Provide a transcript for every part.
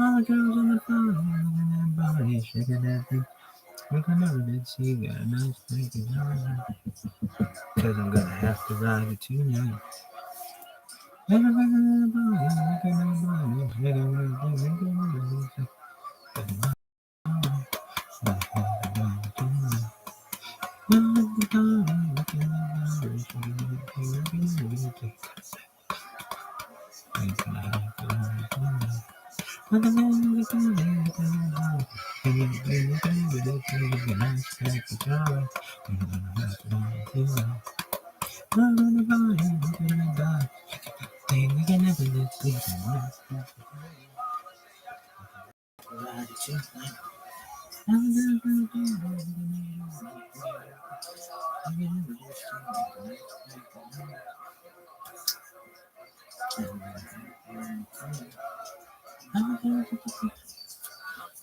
All the girls on the phone, and body shaking that thing. We can never did see, got a nice big on. Cause I'm gonna have to ride it tonight.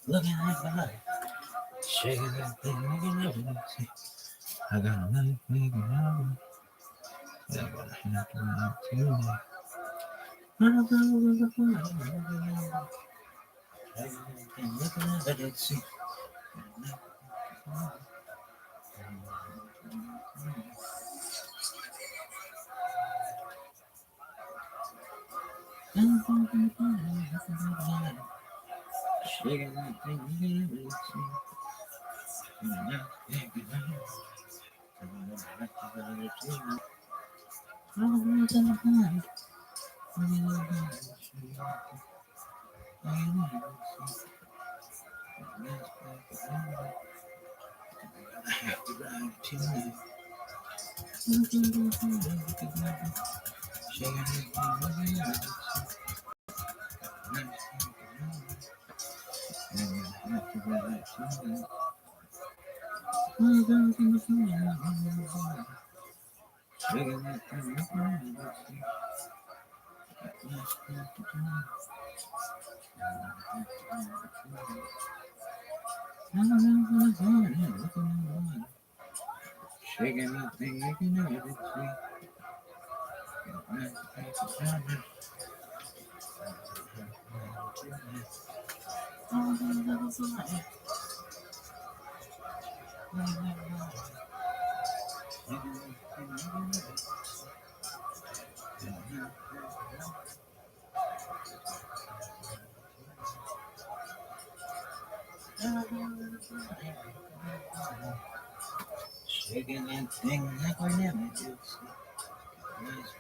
Looking at my life, shaking that thing, making everything see. I got a nice big number. Yeah, I'm gonna have to ride tonight. I'm gonna go to the see. Shaking that thing, making everything see. Shaking that thing, making everything sweet. Shaking that thing like we never did see. Nice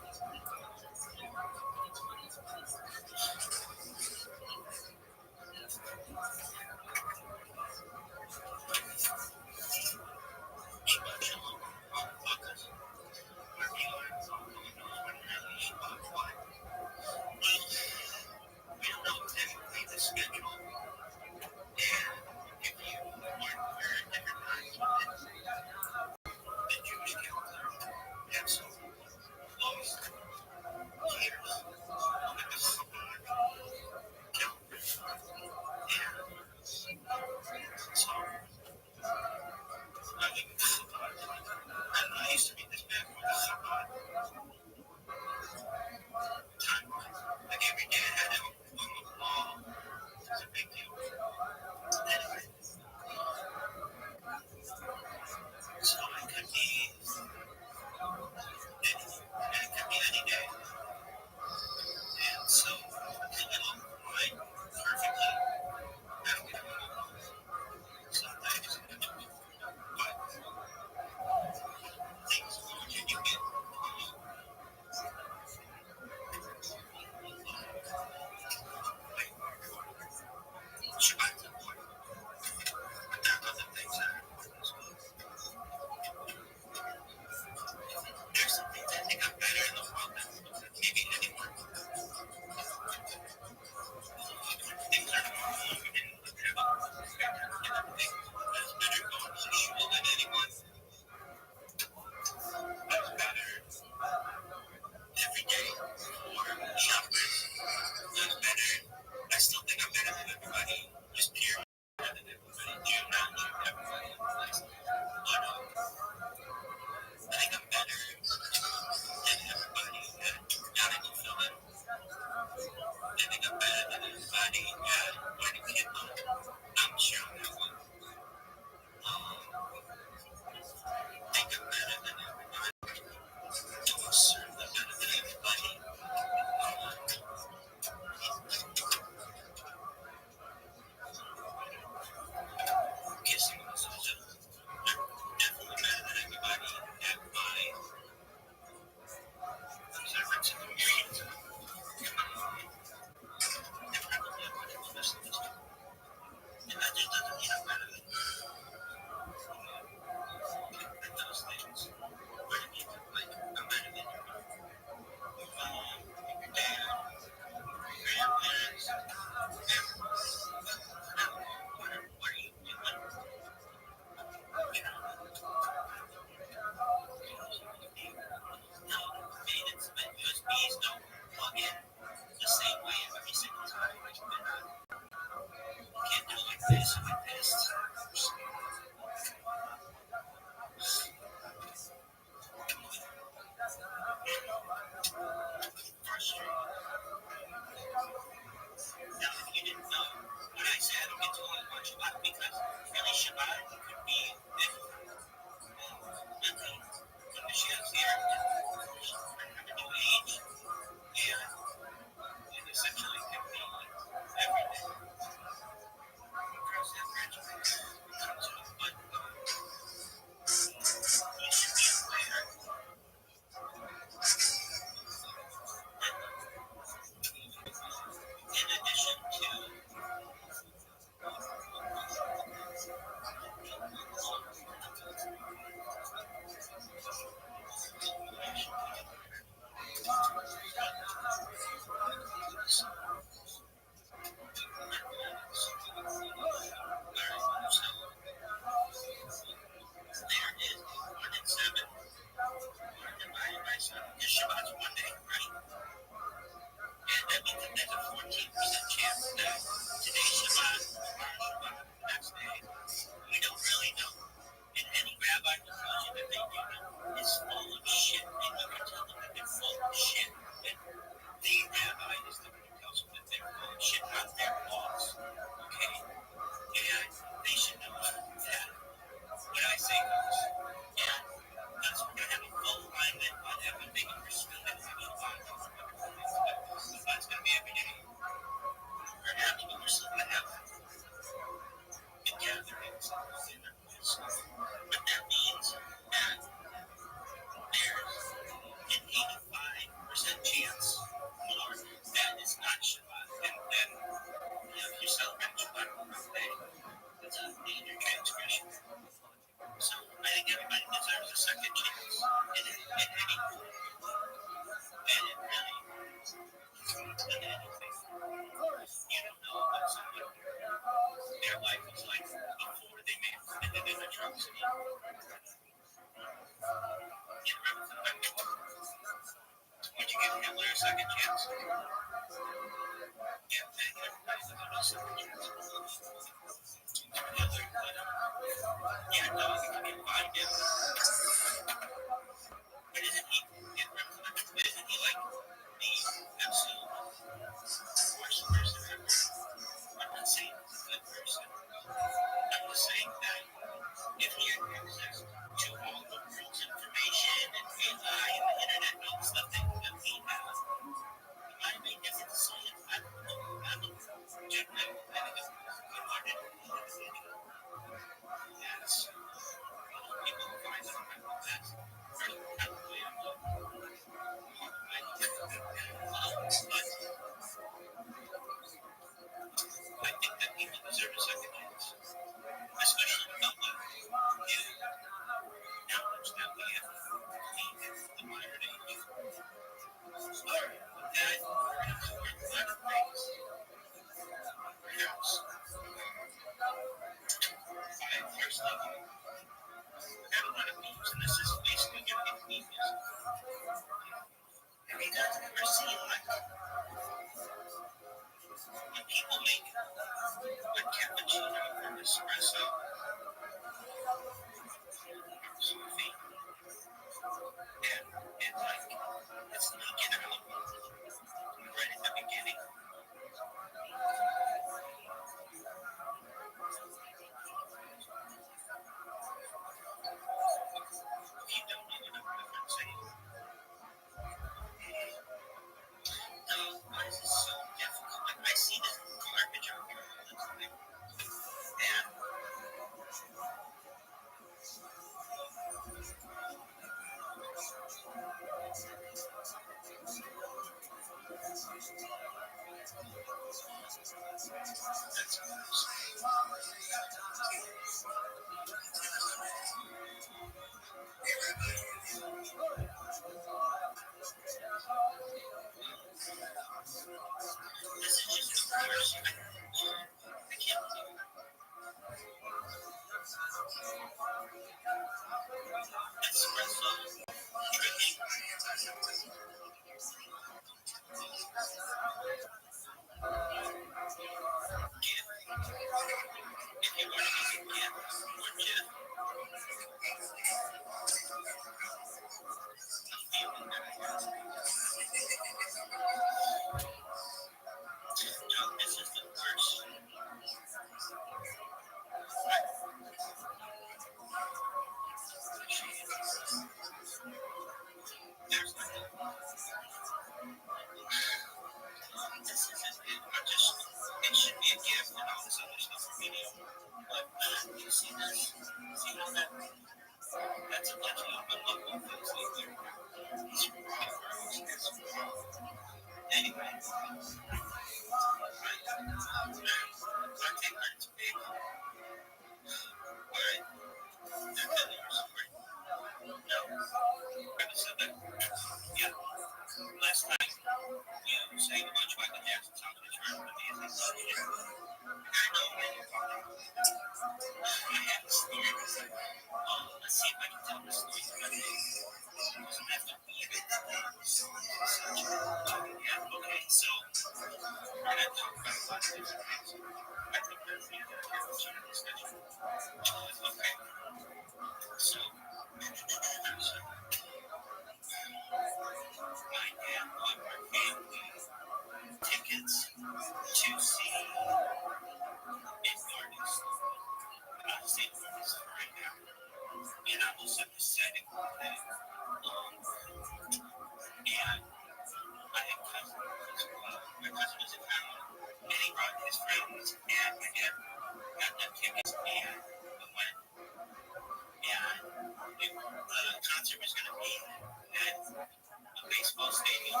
baseball stadium.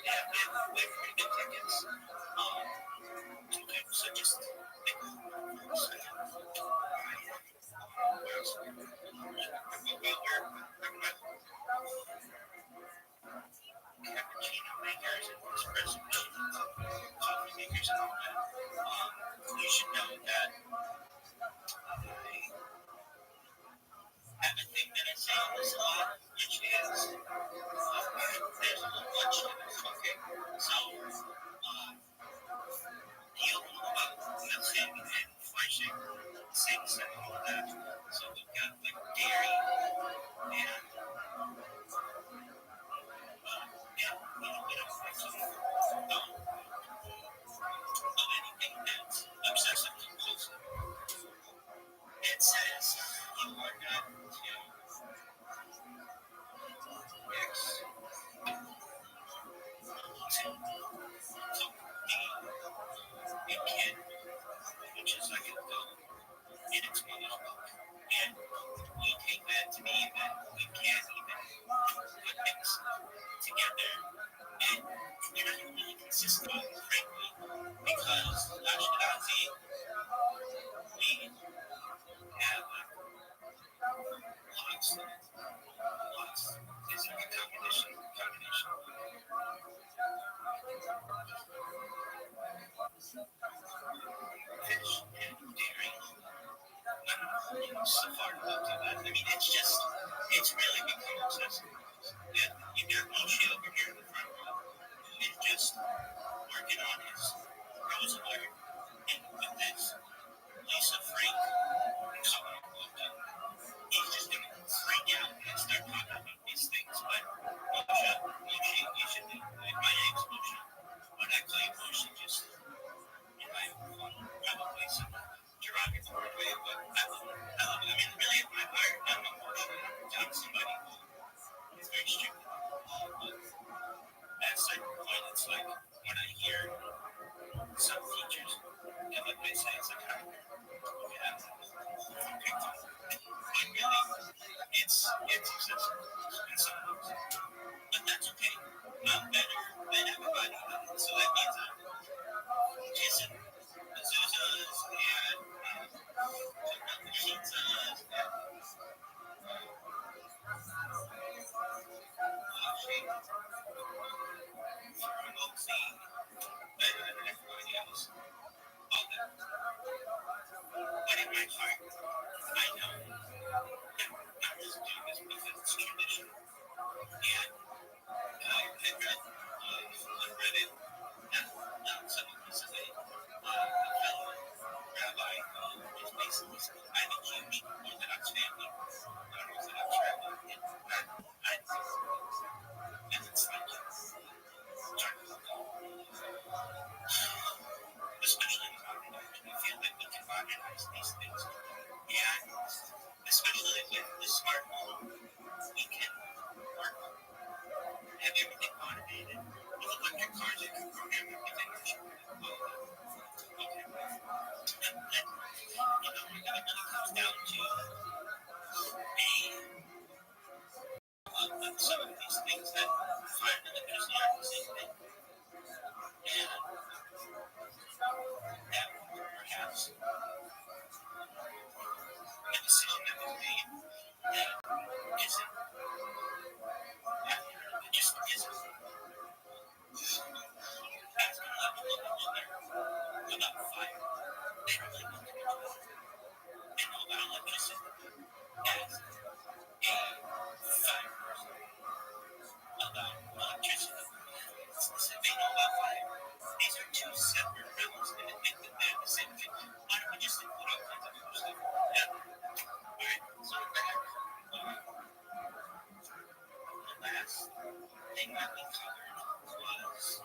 Yeah, they have pretty good tickets. Okay, so just think for a second. Where else? Cappuccino makers and espresso machines, coffee makers and all that. You should know that I have a thing that I say on this lot, which is there's a whole bunch of it. Okay, so you know about milking and fleshing, things and all of that. So we've got like dairy and we don't like to of anything that's obsessive compulsive. It says you are not to X to a kid, which is like an adult in its mother's milk. And we take that to mean that we can't even put things together. And you're not even really consistent about it, frankly, because Ashkenazi, we have lots. It's like a combination. Fish and dairy. So far to do that. I mean, it's really become obsessive. And you got Moshe over here in the front row who is just working on his rose alert and with this Lisa Frank cover book. He's just going to freak out and start talking about these things. But Moshe, you should be. My name's Moshe. When I call you Moshe, just in my probably some derogatory way, but I love it. I mean, really, at my heart, I'm a Moshe. I'm somebody who is very strict. At a certain point, it's like when I hear some teachers, and like they say, it's like, I don't know, yeah, okay, cool. But really, it's obsessive in some ways. But that's okay. I'm better than everybody. So that means I'm kissing mezuzahs and pizzas and washing, remoting, better than everybody else. All that. But in my heart, I know that I'm just doing this because it's tradition. And I had read on Reddit that someone recently, a fellow rabbi, just basically said, I have a huge Orthodox family, non-Orthodox rabbi, and I think and it's like, especially in modern age, we feel that we can modernize these things. And especially with the smart home, we can work, have everything automated. With electric cars, you can program everything. Okay. And then, it really comes down to some of these things that finally there's not the same thing. And that perhaps a decision that was made that isn't accurate. It just isn't. Ask an electrical engineer about fire. They don't really know too much about it. They know about electricity. Ask a fire person about electricity. They know about fire. These are two separate realms, and I think that they're the same thing. Why don't we just include all kinds of other stuff? Yeah. Alright, so back. The last thing that we covered was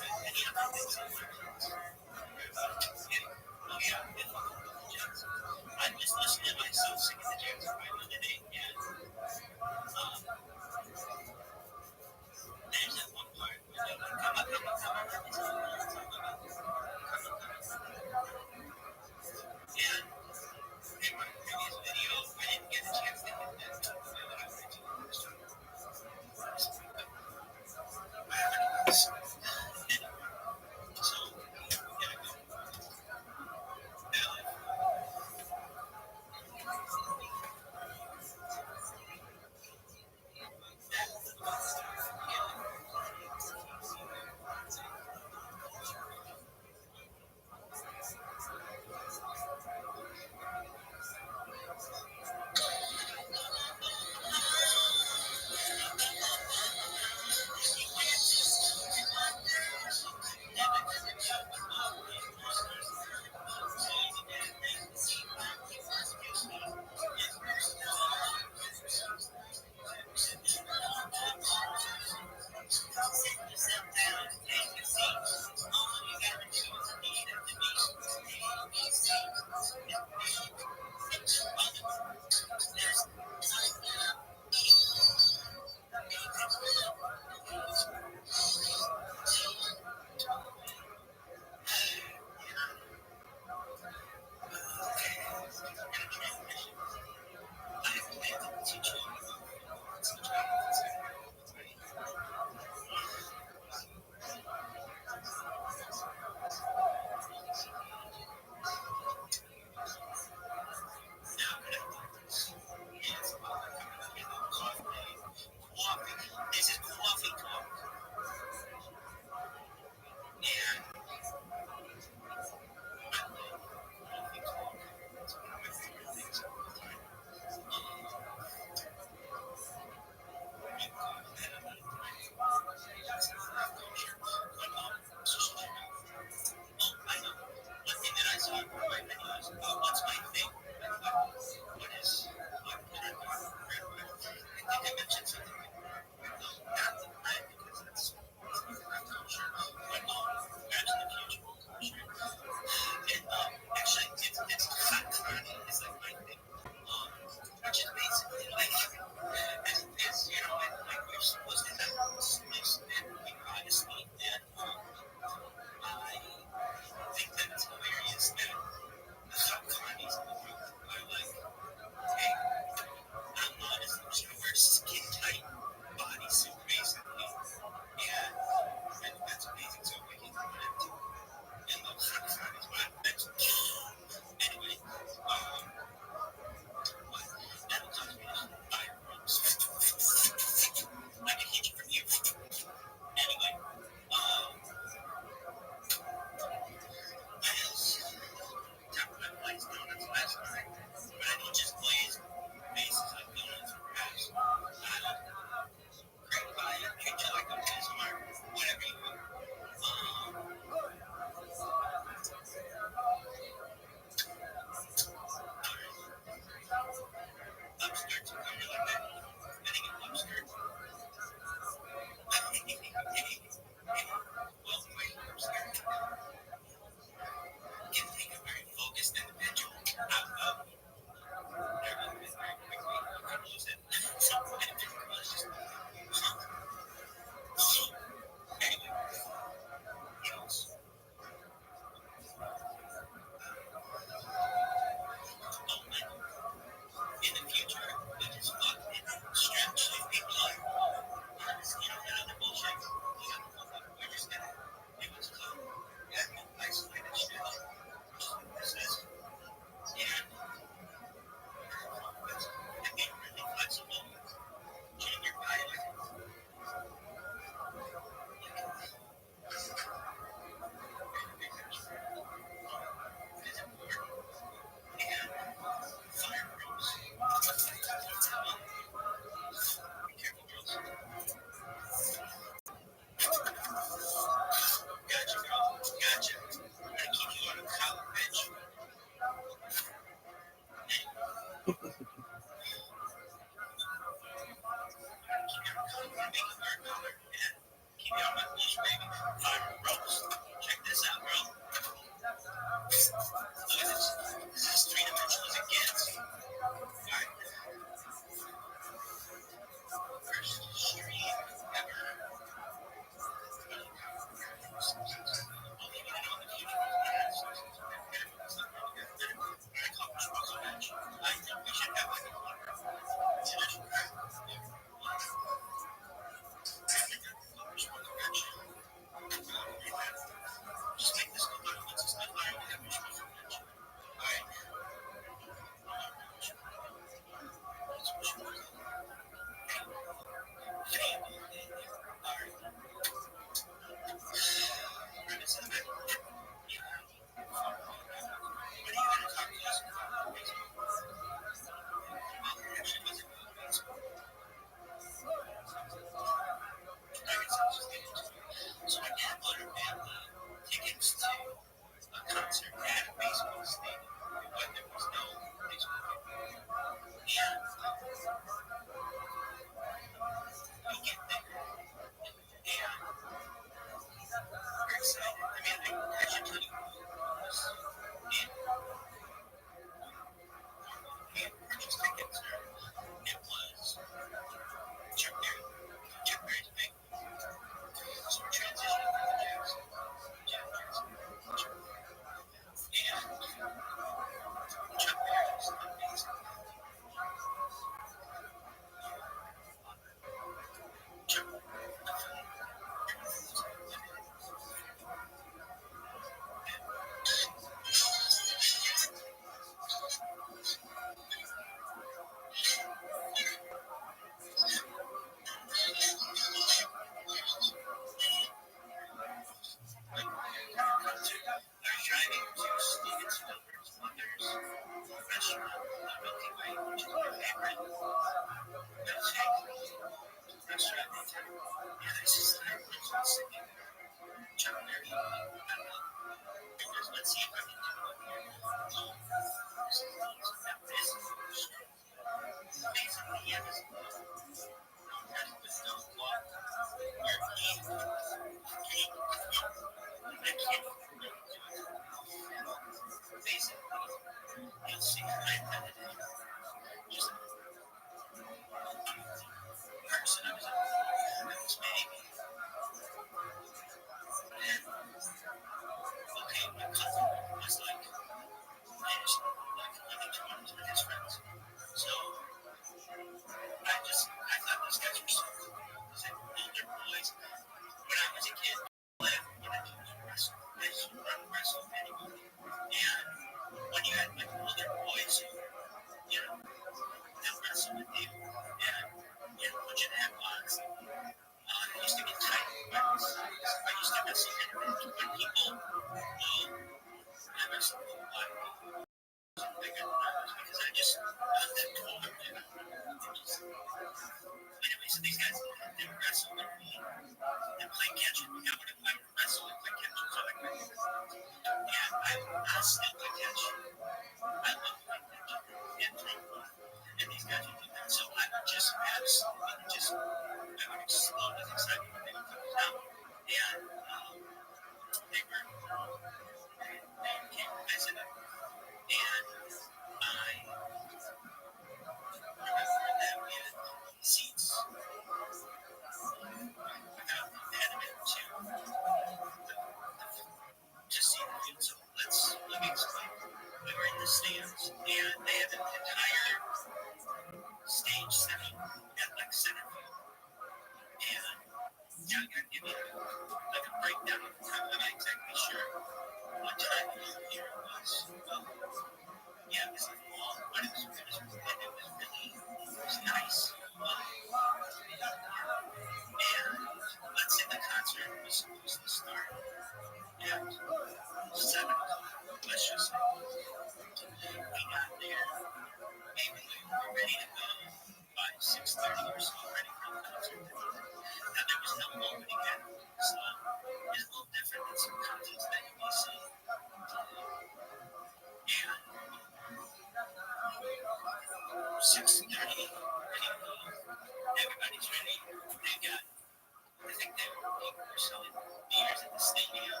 upstairs at the stadium.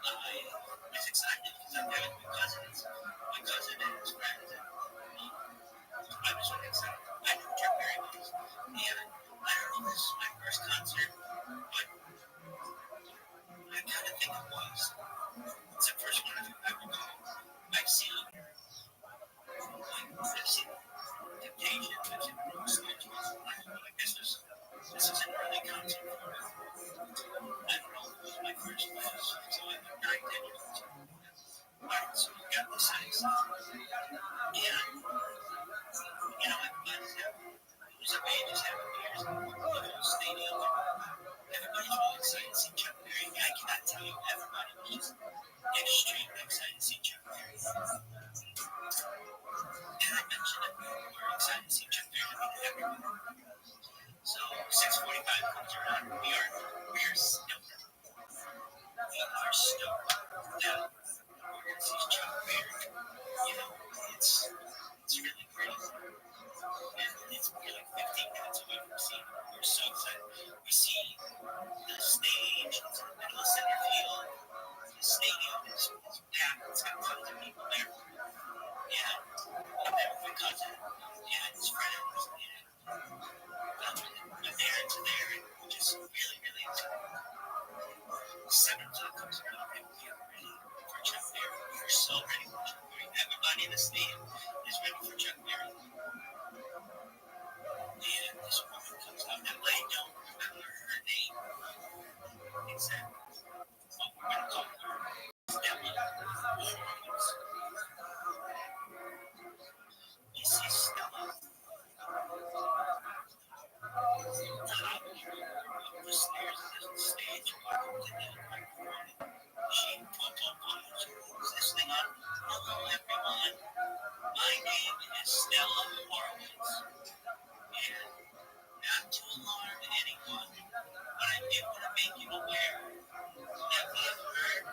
I was excited because I'm there with my cousins. My cousin and his friends. And, I was really excited. I knew Chuck Berry was. And I don't know if this is my first concert, but I kind of think it was. It's the first one I've ever gone. I've seen Temptation, I've seen Bruce Lynch. Like this is an early concert for me. I don't know if it was my first one, so I'm 9, 10 years old. Alright, so we got this ice. And, everybody's who's of age is having beers in the whole stadium. Everybody's really excited to see Chuck Berry. I cannot tell you, everybody was just extremely excited to see Chuck Berry. And I mentioned it, we're excited to see Chuck Berry. Everybody. So 6:45 comes around. We are stoked. We are stoked that we're going to see Chuck Berry. It's really crazy. And it's we're like 15 minutes away from seeing it. We're so excited. We see the stage. It's in the middle of center field. The stadium is packed. It's got tons of people there. And I'm there with my cousin and his friends. And my parents are there. And we're just really, really excited. 7 o'clock comes around and we are ready for Chuck Berry. We're so ready for Chuck Berry. Everybody in the stadium is ready for Chuck Berry. And this woman comes out, and I don't remember her name exactly, but we're going to call her Stella Horowitz. You see Stella hobbling up the stairs of the stage, walking to the microphone. She puts this thing on. Hello, everyone. My name is Stella Horowitz. And not to alarm anyone, but I did want to make you aware that what I've heard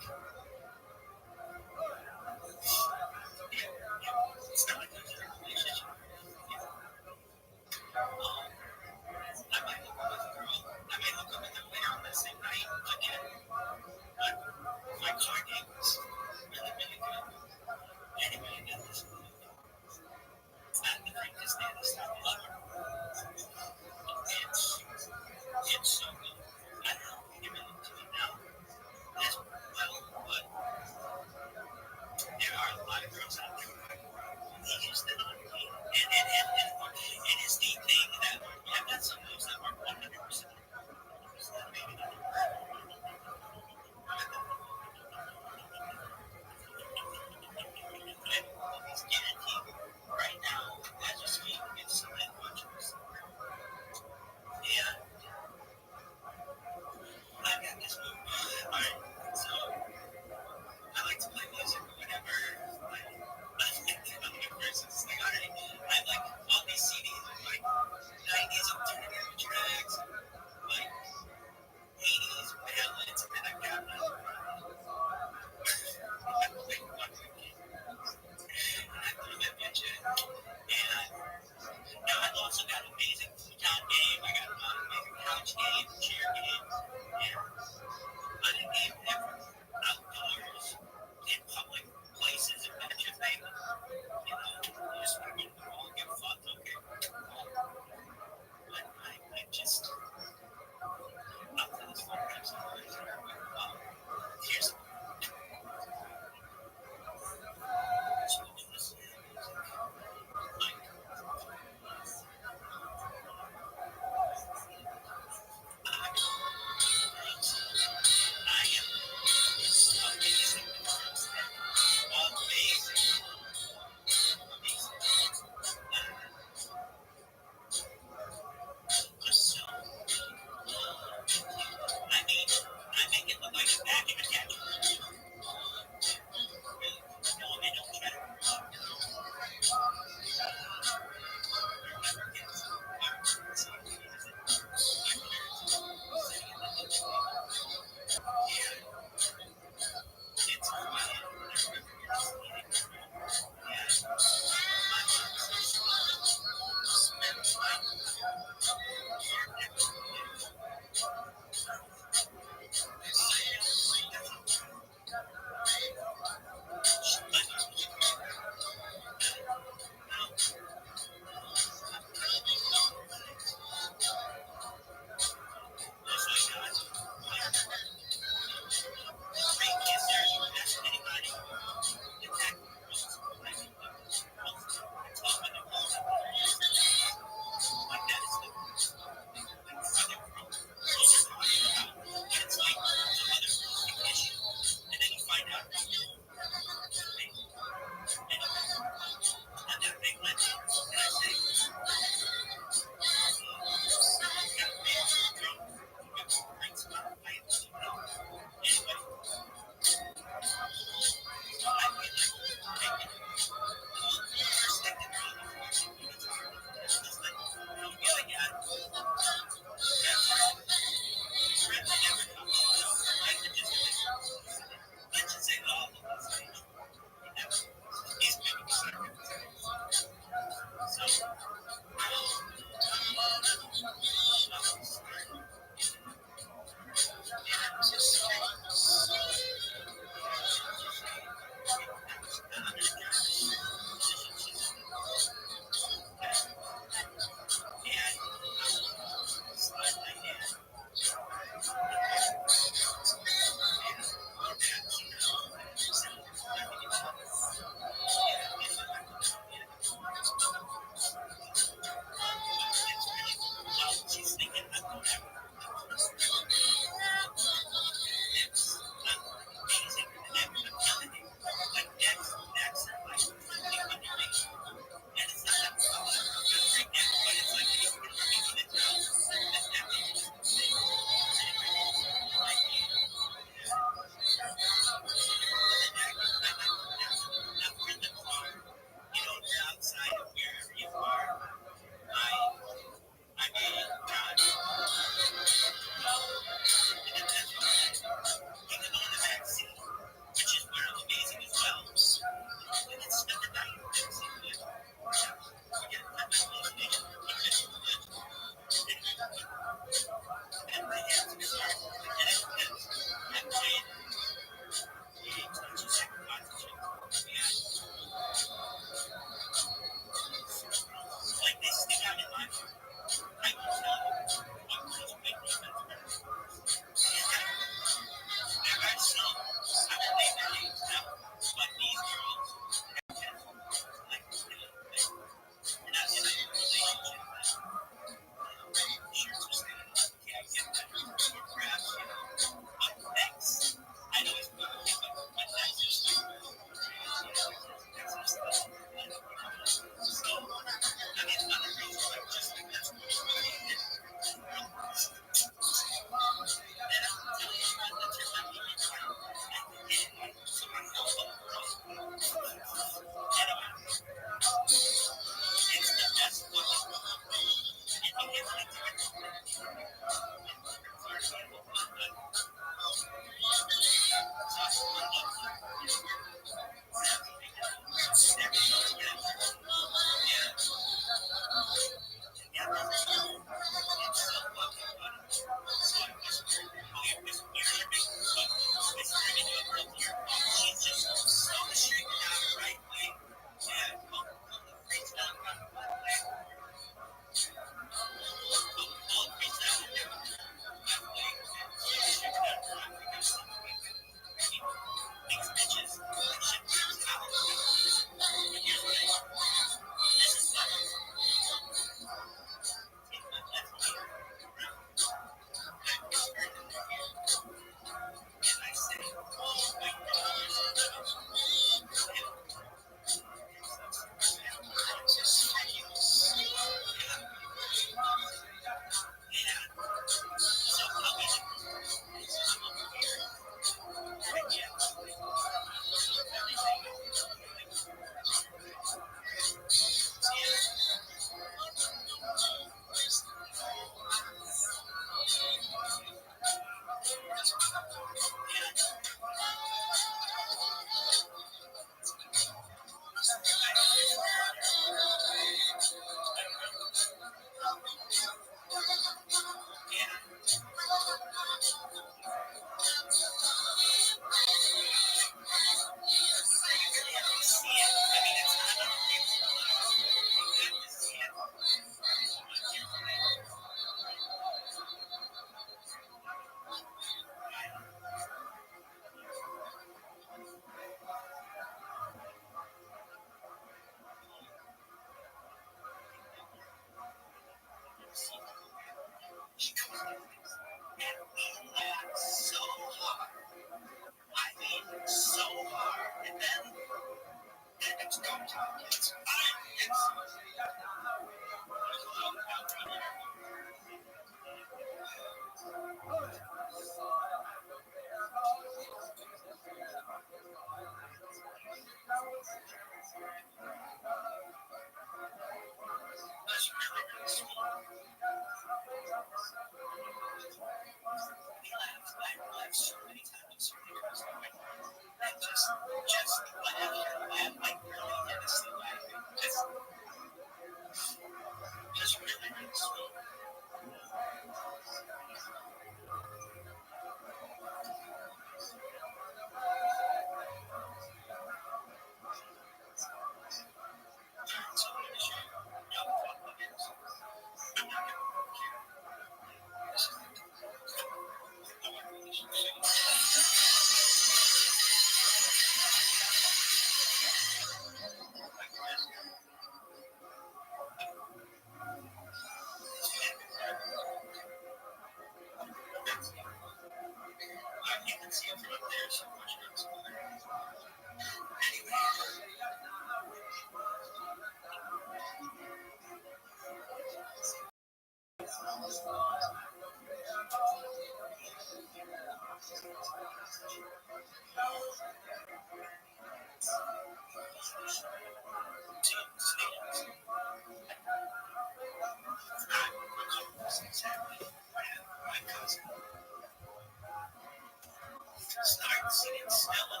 and Stella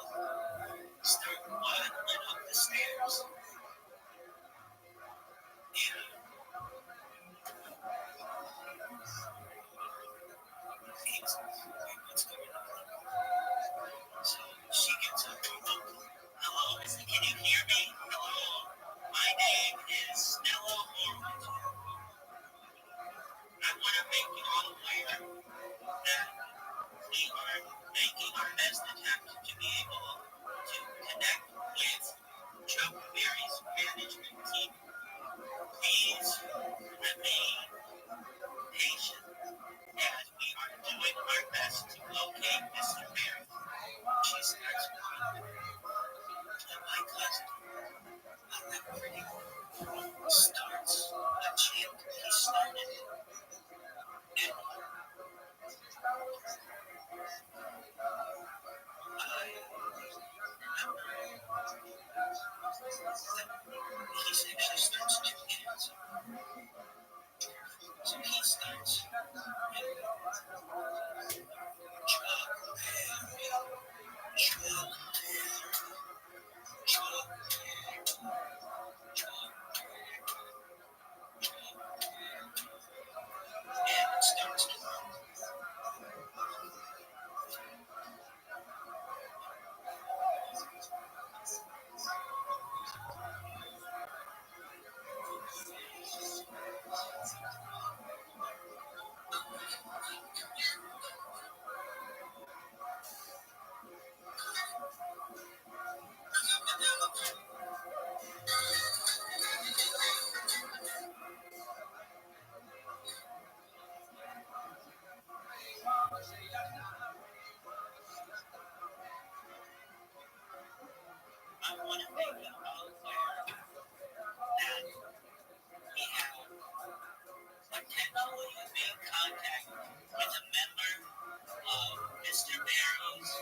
start waddling up the stairs. And he's like, what's going on? So she gets up. Hello, can you hear me? Hello, my name is Stella Horwitz. I want to make you all aware that we are making our best attempt to be able to connect with Chuckberry's management team. Please remain patient as we are doing our best to locate Mr. Berry. She starts crying. And my cousin, Alec starts a chant he started. And he actually starts two chants. So he starts and it starts to run. I want to make you all aware that we have potentially made contact with a member of Mr. Berry's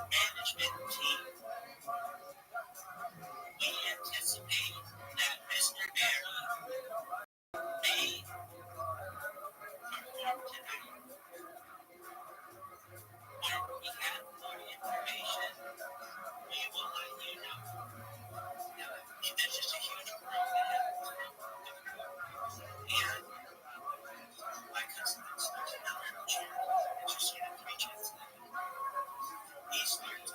management team. We anticipate that Mr. Berry may perform tonight. When we have more information, we will let you know. Now, there's just a huge room that has to go through. And my cousin starts another chant. It's just three chants. He starts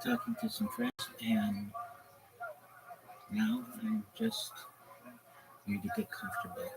talking to some friends, and now I'm just need to get comfortable.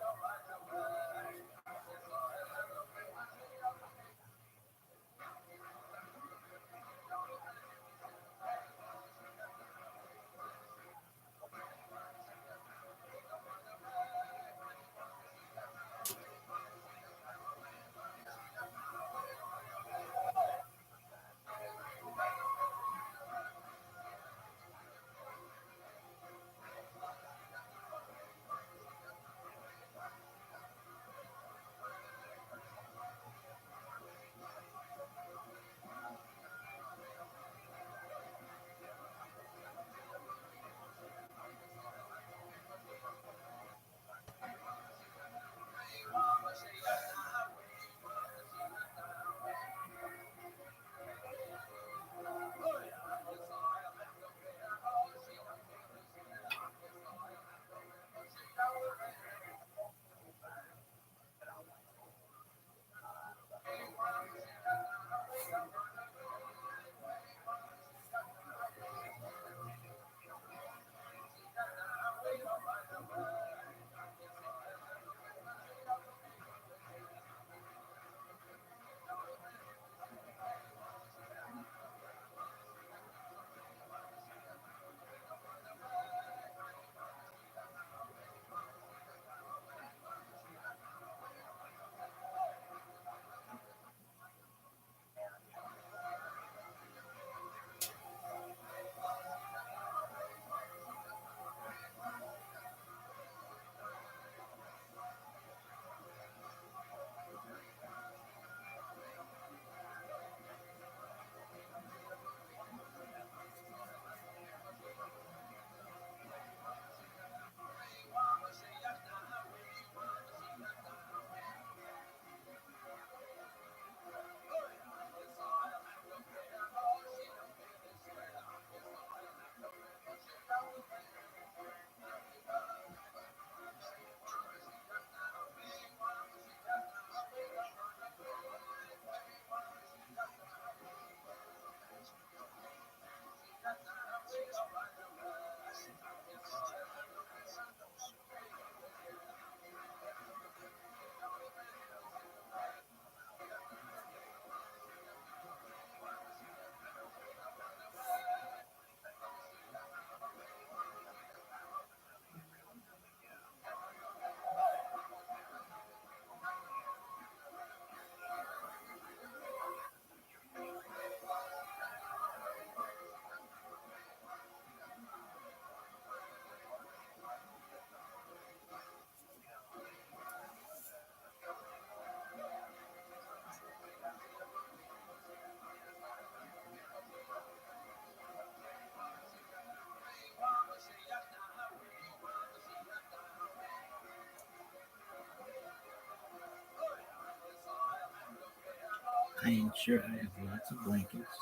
I ensure I have lots of blankets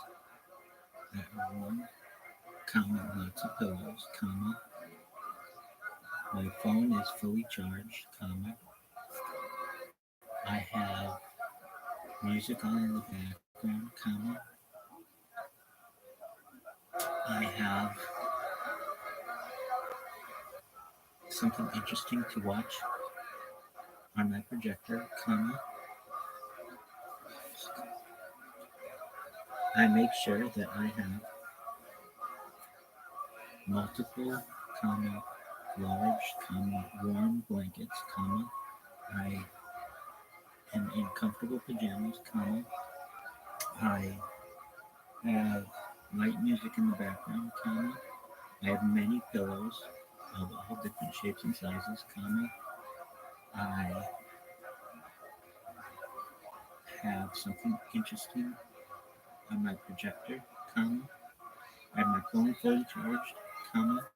that are warm, comma, lots of pillows, comma, my phone is fully charged, comma, I have music on in the background, comma, I have something interesting to watch on my projector, comma, I make sure that I have multiple, comma, large, comma, warm blankets, comma, I am in comfortable pajamas, comma, I have light music in the background, comma, I have many pillows of all different shapes and sizes, comma, I have something interesting on my projector, comma, I have my phone fully charged, comma,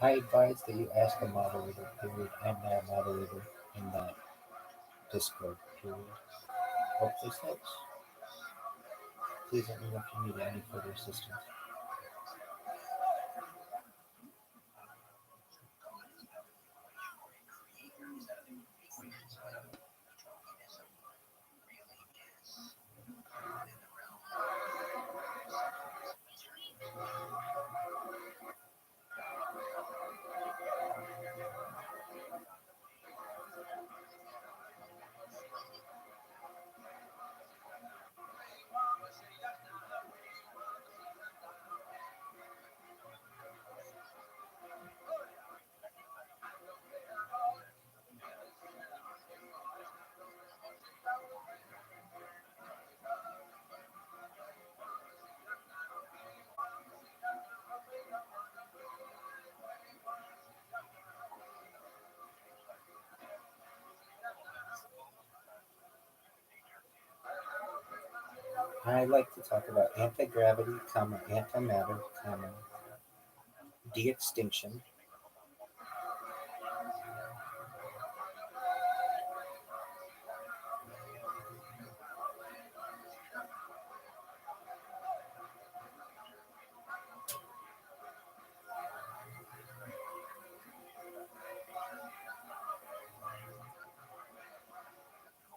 I advise that you ask a moderator, period, and that moderator in that Discord, period. Hope this helps. Please let me know if you need any further assistance. I like to talk about anti-gravity, antimatter, de-extinction,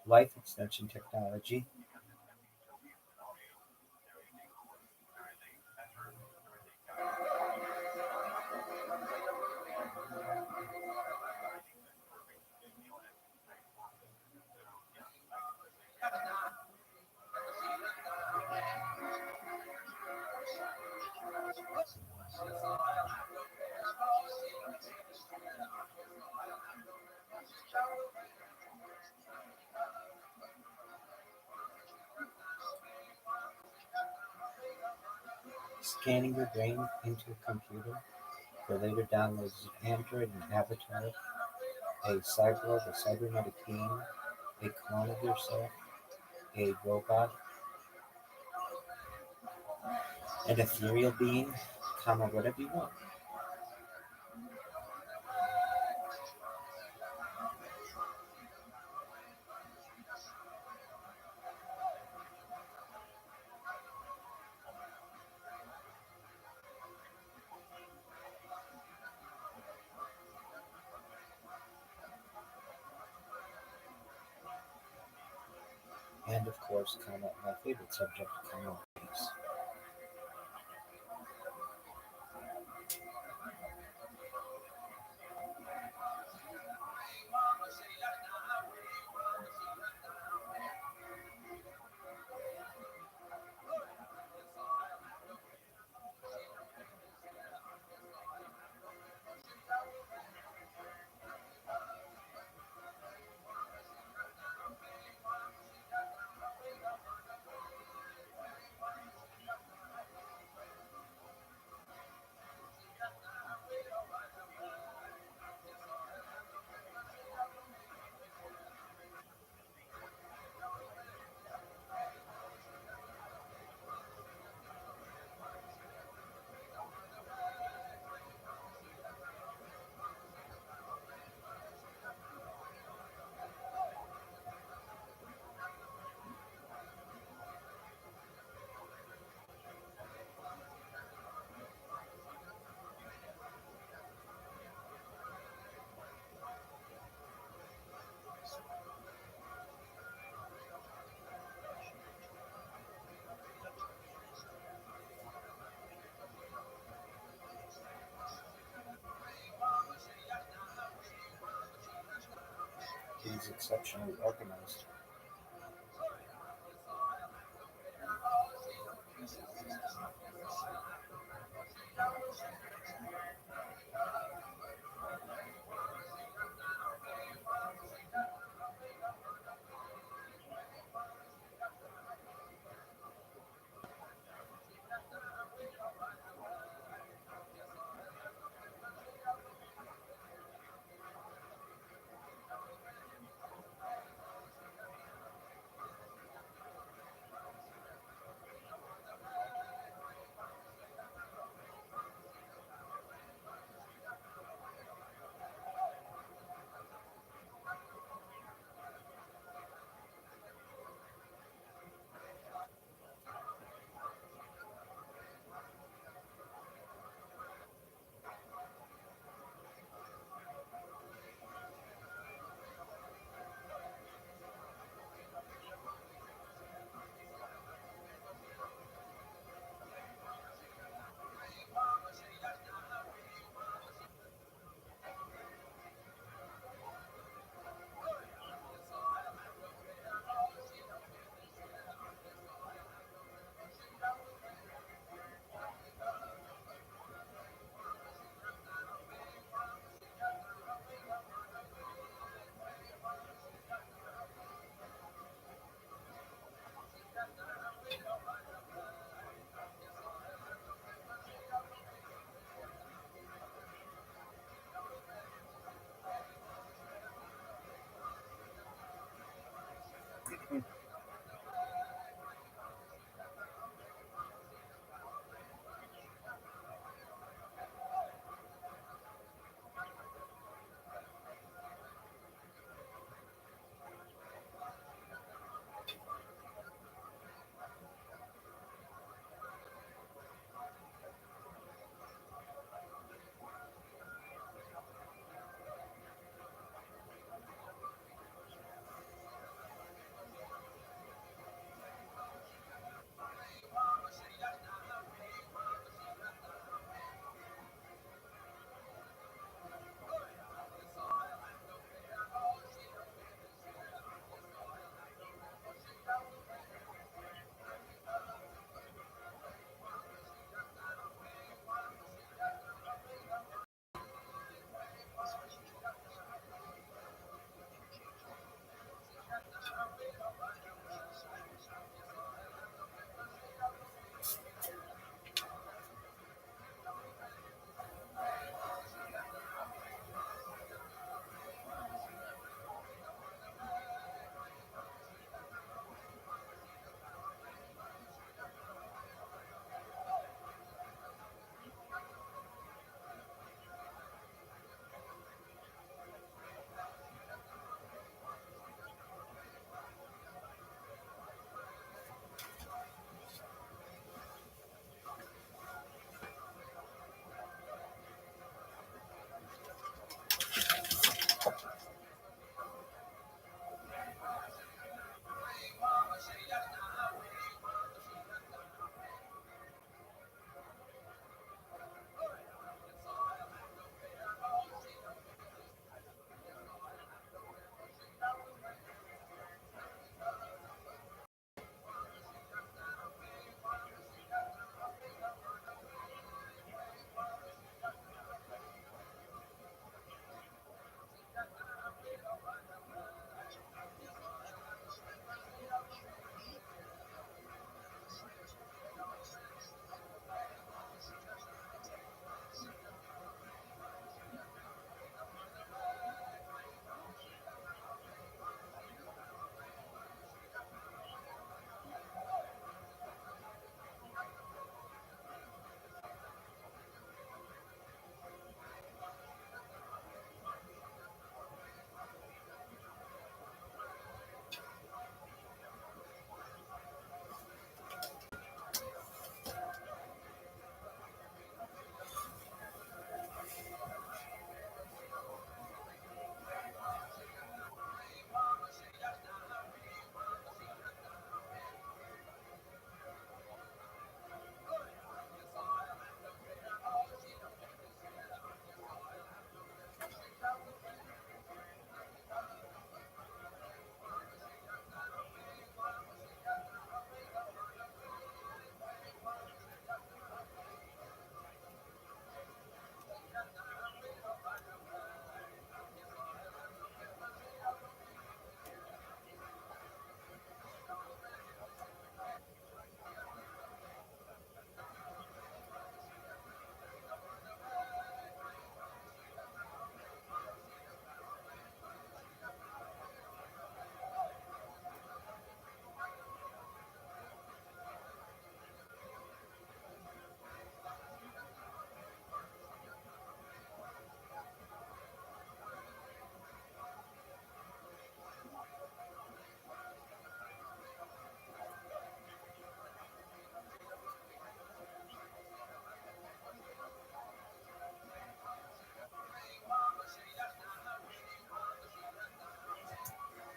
life extension technology, scanning your brain into a computer for later downloads of Android and Avatar, a cyborg, a cybernetic being, a clone of yourself, a robot, an ethereal being, whatever you want. And of course, my favorite subject, peace. He's exceptionally organized.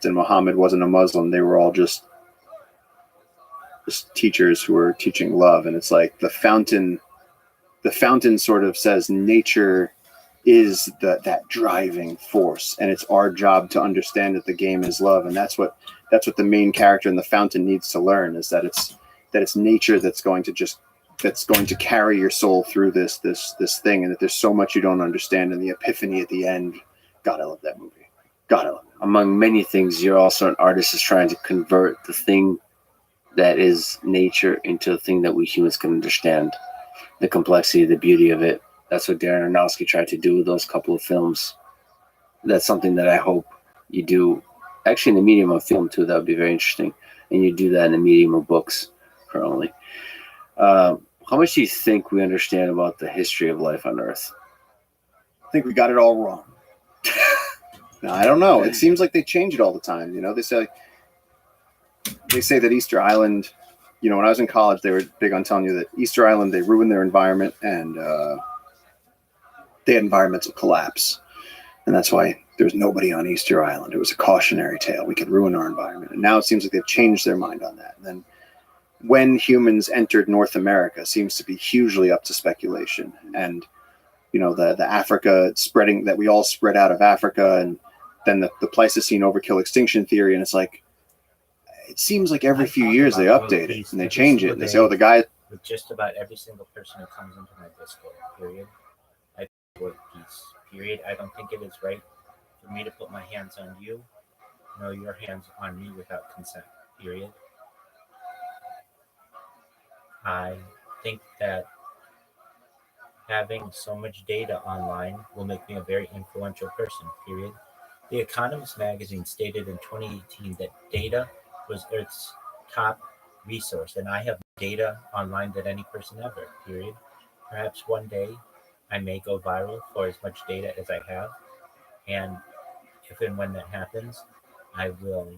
Prophet and Muhammad wasn't a Muslim. They were all just teachers who were teaching love. And it's like the fountain sort of says nature is that driving force, and it's our job to understand that the game is love. And that's what the main character in the fountain needs to learn, is that it's nature that's going to carry your soul through this thing, and that there's so much you don't understand. And the epiphany at the end, God, I love that movie. God, I love it. Among many things, you're also an artist is trying to convert the thing that is nature into a thing that we humans can understand. The complexity, the beauty of it. That's what Darren Aronofsky tried to do with those couple of films. That's something that I hope you do. Actually, in the medium of film, too, that would be very interesting. And you do that in the medium of books currently. How much do you think we understand about the history of life on Earth? I think we got it all wrong. No, I don't know. It seems like they change it all the time. You know, they say that Easter Island, you know, when I was in college, they were big on telling you that Easter Island, they ruined their environment, and they had environmental collapse. And that's why there was nobody on Easter Island. It was a cautionary tale. We could ruin our environment. And now it seems like they've changed their mind on that. And then when humans entered North America seems to be hugely up to speculation. And, you know, the Africa spreading, that we all spread out of Africa, and then the Pleistocene overkill extinction theory. And it's like, it seems like every few years they update it and they change it. And they say, oh, the guy. With just about every single person who comes into my Discord, period. I world peace, period. I don't think it is right for me to put my hands on you, nor your hands on me without consent, period. I think that having so much data online will make me a very influential person, period. The Economist magazine stated in 2018 that data was Earth's top resource, and I have data online than any person ever, period. Perhaps one day I may go viral for as much data as I have, and if and when that happens, I will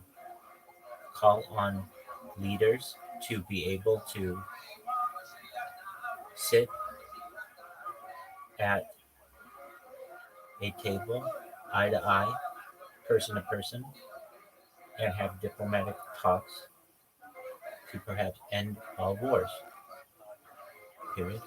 call on leaders to be able to sit at a table, eye to eye, person to person, and have diplomatic talks to perhaps end all wars. Period.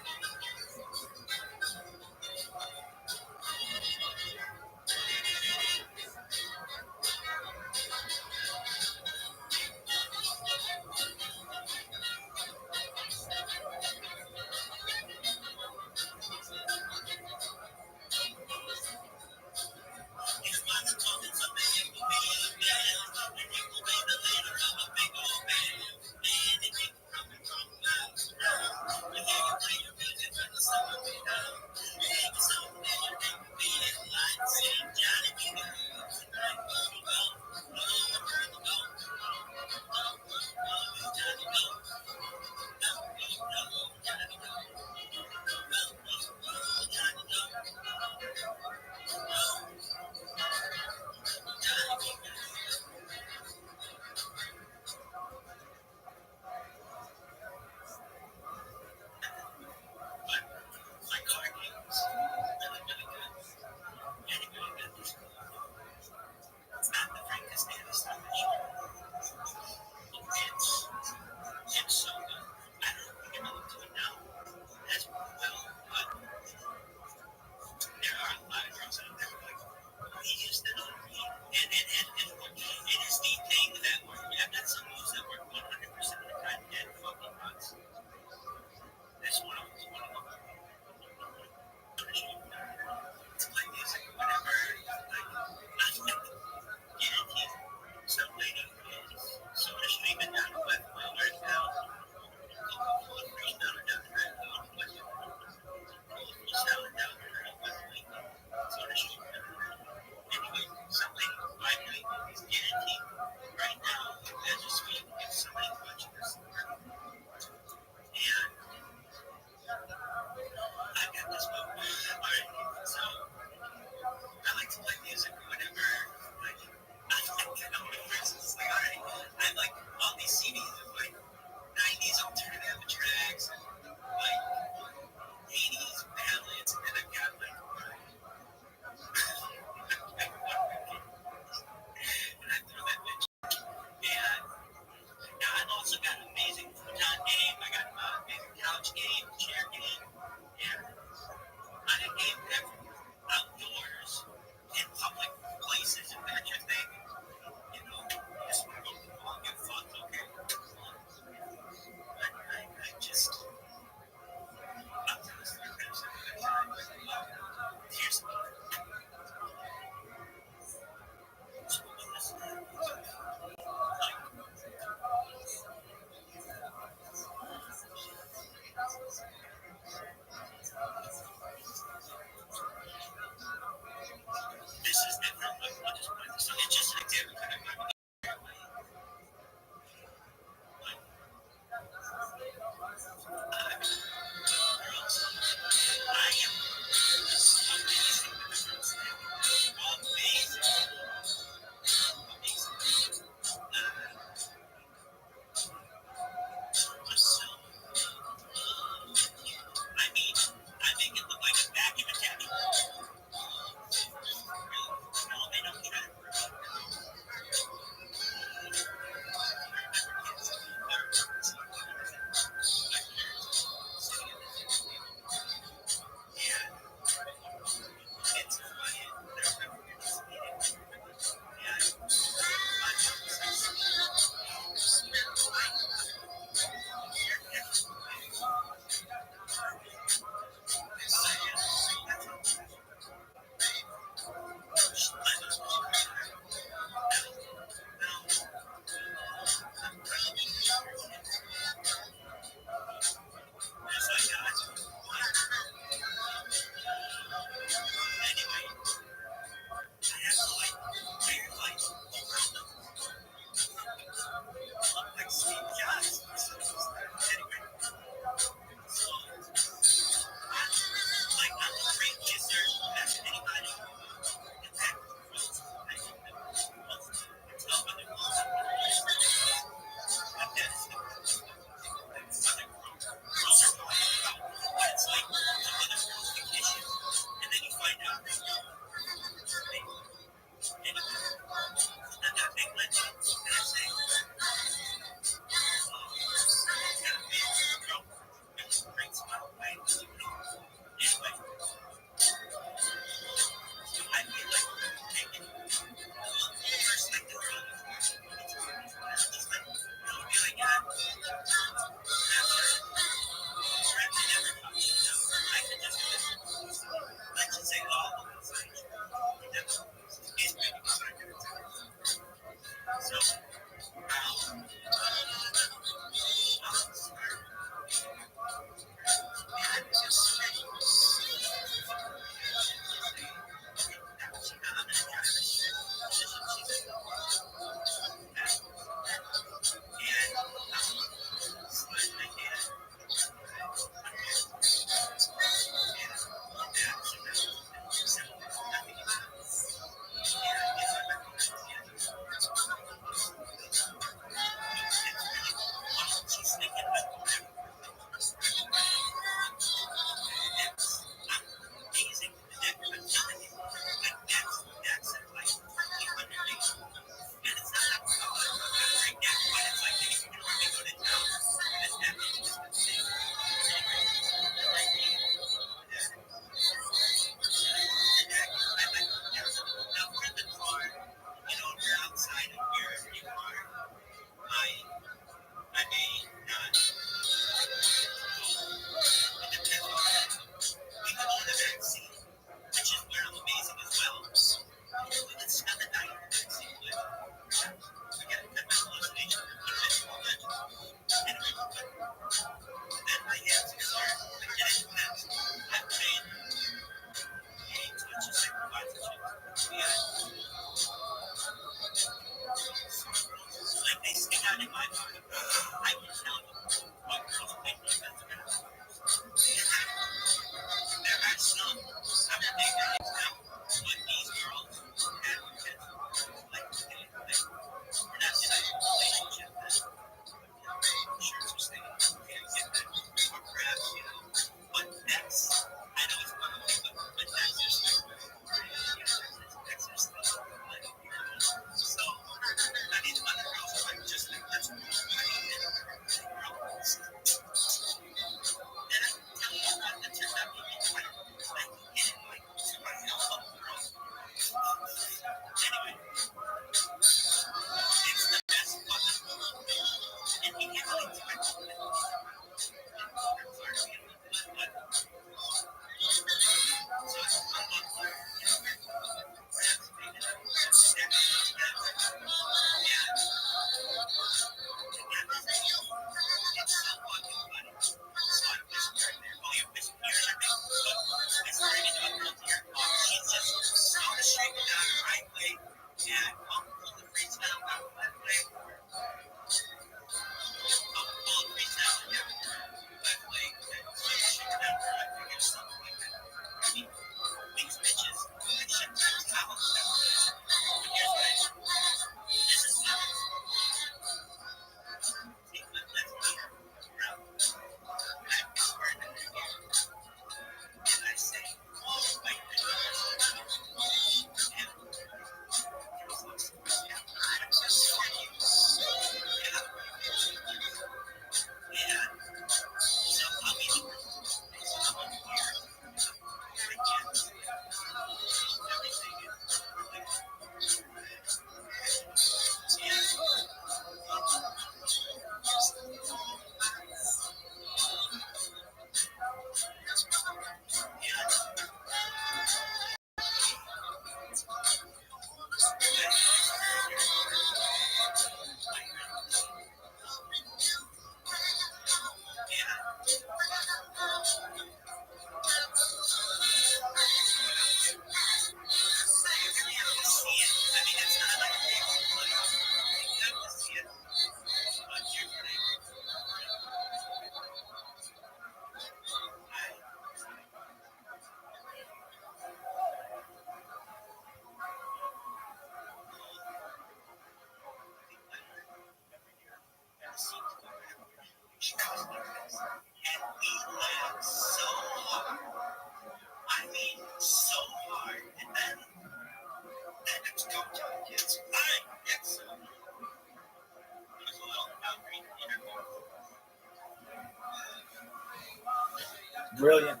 Brilliant.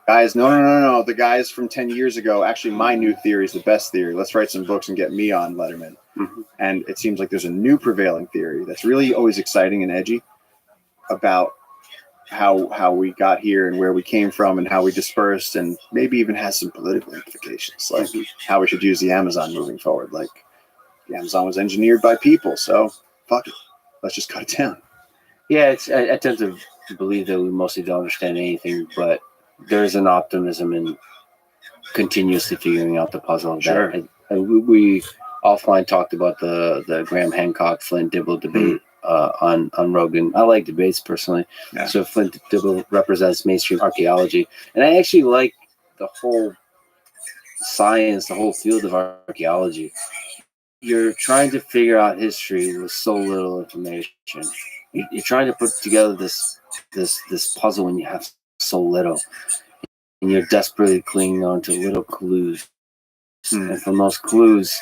Guys, no. The guys from 10 years ago, actually, my new theory is the best theory. Let's write some books and get me on Letterman. Mhm. And it seems like there's a new prevailing theory that's really always exciting and edgy about how we got here and where we came from and how we dispersed, and maybe even has some political implications, like how we should use the Amazon moving forward. Like, the Amazon was engineered by people, so fuck it. Let's just cut it down. Yeah, I tend to believe that we mostly don't understand anything, but there's an optimism in continuously figuring out the puzzle. Sure. We offline talked about the Graham Hancock Flint Dibble debate on Rogan. I like debates personally. Yeah. So Flint Dibble represents mainstream archaeology, and I actually like the whole science, the whole field of archaeology, you're trying to figure out history with so little information. You're trying to put together this puzzle when you have so little, and you're desperately clinging on to little clues. And from those clues,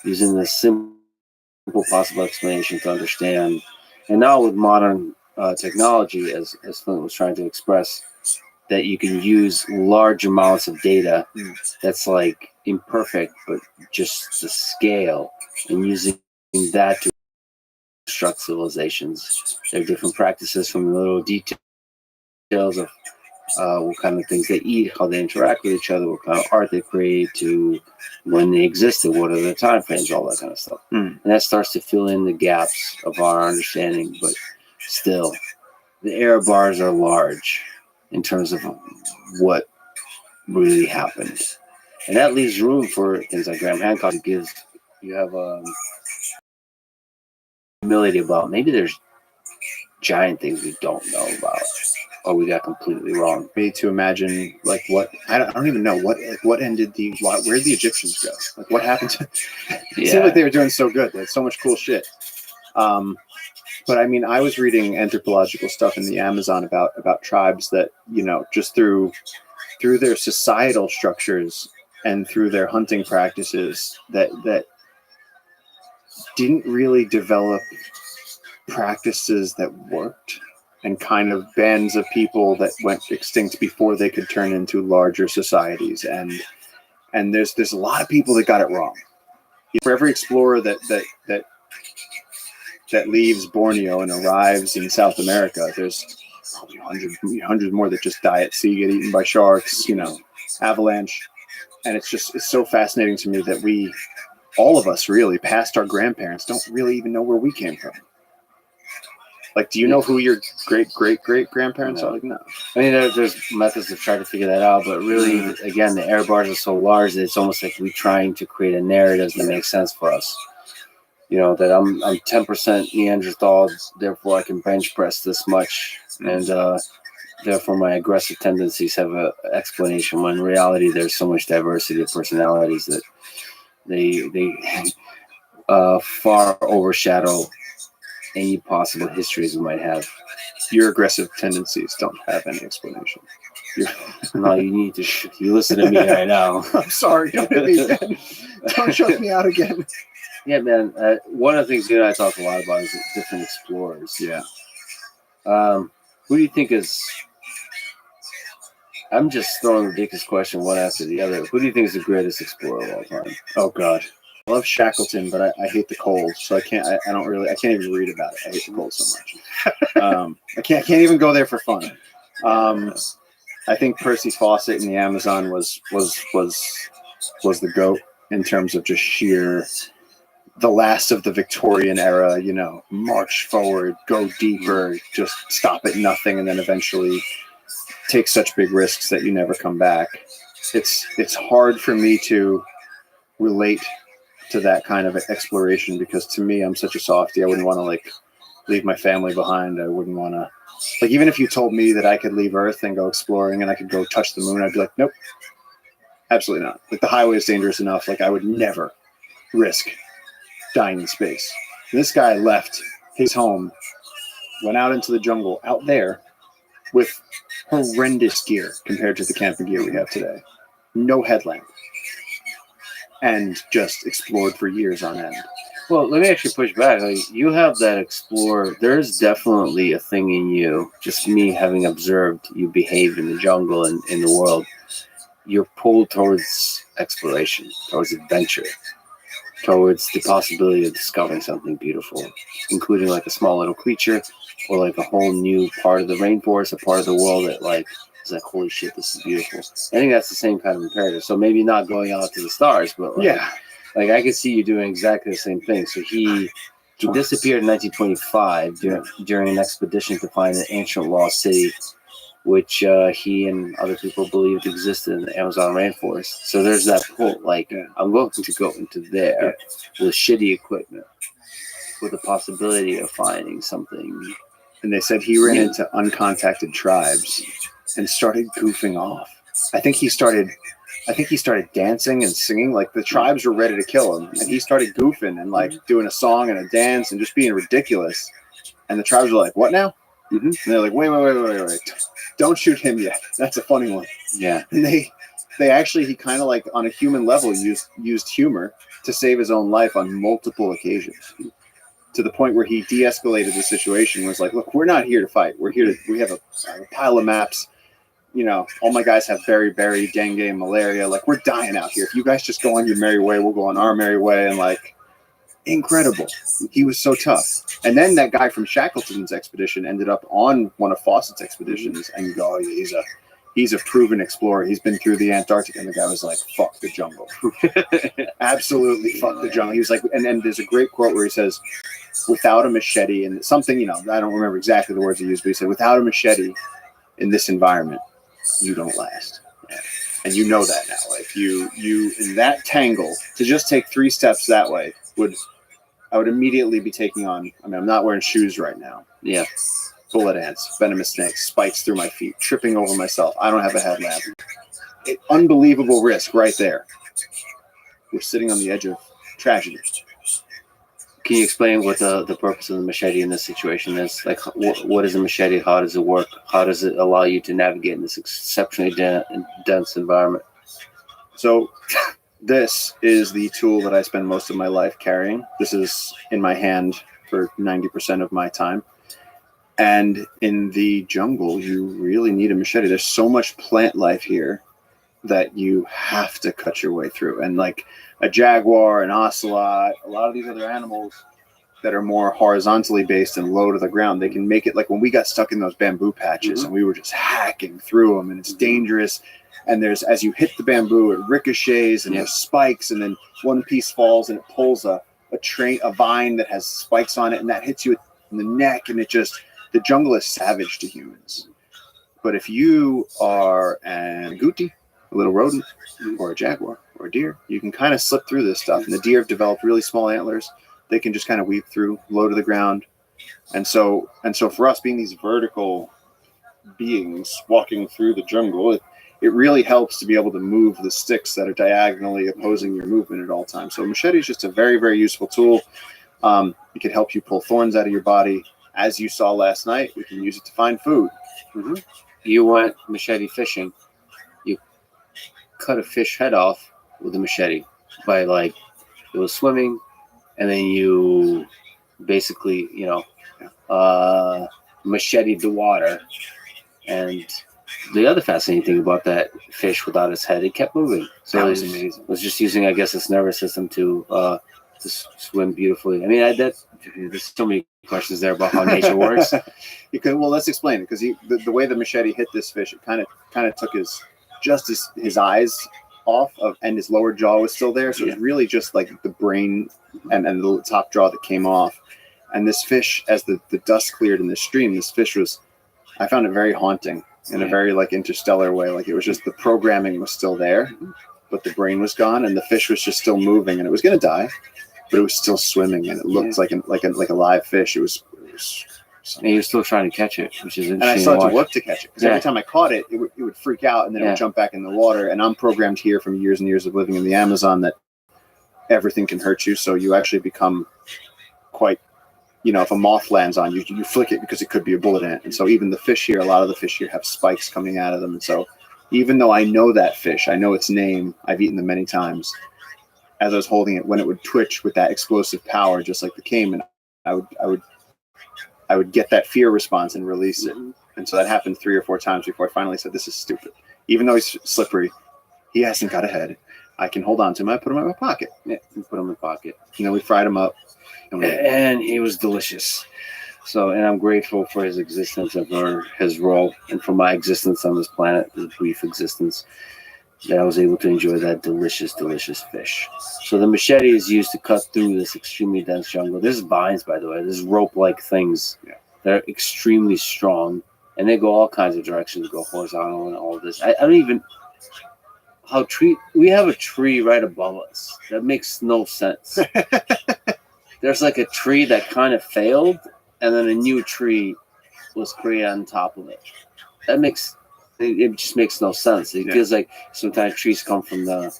using the simple possible explanation to understand. And now with modern technology, as Flint was trying to express, that you can use large amounts of data that's like imperfect, but just the scale, and using that to construct civilizations. There are different practices, from the little details of what kind of things they eat, how they interact with each other, what kind of art they create, to when they existed, what are the time frames, all that kind of stuff. And that starts to fill in the gaps of our understanding. But still, the error bars are large in terms of what really happened. And that leaves room for things like Graham Hancock gives. You have humility about maybe there's giant things we don't know about, or we got completely wrong. Me to imagine, like, what I don't even know what ended where did the Egyptians go? Like, what happened to? It seemed like they were doing so good. They had so much cool shit. But I mean, I was reading anthropological stuff in the Amazon about tribes that, you know, just through their societal structures and through their hunting practices that didn't really develop practices that worked, and kind of bands of people that went extinct before they could turn into larger societies. And there's a lot of people that got it wrong. For every explorer that leaves Borneo and arrives in South America, there's probably hundreds more that just die at sea, get eaten by sharks, you know, avalanche. And it's so fascinating to me that we, all of us really, past our grandparents, don't really even know where we came from. Like, do you know who your great-great-great-grandparents are? Like, no. I mean, there's methods to try to figure that out, but really, again, the error bars are so large that it's almost like we're trying to create a narrative that makes sense for us. You know, that I'm 10% Neanderthal, therefore I can bench press this much, and therefore my aggressive tendencies have an explanation, when in reality there's so much diversity of personalities that they far overshadow any possible histories we might have. Your aggressive tendencies don't have any explanation. No, you listen to me right now. I'm sorry, don't hit me again. Don't shut me out again. Yeah, man. One of the things you and I talk a lot about is different explorers. Yeah. Who do you think is? I'm just throwing a ridiculous question one after the other. Who do you think is the greatest explorer of all time? Oh God. I love Shackleton, but I hate the cold, so I can't even read about it. I hate the cold so much. I can't even go there for fun. I think Percy Fawcett in the Amazon was the GOAT in terms of just sheer, the last of the Victorian era, you know, march forward, go deeper, just stop at nothing, and then eventually take such big risks that you never come back. It's hard for me to relate to that kind of exploration, because to me, I'm such a softie. I wouldn't want to like leave my family behind. I wouldn't want to, like, even if you told me that I could leave Earth and go exploring and I could go touch the moon, I'd be like, nope, absolutely not. Like, the highway is dangerous enough. Like, I would never risk dying in space. And this guy left his home, went out into the jungle out there with horrendous gear compared to the camping gear we have today. No headlamp. And just explored for years on end. Well, let me actually push back. Like, you have that explorer. There's definitely a thing in you, just me having observed you behave in the jungle and in the world. You're pulled towards exploration, towards adventure, towards the possibility of discovering something beautiful, including like a small little creature, or like a whole new part of the rainforest, a part of the world that like is like, holy shit, this is beautiful. I think that's the same kind of imperative. So maybe not going out to the stars, but like, yeah, like I could see you doing exactly the same thing. So he disappeared in 1925 during an expedition to find an ancient lost city, which he and other people believed existed in the Amazon rainforest. So there's that pull. Like, I'm going to go into there with shitty equipment, with the possibility of finding something. And they said he ran into uncontacted tribes and started goofing off. I think he started I think he started dancing and singing. Like the tribes were ready to kill him, and he started goofing and like doing a song and a dance and just being ridiculous. And the tribes were like, "What now?" Mm-hmm. And they're like, "Wait! Don't shoot him yet. That's a funny one." Yeah. And they actually, he kind of like on a human level used humor to save his own life on multiple occasions, to the point where he de-escalated the situation. Was like, "Look, we're not here to fight. We have a pile of maps. You know, all my guys have beriberi, dengue, and malaria. Like, we're dying out here. If you guys just go on your merry way, we'll go on our merry way." And like, incredible. He was so tough. And then that guy from Shackleton's expedition ended up on one of Fawcett's expeditions, and you go, "Oh, yeah, he's a proven explorer. He's been through the Antarctic." And the guy was like, "Fuck the jungle." Absolutely fuck the jungle. He was like, and there's a great quote where he says, "Without a machete," and something, you know, I don't remember exactly the words he used, but he said, "Without a machete in this environment, you don't last." Yeah. And you know that now. Like you in that tangle, to just take 3 steps that way I would immediately be taking on, I mean, I'm not wearing shoes right now. Yeah. Bullet ants, venomous snakes, spikes through my feet, tripping over myself. I don't have a headlamp. Unbelievable risk right there. We're sitting on the edge of tragedy. Can you explain what the purpose of the machete in this situation is? Like, what is a machete? How does it work? How does it allow you to navigate in this exceptionally dense environment? So this is the tool that I spend most of my life carrying. This is in my hand for 90% of my time. And in the jungle, you really need a machete. There's so much plant life here that you have to cut your way through. And like a jaguar, an ocelot, a lot of these other animals that are more horizontally based and low to the ground, they can make it. Like when we got stuck in those bamboo patches and we were just hacking through them, and it's dangerous. And there's, as you hit the bamboo, it ricochets and there's spikes, and then one piece falls and it pulls a vine that has spikes on it, and that hits you in the neck. And the jungle is savage to humans. But if you are an agouti, a little rodent, or a jaguar, or a deer, you can kind of slip through this stuff. And the deer have developed really small antlers. They can just kind of weave through, low to the ground. And so for us, being these vertical beings walking through the jungle, it really helps to be able to move the sticks that are diagonally opposing your movement at all times. So a machete is just a very, very useful tool. It can help you pull thorns out of your body. As you saw last night, we can use it to find food. Mm-hmm. You went machete fishing. You cut a fish head off with a machete by it was swimming, and then you basically, macheted the water. And the other fascinating thing about that fish without its head, it kept moving. So that was amazing. It was just using, I guess, its nervous system to swim beautifully. I mean, there's so many questions there about how nature works. Well, let's explain it, because the way the machete hit this fish, it kind of took his eyes off of, and his lower jaw was still there. So it was really just like the brain and the top jaw that came off. And this fish, as the dust cleared in the stream, I found it very haunting in a very like interstellar way. Like it was just the programming was still there, but the brain was gone, and the fish was just still moving, and it was going to die, but it was still swimming, and it looked like a live fish. It was and he was still trying to catch it, which is interesting. And I still had to work to catch it, because every time I caught it, it would freak out, and then it would jump back in the water. And I'm programmed here from years and years of living in the Amazon that everything can hurt you. So you actually become quite, if a moth lands on you, you flick it because it could be a bullet ant. And so even the fish here, a lot of the fish here have spikes coming out of them. And so even though I know that fish, I know its name, I've eaten them many times, as I was holding it, when it would twitch with that explosive power, just like the caiman, I would get that fear response and release it. And so that happened 3 or 4 times before I finally said, this is stupid. Even though he's slippery, he hasn't got a head. I can hold on to him. I put him in my pocket. Yeah, you put him in the pocket. We fried him up. And he was delicious. So, and I'm grateful for his existence and for his role, and for my existence on this planet, this brief existence, that I was able to enjoy that delicious, delicious fish. So the machete is used to cut through this extremely dense jungle. There's vines, by the way. There's rope-like things that are extremely strong, and they go all kinds of directions. They go horizontal and all of this. I don't even... We have a tree right above us. That makes no sense. There's like a tree that kind of failed, and then a new tree was created on top of it. That makes It just makes no sense. It Yeah. feels like sometimes trees come from the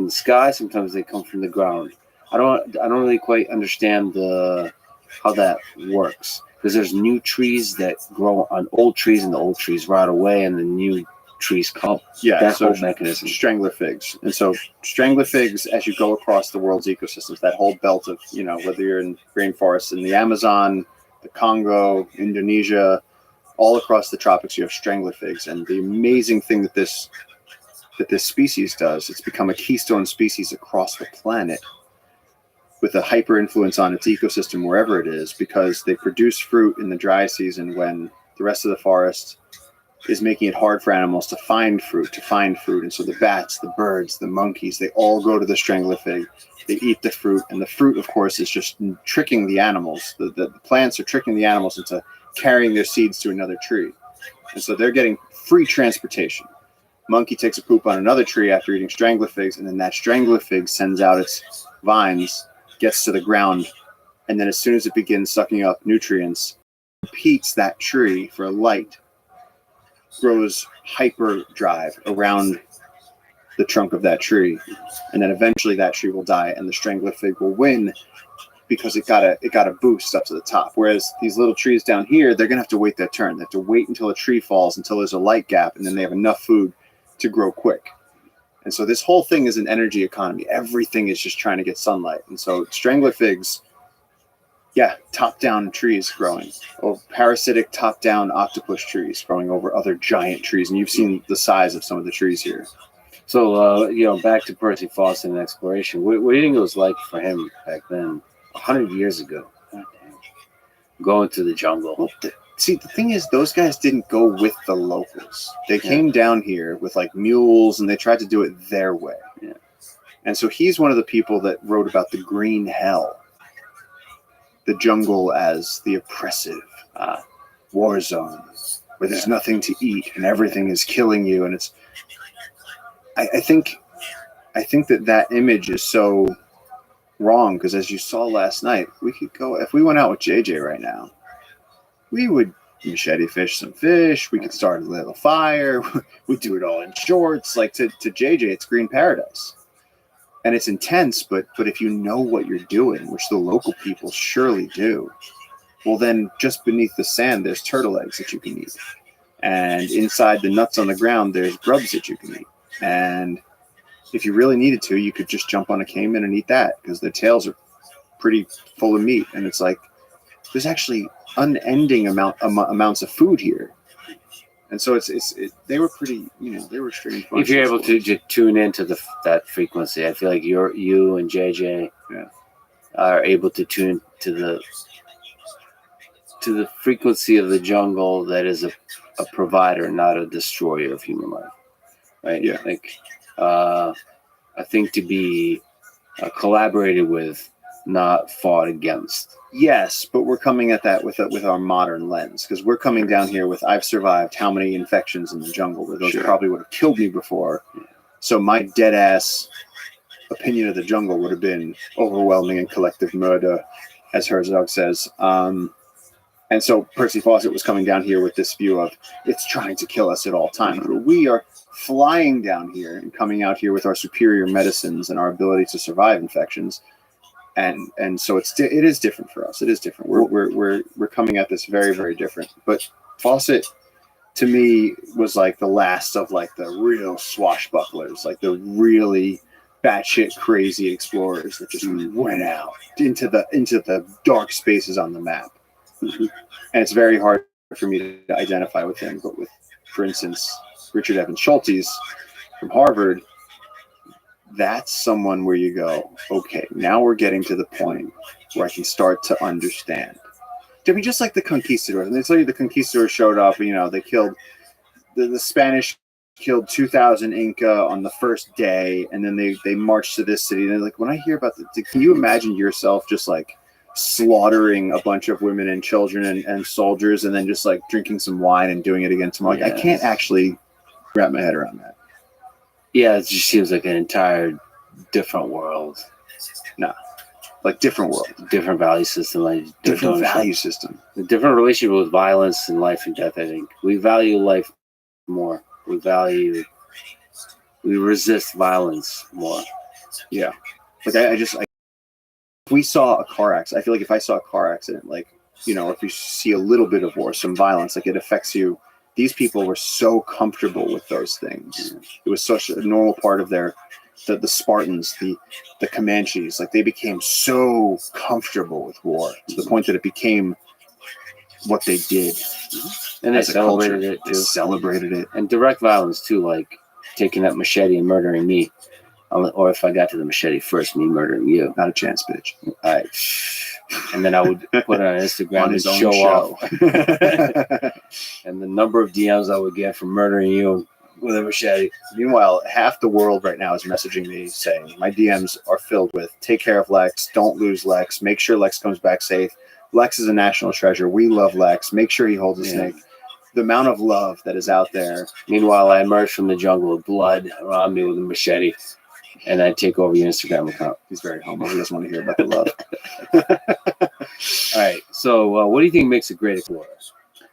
sky, sometimes they come from the ground. I don't really quite understand how that works, because there's new trees that grow on old trees, and the old trees rot away, and the new trees come. Yeah, That so whole mechanism. strangler figs. And so strangler figs, as you go across the world's ecosystems, that whole belt of, whether you're in rainforests in the Amazon, the Congo, Indonesia, all across the tropics, you have strangler figs. And the amazing thing that this species does, it's become a keystone species across the planet with a hyper influence on its ecosystem wherever it is, because they produce fruit in the dry season when the rest of the forest is making it hard for animals to find fruit. And so the bats, the birds, the monkeys, they all go to the strangler fig. They eat the fruit, and the fruit, of course, is just tricking the animals. The plants are tricking the animals into carrying their seeds to another tree. And so they're getting free transportation. Monkey takes a poop on another tree after eating strangler figs, and then that strangler fig sends out its vines, gets to the ground, and then as soon as it begins sucking up nutrients, repeats that tree for light, grows hyperdrive around the trunk of that tree, and then eventually that tree will die, and the strangler fig will win because it got a boost up to the top. Whereas these little trees down here, they're gonna have to wait their turn. They have to wait until a tree falls, until there's a light gap, and then they have enough food to grow quick. And so this whole thing is an energy economy. Everything is just trying to get sunlight. And so strangler figs, top-down trees growing, or parasitic top-down octopus trees growing over other giant trees. And you've seen the size of some of the trees here. So, back to Percy Fawcett and exploration. What do you think it was like for him back then, 100 years ago? God damn. Going to the jungle. Well, the thing is, those guys didn't go with the locals. They came down here with like mules, and they tried to do it their way. Yeah. And so he's one of the people that wrote about the green hell, the jungle as the oppressive war zone where there's nothing to eat and everything is killing you. And it's, I think that image is so wrong, because as you saw last night, we could go, if we went out with JJ right now, we would machete fish some fish. We could start a little fire. We'd do it all in shorts. Like to JJ, it's green paradise. And it's intense, but if you know what you're doing, which the local people surely do, well, then just beneath the sand, there's turtle eggs that you can eat. And inside the nuts on the ground, there's grubs that you can eat. And if you really needed to, you could just jump on a caiman and eat that, because their tails are pretty full of meat. And it's like, there's actually unending amounts of food here. And so they were pretty, they were strange. If you're able to tune into that frequency, I feel like you and JJ are able to tune to the frequency of the jungle that is a provider, not a destroyer of human life. Right? Yeah. Like, I think to be collaborated with, not fought against. Yes, but we're coming at that with our modern lens, because we're coming down here with, I've survived how many infections in the jungle where those probably would have killed me before. So my dead ass opinion of the jungle would have been overwhelming and collective murder, as Herzog says. And so Percy Fawcett was coming down here with this view of, it's trying to kill us at all times. But we are flying down here and coming out here with our superior medicines and our ability to survive infections. And so it is different for us. It is different. We're coming at this very, very different. But Fawcett, to me, was like the last of like the real swashbucklers, like the really batshit crazy explorers that just went out into the dark spaces on the map. And it's very hard for me to identify with him. But with, for instance, Richard Evans Schultes from Harvard, that's someone where you go, okay, now we're getting to the point where I can start to understand. I mean, just like the conquistadors. And they tell you the conquistadors showed up, they killed, the Spanish killed 2,000 Inca on the first day, and then they marched to this city. And they're like, when I hear about can you imagine yourself just like slaughtering a bunch of women and children and soldiers, and then just like drinking some wine and doing it again tomorrow? Like, I can't actually wrap my head around that. Yeah, it just seems like an entire different world. No, like different world, different value system, like different value system, a different relationship with violence and life and death. I think we value life more. We resist violence more. Yeah. Like if we saw a car accident, I feel like if I saw a car accident, like, you know, if you see a little bit of war, some violence, like it affects you. These people were so comfortable with those things. It was such a normal part of the Spartans, the Comanches, like they became so comfortable with war to the point that it became what they did. And they As a celebrated culture. it They too. celebrated it. And direct violence too, like taking that machete and murdering me. Or if I got to the machete first, me murdering you. Not a chance, bitch. All right. And then I would put it on Instagram On his and own show show. off. And the number of DMs I would get from murdering you with a machete. Meanwhile, half the world right now is messaging me saying, my DMs are filled with, take care of Lex, don't lose Lex, make sure Lex comes back safe. Lex is a national treasure. We love Lex. Make sure he holds a snake. The amount of love that is out there. Meanwhile, I emerged from the jungle with blood around me with a machete, and I take over your Instagram account. He's very homo. He doesn't want to hear about the love. All right. So, what do you think makes a great explorer?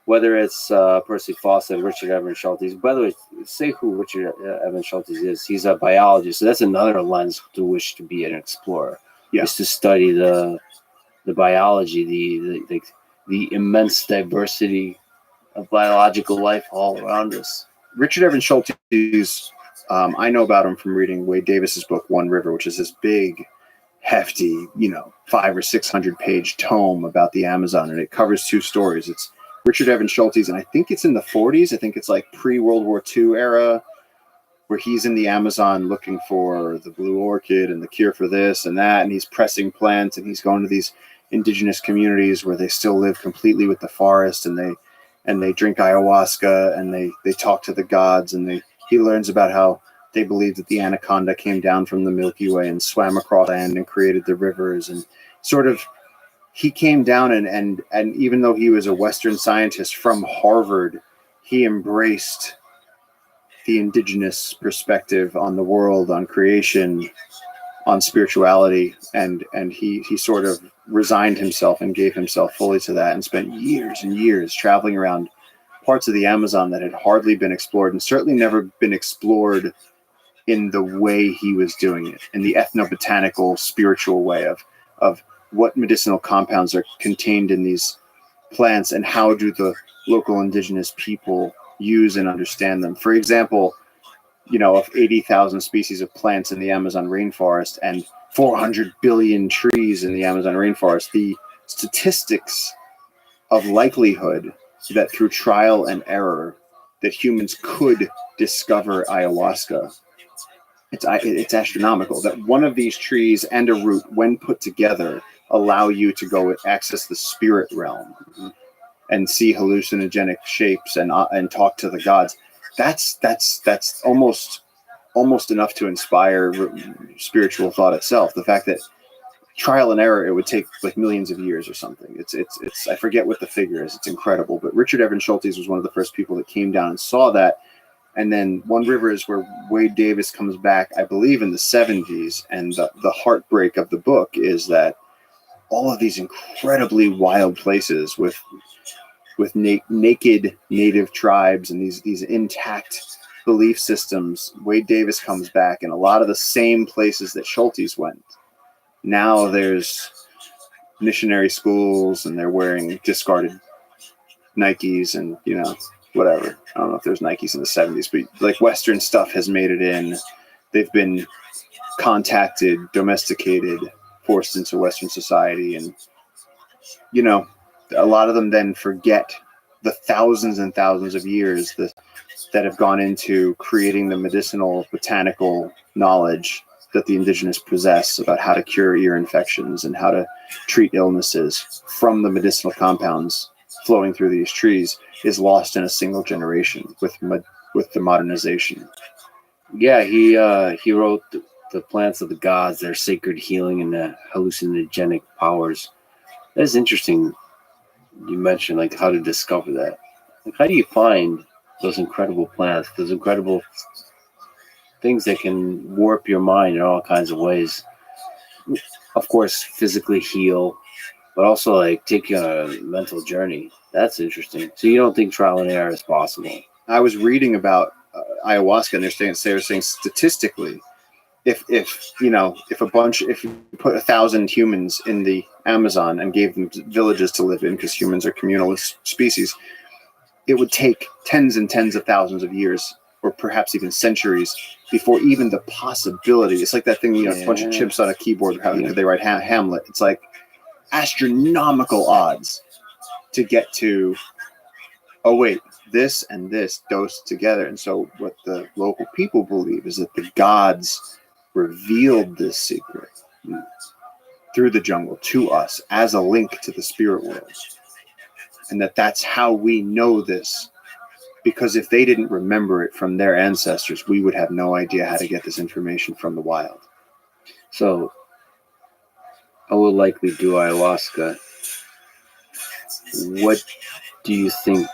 Whether it's Percy Fawcett, Richard Evans Schultes. By the way, say who Richard Evans Schultes is. He's a biologist, so that's another lens to which to be an explorer. Yeah. Is to study the biology, the immense diversity of biological life all around us. Richard Evans Schultes, I know about him from reading Wade Davis's book, One River, which is this big, hefty, 500 or 600 page tome about the Amazon. And it covers two stories. It's Richard Evans Schultes, and I think it's in the 40s. I think it's like pre-World War II era, where he's in the Amazon looking for the blue orchid and the cure for this and that. And he's pressing plants, and he's going to these indigenous communities where they still live completely with the forest, and they drink ayahuasca, and they talk to the gods, and he learns about how they believe that the anaconda came down from the Milky Way and swam across land and created the rivers. And sort of he came down and even though he was a Western scientist from Harvard, he embraced the indigenous perspective on the world, on creation, on spirituality, and he sort of resigned himself and gave himself fully to that, and spent years and years traveling around parts of the Amazon that had hardly been explored, and certainly never been explored in the way he was doing it, in the ethnobotanical, spiritual way of what medicinal compounds are contained in these plants, and how do the local indigenous people use and understand them. For example, of 80,000 species of plants in the Amazon rainforest and 400 billion trees in the Amazon rainforest, the statistics of likelihood that through trial and error that humans could discover ayahuasca, it's astronomical. That one of these trees and a root, when put together, allow you to go access the spirit realm and see hallucinogenic shapes and talk to the gods. That's almost enough to inspire spiritual thought itself. The fact that trial and error, it would take like millions of years or something. It's I forget what the figure is. It's incredible. But Richard Evans Schultes was one of the first people that came down and saw that. And then One River is where Wade Davis comes back, I believe, in the 70s. And the heartbreak of the book is that all of these incredibly wild places with naked native tribes and these intact belief systems, Wade Davis comes back, and a lot of the same places that Schultes went. Now there's missionary schools, and they're wearing discarded Nikes and, whatever. I don't know if there's Nikes in the 70s, but like Western stuff has made it in. They've been contacted, domesticated, forced into Western society. And, a lot of them then forget the thousands and thousands of years that have gone into creating the medicinal, botanical knowledge that the indigenous possess about how to cure ear infections and how to treat illnesses from the medicinal compounds flowing through these trees is lost in a single generation with the modernization. Yeah, he wrote the plants of the gods, their sacred healing and the hallucinogenic powers. That's interesting. You mentioned like how to discover that. Like, how do you find those incredible plants, those incredible things that can warp your mind in all kinds of ways? Of course, physically heal, but also like take you on a mental journey. That's interesting. So you don't think trial and error is possible? I was reading about ayahuasca, and they're saying statistically, if you put 1,000 humans in the Amazon and gave them villages to live in, because humans are communal species, it would take tens and tens of thousands of years, or perhaps even centuries, before even the possibility. It's like that thing, a bunch of chips on a keyboard. How they write Hamlet? It's like astronomical odds to get to. Oh wait, this and this dosed together. And so what the local people believe is that the gods revealed this secret through the jungle to us as a link to the spirit world. And that's how we know this. Because if they didn't remember it from their ancestors, we would have no idea how to get this information from the wild. So I will likely do ayahuasca. What do you think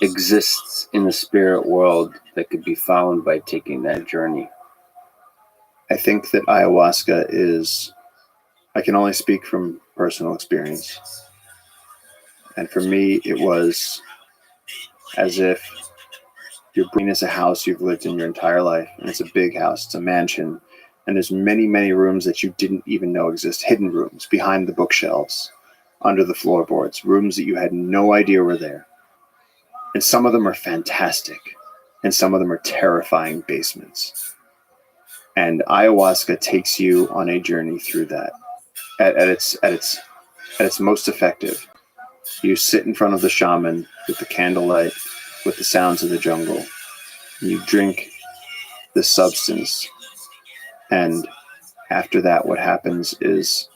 exists in the spirit world that could be found by taking that journey? I think that ayahuasca is, I can only speak from personal experience. And for me, it was as if your brain is a house you've lived in your entire life. And it's a big house, it's a mansion. And there's many, many rooms that you didn't even know exist, hidden rooms behind the bookshelves, under the floorboards, rooms that you had no idea were there. And some of them are fantastic, and some of them are terrifying basements. And ayahuasca takes you on a journey through that. At its most effective, you sit in front of the shaman with the candlelight, with the sounds of the jungle. You drink the substance, and after that, what happens is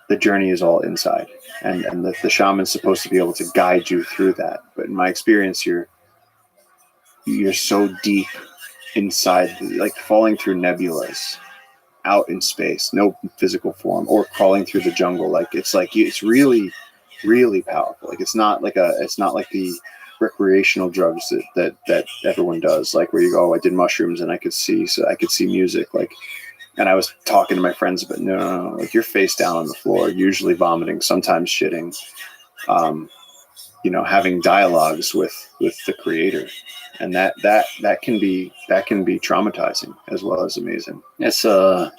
the journey is all inside, and the shaman's supposed to be able to guide you through that. But in my experience, you're so deep inside, like falling through nebulas, out in space, no physical form, or crawling through the jungle. It's really, really powerful. Like it's not like the recreational drugs that everyone does, like where you go, oh, I did mushrooms and I could see music, like. And I was talking to my friends, but no, like you're face down on the floor, usually vomiting, sometimes shitting, having dialogues with the creator. And that can be traumatizing as well as amazing. It's a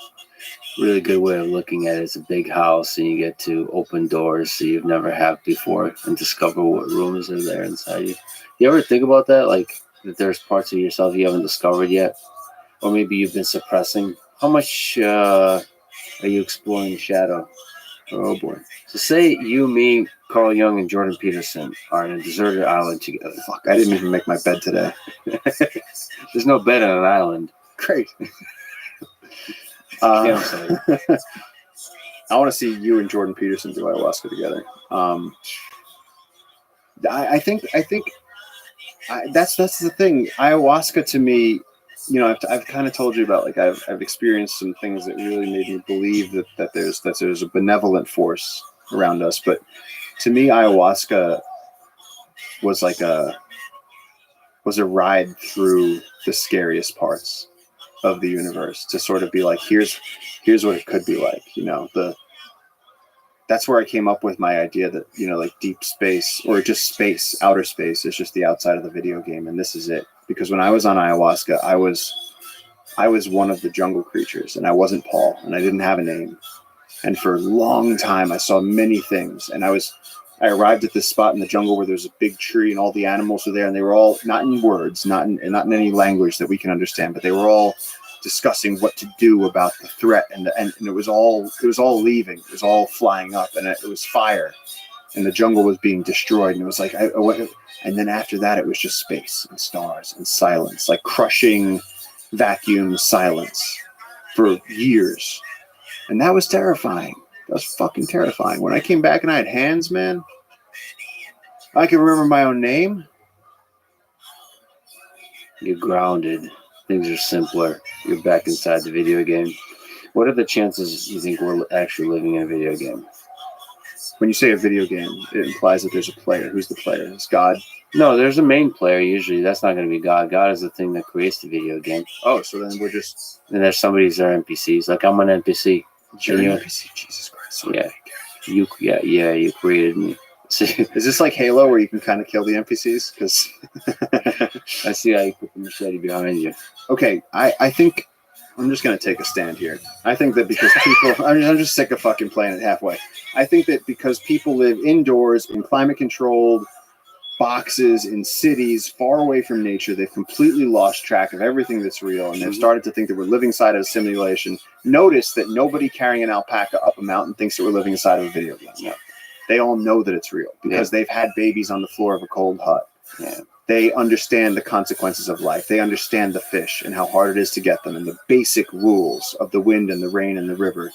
really good way of looking at it. It's a big house and you get to open doors so you've never have before and discover what rooms are there inside you. You ever think about that? Like that there's parts of yourself you haven't discovered yet? Or maybe you've been suppressing? How much are you exploring the shadow? Oh boy. So say you, me, Carl Jung, and Jordan Peterson are in a deserted island together. Fuck, I didn't even make my bed today. There's no bed on an island. Great. I want to see you and Jordan Peterson do ayahuasca together. I think that's the thing. Ayahuasca to me, I've kind of told you about, like I've experienced some things that really made me believe that there's a benevolent force around us. But to me, ayahuasca was a ride through the scariest parts of the universe, to sort of be like, here's what it could be like. That's where I came up with my idea that, like deep space, or just space, outer space, is just the outside of the video game, and this is it. Because when I was on ayahuasca, I was one of the jungle creatures, and I wasn't Paul, and I didn't have a name. And for a long time, I saw many things, and I arrived at this spot in the jungle where there's a big tree, and all the animals were there, and they were all not in words, not in any language that we can understand, but they were all discussing what to do about the threat, and it was all leaving, it was all flying up, and it was fire, and the jungle was being destroyed, and it was like and then after that it was just space and stars and silence, like crushing vacuum silence for years. And that was terrifying. That was fucking terrifying. When I came back and I had hands, man, I can remember my own name. You're grounded. Things are simpler. You're back inside the video game. What are the chances you think we're actually living in a video game? When you say a video game, it implies that there's a player. Who's the player? It's God? No, there's a main player usually. That's not going to be God. God is the thing that creates the video game. Oh, so then we're just... And there's somebody's there NPCs. Like I'm an NPC. You're an NPC? Jesus Christ. Yeah. You created me. So, Is this like Halo where you can kind of kill the NPCs? Because I see how you put the machete behind you. okay, I think I'm just gonna take a stand here. I think that because people, I'm just sick of fucking playing it halfway. I think that because people live indoors in climate-controlled boxes in cities far away from nature, they've completely lost track of everything that's real, and they've started to think that we're living inside of a simulation. Notice that nobody carrying an alpaca up a mountain thinks that we're living inside of a video game. Yeah. They all know that it's real because they've had babies on the floor of a cold hut. Yeah. They understand the consequences of life. They understand the fish and how hard it is to get them and the basic rules of the wind and the rain and the river,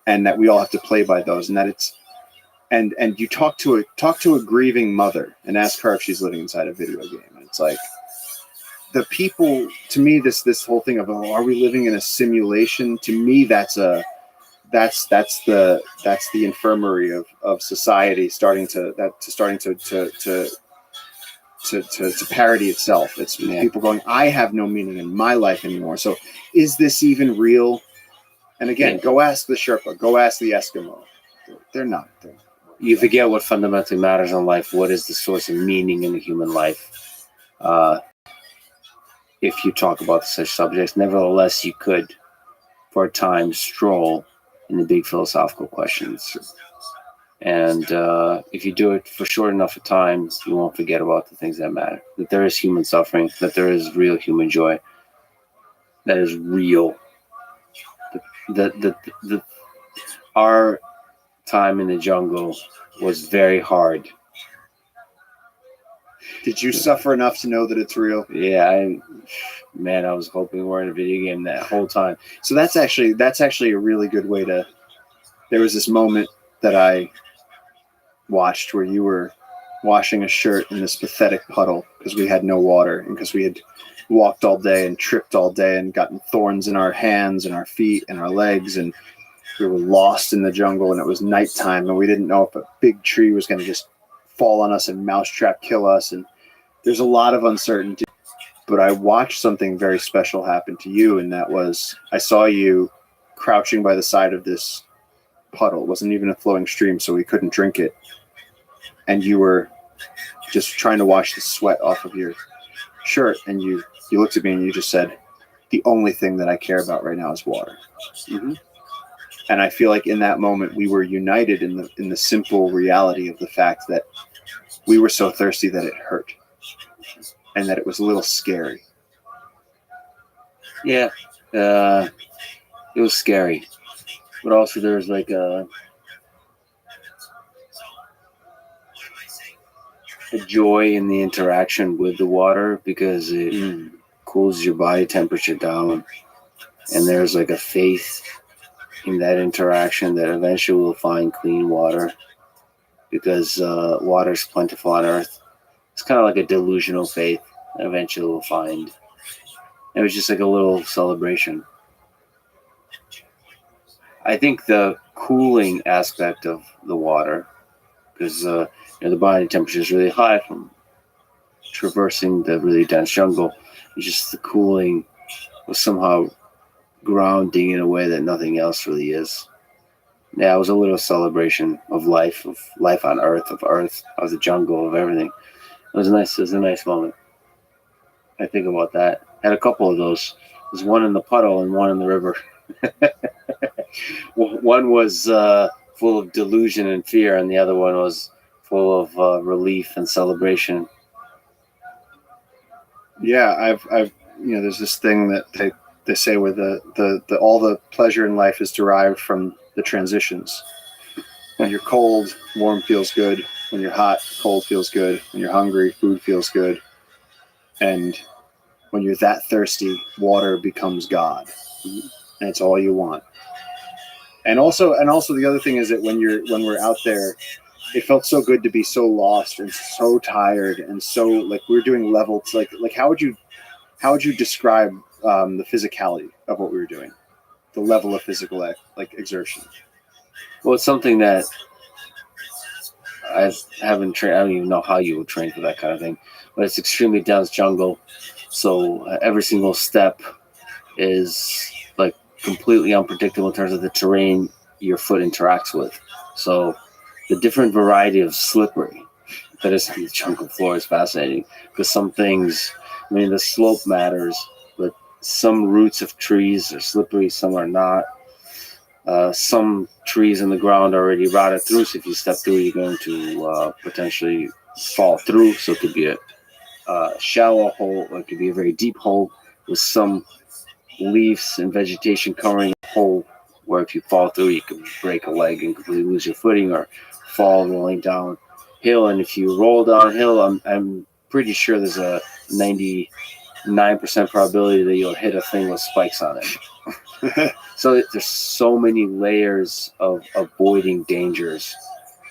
and that we all have to play by those. And that it's and you talk to a grieving mother and ask her if she's living inside a video game, and it's like the people. To me, this whole thing of are we living in a simulation? To me, that's the infirmary of society starting to parody itself. It's people going, I have no meaning in my life anymore. So is this even real? And again, go ask the Sherpa, go ask the Eskimo. They're not. You forget what fundamentally matters in life. What is the source of meaning in the human life? If you talk about such subjects, nevertheless, you could, for a time, stroll in the big philosophical questions. And if you do it for short enough of time, you won't forget about the things that matter. That there is human suffering, that there is real human joy, that is real. Our time in the jungle was very hard. Did you suffer enough to know that it's real? Yeah, I was hoping we were in a video game that whole time. So that's actually a really good way to. There was this moment that I watched where you were washing a shirt in this pathetic puddle because we had no water and because we had walked all day and tripped all day and gotten thorns in our hands and our feet and our legs, and we were lost in the jungle, and it was nighttime, and we didn't know if a big tree was going to just fall on us and mousetrap kill us, and there's a lot of uncertainty. But I watched something very special happen to you, and that was I saw you crouching by the side of this puddle. It wasn't even a flowing stream, so we couldn't drink it, and you were just trying to wash the sweat off of your shirt, and you looked at me and you just said, the only thing that I care about right now is water. Mm-hmm. And I feel like in that moment we were united in the simple reality of the fact that we were so thirsty that it hurt and that it was a little scary. Yeah, it was scary, but also there was like a joy in the interaction with the water because it cools your body temperature down, and there's like a faith in that interaction that eventually we'll find clean water because water is plentiful on Earth. It's kind of like a delusional faith that eventually we'll find. It was just like a little celebration. I think the cooling aspect of the water, because the body temperature is really high from traversing the really dense jungle, it's just the cooling was somehow grounding in a way that nothing else really is. Yeah, it was a little celebration of life on Earth, of the jungle, of everything. It was nice. It was a nice moment. I think about that. I had a couple of those. There's one in the puddle and one in the river. One was full of delusion and fear, and the other one was full of relief and celebration. Yeah, I've there's this thing that they say where the all the pleasure in life is derived from the transitions. When you're cold, warm feels good. When you're hot, cold feels good. When you're hungry, food feels good. And when you're that thirsty, water becomes God, and it's all you want. And also the other thing is that when we're out there, it felt so good to be so lost and so tired and so like we're doing level like how would you describe the physicality of what we were doing, the level of physical exertion? Well, it's something that I haven't trained. I don't even know how you would train for that kind of thing, but it's extremely dense jungle. So every single step is like completely unpredictable in terms of the terrain your foot interacts with. So the different variety of slippery that is on the jungle floor is fascinating, because some things, I mean, the slope matters, but some roots of trees are slippery, some are not. Some trees in the ground are already rotted through, so if you step through, you're going to potentially fall through. So it could be a shallow hole, or it could be a very deep hole with some leaves and vegetation covering a hole where if you fall through, you could break a leg and completely lose your footing, or fall rolling downhill. And if you roll downhill, I'm pretty sure there's a 99% probability that you'll hit a thing with spikes on it. So there's so many layers of avoiding dangers,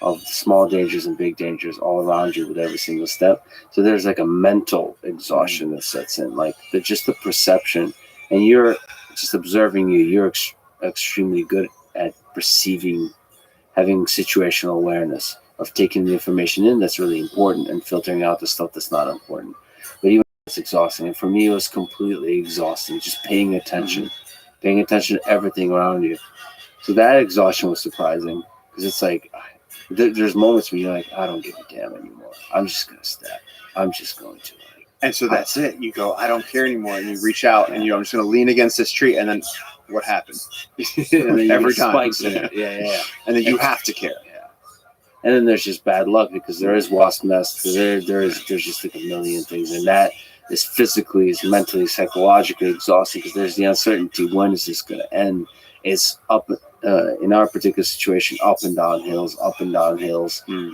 of small dangers and big dangers all around you with every single step. So there's like a mental exhaustion that sets in, like just the perception, and you're just observing you're extremely good at perceiving, having situational awareness of taking the information in that's really important and filtering out the stuff that's not important. But even it's exhausting. And for me, it was completely exhausting, just paying attention to everything around you. So that exhaustion was surprising, because it's like, there's moments where you're like, I don't give a damn anymore. I'm just going to step. I'm just going to. And so that's it. You go, I don't care anymore. And you reach out and I'm just going to lean against this tree. And then what happens? Every time. Spikes in it. Yeah. And then you have to care. Yeah. And then there's just bad luck, because there is wasp nests. There's just like a million things. And that is physically, is mentally, psychologically exhausting, because there's the uncertainty. When is this going to end? It's up, in our particular situation, up and down hills,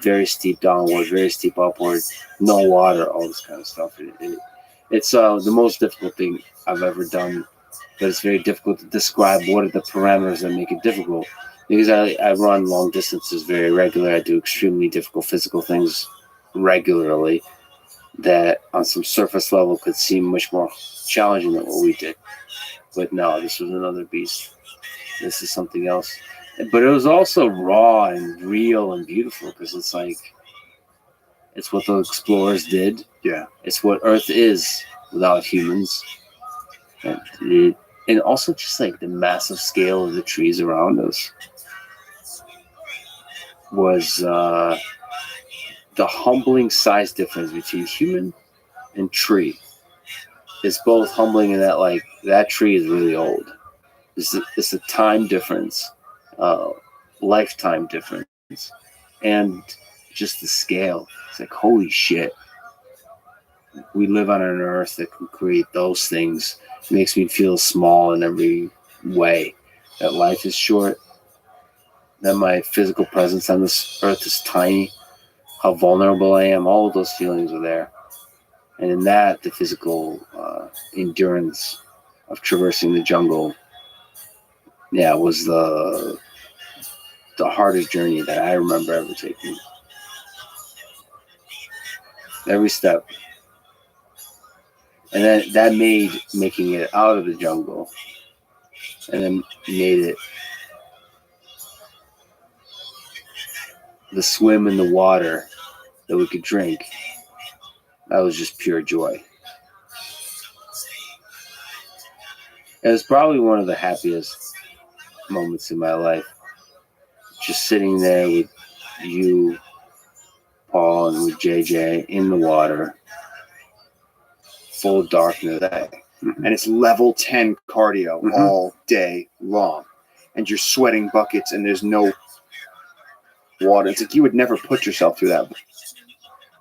very steep downward, very steep upward, no water, all this kind of stuff. It's the most difficult thing I've ever done, but it's very difficult to describe what are the parameters that make it difficult, because I run long distances very regularly. I do extremely difficult physical things regularly that on some surface level could seem much more challenging than what we did. But no, this was another beast. This is something else. But it was also raw and real and beautiful, because it's like, it's what the explorers did. Yeah. It's what Earth is without humans. And also just like the massive scale of the trees around us was the humbling size difference between human and tree. It's both humbling in that, like, that tree is really old. It's a time difference, lifetime difference, and just the scale. It's like, holy shit. We live on an earth that can create those things. It makes me feel small in every way. That life is short. That my physical presence on this earth is tiny. How vulnerable I am. All of those feelings are there. And in that, the physical endurance of traversing the jungle, was the hardest journey that I remember ever taking. Every step. And then that made making it out of the jungle, and then made it the swim in the water that we could drink. That was just pure joy. It was probably one of the happiest moments in my life. Just sitting there with you, Paul, and with JJ in the water, full darkness. And it's level 10 cardio all day long. And you're sweating buckets and there's no water. It's like you would never put yourself through that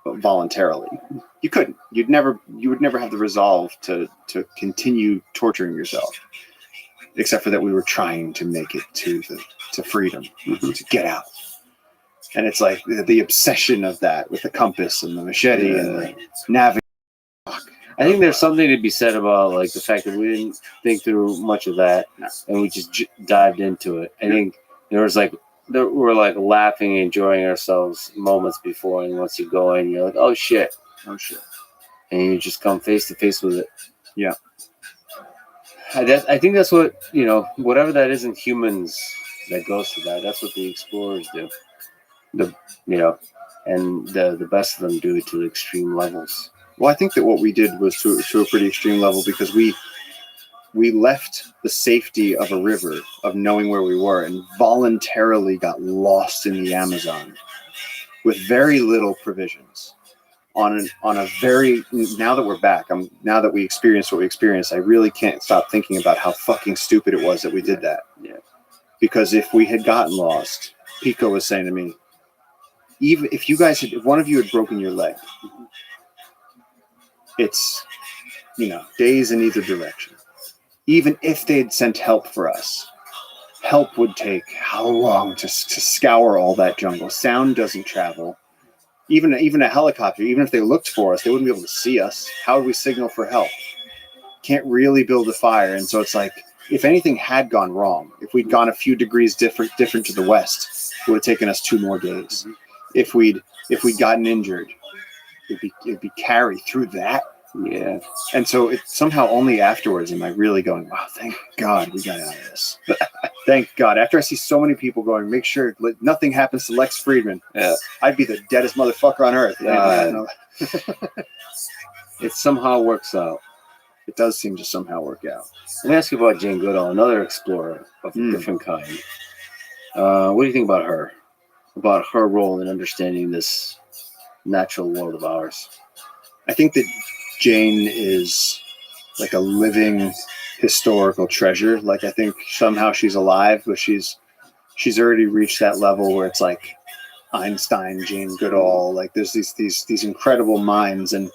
voluntarily. You couldn't. You would never have the resolve to continue torturing yourself. Except for that we were trying to make it to freedom, to get out. And it's like the obsession of that with the compass and the machete and the navigation. I think there's something to be said about like the fact that we didn't think through much of that, and we just dived into it. I think we were like laughing and enjoying ourselves moments before, and once you go in, you're like, oh shit, and you just come face to face with it. Yeah. I think that's what, whatever that is in humans that goes to that, that's what the explorers do. And the best of them do it to extreme levels. Well, I think that what we did was to a pretty extreme level, because we we left the safety of a river, of knowing where we were, and voluntarily got lost in the Amazon with very little provisions. On a very, now that we're back, now that we experienced what we experienced, I really can't stop thinking about how fucking stupid it was that we did that. Yeah. Because if we had gotten lost, Pico was saying to me, even if if one of you had broken your leg, it's, days in either direction. Even if they'd sent help for us, help would take how long to scour all that jungle? Sound doesn't travel. Even a helicopter, even if they looked for us, they wouldn't be able to see us. How would we signal for help? Can't really build a fire. And so it's like, if anything had gone wrong, if we'd gone a few degrees different to the west, it would have taken us 2 more days. If we'd gotten injured, it'd be carried through that. Yeah. And so it somehow only afterwards am I really going, wow, thank God we got out of this. Thank God. After I see so many people going, make sure nothing happens to Lex Friedman. Yeah. I'd be the deadest motherfucker on earth. It somehow works out. It does seem to somehow work out. Let me ask you about Jane Goodall, another explorer of a different kind. What do you think about her? About her role in understanding this natural world of ours? I think that Jane is like a living historical treasure. Like, I think somehow she's alive, but she's already reached that level where it's like Einstein, Jane Goodall. Like, there's these incredible minds. And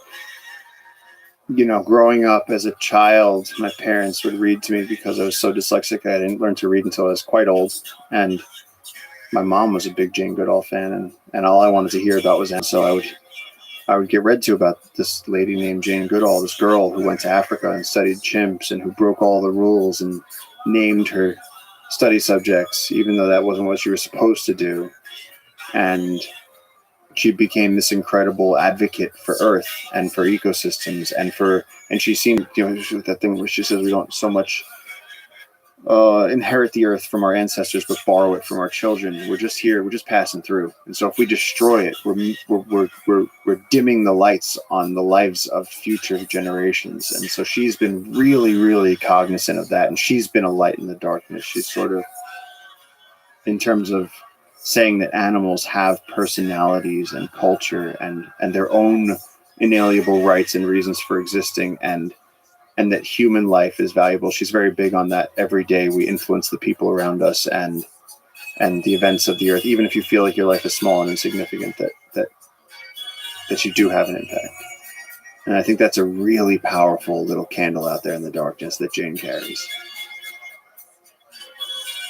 growing up as a child, my parents would read to me because I was so dyslexic. I didn't learn to read until I was quite old. And my mom was a big Jane Goodall fan, and all I wanted to hear about was Anne. So I would get read to about this lady named Jane Goodall, this girl who went to Africa and studied chimps and who broke all the rules and named her study subjects, even though that wasn't what she was supposed to do. And she became this incredible advocate for Earth and for ecosystems and she seemed, with that thing where she says we don't so much inherit the Earth from our ancestors, but borrow it from our children. We're just here. We're just passing through. And so if we destroy it, we're dimming the lights on the lives of future generations. And so she's been really, really cognizant of that. And she's been a light in the darkness. She's sort of, in terms of saying that animals have personalities and culture and their own inalienable rights and reasons for existing, and that human life is valuable. She's very big on that. Every day we influence the people around us and the events of the earth, even if you feel like your life is small and insignificant, that you do have an impact. And I think that's a really powerful little candle out there in the darkness that Jane carries.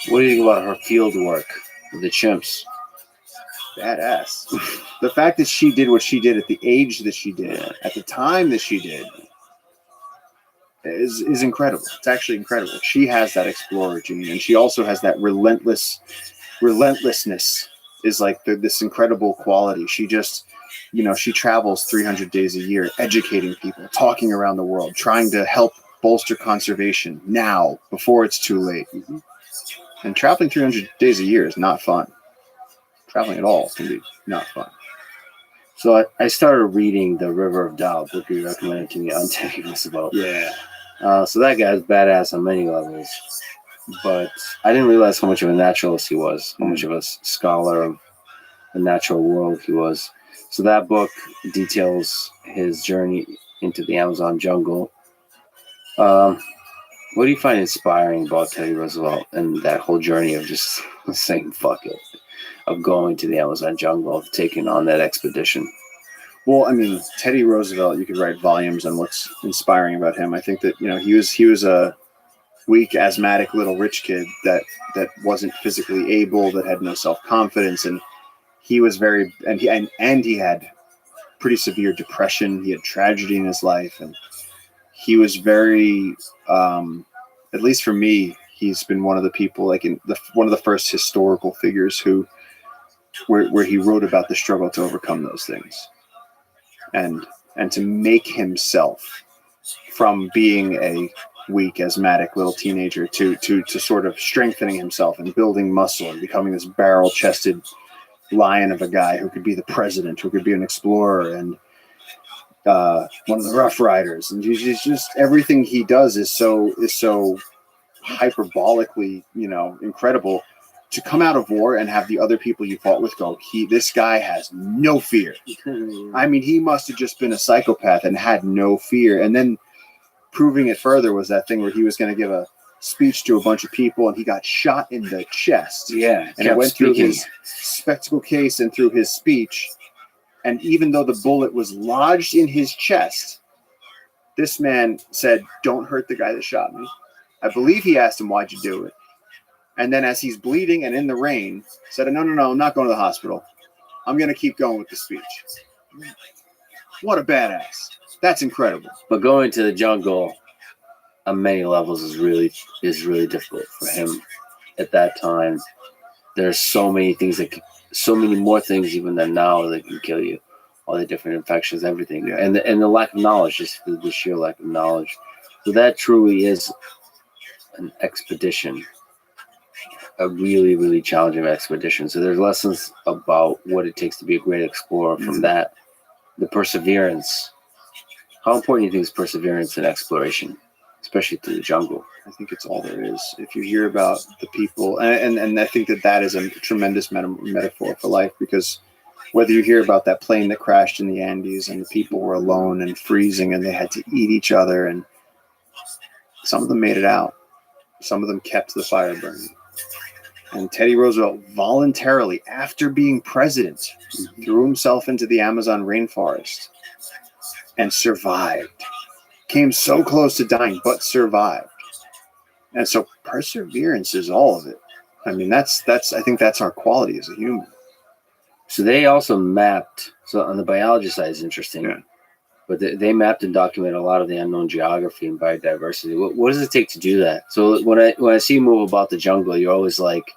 What do you think about her field work with the chimps? Badass. The fact that she did what she did at the age that she did, at the time that she did, is incredible. It's actually incredible. She has that explorer gene, and she also has that relentlessness is like this incredible quality. She just, she travels 300 days a year, educating people, talking around the world, trying to help bolster conservation now before it's too late. Mm-hmm. And traveling 300 days a year is not fun. Traveling at all can be not fun. So I started reading The River of Doubt, book you recommended to me on Teddy Roosevelt. Yeah. So that guy's badass on many levels, but I didn't realize how much of a naturalist he was, how much of a scholar of the natural world he was. So that book details his journey into the Amazon jungle. What do you find inspiring about Teddy Roosevelt and that whole journey of just saying fuck it, of going to the Amazon jungle, of taking on that expedition? Well, I mean, Teddy Roosevelt, you could write volumes on what's inspiring about him. I think that, he was a weak, asthmatic little rich kid that wasn't physically able, that had no self-confidence. And he was he had pretty severe depression. He had tragedy in his life. And he was very, at least for me, he's been one of the people, like one of the first historical figures where he wrote about the struggle to overcome those things. And to make himself from being a weak, asthmatic little teenager to sort of strengthening himself and building muscle and becoming this barrel-chested lion of a guy who could be the president, who could be an explorer. And one of the Rough Riders, and he's just everything he does is so hyperbolically, incredible. To come out of war and have the other people you fought with go, this guy has no fear. I mean, he must have just been a psychopath and had no fear. And then proving it further was that thing where he was going to give a speech to a bunch of people and he got shot in the chest. Yeah. And it went through his spectacle case and through his speech. And even though the bullet was lodged in his chest, this man said, "Don't hurt the guy that shot me." I believe he asked him, "Why'd you do it?" And then as he's bleeding and in the rain, said, no, I'm not going to the hospital. I'm going to keep going with the speech. What a badass. That's incredible. But going to the jungle on many levels is really difficult for him at that time. There's so many things so many more things even than now that can kill you. All the different infections, everything. Yeah. And the lack of knowledge, just the sheer lack of knowledge. So that truly is an expedition. A really, really challenging expedition. So there's lessons about what it takes to be a great explorer from that. The perseverance. How important do you think is perseverance in exploration, especially through the jungle? I think it's all there is. If you hear about the people, and I think that is a tremendous metaphor for life, because whether you hear about that plane that crashed in the Andes and the people were alone and freezing and they had to eat each other, and some of them made it out. Some of them kept the fire burning. And Teddy Roosevelt voluntarily, after being president, threw himself into the Amazon rainforest and survived. Came so close to dying, but survived. And so perseverance is all of it. I mean, I think that's our quality as a human. So they also mapped, so on the biology side is interesting, Yeah. but they mapped and documented a lot of the unknown geography and biodiversity. What does it take to do that? So when I see you move about the jungle, you're always like,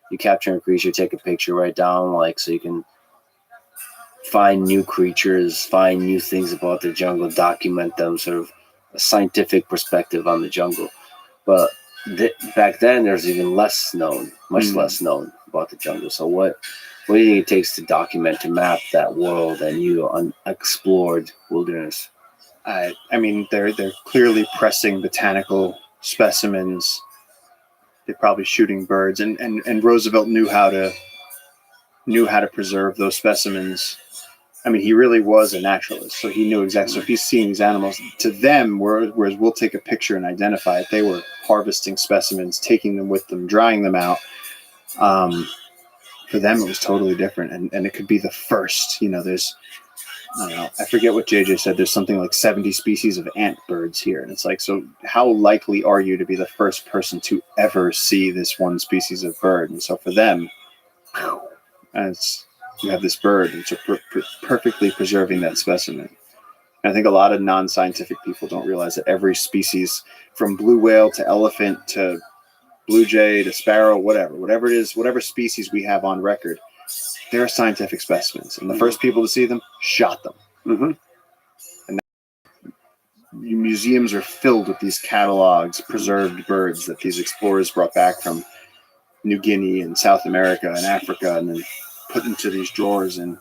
you capture a creature, take a picture, write down, like, so you can find new creatures, find new things about the jungle, document them, sort of a scientific perspective on the jungle. But back then, there's even less known, much less known about the jungle. So what do you think it takes to document, to map that world and you unexplored wilderness? I mean, they're clearly pressing botanical specimens. They're probably shooting birds, and Roosevelt knew how to preserve those specimens. I mean, he really was a naturalist, so he knew exactly. So if he's seeing these animals, to them, whereas we'll take a picture and identify it, they were harvesting specimens, taking them with them, drying them out. For them, it was totally different, and it could be the first. There's, I don't know, I forget what JJ said. There's something like 70 species of ant birds here, and it's like, so how likely are you to be the first person to ever see this one species of bird? And so for them, you have this bird, and so perfectly preserving that specimen. And I think a lot of non-scientific people don't realize that every species, from blue whale to elephant to blue jay to sparrow, whatever it is, whatever species we have on record, they're scientific specimens. And the first people to see them shot them. Mm-hmm. And museums are filled with these catalogs, preserved birds that these explorers brought back from New Guinea and South America and Africa, and then put into these drawers, and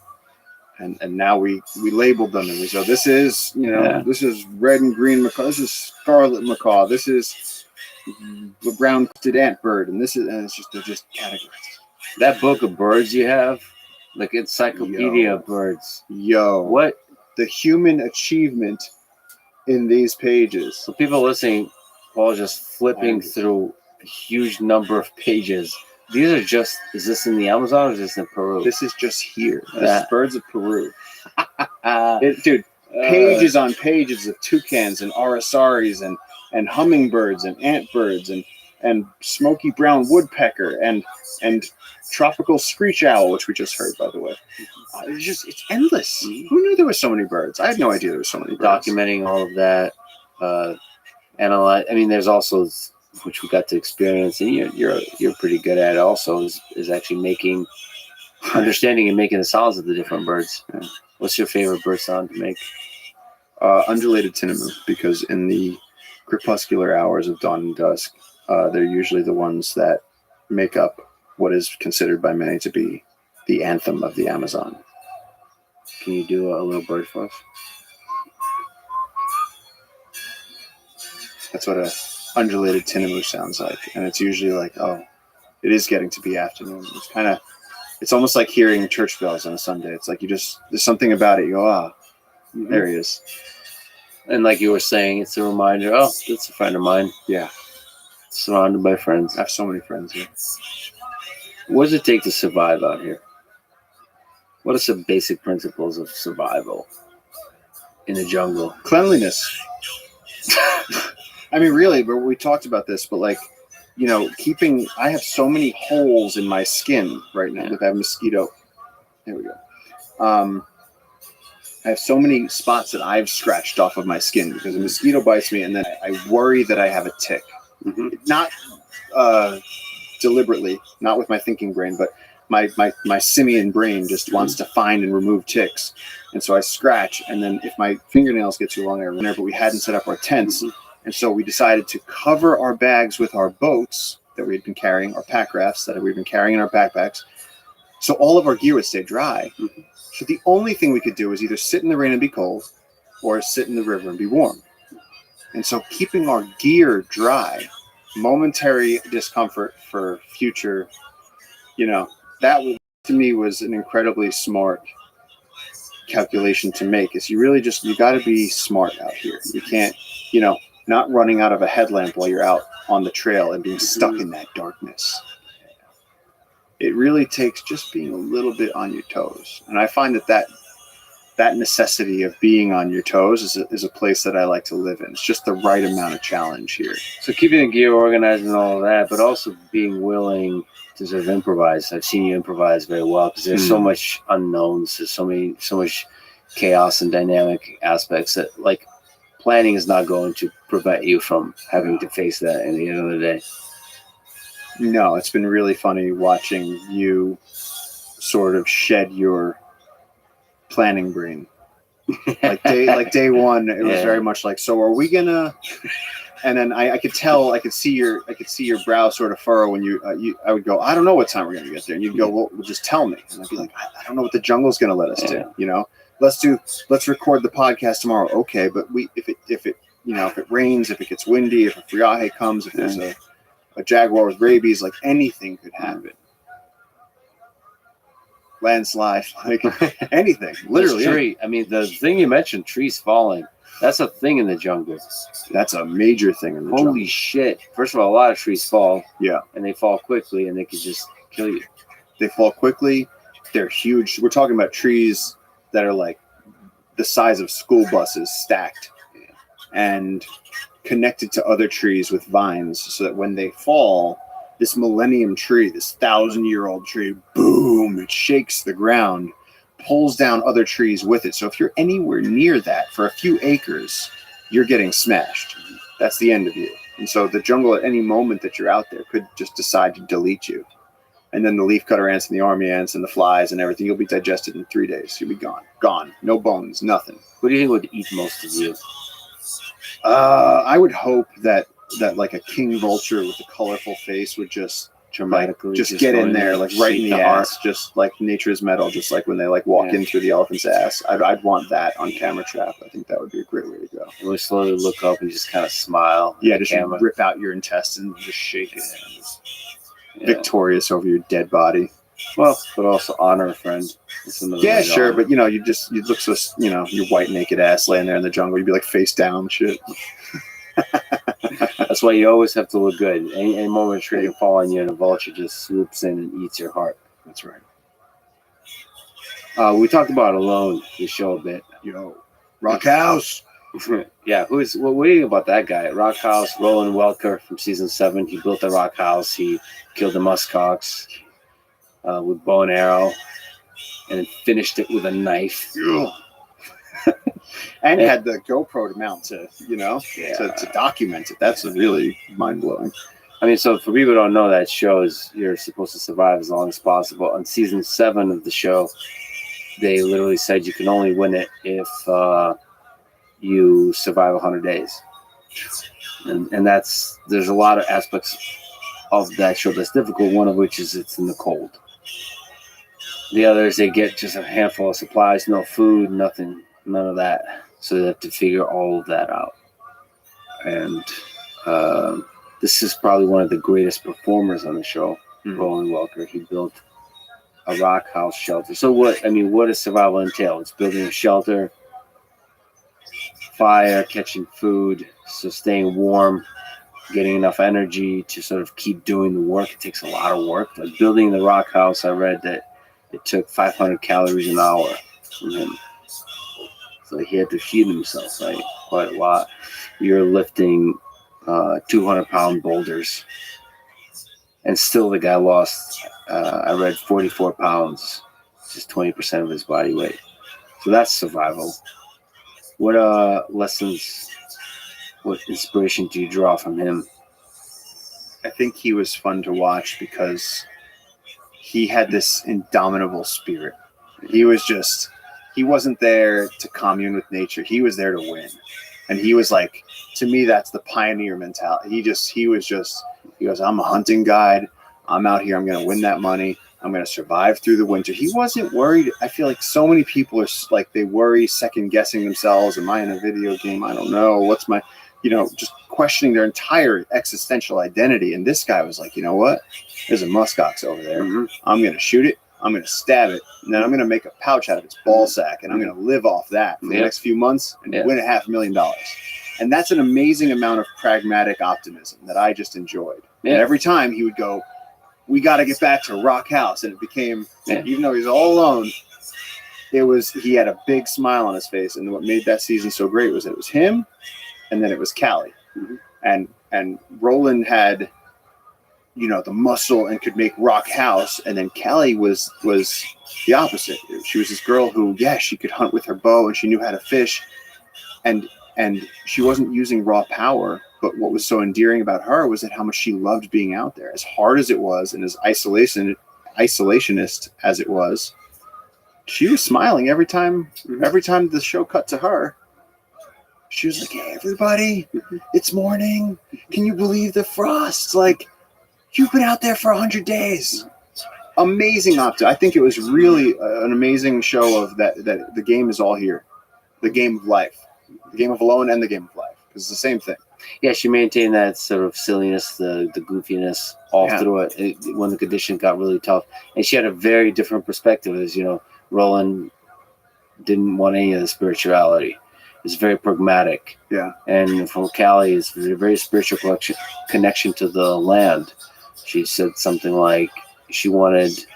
now we labeled them, and we say, this is this is red and green macaw, this is scarlet macaw, this is the brown-crested ant bird, and they're just categories. That book of birds you have, like encyclopedia of birds. What the human achievement in these pages. So people listening, Paul's just flipping through a huge number of pages. These are just, is this in the Amazon or is this in Peru? This is just here. This is birds of Peru. Pages on pages of toucans and arasaris and hummingbirds and antbirds and smoky brown woodpecker and tropical screech owl, which we just heard, by the way. It's endless. Who knew there were so many birds? I had no idea there were so many birds. Documenting all of that, analyze. I mean, there's also, which we got to experience, and you're pretty good at it also, is actually understanding and making the sounds of the different birds. Yeah. What's your favorite bird sound to make? Undulated tinamou, because in the crepuscular hours of dawn and dusk, they're usually the ones that make up what is considered by many to be the anthem of the Amazon. Can you do a little bird for us? That's what a undulated tinamou sounds like. And it's usually like, oh, it is getting to be afternoon. It's almost like hearing church bells on a Sunday. It's like there's something about it. You go, ah, there he is. And like you were saying, it's a reminder, oh, that's a friend of mine. Yeah. Surrounded by friends. I have so many friends here. What does it take to survive out here? What are some basic principles of survival in the jungle? Cleanliness. I mean, really, but we talked about this, but like, you know, I have so many holes in my skin right now with that mosquito. There we go. I have so many spots that I've scratched off of my skin because a mosquito bites me, and then I worry that I have a tick. Mm-hmm. Not deliberately, not with my thinking brain, but my simian brain just wants to find and remove ticks. And so I scratch, and then if my fingernails get too long, I remember, but we hadn't set up our tents. And so we decided to cover our bags with our boats that we had been carrying, our pack rafts that we've been carrying in our backpacks. So all of our gear would stay dry. Mm-hmm. So the only thing we could do was either sit in the rain and be cold or sit in the river and be warm. And so keeping our gear dry, momentary discomfort for future, you know, that to me was an incredibly smart calculation to make. Is you got to be smart out here. You can't, you know, not running out of a headlamp while you're out on the trail and being stuck in that darkness. It really takes just being a little bit on your toes. And I find that necessity of being on your toes is a place that I like to live in. It's just the right amount of challenge here. So keeping the gear organized and all of that, but also being willing to sort of improvise. I've seen you improvise very well because there's so much unknowns. There's so much chaos and dynamic aspects that, like, planning is not going to prevent you from having to face that at the end of the day. No, it's been really funny watching you sort of shed your planning brain. Like day one, it was very much like, so are we gonna? And then I could see your brow sort of furrow when I would go, I don't know what time we're gonna get there, and you'd go, well, just tell me, and I'd be like, I don't know what the jungle's gonna let us do, you know. Let's record the podcast tomorrow, okay? But if it rains, if it gets windy, if a friaje comes, if there's a jaguar with rabies, like anything could happen. Landslide, like anything, literally. Tree. I mean, the thing you mentioned, trees falling, that's a thing in the jungle. That's a major thing in the jungle. Holy shit. First of all, a lot of trees fall. Yeah. And they fall quickly, and they can just kill you. They fall quickly. They're huge. We're talking about trees that are like the size of school buses stacked and connected to other trees with vines, so that when they fall, this millennium tree, this 1,000-year-old tree, boom, it shakes the ground, pulls down other trees with it. So if you're anywhere near that for a few acres, you're getting smashed. That's the end of you. And so the jungle at any moment that you're out there could just decide to delete you. And then the leafcutter ants and the army ants and the flies and everything, you'll be digested in 3 days. You'll be gone. Gone. No bones, nothing. Who do you think would eat most of you? I would hope that like a king vulture with a colorful face would just dramatically just get in there, like right in the ass, just like Nature's Metal, just like when they like walk in through the elephant's ass. I'd want that on camera trap. I think that would be a great way to go. And we slowly look up and just kind of smile. Yeah, just rip out your intestines and just shake it. Victorious over your dead body. Well, but also honor a friend. Yeah, sure, but you look so, your white naked ass laying there in the jungle, you'd be like face down and shit. That's why you always have to look good. Any moment a tree can fall on you and a vulture just swoops in and eats your heart. That's right. We talked about Alone, the show a bit. Rock House. Yeah, what do you think about that guy? Rock House, Roland Welker from season 7. He built the Rock House. He killed the muskox with bow and arrow, and then finished it with a knife. And had the GoPro to mount to document it. That's really mind blowing. I mean, so for people who don't know, that shows you're supposed to survive as long as possible. On season 7 of the show, they literally said you can only win it if you survive 100 days. And there's a lot of aspects of that show that's difficult, one of which is it's in the cold. The other is they get just a handful of supplies, no food, nothing, none of that. So they have to figure all of that out. And this is probably one of the greatest performers on the show, Mhm. Roland Welker. He built a rock house shelter. So what does survival entail? It's building a shelter, fire, catching food, so staying warm, getting enough energy to sort of keep doing the work. It takes a lot of work. Like building the rock house, I read that it took 500 calories an hour from him. So he had to feed himself, right? Quite a lot. You're lifting 200-pound boulders. And still the guy lost, I read 44 pounds, just 20% of his body weight. So that's survival. What lessons, what inspiration do you draw from him? I think he was fun to watch because he had this indomitable spirit. He wasn't there to commune with nature. He was there to win. And he was like, to me, that's the pioneer mentality. He goes, I'm a hunting guide. I'm out here. I'm going to win that money. I'm going to survive through the winter. He wasn't worried. I feel like so many people are like, they worry, second guessing themselves. Am I in a video game? I don't know. What's my, just questioning their entire existential identity. And this guy was like, you know what? There's a muskox over there. Mm-hmm. I'm going to shoot it. I'm going to stab it. And then I'm going to make a pouch out of its ball sack. And I'm going to live off that for the next few months and win $500,000. And that's an amazing amount of pragmatic optimism that I just enjoyed. Yeah. And every time he would go, we got to get back to Rock House. And it became, even though he's all alone, he had a big smile on his face. And what made that season so great was that it was him and then it was Callie. Mm-hmm. And Roland had, the muscle and could make Rock House. And then Callie was the opposite. She was this girl who, she could hunt with her bow and she knew how to fish. And she wasn't using raw power, but what was so endearing about her was that how much she loved being out there. As hard as it was and as isolationist as it was, she was smiling every time the show cut to her. She was like, hey, everybody, it's morning. Can you believe the frost? Like, you've been out there for 100 days. Amazing optimism. I think it was really an amazing show of that the game is all here. The game of life. The game of alone and the game of life. Because it's the same thing. Yeah, she maintained that sort of silliness, the goofiness all through it when the condition got really tough. And she had a very different perspective. As Roland didn't want any of the spirituality. It's very pragmatic. Yeah. And for Callie, it's a very spiritual connection to the land. She said something like she wanted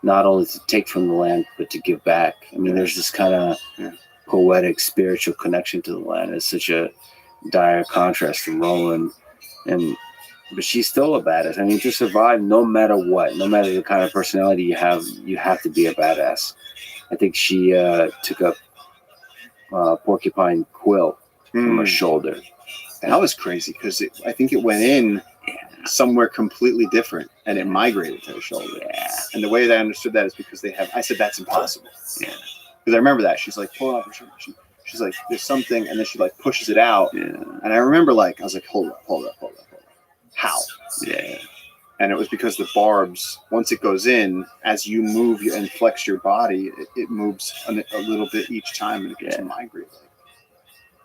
not only to take from the land, but to give back. I mean, there's this kind of poetic, spiritual connection to the land. It's such a dire contrast to Roland. But she's still a badass. I mean, to survive, no matter what, no matter the kind of personality you have to be a badass. I think she took up porcupine quill from her shoulder. That was crazy because I think it went in somewhere completely different and it migrated to her shoulder. Yeah. And the way that I understood that is because I said, that's impossible. Yeah. Because I remember that. She's like, pull off her shirt. She's like, there's something. And then she like pushes it out. Yeah. And I remember I was like, hold up. How? Yeah. And it was because the barbs, once it goes in, as you move and flex your body, it moves a little bit each time and it gets to migrate.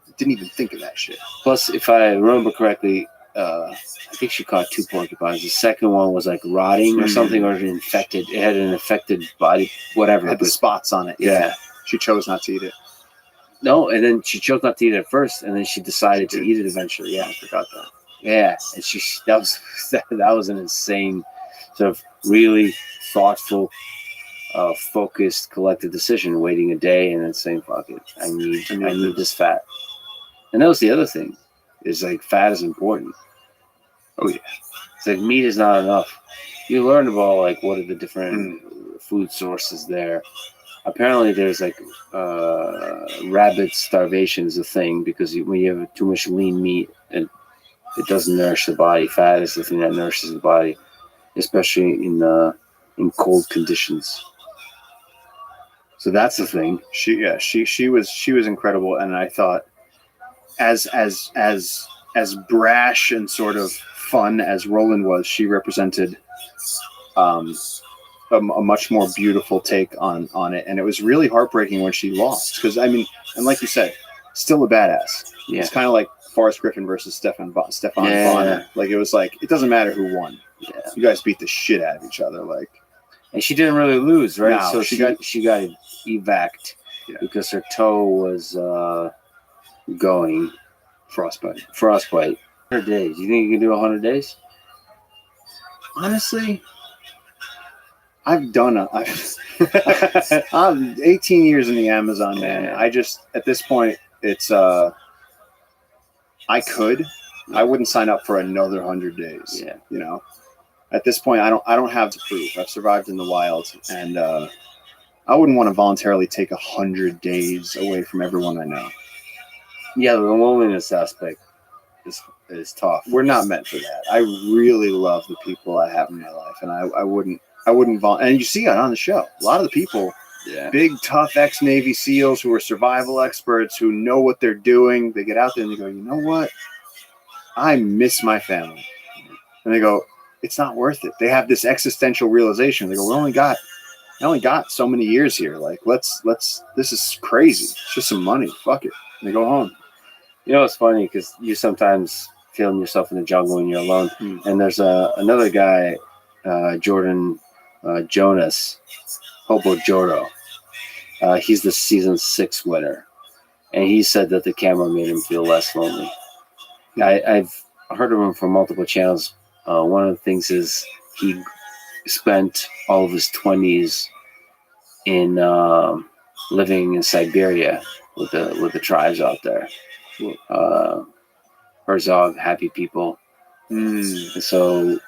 I didn't even think of that shit. Plus, if I remember correctly, I think she caught 2 porcupines. The second one was like rotting or something, or infected. It had an infected body, whatever. It had the spots on it. Yeah. She chose not to eat it. No, and then she chose not to eat it at first, and then she decided to eat it eventually. Yeah, I forgot that. Yeah, and that was an insane, sort of really thoughtful, focused, collected decision. Waiting a day and then saying, "Fuck it, I need this fat." And that was the other thing, is like fat is important. Oh yeah, it's like meat is not enough. You learn about like what are the different food sources there. Apparently, there's like rabbit starvation is a thing because when you have too much lean meat, it doesn't nourish the body. Fat is the thing that nourishes the body, especially in cold conditions. So that's the thing. She was incredible, and I thought as brash and sort of fun as Roland was, she represented a much more beautiful take on it, and it was really heartbreaking when she lost because I mean, and like you said, still a badass. Yeah. It's kind of like Forrest Griffin versus Stefan Yeah. Bonner. Like, it was like, it doesn't matter who won. Yeah. You guys beat the shit out of each other. Like, And she didn't really lose, right? No, So she she got evac'd Yeah. because her toe was going frostbite. 100 days. You think you can do 100 days? Honestly, I'm 18 years in the Amazon, man. Yeah. I just, at this point, it's, I wouldn't sign up for another 100 days. Yeah. You know, at this point, I don't have to prove. I've survived in the wild, and I wouldn't want to voluntarily take 100 days away from everyone I know. Yeah, the loneliness aspect is tough. We're not meant for that. I really love the people I have in my life, and I wouldn't and you see it on the show. A lot of the people, Yeah. big, tough ex-Navy SEALs who are survival experts, who know what they're doing, they get out there and they go, you know what? I miss my family. And they go, it's not worth it. They have this existential realization. They go, I only got so many years here. Like, let's this is crazy. It's just some money. Fuck it. And they go home. You know, it's funny because you sometimes film yourself in the jungle when you're alone. And there's another guy, Jordan Jonas, Hobo Joro. He's the season 6 winner. And he said that the camera made him feel less lonely. I've heard of him from multiple channels. One of the things is he spent all of his 20s in living in Siberia with the tribes out there. Herzog, happy people. And so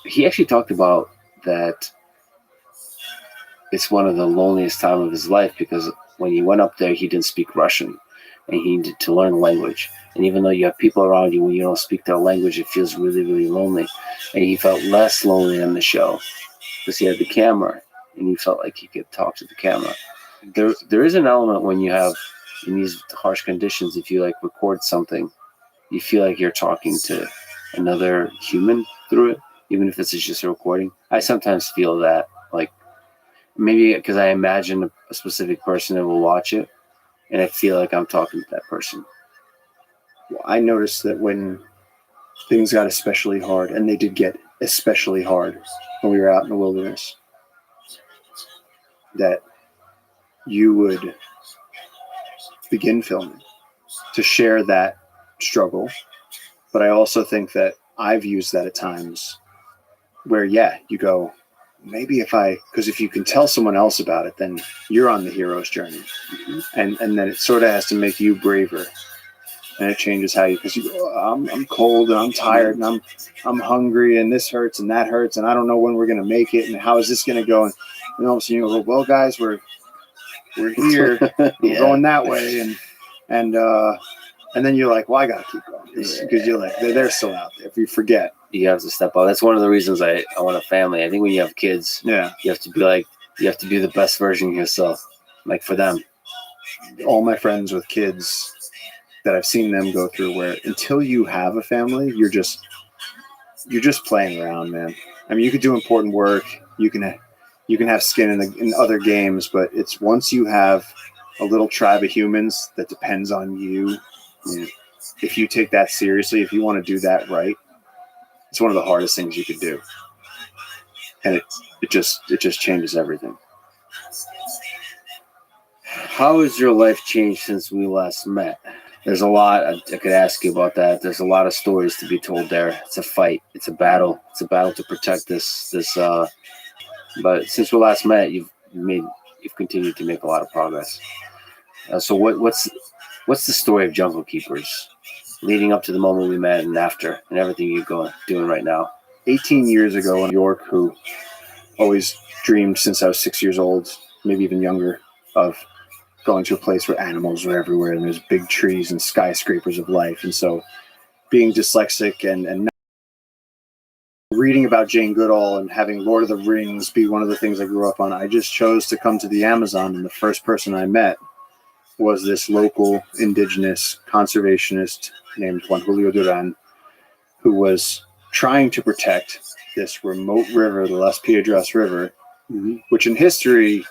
he actually talked about that it's one of the loneliest time of his life because when he went up there, he didn't speak Russian and he needed to learn the language. And even though you have people around you, when you don't speak their language, it feels really, really lonely. And he felt less lonely on the show because he had the camera and he felt like he could talk to the camera. There is an element when you have, in these harsh conditions, if you like record something, you feel like you're talking to another human through it, even if it's just a recording. I sometimes feel that, like, maybe because I imagine a specific person that will watch it, and I feel like I'm talking to that person. Well, I noticed that when things got especially hard, and they did get especially hard when we were out in the wilderness, that you would begin filming to share that struggle. But I also think that I've used that at times where, yeah, you go, maybe because if you can tell someone else about it, then you're on the hero's journey. And then it sort of has to make you braver. And it changes how you, because you go, I'm cold and I'm tired and I'm hungry and this hurts and that hurts and I don't know when we're going to make it and how is this going to go? And all of a sudden you go, well, guys, we're here, we're going that way. And then you're like, well, I got to keep going because you're like, they're still out there. If you forget. You have to step up. That's one of the reasons I want a family. I think when you have kids, you have to be the best version of yourself, like for them. All my friends with kids that I've seen them go through, where until you have a family, you're just playing around, man. I mean, you could do important work. You can have skin in other games, but it's once you have a little tribe of humans that depends on you. If you take that seriously, if you want to do that right, it's one of the hardest things you could do, and it just changes everything. How has your life changed since we last met? There's a lot I could ask you about that. There's a lot of stories to be told there. It's a fight. It's a battle. It's a battle to protect this. But since we last met, you've continued to make a lot of progress. So what's the story of Jungle Keepers, leading up to the moment we met and after, and everything you're doing right now? 18 years ago in New York, who always dreamed since I was 6 years old, maybe even younger, of going to a place where animals were everywhere and there's big trees and skyscrapers of life. And so being dyslexic and reading about Jane Goodall and having Lord of the Rings be one of the things I grew up on, I just chose to come to the Amazon. And the first person I met was this local indigenous conservationist named Juan Julio Duran, who was trying to protect this remote river, the Las Piedras River, which in history,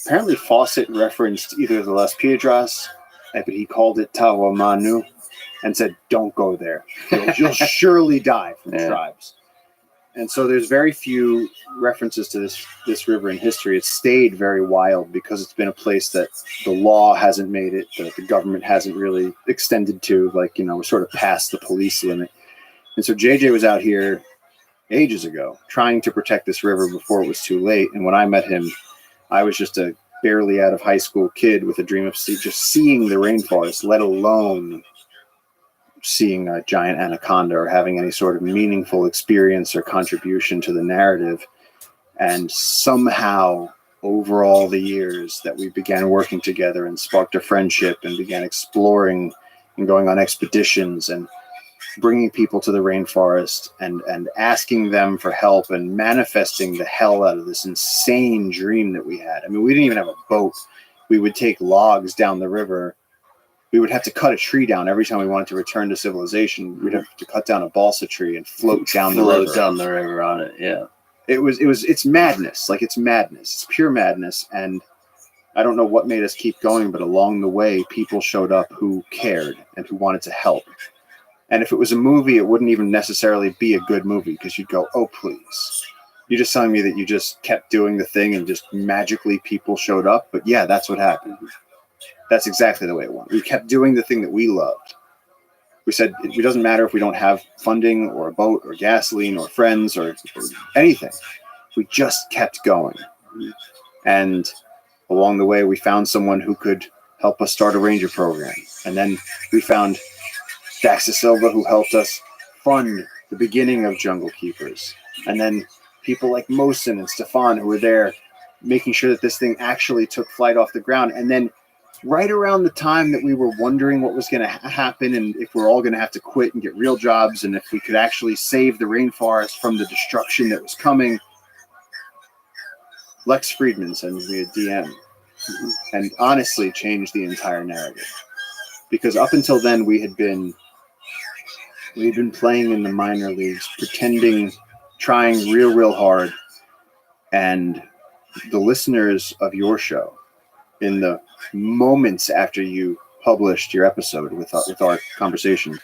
apparently Fawcett referenced either the Las Piedras, but he called it Tawamanu, and said, "Don't go there. You'll surely die from Yeah. tribes." And so there's very few references to this river in history. It's stayed very wild because it's been a place that the law hasn't made it, that the government hasn't really extended to. Like, we're sort of past the police limit. And so JJ was out here ages ago trying to protect this river before it was too late. And when I met him, I was just a barely out of high school kid with a dream of just seeing the rainforest, let alone seeing a giant anaconda or having any sort of meaningful experience or contribution to the narrative. And somehow, over all the years that we began working together and sparked a friendship and began exploring and going on expeditions and bringing people to the rainforest and asking them for help and manifesting the hell out of this insane dream that we had. I mean, we didn't even have a boat. We would take logs down the river. We would have to cut a tree down every time we wanted to return to civilization. We'd have to cut down a balsa tree and float down the river. Float down the river on it, yeah. It's madness. Like, it's madness. It's pure madness. And I don't know what made us keep going, but along the way, people showed up who cared and who wanted to help. And if it was a movie, it wouldn't even necessarily be a good movie because you'd go, "Oh, please. You're just telling me that you just kept doing the thing and just magically people showed up." But yeah, that's what happened. That's exactly the way it went. We kept doing the thing that we loved. We said, it doesn't matter if we don't have funding or a boat or gasoline or friends or anything. We just kept going. And along the way, we found someone who could help us start a ranger program. And then we found Dax da Silva, who helped us fund the beginning of Jungle Keepers. And then people like Mosin and Stefan, who were there making sure that this thing actually took flight off the ground. And then right around the time that we were wondering what was going to happen and if we're all going to have to quit and get real jobs and if we could actually save the rainforest from the destruction that was coming, Lex Friedman sends me a DM and honestly changed the entire narrative. Because up until then, we'd been playing in the minor leagues, pretending, trying real hard. And the listeners of your show, in the moments after you published your episode with our conversation,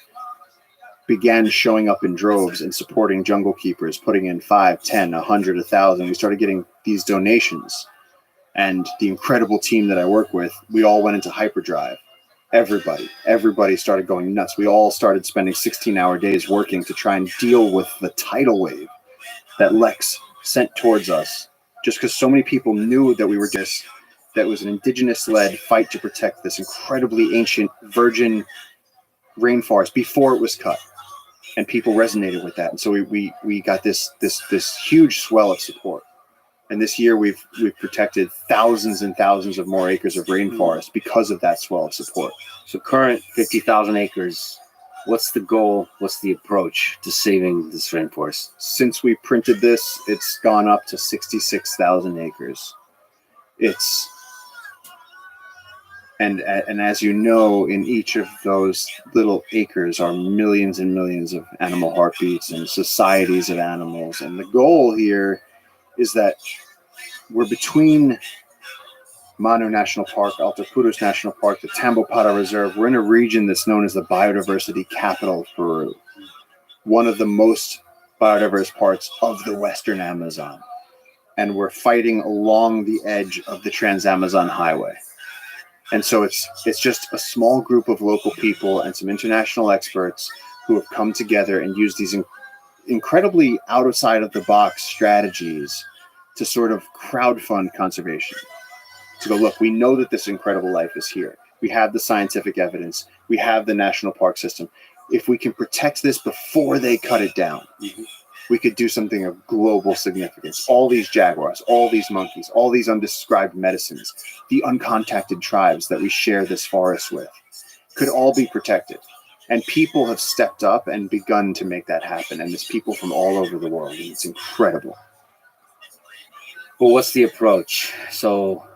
began showing up in droves and supporting Jungle Keepers, putting in 5, 10, 100, 1,000. We started getting these donations. And the incredible team that I work with, we all went into hyperdrive. Everybody started going nuts. We all started spending 16-hour days working to try and deal with the tidal wave that Lex sent towards us, just because so many people knew that we were just, that was an indigenous-led fight to protect this incredibly ancient virgin rainforest before it was cut, and people resonated with that. And so we got this huge swell of support. And this year we've protected thousands and thousands of more acres of rainforest because of that swell of support. So current 50,000 acres, what's the goal? What's the approach to saving this rainforest? Since we printed this, it's gone up to 66,000 acres. And as you know, in each of those little acres are millions and millions of animal heartbeats and societies of animals. And the goal here is that we're between Manu National Park, Alto Puros National Park, the Tambopata Reserve. We're in a region that's known as the biodiversity capital of Peru, one of the most biodiverse parts of the Western Amazon. And we're fighting along the edge of the Trans-Amazon Highway. And so it's just a small group of local people and some international experts who have come together and used these incredibly outside of the box strategies to sort of crowdfund conservation. To go, look, we know that this incredible life is here. We have the scientific evidence. We have the national park system. If we can protect this before they cut it down, we could do something of global significance. All these jaguars, all these monkeys, all these undescribed medicines, the uncontacted tribes that we share this forest with could all be protected. And people have stepped up and begun to make that happen. And there's people from all over the world. And it's incredible. Well, what's the approach? So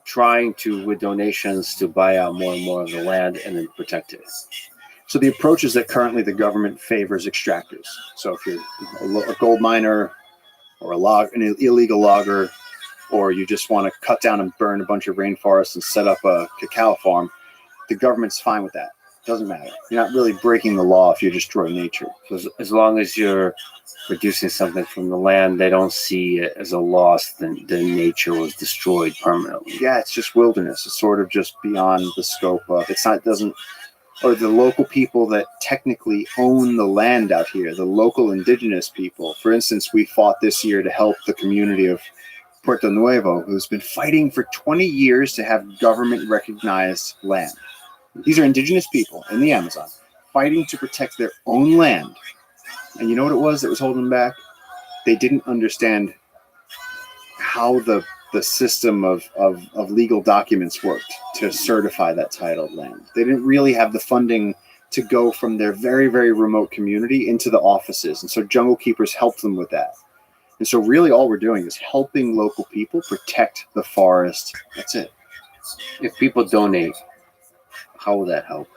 trying to, with donations, to buy out more and more of the land and then protect it. So the approach is that currently the government favors extractors. So if you're a gold miner or an illegal logger, or you just want to cut down and burn a bunch of rainforests and set up a cacao farm, the government's fine with that. Doesn't matter. You're not really breaking the law if you destroy nature. As long as you're producing something from the land, they don't see it as a loss. Then nature was destroyed permanently. Yeah, it's just wilderness. It's sort of just beyond the scope of it's not doesn't or the local people that technically own the land out here, the local indigenous people. For instance, we fought this year to help the community of Puerto Nuevo, who's been fighting for 20 years to have government recognized land. These are indigenous people in the Amazon fighting to protect their own land. And you know what it was that was holding them back? They didn't understand how the system of legal documents worked to certify that titled land. They didn't really have the funding to go from their very, very remote community into the offices. And so Jungle Keepers helped them with that. And so really all we're doing is helping local people protect the forest. That's it. If people donate, how will that help?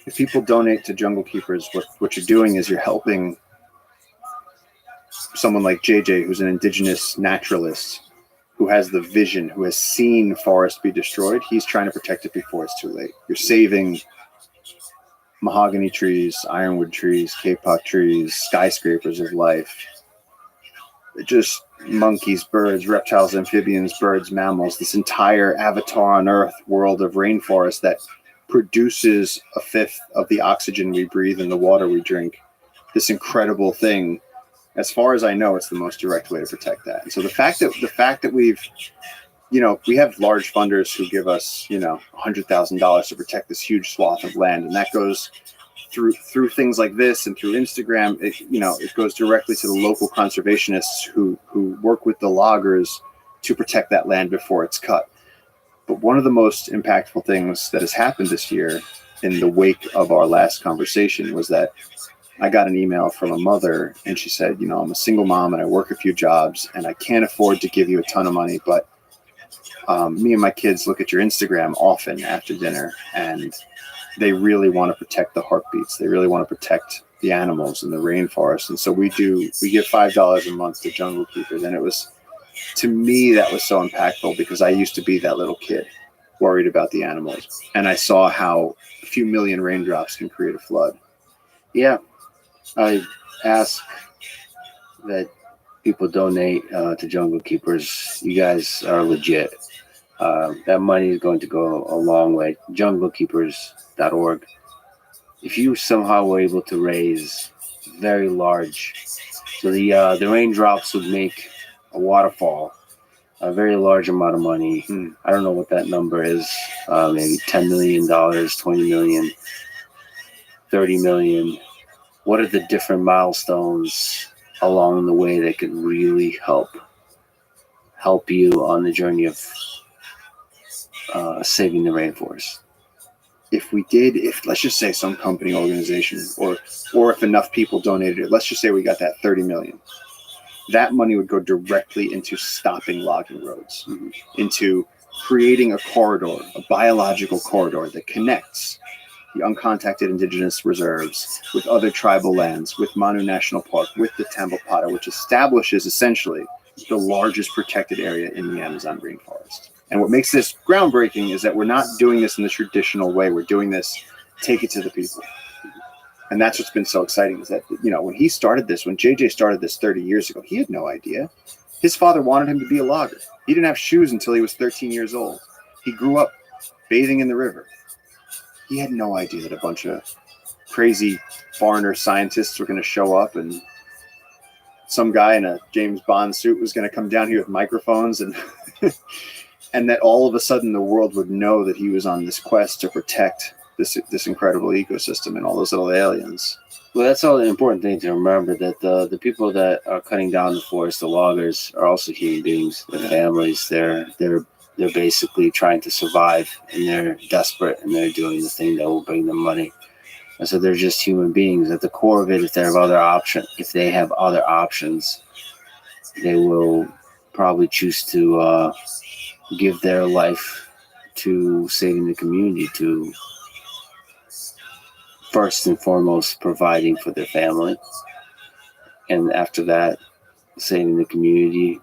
If people donate to Jungle Keepers, what you're doing is you're helping someone like JJ, who's an indigenous naturalist, who has the vision, who has seen forest be destroyed. He's trying to protect it before it's too late. You're saving mahogany trees, ironwood trees, kapok trees, skyscrapers of life. Just monkeys, birds, reptiles, amphibians, birds, mammals, this entire avatar on Earth world of rainforest that produces a fifth of the oxygen we breathe and the water we drink. This incredible thing. As far as I know, it's the most direct way to protect that. And so the fact that we've, we have large funders who give us, $100,000 to protect this huge swath of land, and that goes through things like this and through Instagram. It goes directly to the local conservationists who work with the loggers to protect that land before it's cut. But one of the most impactful things that has happened this year in the wake of our last conversation was that I got an email from a mother, and she said, I'm a single mom and I work a few jobs and I can't afford to give you a ton of money, but me and my kids look at your Instagram often after dinner, and they really want to protect the heartbeats. They really want to protect the animals in the rainforest. And so we give $5 a month to Jungle Keepers. And it was, to me, that was so impactful because I used to be that little kid worried about the animals. And I saw how a few million raindrops can create a flood. Yeah. I ask that people donate to Jungle Keepers. You guys are legit. That money is going to go a long way. JungleKeepers.org. If you somehow were able to raise very large, so the raindrops would make a waterfall, a very large amount of money. I don't know what that number is. Maybe $10 million, $20 million, $30 million. What are the different milestones along the way that could really help you on the journey of saving the rainforest? If let's just say some company, organization, or if enough people donated it, let's just say we got that 30 million. That money would go directly into stopping logging roads, into creating a corridor, a biological corridor that connects the uncontacted indigenous reserves with other tribal lands, with Manu National Park, with the Tambopata, which establishes essentially the largest protected area in the Amazon rainforest. And what makes this groundbreaking is that we're not doing this in the traditional way. We're doing this, take it to the people. And that's what's been so exciting is that, when he started this, when JJ started this 30 years ago, he had no idea. His father wanted him to be a logger. He didn't have shoes until he was 13 years old. He grew up bathing in the river. He had no idea that a bunch of crazy foreigner scientists were going to show up and some guy in a James Bond suit was going to come down here with microphones and and that all of a sudden the world would know that he was on this quest to protect this incredible ecosystem and all those little aliens. Well, that's all the important thing to remember, that the people that are cutting down the forest, the loggers, are also human beings. Their families, they're basically trying to survive, and they're desperate, and they're doing the thing that will bring them money. And so they're just human beings. At the core of it, if they have other options, they will probably choose to give their life to saving the community, to first and foremost providing for their family, and after that, saving the community,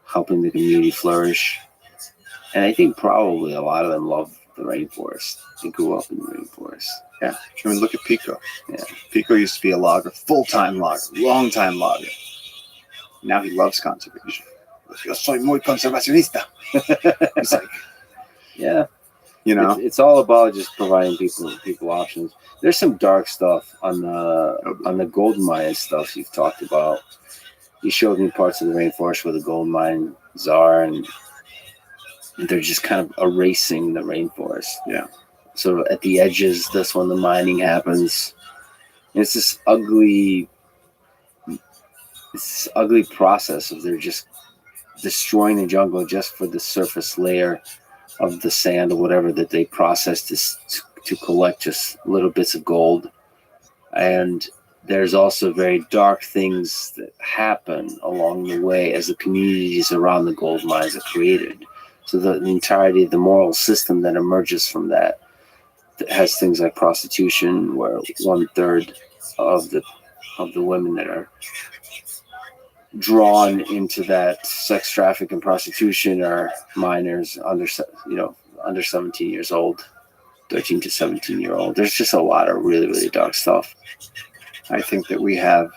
helping the community flourish. And I think probably a lot of them love the rainforest. They grew up in the rainforest. Yeah. I mean, look at Pico. Yeah. Pico used to be a logger, full-time logger, long-time logger. Now he loves conservation. Yo soy muy conservacionista. It's like, Yeah. you know, It's all about just providing people options. There's some dark stuff on the gold mine stuff you've talked about. You showed me parts of the rainforest where the gold mines are, and they're just kind of erasing the rainforest. Yeah. So at the edges, that's when the mining happens. And it's this ugly process of they're just destroying the jungle just for the surface layer of the sand or whatever that they process to collect just little bits of gold. And there's also very dark things that happen along the way as the communities around the gold mines are created. So the entirety of the moral system that emerges from that has things like prostitution, where 1/3 of the women that are drawn into that sex traffic and prostitution are minors under 17 years old, 13 to 17-year-old. There's just a lot of really, really dark stuff. I think that we have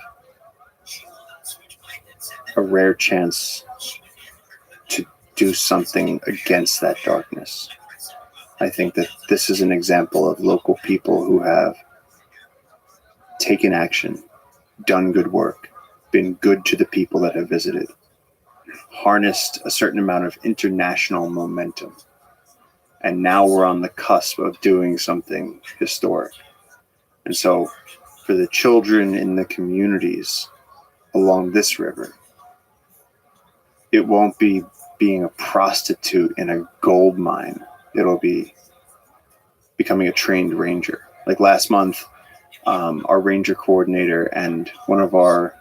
a rare chance to do something against that darkness. I think that this is an example of local people who have taken action, done good work, been good to the people that have visited, harnessed a certain amount of international momentum. And now we're on the cusp of doing something historic. And so for the children in the communities along this river, it won't be being a prostitute in a gold mine. It'll be becoming a trained ranger. Like last month, our ranger coordinator and one of our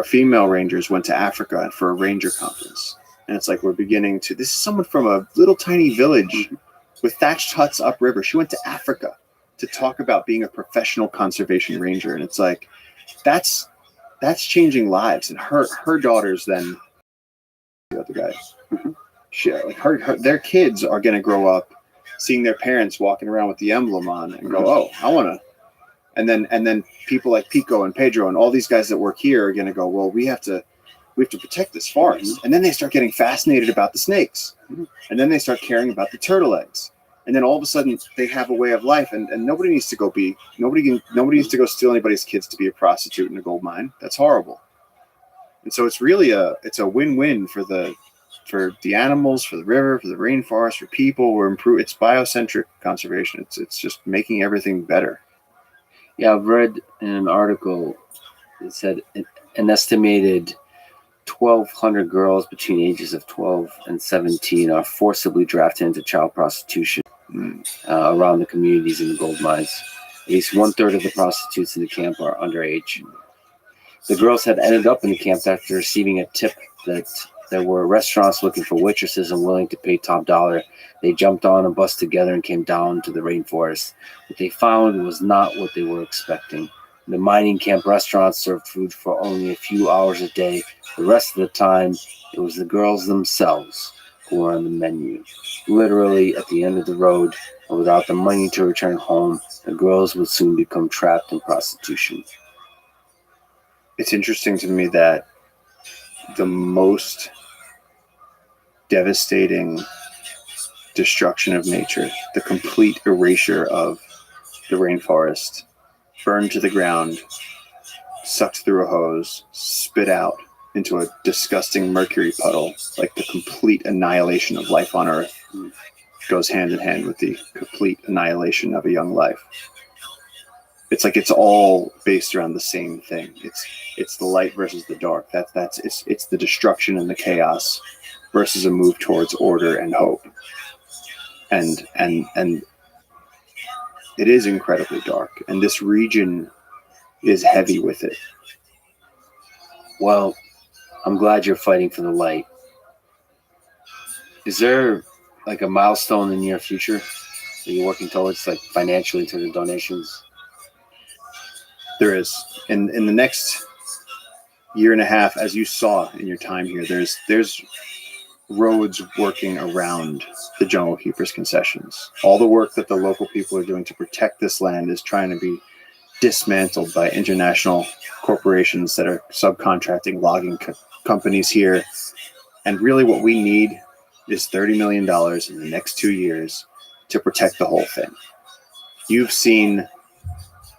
female rangers went to Africa for a ranger conference. And it's like this is someone from a little tiny village with thatched huts upriver. She went to Africa to talk about being a professional conservation ranger. And it's like, that's changing lives. And her daughters then, the other guy, their kids are going to grow up seeing their parents walking around with the emblem on and go, oh, I want to. And then people like Pico and Pedro and all these guys that work here are going to go, well, we have to protect this forest. And then they start getting fascinated about the snakes. And then they start caring about the turtle eggs. And then all of a sudden they have a way of life, and nobody needs to go needs to go steal anybody's kids to be a prostitute in a gold mine. That's horrible. And so it's really a win-win for the animals, for the river, for the rainforest, for people. It's biocentric conservation. It's just making everything better. Yeah, I've read in an article that said an estimated 1,200 girls between ages of 12 and 17 are forcibly drafted into child prostitution around the communities in the gold mines. At least 1/3 of the prostitutes in the camp are underage. The girls had ended up in the camp after receiving a tip that there were restaurants looking for waitresses and willing to pay top dollar. They jumped on a bus together and came down to the rainforest. What they found was not what they were expecting. The mining camp restaurants served food for only a few hours a day. The rest of the time, it was the girls themselves who were on the menu. Literally, at the end of the road, and without the money to return home, the girls would soon become trapped in prostitution. It's interesting to me that the most devastating destruction of nature, the complete erasure of the rainforest, burned to the ground, sucked through a hose, spit out into a disgusting mercury puddle, like the complete annihilation of life on Earth, goes hand in hand with the complete annihilation of a young life. It's like it's all based around the same thing. It's the light versus the dark. It's the destruction and the chaos versus a move towards order and hope. And it is incredibly dark, and this region is heavy with it. Well, I'm glad you're fighting for the light. Is there like a milestone in the near future that you're working towards, like financially in terms of donations? There is. In the next year and a half, as you saw in your time here, there's roads working around the Jungle Keepers concessions. All the work that the local people are doing to protect this land is trying to be dismantled by international corporations that are subcontracting logging companies here. And really what we need is $30 million in the next 2 years to protect the whole thing. You've seen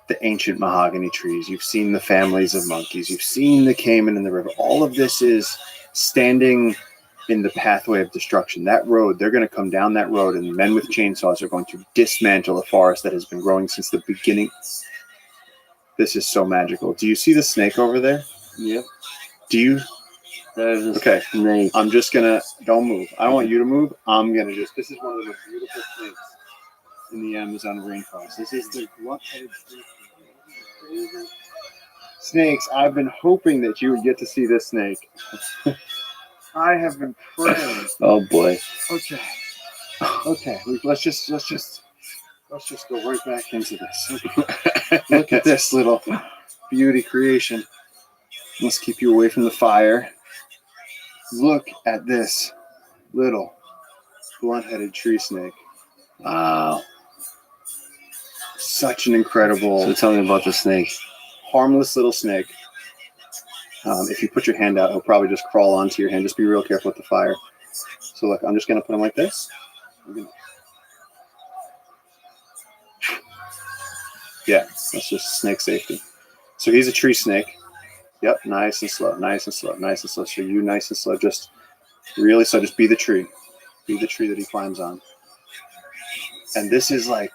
the ancient mahogany trees. You've seen the families of monkeys. You've seen the caiman in the river. All of this is standing in the pathway of destruction. That road, they're going to come down that road, and men with chainsaws are going to dismantle a forest that has been growing since the beginning. This is so magical. Do you see the snake over there? Yep. Do you? There's a Okay. snake. I'm just going to, don't move. I don't want you to move. I'm going to just, this is one of the most beautiful snakes in the Amazon rainforest. This is the blunt-headed snake. Snakes, I've been hoping that you would get to see this snake. I have been praying. Oh boy. Okay. Okay. Let's just go right back into this. Look at this little beauty creation. Let's keep you away from the fire. Look at this little blunt-headed tree snake. Wow. Such an incredible, So tell me about the snake. harmless little snake. If you put your hand out, he'll probably just crawl onto your hand. Just be real careful with the fire. So look, I'm just going to put him like this. Yeah, that's just snake safety. So he's a tree snake. Yep, nice and slow, nice and slow, nice and slow. So you nice and slow, just really slow. Just be the tree. Be the tree that he climbs on. And this is like,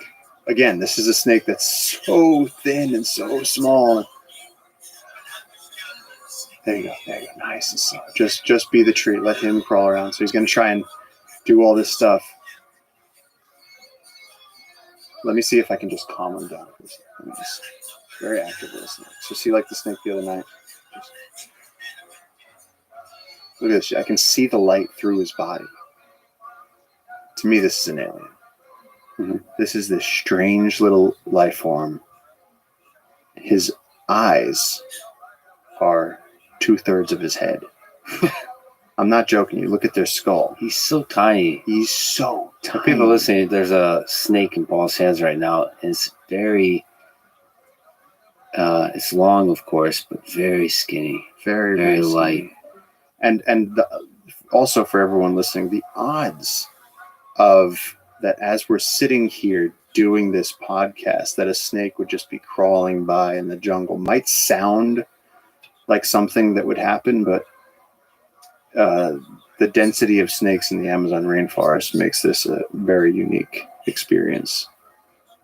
again, this is a snake that's so thin and so small. There you go. There you go. Nice and slow. Just be the tree. Let him crawl around. So he's going to try and do all this stuff. Let me see if I can just calm him down. Let me just, very active with the snake. So see, like the snake the other night. Just, look at this. I can see the light through his body. To me, this is an alien. Mm-hmm. This is this strange little life form. His eyes are 2/3 of his head. I'm not joking. You look at their skull. He's so tiny. He's so For tiny. people listening, there's a snake in Paul's hands right now. It's very, it's long, of course, but very skinny. very, very very light. skinny. And also for everyone listening, the odds of that as we're sitting here doing this podcast, that a snake would just be crawling by in the jungle might sound like something that would happen, but the density of snakes in the Amazon rainforest makes this a very unique experience.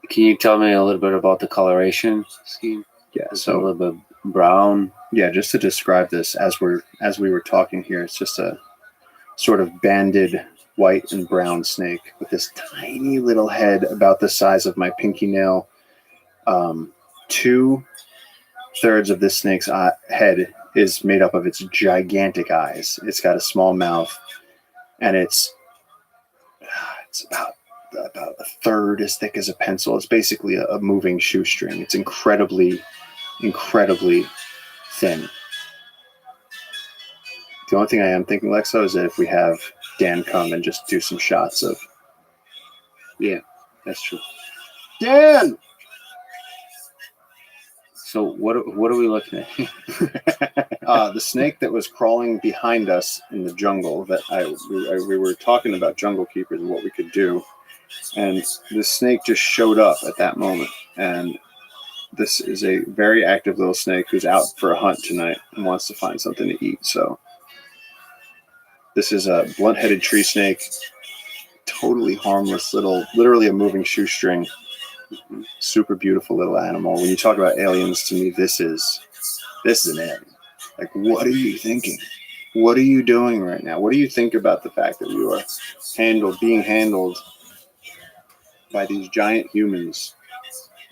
Can you tell me a little bit about the coloration scheme? Yeah, It's a so little bit brown. yeah, just to describe this as we were talking here, it's just a sort of banded white and brown snake with this tiny little head about the size of my pinky nail. 2/3 of this snake's head is made up of its gigantic eyes. It's got a small mouth, and it's about a third as thick as a pencil. It's basically a moving shoestring. It's incredibly, incredibly thin. The only thing I am thinking, Lexo, is that if we have Dan come and just do some shots of, yeah, that's true. Dan! So what are we looking at? The snake that was crawling behind us in the jungle, that we were talking about jungle keepers and what we could do, and the snake just showed up at that moment. And this is a very active little snake who's out for a hunt tonight and wants to find something to eat. So this is a blunt-headed tree snake, totally harmless little, literally a moving shoestring. Super beautiful little animal. When you talk about aliens, to me, this is an alien. Like, what are you thinking? What are you doing right now? What do you think about the fact that you are being handled by these giant humans?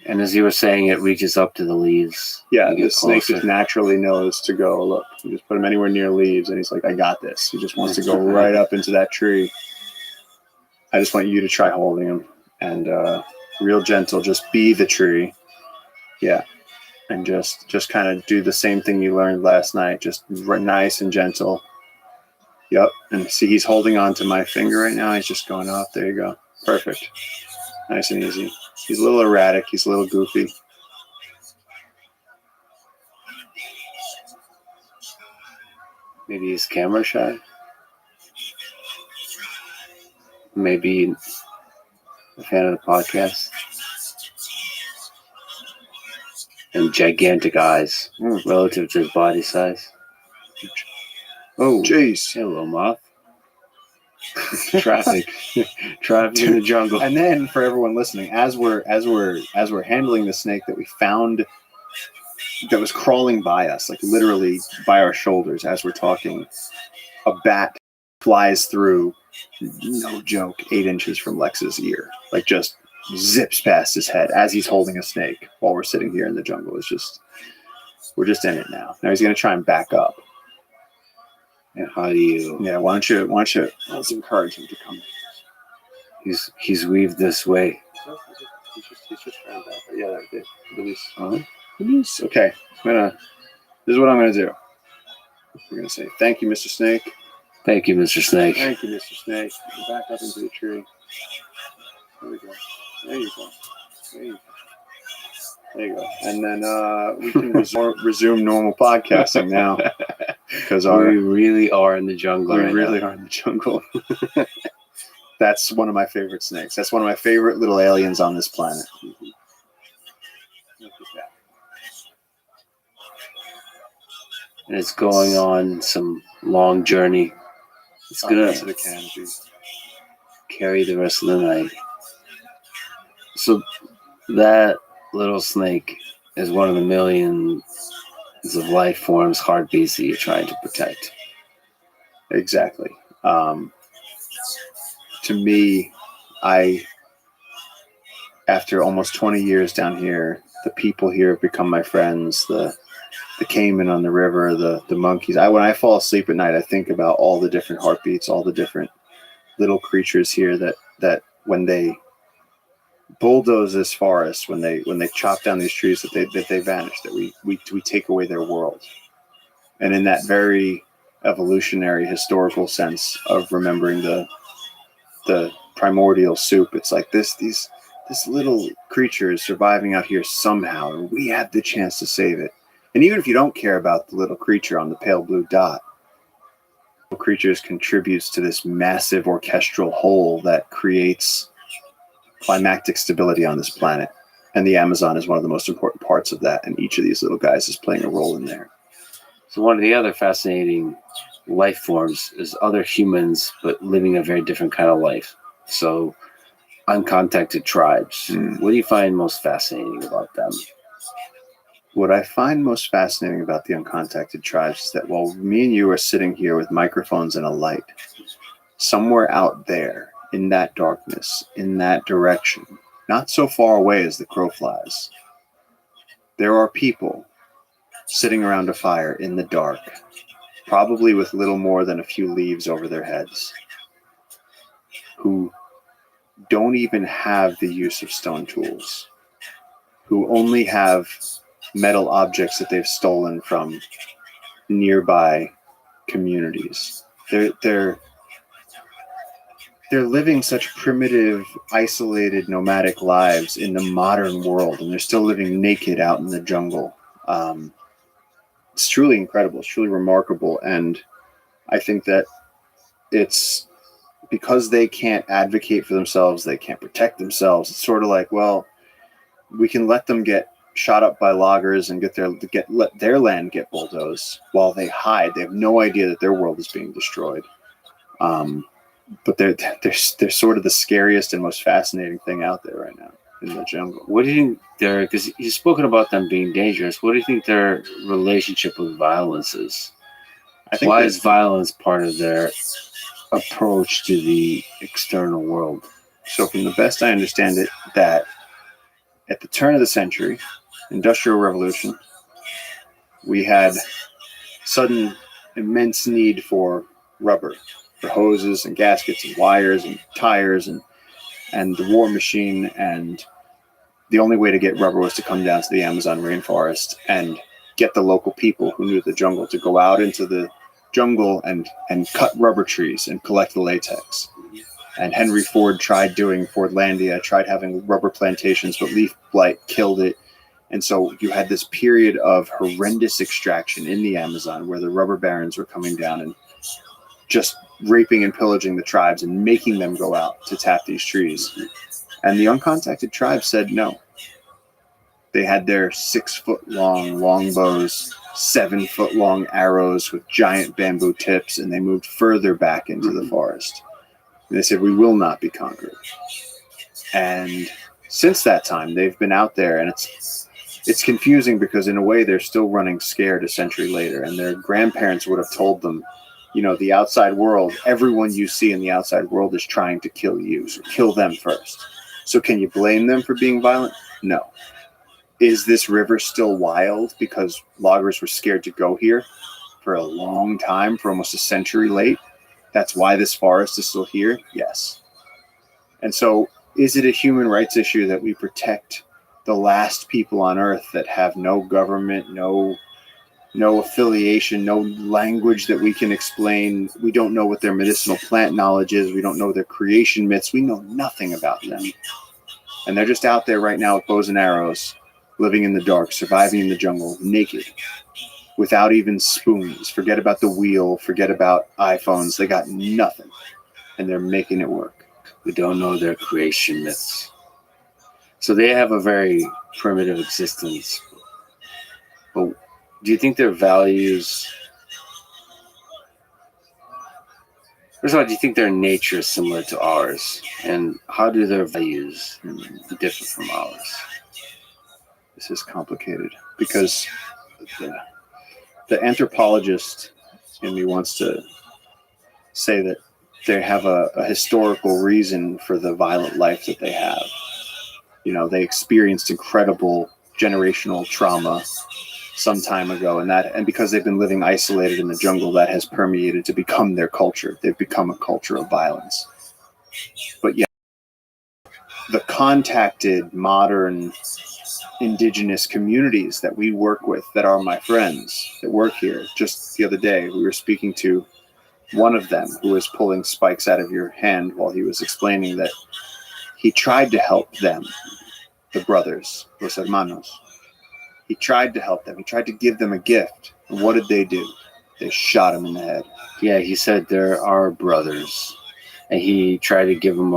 And as you were saying, it reaches up to the leaves. Yeah, You get the snake closer. just naturally knows to go, look, you just put him anywhere near leaves, and he's like, I got this. He just wants to go right up into that tree. I just want you to try holding him. And real gentle, just be the tree. Yeah. And just kind of do the same thing you learned last night. Just nice and gentle. Yep. And see, he's holding on to my finger right now. He's just going up. There you go. Perfect. Nice and easy. He's a little erratic. He's a little goofy. Maybe he's camera shy. Maybe a fan of the podcast. And gigantic eyes relative to his body size. Oh, Jeez. hello, moth. Traffic. Traffic in the jungle. And then for everyone listening, as we're handling the snake that we found that was crawling by us, like literally by our shoulders as we're talking, a bat flies through, no joke, 8 inches from Lex's ear. Like just zips past his head as he's holding a snake while we're sitting here in the jungle. It's just, we're just in it now. Now he's gonna try and back up. And how do you? Yeah, why don't you let's encourage him to come. He's weaved this way. He's just trying to back up. Yeah, Luis. Luis. Okay, this is what I'm gonna do. We're gonna say thank you, Mr. Snake. Thank you, Mr. Snake. Thank you, Mr. Snake. Back up into the tree. There we go. There you go. There you go. There you go. And then we can resume normal podcasting now. Because we really are in the jungle. We really are in the jungle. That's one of my favorite snakes. That's one of my favorite little aliens on this planet. Look at that. And it's going on some long journey. It's gonna To the canopy. carry the rest of the night. So that little snake is one of the millions of life forms, heartbeats that you're trying to protect. Exactly. To me, after almost 20 years down here, the people here have become my friends. The caiman on the river, the monkeys. When I fall asleep at night, I think about all the different heartbeats, all the different little creatures here that when they bulldoze this forest, when they chop down these trees, that they vanish, that we take away their world. And in that very evolutionary historical sense of remembering the primordial soup, it's like this little creature is surviving out here somehow, and we have the chance to save it. And even if you don't care about the little creature on the pale blue dot, the creatures contributes to this massive orchestral whole that creates climactic stability on this planet. And the Amazon is one of the most important parts of that, and each of these little guys is playing a role in there. So one of the other fascinating life forms is other humans, but living a very different kind of life. So uncontacted tribes. What do you find most fascinating about them? What I find most fascinating about the uncontacted tribes is that while me and you are sitting here with microphones and a light, somewhere out there in that darkness, in that direction, not so far away as the crow flies, there are people sitting around a fire in the dark, probably with little more than a few leaves over their heads, who don't even have the use of stone tools, who only have metal objects that they've stolen from nearby communities. They're living such primitive, isolated, nomadic lives in the modern world, and they're still living naked out in the jungle. It's truly incredible. It's truly remarkable. And I think that it's because they can't advocate for themselves, they can't protect themselves. It's sort of like, well, we can let them get shot up by loggers and let their land get bulldozed while they hide. They have no idea that their world is being destroyed. But they're sort of the scariest and most fascinating thing out there right now in the jungle. What do you think because you've spoken about them being dangerous, what do you think their relationship with violence is? I think Why is violence part of their approach to the external world? So from the best I understand it, that at the turn of the century, Industrial Revolution, we had sudden immense need for rubber, for hoses and gaskets and wires and tires and the war machine. And the only way to get rubber was to come down to the Amazon rainforest and get the local people who knew the jungle to go out into the jungle and cut rubber trees and collect the latex. And Henry Ford tried doing Fordlandia, tried having rubber plantations, but leaf blight killed it. And so you had this period of horrendous extraction in the Amazon where the rubber barons were coming down and just raping and pillaging the tribes and making them go out to tap these trees. And the uncontacted tribes said no. They had their 6-foot-long longbows, 7-foot-long arrows with giant bamboo tips, and they moved further back into the forest. And they said, we will not be conquered. And since that time, they've been out there, and it's confusing because in a way they're still running scared a century later, and their grandparents would have told them, you know, the outside world, everyone you see in the outside world is trying to kill you, so kill them first. So can you blame them for being violent? No. Is this river still wild because loggers were scared to go here for a long time, for almost a century late? That's why this forest is still here? Yes. And so is it a human rights issue that we protect the last people on earth that have no government, no affiliation, no language that we can explain? We don't know what their medicinal plant knowledge is. We don't know their creation myths. We know nothing about them. And they're just out there right now with bows and arrows, living in the dark, surviving in the jungle, naked, without even spoons. Forget about the wheel, forget about iPhones. They got nothing, and they're making it work. We don't know their creation myths. So they have a very primitive existence. But do you think their values... First of all, do you think their nature is similar to ours? And how do their values differ from ours? This is complicated because the anthropologist in me wants to say that they have a historical reason for the violent life that they have. You know, they experienced incredible generational trauma some time ago, and because they've been living isolated in the jungle, that has permeated to become their culture. They've become a culture of violence. But yet, the contacted modern indigenous communities that we work with, that are my friends that work here, just the other day we were speaking to one of them who was pulling spikes out of your hand while he was explaining that he tried to help them, the brothers, los hermanos. He tried to help them. He tried to give them a gift. And what did they do? They shot him in the head. Yeah, he said there are brothers, and he tried to give them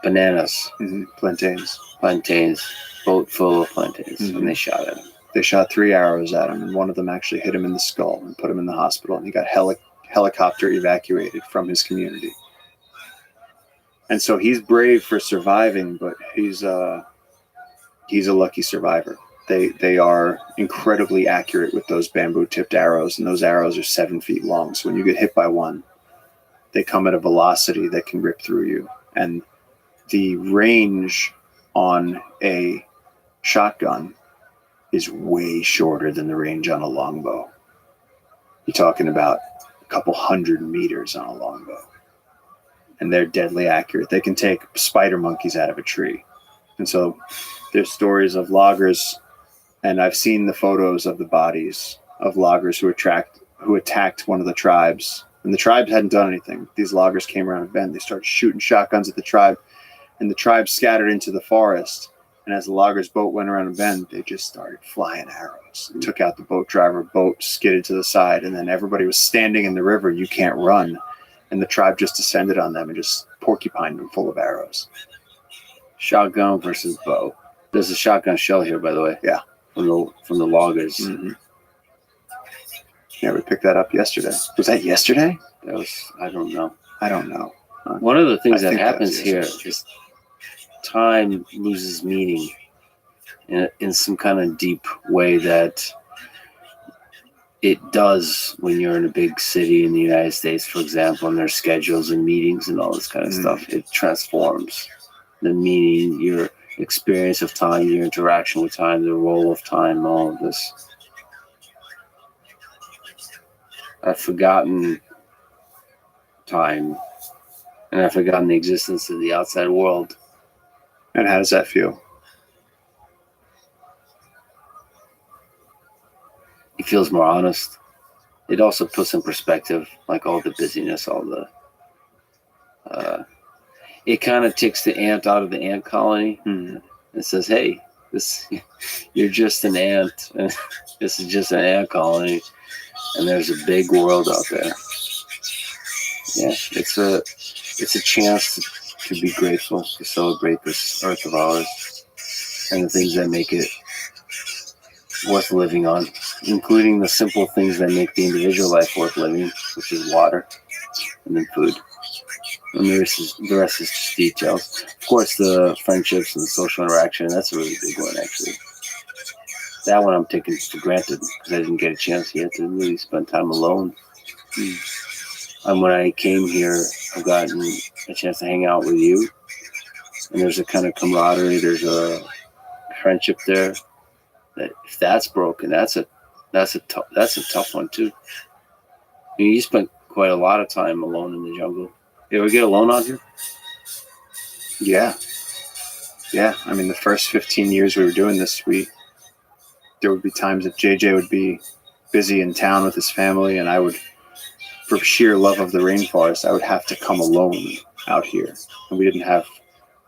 bananas, plantains, boat full of plantains, and they shot at him. They shot 3 arrows at him, and one of them actually hit him in the skull and put him in the hospital, and he got helicopter evacuated from his community. And so he's brave for surviving, but he's a lucky survivor. They are incredibly accurate with those bamboo-tipped arrows, and those arrows are 7 feet long. So when you get hit by one, they come at a velocity that can rip through you. And the range on a shotgun is way shorter than the range on a longbow. You're talking about a couple 100 meters on a longbow. And they're deadly accurate. They can take spider monkeys out of a tree. And so there's stories of loggers, and I've seen the photos of the bodies of loggers who attacked one of the tribes. And the tribes hadn't done anything. These loggers came around a bend. They started shooting shotguns at the tribe, and the tribe scattered into the forest. And as the loggers' boat went around a bend, they just started flying arrows. Took out the boat driver, boat skidded to the side, and then everybody was standing in the river. You can't run. And the tribe just descended on them and just porcupined them full of arrows. Shotgun versus bow. There's a shotgun shell here, by the way. Yeah. From the loggers. Mm-hmm. Yeah, we picked that up yesterday. Was that yesterday? That was, I don't know. One of the things that happens here is time loses meaning in some kind of deep way that it does when you're in a big city in the United States, for example, and there's schedules and meetings and all this kind of stuff. It transforms the meaning, your experience of time, your interaction with time, the role of time, all of this. I've forgotten time, and I've forgotten the existence of the outside world. And how does that feel? It feels more honest. it also puts in perspective, like all the busyness, all the it kind of takes the ant out of the ant colony and says, hey, this you're just an ant. This is just an ant colony, and there's a big world out there. Yeah, it's a chance to be grateful, to celebrate this earth of ours and the things that make it worth living on, including the simple things that make the individual life worth living, which is water and then food. And the rest is just details. Of course, the friendships and the social interaction, that's a really big one, actually. That one I'm taking for granted because I didn't get a chance yet to really spend time alone. And when I came here, I've gotten a chance to hang out with you. And there's a kind of camaraderie, there's a friendship there. That if that's broken, that's a tough one too. I mean, you spent quite a lot of time alone in the jungle. You ever get alone out here? Yeah. I mean, the first 15 years we were doing this, there would be times that JJ would be busy in town with his family, and I would, for sheer love of the rainforest, I would have to come alone out here. And we didn't have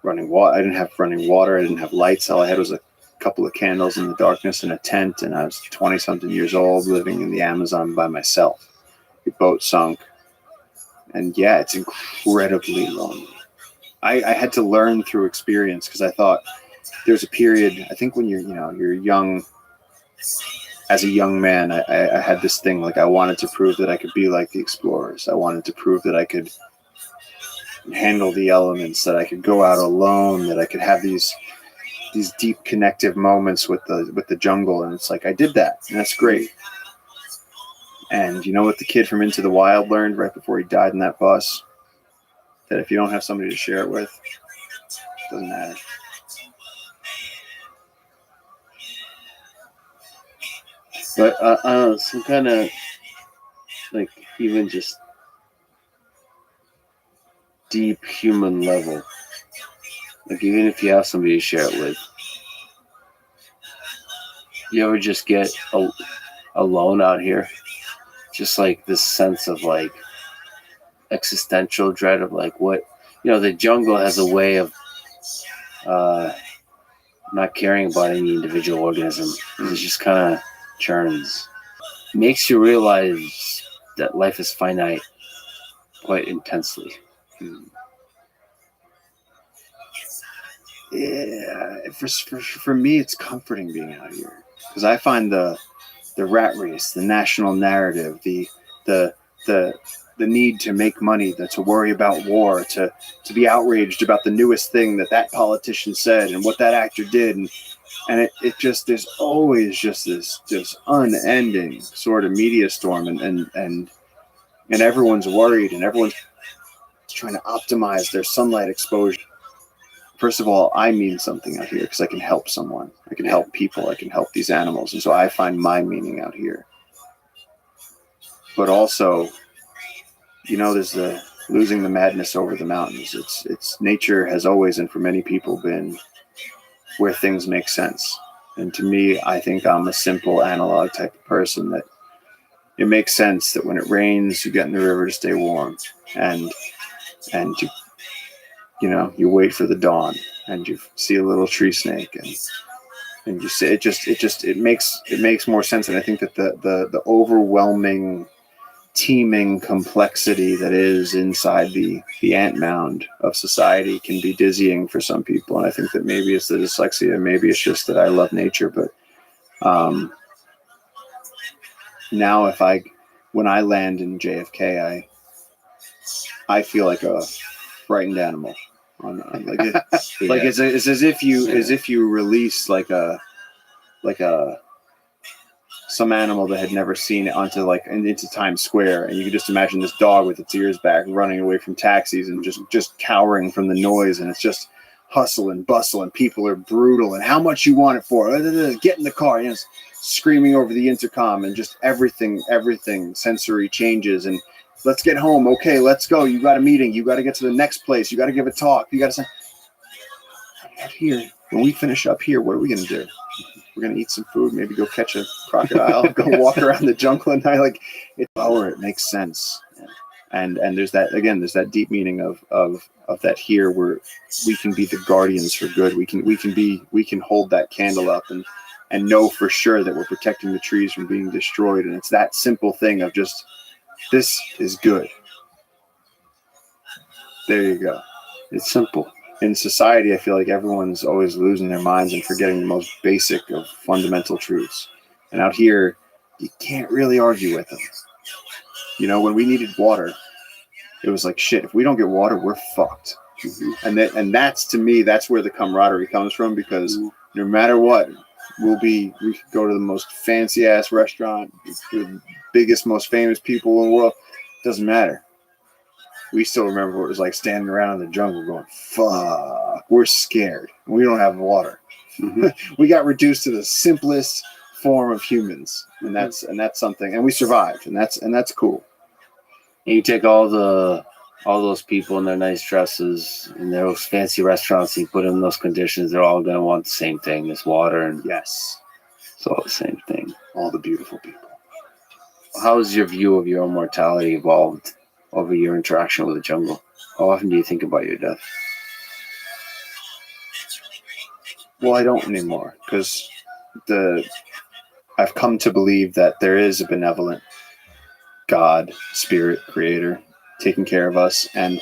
running water. I didn't have running water. I didn't have lights. All I had was a couple of candles in the darkness and a tent, and I was 20-something years old, living in the Amazon by myself. The boat sunk. And yeah, it's incredibly lonely. I had to learn through experience, because I thought there's a period, I think when you're young, as a young man, I had this thing, like I wanted to prove that I could be like the explorers. I wanted to prove that I could handle the elements, that I could go out alone, that I could have these deep connective moments with the jungle. And it's like, I did that, and that's great. And you know what the kid from Into the Wild learned right before he died in that bus? That if you don't have somebody to share it with, it doesn't matter. But some kind of, like, even just deep human level, like even if you have somebody to share it with, you ever just get alone out here? Just like this sense of like existential dread of like what, the jungle has a way of not caring about any individual organism. It just kind of churns. Makes you realize that life is finite quite intensely. Yeah, for me, it's comforting being out here, because I find the rat race, the national narrative, the need to make money, to worry about war, to be outraged about the newest thing that politician said and what that actor did, and it just, there's always just this unending sort of media storm, and everyone's worried, and everyone's trying to optimize their sunlight exposure. First of all, I mean something out here because I can help someone. I can help people. I can help these animals. And so I find my meaning out here. But also, there's the losing the madness over the mountains. It's nature has always, and for many people, been where things make sense. And to me, I think I'm a simple analog type of person, that it makes sense that when it rains, you get in the river to stay warm. And you wait for the dawn, and you see a little tree snake, and you say it makes more sense. And I think that the overwhelming, teeming complexity that is inside the ant mound of society can be dizzying for some people. And I think that maybe it's the dyslexia, maybe it's just that I love nature. But now when I land in JFK, I feel like a frightened animal. It's as if you release like some animal that had never seen it into Times Square, and you could just imagine this dog with its ears back running away from taxis and just cowering from the noise, and it's just hustle and bustle, and people are brutal, and how much you want it for? Get in the car, screaming over the intercom, and just everything sensory changes, and let's get home. Okay, let's go. You got a meeting. You got to get to the next place. You got to give a talk. You got to say, out here, when we finish up here, what are we going to do? We're gonna eat some food, maybe go catch a crocodile, go walk around the jungle at night. Like it's lower, it makes sense. And there's that deep meaning of that here where we can be the guardians for good. We can hold that candle up and know for sure that we're protecting the trees from being destroyed. And it's that simple thing of just, this is good. There you go. It's simple. In society, I feel like everyone's always losing their minds and forgetting the most basic of fundamental truths. And out here, you can't really argue with them. You know, when we needed water, it was like, shit, if we don't get water, we're fucked. Mm-hmm. And that's, to me, that's where the camaraderie comes from, because no matter what, we could go to the most fancy ass restaurant, the biggest, most famous people in the world. Doesn't matter. We still remember what it was like standing around in the jungle going, fuck, we're scared. We don't have water. Mm-hmm. We got reduced to the simplest form of humans. And that's something, and we survived, and that's cool. And you take all those people in their nice dresses in those fancy restaurants, you put them in those conditions, they're all going to want the same thing, this water. And yes, it's all the same thing. All the beautiful people. How has your view of your own mortality evolved over your interaction with the jungle? How often do you think about your death? Well, I don't anymore, because I've come to believe that there is a benevolent God, spirit, creator, taking care of us, and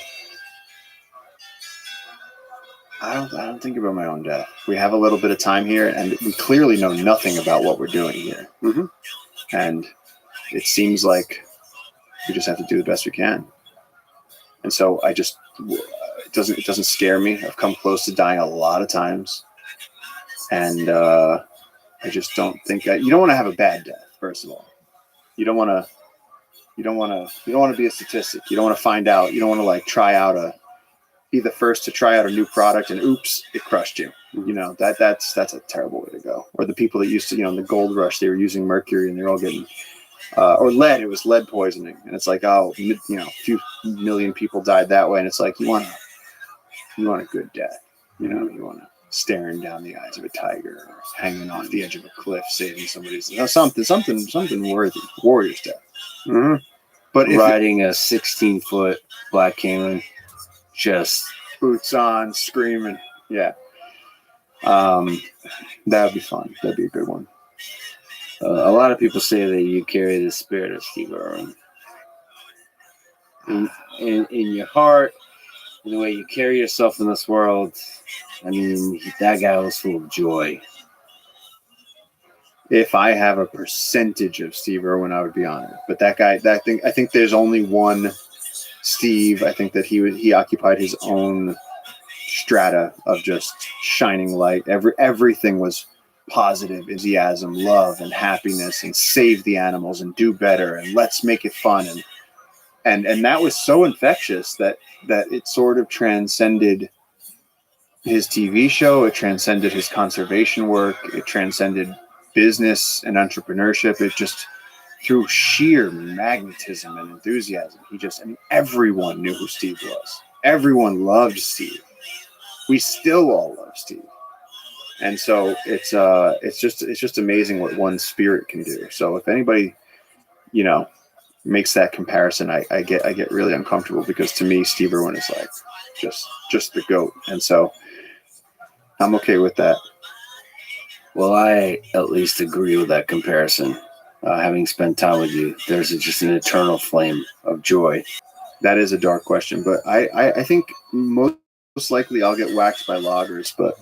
I don't think about my own death. We have a little bit of time here, and we clearly know nothing about what we're doing here. Mm-hmm. And it seems like we just have to do the best we can. And so it doesn't scare me. I've come close to dying a lot of times, and I just don't think you don't want to have a bad death. First of all, you don't want to be a statistic. You don't want to find out. You don't want to be the first to try out a new product and oops, it crushed you. You know, that's a terrible way to go. Or the people that used to, in the gold rush, they were using mercury and they're all getting, or lead. It was lead poisoning, and it's like, a few million people died that way, and it's like you want a good death. You want to staring down the eyes of a tiger, or hanging off the edge of a cliff, saving somebody's something worthy, warrior's death. Mm-hmm. But riding a 16-foot black caiman, just boots on, screaming, yeah, that'd be fun. That'd be a good one. A lot of people say that you carry the spirit of Steve Irwin in your heart, in the way you carry yourself in this world. I mean, that guy was full of joy. If I have a percentage of Steve Irwin, I would be on it. But that guy, I think there's only one Steve. I think that he occupied his own strata of just shining light. Everything was positive, enthusiasm, love, and happiness, and save the animals and do better, and let's make it fun. And that was so infectious that it sort of transcended his TV show. It transcended his conservation work. It transcended business and entrepreneurship. It just, through sheer magnetism and enthusiasm, everyone knew who Steve was. Everyone loved Steve. We still all love Steve. And so it's just amazing what one spirit can do. So if anybody, makes that comparison, I get really uncomfortable, because to me, Steve Irwin is like just the GOAT. And so I'm okay with that. Well, I at least agree with that comparison. Having spent time with you, there's just an eternal flame of joy. That is a dark question, but I think most likely I'll get whacked by loggers, but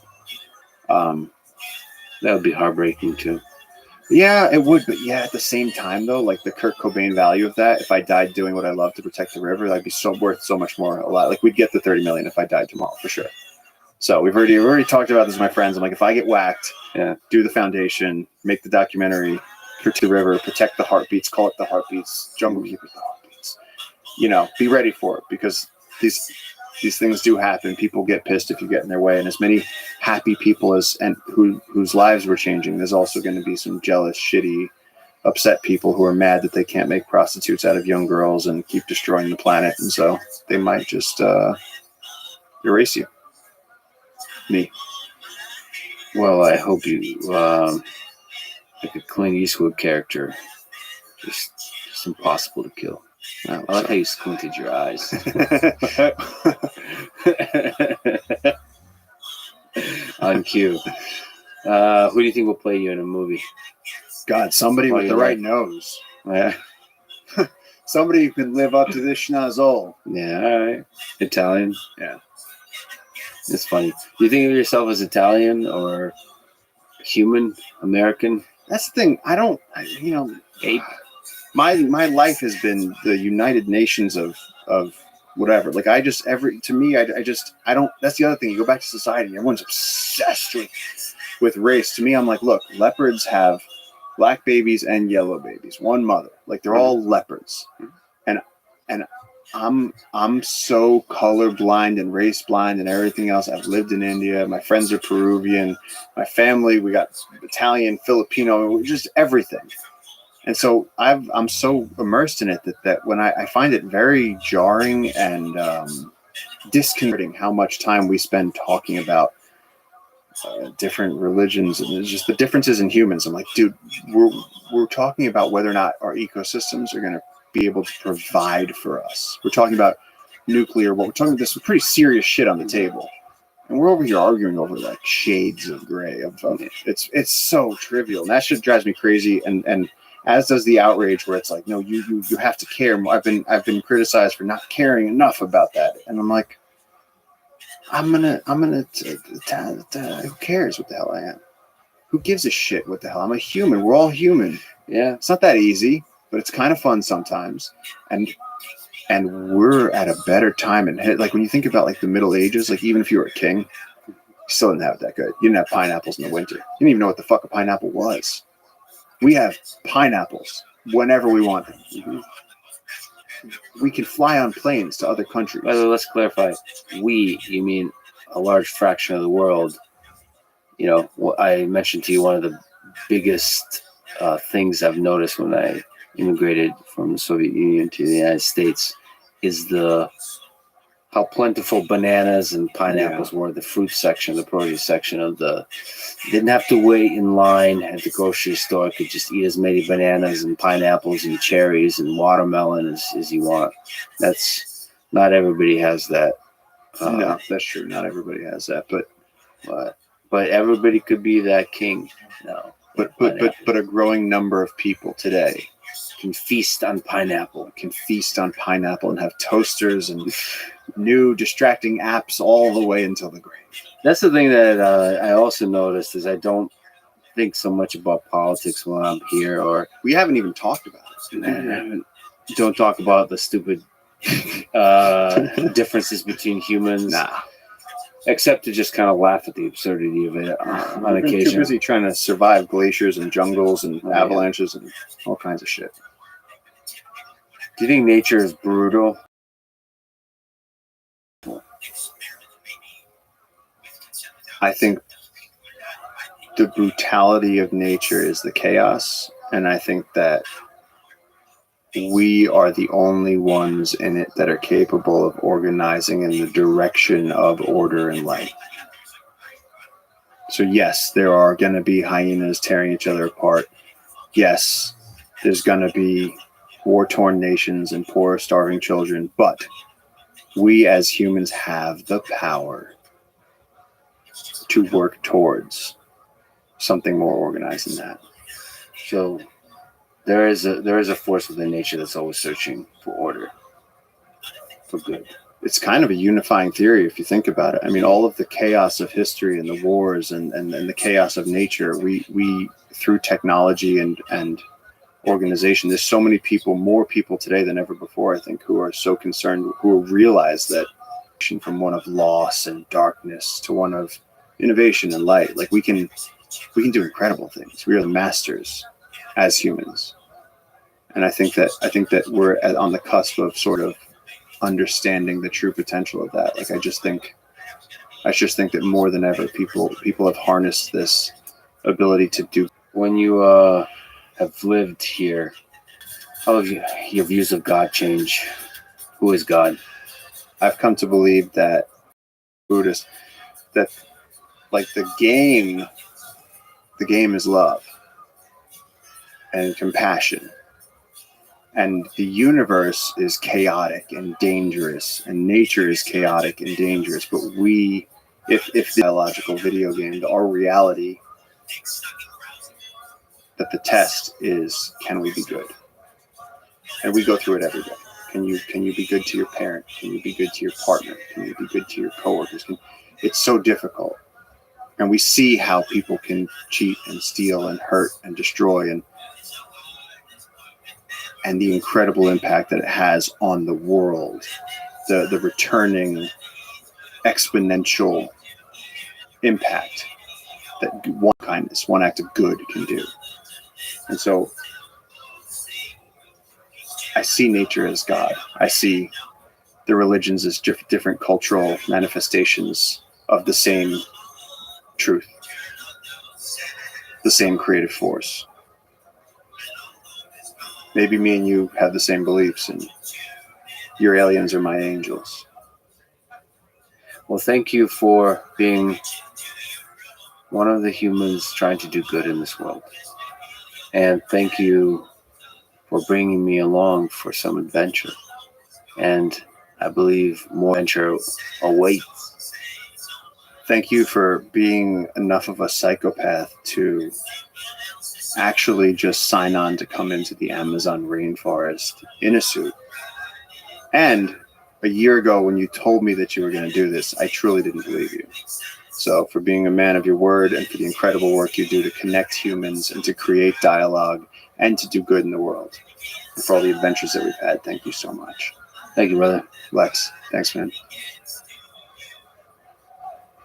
that would be heartbreaking too. Yeah, it would. But yeah, at the same time though, like the Kurt Cobain value of that, if I died doing what I love to protect the river, that'd be worth so much more. A lot. Like we'd get the 30 million if I died tomorrow for sure. So we've already talked about this with my friends. I'm like, if I get whacked, do the foundation, make the documentary, protect the river, protect the heartbeats, call it the heartbeats, Jungle Keepers, the heartbeats. Be ready for it, because these things do happen. People get pissed if you get in their way, and as many happy people whose lives were changing, there's also going to be some jealous, shitty, upset people who are mad that they can't make prostitutes out of young girls and keep destroying the planet, and so they might just erase you. Me. Well, I hope you like a Clint Eastwood character, just impossible to kill. I like how you squinted your eyes. On cue. Who do you think will play you in a movie? God, somebody What with do the you right like? nose. Yeah, Somebody who can live up to this schnozzle. yeah, all right. Italian. Yeah. It's funny. Do you think of yourself as Italian or human, American? That's the thing. Ape? My life has been the United Nations of whatever. Like I don't. That's the other thing. You go back to society. Everyone's obsessed with race. To me, I'm like, look, leopards have black babies and yellow babies. One mother. Like they're all leopards. And I'm so colorblind and race blind and everything else. I've lived in India. My friends are Peruvian. My family, we got Italian, Filipino, just everything. And so I'm so immersed in it that when I find it very jarring and disconcerting how much time we spend talking about different religions and it's just the differences in humans. I'm like, dude, we're talking about whether or not our ecosystems are going to be able to provide for us. We're talking about nuclear. We're talking about this pretty serious shit on the table, and we're over here arguing over like shades of gray. It's so trivial, and that shit drives me crazy. And as does the outrage where it's like, no, you have to care. I've been criticized for not caring enough about that, and I'm like, who cares what the hell I am? Who gives a shit what the hell? I'm a human. We're all human. Yeah. It's not that easy, but it's kind of fun sometimes. And we're at a better time. And like when you think about like the Middle Ages, like even if you were a king, you still didn't have it that good. You didn't have pineapples in the winter. You didn't even know what the fuck a pineapple was. We have pineapples whenever we want them. Mm-hmm. We can fly on planes to other countries. Well, let's clarify. We, you mean a large fraction of the world. You know, I mentioned to you one of the biggest things I've noticed when I immigrated from the Soviet Union to the United States is how plentiful bananas and pineapples were. The fruit section, the produce section didn't have to wait in line at the grocery store. Could just eat as many bananas and pineapples and cherries and watermelon as you want. That's not everybody has that. No, that's true. Not everybody has that, but everybody could be that king. No, but a growing number of people today can feast on pineapple. And have toasters and new distracting apps all the way until the grave. That's the thing that I also noticed is I don't think so much about politics when I'm here, or we haven't even talked about it. Don't talk about the stupid differences between humans. Nah. Except to just kind of laugh at the absurdity of it on occasion. Too busy trying to survive glaciers and jungles and avalanches and all kinds of shit. Do you think nature is brutal? I think the brutality of nature is the chaos, and I think that we are the only ones in it that are capable of organizing in the direction of order and light. So yes, there are going to be hyenas tearing each other apart. Yes, there's going to be war-torn nations and poor, starving children, but we as humans have the power to work towards something more organized than that. So there is a force within nature that's always searching for order, for good. It's kind of a unifying theory if you think about it. I mean, all of the chaos of history and the wars and the chaos of nature, we through technology and organization, there's so many people, more people today than ever before, I think, who are so concerned, who realize that from one of loss and darkness to one of innovation and light, like we can do incredible things. We are the masters as humans. And I think that we're on the cusp of sort of understanding the true potential of that. Like I just think that more than ever people have harnessed this ability to do. When you have lived here, how have your views of God change? Who is God? I've come to believe that Buddhist, that like the game is love and compassion. And the universe is chaotic and dangerous, and nature is chaotic and dangerous. But if the biological video game, our reality, that the test is, can we be good? And we go through it every day. Can you be good to your parent? Can you be good to your partner? Can you be good to your coworkers? It's so difficult. And we see how people can cheat and steal and hurt and destroy, and the incredible impact that it has on the world, the returning exponential impact that one kindness, one act of good can do. And so I see nature as God. I see the religions as different cultural manifestations of the same truth, the same creative force. Maybe me and you have the same beliefs, and your aliens are my angels. Well, thank you for being one of the humans trying to do good in this world. And thank you for bringing me along for some adventure. And I believe more adventure awaits. Thank you for being enough of a psychopath to actually just sign on to come into the Amazon rainforest in a suit. And a year ago, when you told me that you were going to do this, I truly didn't believe you. So for being a man of your word, and for the incredible work you do to connect humans and to create dialogue and to do good in the world, and for all the adventures that we've had, thank you so much. Thank you, brother. Lex, thanks, man.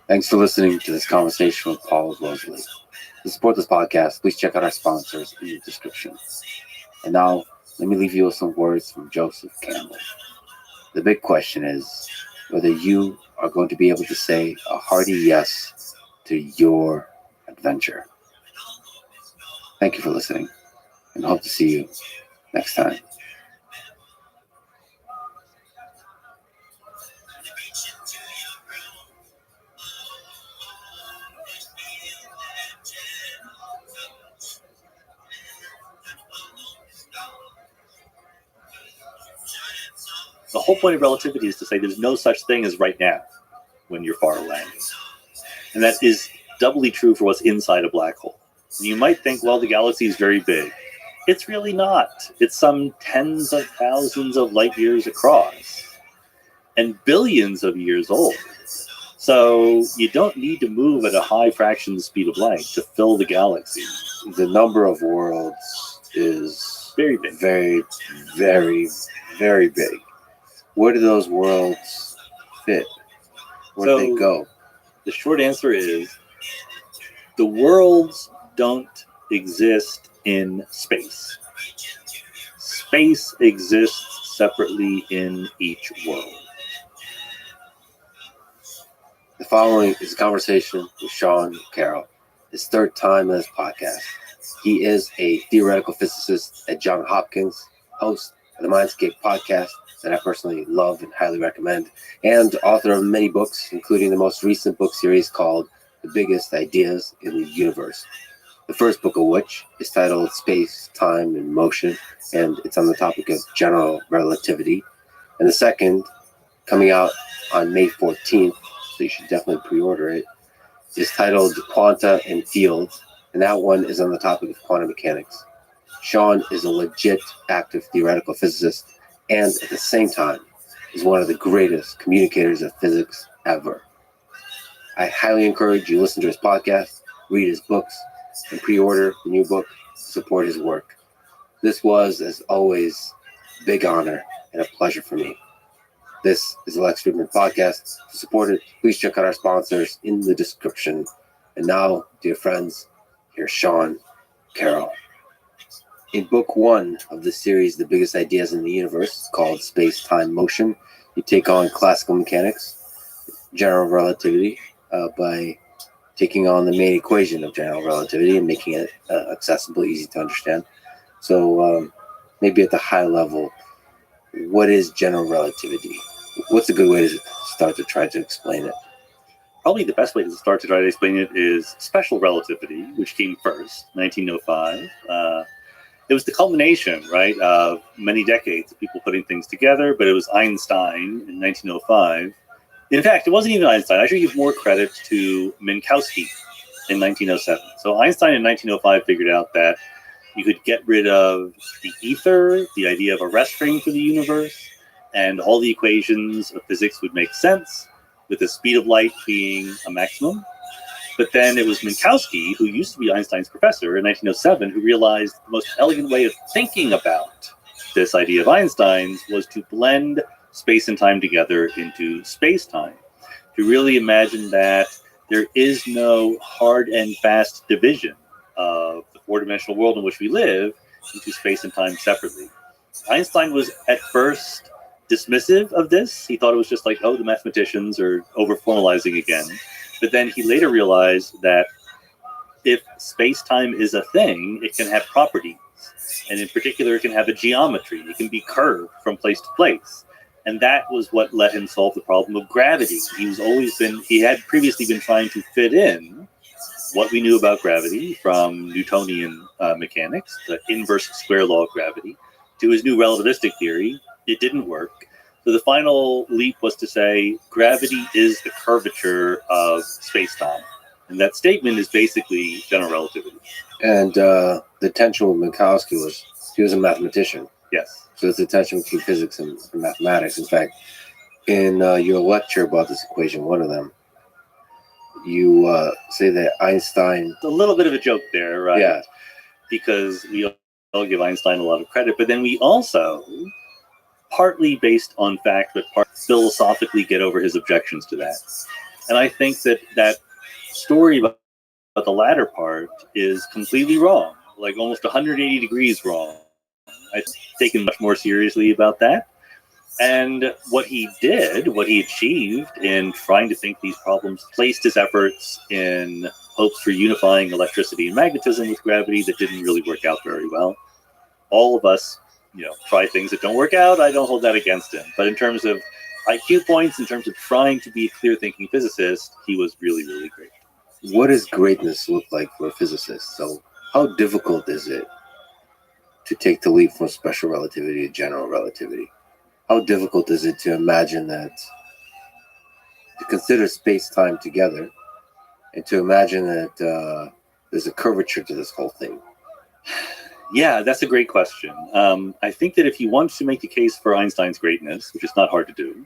Thanks for listening to this conversation with Paul Rosalie. To support this podcast, please check out our sponsors in the description. And now, let me leave you with some words from Joseph Campbell. The big question is whether you are going to be able to say a hearty yes to your adventure. Thank you for listening, and hope to see you next time. The whole point of relativity is to say there's no such thing as right now when you're far away. And that is doubly true for what's inside a black hole. And you might think, well, the galaxy is very big. It's really not. It's some tens of thousands of light years across and billions of years old. So you don't need to move at a high fraction of the speed of light to fill the galaxy. The number of worlds is Very big. very, very, very big. Where do those worlds fit? Where do they go? The short answer is the worlds don't exist in space. Space exists separately in each world. The following is a conversation with Sean Carroll, his third time on this podcast. He is a theoretical physicist at Johns Hopkins, host of the Mindscape podcast that I personally love and highly recommend, and author of many books, including the most recent book series called The Biggest Ideas in the Universe. The first book of which is titled Space, Time, and Motion, and it's on the topic of general relativity. And the second, coming out on May 14th, so you should definitely pre-order it, is titled Quanta and Fields, and that one is on the topic of quantum mechanics. Sean is a legit active theoretical physicist, and at the same time is one of the greatest communicators of physics ever. I highly encourage you to listen to his podcast, read his books, and pre-order the new book to support his work. This was, as always, a big honor and a pleasure for me. This is the Lex Fridman Podcast. To support it, please check out our sponsors in the description. And now, dear friends, here's Sean Carroll. In book one of the series, The Biggest Ideas in the Universe, called Space, Time, Motion, you take on classical mechanics, general relativity, by taking on the main equation of general relativity and making it accessible, easy to understand. So maybe at the high level, what is general relativity? What's a good way to start to try to explain it? probably the best way to start to try to explain it is special relativity, which came first, 1905. It was the culmination, right, of many decades of people putting things together, but it was Einstein in 1905. In fact, it wasn't even Einstein. I should give more credit to Minkowski in 1907. So Einstein in 1905 figured out that you could get rid of the ether, the idea of a rest frame for the universe, and all the equations of physics would make sense, with the speed of light being a maximum. But then it was Minkowski, who used to be Einstein's professor in 1907, who realized the most elegant way of thinking about this idea of Einstein's was to blend space and time together into space-time, to really imagine that there is no hard and fast division of the four-dimensional world in which we live into space and time separately. Einstein was at first dismissive of this. He thought it was just like, oh, the mathematicians are over-formalizing again. But then he later realized that if space-time is a thing, it can have properties. And in particular, it can have a geometry. It can be curved from place to place. And that was what let him solve the problem of gravity. He had previously been trying to fit in what we knew about gravity from Newtonian mechanics, the inverse square law of gravity, to his new relativistic theory. It didn't work. So the final leap was to say gravity is the curvature of space-time. And that statement is basically general relativity. And the tension with Minkowski was he was a mathematician. Yes. So it's the tension between physics and mathematics. In fact, in your lecture about this equation, one of them, you say that Einstein... A little bit of a joke there, right? Yeah. Because we all give Einstein a lot of credit, but then we also, partly based on fact, but partly philosophically get over his objections to that. And I think that story about the latter part is completely wrong, like almost 180 degrees wrong. I've taken much more seriously about that. And what he achieved in trying to think these problems, placed his efforts in hopes for unifying electricity and magnetism with gravity that didn't really work out very well. All of us, try things that don't work out. I don't hold that against him. But in terms of IQ points, in terms of trying to be a clear-thinking physicist, he was really, really great. What does greatness look like for a physicist? So how difficult is it to take the leap from special relativity to general relativity? How difficult is it to imagine that, to consider space-time together, and to imagine that there's a curvature to this whole thing? Yeah, that's a great question. I think that if you want to make the case for Einstein's greatness, which is not hard to do,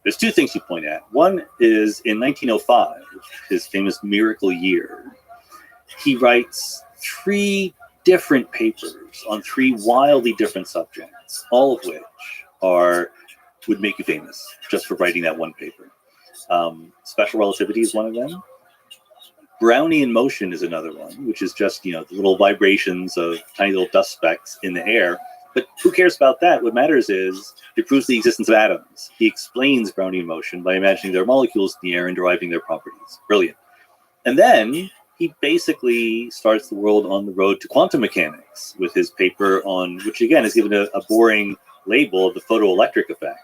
there's two things you point at. One is in 1905, his famous miracle year, he writes 3 different papers on 3 wildly different subjects, all of which would make you famous just for writing that one paper. Special relativity is one of them. Brownian motion is another one, which is just, the little vibrations of tiny little dust specks in the air. But who cares about that? What matters is it proves the existence of atoms. He explains Brownian motion by imagining there are molecules in the air and deriving their properties. Brilliant. And then he basically starts the world on the road to quantum mechanics with his paper on, which again is given a boring label of the photoelectric effect.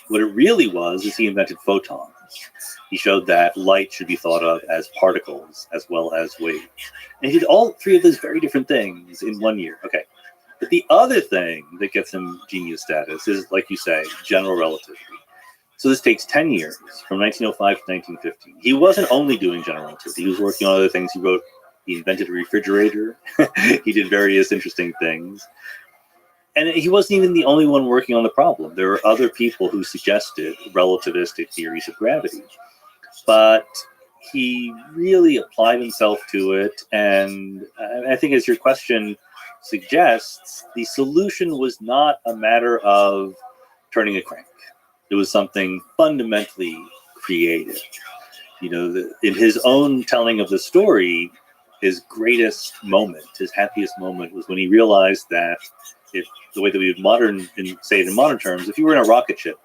What it really was is he invented photons. He showed that light should be thought of as particles as well as waves. And he did all 3 of those very different things in 1 year. Okay. But the other thing that gets him genius status is, like you say, general relativity. So this takes 10 years, from 1905 to 1915. He wasn't only doing general relativity. He was working on other things. He invented a refrigerator. He did various interesting things. And he wasn't even the only one working on the problem. There were other people who suggested relativistic theories of gravity. But he really applied himself to it. And I think, as your question suggests, the solution was not a matter of turning a crank. It was something fundamentally creative. In his own telling of the story, his greatest moment, his happiest moment, was when he realized that if the way that we would say it in modern terms, if you were in a rocket ship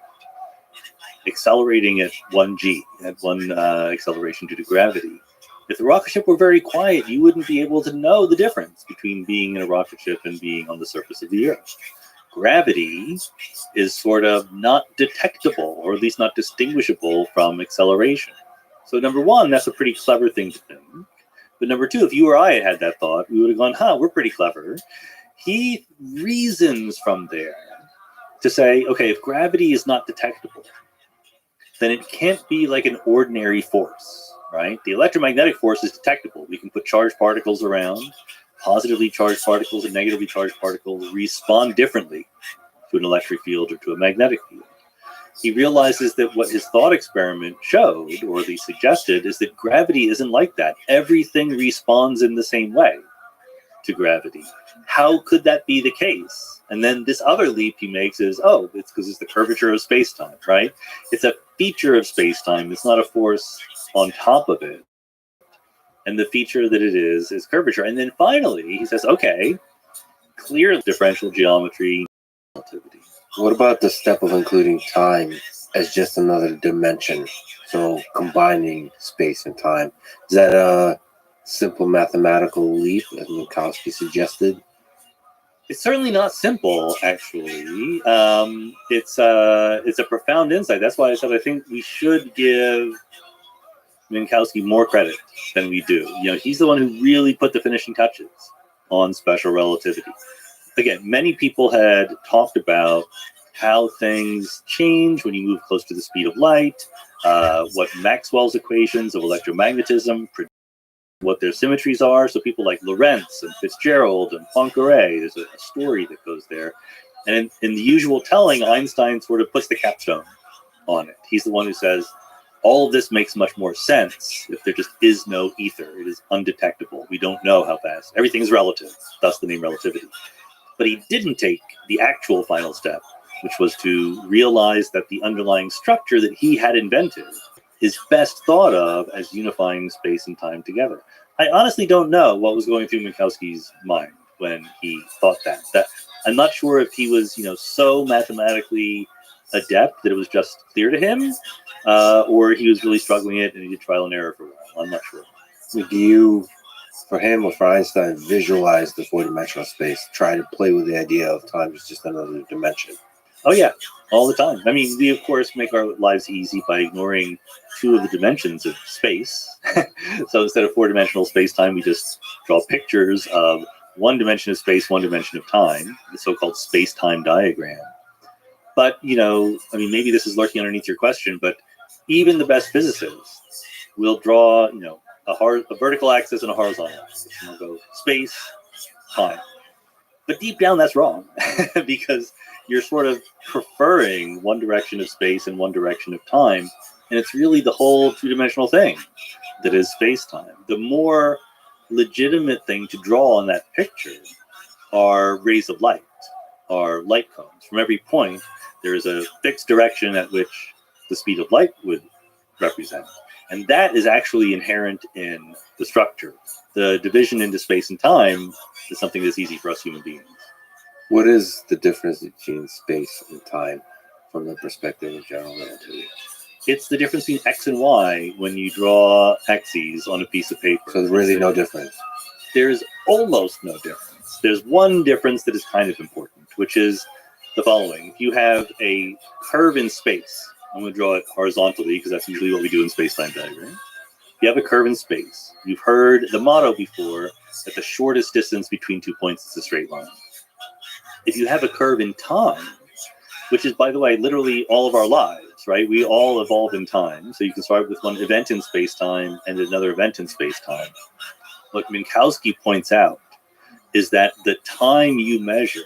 accelerating at 1g, at 1 acceleration due to gravity, if the rocket ship were very quiet, you wouldn't be able to know the difference between being in a rocket ship and being on the surface of the Earth. Gravity is sort of not detectable, or at least not distinguishable from acceleration. So number one, that's a pretty clever thing to think. But number two, if you or I had that thought, we would have gone, we're pretty clever. He reasons from there to say, okay, if gravity is not detectable, then it can't be like an ordinary force, right? The electromagnetic force is detectable. We can put charged particles around. Positively charged particles and negatively charged particles respond differently to an electric field or to a magnetic field. He realizes that what his thought experiment showed, or at least suggested, is that gravity isn't like that. Everything responds in the same way to gravity. How could that be the case? And then this other leap he makes is, it's because it's the curvature of space-time, right? It's a feature of space-time. It's not a force on top of it. And the feature that it is curvature. And then finally, he says, okay, clear differential geometry, relativity. What about the step of including time as just another dimension? So combining space and time. Is that a simple mathematical leap, as Minkowski suggested? It's certainly not simple, actually. It's a profound insight. That's why I said I think we should give Minkowski more credit than we do. He's the one who really put the finishing touches on special relativity. Again, many people had talked about how things change when you move close to the speed of light, what Maxwell's equations of electromagnetism predict, what their symmetries are. So people like Lorentz and Fitzgerald and Poincaré, there's a story that goes there. And in the usual telling, Einstein sort of puts the capstone on it. He's the one who says, all of this makes much more sense if there just is no ether. It is undetectable. We don't know how fast. Everything is relative, thus the name relativity. But he didn't take the actual final step, which was to realize that the underlying structure that he had invented is best thought of as unifying space and time together. I honestly don't know what was going through Minkowski's mind when he thought that. I'm not sure if he was, so mathematically adept that it was just clear to him, or he was really struggling it and he did trial and error for a while. I'm not sure. So do you, for him or for Einstein, visualize the four-dimensional space, try to play with the idea of time as just another dimension? Oh yeah, all the time. I mean, we of course make our lives easy by ignoring two of the dimensions of space. So instead of four-dimensional space-time, we just draw pictures of one dimension of space, one dimension of time, the so-called space-time diagram. But, maybe this is lurking underneath your question, but even the best physicists will draw, a vertical axis and a horizontal axis. And they'll go space, time. But deep down, that's wrong because you're sort of preferring one direction of space and one direction of time. And it's really the whole two-dimensional thing that is space-time. The more legitimate thing to draw on that picture are rays of light, are light cones. From every point, there is a fixed direction at which the speed of light would represent. And that is actually inherent in the structure. The division into space and time is something that's easy for us human beings. What is the difference between space and time from the perspective of general relativity? It's the difference between X and Y when you draw axes on a piece of paper. So there's really no difference? There's almost no difference. There's one difference that is kind of important, which is the following. If you have a curve in space, I'm going to draw it horizontally because that's usually what we do in space-time diagrams. If you have a curve in space, you've heard the motto before that the shortest distance between 2 points is a straight line. If you have a curve in time, which is, by the way, literally all of our lives, right? We all evolve in time. So you can start with one event in space-time and another event in space-time. What Minkowski points out is that the time you measure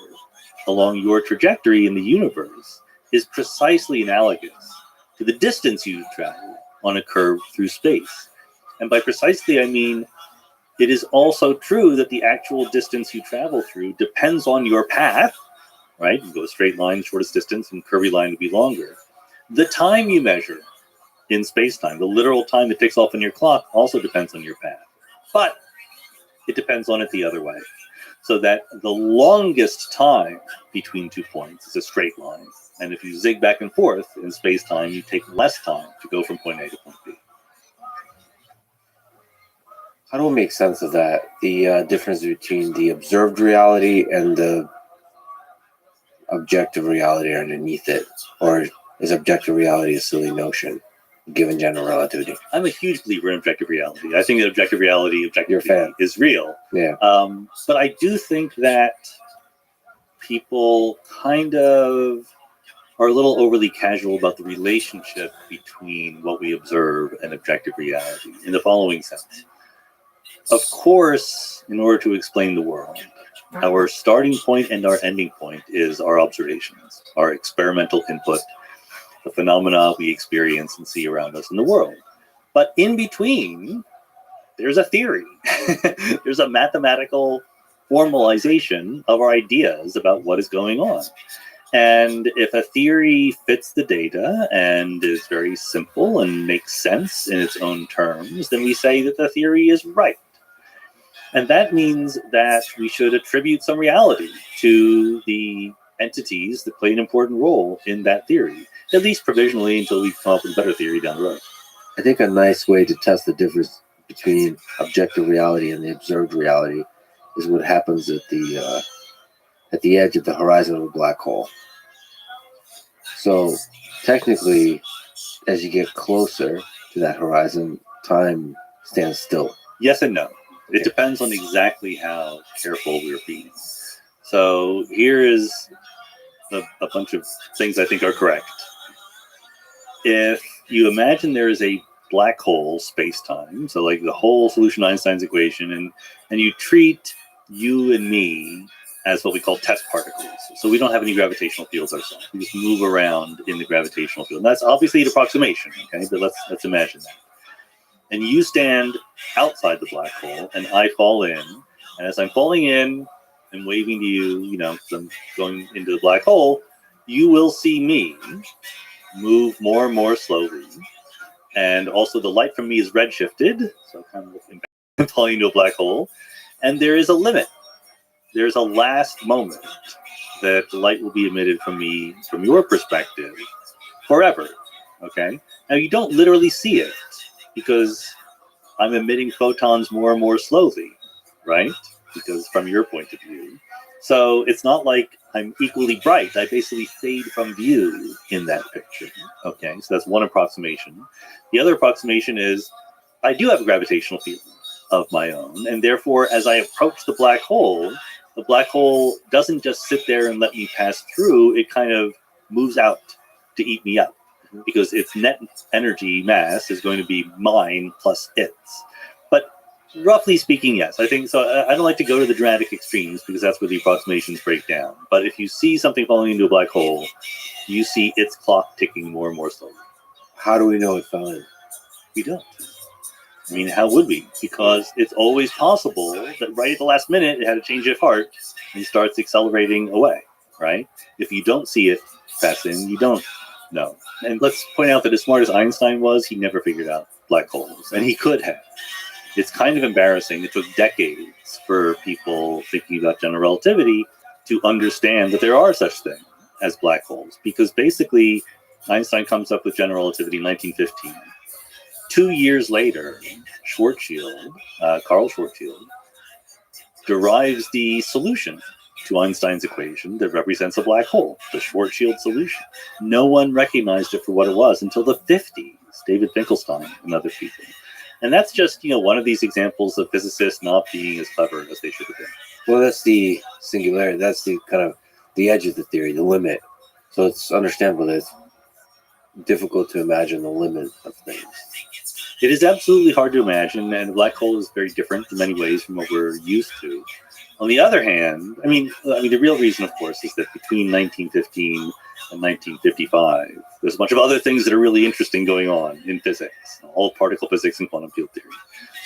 along your trajectory in the universe is precisely analogous to the distance you travel on a curve through space. And by precisely, I mean, it is also true that the actual distance you travel through depends on your path, right? You go a straight line, shortest distance, and curvy line would be longer. The time you measure in space-time, the literal time it ticks off on your clock, also depends on your path. But it depends on it the other way. So that the longest time between 2 points is a straight line. And if you zig back and forth in space-time, you take less time to go from point A to point B. How do we make sense of that? The difference between the observed reality and the objective reality underneath it? Or is objective reality a silly notion? given general relativity. I'm a huge believer in objective reality. I think that objective reality, You're a objectivity fan. is real. Yeah. But I do think that people kind of are a little overly casual about the relationship between what we observe and objective reality in the following sense. Of course, in order to explain the world, our starting point and our ending point is our observations, our experimental input, the phenomena we experience and see around us in the world. But in between, there's a theory. There's a mathematical formalization of our ideas about what is going on. And if a theory fits the data and is very simple and makes sense in its own terms, then we say that the theory is right. And that means that we should attribute some reality to the entities that play an important role in that theory, at least provisionally until we come up with a better theory down the road. I think a nice way to test the difference between objective reality and the observed reality is what happens at the edge of the horizon of a black hole. So technically, as you get closer to that horizon, time stands still. Yes and no. It depends on exactly how careful we're being. So here is a bunch of things I think are correct. If you imagine there is a black hole space-time, so like the whole solution of Einstein's equation, and you treat you and me as what we call test particles. So we don't have any gravitational fields ourselves. We just move around in the gravitational field. And that's obviously an approximation, okay? But let's imagine that. And you stand outside the black hole, and I fall in. And as I'm falling in and waving to you, you know, I'm going into the black hole, you will see me move more and more slowly. And also the light from me is redshifted, so kind of looking back, falling into a black hole. And there is a limit. There's a last moment that the light will be emitted from me, from your perspective, forever, okay? Now, you don't literally see it because I'm emitting photons more and more slowly, right? Because from your point of view. So it's not like I'm equally bright. I basically fade from view in that picture, okay? So that's one approximation. The other approximation is I do have a gravitational field of my own, and therefore, as I approach the black hole doesn't just sit there and let me pass through. It kind of moves out to eat me up because its net energy mass is going to be mine plus its. But roughly speaking, yes, I think so. I don't like to go to the dramatic extremes because that's where the approximations break down. But if you see something falling into a black hole, you see its clock ticking more and more slowly. How do we know it fell in? We don't. I mean, how would we? Because it's always possible that right at the last minute, it had a change of heart and starts accelerating away, right? If you don't see it pass in, you don't know. And let's point out that as smart as Einstein was, he never figured out black holes, and he could have. It's kind of embarrassing. It took decades for people thinking about general relativity to understand that there are such things as black holes, because basically Einstein comes up with general relativity in 1915. 2 years later, Schwarzschild, Karl Schwarzschild, derives the solution to Einstein's equation that represents a black hole, the Schwarzschild solution. No one recognized it for what it was until the 50s, David Finkelstein and other people. And that's just, one of these examples of physicists not being as clever as they should have been. Well, that's the singularity. That's the kind of the edge of the theory, the limit. So it's understandable that it's difficult to imagine the limit of things. It is absolutely hard to imagine, and a black hole is very different in many ways from what we're used to. On the other hand, I mean, the real reason, of course, is that between 1915 and 1955, there's a bunch of other things that are really interesting going on in physics, all particle physics and quantum field theory.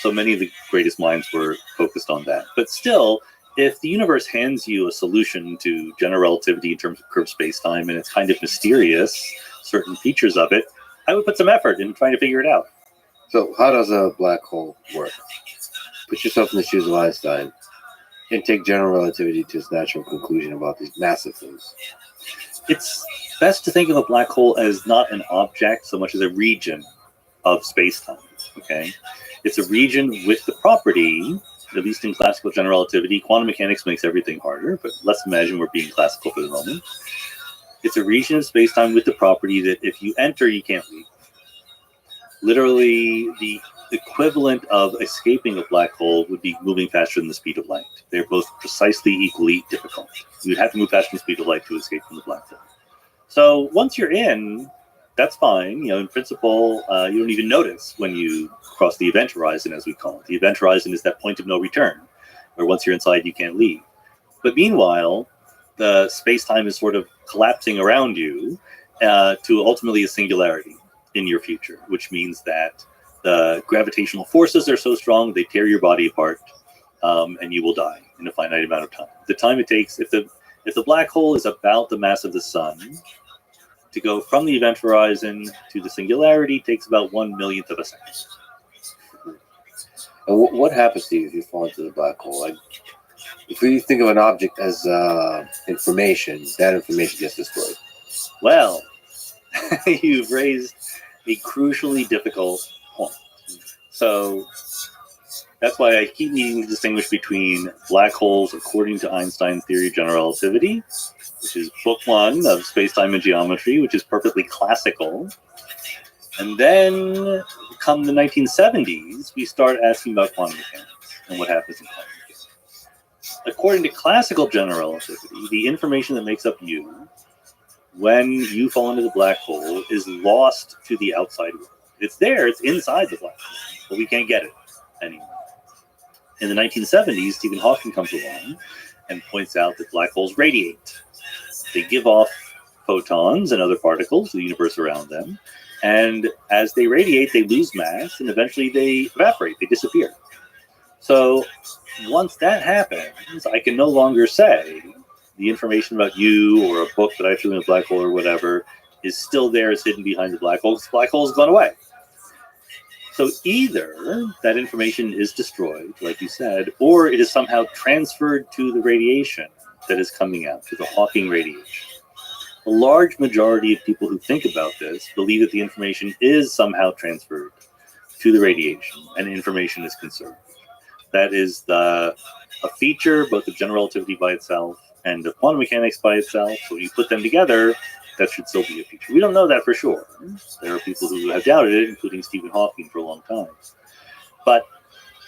So many of the greatest minds were focused on that. But still, if the universe hands you a solution to general relativity in terms of curved space-time, and it's kind of mysterious, certain features of it, I would put some effort in trying to figure it out. So how does a black hole work? Put yourself in the shoes of Einstein and take general relativity to its natural conclusion about these massive things. It's best to think of a black hole as not an object so much as a region of space-time, okay? It's a region with the property, at least in classical general relativity. Quantum mechanics makes everything harder, but let's imagine we're being classical for the moment. It's a region of space-time with the property that if you enter, you can't leave. Literally, the equivalent of escaping a black hole would be moving faster than the speed of light. They're both precisely equally difficult. You'd have to move faster than the speed of light to escape from the black hole. So once you're in, that's fine. In principle, you don't even notice when you cross the event horizon, as we call it. The event horizon is that point of no return, where once you're inside, you can't leave. But meanwhile, the space-time is sort of collapsing around you to ultimately a singularity in your future, which means that the gravitational forces are so strong they tear your body apart, and you will die in a finite amount of time. The time it takes, if the black hole is about the mass of the sun, to go from the event horizon to the singularity takes about 1/1,000,000th of a second. And what happens to you if you fall into the black hole? Like, if we think of an object as information, that information gets destroyed. Well, you've raised a crucially difficult point. So that's why I keep needing to distinguish between black holes according to Einstein's theory of general relativity, which is book 1 of Space-Time and Geometry, which is perfectly classical. And then come the 1970s, we start asking about quantum mechanics and what happens in quantum mechanics. According to classical general relativity, the information that makes up you when you fall into the black hole is lost to the outside world. It's there, it's inside the black hole, but we can't get it anymore. In the 1970s, Stephen Hawking comes along and points out that black holes radiate. They give off photons and other particles to the universe around them, and as they radiate, they lose mass, and eventually they evaporate, they disappear. So once that happens, I can no longer say the information about you or a book that I threw in a black hole or whatever is still there, is hidden behind the black hole, because the black hole has gone away. So either that information is destroyed, like you said, or it is somehow transferred to the radiation that is coming out, to the Hawking radiation. A large majority of people who think about this believe that the information is somehow transferred to the radiation and information is conserved. That is a feature both of general relativity by itself and of quantum mechanics by itself. So when you put them together, that should still be a feature. We don't know that for sure. There are people who have doubted it, including Stephen Hawking for a long time. But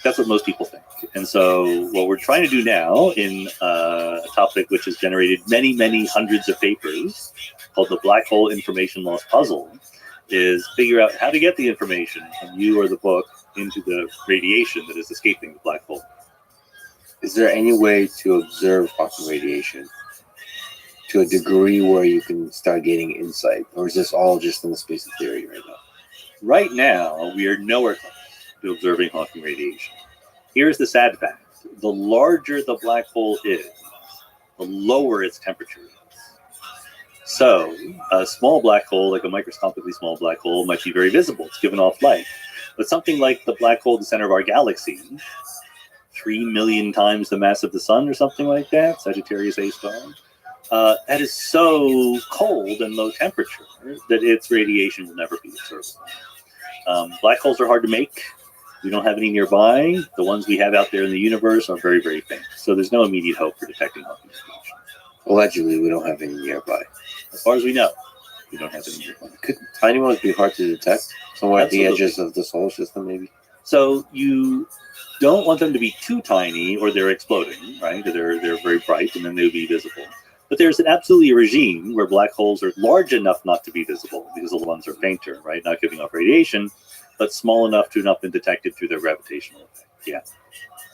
that's what most people think. And so what we're trying to do now in a topic which has generated many, many hundreds of papers called the Black Hole Information Loss Puzzle is figure out how to get the information from you or the book into the radiation that is escaping the black hole. Is there any way to observe Hawking radiation to a degree where you can start gaining insight? Or is this all just in the space of theory right now? Right now, we are nowhere close to observing Hawking radiation. Here's the sad fact. The larger the black hole is, the lower its temperature is. So a small black hole, like a microscopically small black hole, might be very visible. It's giving off light. But something like the black hole at the center of our galaxy, 3 million times the mass of the sun or something like that, Sagittarius A star, that is so cold and low temperature that its radiation will never be observable. Black holes are hard to make. We don't have any nearby. The ones we have out there in the universe are very, very faint. So there's no immediate hope for detecting Hawking radiation. Allegedly, we don't have any nearby. As far as we know, we don't have any nearby. Could tiny ones be hard to detect? Somewhere Absolutely. at the edges of the solar system, maybe? So you don't want them to be too tiny or they're exploding, right? They're very bright and then they would be visible. But there's absolutely a regime where black holes are large enough not to be visible because the ones are fainter, right? Not giving off radiation, but small enough to not be detected through their gravitational effect. Yeah.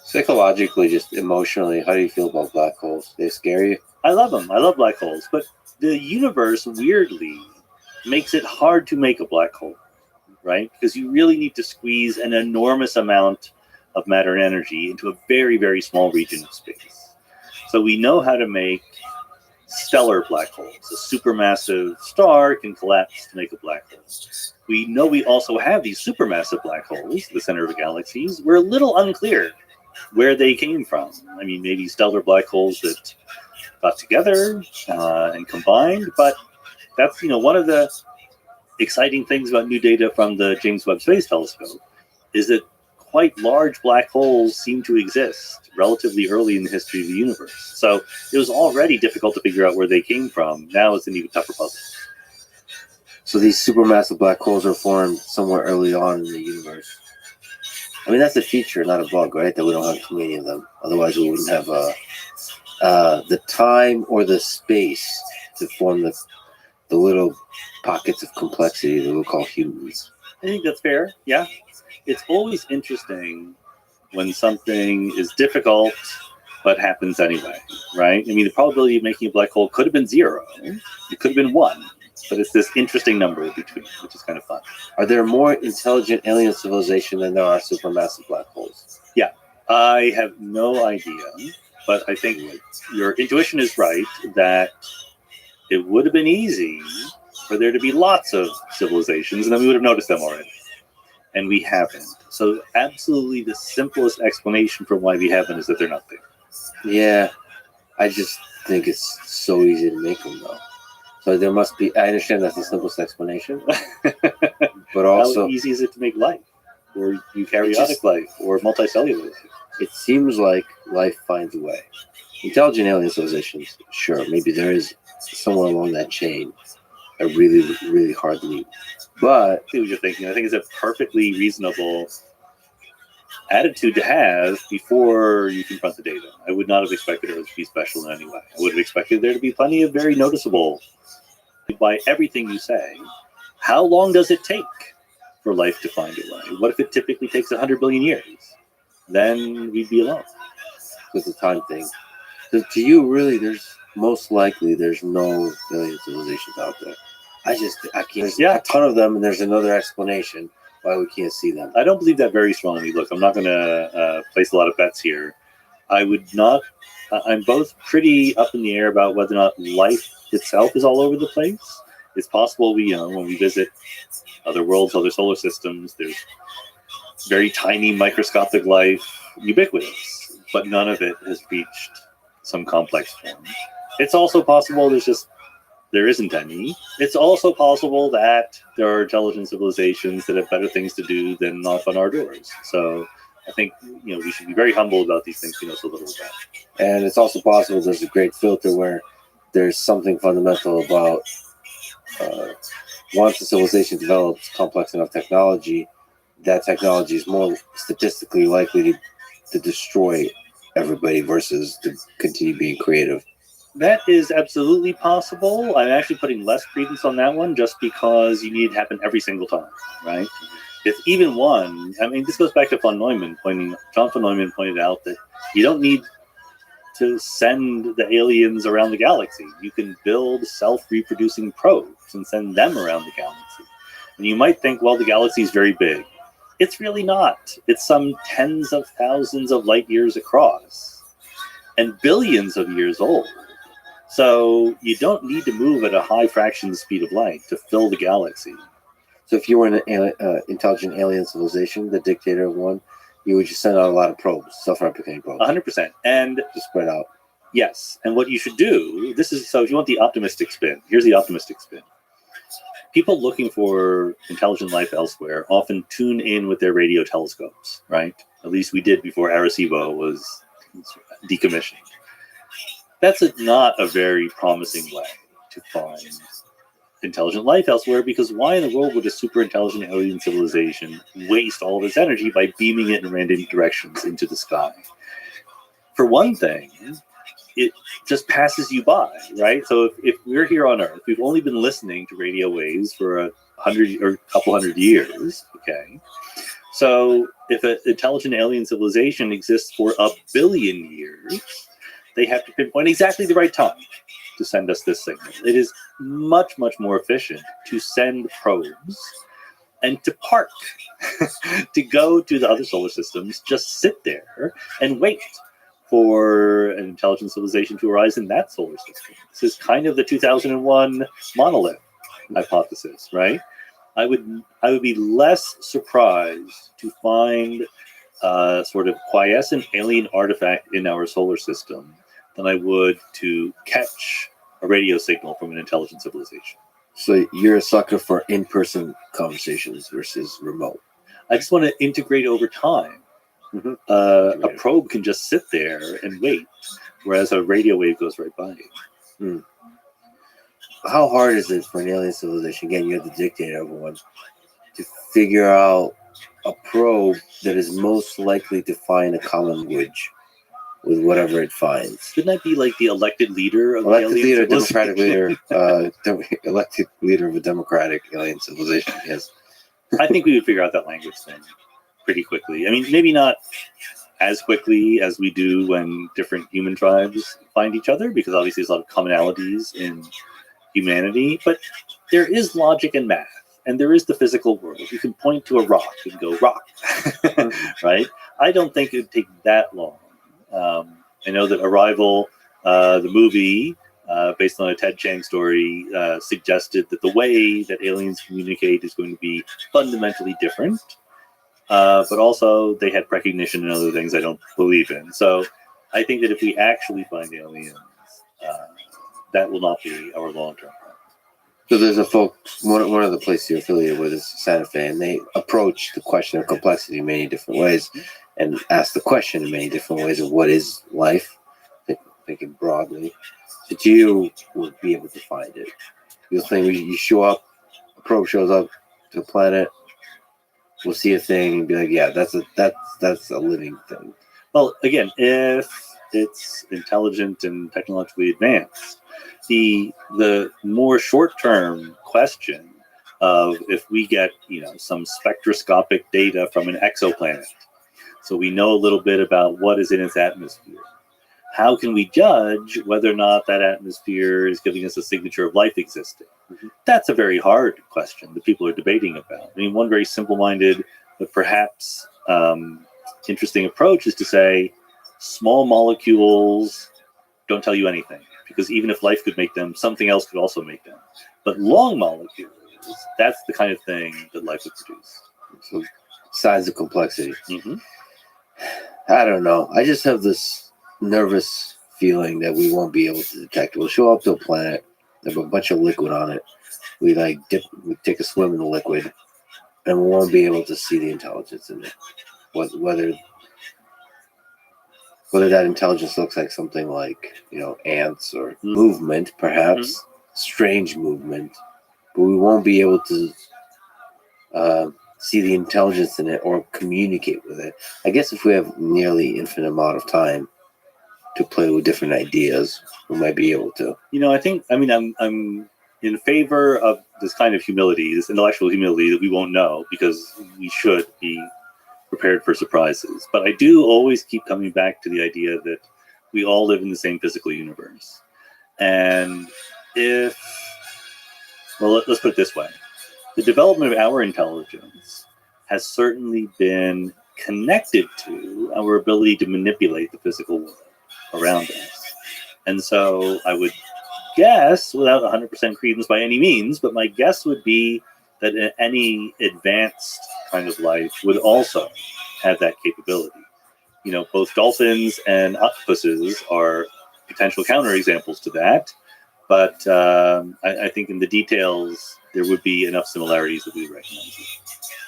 Psychologically, just emotionally, how do you feel about black holes? They scare you? I love them. I love black holes. But the universe, weirdly, makes it hard to make a black hole, right? Because you really need to squeeze an enormous amount of matter and energy into a very, very small region of space. So we know how to make stellar black holes. A supermassive star can collapse to make a black hole. We know we also have these supermassive black holes at the center of the galaxies. We're a little unclear where they came from. I mean, maybe stellar black holes that got together and combined, but that's, one of the exciting things about new data from the James Webb Space Telescope is that quite large black holes seem to exist relatively early in the history of the universe. So it was already difficult to figure out where they came from. Now it's an even tougher puzzle. So these supermassive black holes are formed somewhere early on in the universe. I mean, that's a feature, not a bug, right? That we don't have too many of them. Otherwise, we wouldn't have the time or the space to form the little pockets of complexity that we'll call humans. I think that's fair. Yeah. It's always interesting when something is difficult but happens anyway, right? I mean, the probability of making a black hole could have been 0. It could have been 1. But it's this interesting number in between, which is kind of fun. Are there more intelligent alien civilization than there are supermassive black holes? Yeah. I have no idea. But I think your intuition is right that it would have been easy for there to be lots of civilizations, and then we would have noticed them already. And we haven't. So absolutely the simplest explanation for why we haven't is that they're not there. Yeah. I just think it's so easy to make them, though. So there must be, I understand that's the simplest explanation. But also, how easy is it to make life? Or eukaryotic life? Or multicellular life? It seems like life finds a way. Intelligent alien civilizations, sure, maybe there is somewhere along that chain a really, really hard leap. But I see what you're thinking. I think it's a perfectly reasonable attitude to have before you confront the data. I would not have expected it to be special in any way. I would have expected there to be plenty of very noticeable. By everything you say, how long does it take for life to find a way? What if it typically takes 100 billion years? Then we'd be alone. it's a time thing. So to you, really, there's most likely there's no alien civilizations out there. I can't. There's a ton of them, and there's another explanation why we can't see them. I don't believe that very strongly. Look, I'm not going to place a lot of bets here. I would not. I'm both pretty up in the air about whether or not life itself is all over the place. It's possible when we visit other worlds, other solar systems, there's very tiny microscopic life, ubiquitous, but none of it has reached some complex form. It's also possible there isn't any. It's also possible that there are intelligent civilizations that have better things to do than knock on our doors. So I think we should be very humble about these things we know so little about. And it's also possible there's a great filter where there's something fundamental about once a civilization develops complex enough technology, that technology is more statistically likely to destroy everybody versus to continue being creative. That is absolutely possible. I'm actually putting less credence on that one just because you need it to happen every single time, right? If even one, this goes back to John von Neumann pointed out that you don't need to send the aliens around the galaxy. You can build self-reproducing probes and send them around the galaxy. And you might think, well, the galaxy is very big. It's really not. It's some tens of thousands of light years across and billions of years old. So you don't need to move at a high fraction of the speed of light to fill the galaxy. So if you were an intelligent alien civilization, the dictator of one, you would just send out a lot of probes, self-replicating probes. 100%. And just spread out. Yes. And what you should do, so if you want the optimistic spin, here's the optimistic spin. People looking for intelligent life elsewhere often tune in with their radio telescopes, right? At least we did before Arecibo was decommissioned. That's not a very promising way to find intelligent life elsewhere, because why in the world would a super intelligent alien civilization waste all of its energy by beaming it in random directions into the sky? For one thing, it just passes you by, right? So if we're here on Earth, we've only been listening to radio waves for 100 or a couple hundred years, okay? So if an intelligent alien civilization exists for 1 billion years, they have to pinpoint exactly the right time to send us this signal. It is much, much more efficient to send probes and to park, to go to the other solar systems, just sit there and wait for an intelligent civilization to arise in that solar system. This is kind of the 2001 monolith hypothesis, right? I would be less surprised to find a sort of quiescent alien artifact in our solar system than I would to catch a radio signal from an intelligent civilization. So you're a sucker for in-person conversations versus remote. I just want to integrate over time. Mm-hmm. A probe can just sit there and wait, whereas a radio wave goes right by you. how hard is it for an alien civilization? Again, you're the dictator of one, to figure out a probe that is most likely to find a common language with whatever it finds. Shouldn't that be like the elected leader of Elected the alien leader, civilization? democratic leader, elected leader of a democratic alien civilization. Yes. I think we would figure out that language thing pretty quickly. I mean, maybe not as quickly as we do when different human tribes find each other, because obviously there's a lot of commonalities in humanity, but there is logic in math, and there is the physical world. You can point to a rock and go, rock, right? I don't think it would take that long. I know that Arrival, the movie, based on a Ted Chiang story, suggested that the way that aliens communicate is going to be fundamentally different. But also they had precognition and other things I don't believe in. So I think that if we actually find aliens, that will not be our long-term problem. So there's a one of the places you're affiliated with is Santa Fe, and they approach the question of complexity in many different ways, and ask the question in many different ways of what is life, thinking broadly. But you would be able to find it. You'll think you show up, a probe shows up to a planet, we'll see a thing and be like, yeah, that's a living thing. Well, again, if it's intelligent and technologically advanced, the more short-term question of if we get some spectroscopic data from an exoplanet, so we know a little bit about what is in its atmosphere, how can we judge whether or not that atmosphere is giving us a signature of life existing? Mm-hmm. That's a very hard question that people are debating about. I mean, one very simple-minded but perhaps interesting approach is to say small molecules don't tell you anything, because even if life could make them, something else could also make them. But long molecules, that's the kind of thing that life would produce. So size of complexity. Mm-hmm. I don't know. I just have this nervous feeling that we won't be able to detect. We'll show up to a planet, there'll be a bunch of liquid on it. We take a swim in the liquid, and we won't be able to see the intelligence in it. Whether that intelligence looks like something like ants or movement, perhaps strange movement, but we won't be able to see the intelligence in it or communicate with it. I guess if we have nearly infinite amount of time to play with different ideas, we might be able to. I'm in favor of this kind of humility, this intellectual humility that we won't know, because we should be prepared for surprises. But I do always keep coming back to the idea that we all live in the same physical universe. And let's put it this way. The development of our intelligence has certainly been connected to our ability to manipulate the physical world around us. And so I would guess, without 100% credence by any means, but my guess would be that any advanced kind of life would also have that capability. Both dolphins and octopuses are potential counterexamples to that, but I think in the details there would be enough similarities that we recognize it.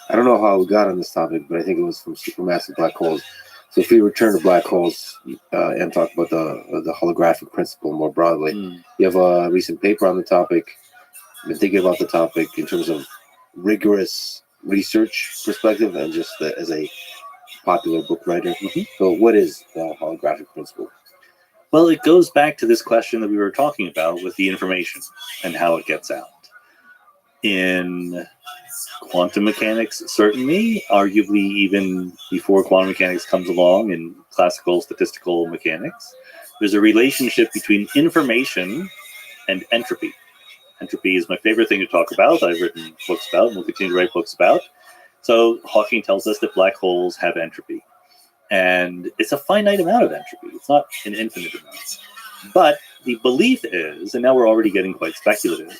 I don't know how we got on this topic, but I think it was from supermassive black holes. So if we return to black holes and talk about the holographic principle more broadly, you have a recent paper on the topic. I've been thinking about the topic in terms of rigorous research perspective and just as a popular book writer. Mm-hmm. So what is the holographic principle? Well, it goes back to this question that we were talking about with the information and how it gets out. In quantum mechanics, certainly, arguably even before quantum mechanics comes along in classical statistical mechanics, there's a relationship between information and entropy. Entropy is my favorite thing to talk about. I've written books about and will continue to write books about. So Hawking tells us that black holes have entropy. And it's a finite amount of entropy. It's not an infinite amount. But the belief is, and now we're already getting quite speculative,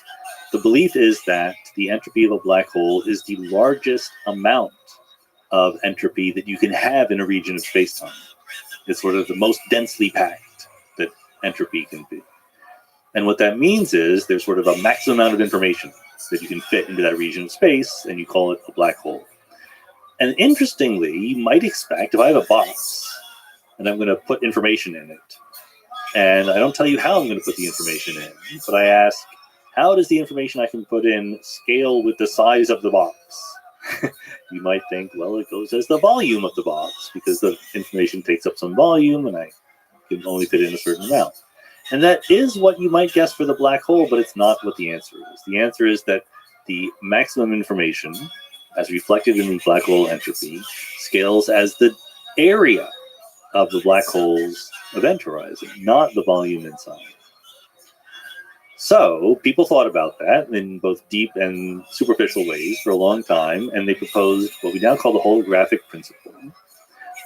the belief is that the entropy of a black hole is the largest amount of entropy that you can have in a region of space-time. It's sort of the most densely packed that entropy can be. And what that means is there's sort of a maximum amount of information that you can fit into that region of space, and you call it a black hole. And interestingly, you might expect, if I have a box and I'm going to put information in it, and I don't tell you how I'm going to put the information in, but I ask, How does the information I can put in scale with the size of the box? You might think, well, it goes as the volume of the box because the information takes up some volume and I can only fit in a certain amount. And that is what you might guess for the black hole, but it's not what the answer is. The answer is that the maximum information, as reflected in the black hole entropy, scales as the area of the black hole's event horizon, not the volume inside. So people thought about that in both deep and superficial ways for a long time, and they proposed what we now call the holographic principle,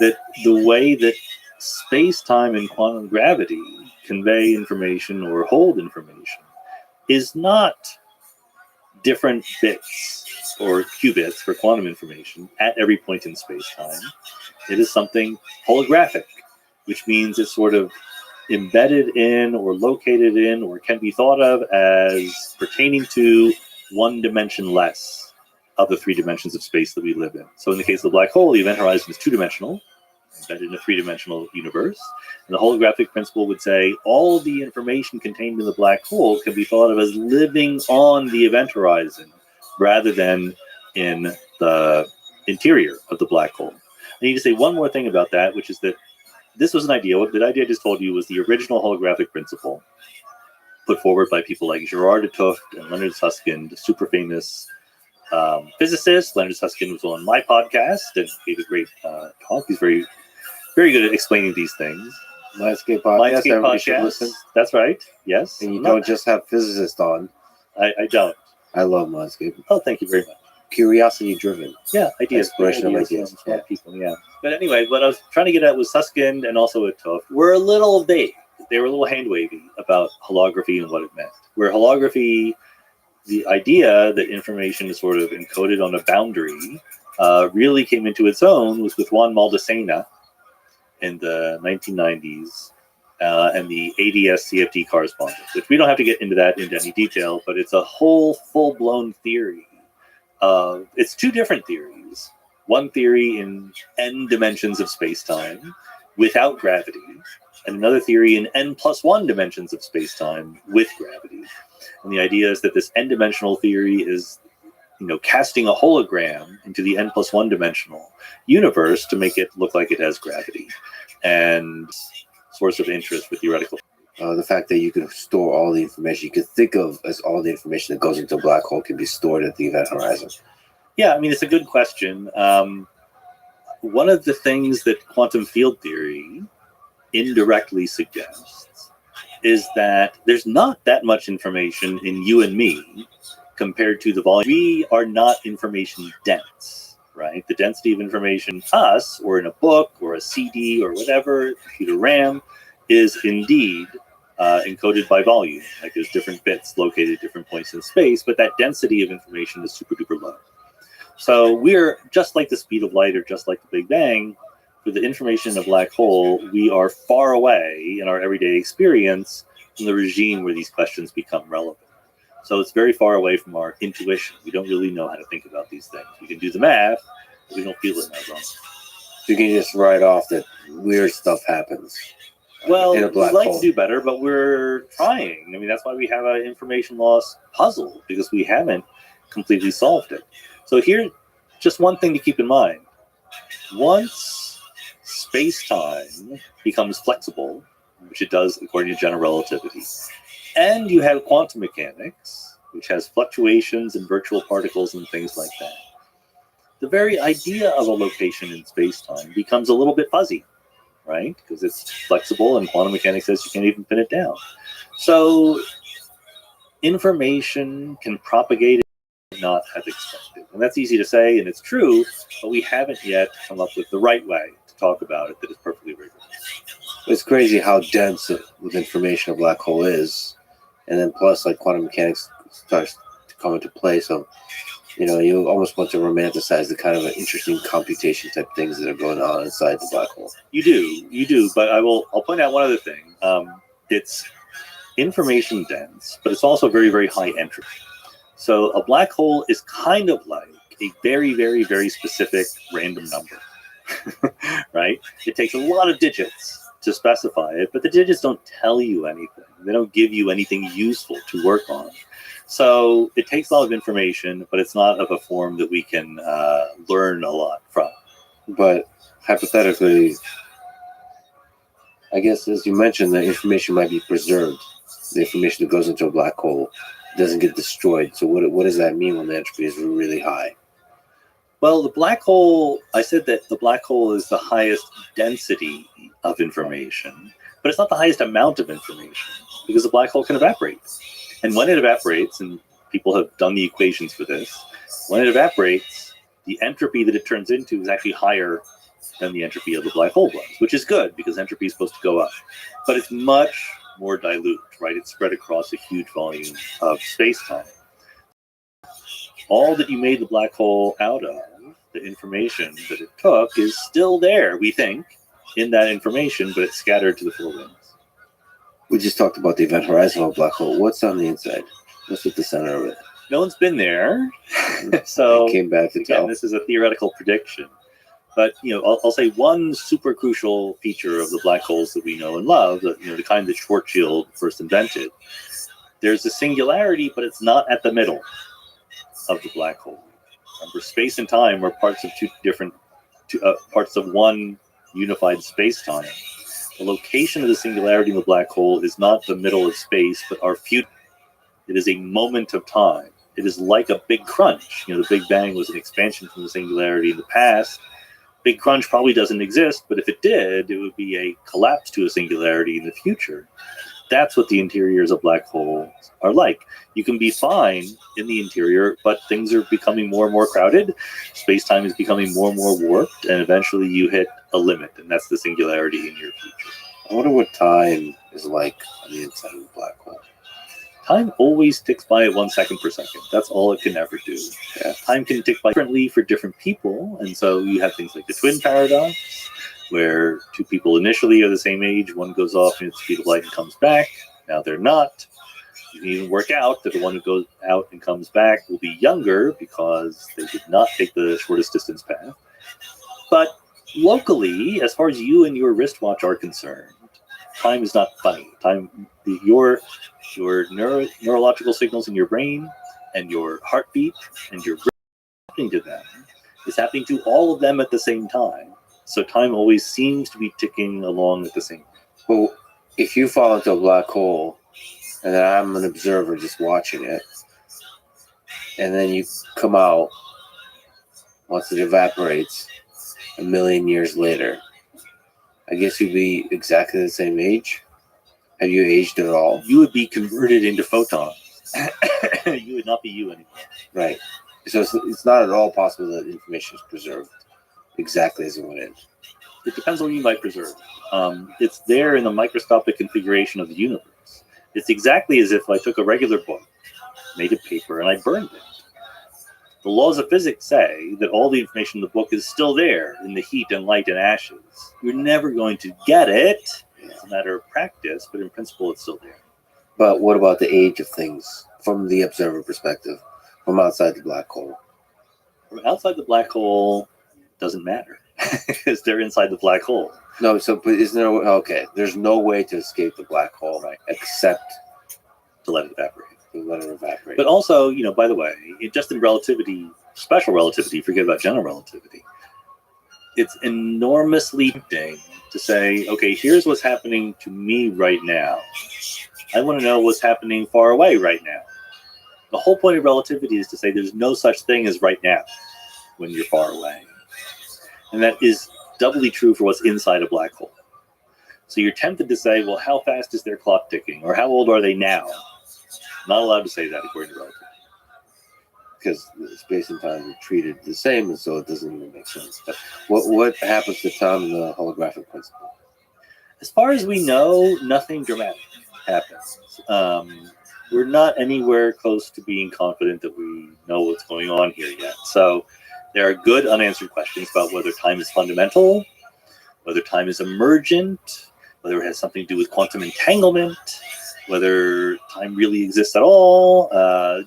that the way that space-time and quantum gravity convey information or hold information is not different bits or qubits for quantum information at every point in space-time. It is something holographic, which means it's sort of embedded in or located in or can be thought of as pertaining to one dimension less of the 3 dimensions of space that we live in. So in the case of the black hole, the event horizon is 2-dimensional, embedded in a 3-dimensional universe. And the holographic principle would say all the information contained in the black hole can be thought of as living on the event horizon rather than in the interior of the black hole. I need to say one more thing about that, which is that this was an idea. What the idea I just told you was the original holographic principle put forward by people like Gerard de Tooft and Leonard Susskind, super famous physicist. Leonard Susskind was on my podcast and gave a great talk. He's very, very good at explaining these things. Mindscape podcast. Mindscape Everybody should podcast. listen. That's right. Yes. And you don't just have physicists on. I don't. I love Mindscape. Oh, thank you very much. Curiosity driven. Yeah, ideas. Exploration of ideas ideas. from smart people, yeah. But anyway, what I was trying to get at was Susskind and also at Tooft were a little vague. They were a little hand-wavy about holography and what it meant. Where holography, the idea that information is sort of encoded on a boundary, really came into its own was with Juan Maldacena in the 1990s and the ADS CFD correspondence, which we don't have to get into that into any detail, but it's a whole full-blown theory. It's 2 different theories. One theory in n dimensions of space-time without gravity, and another theory in n+1 dimensions of space-time with gravity. And the idea is that this n-dimensional theory is, casting a hologram into the n+1 dimensional universe to make it look like it has gravity. And source of interest for theoretical. The fact that you can store all the information you could think of as all the information that goes into a black hole can be stored at the event horizon. Yeah, I mean, it's a good question. One of the things that quantum field theory indirectly suggests is that there's not that much information in you and me compared to the volume. We are not information dense, right? The density of information in us or in a book or a CD or whatever, computer RAM, is indeed encoded by volume. Like there's different bits located at different points in space, but that density of information is super duper low. So we're just like the speed of light or just like the Big Bang. For the information in a black hole, we are far away in our everyday experience from the regime where these questions become relevant. So it's very far away from our intuition. We don't really know how to think about these things. We can do the math, but we don't feel it in our bones. You can just write off that weird stuff happens. Well, in a we'd black like hole. to do better, but we're trying. I mean, that's why we have an information loss puzzle, because we haven't completely solved it. So here, just one thing to keep in mind. Once space-time becomes flexible, which it does according to general relativity, and you have quantum mechanics, which has fluctuations in virtual particles and things like that, the very idea of a location in space-time becomes a little bit fuzzy, right? Because it's flexible and quantum mechanics says you can't even pin it down. So information can propagate and not have expected. And that's easy to say, and it's true, but we haven't yet come up with the right way to talk about it that is perfectly rigorous. It's crazy how dense with information a black hole is. And then plus, like, quantum mechanics starts to come into play. So, you almost want to romanticize the kind of interesting computation type things that are going on inside the black hole. You do, but I'll point out one other thing. It's information dense, but it's also very, very high entropy. So a black hole is kind of like a very, very, very specific random number, right? It takes a lot of digits to specify it, but the digits don't tell you anything. They don't give you anything useful to work on. So it takes a lot of information, but it's not of a form that we can learn a lot from. But hypothetically, I guess as you mentioned, the information might be preserved. The information that goes into a black hole doesn't get destroyed. So what does that mean when the entropy is really high? Well, the black hole, I said that the black hole is the highest density of information, but it's not the highest amount of information because the black hole can evaporate. And when it evaporates, and people have done the equations for this, when it evaporates, the entropy that it turns into is actually higher than the entropy of the black hole was, which is good because entropy is supposed to go up. But it's much more dilute, right? It's spread across a huge volume of space-time. All that you made the black hole out of, the information that it took, is still there, we think, in that information, but it's scattered to the four winds. We just talked about the event horizon of a black hole. What's on the inside? What's at the center of it? No one's been there, so It came back to again, tell. this is a theoretical prediction. But I'll say one super crucial feature of the black holes that we know and love, the kind that Schwarzschild first invented. There's a singularity, but it's not at the middle of the black hole. Remember, space and time are parts of parts of one unified space-time. The location of the singularity in the black hole is not the middle of space, but our future. It is a moment of time. It is like a big crunch. The Big Bang was an expansion from the singularity in the past. Big crunch probably doesn't exist, but if it did, it would be a collapse to a singularity in the future. That's what the interiors of black holes are like. You can be fine in the interior, but things are becoming more and more crowded. Space-time is becoming more and more warped, and eventually you hit a limit, and that's the singularity in your future. I wonder what time is like on the inside of the black hole. Time always ticks by at 1 second per second. That's all it can ever do. Yeah. Time can tick by differently for different people, and so you have things like the twin paradox, where two people initially are the same age, one goes off in the speed of light and comes back. Now they're not. You can even work out that the one who goes out and comes back will be younger because they did not take the shortest distance path. But locally, as far as you and your wristwatch are concerned, time is not funny. Your neurological signals in your brain and your heartbeat and your brain happening to them is happening to all of them at the same time. So time always seems to be ticking along at the same time. Well, if you fall into a black hole and then I'm an observer just watching it, and then you come out once it evaporates 1 million years later, I guess you'd be exactly the same age. Have you aged at all? You would be converted into photons. You would not be you anymore. Right. So it's not at all possible that information is preserved exactly as it went in. It depends on what you mean by preserved. It's there in the microscopic configuration of the universe. It's exactly as if I took a regular book, made of paper, and I burned it. The laws of physics say that all the information in the book is still there in the heat and light and ashes. You're never going to get it. It's a matter of practice, but in principle, it's still there. But what about the age of things from the observer perspective, from outside the black hole? From outside the black hole, doesn't matter because they're inside the black hole. No, so but isn't there? Okay, there's no way to escape the black hole, right? Except To let it evaporate. to let it evaporate. But also, by the way, just in relativity, special relativity, forget about general relativity, it's enormously tempting to say, okay, here's what's happening to me right now. I want to know what's happening far away right now. The whole point of relativity is to say there's no such thing as right now when you're far away. And that is doubly true for what's inside a black hole. So you're tempted to say, well, how fast is their clock ticking? Or how old are they now? Not allowed to say that according to relativity. Because space and time are treated the same, and so it doesn't even make sense. But what happens to time in the holographic principle? As far as we know, nothing dramatic happens. We're not anywhere close to being confident that we know what's going on here yet. So there are good unanswered questions about whether time is fundamental, whether time is emergent, whether it has something to do with quantum entanglement, whether time really exists at all.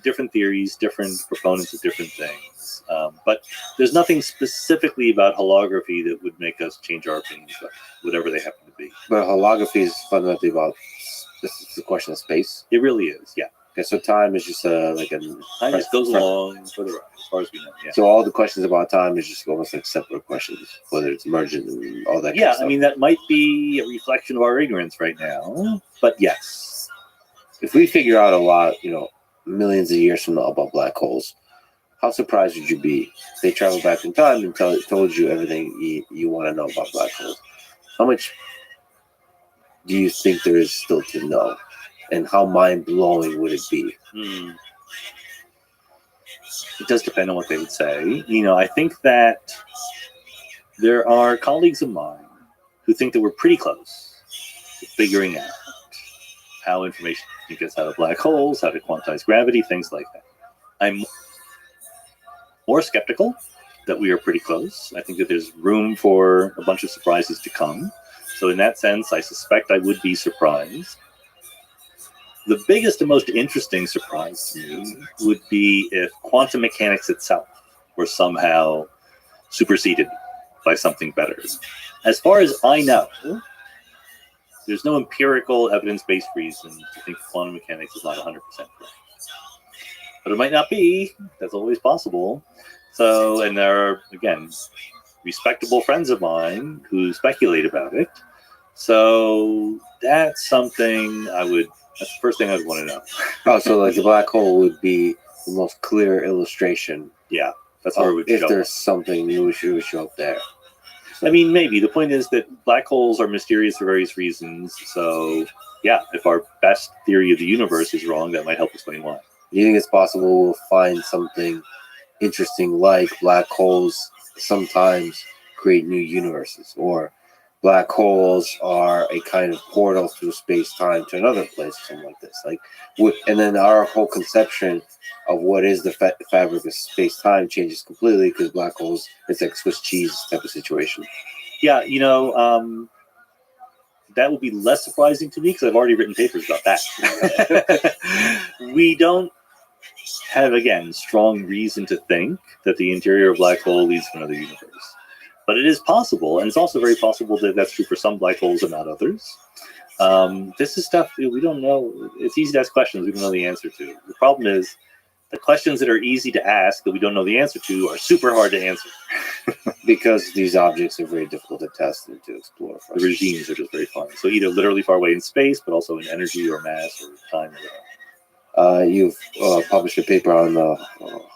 Different theories, different proponents of different things. But there's nothing specifically about holography that would make us change our opinions about whatever they happen to be. But holography is fundamentally about this is the question of space. It really is, yeah. Okay, so time is just like a Time just goes along for the ride, as far as we know. Yeah. So all the questions about time is just almost like separate questions, whether it's emergent and all that. Yeah, kind of I mean, that might be a reflection of our ignorance right now, but yes. if we figure out a lot, millions of years from now about black holes, how surprised would you be if they travel back in time and told you everything you want to know about black holes? How much do you think there is still to know, and how mind-blowing would it be? It does depend on what they would say. I think that there are colleagues of mine who think that we're pretty close to figuring out how information gets out of black holes, how to quantize gravity, things like that. I'm more skeptical that we are pretty close. I think that there's room for a bunch of surprises to come. So in that sense, I suspect I would be surprised. The biggest and most interesting surprise to me would be if quantum mechanics itself were somehow superseded by something better. As far as I know, there's no empirical evidence-based reason to think quantum mechanics is not 100% correct. But it might not be. That's always possible. So, and there are, again, respectable friends of mine who speculate about it. So that's something that's the first thing I'd want to know. Oh, so like the black hole would be the most clear illustration. Yeah, that's where it would if show there's up. something new, would show up there. I mean, maybe. The point is that black holes are mysterious for various reasons. So, yeah, if our best theory of the universe is wrong, that might help explain why. Do you think it's possible we'll find something interesting like black holes sometimes create new universes, or black holes are a kind of portal through space-time to another place, or something like this? And then our whole conception of what is the fabric of space-time changes completely because black holes, it's like Swiss cheese type of situation. Yeah, that would be less surprising to me because I've already written papers about that. We don't have, again, strong reason to think that the interior of a black hole leads to another universe. But it is possible, and it's also very possible that that's true for some black holes and not others. This is stuff we don't know. It's easy to ask questions we don't know the answer to. The problem is the questions that are easy to ask that we don't know the answer to are super hard to answer. Because these objects are very difficult to test and to explore. The regimes are just very far. So either literally far away in space, but also in energy or mass or time or whatever. You've published a paper on the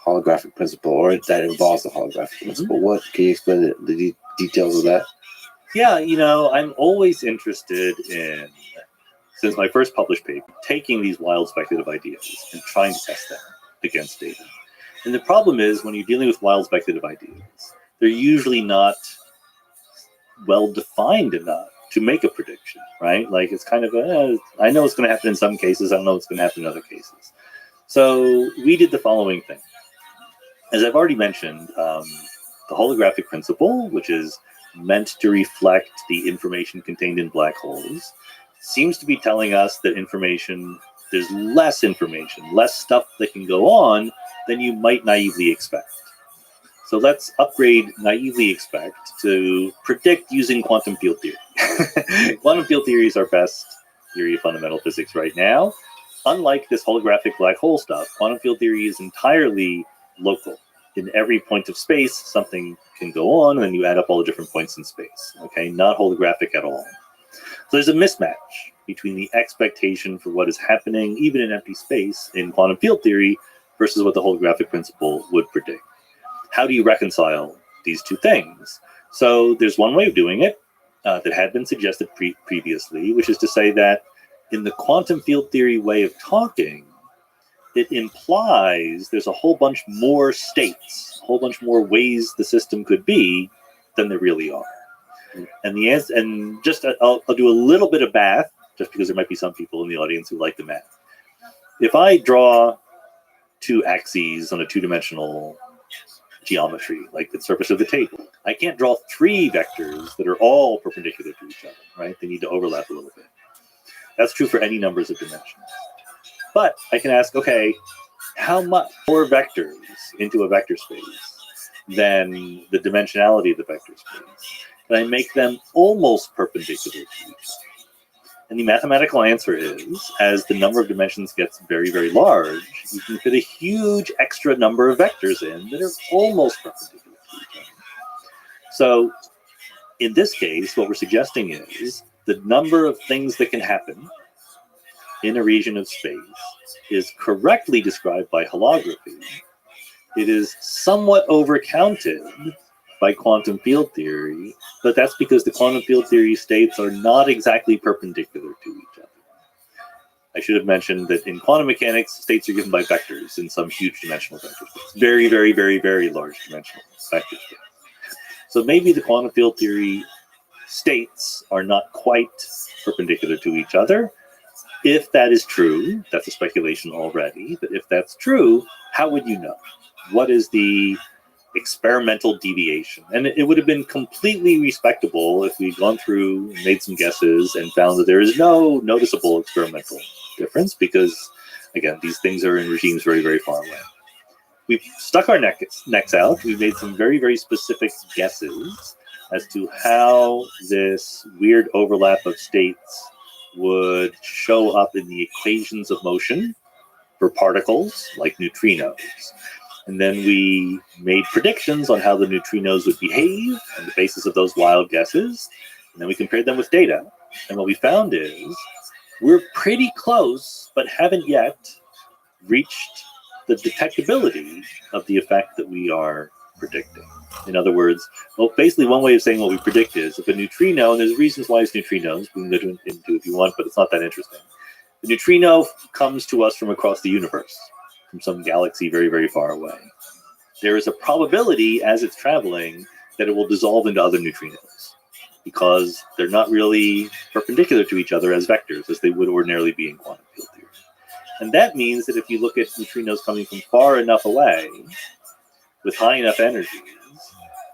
holographic principle, or that involves the holographic principle. What can you explain the details of that? Yeah, I'm always interested in, since my first published paper, taking these wild speculative ideas and trying to test them against data. And the problem is when you're dealing with wild speculative ideas, they're usually not well defined enough to make a prediction, right? Like it's kind of I know it's going to happen in some cases. I don't know what's going to happen in other cases. So we did the following thing. As I've already mentioned, the holographic principle, which is meant to reflect the information contained in black holes, seems to be telling us that there's less information, less stuff that can go on than you might naively expect. So let's upgrade naively expect to predict using quantum field theory. Quantum field theory is our best theory of fundamental physics right now. Unlike this holographic black hole stuff, quantum field theory is entirely local. In every point of space, something can go on, and then you add up all the different points in space. Okay, not holographic at all. So there's a mismatch between the expectation for what is happening, even in empty space, in quantum field theory, versus what the holographic principle would predict. How do you reconcile these two things? So there's one way of doing it that had been suggested previously, which is to say that in the quantum field theory way of talking, it implies there's a whole bunch more states, a whole bunch more ways the system could be than there really are. And the answer, and just I'll do a little bit of math, just because there might be some people in the audience who like the math. If I draw two axes on a two-dimensional geometry, like the surface of the table, I can't draw three vectors that are all perpendicular to each other, right? They need to overlap a little bit. That's true for any numbers of dimensions. But I can ask, okay, how much more vectors into a vector space than the dimensionality of the vector space? Can I make them almost perpendicular to each other? And the mathematical answer is, as the number of dimensions gets very, very large, you can fit a huge extra number of vectors in that are almost perpendicular to each other. So in this case, what we're suggesting is the number of things that can happen in a region of space is correctly described by holography. It is somewhat overcounted by quantum field theory, but that's because the quantum field theory states are not exactly perpendicular to each other. I should have mentioned that in quantum mechanics, states are given by vectors in some huge dimensional vector space. Very, very, very, very large dimensional vector space. So maybe the quantum field theory states are not quite perpendicular to each other. If that is true, that's a speculation already, but if that's true, how would you know? What is the experimental deviation? And it would have been completely respectable if we'd gone through and made some guesses and found that there is no noticeable experimental difference because, again, these things are in regimes very, very far away. We've stuck our necks out. We've made some very, very specific guesses as to how this weird overlap of states would show up in the equations of motion for particles like neutrinos. And then we made predictions on how the neutrinos would behave on the basis of those wild guesses. And then we compared them with data. And what we found is we're pretty close, but haven't yet reached the detectability of the effect that we are predicting. In other words, well, basically one way of saying what we predict is if a neutrino, and there's reasons why it's neutrinos, we can go into if you want, but it's not that interesting. The neutrino comes to us from across the universe, from some galaxy very, very far away. There is a probability as it's traveling that it will dissolve into other neutrinos because they're not really perpendicular to each other as vectors as they would ordinarily be in quantum field theory. And that means that if you look at neutrinos coming from far enough away with high enough energies,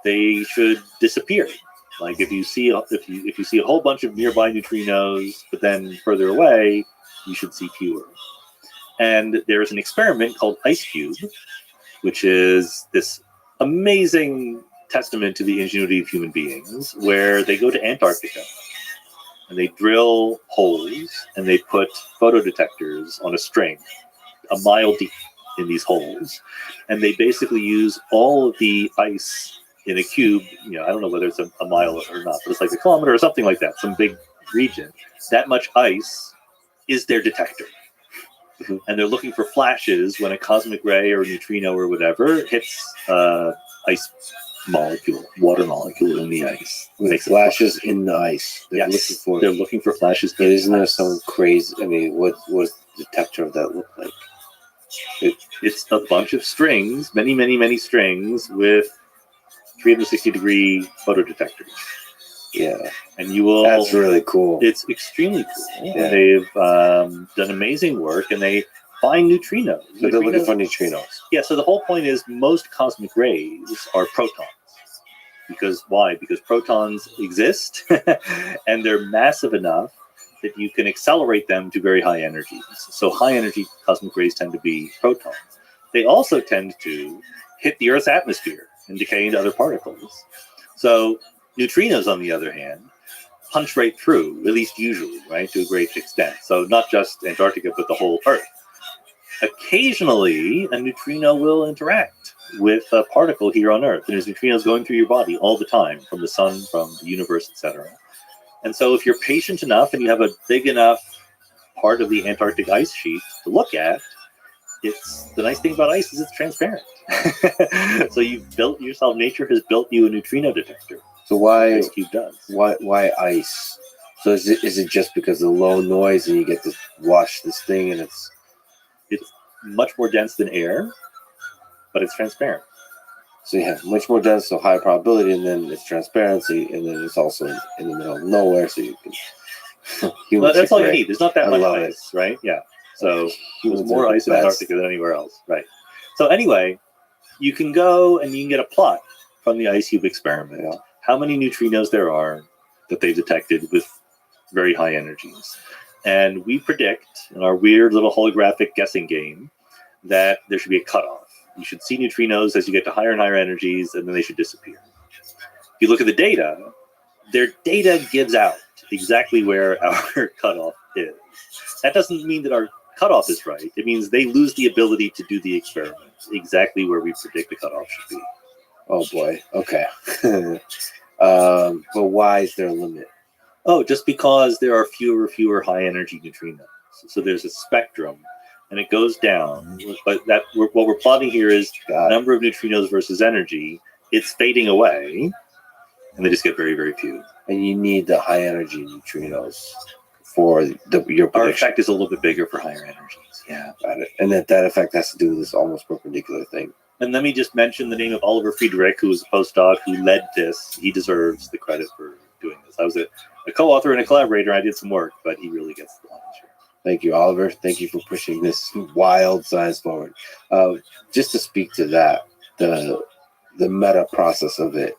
they should disappear. Like if you see a whole bunch of nearby neutrinos, but then further away, you should see fewer. And there is an experiment called IceCube, which is this amazing testament to the ingenuity of human beings, where they go to Antarctica and they drill holes and they put photodetectors on a string a mile deep in these holes. And they basically use all of the ice in a cube. I don't know whether it's a mile or not, but it's like a kilometer or something like that, some big region. That much ice is their detector. And they're looking for flashes when a cosmic ray or a neutrino or whatever hits ice molecule, water molecule in the ice. With flashes in the ice. They're looking for flashes. But isn't there some crazy? I mean, what the detector of that look like? It's a bunch of strings, many, many, many strings with 360-degree photodetectors. Yeah, and you will. That's really cool. It's extremely cool. Yeah. They've done amazing work, and they find neutrinos. So they're looking for neutrinos. Yeah. So the whole point is most cosmic rays are protons. Because why? Because protons exist, and they're massive enough that you can accelerate them to very high energies. So high energy cosmic rays tend to be protons. They also tend to hit the Earth's atmosphere and decay into other particles. So neutrinos, on the other hand, punch right through, at least usually, right, to a great extent. So not just Antarctica, but the whole Earth. Occasionally, a neutrino will interact with a particle here on Earth. And there's neutrinos going through your body all the time, from the sun, from the universe, etc. And so if you're patient enough and you have a big enough part of the Antarctic ice sheet to look at, the nice thing about ice is it's transparent. So you've built yourself, nature has built you a neutrino detector. So why IceCube does. Why ice? So is it just because of the low noise and you get to watch this thing and it's much more dense than air, but it's transparent. So you have much more dense, so high probability, and then it's transparency, and then it's also in the middle of nowhere, so you can. Well, that's all you need. There's not that much love ice, right? Yeah. So there's Humans more are the ice in best. Antarctica than anywhere else, right? So anyway, you can go and you can get a plot from the IceCube experiment. Yeah. How many neutrinos there are that they've detected with very high energies. And we predict in our weird little holographic guessing game that there should be a cutoff. You should see neutrinos as you get to higher and higher energies, and then they should disappear. If you look at the data, their data gives out exactly where our cutoff is. That doesn't mean that our cutoff is right. It means they lose the ability to do the experiment exactly where we predict the cutoff should be. Oh boy. Okay. But why is there a limit? Oh, just because there are fewer high energy neutrinos. So there's a spectrum, and it goes down. But what we're plotting here is number of neutrinos versus energy. It's fading away, and they just get very, very few. And you need the high energy neutrinos for your Our prediction. effect is a little bit bigger for higher energies. Yeah. Got it. And that effect has to do with this almost perpendicular thing. And let me just mention the name of Oliver Friedrich, who was a postdoc who led this. He deserves the credit for doing this. I was a co-author and a collaborator. I did some work, but he really gets the lion's share. Thank you, Oliver. Thank you for pushing this wild science forward. Just to speak to that, the meta process of it,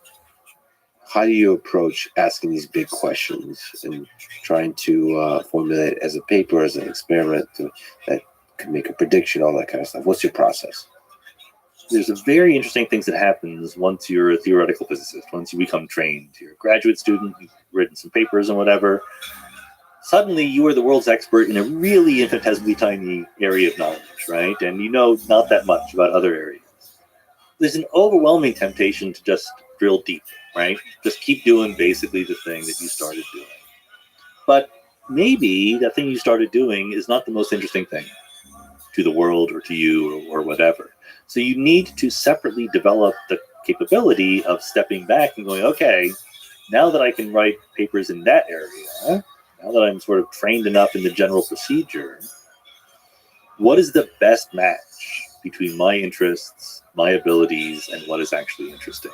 how do you approach asking these big questions and trying to formulate as a paper, as an experiment that can make a prediction, all that kind of stuff? What's your process? There's a very interesting things that happens once you're a theoretical physicist, once you become trained. You're a graduate student, you've written some papers and whatever. Suddenly you are the world's expert in a really infinitesimally tiny area of knowledge, right? And you know not that much about other areas. There's an overwhelming temptation to just drill deep, right? Just keep doing basically the thing that you started doing. But maybe that thing you started doing is not the most interesting thing to the world or to you or whatever. So you need to separately develop the capability of stepping back and going, okay, now that I can write papers in that area, now that I'm sort of trained enough in the general procedure, what is the best match between my interests, my abilities, and what is actually interesting?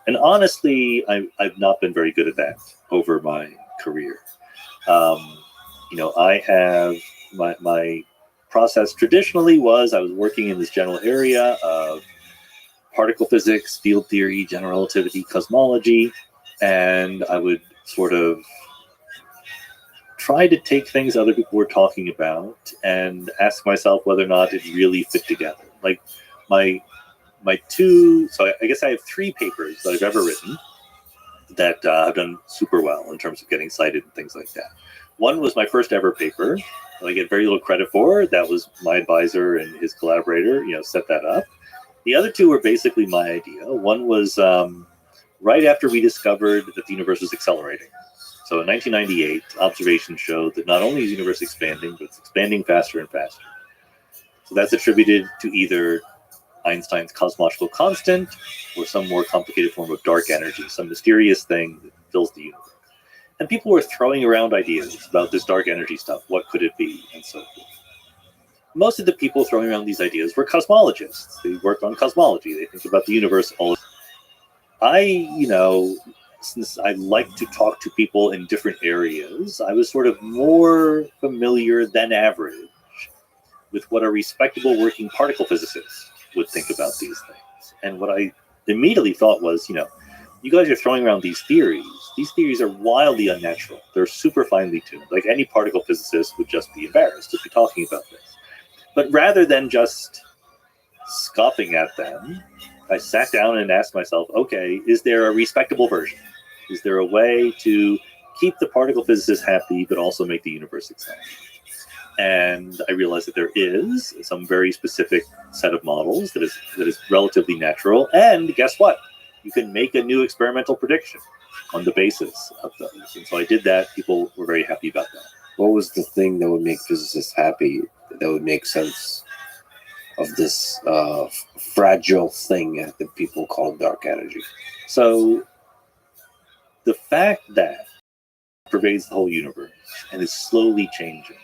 And honestly, I've not been very good at that over my career. I have my process traditionally was I was working in this general area of particle physics, field theory, general relativity, cosmology, and I would sort of try to take things other people were talking about and ask myself whether or not it really fit together. Like my two, so I guess I have 3 papers that I've ever written that have done super well in terms of getting cited and things like that. One was my first ever paper that I get very little credit for. That was my advisor and his collaborator, set that up. The other 2 were basically my idea. One was right after we discovered that the universe was accelerating. So in 1998, observations showed that not only is the universe expanding, but it's expanding faster and faster. So that's attributed to either Einstein's cosmological constant or some more complicated form of dark energy, some mysterious thing that fills the universe. And people were throwing around ideas about this dark energy stuff. What could it be? And so forth. Most of the people throwing around these ideas were cosmologists. They worked on cosmology. They think about the universe all. Since I like to talk to people in different areas, I was sort of more familiar than average with what a respectable working particle physicist would think about these things. And what I immediately thought was, you guys are throwing around these theories. These theories are wildly unnatural. They're super finely tuned. Like any particle physicist would just be embarrassed to be talking about this. But rather than just scoffing at them, I sat down and asked myself, okay, is there a respectable version? Is there a way to keep the particle physicists happy, but also make the universe exciting? And I realized that there is some very specific set of models that is relatively natural. And guess what? You can make a new experimental prediction on the basis of those. And so I did that. People were very happy about that. What was the thing that would make physicists happy, that would make sense of this fragile thing that people call dark energy? So the fact that it pervades the whole universe and is slowly changing,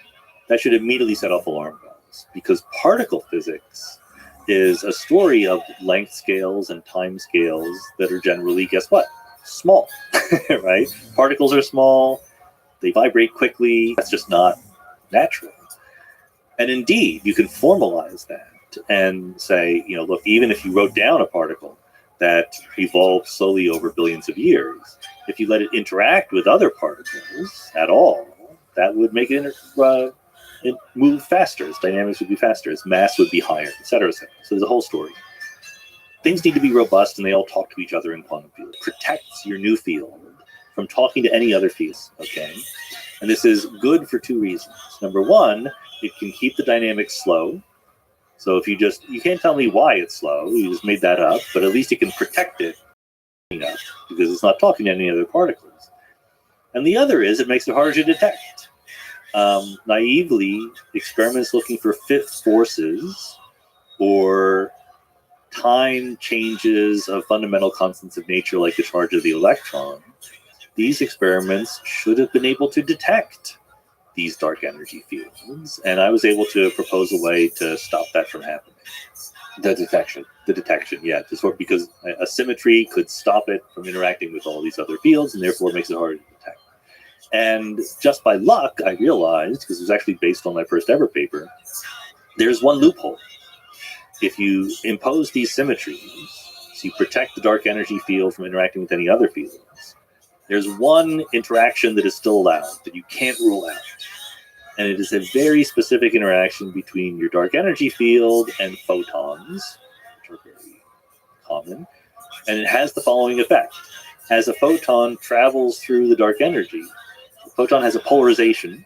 that should immediately set off alarm bells, because particle physics is a story of length scales and time scales that are generally, guess what? Small, right? Particles are small, they vibrate quickly, that's just not natural. And indeed, you can formalize that and say, look, even if you wrote down a particle that evolved slowly over billions of years, if you let it interact with other particles at all, that would make it move faster. Its dynamics would be faster. Its mass would be higher, et cetera, et cetera. So there's a whole story. Things need to be robust, and they all talk to each other in quantum field. It protects your new field from talking to any other field. Okay, and this is good for two reasons. Number one, it can keep the dynamics slow. So if you can't tell me why it's slow, you just made that up, but at least you can protect it enough because it's not talking to any other particles. And the other is it makes it harder to detect. Naively, experiments looking for fifth forces or time changes of fundamental constants of nature like the charge of the electron, these experiments should have been able to detect these dark energy fields, and I was able to propose a way to stop that from happening. The detection. The detection, yeah, because a symmetry could stop it from interacting with all these other fields, and therefore it makes it harder to detect. And just by luck, I realized, because it was actually based on my first ever paper, there's one loophole. If you impose these symmetries, so you protect the dark energy field from interacting with any other fields, there's one interaction that is still allowed that you can't rule out. And it is a very specific interaction between your dark energy field and photons, which are very common. And it has the following effect. As a photon travels through the dark energy, the photon has a polarization,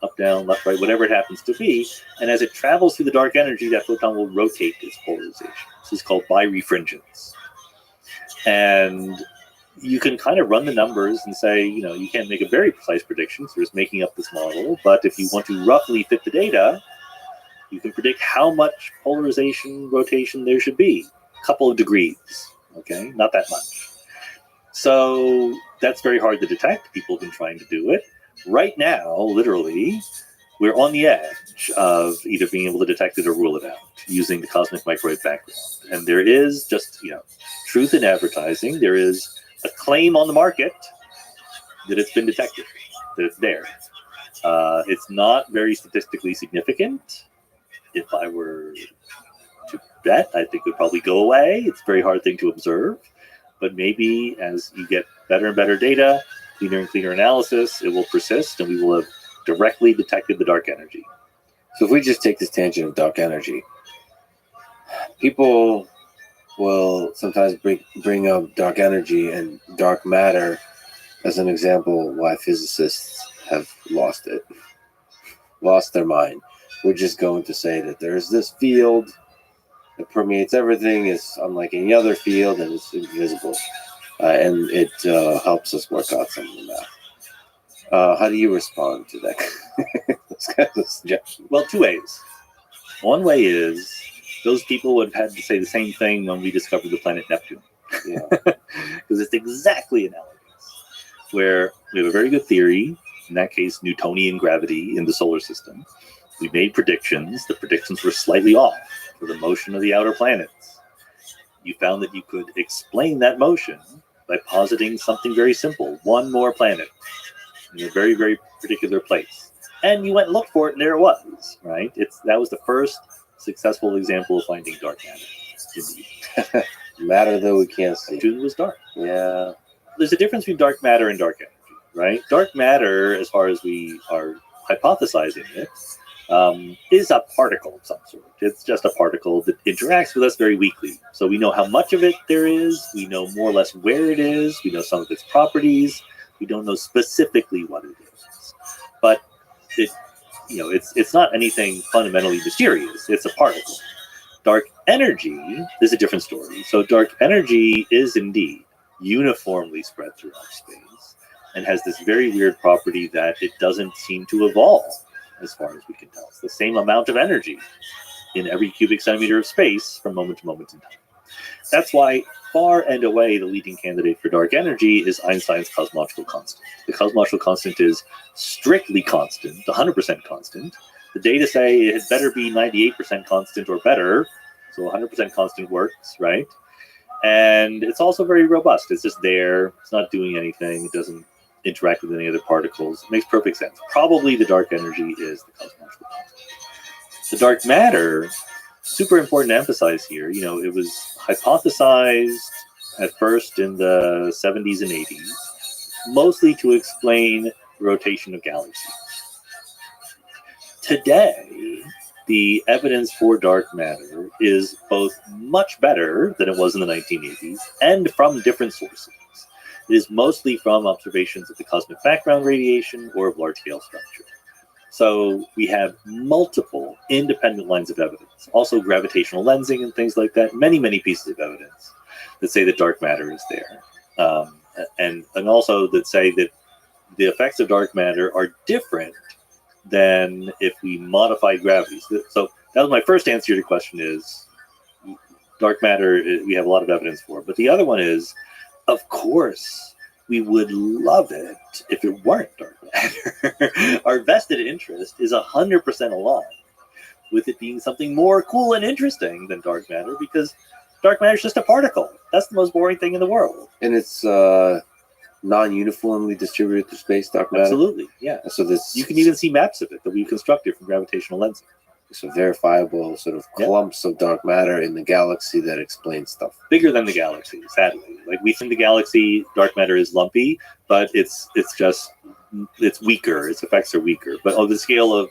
up, down, left, right, whatever it happens to be. And as it travels through the dark energy, that photon will rotate its polarization. This is called birefringence. And you can kind of run the numbers and say, you can't make a very precise prediction, so you're just making up this model. But if you want to roughly fit the data, you can predict how much polarization rotation there should be. A couple of degrees, okay? Not that much. So that's very hard to detect. People have been trying to do it. Right now, literally, we're on the edge of either being able to detect it or rule it out using the cosmic microwave background. And there is just, truth in advertising. There is a claim on the market that it's been detected, that it's there. It's not very statistically significant. If I were to bet, I think it would probably go away. It's a very hard thing to observe. But maybe as you get better and better data, cleaner and cleaner analysis, it will persist and we will have directly detected the dark energy. So if we just take this tangent of dark energy, people will sometimes bring up dark energy and dark matter as an example why physicists have lost their mind. We're just going to say that there's this field that permeates everything, is unlike any other field, and it's invisible. And it helps us work out some of the math. How do you respond to that? That's kind of a suggestion. Well, two ways. One way is those people would have had to say the same thing when we discovered the planet Neptune. Yeah. Because it's exactly analogous. Where we have a very good theory, in that case, Newtonian gravity in the solar system. We made predictions. The predictions were slightly off for the motion of the outer planets. You found that you could explain that motion by positing something very simple. One more planet in a very, very particular place. And you went and looked for it, and there it was, right? That was the first successful example of finding dark matter. Indeed. Matter that we can't see. Neptune was dark. Yeah. There's a difference between dark matter and dark energy, right? Dark matter, as far as we are hypothesizing it, is a particle of some sort. It's just a particle that interacts with us very weakly. So we know how much of it there is. We know more or less where it is. We know some of its properties. We don't know specifically what it is. But it's not anything fundamentally mysterious. It's a particle. Dark energy is a different story. So dark energy is indeed uniformly spread throughout space and has this very weird property that it doesn't seem to evolve as far as we can tell. It's the same amount of energy in every cubic centimeter of space from moment to moment in time. That's why far and away the leading candidate for dark energy is Einstein's cosmological constant. The cosmological constant is strictly constant, 100% constant. The data say it had better be 98% constant or better, so 100% constant works, right? And it's also very robust. It's just there. It's not doing anything. It doesn't interact with any other particles. It makes perfect sense. Probably the dark energy is the cosmological constant. The dark matter, super important to emphasize here. It was hypothesized at first in the 70s and 80s, mostly to explain the rotation of galaxies. Today, the evidence for dark matter is both much better than it was in the 1980s and from different sources. It is mostly from observations of the cosmic background radiation or of large-scale structure. So we have multiple independent lines of evidence, also gravitational lensing and things like that, many, many pieces of evidence that say that dark matter is there. And also that say that the effects of dark matter are different than if we modify gravity. So that was my first answer to your question is dark matter, we have a lot of evidence for. But the other one is, of course, we would love it if it weren't dark matter. Our vested interest is 100% aligned with it being something more cool and interesting than dark matter, because dark matter is just a particle. That's the most boring thing in the world. And it's non-uniformly distributed through space, dark matter. Absolutely, yeah. So this You can even see maps of it that we've constructed from gravitational lensing. so verifiable sort of clumps of dark matter in the galaxy that explain stuff. Bigger than the galaxy, sadly. Like we think the galaxy, dark matter is lumpy, but it's weaker. Its effects are weaker. But on the scale of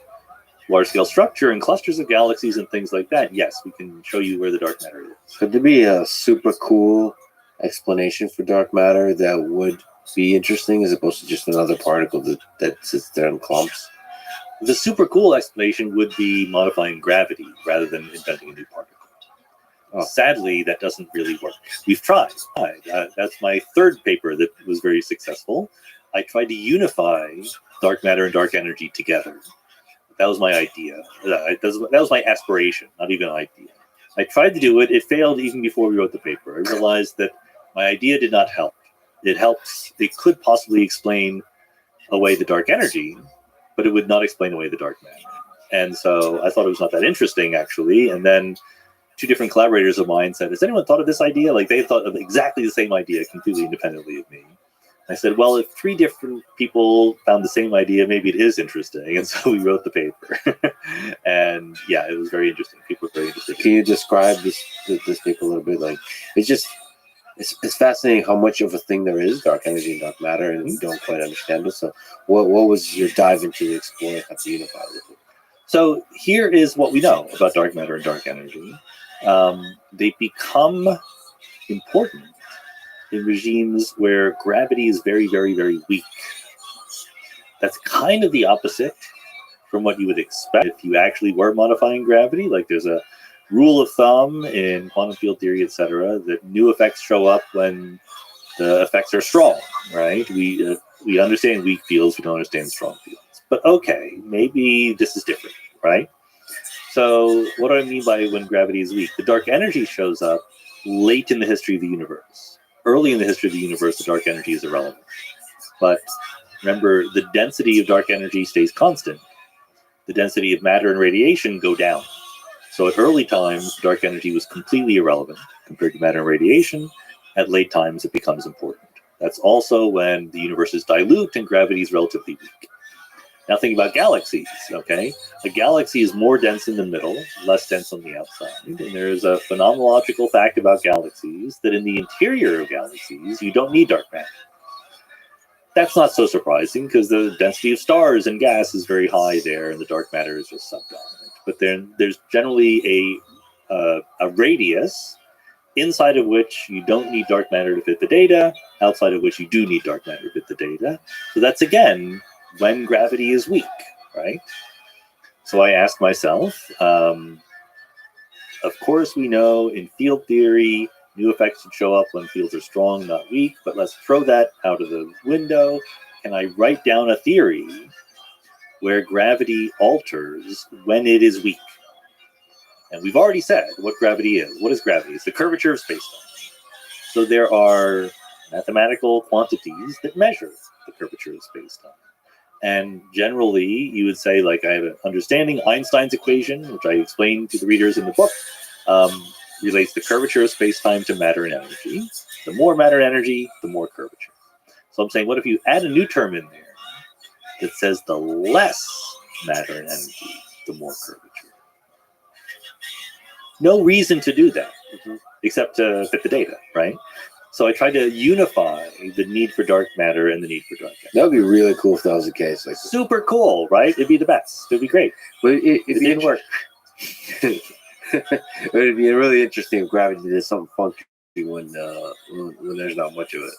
large-scale structure and clusters of galaxies and things like that, yes, we can show you where the dark matter is. Could there be a super cool explanation for dark matter that would be interesting as opposed to just another particle that sits there in clumps? The super cool explanation would be modifying gravity rather than inventing a new particle. Oh. Sadly, that doesn't really work. We've tried. That's my third paper that was very successful. I tried to unify dark matter and dark energy together. That was my idea. That was my aspiration, not even an idea. I tried to do it. It failed even before we wrote the paper. I realized that my idea did not help. It could possibly explain away the dark energy, but it would not explain away the dark matter. And so I thought it was not that interesting, actually. And then two different collaborators of mine said, has anyone thought of this idea? Like they thought of exactly the same idea completely independently of me. I said, well, if three different people found the same idea, maybe it is interesting. And so we wrote the paper. And yeah, it was very interesting. People were very interested. Can you describe this paper a little bit? Like it's fascinating how much of a thing there is, dark energy and dark matter, and we don't quite understand it. So what was your dive into to explore how to unify with it? So here is what we know about dark matter and dark energy. They become important in regimes where gravity is very, very, very weak. That's kind of the opposite from what you would expect if you actually were modifying gravity. Like there's a rule of thumb in quantum field theory, etc., that new effects show up when the effects are strong, right? We understand weak fields, we don't understand strong fields. But okay, maybe this is different, right? So what do I mean by when gravity is weak? The dark energy shows up late in the history of the universe. Early in the history of the universe, the dark energy is irrelevant. But remember, the density of dark energy stays constant. The density of matter and radiation go down. So at early times, dark energy was completely irrelevant compared to matter and radiation. At late times, it becomes important. That's also when the universe is dilute and gravity is relatively weak. Now think about galaxies, okay? A galaxy is more dense in the middle, less dense on the outside. And there's a phenomenological fact about galaxies that in the interior of galaxies, you don't need dark matter. That's not so surprising because the density of stars and gas is very high there and the dark matter is just subdominant. But then there's generally a radius inside of which you don't need dark matter to fit the data, outside of which you do need dark matter to fit the data. So that's, again, when gravity is weak, right? So I asked myself, of course we know in field theory, new effects should show up when fields are strong, not weak, but let's throw that out of the window. Can I write down a theory where gravity alters when it is weak? And we've already said what gravity is. What is gravity? It's the curvature of spacetime. So there are mathematical quantities that measure the curvature of spacetime. And generally, you would say, like, I have an understanding Einstein's equation, which I explained to the readers in the book, relates the curvature of space-time to matter and energy. The more matter and energy, the more curvature. So I'm saying, what if you add a new term in there that says the less matter and energy, the more curvature? No reason to do that, except to fit the data, right? So I tried to unify the need for dark matter and the need for dark energy. That would be really cool if that was the case. Like, super cool, right? It'd be the best. It'd be great. but it didn't work. It'd be really interesting if gravity did something funky when there's not much of it.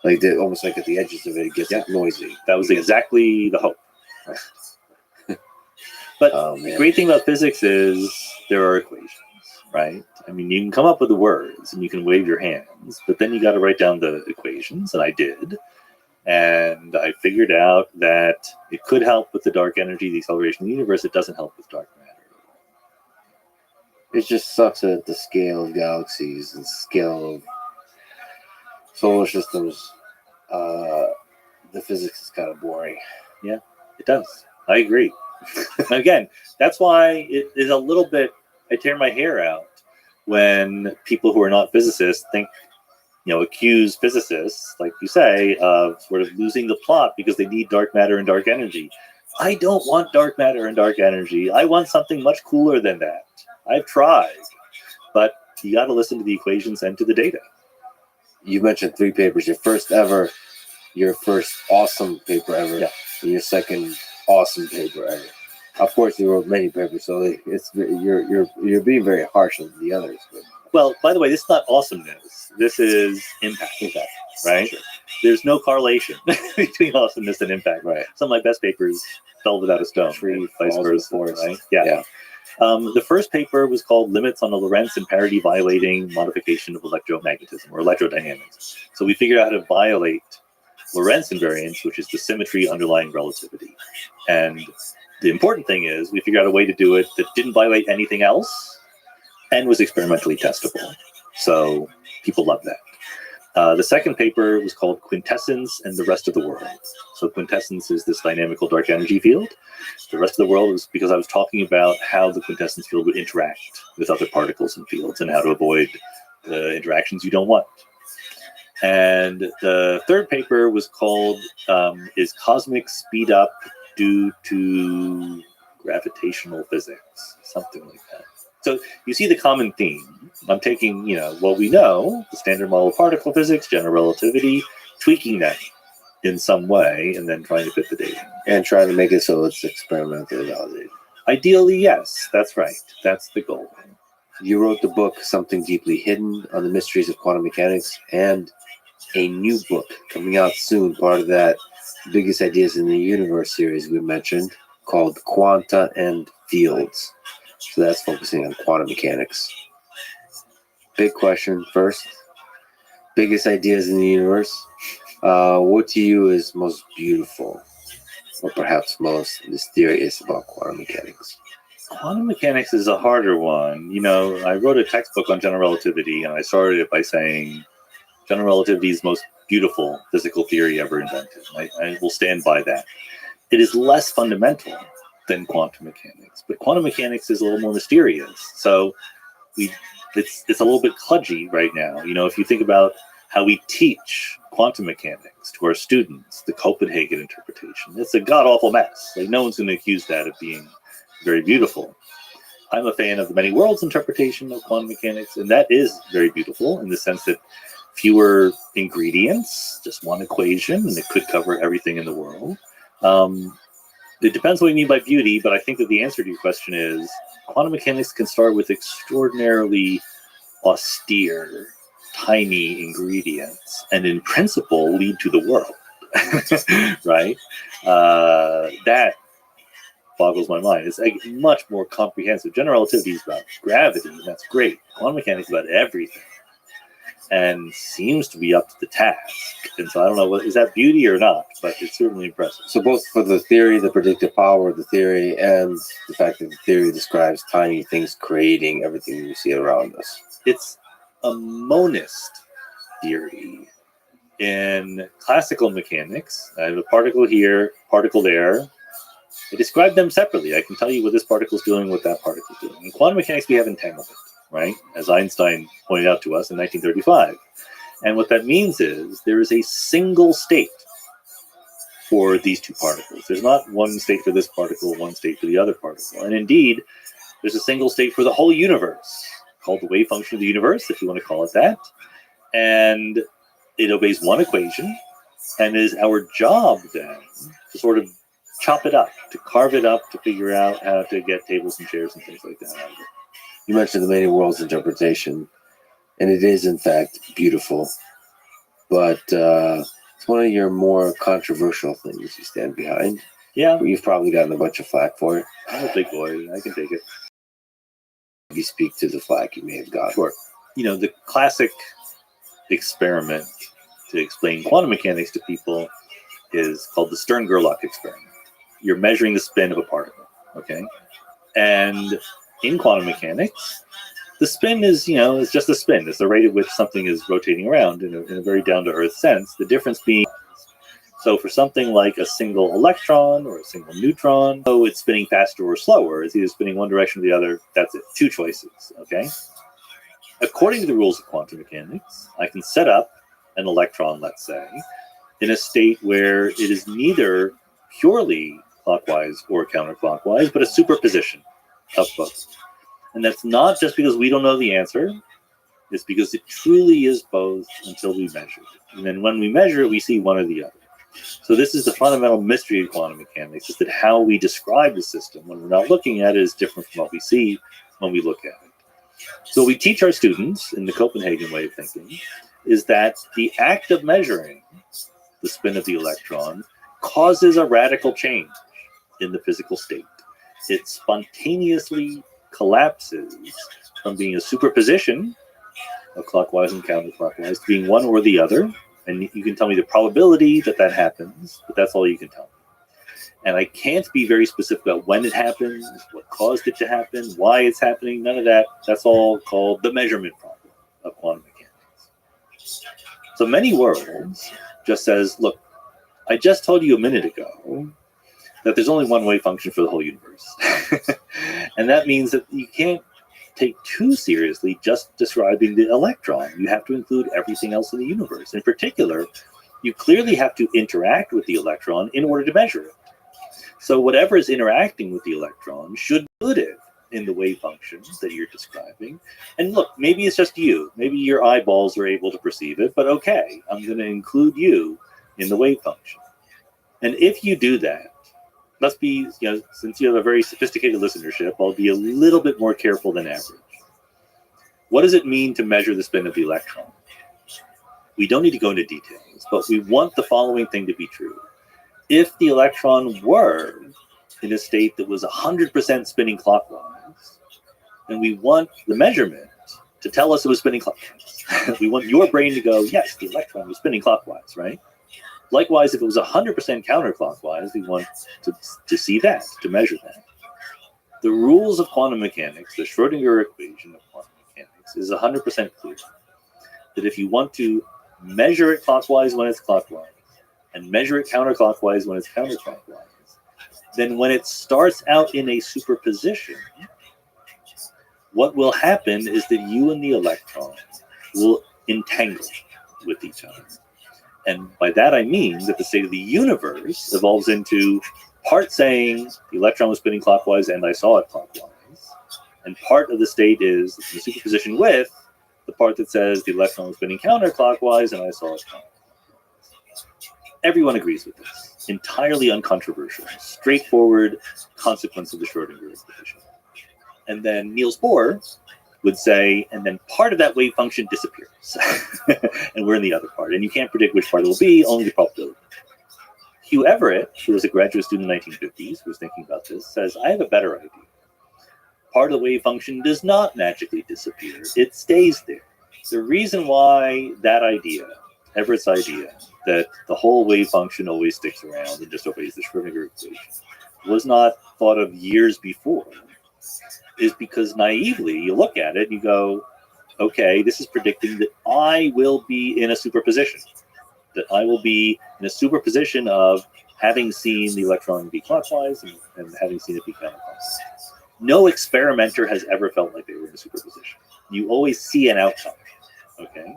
Like almost like at the edges of it, it gets like noisy. That was exactly the hope. But Oh the man. great thing about physics is there are equations, right? I mean, you can come up with the words and you can wave your hands, but then you got to write down the equations, and I did. And I figured out that it could help with the dark energy, the acceleration of the universe. It doesn't help with dark matter. It just sucks at the scale of galaxies and scale of solar systems. The physics is kind of boring. It does. I agree. Again, that's why it is a little bit, I tear my hair out when people who are not physicists think, accuse physicists, like you say, of sort of losing the plot because they need dark matter and dark energy. I don't want dark matter and dark energy. I want something much cooler than that. I've tried, but you got to listen to the equations and to the data. You mentioned 3 papers. Your first awesome paper ever, and your second awesome paper ever. Of course, you wrote many papers, so you're being very harsh on the others. But. Well, by the way, this is not awesomeness. This is impact, right? Sure. There's no correlation between awesomeness and impact. Right. Some of my best papers fell without a stone. Tree vice versa, right? Yeah. The first paper was called Limits on the Lorentz and Parity Violating Modification of Electromagnetism, or Electrodynamics. So we figured out how to violate Lorentz invariance, which is the symmetry underlying relativity. And the important thing is we figured out a way to do it that didn't violate anything else and was experimentally testable. So people love that. The second paper was called Quintessence and the Rest of the World. So quintessence is this dynamical dark energy field. The rest of the world was because I was talking about how the quintessence field would interact with other particles and fields and how to avoid the interactions you don't want. And the third paper was called Is Cosmic Speed Up Due to Gravitational Physics? Something like that. So you see the common theme. I'm taking, what we know, the standard model of particle physics, general relativity, tweaking that in some way, and then trying to fit the data. And trying to make it so it's experimentally validated. Ideally, yes, that's right. That's the goal. You wrote the book Something Deeply Hidden on the Mysteries of Quantum Mechanics, and a new book coming out soon, part of that Biggest Ideas in the Universe series we mentioned, called Quanta and Fields. So that's focusing on quantum mechanics. Big question first. Biggest ideas in the universe. What to you is most beautiful, or perhaps most mysterious about quantum mechanics? Quantum mechanics is a harder one. I wrote a textbook on general relativity, and I started it by saying general relativity is the most beautiful physical theory ever invented. I will stand by that. It is less fundamental than quantum mechanics, but quantum mechanics is a little more mysterious. So it's a little bit kludgy right now. If you think about how we teach quantum mechanics to our students, the Copenhagen interpretation, it's a god-awful mess. No one's going to accuse that of being very beautiful. I'm a fan of the many worlds interpretation of quantum mechanics, and that is very beautiful in the sense that fewer ingredients, just one equation, and it could cover everything in the world. It depends what you mean by beauty, but I think that the answer to your question is quantum mechanics can start with extraordinarily austere, tiny ingredients, and in principle lead to the world, right? That boggles my mind. It's much more comprehensive. General relativity is about gravity, and that's great. Quantum mechanics is about everything, and seems to be up to the task. And so I don't know, is that beauty or not, but it's certainly impressive. So both for the theory, the predictive power of the theory, and the fact that the theory describes tiny things creating everything we see around us. It's a monist theory. In classical mechanics, I have a particle here, particle there. I describe them separately. I can tell you what this particle is doing, what that particle is doing. In quantum mechanics, we have entanglement, right? As Einstein pointed out to us in 1935. And what that means is there is a single state for these two particles. There's not one state for this particle, one state for the other particle. And indeed, there's a single state for the whole universe, called the wave function of the universe, if you want to call it that. And it obeys one equation, and it is our job then to sort of chop it up, to carve it up, to figure out how to get tables and chairs and things like that out of it. You mentioned the many worlds interpretation, and it is in fact beautiful. but it's one of your more controversial things you stand behind. Yeah, You've probably gotten a bunch of flack for it. I'm a big boy. I can take it. If you speak to the flack you may have gotten. Sure. You know, the classic experiment to explain quantum mechanics to people is called the Stern-Gerlach experiment. You're measuring the spin of a particle, okay? And in quantum mechanics, the spin is, it's just a spin. It's the rate at which something is rotating around in a very down-to-earth sense. The difference being, so for something like a single electron or a single neutron, oh, it's spinning faster or slower. It's either spinning one direction or the other. That's it. Two choices, okay? According to the rules of quantum mechanics, I can set up an electron, let's say, in a state where it is neither purely clockwise or counterclockwise, but a superposition of both. And that's not just because we don't know the answer. It's because it truly is both until we measure it. And then when we measure it, we see one or the other. So this is the fundamental mystery of quantum mechanics, is that how we describe the system when we're not looking at it is different from what we see when we look at it. So we teach our students in the Copenhagen way of thinking is that the act of measuring the spin of the electron causes a radical change in the physical state. It spontaneously collapses from being a superposition of clockwise and counterclockwise to being one or the other. And you can tell me the probability that that happens, but that's all you can tell me. And I can't be very specific about when it happens, what caused it to happen, why it's happening, none of that. That's all called the measurement problem of quantum mechanics. So many worlds just says, look, I just told you a minute ago that there's only one wave function for the whole universe. And that means that you can't take too seriously just describing the electron. You have to include everything else in the universe. In particular, you clearly have to interact with the electron in order to measure it. So whatever is interacting with the electron should be included in the wave functions that you're describing. And look, maybe it's just you. Maybe your eyeballs are able to perceive it, but okay, I'm going to include you in the wave function. And if you do that, let's be, since you have a very sophisticated listenership, I'll be a little bit more careful than average. What does it mean to measure the spin of the electron? We don't need to go into details, but we want the following thing to be true. If the electron were in a state that was 100% spinning clockwise, then we want the measurement to tell us it was spinning clockwise. We want your brain to go, yes, the electron was spinning clockwise, right? Likewise, if it was 100% counterclockwise, we want to see that, to measure that. The rules of quantum mechanics, the Schrodinger equation of quantum mechanics, is 100% clear. That if you want to measure it clockwise when it's clockwise, and measure it counterclockwise when it's counterclockwise, then when it starts out in a superposition, what will happen is that you and the electron will entangle with each other. And by that I mean that the state of the universe evolves into part saying the electron was spinning clockwise and I saw it clockwise, and part of the state is the superposition with the part that says the electron was spinning counterclockwise and I saw it counterclockwise. Everyone agrees with this. Entirely uncontroversial. Straightforward consequence of the Schrodinger equation. And then Niels Bohr would say, and then part of that wave function disappears. And we're in the other part. And you can't predict which part it will be, only the probability. Hugh Everett, who was a graduate student in the 1950s, who was thinking about this, says, I have a better idea. Part of the wave function does not magically disappear. It stays there. The reason why that idea, Everett's idea, that the whole wave function always sticks around and just obeys the Schrodinger equation, was not thought of years before, is because naively you look at it and you go, okay, this is predicting that I will be in a superposition, that I will be in a superposition of having seen the electron be clockwise and having seen it be counterclockwise. No experimenter has ever felt like they were in a superposition. You always see an outcome, okay?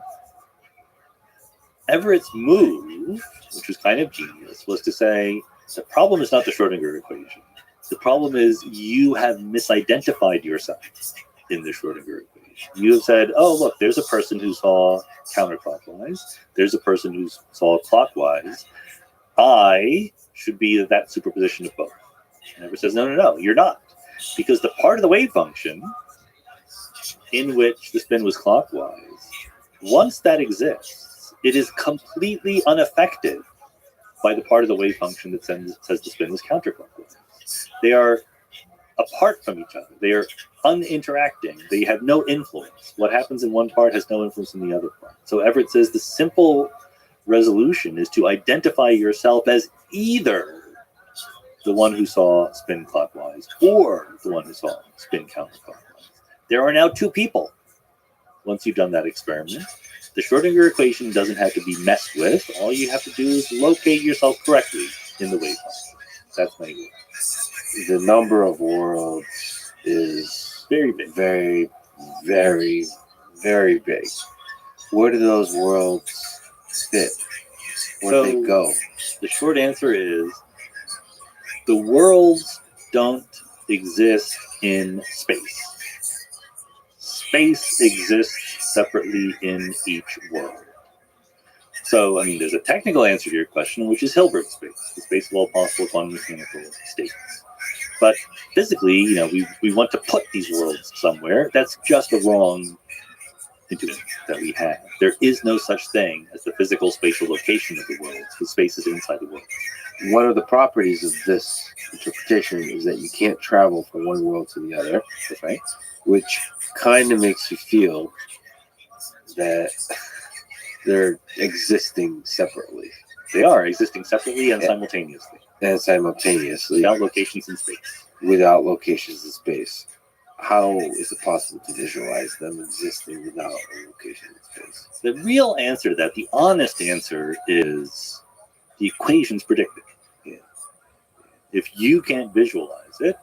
Everett's move, which was kind of genius, was to say, the problem is not the Schrodinger equation. The problem is you have misidentified yourself in the Schrodinger equation. You have said, oh, look, there's a person who saw counterclockwise. There's a person who saw clockwise. I should be that superposition of both. And Everett says, no, you're not. Because the part of the wave function in which the spin was clockwise, once that exists, it is completely unaffected by the part of the wave function that says the spin was counterclockwise. They are apart from each other. They are uninteracting. They have no influence. What happens in one part has no influence in the other part. So Everett says the simple resolution is to identify yourself as either the one who saw spin clockwise or the one who saw spin counterclockwise. There are now two people. Once you've done that experiment, the Schrodinger equation doesn't have to be messed with. All you have to do is locate yourself correctly in the wave function. That's my rule. The number of worlds is Very big. very, very, very big. Where do those worlds fit? Where do they go? The short answer is the worlds don't exist in space. Space exists separately in each world. So, I mean, there's a technical answer to your question, which is Hilbert space, the space of all possible quantum mechanical states. But physically, you know, we want to put these worlds somewhere. That's just a wrong intuition that we have. There is no such thing as the physical spatial location of the world, because space is inside the world. One of the properties of this interpretation is that you can't travel from one world to the other, That's right. which kind of makes you feel that they're existing separately They are existing separately and Yeah. simultaneously, and simultaneously without locations in space. without locations in space. How is it possible to visualize them existing without a location in space? The real answer to that, the honest answer, is the equations predict it. Yeah. If you can't visualize it,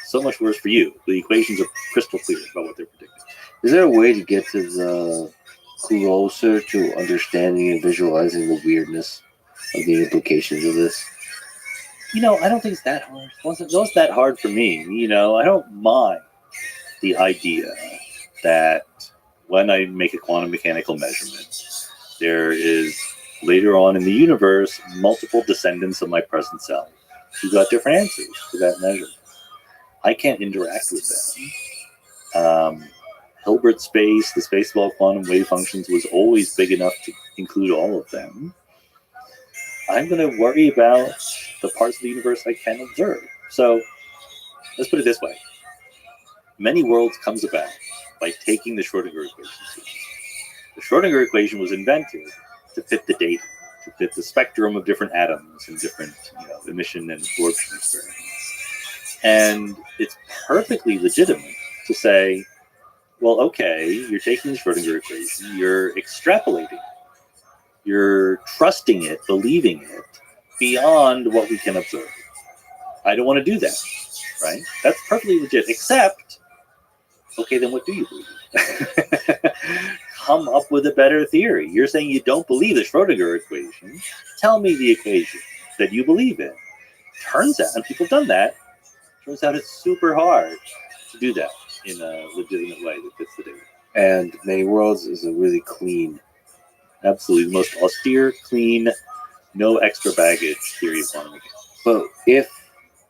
so much worse for you. The equations are crystal clear about what they're predicting. Is there a way to get to the closer to understanding and visualizing the weirdness of the implications of this? You know, I don't think it's that hard. It wasn't that hard for me. You know, I don't mind the idea that when I make a quantum mechanical measurement, there is later on in the universe multiple descendants of my present self who got different answers to that measurement. I can't interact with them. Hilbert space, the space of all quantum wave functions, was always big enough to include all of them. I'm going to worry about the parts of the universe I can observe. So let's put it this way. Many worlds comes about by taking the Schrodinger equation seriously. The Schrodinger equation was invented to fit the data, to fit the spectrum of different atoms and different, you know, emission and absorption experiments. And it's perfectly legitimate to say, well, okay, you're taking the Schrodinger equation, you're extrapolating, you're trusting it, believing it, beyond what we can observe. I don't want to do that, right? That's perfectly legit, except, okay, then what do you believe? Come up with a better theory. You're saying you don't believe the Schrodinger equation. Tell me the equation that you believe in. Turns out, and people have done that, turns out it's super hard to do that in a legitimate way that fits the data. And Many Worlds is a really clean, Absolutely, the most austere, clean, no extra baggage theory of quantum mechanics. but if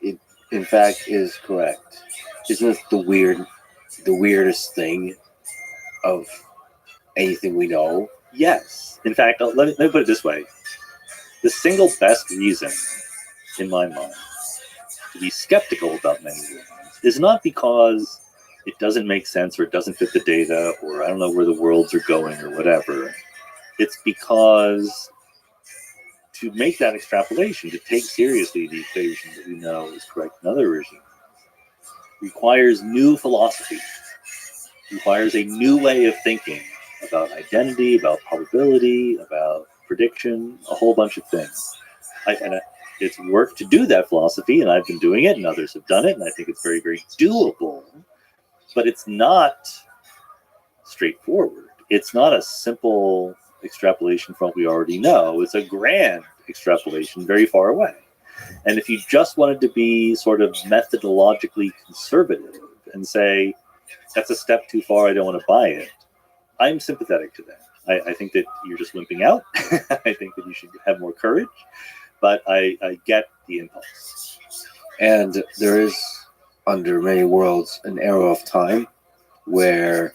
it in fact is correct, isn't it the weirdest thing of anything we know? Yes. In fact, let me put it this way. The single best reason, in my mind, to be skeptical about many worlds is not because it doesn't make sense or it doesn't fit the data or I don't know where the worlds are going or whatever. It's because to make that extrapolation, to take seriously the equation that we know is correct in other regimes, requires new philosophy, requires a new way of thinking about identity, about probability, about prediction, a whole bunch of things. It's work to do that philosophy, and I've been doing it, and others have done it, and I think it's very, very doable. But it's not straightforward. It's not a simple extrapolation from what we already know. It's a grand extrapolation very far away. And if you just wanted to be sort of methodologically conservative and say, that's a step too far, I don't want to buy it, I'm sympathetic to that. I think that you're just wimping out. I think that you should have more courage. But I get the impulse. And there is, under Many Worlds, an era of time where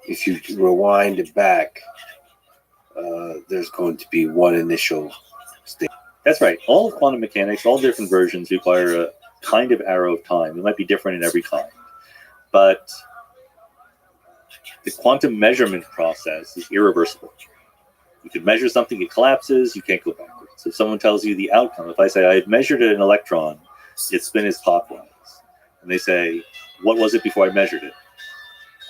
if you rewind it back there's going to be one initial state. That's right. All of quantum mechanics, all different versions require a kind of arrow of time. It might be different in every kind. But the quantum measurement process is irreversible. You can measure something, it collapses, you can't go backwards. If someone tells you the outcome, if I say, I've measured an electron, its spin is clockwise, and they say, what was it before I measured it?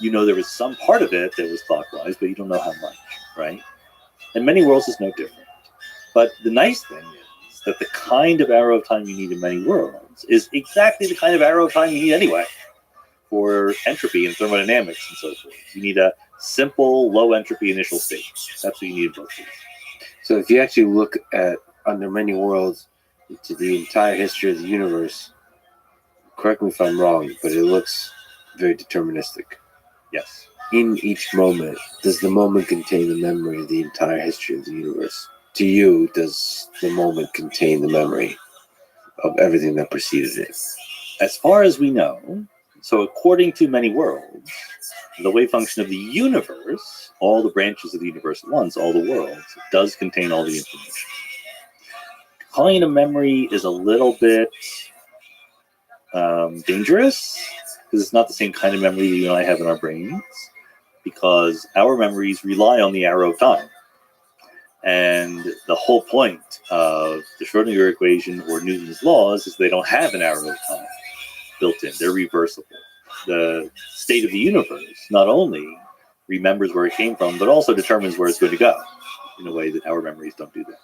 You know there was some part of it that was clockwise, but you don't know how much, right? And many worlds is no different. But the nice thing is that the kind of arrow of time you need in many worlds is exactly the kind of arrow of time you need anyway for entropy and thermodynamics and so forth. You need a simple, low entropy initial state. That's what you need in both of these. So if you actually look at under many worlds into the entire history of the universe, correct me if I'm wrong, but it looks very deterministic. Yes. In each moment, does the moment contain the memory of the entire history of the universe? To you, does the moment contain the memory of everything that preceded it? As far as we know, so according to many worlds, the wave function of the universe, all the branches of the universe at once, all the worlds, does contain all the information. Calling it a memory is a little bit dangerous, because it's not the same kind of memory that you and I have in our brains, because our memories rely on the arrow of time. And the whole point of the Schrodinger equation or Newton's laws is they don't have an arrow of time built in. They're reversible. The state of the universe not only remembers where it came from, but also determines where it's going to go in a way that our memories don't do that.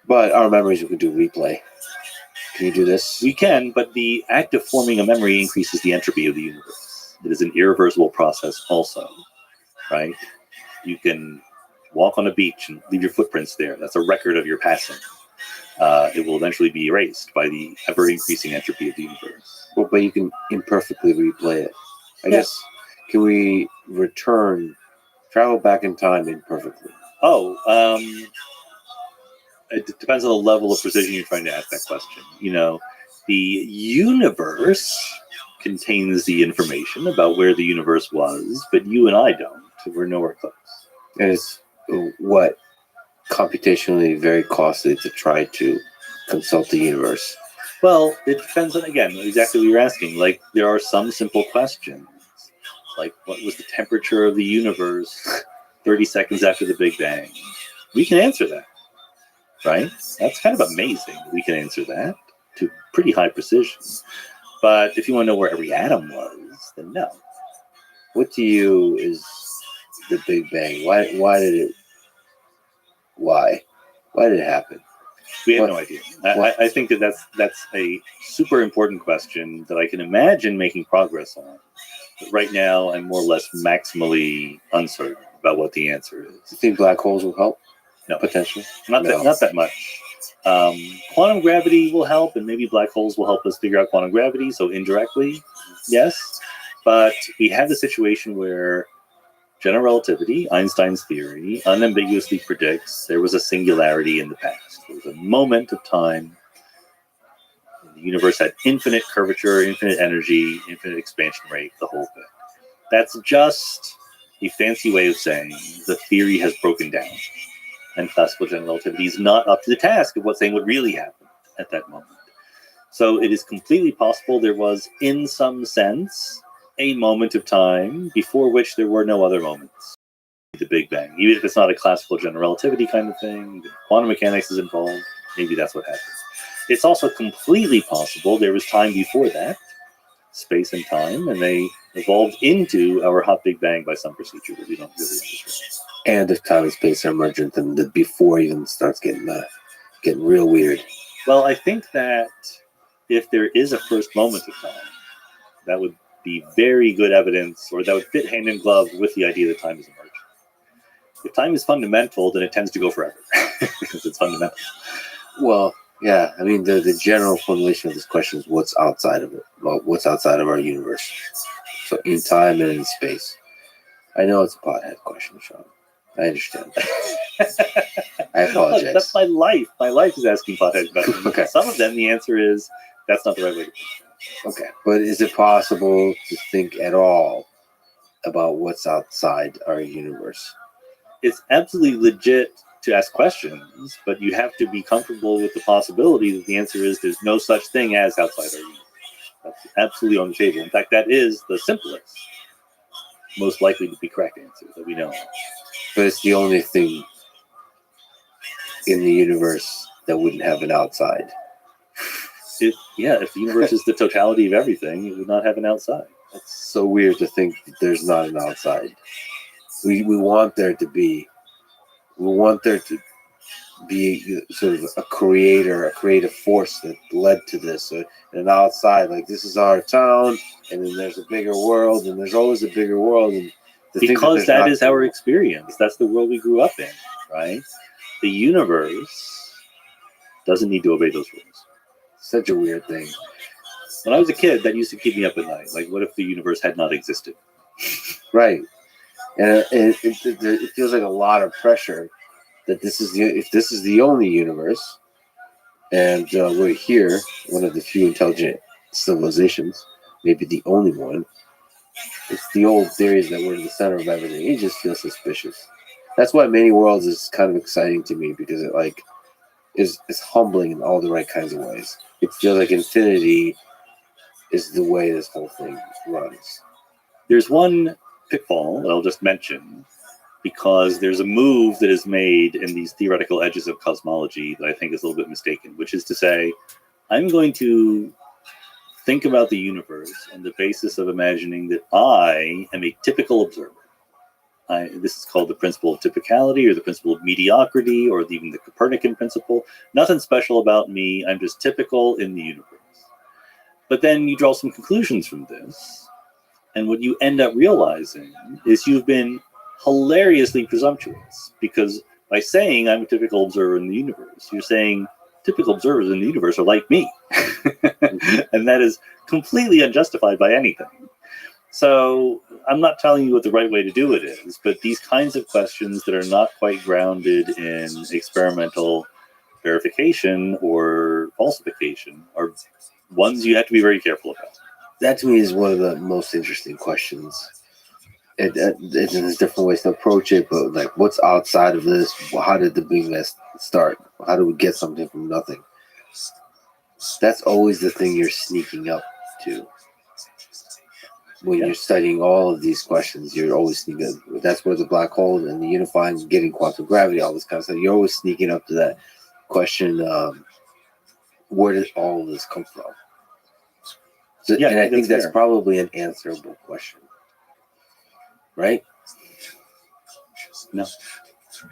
But our memories, we can do replay. Can you do this? We can, but the act of forming a memory increases the entropy of the universe. It is an irreversible process also, right? You can walk on a beach and leave your footprints there. That's a record of your passing. It will eventually be erased by the ever-increasing entropy of the universe. Well, but you can imperfectly replay it. I guess, can we travel back in time imperfectly? It depends on the level of precision you're trying to ask that question. You know, the universe contains the information about where the universe was, but you and I don't. We're nowhere close. And it's what? Computationally very costly to try to consult the universe. Well, it depends on, again, exactly what you're asking. Like, there are some simple questions. Like, what was the temperature of the universe 30 seconds after the Big Bang? We can answer that, right? That's kind of amazing. We can answer that to pretty high precision. But if you want to know where every atom was, then no. What to you is the Big Bang? Why did it happen? We have no idea. I think that's a super important question that I can imagine making progress on. But right now, I'm more or less maximally uncertain about what the answer is. You think black holes will help? No. Potentially? Not that much. Quantum gravity will help, and maybe black holes will help us figure out quantum gravity, so indirectly, yes. But we have the situation where general relativity, Einstein's theory, unambiguously predicts there was a singularity in the past. There was a moment of time when the universe had infinite curvature, infinite energy, infinite expansion rate, the whole thing. That's just a fancy way of saying the theory has broken down. And classical general relativity is not up to the task of saying what really happened at that moment. So it is completely possible there was, in some sense, a moment of time before which there were no other moments. The Big Bang. Even if it's not a classical general relativity kind of thing, quantum mechanics is involved, maybe that's what happened. It's also completely possible there was time before that, space and time, and they evolved into our hot Big Bang by some procedure that we don't really understand. And if time and space are emergent, then the before even starts getting real weird. Well, I think that if there is a first moment of time, that would be very good evidence, or that would fit hand in glove with the idea that time is emergent. If time is fundamental, then it tends to go forever because it's fundamental. Well, yeah. I mean, the general formulation of this question is what's outside of it. Well, what's outside of our universe? So in time and in space. I know it's a pothead question, Sean. I understand. I apologize. That's my life. My life is asking pothead questions. Okay. Some of them, the answer is that's not the right way to put it. Okay, but is it possible to think at all about what's outside our universe? it's absolutely legit to ask questions, but you have to be comfortable with the possibility that the answer is there's no such thing as outside our universe. That's absolutely on the table. In fact, that is the simplest, most likely to be correct answer that we know. But it's the only thing in the universe that wouldn't have an outside. If the universe is the totality of everything, it would not have an outside. It's so weird to think that there's not an outside. We want there to be. We want there to be sort of a creator, a creative force that led to this. An outside, like this is our town, and then there's a bigger world, and there's always a bigger world. And because that is our experience. That's the world we grew up in, right? The universe doesn't need to obey those rules. Such a weird thing. When I was a kid, that used to keep me up at night. Like, what if the universe had not existed? Right. And it feels like a lot of pressure that if this is the only universe, and we're here, one of the few intelligent civilizations, maybe the only one. It's the old theories that we're in the center of everything. It just feels suspicious. That's why Many Worlds is kind of exciting to me, because it is humbling in all the right kinds of ways. It feels like infinity is the way this whole thing runs. There's one pitfall that I'll just mention, because there's a move that is made in these theoretical edges of cosmology that I think is a little bit mistaken, which is to say, I'm going to think about the universe on the basis of imagining that I am a typical observer. This is called the principle of typicality, or the principle of mediocrity, or even the Copernican principle. Nothing special about me. I'm just typical in the universe. But then you draw some conclusions from this, and what you end up realizing is you've been hilariously presumptuous, because by saying I'm a typical observer in the universe, you're saying typical observers in the universe are like me. And that is completely unjustified by anything. So I'm not telling you what the right way to do it is, but these kinds of questions that are not quite grounded in experimental verification or falsification are ones you have to be very careful about. That to me is one of the most interesting questions. There's different ways to approach it, but like, what's outside of this? How did the Big Bang start? How do we get something from nothing? That's always the thing you're sneaking up to. When you're studying all of these questions, you're always sneaking. That's where the black hole and the unifying, getting quantum gravity, all this kind of stuff. You're always sneaking up to that question. Where did all of this come from? So, Yeah, and I think that's fair. probably an answerable question, right? No.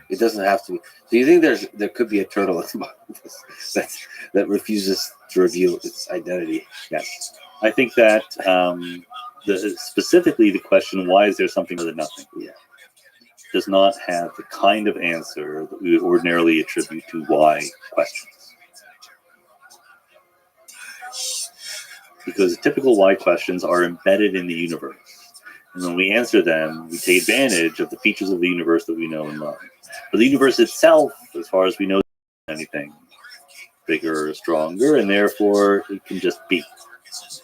It doesn't have to be. Do you think there could be a turtle at the bottom of this that refuses to reveal its identity? Yes. I think that specifically the question, why is there something other than nothing? Yeah. Does not have the kind of answer that we would ordinarily attribute to why questions. Because typical why questions are embedded in the universe. And when we answer them, we take advantage of the features of the universe that we know and love. But the universe itself, as far as we know, anything bigger or stronger, and therefore it can just be.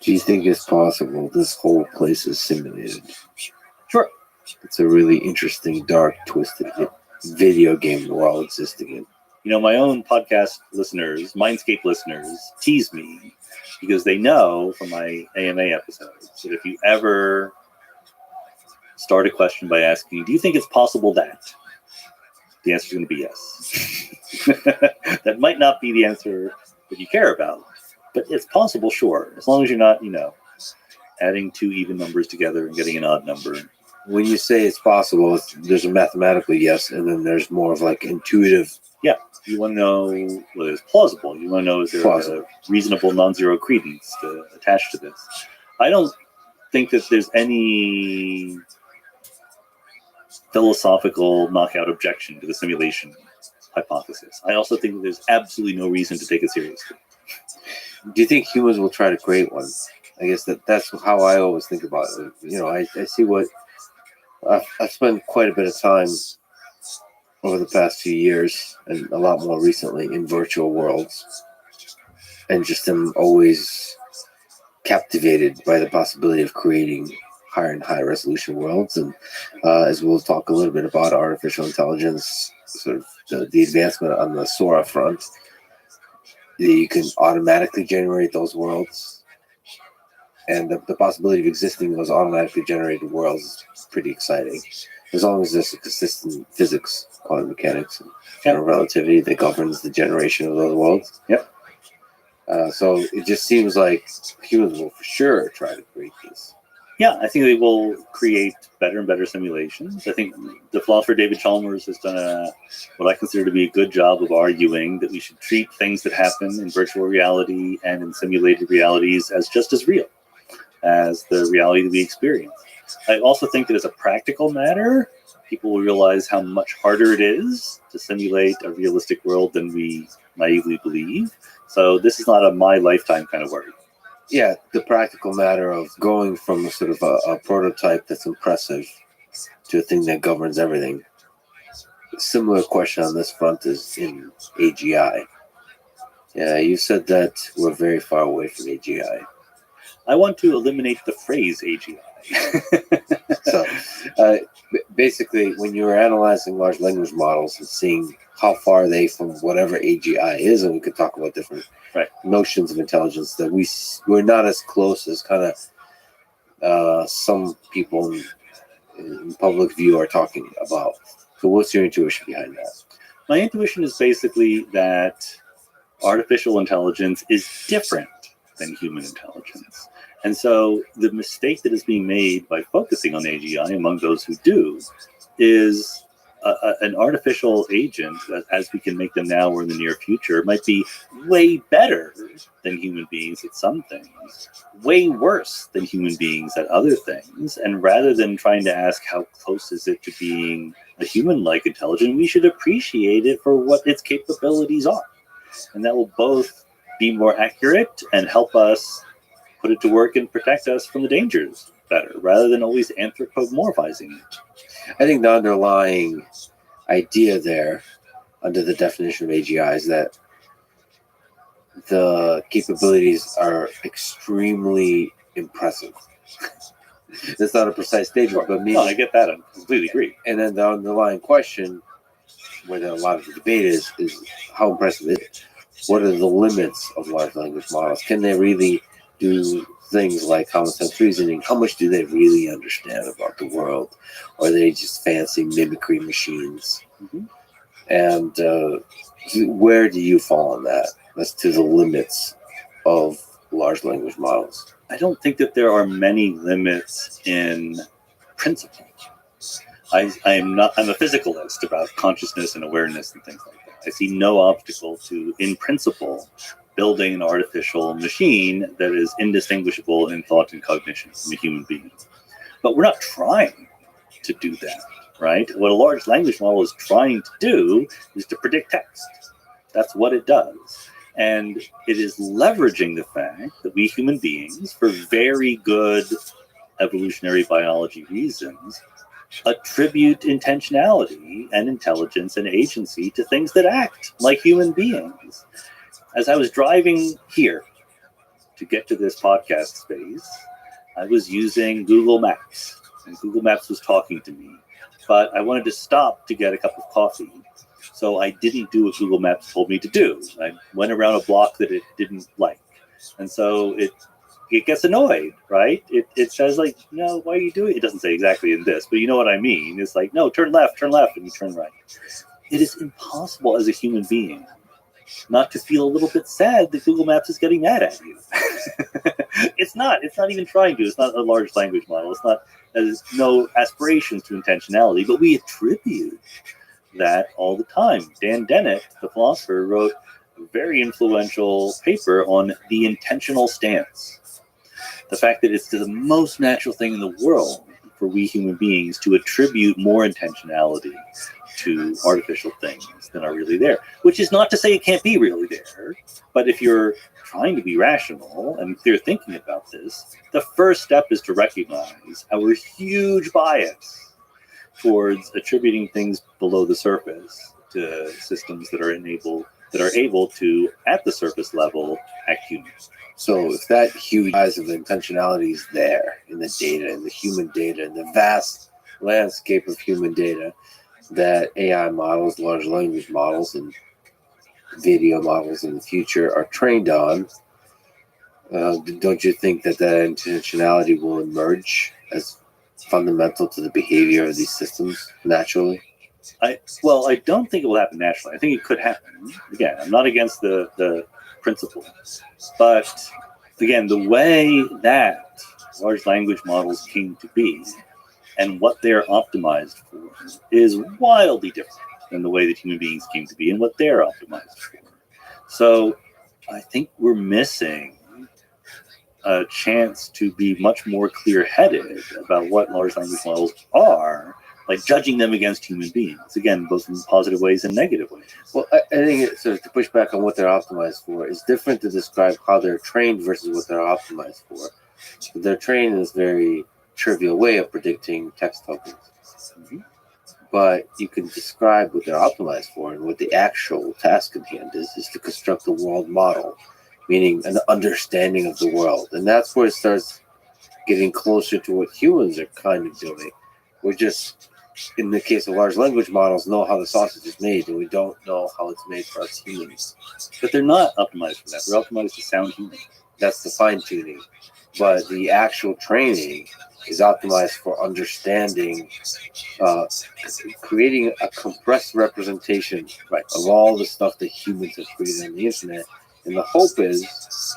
Do you think it's possible this whole place is simulated? Sure. It's a really interesting, dark, twisted video game while existing in. You know, my own podcast listeners, Mindscape listeners, tease me because they know from my AMA episodes that if you ever start a question by asking, do you think it's possible that? The answer is going to be yes. That might not be the answer that you care about, but it's possible, sure. As long as you're not, adding two even numbers together and getting an odd number. When you say it's possible, there's a mathematical yes, and then there's more of like intuitive. Yeah. You want to know whether it's plausible. You want to know is there a reasonable non-zero credence attached to this. I don't think that there's any philosophical knockout objection to the simulation hypothesis. I also think that there's absolutely no reason to take it seriously. Do you think humans will try to create one? I guess that's how I always think about it. I see what I've spent quite a bit of time over the past few years, and a lot more recently, in virtual worlds, and just am always captivated by the possibility of creating higher and higher resolution worlds. And as we'll talk a little bit about artificial intelligence, sort of the advancement on the Sora front, you can automatically generate those worlds. And the possibility of existing in those automatically generated worlds is pretty exciting. As long as there's a consistent physics, quantum mechanics, and general relativity that governs the generation of those worlds. Yep. So it just seems like humans will for sure try to create this. Yeah, I think they will create better and better simulations. I think the philosopher David Chalmers has done what I consider to be a good job of arguing that we should treat things that happen in virtual reality and in simulated realities as just as real as the reality that we experience. I also think that as a practical matter, people will realize how much harder it is to simulate a realistic world than we naively believe. So this is not a my lifetime kind of worry. Yeah, the practical matter of going from a sort of a prototype that's impressive to a thing that governs everything. A similar question on this front is in AGI. Yeah, you said that we're very far away from AGI. I want to eliminate the phrase AGI. So basically, when you're analyzing large language models and seeing how far they from whatever AGI is, and we could talk about different notions of intelligence, that we're not as close as kind of some people in public view are talking about. So what's your intuition behind that? My intuition is basically that artificial intelligence is different than human intelligence. And so the mistake that is being made by focusing on AGI among those who do is an artificial agent, as we can make them now or in the near future, might be way better than human beings at some things, way worse than human beings at other things. And rather than trying to ask how close is it to being a human-like intelligence, we should appreciate it for what its capabilities are. And that will both be more accurate and help us put it to work and protect us from the dangers better, rather than always anthropomorphizing it. I think the underlying idea there, under the definition of AGI, is that the capabilities are extremely impressive. That's not a precise statement, but No, I get that. I completely agree. And then the underlying question, where a lot of the debate is how impressive is it? What are the limits of large language models? Can they really do things like common sense reasoning? How much do they really understand about the world? Or are they just fancy mimicry machines? Mm-hmm. And where do you fall on that as to the limits of large language models? I don't think that there are many limits in principle. I'm a physicalist about consciousness and awareness and things like that. I see no obstacle to, in principle, building an artificial machine that is indistinguishable in thought and cognition from a human being. But we're not trying to do that, right? What a large language model is trying to do is to predict text. That's what it does. And it is leveraging the fact that we human beings, for very good evolutionary biology reasons, attribute intentionality and intelligence and agency to things that act like human beings. As I was driving here to get to this podcast space, I was using Google Maps, and Google Maps was talking to me, but I wanted to stop to get a cup of coffee. So I didn't do what Google Maps told me to do. I went around a block that it didn't like. And so it gets annoyed, right? It says like, no, why are you doing it? It doesn't say exactly in this, but you know what I mean. It's like, no, turn left, and you turn right. It is impossible as a human being not to feel a little bit sad that Google Maps is getting mad at you. It's not even trying to. It's not a large language model. There's no aspirations to intentionality, but we attribute that all the time. Dan Dennett, the philosopher, wrote a very influential paper on the intentional stance. The fact that it's the most natural thing in the world for we human beings to attribute more intentionality to artificial things than are really there, which is not to say it can't be really there. But if you're trying to be rational and clear thinking about this, the first step is to recognize our huge bias towards attributing things below the surface to systems that are enabled that are able to, at the surface level, act human. So if that huge size of intentionality is there in the data, in the human data, in the vast landscape of human data that AI models, large language models, and video models in the future are trained on, don't you think that intentionality will emerge as fundamental to the behavior of these systems naturally? I don't think it will happen naturally. I think it could happen. Again, I'm not against the principle, but again, the way that large language models came to be and what they're optimized for is wildly different than the way that human beings came to be and what they're optimized for. So I think we're missing a chance to be much more clear-headed about what large language models are, like judging them against human beings, again, both in positive ways and negative ways. Well, I think so to push back on what they're optimized for, it's different to describe how they're trained versus what they're optimized for. They're trained in this very trivial way of predicting text tokens. Mm-hmm. But you can describe what they're optimized for, and what the actual task at hand is to construct a world model, meaning an understanding of the world. And that's where it starts getting closer to what humans are kind of doing. We're just, in the case of large language models, know how the sausage is made, and we don't know how it's made for us humans. But they're not optimized for that. They're optimized to sound human. That's the fine-tuning. But the actual training is optimized for understanding, creating a compressed representation of all the stuff that humans have created on the internet. And the hope is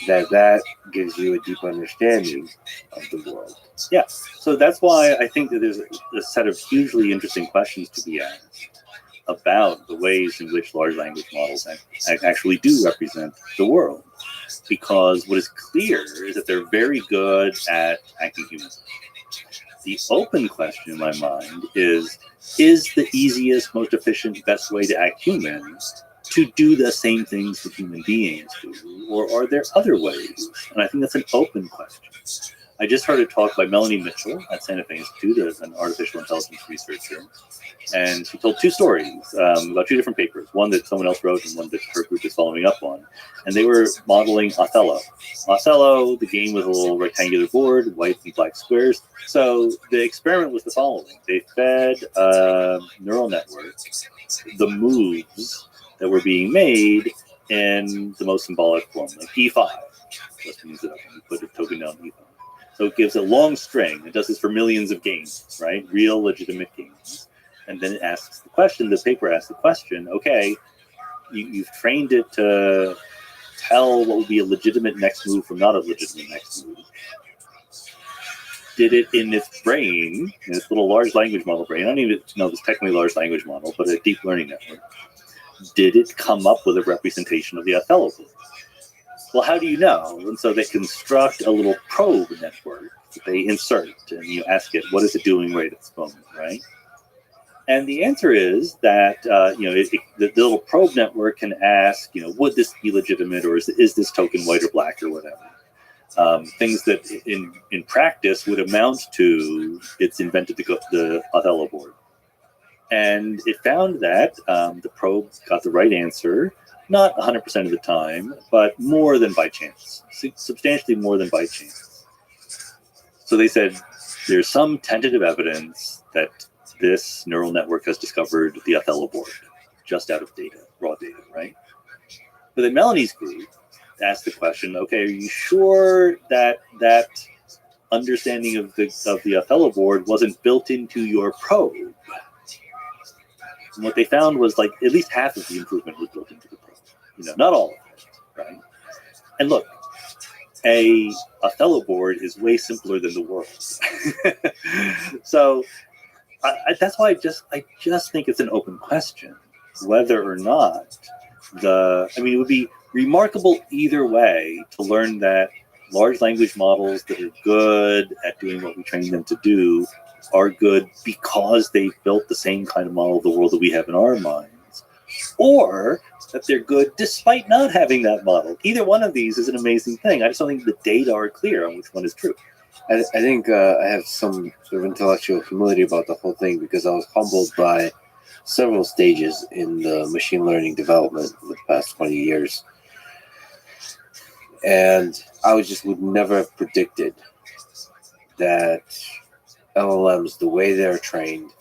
that gives you a deep understanding of the world. Yeah, so that's why I think that there's a set of hugely interesting questions to be asked about the ways in which large language models actually do represent the world. Because what is clear is that they're very good at acting human. The open question in my mind is the easiest, most efficient, best way to act human to do the same things that human beings do? Or are there other ways? And I think that's an open question. I just heard a talk by Melanie Mitchell at Santa Fe Institute, as an artificial intelligence researcher. And she told two stories about two different papers, one that someone else wrote and one that her group is following up on. And they were modeling Othello. Othello, the game was a little rectangular board, white and black squares. So the experiment was the following. They fed a neural network the moves that were being made in the most symbolic form, like E5. Just means that you put a token down E5. So it gives a long string. It does this for millions of games, right? Real, legitimate games. And then it asks the question, the paper asks the question, okay, you've trained it to tell what would be a legitimate next move from not a legitimate next move. Did it in its brain, in its little large language model brain, I don't even know if it's technically a large language model, but a deep learning network, did it come up with a representation of the Othello board? Well, how do you know? And so they construct a little probe network that they insert, and you ask it, what is it doing right at this moment, right? And the answer is that, the little probe network can ask, would this be legitimate, or is this token white or black or whatever? Things that in practice would amount to it's invented the Othello board. And it found that the probe got the right answer, not 100% of the time, but more than by chance, substantially more than by chance. So they said there's some tentative evidence that this neural network has discovered the Othello board just out of data, raw data, right? But then Melanie's group asked the question, okay, are you sure that understanding of the Othello board wasn't built into your probe? And what they found was like at least half of the improvement was built into the probe. Not all of it, right? And look, a Othello board is way simpler than the world. So that's why I just think it's an open question whether or not it would be remarkable either way to learn that large language models that are good at doing what we train them to do are good because they built the same kind of model of the world that we have in our minds, or that they're good despite not having that model. Either one of these is an amazing thing. I just don't think the data are clear on which one is true. I think I have some sort of intellectual humility about the whole thing because I was humbled by several stages in the machine learning development of the past 20 years. And I would never have predicted that LLMs, the way they're trained,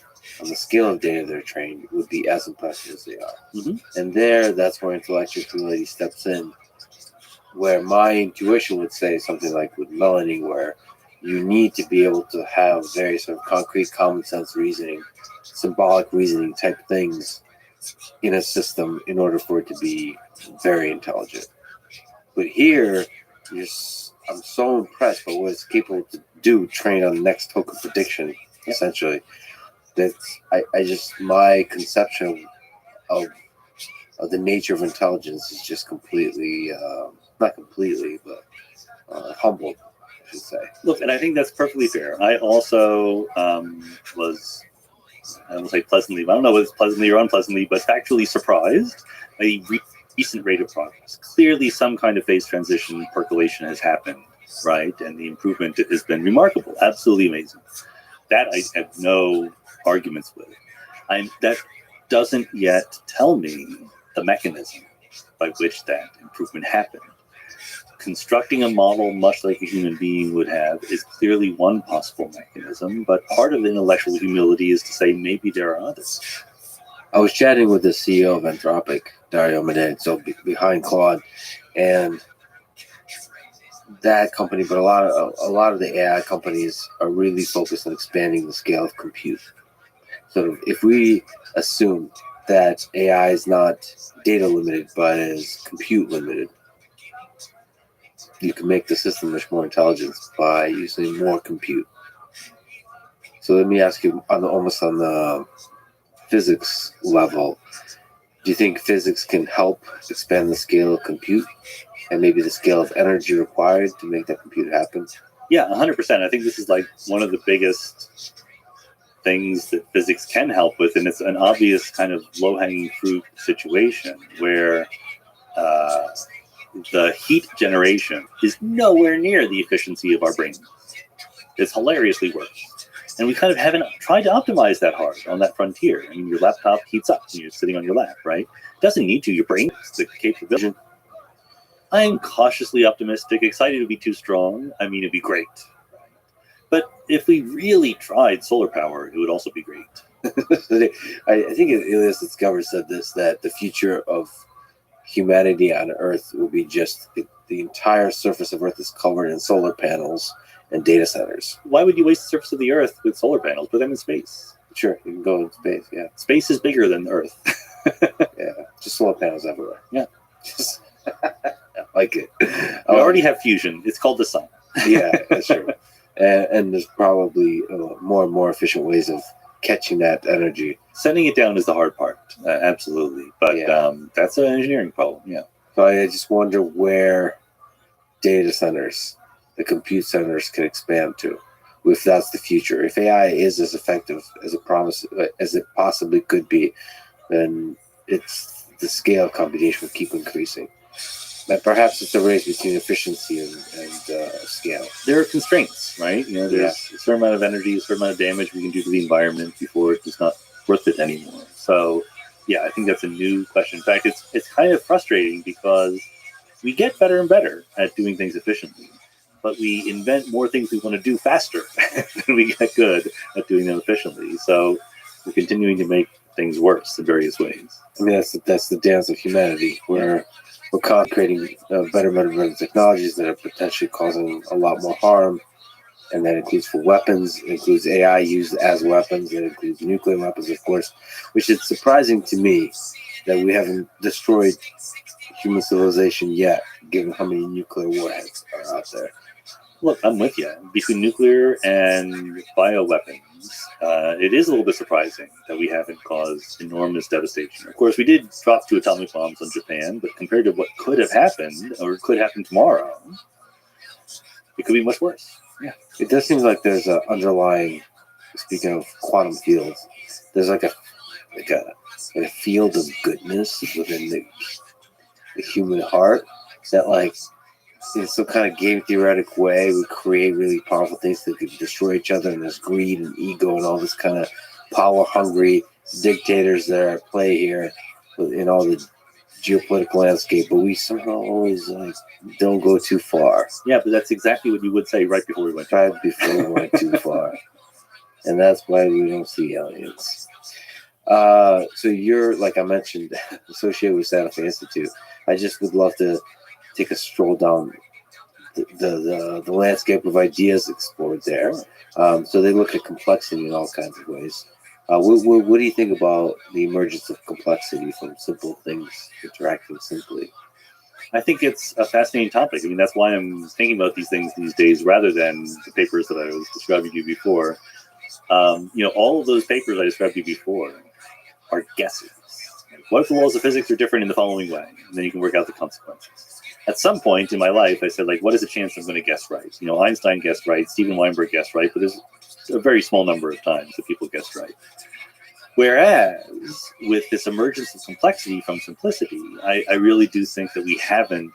on the scale of data they're trained, would be as impressive as they are. Mhm. And that's where intellectual humility steps in, where my intuition would say something like with Melanie, where you need to be able to have very sort of concrete common sense reasoning, symbolic reasoning type things in a system in order for it to be very intelligent. But here, I'm so impressed by what it's capable to do, trained on the next token prediction, essentially. That I just, my conception of the nature of intelligence is just completely, not completely, but humbled, I should say. Look, and I think that's perfectly fair. I also was, I won't say pleasantly, I don't know if it's pleasantly or unpleasantly, but factually surprised by the recent rate of progress. Clearly, some kind of phase transition percolation has happened, right? And the improvement has been remarkable, absolutely amazing. That I have no arguments with. That doesn't yet tell me the mechanism by which that improvement happened. Constructing a model much like a human being would have is clearly one possible mechanism, but part of intellectual humility is to say maybe there are others. I was chatting with the CEO of Anthropic, Dario Amodei, so behind Claude, and that company, but a lot of the AI companies are really focused on expanding the scale of compute. So if we assume that AI is not data limited, but is compute limited, you can make the system much more intelligent by using more compute. So let me ask you, almost on the physics level, do you think physics can help expand the scale of compute and maybe the scale of energy required to make that compute happen? Yeah, 100%. I think this is like one of the biggest things that physics can help with, and it's an obvious kind of low-hanging fruit situation where the heat generation is nowhere near the efficiency of our brains. It's hilariously worse. And we kind of haven't tried to optimize that hard on that frontier. I mean, your laptop heats up when you're sitting on your lap, right? It doesn't need to. Your brain has the capability. I'm cautiously optimistic, excited to be too strong. I mean, it'd be great. But if we really tried solar power, it would also be great. I think Elias Discover said this, that the future of humanity on Earth will be just the entire surface of Earth is covered in solar panels and data centers. Why would you waste the surface of the Earth with solar panels? Put them in space. Sure, you can go in space, yeah. Space is bigger than Earth. Yeah, just solar panels everywhere. Yeah. Just, I like it. We already have fusion. It's called the sun. Yeah, that's true. And there's probably more and more efficient ways of catching that energy. Sending it down is the hard part, absolutely. But Yeah. that's an engineering problem, yeah. So I just wonder where data centers, the compute centers, can expand to, if that's the future. If AI is as effective as it possibly could be, then the scale of computation will keep increasing. And perhaps it's a race between efficiency and scale. There are constraints, right? You know, there's a certain amount of energy, a certain amount of damage we can do to the environment before it's not worth it anymore. So, yeah, I think that's a new question. In fact, it's kind of frustrating because we get better and better at doing things efficiently, but we invent more things we want to do faster than we get good at doing them efficiently. So we're continuing to make things worse in various ways. I mean, that's the dance of humanity, where we're creating better technologies that are potentially causing a lot more harm. And that includes for weapons, it includes AI used as weapons, it includes nuclear weapons, of course, which is surprising to me that we haven't destroyed human civilization yet, given how many nuclear warheads are out there. Look, I'm with you. Between nuclear and bioweapons, it is a little bit surprising that we haven't caused enormous devastation. Of course, we did drop 2 atomic bombs on Japan, but compared to what could have happened or could happen tomorrow, it could be much worse. Yeah, it does seem like there's an underlying, speaking of quantum fields, there's like a field of goodness within the human heart that, like, in some kind of game theoretic way, we create really powerful things that could destroy each other, and there's greed and ego and all this kind of power hungry dictators that are at play here in all the geopolitical landscape, but we somehow always don't go too far. Yeah, but that's exactly what you would say right before we went. Right before we went too far, and that's why we don't see aliens. So you're, like I mentioned, associated with Santa Fe Institute. I just would love to take a stroll down the landscape of ideas explored there. So they look at complexity in all kinds of ways. What do you think about the emergence of complexity from simple things interacting simply? I think it's a fascinating topic. I mean, that's why I'm thinking about these things these days rather than the papers that I was describing to you before. All of those papers I described to you before are guesses. What if the laws of physics are different in the following way? And then you can work out the consequences. At some point in my life, I said, what is the chance I'm going to guess right? Einstein guessed right, Steven Weinberg guessed right, but there's a very small number of times that people guessed right. Whereas with this emergence of complexity from simplicity, I really do think that we haven't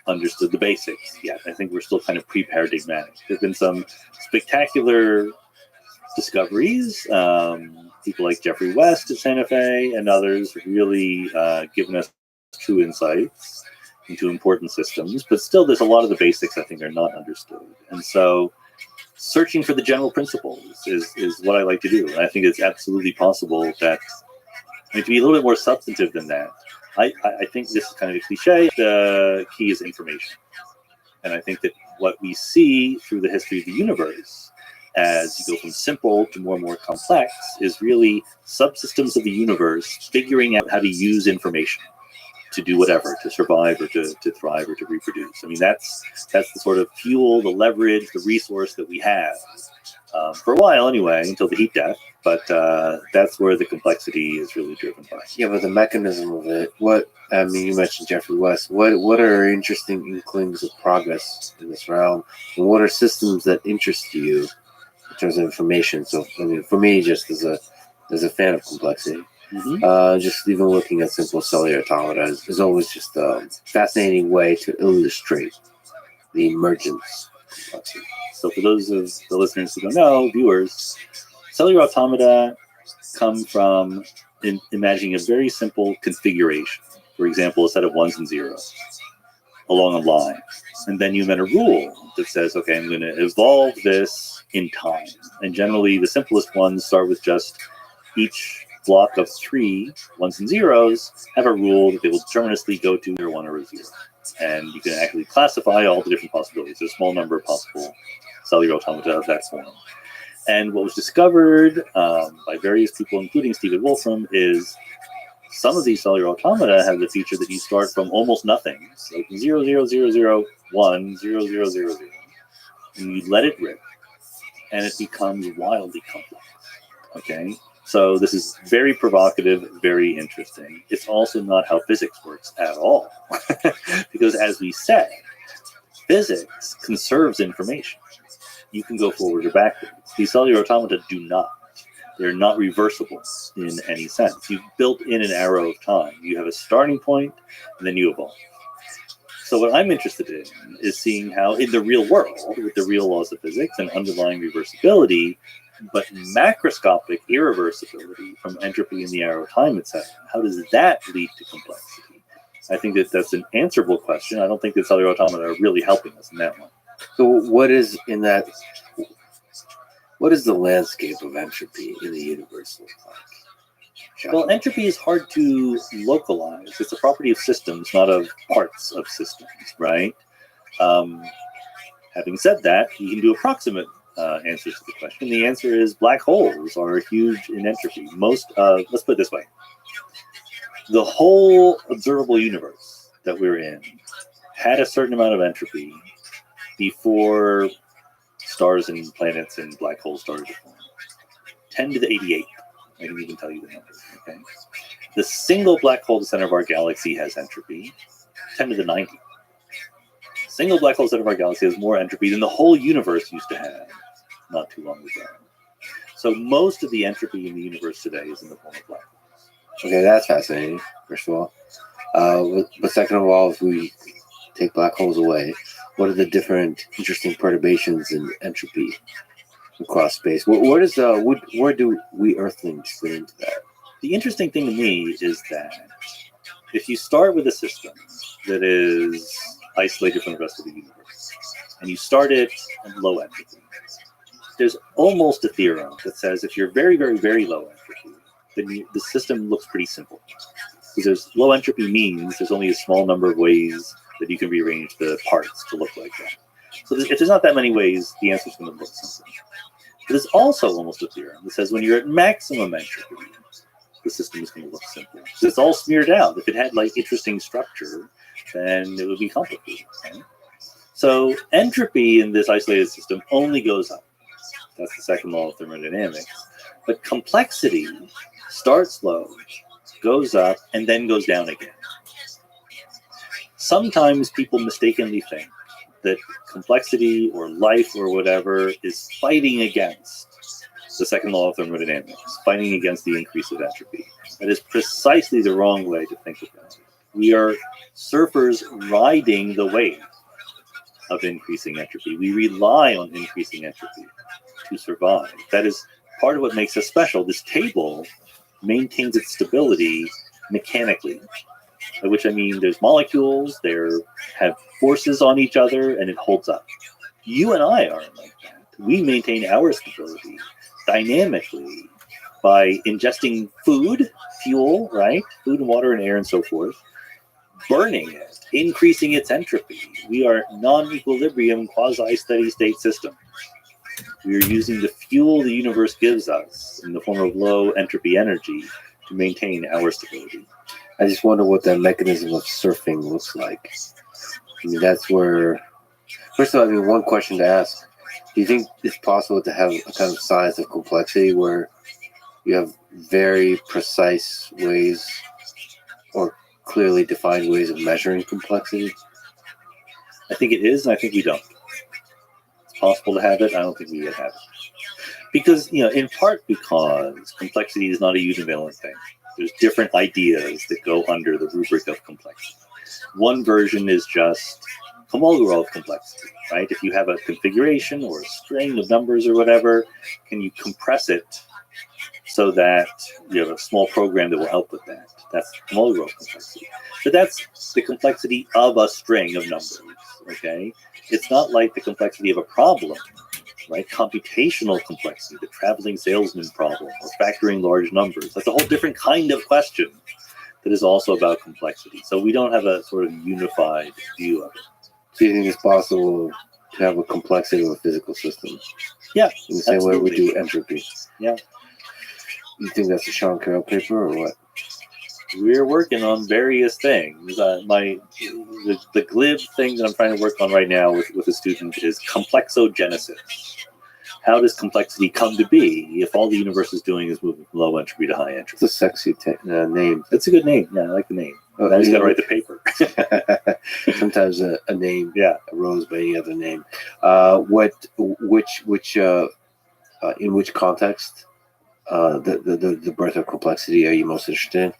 understood the basics yet. I think we're still kind of pre-paradigmatic. There have been some spectacular discoveries. People like Jeffrey West at Santa Fe and others have really given us true insights into important systems, but still there's a lot of the basics I think are not understood. And so searching for the general principles is what I like to do. And I think it's absolutely possible that, to be a little bit more substantive than that, I think this is kind of a cliche. The key is information. And I think that what we see through the history of the universe as you go from simple to more and more complex is really subsystems of the universe figuring out how to use information to do whatever, to survive or to thrive or to reproduce. I mean, that's the sort of fuel, the leverage, the resource that we have for a while anyway, until the heat death. But that's where the complexity is really driven by. Yeah, but the mechanism of it, you mentioned Jeffrey West. What are interesting inklings of progress in this realm? And what are systems that interest you in terms of information? So, for me, just as a fan of complexity, just even looking at simple cellular automata is always just a fascinating way to illustrate the emergence of complexity. So for those of the listeners who don't know, viewers, cellular automata come from imagining a very simple configuration. For example, a set of ones and zeros along a line. And then you invent a rule that says, okay, I'm going to evolve this in time. And generally, the simplest ones start with just each block of 3 ones and zeros have a rule that they will deterministically go to either 1 or a 0. And you can actually classify all the different possibilities. There's a small number of possible cellular automata of that form. And what was discovered by various people, including Stephen Wolfram, is some of these cellular automata have the feature that you start from almost nothing, so 0, 0, 0, 0, 1, 0, 0, 0, 0, and you let it rip, and it becomes wildly complex. Okay? So this is very provocative, very interesting. It's also not how physics works at all. Because as we said, physics conserves information. You can go forward or backwards. These cellular automata do not. They're not reversible in any sense. You've built in an arrow of time. You have a starting point, and then you evolve. So what I'm interested in is seeing how in the real world, with the real laws of physics and underlying reversibility, but macroscopic irreversibility from entropy in the arrow of time, etc. How does that lead to complexity? I think that that's an answerable question. I don't think that cellular automata are really helping us in that one. So what is the landscape of entropy in the universe look like? Well, entropy is hard to localize. It's a property of systems, not of parts of systems, right? Having said that, you can do approximate answers to the question. The answer is black holes are huge in entropy. Let's put it this way. The whole observable universe that we're in had a certain amount of entropy before stars and planets and black holes started to form. 10 to the 88. I can even tell you the number. Okay. The single black hole at the center of our galaxy has entropy, 10 to the 90. Single black hole at the center of our galaxy has more entropy than the whole universe used to have not too long ago. So most of the entropy in the universe today is in the form of black holes. Okay, that's fascinating, first of all. But second of all, if we take black holes away, what are the different interesting perturbations in entropy across space. Where do we Earthlings fit into that? The interesting thing to me is that if you start with a system that is isolated from the rest of the universe, and you start it at low entropy, there's almost a theorem that says if you're very, very, very low entropy, then the system looks pretty simple. Because low entropy means there's only a small number of ways that you can rearrange the parts to look like that. So if there's not that many ways, the answer is going to look simple. But there's also almost a theorem that says when you're at maximum entropy, the system is going to look simple. So it's all smeared out. If it had like interesting structure, then it would be complicated. Right? So entropy in this isolated system only goes up. That's the second law of thermodynamics. But complexity starts low, goes up, and then goes down again. Sometimes people mistakenly think that complexity or life or whatever is fighting against the second law of thermodynamics, fighting against the increase of entropy. That is precisely the wrong way to think about it. We are surfers riding the wave of increasing entropy. We rely on increasing entropy to survive. That is part of what makes us special. This table maintains its stability mechanically, by which I mean there's molecules, there have forces on each other, and it holds up. You and I aren't like that. We maintain our stability dynamically by ingesting food, fuel, right? Food and water and air and so forth, burning it, increasing its entropy. We are non-equilibrium, quasi-steady state system. We are using the fuel the universe gives us in the form of low entropy energy to maintain our stability. I just wonder what that mechanism of surfing looks like. I mean, that's where. First of all, I mean, one question to ask: do you think it's possible to have a kind of science of complexity where you have very precise ways or clearly defined ways of measuring complexity? I think it is, and I think we don't. It's possible to have it. I don't think we yet have it. Because, in part because complexity is not a univalent thing. There's different ideas that go under the rubric of complexity. One version is just Kolmogorov complexity, right? If you have a configuration or a string of numbers or whatever, can you compress it so that you have a small program that will output that? That's Kolmogorov complexity. But that's the complexity of a string of numbers, okay? It's not like the complexity of a problem, right? Computational complexity, the traveling salesman problem, or factoring large numbers. That's a whole different kind of question that is also about complexity. So we don't have a sort of unified view of it. So you think it's possible to have a complexity of a physical system? Yeah. In the same absolutely. way we do entropy? Yeah. You think that's a Sean Carroll paper or what? We're working on various things. The glib thing that I'm trying to work on right now with a student is complexogenesis. How does complexity come to be if all the universe is doing is moving from low entropy to high entropy? It's a sexy name. That's a good name. Yeah, I like the name. Oh, I just got to write the paper. Sometimes a name arose by any other name. In which context the birth of complexity are you most interested in?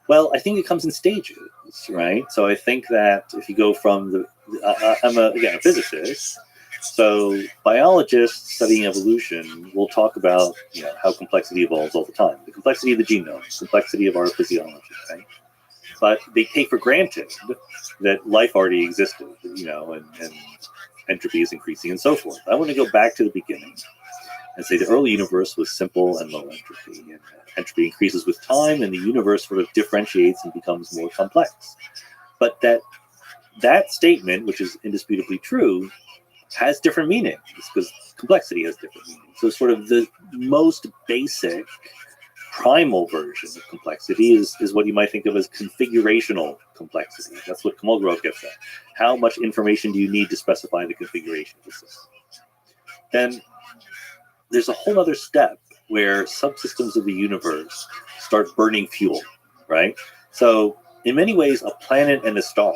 Well, I think it comes in stages, right? So I think that if you go from I'm a physicist, so biologists studying evolution will talk about how complexity evolves all the time, the complexity of the genome, complexity of our physiology, right? But they take for granted that life already existed, and entropy is increasing and so forth. I want to go back to the beginning and say the early universe was simple and low entropy, and entropy increases with time, and the universe sort of differentiates and becomes more complex. But that statement, which is indisputably true, has different meanings because complexity has different meanings. So sort of the most basic primal version of complexity is what you might think of as configurational complexity. That's what Kolmogorov gets at. How much information do you need to specify the configuration of the system? Then there's a whole other step where subsystems of the universe start burning fuel, right? So in many ways, a planet and a star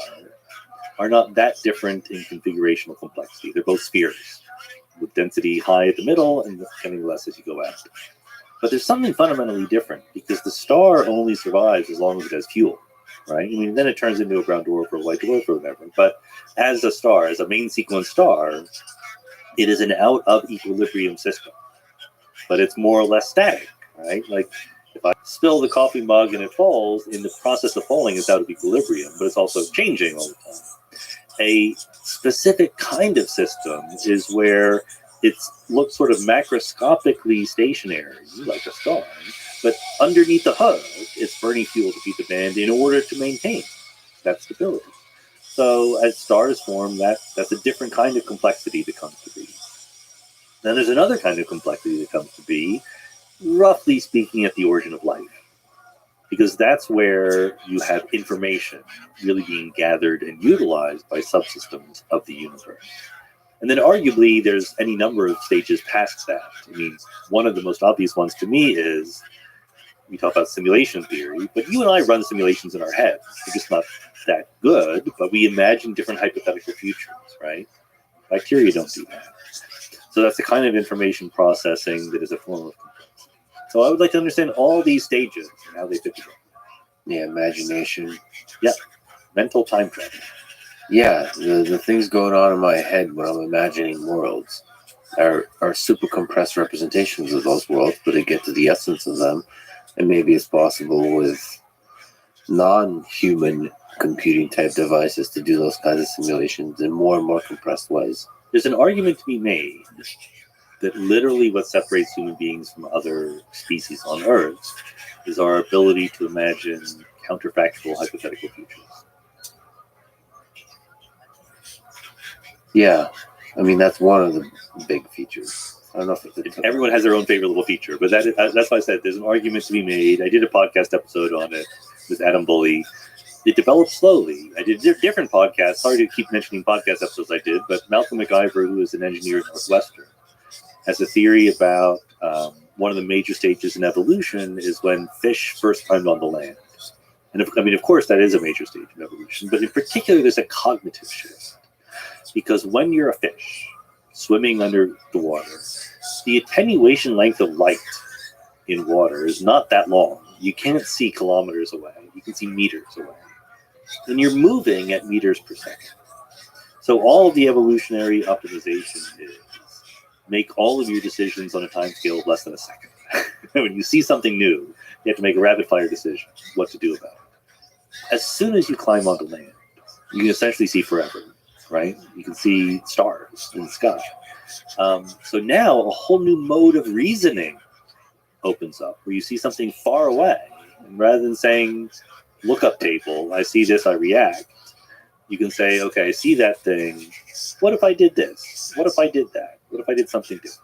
are not that different in configurational complexity. They're both spheres with density high at the middle and getting less as you go out. But there's something fundamentally different because the star only survives as long as it has fuel, right? I mean, then it turns into a brown dwarf or a white dwarf or whatever. But as a star, as a main sequence star, it is an out of equilibrium system. but it's more or less static, right? Like if I spill the coffee mug and it falls, in the process of falling, it's out of equilibrium, but it's also changing all the time. A specific kind of system is where it looks sort of macroscopically stationary, like a star, but underneath the hood, it's burning fuel to feed the band in order to maintain that stability. So as stars form, that's a different kind of complexity that comes to be. Then there's another kind of complexity that comes to be, roughly speaking, at the origin of life. Because that's where you have information really being gathered and utilized by subsystems of the universe. And then arguably there's any number of stages past that. I mean, one of the most obvious ones to me is, we talk about simulation theory, but you and I run simulations in our heads. They're just not that good, but we imagine different hypothetical futures, right? Bacteria don't do that. So that's the kind of information processing that is a form of complexity. So I would like to understand all these stages and how they fit together. Yeah, imagination. Mental time travel. Yeah, the things going on in my head when I'm imagining worlds are super compressed representations of those worlds, but I get to the essence of them. And maybe it's possible with non-human computing type devices to do those kinds of simulations in more and more compressed ways. There's an argument to be made that literally what separates human beings from other species on Earth is our ability to imagine counterfactual hypothetical futures. Yeah, I mean, that's one of the big features. I don't know if it's Everyone has their own favorite little feature, but that's why I said there's an argument to be made. I did a podcast episode on it with Adam Bully. It developed slowly. I did different podcasts. Sorry to keep mentioning podcast episodes I did, but Malcolm McIver, who is an engineer at Northwestern, has a theory about one of the major stages in evolution is when fish first climbed on the land. And of course, that is a major stage in evolution, but in particular, there's a cognitive shift. Because when you're a fish swimming under the water, the attenuation length of light in water is not that long. You can't see kilometers away. You can see meters away. And you're moving at meters per second. So all of the evolutionary optimization is make all of your decisions on a time scale of less than a second. When you see something new, you have to make a rapid fire decision what to do about it. As soon as you climb onto land, you can essentially see forever, right? You can see stars in the sky. So now a whole new mode of reasoning opens up where you see something far away. And rather than saying, look up table, I see this, I react, you can say, okay, I see that thing. What if I did this? What if I did that? What if I did something different?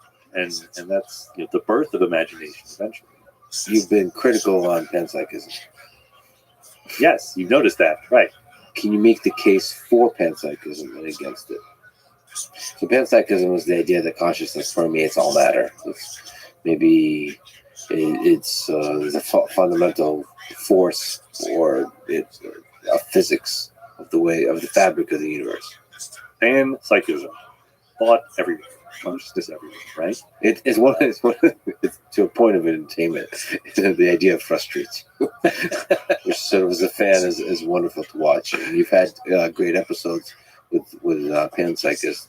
And that's the birth of imagination eventually. You've been critical on panpsychism. Yes, you've noticed that, right? Can you make the case for panpsychism and against it? So panpsychism is the idea that consciousness permeates all matter. Maybe it's the fundamental force or it's a physics of the fabric of the universe. Panpsychism, thought everywhere, consciousness everywhere, right? It's to a point of entertainment. The idea frustrates you, which sort of as a fan is wonderful to watch. And you've had great episodes with panpsychists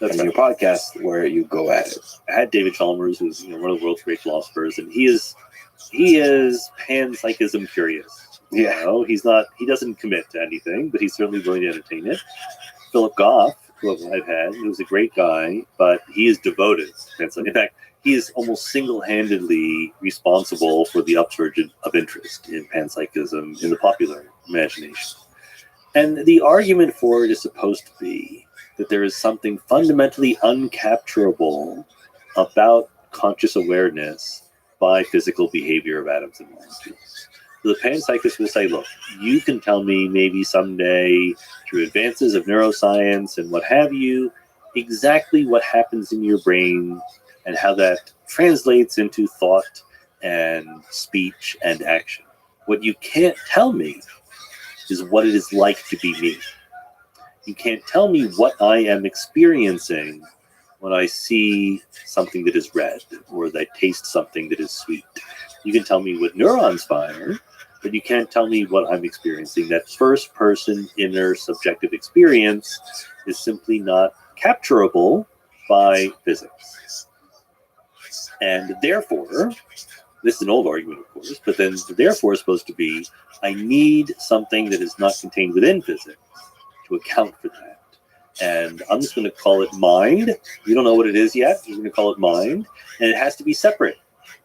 on your podcast where you go at it. I had David Chalmers, who's one of the world's great philosophers, and he is panpsychism curious. Yeah, He doesn't commit to anything, but he's certainly willing to entertain it. Philip Goff, who I've had, who's a great guy, but he is devoted to panpsychism. In fact, he is almost single-handedly responsible for the upsurge of interest in panpsychism in the popular imagination. And the argument for it is supposed to be that there is something fundamentally uncapturable about conscious awareness by physical behavior of atoms and molecules. So the panpsychist will say, look, you can tell me maybe someday through advances of neuroscience and what have you, exactly what happens in your brain and how that translates into thought and speech and action. What you can't tell me is what it is like to be me. You can't tell me what I am experiencing when I see something that is red or that I taste something that is sweet. You can tell me what neurons fire, but you can't tell me what I'm experiencing. That first person inner subjective experience is simply not capturable by physics. And therefore, this is an old argument, of course, but then the therefore is supposed to be, I need something that is not contained within physics to account for that. And I'm just going to call it mind. You don't know what it is yet. You're going to call it mind, and it has to be separate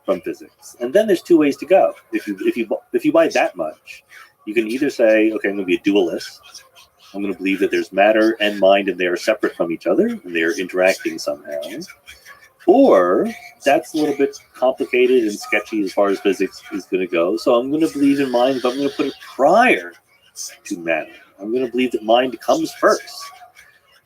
from physics. And then there's two ways to go. If you buy that much, you can either say, okay, I'm going to be a dualist. I'm going to believe that there's matter and mind, and they are separate from each other, and they are interacting somehow. Or that's a little bit complicated and sketchy as far as physics is going to go. So I'm going to believe in mind, but I'm going to put it prior to matter. I'm going to believe that mind comes first,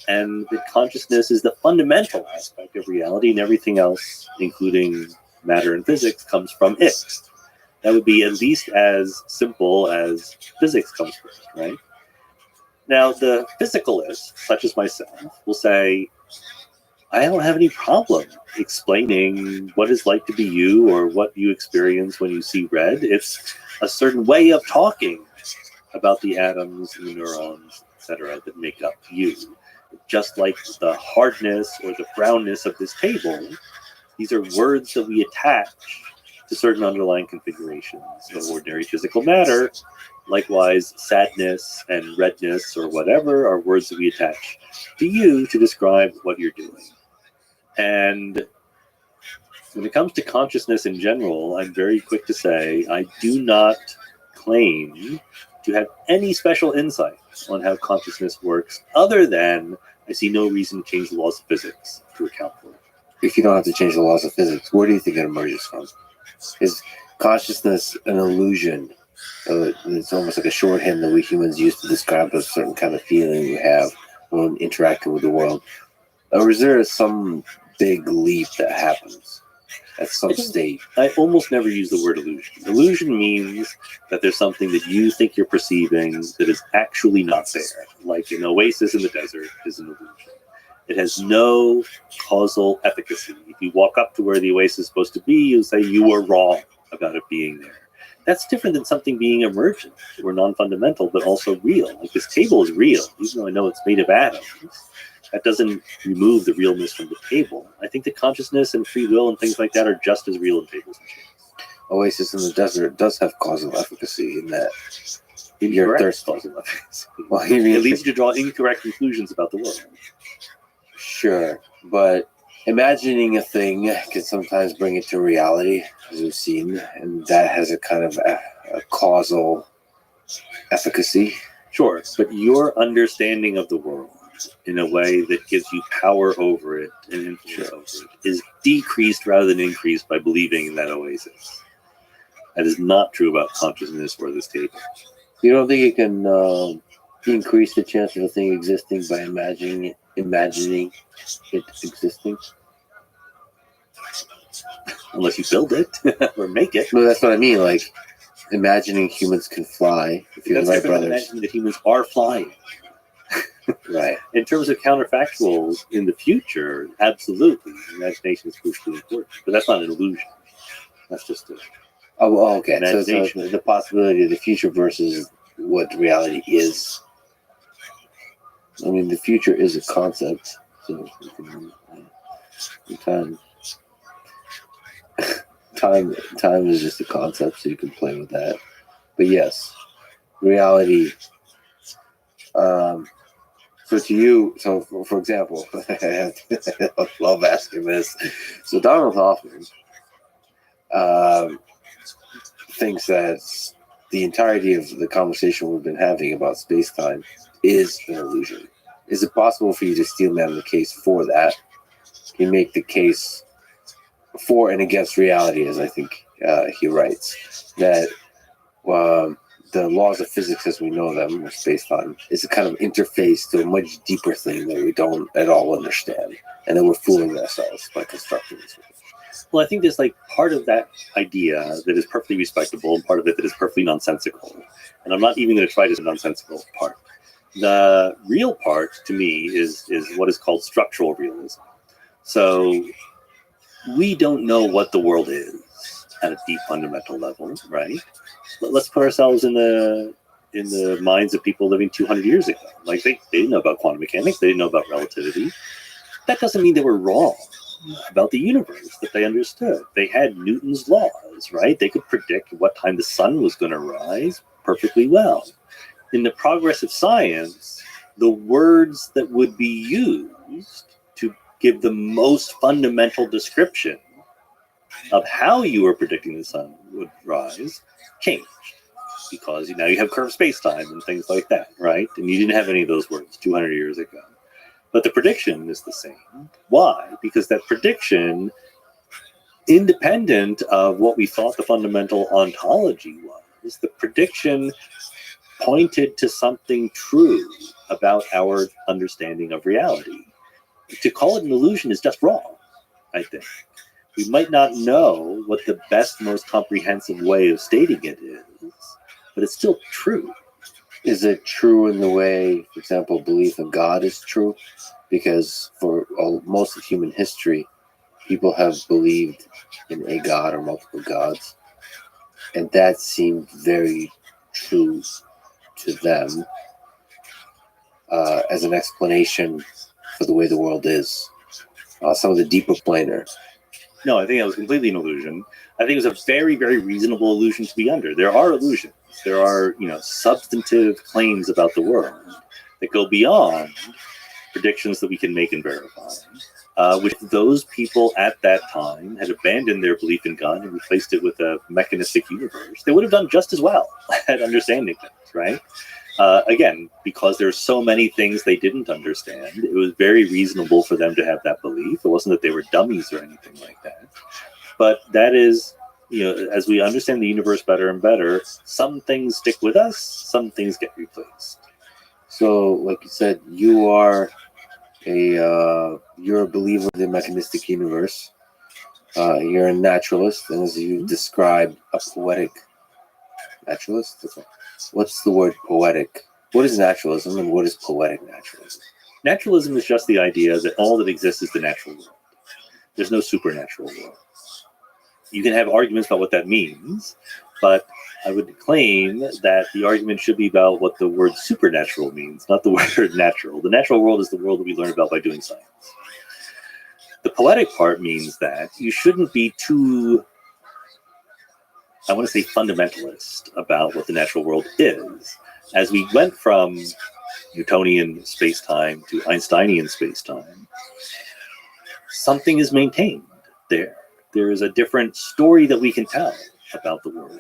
and that consciousness is the fundamental aspect of reality, and everything else, including matter and physics, comes from it. That would be at least as simple as physics comes first, right? Now, the physicalists, such as myself, will say, I don't have any problem explaining what it's like to be you or what you experience when you see red. It's a certain way of talking about the atoms and the neurons, etc., that make up you. Just like the hardness or the brownness of this table, these are words that we attach to certain underlying configurations of ordinary physical matter. Likewise, sadness and redness or whatever are words that we attach to you to describe what you're doing. And when it comes to consciousness in general, I'm very quick to say I do not claim to have any special insight on how consciousness works, other than I see no reason to change the laws of physics to account for it. If you don't have to change the laws of physics, where do you think it emerges from? Is consciousness an illusion? It's almost like a shorthand that we humans use to describe a certain kind of feeling we have when interacting with the world. Or is there some big leap that happens at some stage? I almost never use the word illusion. Illusion means that there's something that you think you're perceiving that is actually not there. Like an oasis in the desert is an illusion. It has no causal efficacy. If you walk up to where the oasis is supposed to be, you'll say you were wrong about it being there. That's different than something being emergent or non-fundamental, but also real. Like this table is real, even though I know it's made of atoms. That doesn't remove the realness from the table. I think that consciousness and free will and things like that are just as real in tables and chairs. Oasis in the desert does have causal efficacy in that you're thirsty. Well, it leads you to draw incorrect conclusions about the world. Sure, but imagining a thing can sometimes bring it to reality, as we've seen, and that has a kind of a causal efficacy. Sure, but your understanding of the world in a way that gives you power over it and influence over it is decreased rather than increased by believing in that oasis. That is not true about consciousness or this table. You don't think you can increase the chance of a thing existing by imagining it existing? Unless you build it or make it. No, that's what I mean. Like imagining humans can fly. If you're That's the right different than brothers, imagining that humans are flying. right? In terms of counterfactuals in the future, absolutely, imagination is crucially important. But that's not an illusion. That's just a Okay. So imagination. the possibility of the future versus what reality is. I mean, the future is a concept. So time is just a concept, so you can play with that. But yes, reality. So to you, for example, I love asking this. So Donald Hoffman thinks that the entirety of the conversation we've been having about space-time is an illusion. Is it possible for you to steel man the case for that? Can you make the case for and against reality, as I think he writes, that the laws of physics as we know them, or space-time, is a kind of interface to a much deeper thing that we don't at all understand, and that we're fooling ourselves by constructing this. Well, I think there's like part of that idea that is perfectly respectable and part of it that is perfectly nonsensical. And I'm not even going to try this nonsensical part. The real part, to me, is what is called structural realism. So we don't know what the world is at a deep fundamental level, right? But let's put ourselves in the minds of people living 200 years ago. Like they didn't know about quantum mechanics. They didn't know about relativity. That doesn't mean they were wrong. about the universe that they understood. They had Newton's laws, right? They could predict what time the sun was going to rise perfectly well. In the progress of science, the words that would be used to give the most fundamental description of how you were predicting the sun would rise changed, because now you have curved space-time and things like that, right? And you didn't have any of those words 200 years ago. But the prediction is the same. Why? Because that prediction, independent of what we thought the fundamental ontology was, the prediction pointed to something true about our understanding of reality. To call it an illusion is just wrong, I think. We might not know what the best, most comprehensive way of stating it is, but it's still true. Is it true in the way, for example, belief in God is true? Because for most of human history, people have believed in a God or multiple gods, and that seemed very true to them as an explanation for the way the world is. Some of the deeper planar. No, I think that was completely an illusion. I think it was a very, very reasonable illusion to be under. There are illusions. There are, substantive claims about the world that go beyond predictions that we can make and verify. Which those people at that time had abandoned their belief in God and replaced it with a mechanistic universe, they would have done just as well at understanding things, right? Again, because there's so many things they didn't understand, it was very reasonable for them to have that belief. It wasn't that they were dummies or anything like that. But that is, as we understand the universe better and better, some things stick with us, some things get replaced. So, like you said, you're a believer in the mechanistic universe. You're a naturalist, and as you described, a poetic naturalist. What's the word poetic? What is naturalism, and what is poetic naturalism? Naturalism is just the idea that all that exists is the natural world. There's no supernatural world. You can have arguments about what that means, but I would claim that the argument should be about what the word supernatural means, not the word natural. The natural world is the world that we learn about by doing science. The poetic part means that you shouldn't be too, I want to say, fundamentalist about what the natural world is. As we went from Newtonian space-time to Einsteinian space-time, something is maintained there. There is a different story that we can tell about the world.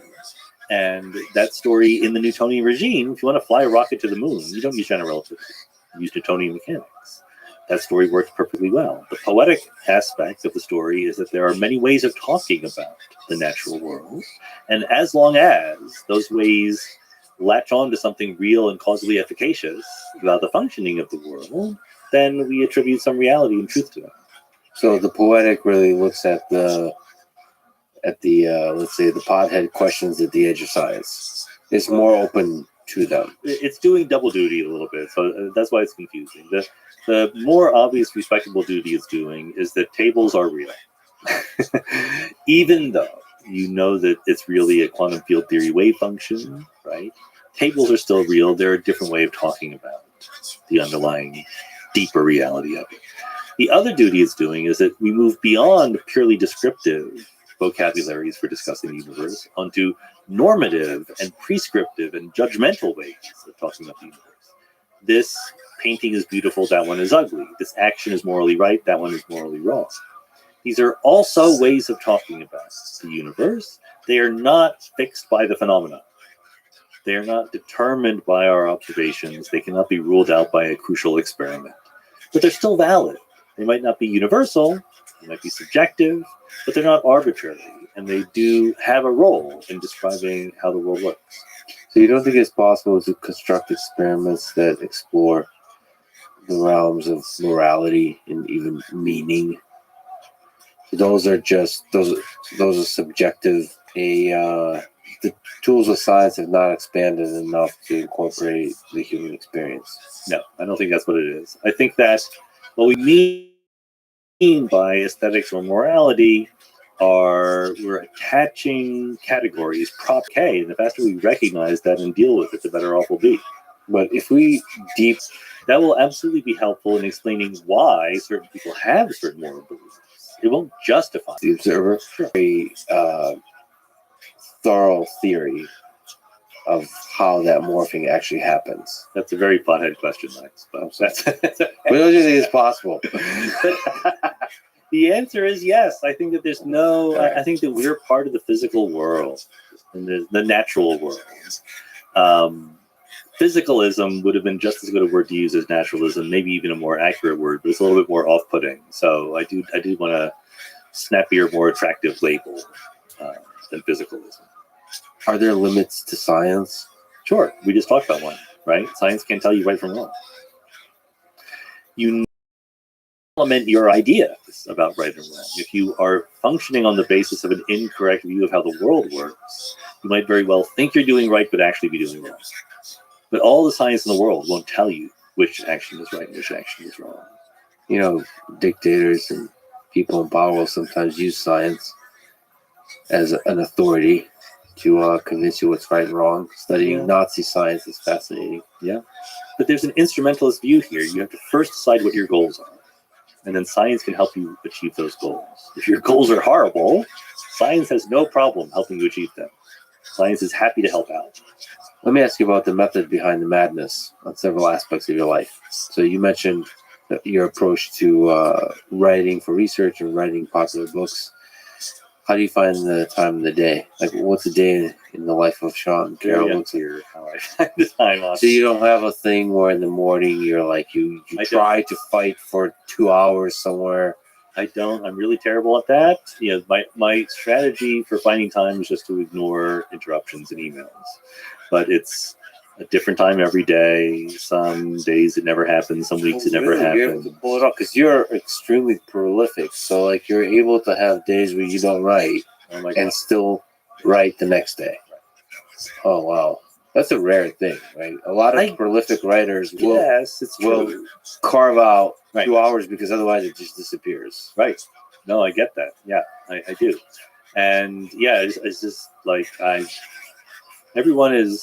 And that story in the Newtonian regime, if you want to fly a rocket to the moon, you don't use general relativity. You use Newtonian mechanics. That story works perfectly well. The poetic aspect of the story is that there are many ways of talking about the natural world. And as long as those ways latch on to something real and causally efficacious about the functioning of the world, then we attribute some reality and truth to them. So the poetic really looks at the let's say the pothead questions at the edge of science. It's more open to them. It's doing double duty a little bit, so that's why it's confusing. The more obvious respectable duty it's doing is that tables are real. Even though you know that it's really a quantum field theory wave function, right? Tables are still real. They're a different way of talking about the underlying deeper reality of it. The other duty it's doing is that we move beyond purely descriptive vocabularies for discussing the universe onto normative and prescriptive and judgmental ways of talking about the universe. This painting is beautiful, that one is ugly. This action is morally right, that one is morally wrong. These are also ways of talking about the universe. They are not fixed by the phenomena. They are not determined by our observations. They cannot be ruled out by a crucial experiment. But they're still valid. They might not be universal, they might be subjective, but they're not arbitrary, and they do have a role in describing how the world works. So you don't think it's possible to construct experiments that explore the realms of morality and even meaning? Those are subjective. The tools of science have not expanded enough to incorporate the human experience. No, I don't think that's what it is. I think that what we mean by aesthetics or morality are we're attaching categories, prop K, and the faster we recognize that and deal with it, the better off we'll be. But if we that will absolutely be helpful in explaining why certain people have certain moral beliefs. It won't justify. The Observer, very thorough theory of how that morphing actually happens. That's a very pothead question, Lex. But that's What do you think is possible? the answer is yes. I think that there's no. I think that we're part of the physical world and the natural world. Physicalism would have been just as good a word to use as naturalism, maybe even a more accurate word, but it's a little bit more off-putting. So I do want a snappier, more attractive label than physicalism. Are there limits to science? Sure, we just talked about one, right? Science can't tell you right from wrong. You element your ideas about right and wrong. If you are functioning on the basis of an incorrect view of how the world works, you might very well think you're doing right, but actually be doing wrong. But all the science in the world won't tell you which action is right and which action is wrong. You know, dictators and people in power will sometimes use science as an authority to convince you what's right and wrong. Studying Nazi science is fascinating. Yeah. But there's an instrumentalist view here. You have to first decide what your goals are. And then science can help you achieve those goals. If your goals are horrible, science has no problem helping you achieve them. Science is happy to help out. Let me ask you about the method behind the madness on several aspects of your life. So you mentioned your approach to writing for research and writing popular books. How do you find the time of the day? Like, what's a day in the life of Sean Carroll? Very unclear how I find the time on. So you don't have a thing where in the morning you're like, you try to fight for 2 hours somewhere? I don't. I'm really terrible at that. You know, my strategy for finding time is just to ignore interruptions and emails. But it's a different time every day. Some days it never happens. Some weeks it never You're able happens. to pull it off because you're extremely prolific. So like you're able to have days where you don't write Oh my God. and still write the next day. Oh wow, that's a rare thing, right? A lot of prolific writers will Yes, it's true. will carve out Right. 2 hours because otherwise it just disappears. Right. No, I get that. Yeah, I do. And yeah, it's just like everyone is,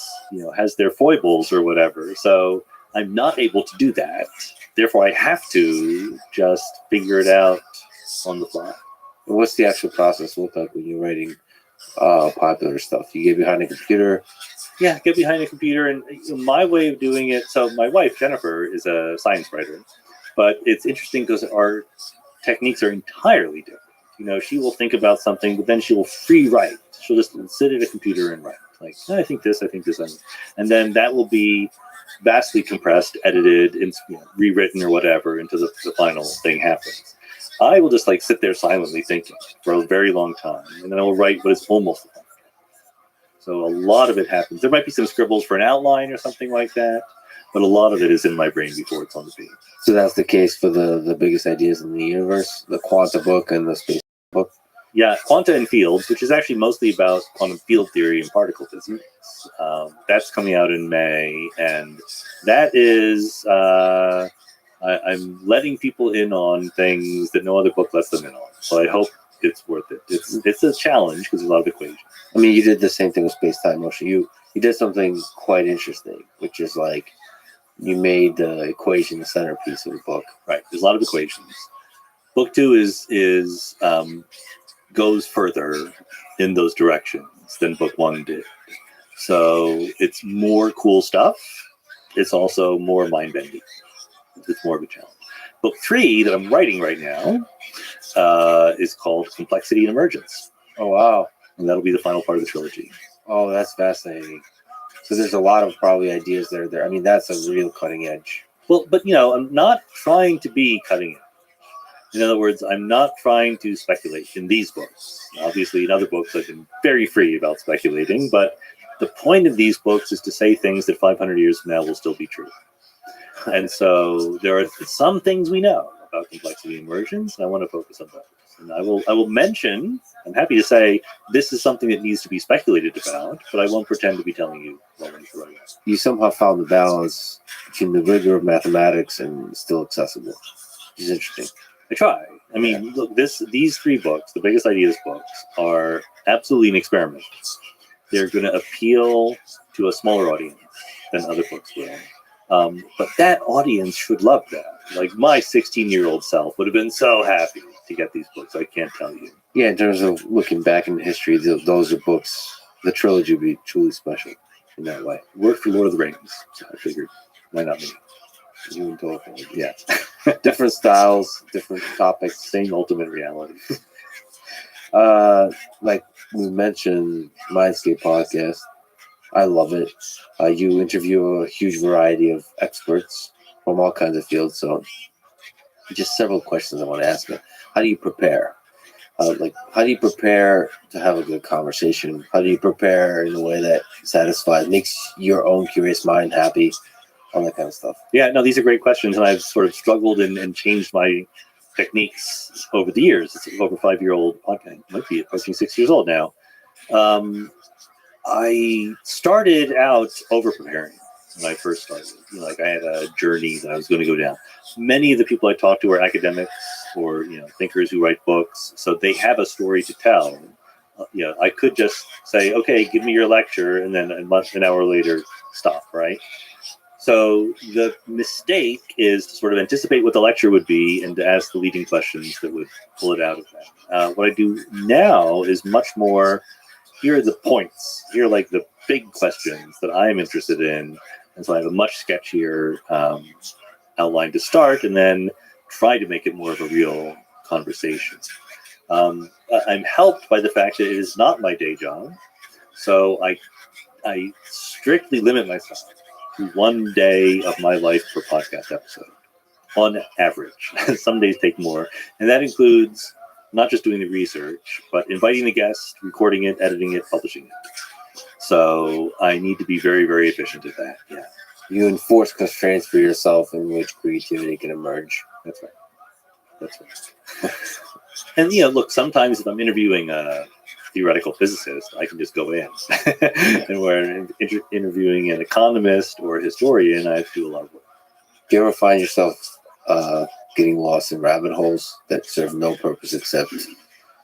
has their foibles or whatever. So I'm not able to do that. Therefore, I have to just figure it out on the fly. And what's the actual process look like when you're writing popular stuff? You get behind a computer. Yeah, get behind a computer. And my way of doing it, so my wife, Jennifer, is a science writer. But it's interesting because our techniques are entirely different. She will think about something, but then she will free write. She'll just sit at a computer and write. Like, I think this, and then that will be vastly compressed, edited, and rewritten or whatever until the final thing happens. I will just sit there silently thinking for a very long time, and then I will write what is almost a final. So a lot of it happens. There might be some scribbles for an outline or something like that, but a lot of it is in my brain before it's on the page. So that's the case for the biggest ideas in the universe, the quanta book and the space book. Yeah, Quanta and Fields, which is actually mostly about quantum field theory and particle physics. That's coming out in May, and that is I'm letting people in on things that no other book lets them in on. So I hope it's worth it. It's a challenge because there's a lot of equations. I mean, you did the same thing with space-time motion. You did something quite interesting, which is like you made the equation the centerpiece of the book. Right, there's a lot of equations. Book 2 is goes further in those directions than book 1 did. So it's more cool stuff. It's also more mind-bending. It's more of a challenge. Book 3 that I'm writing right now is called Complexity and Emergence. Oh, wow. And that'll be the final part of the trilogy. Oh, that's fascinating. So there's a lot of probably ideas there. I mean, that's a real cutting edge. Well, but I'm not trying to be cutting edge. In other words, I'm not trying to speculate in these books. Obviously, in other books, I've been very free about speculating, but the point of these books is to say things that 500 years from now will still be true. And so there are some things we know about complexity and emergence, and I want to focus on those. And I will mention, I'm happy to say, this is something that needs to be speculated about, but I won't pretend to be telling you what I'm writing. You somehow found the balance between the rigor of mathematics and still accessible. It's interesting. I try. I mean, look, these 3 books, the Biggest Ideas books, are absolutely an experiment. They're going to appeal to a smaller audience than other books will. But that audience should love that. Like my 16-year-old self would have been so happy to get these books. I can't tell you. Yeah, in terms of looking back in history, those are books. The trilogy would be truly special in that way. Worked for Lord of the Rings, so I figured, why not me? You and Tolkien. Yeah, Different styles, different topics. same ultimate reality. Like we mentioned, Mindscape podcast. I love it. You interview a huge variety of experts from all kinds of fields. So, just several questions I want to ask you. How do you prepare? How do you prepare to have a good conversation? How do you prepare in a way that satisfies, makes your own curious mind happy? All that kind of stuff. Yeah, no, these are great questions, and I've sort of struggled and changed my techniques over the years. It's an over 5-year-old podcast. It might be approaching 6 years old now. I started out over preparing when I first started. Like I had a journey that I was going to go down. Many of the people I talked to are academics or thinkers who write books, so they have a story to tell. I could just say, okay, give me your lecture, and then an hour later stop, right? So the mistake is to sort of anticipate what the lecture would be and to ask the leading questions that would pull it out of that. What I do now is much more, here are the points. Here are like the big questions that I'm interested in. And so I have a much sketchier outline to start and then try to make it more of a real conversation. I'm helped by the fact that it is not my day job. So I strictly limit myself to 1 day of my life per podcast episode on average. Some days take more. And that includes not just doing the research, but inviting the guest, recording it, editing it, publishing it. So I need to be very, very efficient at that. Yeah. You enforce constraints for yourself in which creativity can emerge. That's right. And look, sometimes if I'm interviewing a theoretical physicist, I can just go in. And where interviewing an economist or a historian, I have to do a lot of work. Do you ever find yourself getting lost in rabbit holes that serve no purpose except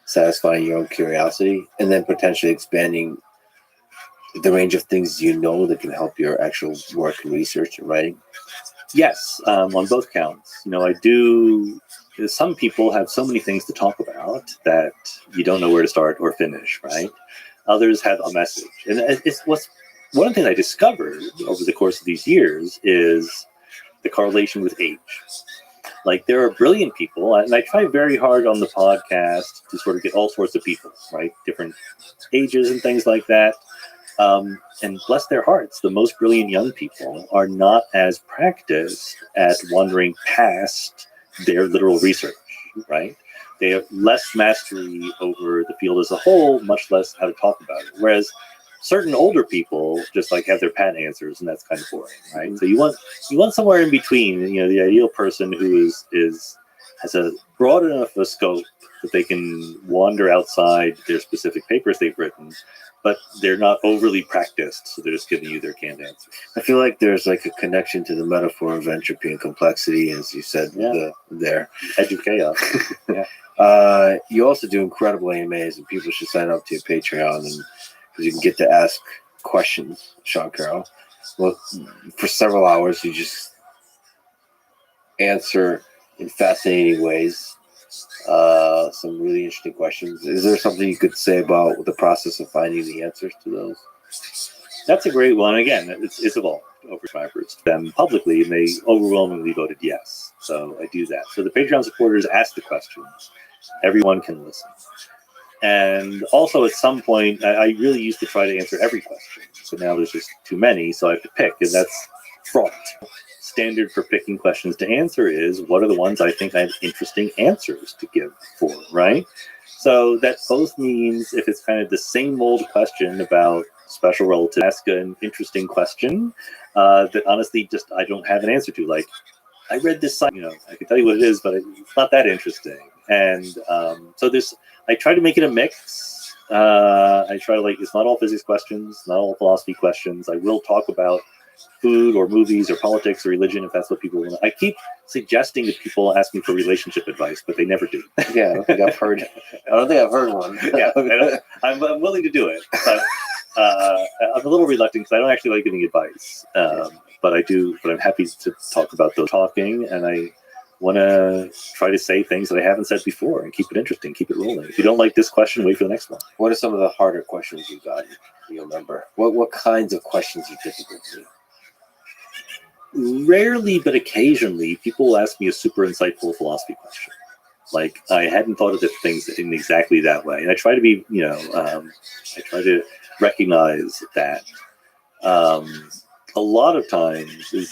satisfying your own curiosity and then potentially expanding the range of things that can help your actual work and research and writing? Yes, on both counts. I do. Some people have so many things to talk about that you don't know where to start or finish, right? Others have a message. And one of the things I discovered over the course of these years is the correlation with age. Like there are brilliant people, and I try very hard on the podcast to sort of get all sorts of people, right? Different ages and things like that. And bless their hearts, the most brilliant young people are not as practiced at wandering past their literal research, right? They have less mastery over the field as a whole, much less how to talk about it. Whereas certain older people just like have their pat answers, and that's kind of boring, right? So you want somewhere in between. The ideal person who has a broad enough a scope that they can wander outside their specific papers they've written, but they're not overly practiced, so they're just giving you their canned answers. I feel like there's like a connection to the metaphor of entropy and complexity, as you said there. Edge of chaos. Yeah. You also do incredible AMAs, and people should sign up to your Patreon, and because you can get to ask questions, Sean Carroll. Well, for several hours, you just answer in fascinating ways some really interesting questions. Is there something you could say about the process of finding the answers to those? That's a great one. Again, it's evolved over time. Them publicly, and they overwhelmingly voted yes. So I do that. So the Patreon supporters ask the questions. Everyone can listen. And also at some point, I really used to try to answer every question. So now there's just too many, so I have to pick, and that's fraught. Standard for picking questions to answer is what are the ones I think I have interesting answers to give for, right? So that both means if it's kind of the same old question about special relatives, ask an interesting question that honestly just I don't have an answer to. Like, I read this site, I can tell you what it is, but it's not that interesting. And so I try to make it a mix. I try to it's not all physics questions, not all philosophy questions. I will talk about food or movies or politics or religion if that's what people want. I keep suggesting that people ask me for relationship advice, but they never do. Yeah, I don't think I've heard one. Yeah, I'm willing to do it, but I'm a little reluctant because I don't actually like giving advice. But I'm happy to talk about those talking, and want to try to say things that I haven't said before and keep it interesting, keep it rolling. If you don't like this question, wait for the next one. What are some of the harder questions you got? You remember? What kinds of questions are difficult to you? Rarely, but occasionally, people will ask me a super insightful philosophy question. Like, I hadn't thought of the things in exactly that way. And I try to be, I try to recognize that a lot of times it's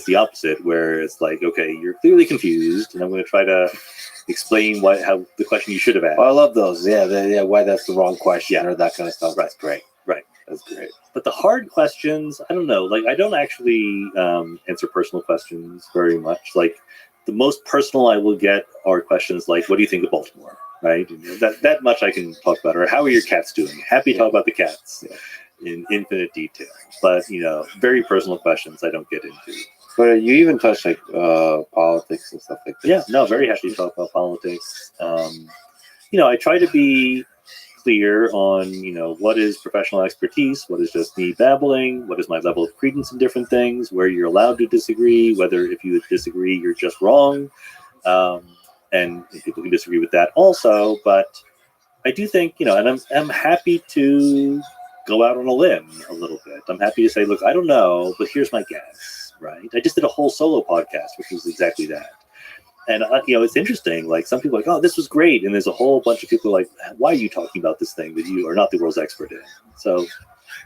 the opposite, where it's like, okay, you're clearly confused, and I'm going to try to explain how the question you should have asked. Oh, I love those. Yeah, why that's the wrong question or that kind of stuff. Right. That's great. Right. That's great. But the hard questions, I don't know. Like, I don't actually answer personal questions very much. Like, the most personal I will get are questions like, what do you think of Baltimore? Right? That much I can talk about. Or how are your cats doing? Happy to talk about the cats in infinite detail. But, very personal questions I don't get into. But you even touch like politics and stuff like that. Yeah, no, very happy to talk about politics. I try to be clear on, what is professional expertise, what is just me babbling, what is my level of credence in different things, where you're allowed to disagree, whether if you disagree, you're just wrong. And people can disagree with that also. But I do think, and I'm happy to go out on a limb a little bit. I'm happy to say, look, I don't know, but here's my guess. Right. I just did a whole solo podcast, which was exactly that. And, it's interesting. Like, some people are like, oh, this was great. And there's a whole bunch of people like, why are you talking about this thing that you are not the world's expert in? So,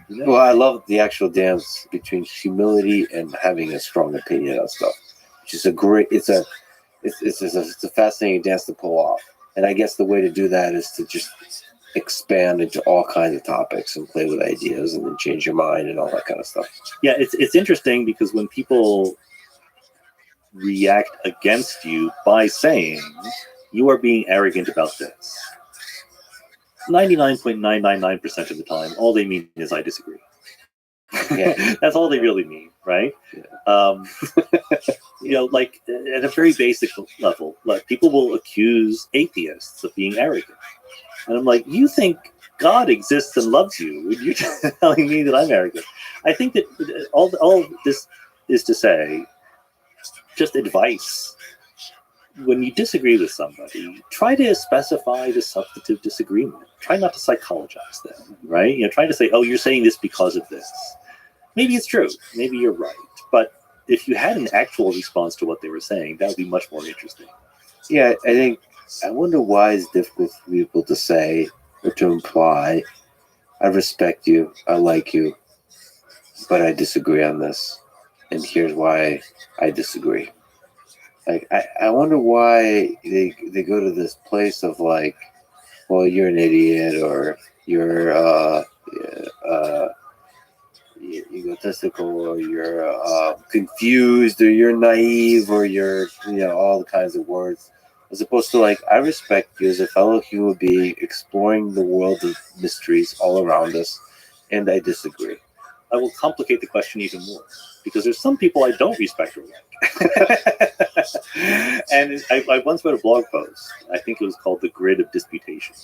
Well, I love the actual dance between humility and having a strong opinion on stuff, which is it's a fascinating dance to pull off. And I guess the way to do that is to just expand into all kinds of topics and play with ideas and then change your mind and all that kind of stuff. Yeah, it's interesting because when people react against you by saying you are being arrogant about this, 99.999% of the time, all they mean is I disagree. Yeah. That's all they really mean, right? Yeah. Like at a very basic level, like people will accuse atheists of being arrogant. And I'm like, you think God exists and loves you, and you're telling me that I'm arrogant? I think that all this is to say, just advice. When you disagree with somebody, try to specify the substantive disagreement. Try not to psychologize them, right? Try to say, oh, you're saying this because of this. Maybe it's true. Maybe you're right. But if you had an actual response to what they were saying, that would be much more interesting. Yeah, I wonder why it's difficult for people to say or to imply, I respect you, I like you, but I disagree on this. And here's why I disagree. Like, I wonder why they go to this place of like, well, you're an idiot, or you're egotistical, or you're confused, or you're naive, or you're, all the kinds of words. As opposed to like, I respect you as a fellow human being exploring the world of mysteries all around us, and I disagree. I will complicate the question even more, because there's some people I don't respect or like. And I once wrote a blog post. I think it was called The Grid of Disputation.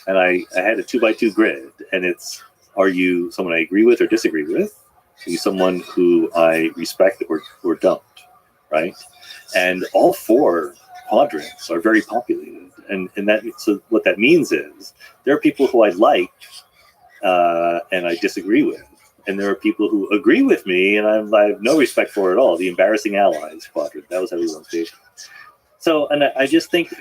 And I had a 2x2 grid, and it's, are you someone I agree with or disagree with? Are you someone who I respect or don't, right? And all four quadrants are very populated. And so what that means is there are people who I like and I disagree with. And there are people who agree with me and I have no respect for at all. The embarrassing allies quadrant. That was everyone's favorite. So, and I just think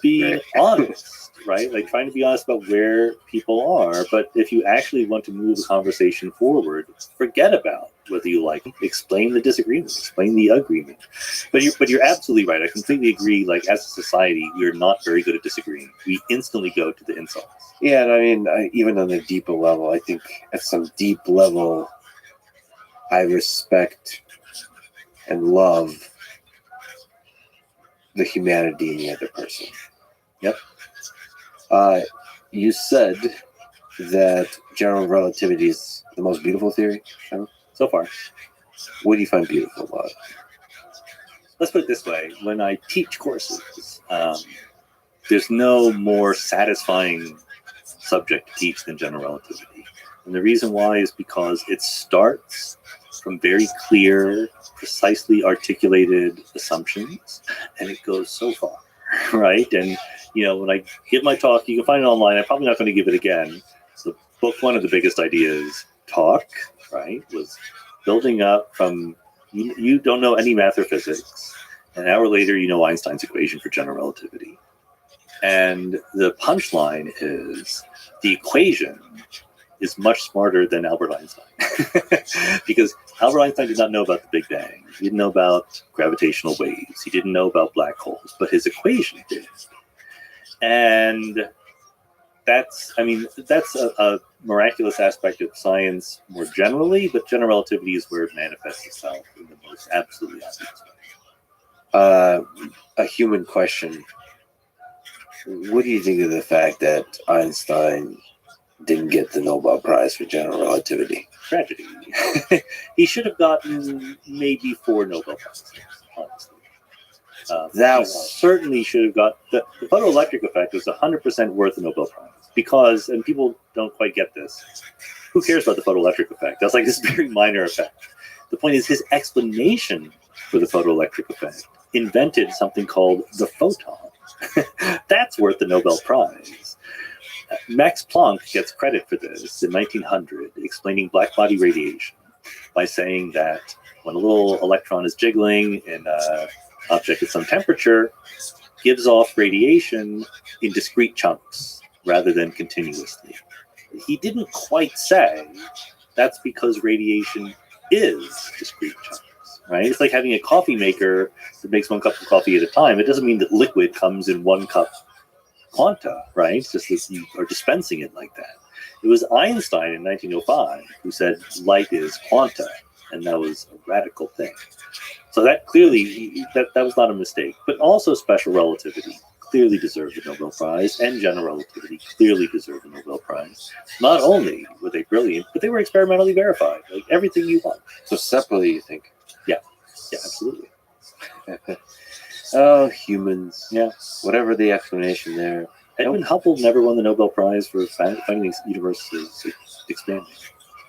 being honest, right? Like trying to be honest about where people are. But if you actually want to move the conversation forward, forget about whether you like, explain the disagreement, explain the agreement. But you're absolutely right. I completely agree. Like as a society, we're not very good at disagreeing. We instantly go to the insults. Yeah, and I mean, even on a deeper level, I think at some deep level, I respect and love the humanity in the other person. Yep. You said that general relativity is the most beautiful theory, Sean? So far. What do you find beautiful about it? Let's put it this way. When I teach courses, there's no more satisfying subject to teach than general relativity. And the reason why is because it starts from very clear, precisely articulated assumptions, and it goes so far, right? And when I give my talk, you can find it online. I'm probably not going to give it again. The book one of the biggest ideas talk, right, was building up from you don't know any math or physics. An hour later, you know Einstein's equation for general relativity. And the punchline is the equation is much smarter than Albert Einstein. Because Albert Einstein did not know about the Big Bang. He didn't know about gravitational waves. He didn't know about black holes, but his equation did. And that's a miraculous aspect of science more generally, but general relativity is where it manifests itself in the most absolutely obvious way. A human question. What do you think of the fact that Einstein didn't get the Nobel Prize for general relativity? Tragedy. He should have gotten maybe 4 Nobel Prizes, honestly. That certainly should have got the photoelectric effect was 100% worth a Nobel Prize because, and people don't quite get this, who cares about the photoelectric effect? That's like this very minor effect. The point is his explanation for the photoelectric effect invented something called the photon. That's worth the Nobel Prize. Max Planck gets credit for this in 1900, explaining black body radiation by saying that when a little electron is jiggling in an object at some temperature, gives off radiation in discrete chunks rather than continuously. He didn't quite say that's because radiation is discrete chunks. Right? It's like having a coffee maker that makes 1 cup of coffee at a time. It doesn't mean that liquid comes in 1 cup quanta, right? It's just that you are dispensing it like that. It was Einstein in 1905 who said light is quanta, and that was a radical thing. So that clearly, that was not a mistake. But also special relativity clearly deserved the Nobel Prize, and general relativity clearly deserved the Nobel Prize. Not only were they brilliant, but they were experimentally verified, like everything you want. So separately, you think? Yeah, absolutely. Oh, humans. Yeah. Whatever the explanation there. Edwin Hubble never won the Nobel Prize for finding the universe is expanding.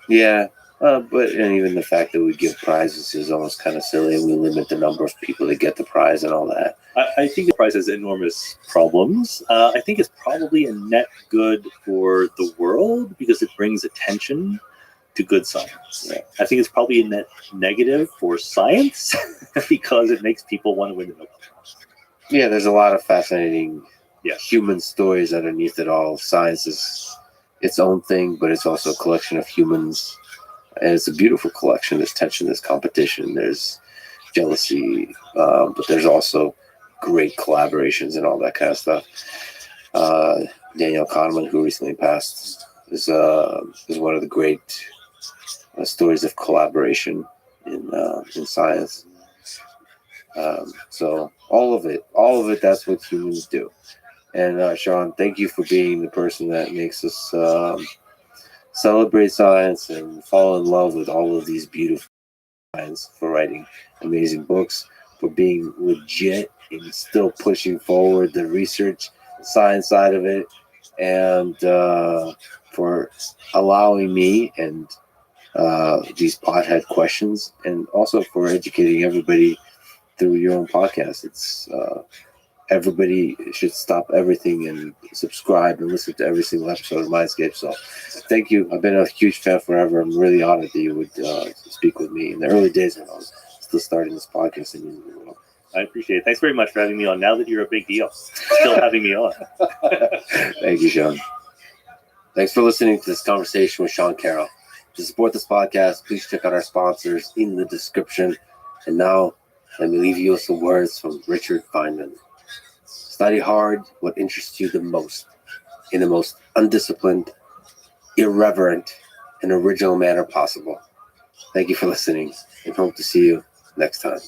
Yeah. But even the fact that we give prizes is almost kind of silly, and we limit the number of people that get the prize and all that. I think the prize has enormous problems. I think it's probably a net good for the world because it brings attention to good science. Yeah. I think it's probably a net negative for science because it makes people want to win the Nobel Prize. Yeah, there's a lot of fascinating Yeah. human stories underneath it all. Science is its own thing, but it's also a collection of humans. And it's a beautiful collection. There's tension, there's competition, there's jealousy, but there's also great collaborations and all that kind of stuff. Daniel Kahneman, who recently passed, is one of the great stories of collaboration in science. So all of it, that's what humans do. And Sean, thank you for being the person that makes us celebrate science and fall in love with all of these beautiful science, for writing amazing books, for being legit and still pushing forward the research science side of it, and for allowing me and these pothead questions, and also for educating everybody through your own podcast. It's everybody should stop everything and subscribe and listen to every single episode of Mindscape. So thank you. I've been a huge fan forever. I'm really honored that you would speak with me in the early days when I was still starting this podcast. I appreciate it. Thanks very much for having me on. Now that you're a big deal, still having me on. Thank you, Sean. Thanks for listening to this conversation with Sean Carroll. To support this podcast, please check out our sponsors in the description. And now, let me leave you with some words from Richard Feynman. Study hard what interests you the most in the most undisciplined, irreverent, and original manner possible. Thank you for listening, and hope to see you next time.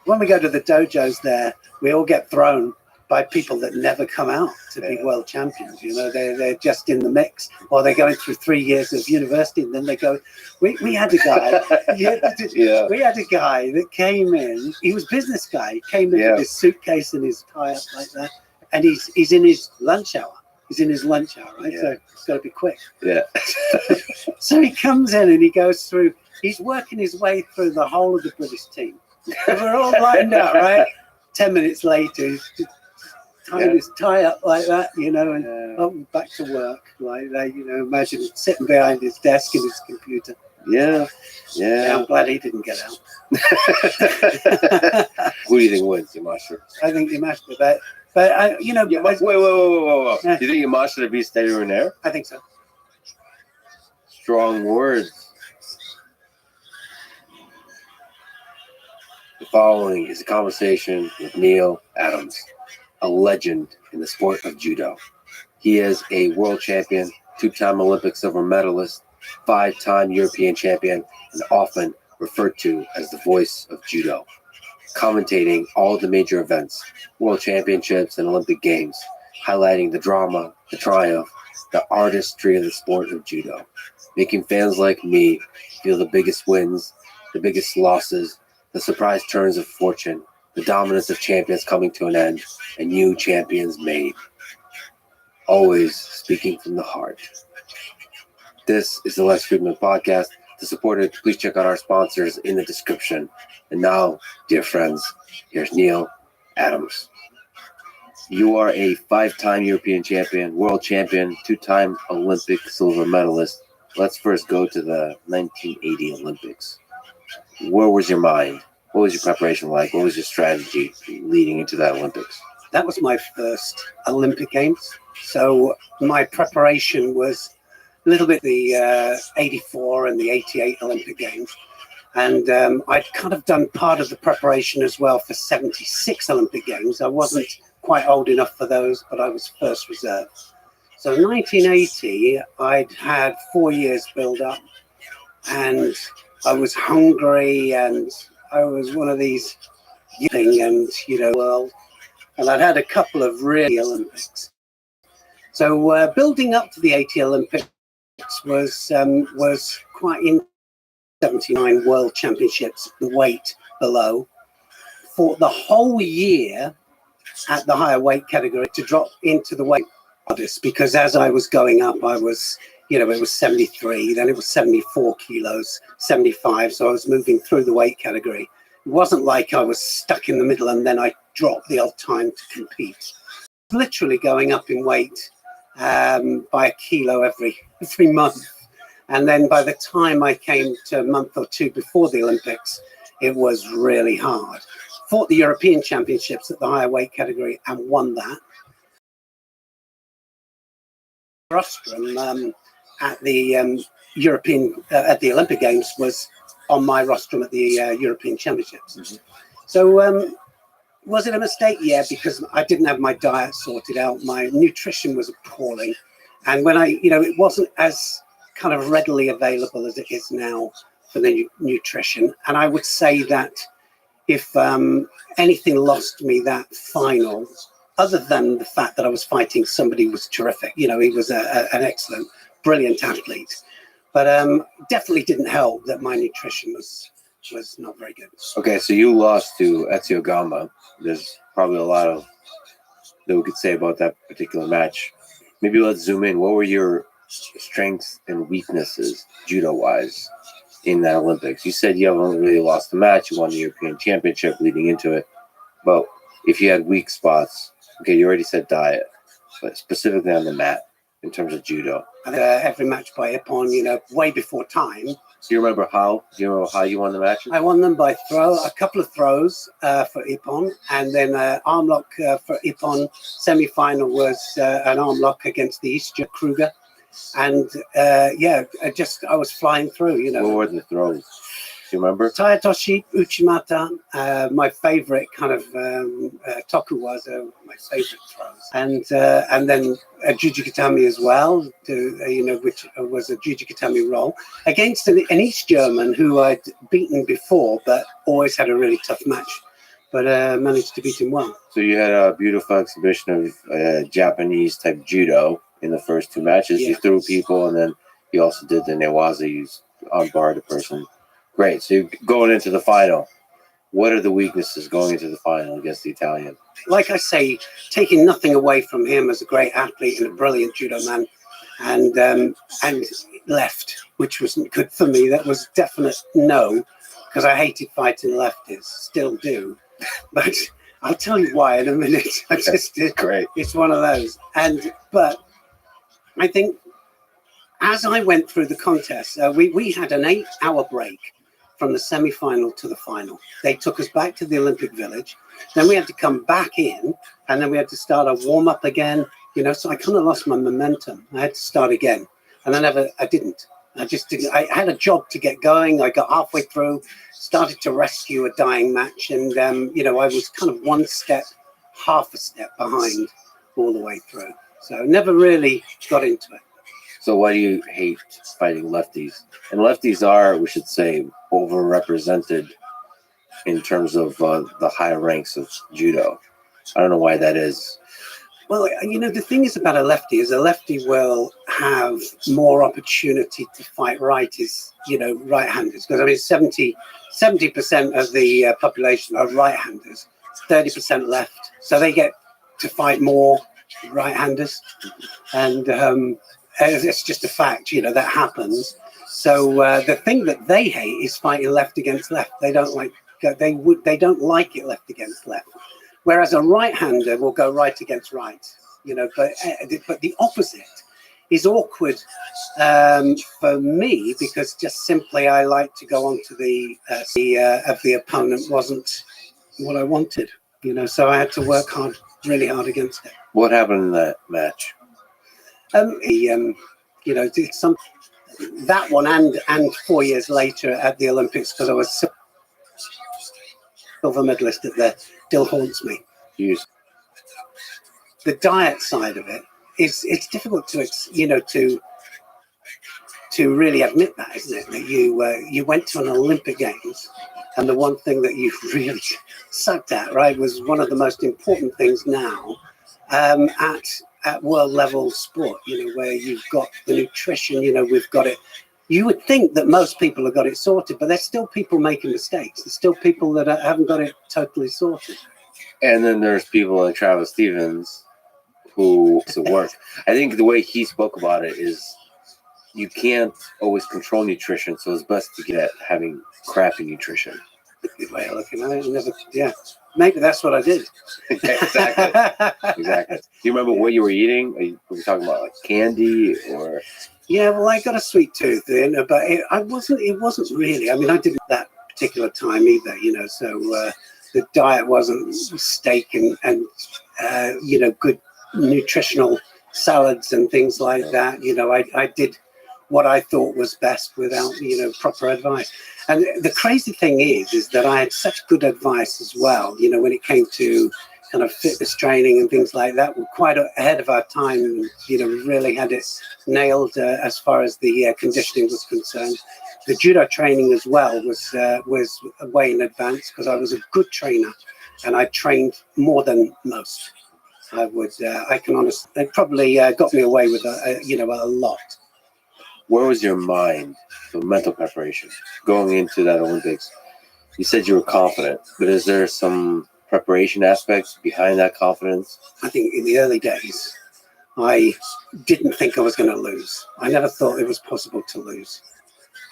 When we go to the dojos there, we all get thrown by people that never come out to be world champions. You know, they're just in the mix, or they're going through 3 years of university, and then they go. We had a guy. Yeah. We had a guy that came in. He was a business guy. He came in with his suitcase and his tie up like that, and he's in his lunch hour. He's in his lunch hour, right? Yeah. So it's got to be quick. Yeah. So he comes in and he goes through. He's working his way through the whole of the British team. And we're all lined up, right? 10 minutes later, he's just tying his tie up like that, you know, and back to work like that. You know, imagine sitting behind his desk and his computer. Yeah. Yeah, I'm glad he didn't get out. Who do you think wins, Yamashita? I think he mashed it, but I, you know, Wait. Yeah. Do you think Yamashita beats Teddy Riner? I think so. Strong words. The following is a conversation with Neil Adams, a legend in the sport of judo. He is a world champion, 2-time Olympic silver medalist, 5-time European champion, and often referred to as the voice of judo, commentating all the major events, world championships and Olympic games, highlighting the drama, the triumph, the artistry of the sport of judo, making fans like me feel the biggest wins, the biggest losses, the surprise turns of fortune, the dominance of champions coming to an end, and new champions made. Always speaking from the heart. This is the Les Friedman Podcast. To support it, please check out our sponsors in the description. And now, dear friends, here's Neil Adams. You are a 5-time European champion, world champion, 2-time Olympic silver medalist. Let's first go to the 1980 Olympics. Where was your mind? What was your preparation like? What was your strategy leading into that Olympics? That was my first Olympic Games. So my preparation was a little bit the 84 and the 88 Olympic Games. And I'd kind of done part of the preparation as well for 76 Olympic Games. I wasn't quite old enough for those, but I was first reserve. So in 1980, I'd had 4 years build up, and I was hungry, and I was one of these young and, you know, world. And I'd had a couple of really Olympics. So building up to the 80 Olympics was quite in 79 World Championships, the weight below. For the whole year at the higher weight category to drop into the weight hardest, because as I was going up, I was, you know, it was 73, then it was 74 kilos, 75. So I was moving through the weight category. It wasn't like I was stuck in the middle and then I dropped the odd time to compete. Literally going up in weight by a kilo every month. And then by the time I came to a month or two before the Olympics, it was really hard. Fought the European Championships at the higher weight category and won that. Rostrum at the European at the Olympic Games was on my rostrum at the European Championships. Mm-hmm. So was it a mistake? Yeah, because I didn't have my diet sorted out. My nutrition was appalling, and when it wasn't as kind of readily available as it is now for the nutrition. And I would say that if anything lost me that final, other than the fact that I was fighting somebody who was terrific, you know, he was an excellent, brilliant athlete, but definitely didn't help that my nutrition was not very good. Okay, so you lost to Ezio Gamba. There's probably a lot of that we could say about that particular match. Maybe let's zoom in. What were your strengths and weaknesses judo-wise in that Olympics? You said you haven't really lost the match. You won the European Championship leading into it. But if you had weak spots, okay, you already said diet, but specifically on the mat in terms of judo. Every match by Ippon, you know, way before time. Do you remember how? Do you remember how you won the match? I won them by a couple of throws for Ippon, and then arm lock for Ippon. Semi-final was an arm lock against the Easter Kruger. And I was flying through, you know. What were the throws? Do you remember? Tayatoshi, Uchimata, my favorite kind of Tokuwaza, my favorite throws. And then a Jujikatami as well, which was a Jujikatami roll against an East German who I'd beaten before, but always had a really tough match but managed to beat him well. So you had a beautiful exhibition of Japanese type judo in the first two matches. Yeah. You threw people, and then you also did the newaza. You unbarred a person. Great. So you're going into the final. What are the weaknesses going into the final against the Italian? Like I say, taking nothing away from him as a great athlete and a brilliant judo man, and left, which wasn't good for me. That was definite no, because I hated fighting lefties, still do. But I'll tell you why in a minute. I just did. Great. It's one of those. But I think as I went through the contest, we had an 8-hour break from the semi-final to the final. They took us back to the Olympic Village. Then we had to come back in, and then we had to start a warm-up again. So I kind of lost my momentum. I had to start again, and I didn't. I just didn't. I had a job to get going. I got halfway through, started to rescue a dying match, and I was kind of half a step behind all the way through. So never really got into it. So why do you hate fighting lefties? And lefties are, we should say, overrepresented in terms of the higher ranks of judo. I don't know why that is. Well, the thing is about a lefty is a lefty will have more opportunity to fight right-handers. Because 70% of the population are right-handers, 30% left. So they get to fight more right-handers. And it's just a fact, that happens. So the thing that they hate is fighting left against left. They don't like it left against left. Whereas a right-hander will go right against right, but the opposite is awkward for me, because just simply I like to go on to the of the opponent wasn't what I wanted, so I had to work really hard against it. What happened in that match? It's that one and 4 years later at the Olympics, because I was silver medalist at there, still haunts me. Yes. The diet side of it it's difficult to really admit that, isn't it? That you went to an Olympic Games, and the one thing that you really sucked at, right, was one of the most important things now at world level sport. Where you've got the nutrition. We've got it. You would think that most people have got it sorted, but there's still people making mistakes. There's still people that haven't got it totally sorted. And then there's people like Travis Stevens who work. I think the way he spoke about it is you can't always control nutrition, so it's best to get at having crappy nutrition. Good way of looking at it. Maybe that's what I did. Exactly. Do you remember what you were eating? Were you talking about like candy or? Yeah, well, I got a sweet tooth in, but it wasn't really. I mean, I didn't at that particular time either, so the diet wasn't steak and good nutritional salads and things like that. I did what I thought was best without, proper advice. And the crazy thing is that I had such good advice as well, when it came to kind of fitness training and things like that. We're quite ahead of our time, and, we really had it nailed as far as the conditioning was concerned. The judo training as well was way in advance, because I was a good trainer and I trained more than most. I can honestly, it probably got me away with a lot. Where was your mind, the mental preparation going into that Olympics? You said you were confident, but is there some preparation aspects behind that confidence? I think in the early days, I didn't think I was going to lose. I never thought it was possible to lose.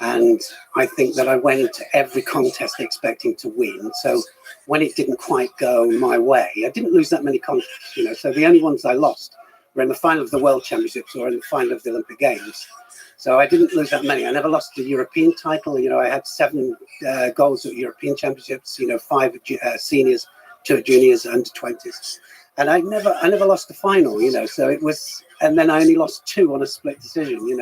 And I think that I went into every contest expecting to win. So when it didn't quite go my way, I didn't lose that many contests, so the only ones I lost were in the final of the World Championships or in the final of the Olympic Games. So I didn't lose that many. I never lost the European title. I had 7 golds at European Championships, 5 seniors, 2 juniors, under 20s. And I never lost the final, so it was, and then I only lost 2 on a split decision,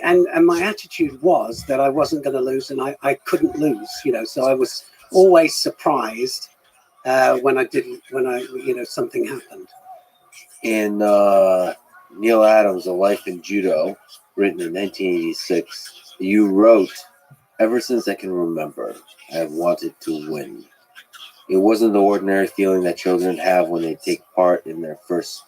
And my attitude was that I wasn't going to lose, and I couldn't lose, so I was always surprised when something happened. In Neil Adams' A Life in Judo, written in 1986, you wrote Ever since I can remember, I have wanted to win. It wasn't the ordinary feeling that children have when they take part in their first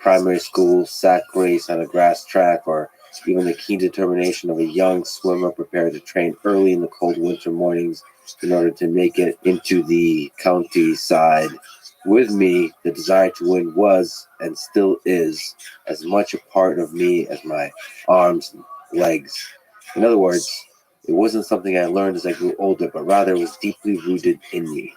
primary school sack race on a grass track, or even the keen determination of a young swimmer prepared to train early in the cold winter mornings in order to make it into the county side. With me, the desire to win was, and still is, as much a part of me as my arms and legs. In other words, it wasn't something I learned as I grew older, but rather was deeply rooted in me.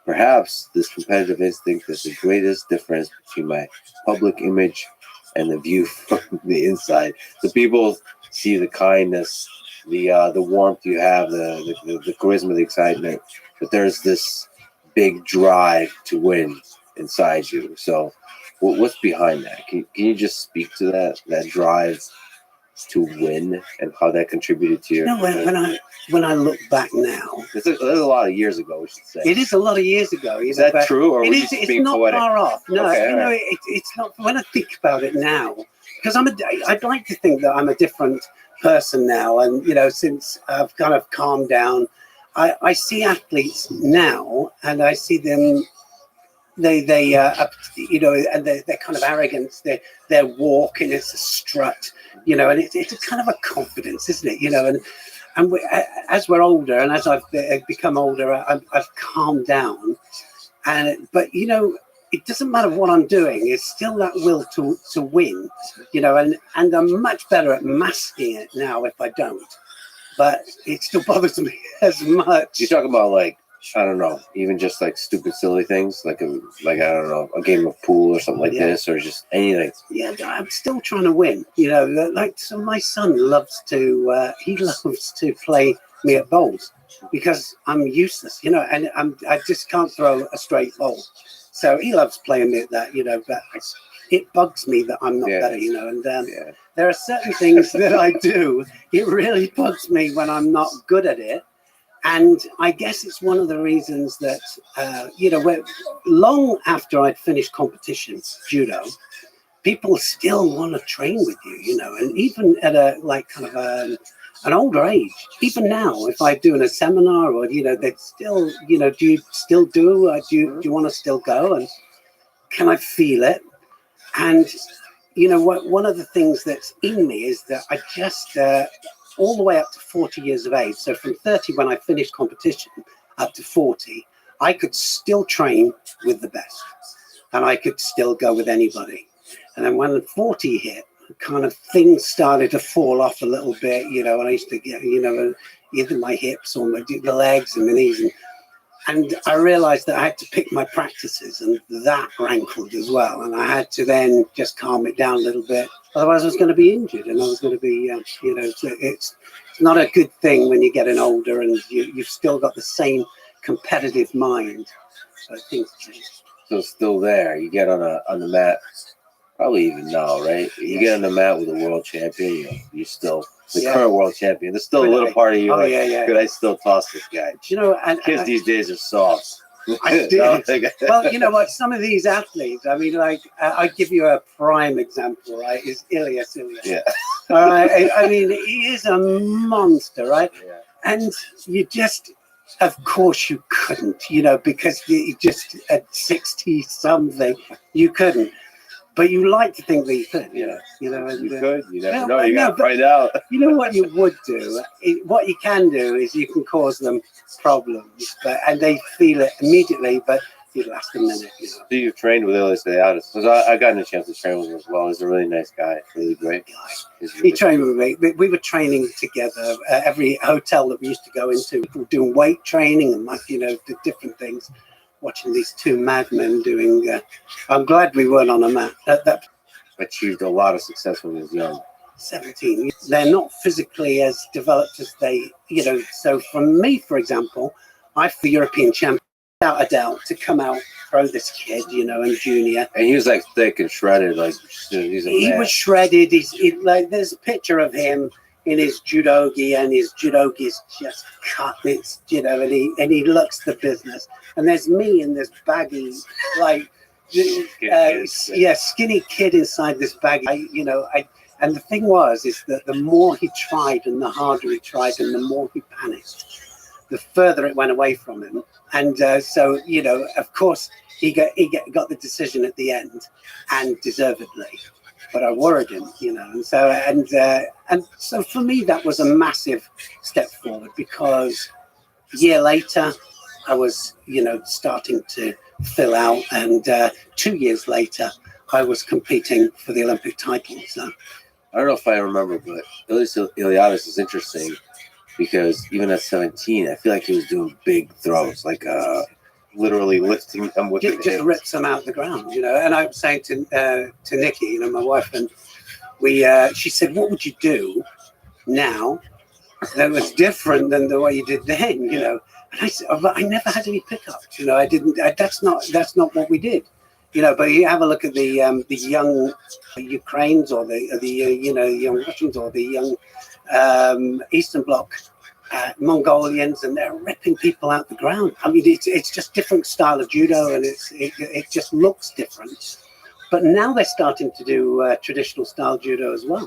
Perhaps this competitive instinct is the greatest difference between my public image and the view from the inside. The people see the kindness, the warmth you have, the charisma, the excitement, but there's this big drive to win inside you. So, what's behind that? Can you just speak to that drive to win and how that contributed to your? You know, when I look back now, There's a lot of years ago, we should say. it is a lot of years ago. Is that true, or It was is. just It's being not poetic? far off. No, Okay, you know, alright. it's not. When I think about it now, because I'd like to think that I'm a different person now, and you know, since I've kind of calmed down, I see athletes now, and I see them. They you know, and they're kind of arrogant. They're walking, it's a strut, you know, and it's a kind of a confidence, isn't it? You know, and as we're older, and as I've become older, I've calmed down, but you know, it doesn't matter what I'm doing. It's still that will to win, you know, and I'm much better at masking it now if I don't, but it still bothers me as much. You talk about like, I don't know, even just like stupid, silly things, like I don't know, a game of pool or something like Yeah. this, or just anything. Yeah, I'm still trying to win. You know, like so my son loves to play me at bowls because I'm useless. You know, and I just can't throw a straight bowl. So he loves playing me at that. You know, but it bugs me that I'm not Yeah. better. You know, and Yeah. there are certain things that I do. It really bugs me when I'm not good at it. And I guess it's one of the reasons that, you know, long after I'd finished competitions, judo, people still want to train with you, you know, and even at a like kind of an older age, even now, if I do in a seminar or, you know, they still, you know, do you still do you want to still go? And can I feel it? And, you know, one of the things that's in me is that I just, all the way up to 40 years of age. So from 30 when I finished competition up to 40, I could still train with the best and I could still go with anybody. And then when 40 hit, kind of things started to fall off a little bit, you know, and I used to get, you know, either my hips or the legs and the knees. And I realized that I had to pick my practices, and that rankled as well. And I had to then just calm it down a little bit. Otherwise, I was going to be injured, and I was going to be, you know, it's not a good thing when you're getting older and you've still got the same competitive mind. So things change. So it's still there. You get on the mat, probably even now, right? You get on the mat with a world champion, you're still the current world champion. There's still a little part of you like, could I still toss this guy? You know, and Kids these days are soft. I No, do. Well, you know what? Some of these athletes, I mean, like, I give you a prime example, right? Is Ilyas. Yeah. All right. I mean, he is a monster, right? Yeah. And you just, of course, you couldn't, you know, because you just at 60 something, you couldn't. But you like to think that you could, you know. And, You could. You never no, know. You got to but- find out. you know what you would do? What you can do is you can cause them problems, and they feel it immediately, but it lasts a minute, you know. So you've trained with Ilyas Leotis. So I've gotten a chance to train with him as well. He's a really nice guy. Really great. He's He really trained with me. We were training together. Every hotel that we used to go into, we were doing weight training and, you know, the different things. Watching these two madmen doing. I'm glad we weren't on a mat. That achieved a lot of success when he was young. 17. They're not physically as developed as they, you know. So for me, for example, I for European champion, without a doubt, to come out, throw this kid, you know, and junior. And he was like thick and shredded, like he's a He man. was shredded. Like there's a picture of him in his judogi, and his judogi is just cut. It's, you know, and he looks the business. And there's me in this baggy, like, skinny kid inside this baggy. And the thing is that the more he tried and the harder he tried and the more he panicked, the further it went away from him. And so, you know, of course, he got the decision at the end, and deservedly. But I worried him, you know, and so for me that was a massive step forward, because a year later I was, you know, starting to fill out, and 2 years later I was competing for the Olympic title. So I don't know if I remember, but Iliadis is interesting because even at 17, I feel like he was doing big throws, like literally lifting them with just rips them out of the ground, you know. And I was saying to Nikki, you know, my wife, and she said, "What would you do now that was different than the way you did then?" You know, and I said, "I never had any pickups, you know. I didn't. That's not what we did." You know, but you have a look at the young Ukrainians or the you know, young Russians or the young Eastern Bloc Mongolians, and they're ripping people out the ground. I mean, it's just different style of judo, and it just looks different. But now they're starting to do traditional style judo as well.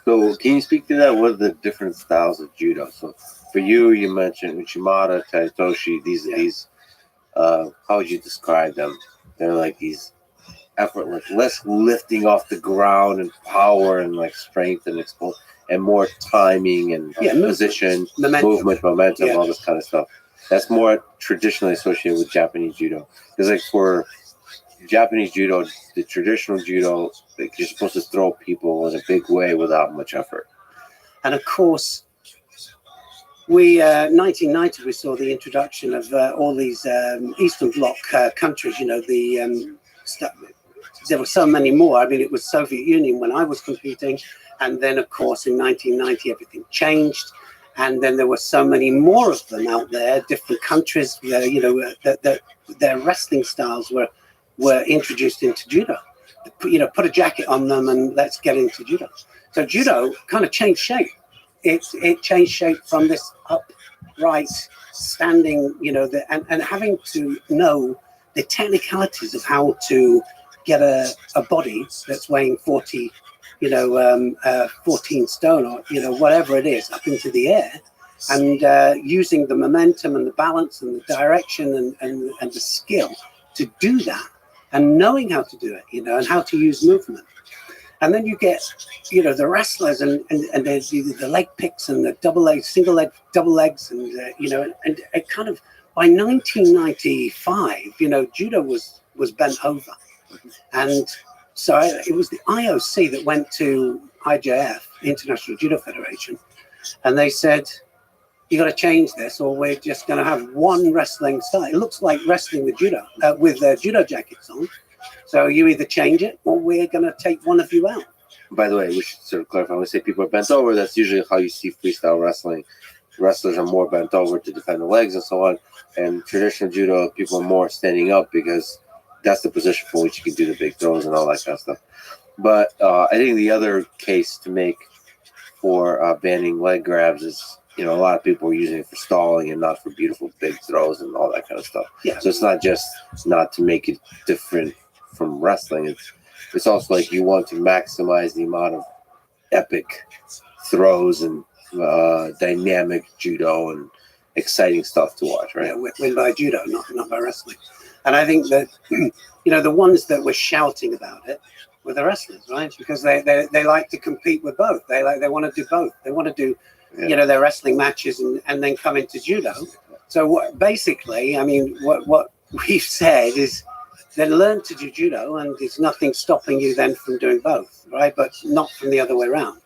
So can you speak to that? What are the different styles of judo? So for you, you mentioned Uchimata, Taitoshi. These how would you describe them? They're like these effortless, less lifting off the ground and power and like strength and explosive, and more timing and position, movement, momentum, all this kind of stuff. That's more traditionally associated with Japanese judo. Because like for Japanese judo, the traditional judo, like you're supposed to throw people in a big way without much effort. And of course, we 1990 we saw the introduction of all these Eastern Bloc countries. You know, there were so many more. I mean, it was Soviet Union when I was competing, and then of course in 1990 everything changed, and then there were so many more of them out there, different countries. You know, that their wrestling styles were introduced into judo. You know, put a jacket on them and let's get into judo. So judo kind of changed shape. It changed shape from this upright standing, you know, and having to know the technicalities of how to get a body that's weighing 40, you know, 14 stone or, you know, whatever it is, up into the air, and using the momentum and the balance and the direction and the skill to do that, and knowing how to do it, you know, and how to use movement. And then you get, you know, the wrestlers and there's the leg picks and the double legs, single leg, double legs, and you know, and it kind of by 1995, you know, judo was bent over, and so it was the IOC that went to IJF, International Judo Federation, and they said, "You got to change this, or we're just going to have one wrestling style. It looks like wrestling with judo, with judo jackets on. So you either change it, or we're going to take one of you out." By the way, we should sort of clarify. When we say people are bent over, that's usually how you see freestyle wrestling. Wrestlers are more bent over to defend the legs and so on. And traditional judo, people are more standing up because that's the position for which you can do the big throws and all that kind of stuff. But I think the other case to make for banning leg grabs is, you know, a lot of people are using it for stalling and not for beautiful big throws and all that kind of stuff. Yeah. So it's not just not to make it different from wrestling. It's also like you want to maximize the amount of epic throws and dynamic judo and exciting stuff to watch, right? Yeah, win by judo, not by wrestling. And I think that, you know, the ones that were shouting about it were the wrestlers, right? Because they like to compete with both. They want to do both. They want to do, you know, their wrestling matches and then come into judo. So basically, I mean, what we've said is, then learn to do judo, and there's nothing stopping you then from doing both, right? But not from the other way around.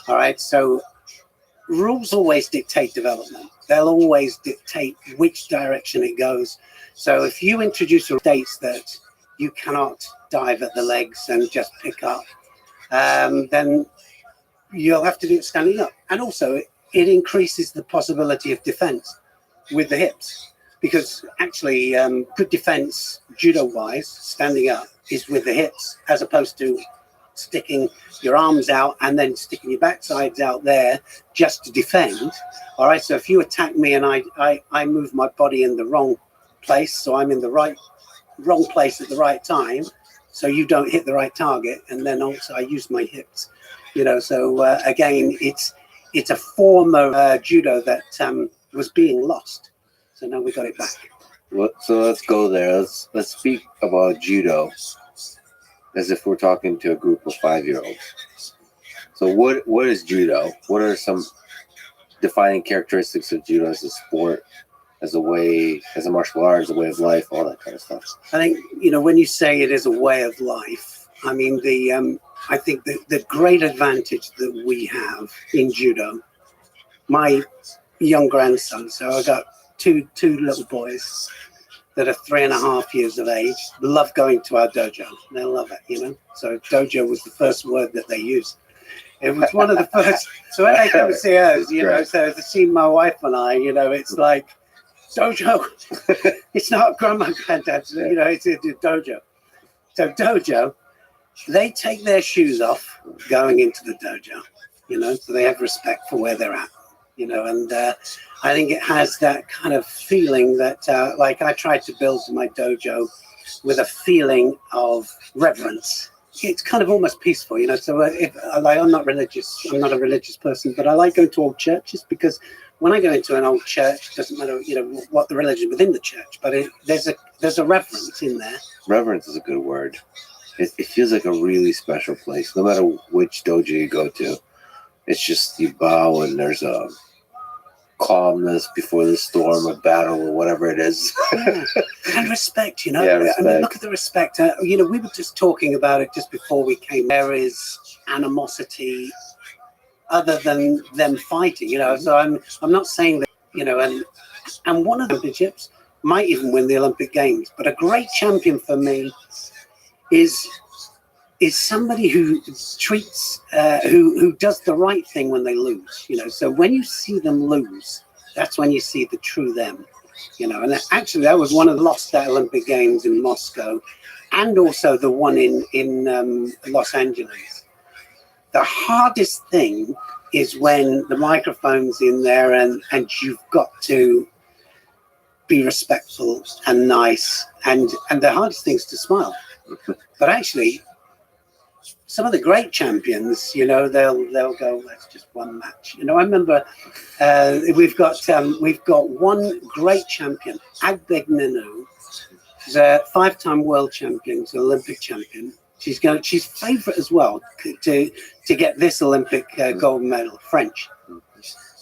All right. So rules always dictate development. They'll always dictate which direction it goes. So if you introduce states that you cannot dive at the legs and just pick up, then you'll have to do it standing up. And also it increases the possibility of defense with the hips. Because actually, good defense, judo-wise, standing up, is with the hips, as opposed to sticking your arms out and then sticking your backsides out there just to defend. All right, so if you attack me and I move my body in the wrong place, so I'm in the wrong place at the right time, so you don't hit the right target, and then also I use my hips. So again, it's a form of judo that was being lost. So now we got it back. So let's go there. Let's speak about judo as if we're talking to a group of 5-year-olds. So what is judo? What are some defining characteristics of judo as a sport, as a martial art, as a way of life, all that kind of stuff? I think, when you say it is a way of life, I mean, I think the great advantage that we have in judo, my young grandson, so I got two little boys that are 3.5 years of age, love going to our dojo. They love it, So dojo was the first word that they used. It was one of the first. So when they come to see us, so to see my wife and I, it's like, dojo. It's not grandma, granddad, it's a dojo. So dojo, they take their shoes off going into the dojo, so they have respect for where they're at, and I think it has that kind of feeling that, like I tried to build my dojo with a feeling of reverence. It's kind of almost peaceful, so I'm not religious. I'm not a religious person, but I like going to old churches because when I go into an old church, it doesn't matter, what the religion within the church, but there's a reverence in there. Reverence is a good word. It feels like a really special place. No matter which dojo you go to, it's just you bow and there's a calmness before the storm of battle or whatever it is. And respect, Yeah, I mean, respect. look at the respect. We were just talking about it just before we came. There is animosity other than them fighting, So I'm not saying that, and one of the championships might even win the Olympic Games. But a great champion for me is somebody who treats who does the right thing when they lose. So when you see them lose, that's when you see the true them. And actually that was one of the lost at Olympic Games in Moscow, and also the one in Los Angeles. The hardest thing is when the microphone's in there and you've got to be respectful and nice, and the hardest thing is to smile. But actually, some of the great champions, they'll go, that's just one match. I remember we've got one great champion, Agbegnanu. She's a 5-time world champion, she's an Olympic champion. She's favourite as well to get this Olympic gold medal, French.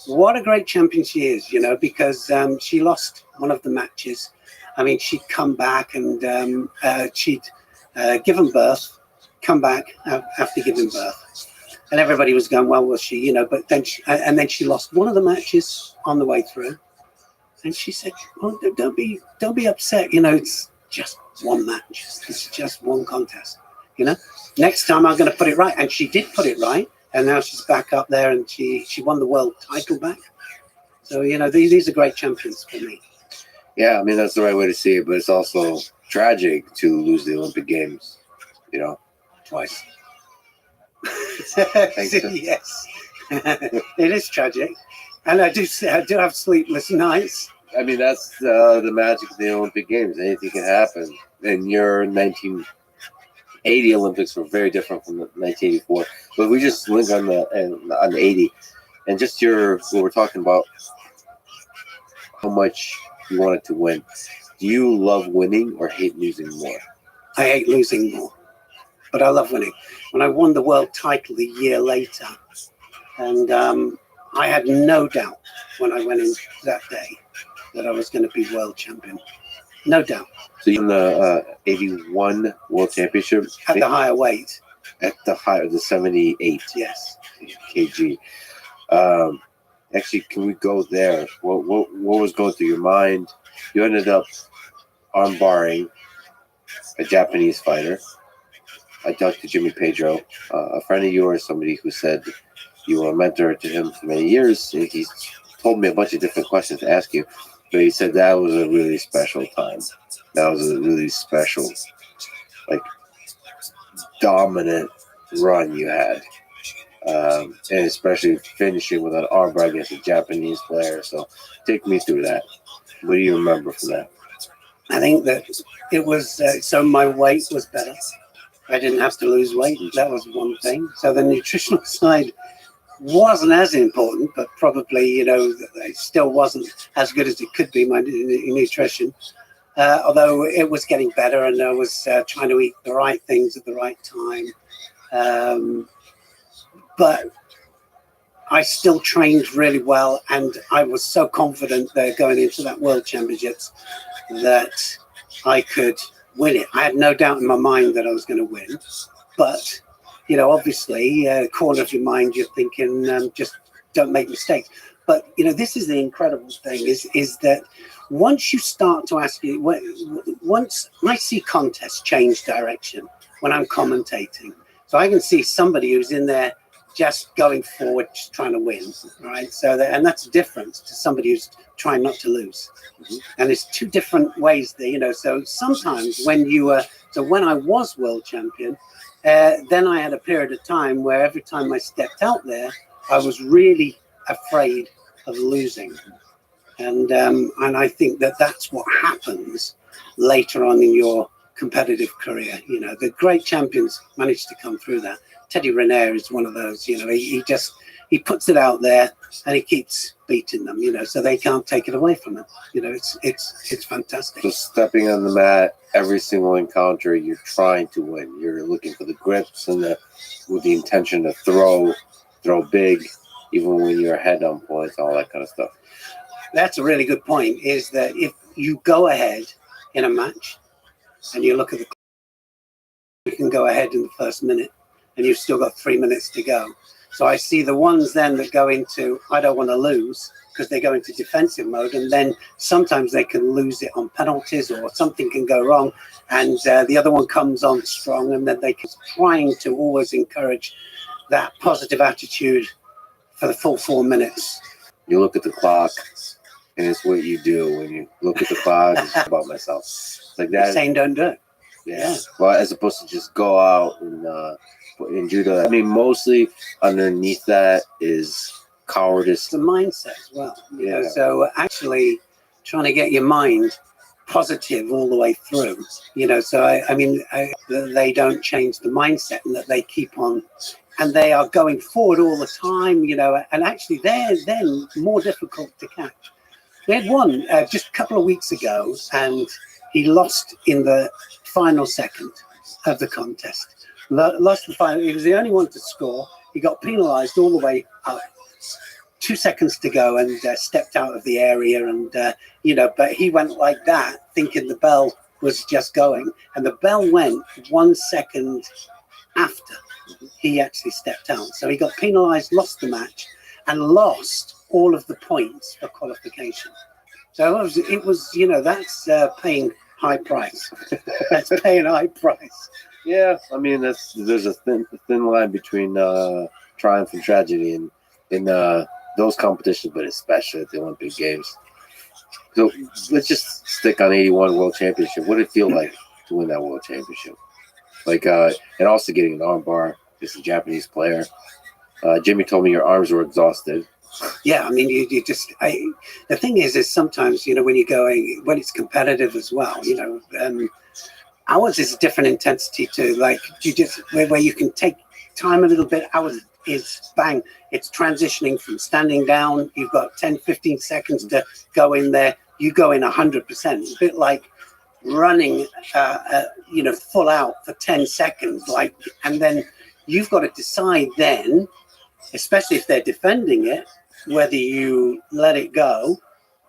What a great champion she is, because she lost one of the matches. I mean, she'd come back and she'd given birth, come back after giving birth, and everybody was going, well, was she, but then she lost one of the matches on the way through, and she said, well, don't be upset, it's just one match, it's just one contest, next time I'm going to put it right. And she did put it right, and now she's back up there and she won the world title back. So these are great champions for me. Yeah, I mean, that's the right way to see it, but it's also tragic to lose the Olympic Games, Twice. Thanks. Yes. It is tragic, and I do have sleepless nights. I mean, that's the magic of the Olympic Games. Anything can happen. And your 1980 Olympics were very different from the 1984. But we just link on the 80, and just what we're talking about, how much you wanted to win. Do you love winning or hate losing more? I hate losing more, but I love winning. When I won the world title a year later, and I had no doubt when I went in that day that I was going to be world champion. No doubt. So you won the 81 World Championship At the higher weight. at the height of the 78 Yes. kg. Actually, can we go there? What was going through your mind? You ended up armbarring a Japanese fighter. I talked to Jimmy Pedro, a friend of yours, somebody who said you were a mentor to him for many years. And he told me a bunch of different questions to ask you, but he said that was a really special time. That was a really special, dominant run you had. And especially finishing with an armbar against a Japanese player. So take me through that. What do you remember from that? I think that it was, so my weight was better. I didn't have to lose weight. That was one thing. So the nutritional side wasn't as important, but probably, you know, it still wasn't as good as it could be, my nutrition. Although it was getting better, and I was trying to eat the right things at the right time. But I still trained really well, and I was so confident there going into that World Championships that I could win it. I had no doubt in my mind that I was going to win. But, you know, obviously, corner of your mind, you're thinking, just don't make mistakes. But, you know, this is the incredible thing is that once you start to ask you, once I see contests change direction when I'm commentating, so I can see somebody who's in there just going forward, just trying to win, right? So, and that's a difference to somebody who's trying not to lose. And there's two different ways there, you know. So sometimes when when I was world champion, then I had a period of time where every time I stepped out there, I was really afraid of losing. And I think that that's what happens later on in your competitive career. You know, the great champions managed to come through that. Teddy Riner is one of those. You know, he puts it out there and he keeps beating them. You know, so they can't take it away from him. You know, it's fantastic. So stepping on the mat, every single encounter, you're trying to win. You're looking for the grips and with the intention to throw big, even when you're ahead on points, all that kind of stuff. That's a really good point. Is that if you go ahead in a match and you look at you can go ahead in the first minute, and you've still got 3 minutes to go. So I see the ones then that go into, I don't want to lose, because they go into defensive mode, and then sometimes they can lose it on penalties or something can go wrong, and the other one comes on strong, and then they keep trying to always encourage that positive attitude for the full 4 minutes. You look at the clock, and it's what you do when you look at the clock. It's about myself. It's like that. Saying don't do it. Yeah. Well, as opposed to just go out and do that. I mean, mostly underneath that is cowardice. It's a mindset as well. You know, so actually trying to get your mind positive all the way through. You know, so I mean, they don't change the mindset, and that they keep on, and they are going forward all the time. You know, and actually they're then more difficult to catch. We had one just a couple of weeks ago, and he lost in the final second of the contest. Lost the final. He was the only one to score. He got penalised all the way up. 2 seconds to go, and stepped out of the area, and you know. But he went like that, thinking the bell was just going, and the bell went 1 second after he actually stepped out. So he got penalised, lost the match, and lost all of the points for qualification. So it was you know, that's paying high price. That's paying high price. Yeah, I mean, there's a thin line between triumph and tragedy in those competitions, but especially at the Olympic Games. So let's just stick on 81 World Championship. What did it feel like to win that World Championship? Like, and also getting an armbar against a Japanese player. Jimmy told me your arms were exhausted. Yeah, I mean, you just. The thing is sometimes, you know, when it's competitive as well, you know, ours is a different intensity too. Like you just where you can take time a little bit. Ours is bang. It's transitioning from standing down. You've got 10, 15 seconds to go in there. You go in 100%. A bit like running, you know, full out for 10 seconds. Like, and then you've got to decide then, especially if they're defending it, whether you let it go,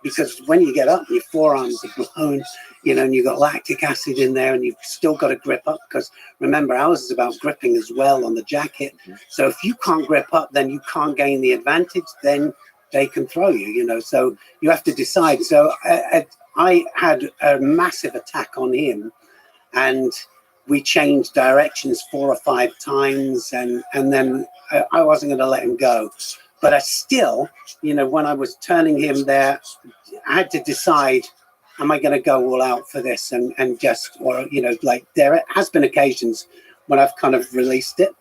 because when you get up, your forearms are blown, you know, and you've got lactic acid in there, and you've still got to grip up, because remember, ours is about gripping as well on the jacket. So if you can't grip up, then you can't gain the advantage, then they can throw you, you know, so you have to decide. So I had a massive attack on him, and we changed directions 4 or 5 times, and then I wasn't going to let him go. But I still, you know, when I was turning him there, I had to decide, am I going to go all out for this and just, or, you know, like there has been occasions when I've kind of released it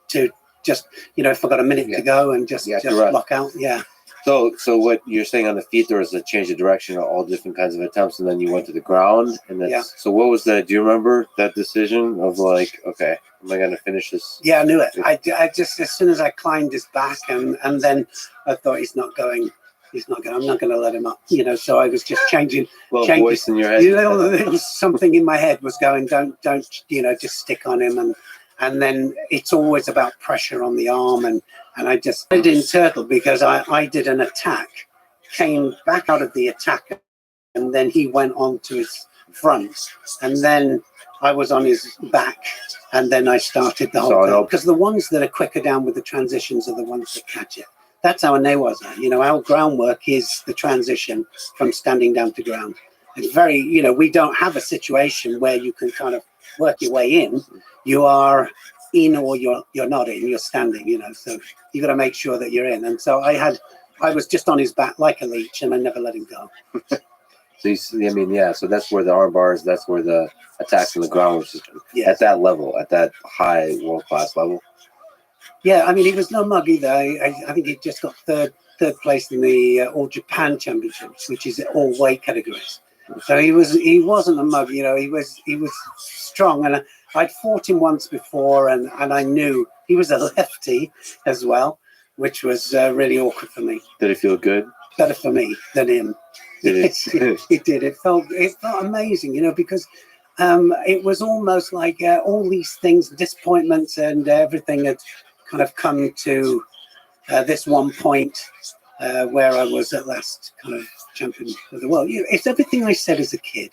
to just, you know, if I've got a minute to go and just lock out. Yeah. So what you're saying on the feet, there was a change of direction of all different kinds of attempts, and then you went to the ground, and then Yeah. so what was that? Do you remember that decision of like, okay, am I gonna finish this? Yeah, I knew it. I just, as soon as I climbed his back, and then I thought he's not going. I'm not going to let him up. So I was just changing. Little Change voice in your head. Little something in my head was going, don't, just stick on him, and then it's always about pressure on the arm, and I just didn't turtle because I did an attack, came back out of the attack, and then he went on to his front, and then I was on his back, and then I started the whole thing. Because the ones that are quicker down with the transitions are the ones that catch it. That's how Newa's are. Our groundwork is the transition from standing down to ground. It's very, we don't have a situation where you can kind of work your way in. You are in or you're not in. You're standing, so you got to make sure that you're in. And so I was just on his back like a leech, and I never let him go. So so that's where the arm bars, that's where the attacks on the ground was just at that level, at that high world-class level. Yeah, he was no mug either. I think he just got third place in the All Japan Championships, which is all weight categories. So he wasn't a mug, he was strong, and I'd fought him once before, and I knew he was a lefty as well, which was really awkward for me. Did it feel good? Better for me than him. Did it? It did. It felt amazing, because it was almost like all these things, disappointments and everything had kind of come to this one point where I was at last kind of champion of the world. It's everything I said as a kid,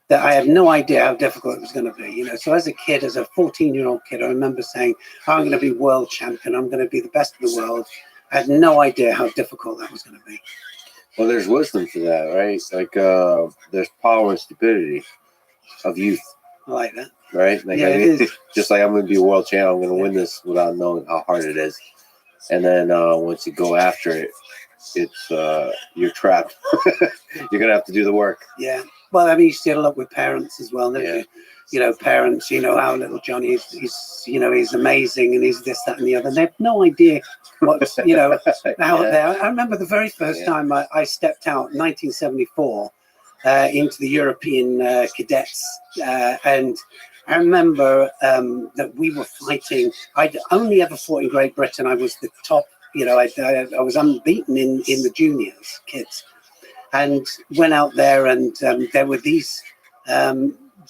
that I had no idea how difficult it was going to be. So as a kid, as a 14-year-old kid, I remember saying, I'm going to be world champion. I'm going to be the best of the world. I had no idea how difficult that was going to be. Well, there's wisdom to that, right? Like there's power and stupidity of youth. I like that. Right? Like, Yeah, it is. Just like I'm going to be a world champ, I'm going to win this without knowing how hard it is. And then once you go after it, it's you're trapped. You're going to have to do the work. Yeah. Well, you still look with parents as well, don't Yeah. you? Parents, how little Johnny is, he's amazing, and he's this, that, and the other. They have no idea what's, out there. I remember the very first time I stepped out, 1974, into the European cadets, and I remember that we were fighting. I'd only ever fought in Great Britain. I was the top, I was unbeaten in the juniors, kids, and went out there, and there were these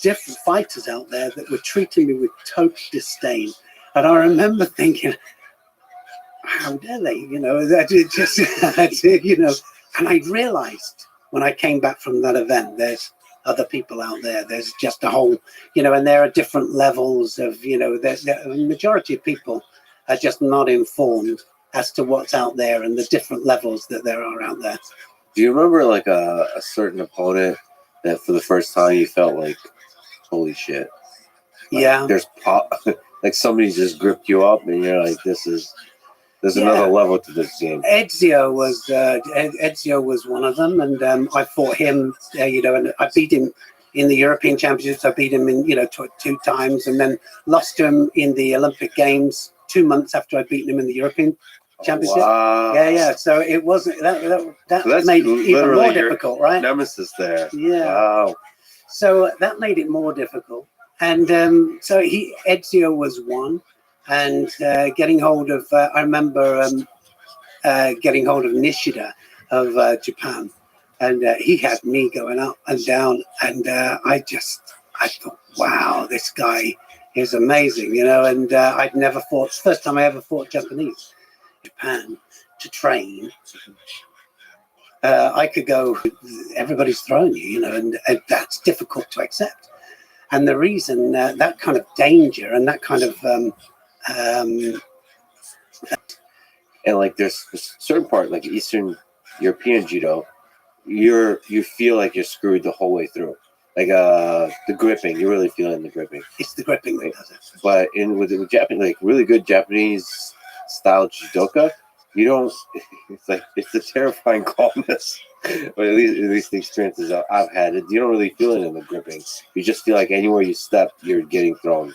different fighters out there that were treating me with total disdain. And I remember thinking, how dare they, and I realized when I came back from that event, there's other people out there. There's just a whole, and there are different levels of, the majority of people are just not informed as to what's out there and the different levels that there are out there. Do you remember like a certain opponent that for the first time you felt like, holy shit? Like, Yeah. There's like somebody just gripped you up and you're like, there's another level to this game. Ezio was one of them, and I fought him, and I beat him in the European Championships. I beat him in, two times, and then lost to him in the Olympic Games 2 months after I'd beaten him in the European Championship. Wow. Yeah. So it wasn't that So made it even more your difficult, right? Nemesis there. Yeah. Wow. So that made it more difficult, and so Ezio was one. And getting hold of, I remember getting hold of Nishida of Japan, and he had me going up and down, and I thought, wow, this guy is amazing, and I'd never fought, first time I ever fought Japanese. Japan to train, I could go, everybody's throwing you, and that's difficult to accept. And the reason that kind of danger and that kind of and like there's a certain part like Eastern European judo, you feel like you're screwed the whole way through. Like the gripping, you're really feeling the gripping. It's the gripping that does it. But with Japanese, like really good Japanese style judoka, you don't. It's a terrifying calmness. But at least the experiences I've had, you don't really feel it in the gripping. You just feel like anywhere you step, you're getting thrown.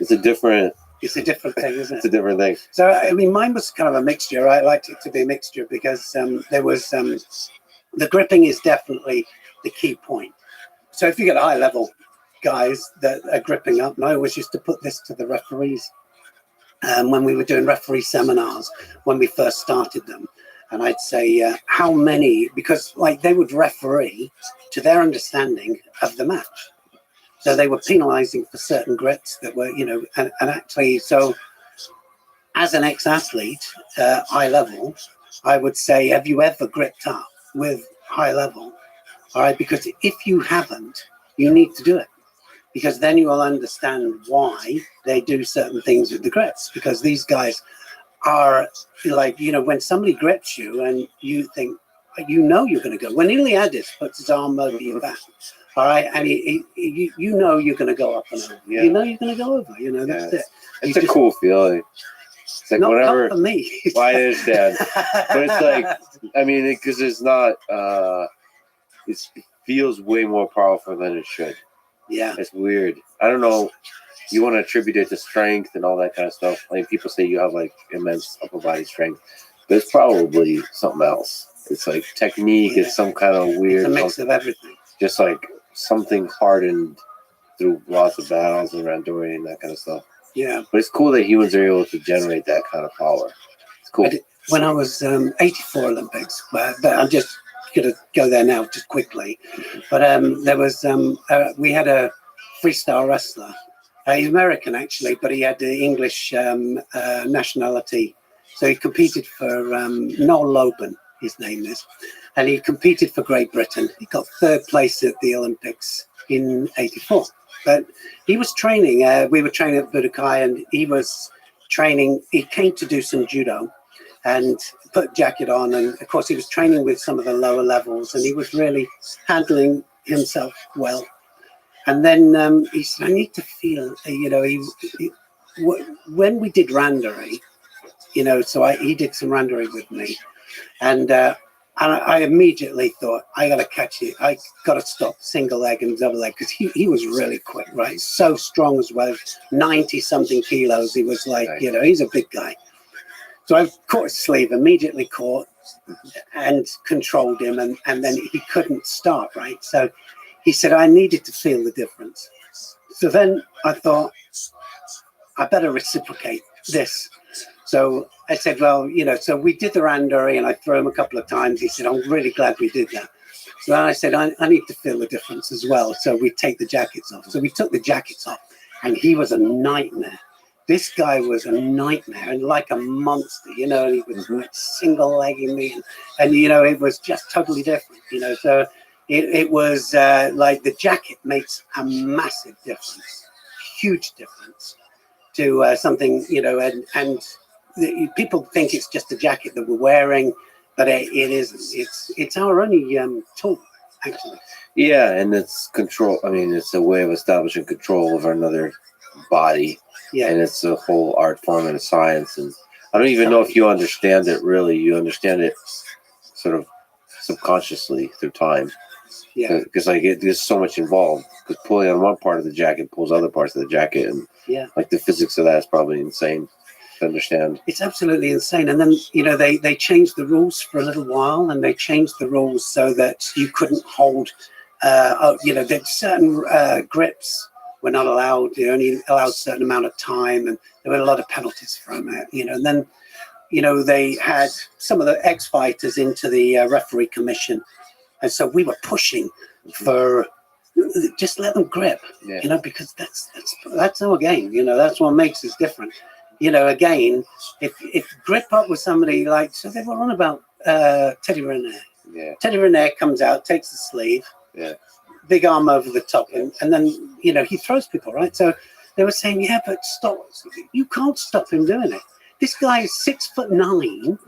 It's a different It's a different thing, isn't It's it? a different thing. So, I mean, mine was kind of a mixture. I liked it to be a mixture because there was the gripping is definitely the key point. So if you get high level guys that are gripping up, and I always used to put this to the referees when we were doing referee seminars when we first started them. And I'd say, how many, because like they would referee to their understanding of the match. So they were penalizing for certain grips that were, and actually, so as an ex-athlete, high level, I would say, have you ever gripped up with high level? All right, because if you haven't, you need to do it. Because then you will understand why they do certain things with the grips. Because these guys are like, when somebody grips you and you think, you're going to go. When Iliadis puts his arm over your back, all right, and you're going to go up and over. Yeah. You're going to go over. That's it. It's a cool feeling. It's like Not whatever. for me. Well, I understand, but it's like, I mean, because it's not. It feels way more powerful than it should. Yeah. It's weird. I don't know. You want to attribute it to strength and all that kind of stuff. Like people say you have like immense upper body strength, but it's probably something else. It's like technique. Yeah. It's some kind of weird. It's a mix of everything. Just like something hardened through lots of battles and Randori and that kind of stuff. Yeah. But it's cool that humans are able to generate that kind of power. It's cool. When I was 84 Olympics, but I'm just going to go there now just quickly. But there was, we had a freestyle wrestler. He's American actually, but he had the English nationality. So he competed for Noel Loban, his name is. And he competed for Great Britain. He got third place at the Olympics in 84. But he was training, we were training at Budokai, and he was training, he came to do some judo and put jacket on. And of course, he was training with some of the lower levels and he was really handling himself well. And then he said, I need to feel, when we did Randori, so he did some Randori with me. And I immediately thought, I got to catch it. I got to stop single leg and double leg because he was really quick, right? So strong as well, 90-something kilos. He was like, he's a big guy. So I caught his sleeve, immediately caught and controlled him. And then he couldn't start, right? So he said, I needed to feel the difference. So then I thought, I better reciprocate this. So I said, well, so we did the Randori and I threw him a couple of times. He said, I'm really glad we did that. So then I said, I need to feel the difference as well. So we take the jackets off. So we took the jackets off and he was a nightmare. This guy was a nightmare and like a monster, and he was like single legging me. And it was just totally different, so it was like the jacket makes a massive difference, huge difference to something, and people think it's just a jacket that we're wearing, but it isn't. It's our only tool, actually. Yeah, and it's control. I mean, it's a way of establishing control over another body. Yeah, and it's a whole art form and a science. And I don't even know if you understand it really. You understand it sort of subconsciously through time. Yeah, because there's so much involved. Because pulling on one part of the jacket pulls other parts of the jacket, and like the physics of that is probably insane to understand. It's absolutely insane. And then they changed the rules for a little while, and they changed the rules so that you couldn't hold. That certain grips were not allowed. You only allowed a certain amount of time, and there were a lot of penalties from it. And then they had some of the ex-fighters into the referee commission. And so we were pushing for just let them grip, because that's our game. That's what makes us different. Again, if grip up with somebody like, so they were on about Teddy Riner. Yeah. Teddy Riner comes out, takes the sleeve, big arm over the top, and then he throws people, right? So they were saying, yeah, but stop. You can't stop him doing it. This guy is 6'9",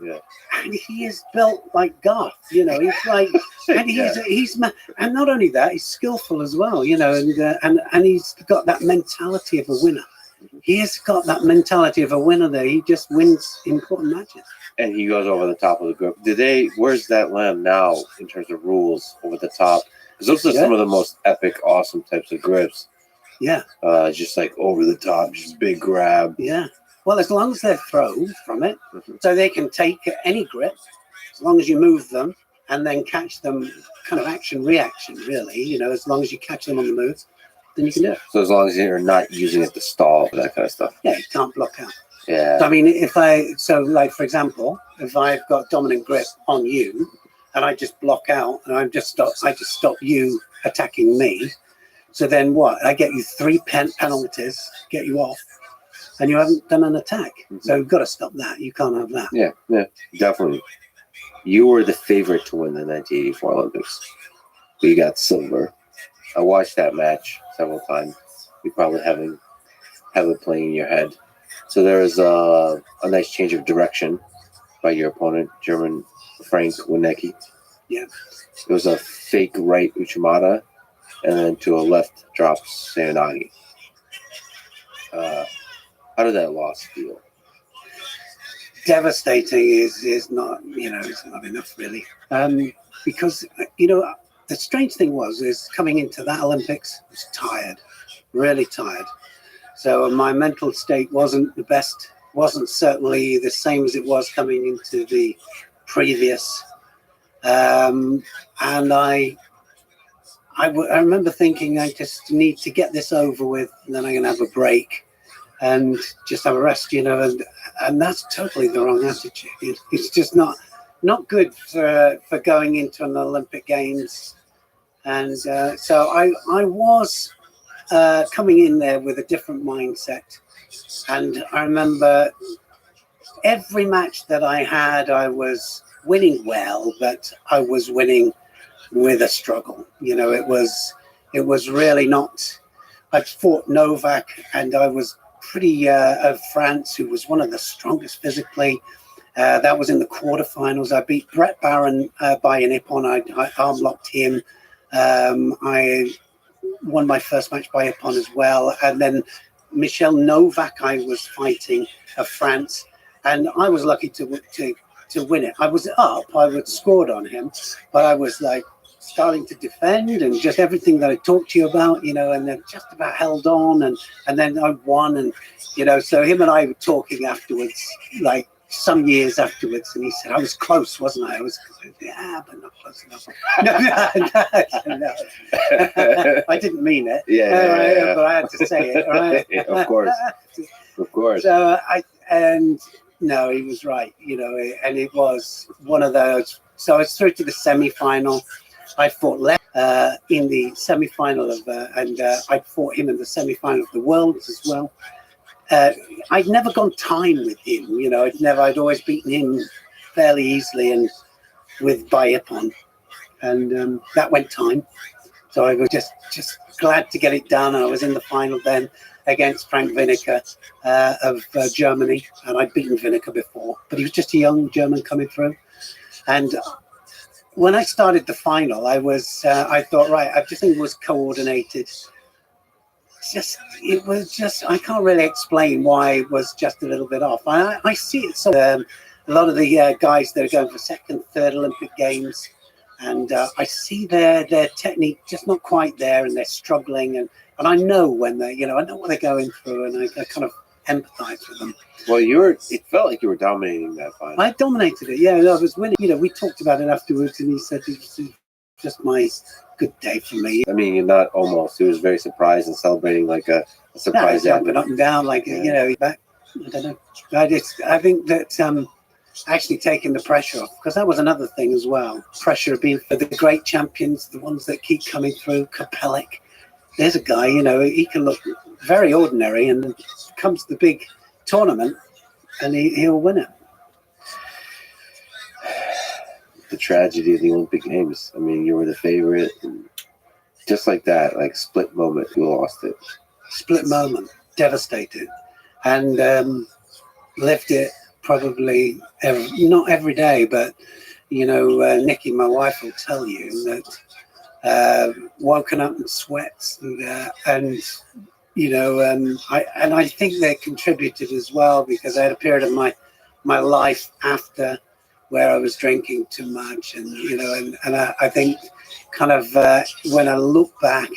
and he is built like Garth. He's like, and he's and not only that, he's skillful as well. And he's got that mentality of a winner. He has got that mentality of a winner. There, he just wins important matches. And he goes over the top of the grip. Where's that land now in terms of rules over the top? Because those are some of the most epic, awesome types of grips. Yeah, just like over the top, just big grab. yeah. Well, as long as they're thrown from it, Mhm. so they can take any grip, as long as you move them and then catch them, kind of action reaction, really. You know, as long as you catch them on the move, then you can do it. So as long as you're not using it to stall, that kind of stuff. Yeah, you can't block out. Yeah. I mean, like for example, if I've got dominant grip on you, and I just block out, and I just stop you attacking me. So then what? I get you 3 penalties, get you off, and you haven't done an attack. So you've got to stop that. You can't have that. Yeah, definitely. You were the favorite to win the 1984 Olympics. But you got silver. I watched that match several times. You probably have it playing in your head. So there was a nice change of direction by your opponent, German Frank Winecki. Yeah. It was a fake right Uchimata, and then to a left drop Seoinage. How did that loss feel? Devastating is not, it's not enough really. Because the strange thing is coming into that Olympics, I was tired, really tired. So my mental state wasn't the best, wasn't certainly the same as it was coming into the previous. And I remember thinking I just need to get this over with, and then I'm going to have a break and just have a rest, and that's totally the wrong attitude. It's just not good for going into an Olympic Games. And so I was coming in there with a different mindset. And I remember every match that I had, I was winning well, but I was winning with a struggle. It was really not. I fought Novak, and I was pretty of France, who was one of the strongest physically. That was in the quarterfinals. I beat Brett Barron by an ippon. I arm locked him. I won my first match by ippon as well. And then Michel Novak, I was fighting of France, and I was lucky to win it. I was up. I was scored on him, but I was like starting to defend and just everything that I talked to you about, and then just about held on, and then I won, and so him and I were talking afterwards, like some years afterwards, and he said, I was close, wasn't I? I was, yeah, but not close enough. No. I didn't mean it. Yeah. But I had to say it, right? Yeah, of course. So no, he was right, and it was one of those. So I was through to the semi-final. I fought left in the semi-final and I fought him in the semi-final of the Worlds as well. I'd never gone time with him, I'd always beaten him fairly easily and by ippon, and that went time. So I was just glad to get it done. I was in the final then against Frank Winecki of Germany, and I'd beaten Winecki before, but he was just a young German coming through. And when I started the final, I thought, right, everything was coordinated. It was just, I can't really explain why it was just a little bit off. I see it. So a lot of the guys that are going for second, third Olympic Games, and I see their technique just not quite there, and they're struggling. And I know when they, I know what they're going through, and I kind of empathize with them. Well, it felt like you were dominating that final. I dominated it. Yeah, I was winning. We talked about it afterwards, and he said it was just my good day for me. I mean, you're not almost. He was very surprised and celebrating like a surprise. Jumping up and down, like back. I don't know. I think that actually taking the pressure off, because that was another thing as well. Pressure of being for the great champions, the ones that keep coming through. Kapellik. There's a guy, he can look very ordinary, and then comes the big tournament, and he'll win it. The tragedy of the Olympic Games. I mean, you were the favorite, and just like that, like split moment, you lost it. Split moment, devastated, and lived it probably not every day, but Nikki, my wife, will tell you that woken up in sweats, and I think they contributed as well, because I had a period of my life after where I was drinking too much, and I think kind of when I look back,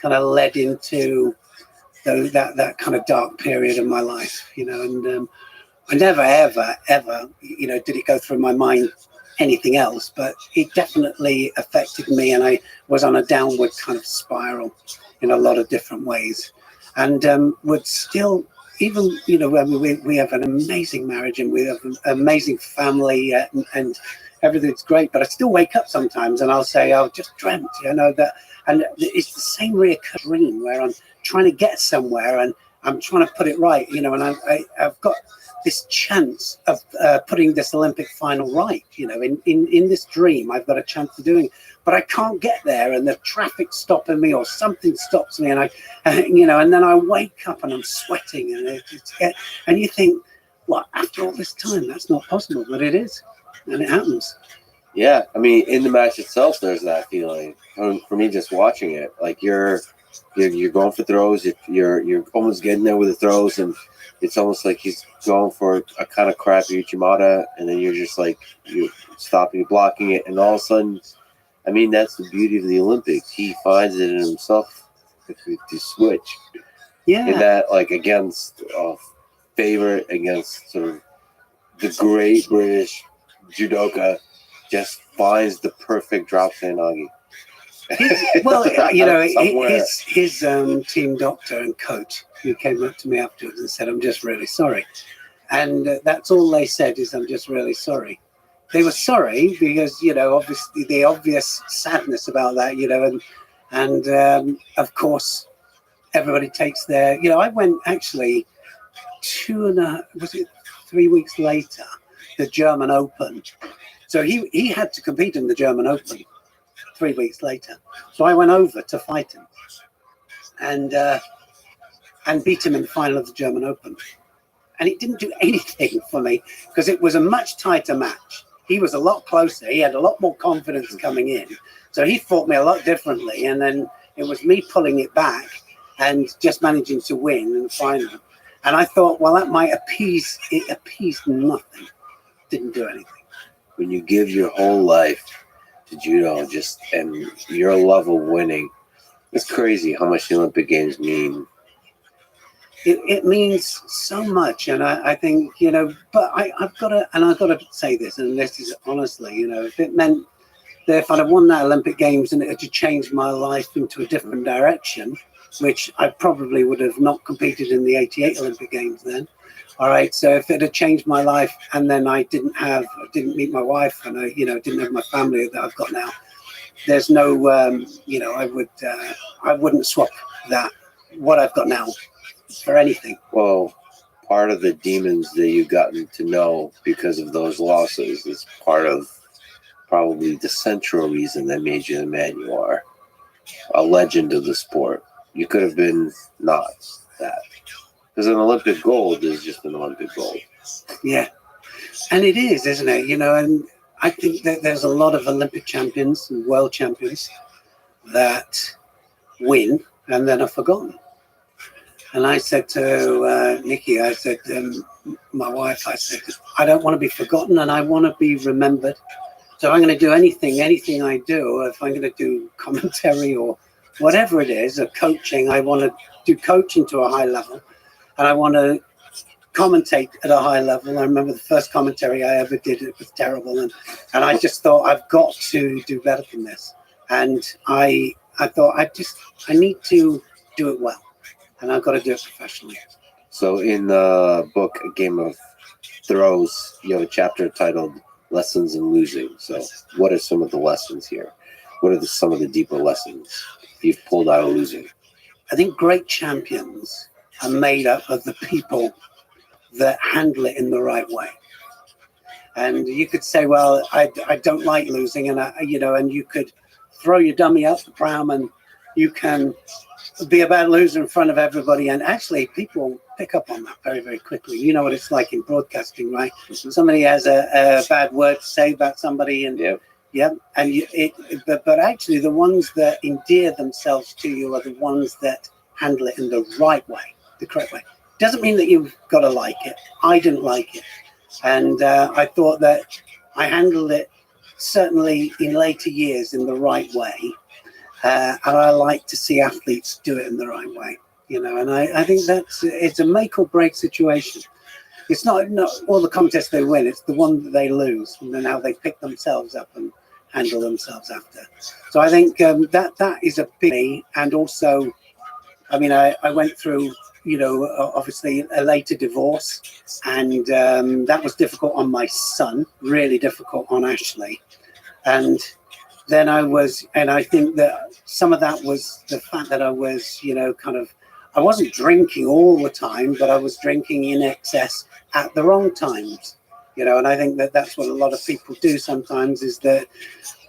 kind of led into that kind of dark period of my life, and I never, ever, did it go through my mind anything else, but it definitely affected me, and I was on a downward kind of spiral in a lot of different ways, and would still, even, we have an amazing marriage and we have an amazing family, and everything's great, but I still wake up sometimes and I'll say, I've just dreamt, that, and it's the same recurring dream where I'm trying to get somewhere and I'm trying to put it right, and I've got this chance of putting this Olympic final right, in this dream. I've got a chance of doing, but I can't get there, and the traffic's stopping me, or something stops me, and and then I wake up and I'm sweating, and you think, well, after all this time, that's not possible, but it is, and it happens. Yeah, I mean, in the match itself, there's that feeling. For me, just watching it, like you're going for throws, you're almost getting there with the throws, and it's almost like he's going for a kind of crappy Uchimata, and then you're just like, you're stopping, blocking it, and all of a sudden, I mean, that's the beauty of the Olympics. He finds it in himself to switch. Yeah. And that, like, against favorite, against sort of the great British judoka, just finds the perfect drop Sanagi. His team doctor and coach, who came up to me afterwards and said, I'm just really sorry. And that's all they said is, I'm just really sorry. They were sorry because, obviously the obvious sadness about that, and of course, everybody takes their, I went actually 3 weeks later, the German Open. So he had to compete in the German Open 3 weeks later. So I went over to fight him and beat him in the final of the German Open. And it didn't do anything for me because it was a much tighter match. He was a lot closer. He had a lot more confidence coming in. So he fought me a lot differently. And then it was me pulling it back and just managing to win in the final. And I thought, well, that might appease. It appeased nothing. Didn't do anything. When you give your whole life to judo, and your love of winning, it's crazy how much the Olympic Games mean. It means so much, and I think, but I've got to say this, and this is honestly, if it meant that if I'd have won that Olympic Games and it had changed my life into a different direction, which I probably would have not competed in the '88 Olympic Games then. All right, so if it had changed my life, and then I didn't meet my wife, and I, didn't have my family that I've got now, there's no, I wouldn't swap what I've got now for anything. Well, part of the demons that you've gotten to know because of those losses is part of probably the central reason that made you the man you are, a legend of the sport. You could have been not that. Because an Olympic gold is just an Olympic gold. Yeah. And it is, isn't it? And I think that there's a lot of Olympic champions and world champions that win and then are forgotten. And I said to Nikki, I said, my wife, I said, I don't want to be forgotten and I want to be remembered. So if I'm going to do anything I do, if I'm going to do commentary or whatever it is, or coaching, I want to do coaching to a high level. And I want to commentate at a high level. I remember the first commentary I ever did, it was terrible. And I just thought, I've got to do better than this. And I thought, I need to do it well. And I've got to do it professionally. So in the book, A Game of Throws, you have a chapter titled Lessons in Losing. So what are some of the lessons here? What are some of the deeper lessons you've pulled out of losing? I think great champions are made up of the people that handle it in the right way. And you could say, well, I don't like losing, and and you could throw your dummy up the pram, and you can be a bad loser in front of everybody. And actually, people pick up on that very, very quickly. You know what it's like in broadcasting, right? Mm-hmm. Somebody has a bad word to say about somebody, and but actually, the ones that endear themselves to you are the ones that handle it in the right way. The correct way. Doesn't mean that you've got to like it. I didn't like it. And I thought that I handled it certainly in later years in the right way. And I like to see athletes do it in the right way. you know, and I think it's a make or break situation. It's not all the contests they win, it's the one that they lose, and then how they pick themselves up and handle themselves after. So I think that is a big, and also, I mean, I went through, you know, obviously a later divorce, and that was difficult on my son, really difficult on Ashley. And then I think that some of that was the fact that I was, you know, I wasn't drinking all the time, but I was drinking in excess at the wrong times, you know, and I think that that's what a lot of people do sometimes, is that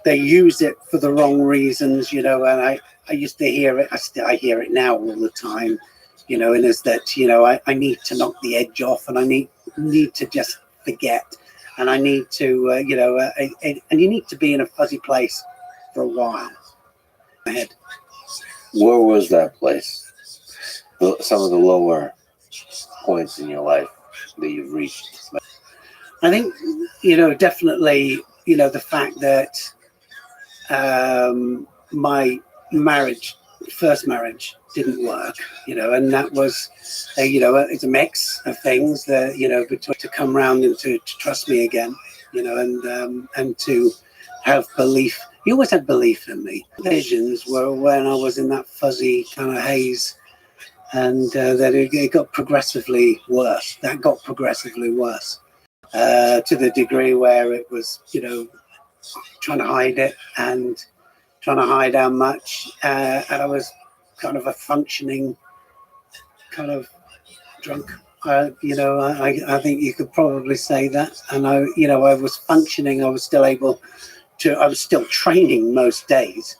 they use it for the wrong reasons, you know, and I used to hear it, I hear it now all the time, you know, and is that, you know, I need to knock the edge off, and I need to just forget, and I need to, you know, and you need to be in a fuzzy place for a while. Ahead. Where was that place? Some of the lower points in your life that you've reached? I think, you know, definitely, you know, the fact that my first marriage didn't work, you know, and that was, you know, it's a mix of things that, you know, to come round and to trust me again, you know, and to have belief. He always had belief in me. Visions were when I was in that fuzzy kind of haze, and that it got progressively worse. That got progressively worse to the degree where it was, you know, trying to hide it and trying to hide how much. And I was kind of a functioning kind of drunk. You know, I think you could probably say that. And I was functioning. I was still training most days,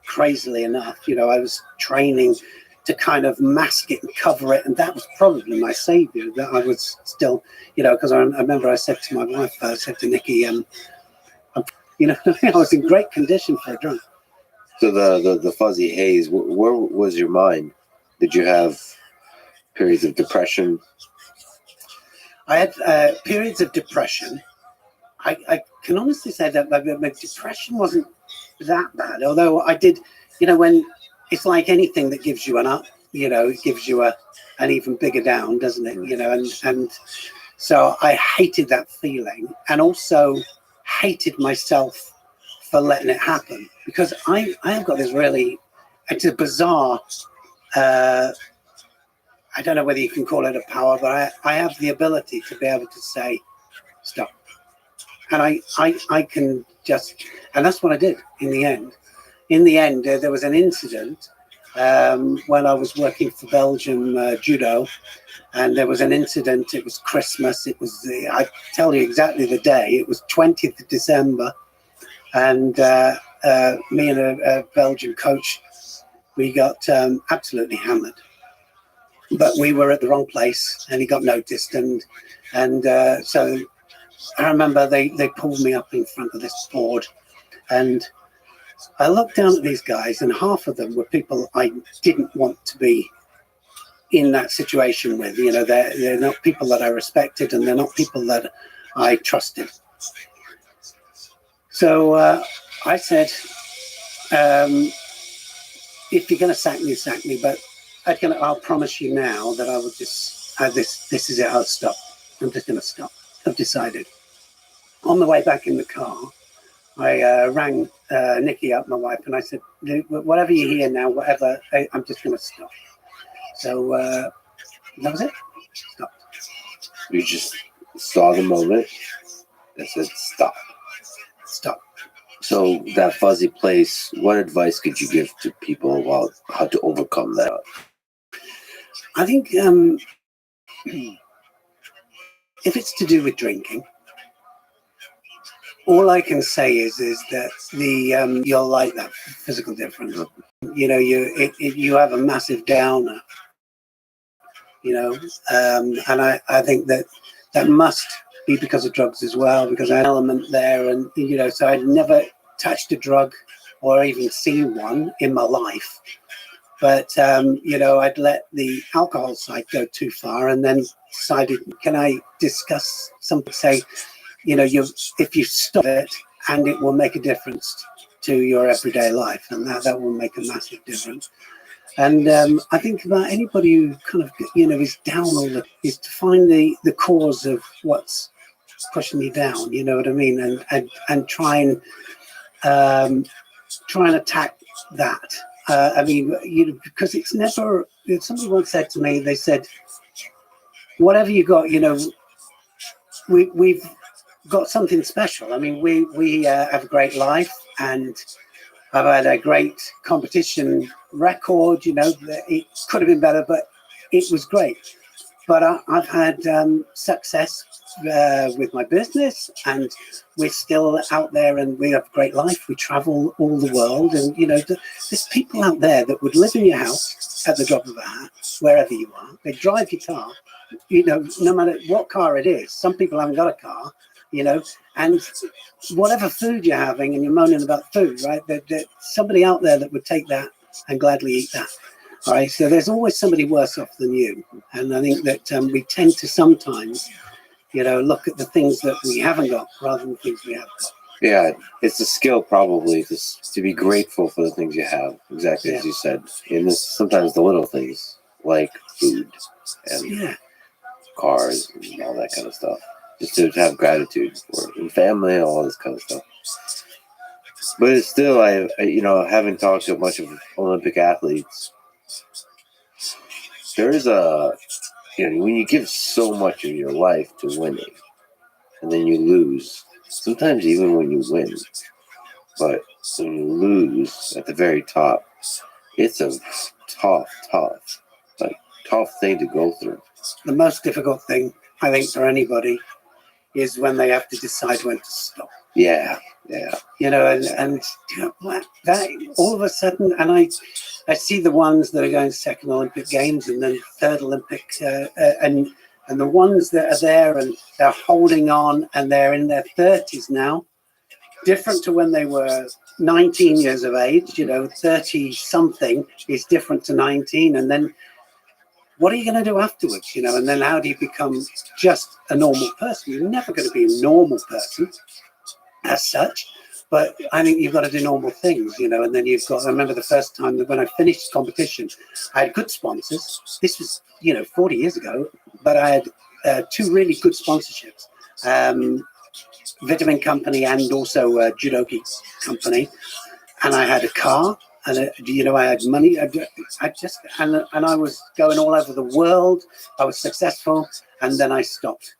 crazily enough. You know, I was training to kind of mask it and cover it. And that was probably my savior, that I was still, you know, because I remember I said to my wife, I said to Nikki, you know, I was in great condition for a drunk. So the fuzzy haze, where was your mind? Did you have periods of depression? I had periods of depression. I can honestly say that my depression wasn't that bad, although I did, you know, when it's like anything that gives you an up, you know, it gives you an even bigger down, doesn't it? You know, and so I hated that feeling, and also hated myself for letting it happen, because I have got this really, it's a bizarre, I don't know whether you can call it a power, but I have the ability to be able to say, stop. And I can just, and that's what I did in the end. In the end, there was an incident when I was working for Belgium Judo, and there was an incident. It was Christmas. It was I tell you exactly the day. It was 20th of December, and me and a Belgian coach, we got absolutely hammered. But we were at the wrong place, and he got noticed, and so I remember they pulled me up in front of this board, and I looked down at these guys, and half of them were people I didn't want to be in that situation with. You know, they're not people that I respected, and they're not people that I trusted. So I said, if you're going to sack me, but I'll promise you now that I will just, this is it, I'll stop. I'm just going to stop. I've decided. On the way back in the car, I rang Nikki up, my wife, and I said, whatever you hear now, whatever, I'm just going to stop. So that was it. Stop. You just saw the moment and said, stop. Stop. So that fuzzy place, what advice could you give to people about how to overcome that? I think if it's to do with drinking, all I can say is that you'll like that physical difference. You know, you have a massive downer. You know, and I think that must be because of drugs as well, because I had an element there, and you know, so I'd never touched a drug or even seen one in my life. But you know, I'd let the alcohol side go too far, and then decided, can I discuss something? Say, you know, if you stop it, and it will make a difference to your everyday life, and that will make a massive difference. And I think about anybody who kind of, is down all the, is to find the cause of what's pushing you down, you know what I mean? And try and attack that. I mean, because it's never, somebody once said to me, they said, whatever you got, we've got something special. I mean, we have a great life, and I've had a great competition record. It could have been better, but it was great. But I've had success with my business, and we're still out there, and we have a great life. We travel all the world, and there's people out there that would live in your house at the drop of a hat, wherever you are. They drive your car, no matter what car it is. Some people haven't got a car, and whatever food you're having, and you're moaning about food, right? There's somebody out there that would take that and gladly eat that. All right, so there's always somebody worse off than you, and I think that we tend to sometimes, look at the things that we haven't got rather than things we have got. Yeah, it's a skill probably to be grateful for the things you have, exactly as you said. And sometimes the little things like food and cars and all that kind of stuff, just to have gratitude for it, and family, all this kind of stuff. But it's still, I having talked to a bunch of Olympic athletes, there's when you give so much of your life to winning, and then you lose, sometimes even when you win, but when you lose at the very top, it's a tough thing to go through. The most difficult thing, I think, for anybody is when they have to decide when to stop. Yeah. And that all of a sudden, and I see the ones that are going second Olympic Games and then third Olympic, and the ones that are there and they're holding on and they're in their 30s now, different to when they were 19 years of age. 30 something is different to 19, and then what are you going to do afterwards? And then how do you become just a normal person? You're never going to be a normal person as such, but I think you've got to do normal things, and then you've got, I remember the first time that when I finished competition, I had good sponsors. This was, 40 years ago, but I had two really good sponsorships, Vitamin Company and also Judoki Company. And I had a car, and I had money. I just, and I was going all over the world. I was successful, and then I stopped.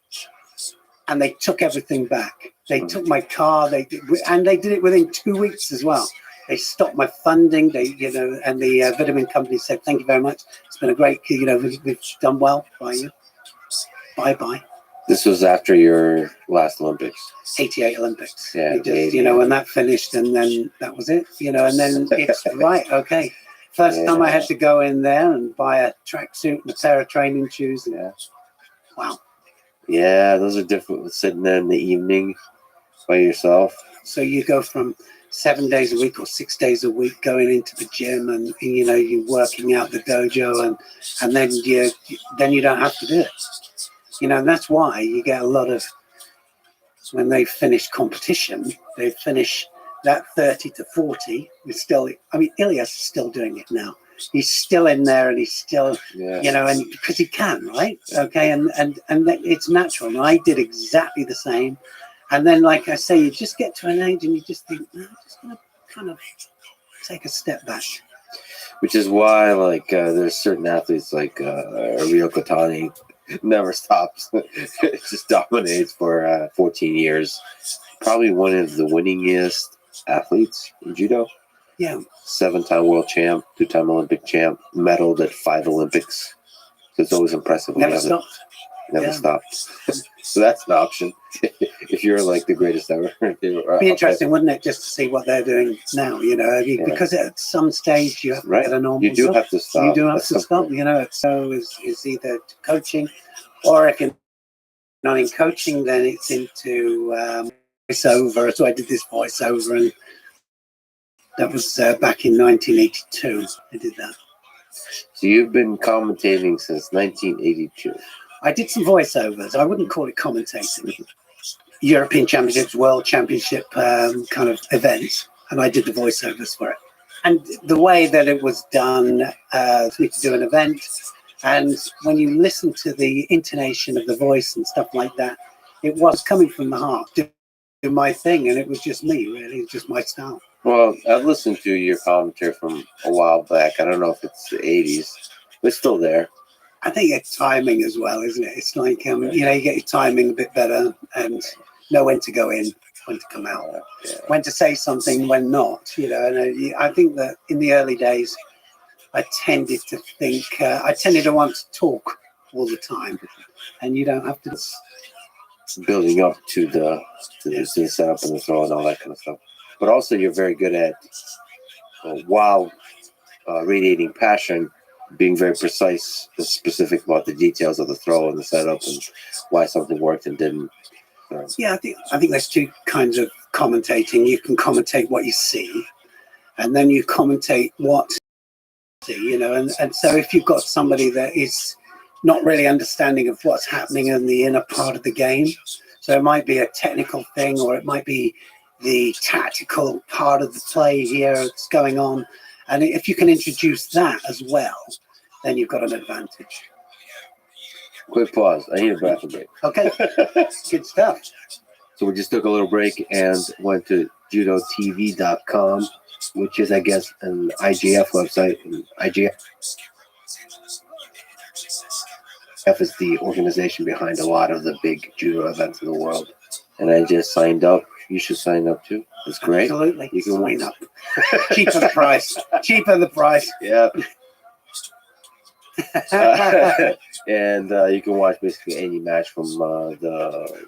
And they took everything back. They took my car. They did it within 2 weeks as well. They stopped my funding. And the Vitamin Company said, "Thank you very much. It's been a great. We've done well by you. Bye." This was after your last Olympics. 88 Olympics. Yeah. Just, when that finished, and then that was it. And then it's right. Okay. First time I had to go in there and buy a tracksuit and a pair of training shoes. Wow. Yeah, those are different. Sitting there in the evening by yourself. So you go from 7 days a week or 6 days a week going into the gym, and you're working out the dojo, and then you don't have to do it. And that's why you get a lot of, when they finish competition, they finish that 30 to 40. It's still, Ilias is still doing it now. He's still in there, and he's still, and because he can, right? Okay, and it's natural. And I did exactly the same. And then, like I say, you just get to an age, and you just think, I'm just going to kind of take a step back. Which is why, there's certain athletes like Rio Kotani never stops. It just dominates for 14 years. Probably one of the winningest athletes in judo. Yeah. 7-time world champ, 2-time Olympic champ, medaled at 5 Olympics. So it's always impressive. Never stopped. Never stopped. So that's an option. If you're the greatest ever. It'd be interesting, wouldn't it, just to see what they're doing now, because at some stage you have to get a normal You do job. have to stop. You do have to stop, so it's either coaching, or if you're not in coaching, then it's into voiceover. So I did this voiceover, and that was back in 1982. I did that. So you've been commentating since 1982. I did some voiceovers. I wouldn't call it commentating. European Championships, World Championship kind of events, and I did the voiceovers for it. and the way that it was done, for me to do an event, and when you listen to the intonation of the voice and stuff like that, it was coming from the heart, do my thing, and it was just me, really, just my style. Well, I've listened to your commentary from a while back. I don't know if it's the 80s, but it's still there. I think it's timing as well, isn't it? It's like, you know, you get your timing a bit better and know when to go in, when to come out, when to say something, when not, you know. And I think that in the early days, I tended to think, I tended to want to talk all the time, and you don't have to. Building up to the setup and the throw and all that kind of stuff. But also, you're very good at, while radiating passion, being very precise and specific about the details of the throw and the setup and why something worked and didn't. Yeah, I think there's two kinds of commentating. You can commentate what you see, and then you commentate what you see, you know. And so if you've got somebody that is not really understanding of what's happening in the inner part of the game, so it might be a technical thing, or it might be the tactical part of the play here that's going on. And if you can introduce that as well, then you've got an advantage. Quick pause. I need a bathroom break. Okay, good stuff. So we just took a little break and went to judotv.com, which is, I guess, an IGF website. And IGF is the organization behind a lot of the big judo events in the world. And I just signed up. You should sign up too. It's great. Absolutely. You can sign up. Cheaper the price. Cheaper the price. Yeah. And you can watch basically any match from the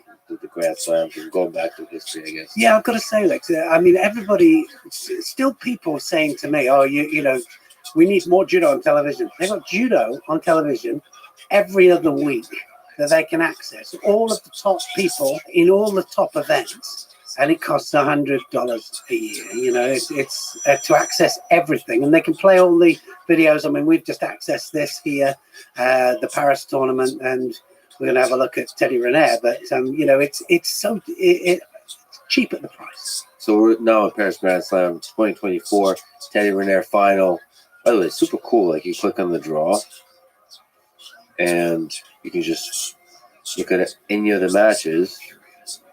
Grand Slams and going back to history, I guess. Yeah, I've got to say, Lex, I mean, everybody, still people saying to me, oh, you know, we need more judo on television. They've got judo on television every other week that they can access. All of the top people in all the top events. And it costs $100 a year. You know, it's to access everything, and they can play all the videos. I mean, we've just accessed this here, the Paris tournament, and we're going to have a look at Teddy Riner. But you know, it's so cheap at the price. So we're now at Paris Grand Slam 2024 Teddy Riner final. By the way, super cool. Like, you click on the draw, and you can just look at any of the matches.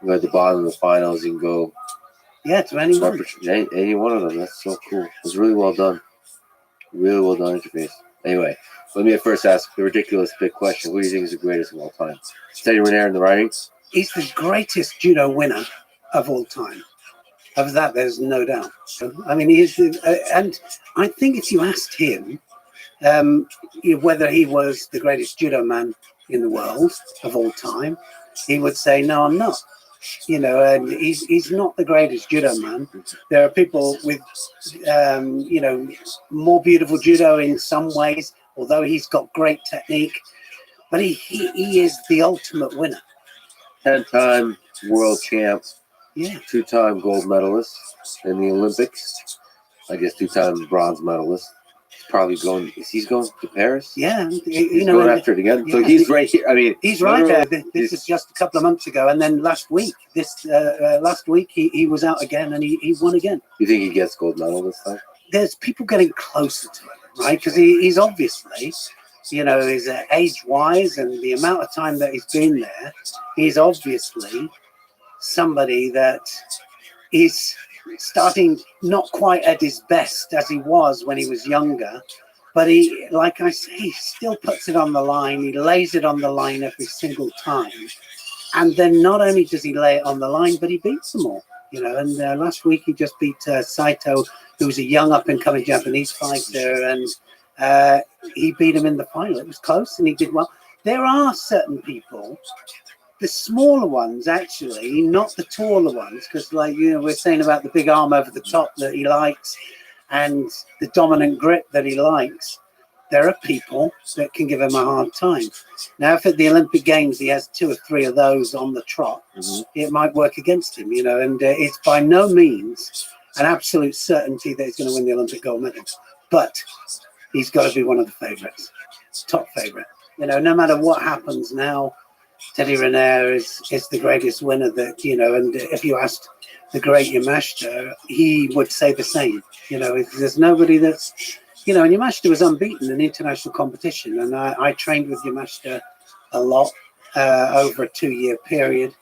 You go at the bottom of the finals, you can go. Yeah, to any one. Any one of them. That's so cool. It's really well done. Really well done interface. Anyway, let me first ask the ridiculous big question. Who do you think is the greatest of all time? Teddy Riner in the writing? He's the greatest judo winner of all time. Of that, there's no doubt. I mean, he is, and I think if you asked him whether he was the greatest judo man in the world of all time, he would say, no, I'm not. You know, and he's not the greatest judo man. There are people with, you know, more beautiful judo in some ways, although he's got great technique. But he is the ultimate winner. 10-time world champ. Yeah. 2-time gold medalist in the Olympics. I guess 2-time bronze medalist. Probably going. He's going to Paris. Yeah, he's going after it again. So he's right here. I mean, he's right there. This is just a couple of months ago, and then last week, he was out again, and he won again. You think he gets gold medal this time? There's people getting closer to him, right? Because he's obviously, you know, his age-wise and the amount of time that he's been there, he's obviously somebody that is starting not quite at his best as he was when he was younger, but he, like I say, he still puts it on the line. He lays it on the line every single time, and then not only does he lay it on the line, but he beats them all. You know, and last week he just beat Saito, who was a young up-and-coming Japanese fighter, and he beat him in the final. It was close, and he did well. There are certain people, the smaller ones, actually, not the taller ones, because, like, you know, we're saying about the big arm over the top that he likes and the dominant grip that he likes. There are people that can give him a hard time. Now, if at the Olympic Games he has 2 or 3 of those on the trot, it might work against him, you know, and it's by no means an absolute certainty that he's going to win the Olympic gold medal. But he's got to be one of the favourites, top favourite. You know, no matter what happens now, Teddy Riner is the greatest winner that, you know, and if you asked the great Yamashita, he would say the same. You know, there's nobody that's, you know, and Yamashita was unbeaten in international competition. And I trained with Yamashita a lot over a 2-year period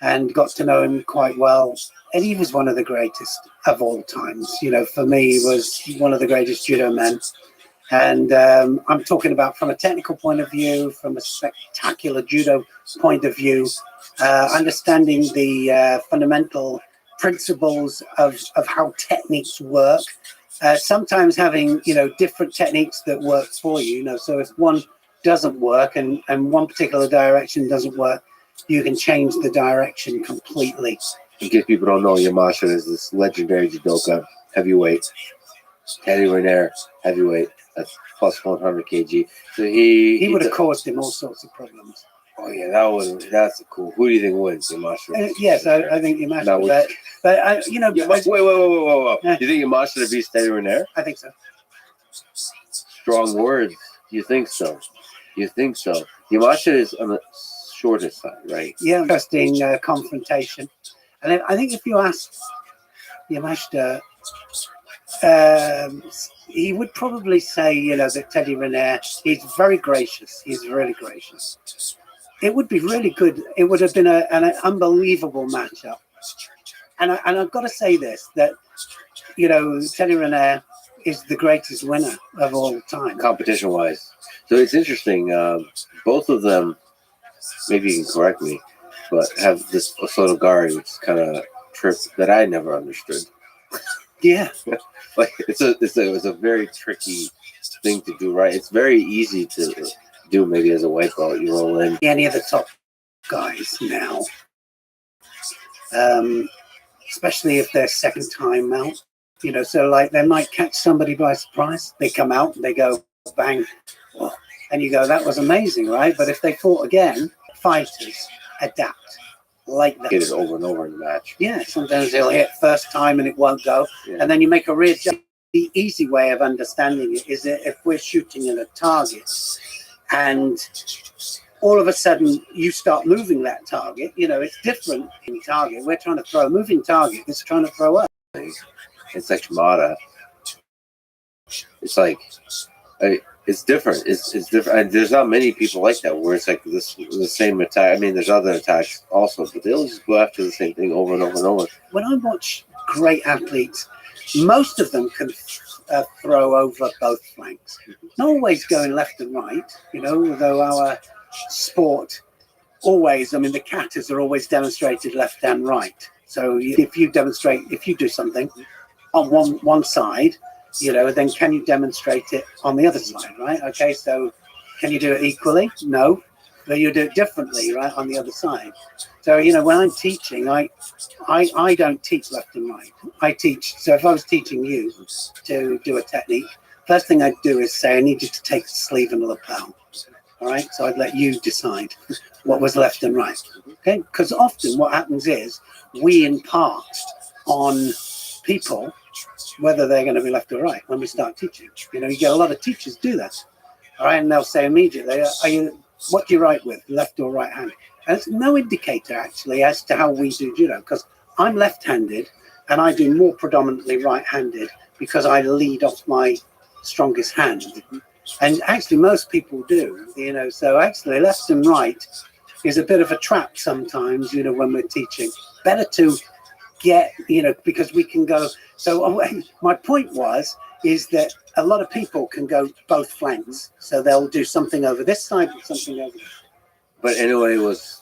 and got to know him quite well. And he was one of the greatest of all times. You know, for me, he was one of the greatest judo men. And I'm talking about from a technical point of view, from a spectacular judo point of view, understanding the fundamental principles of how techniques work. Sometimes having, you know, different techniques that work for you. You know, so if one doesn't work and one particular direction doesn't work, you can change the direction completely. In case people don't know, Yamashita is this legendary judoka heavyweight. Teddy Riner, heavyweight. That's plus 100 kg. So He would have caused him all sorts of problems. Oh yeah, that's cool. Who do you think wins, Yamashita? Yes, I think Yamashita. But you know, Wait. You think Yamashita beats Teddy Riner? I think so. Strong words. You think so? Yamashita is on the shortest side, right? Yeah, interesting confrontation. And I think if you ask Yamashita, he would probably say, you know, that Teddy Riner, he's very gracious. He's really gracious. It would be really good. It would have been an unbelievable matchup. And I've got to say this, that, you know, Teddy Riner is the greatest winner of all time. Competition-wise. So it's interesting. Both of them, maybe you can correct me, but have this Osotogari, which is kind of trip that I never understood. Yeah. Like it's a very tricky thing to do, right? It's very easy to do maybe as a white belt. You roll in. Any of the top guys now, especially if they're second time out, you know, so like they might catch somebody by surprise. They come out and they go bang, and you go, that was amazing, right? But if they fought again, fighters adapt like that. Get it over and over in the match. Yeah, sometimes they'll hit first time and it won't go, and then you make a readjust. The easy way of understanding it is that if we're shooting at a target and all of a sudden you start moving that target, you know, it's different in target. We're trying to throw a moving target. It's trying to throw up. It's like Shimada. It's like it's different. It's different. And there's not many people like that where it's like the same attack. I mean, there's other attacks also, but they'll just go after the same thing over and over and over. When I watch great athletes, most of them can throw over both flanks. Not always going left and right, you know, though our sport always, I mean, the katas are always demonstrated left and right. So if you do something on one side, you know, then can you demonstrate it on the other side, right? Okay, so can you do it equally? No, but you do it differently, right, on the other side. So, you know, when I'm teaching, I don't teach left and right. I teach, so if I was teaching you to do a technique, first thing I'd do is say, I need you to take the sleeve and the lapel. All right, so I'd let you decide what was left and right. Okay, because often what happens is we impart on people whether they're going to be left or right when we start teaching. You know, you get a lot of teachers do that. All right, and they'll say immediately, what do you write with, left or right hand? And it's no indicator actually as to how we do judo, because I'm left-handed and I do more predominantly right-handed because I lead off my strongest hand. And actually most people do, you know, so actually left and right is a bit of a trap sometimes, you know, when we're teaching. Better to get, you know, because we can go. So my point is that a lot of people can go both flanks. So they'll do something over this side and something over there. But anyway, it was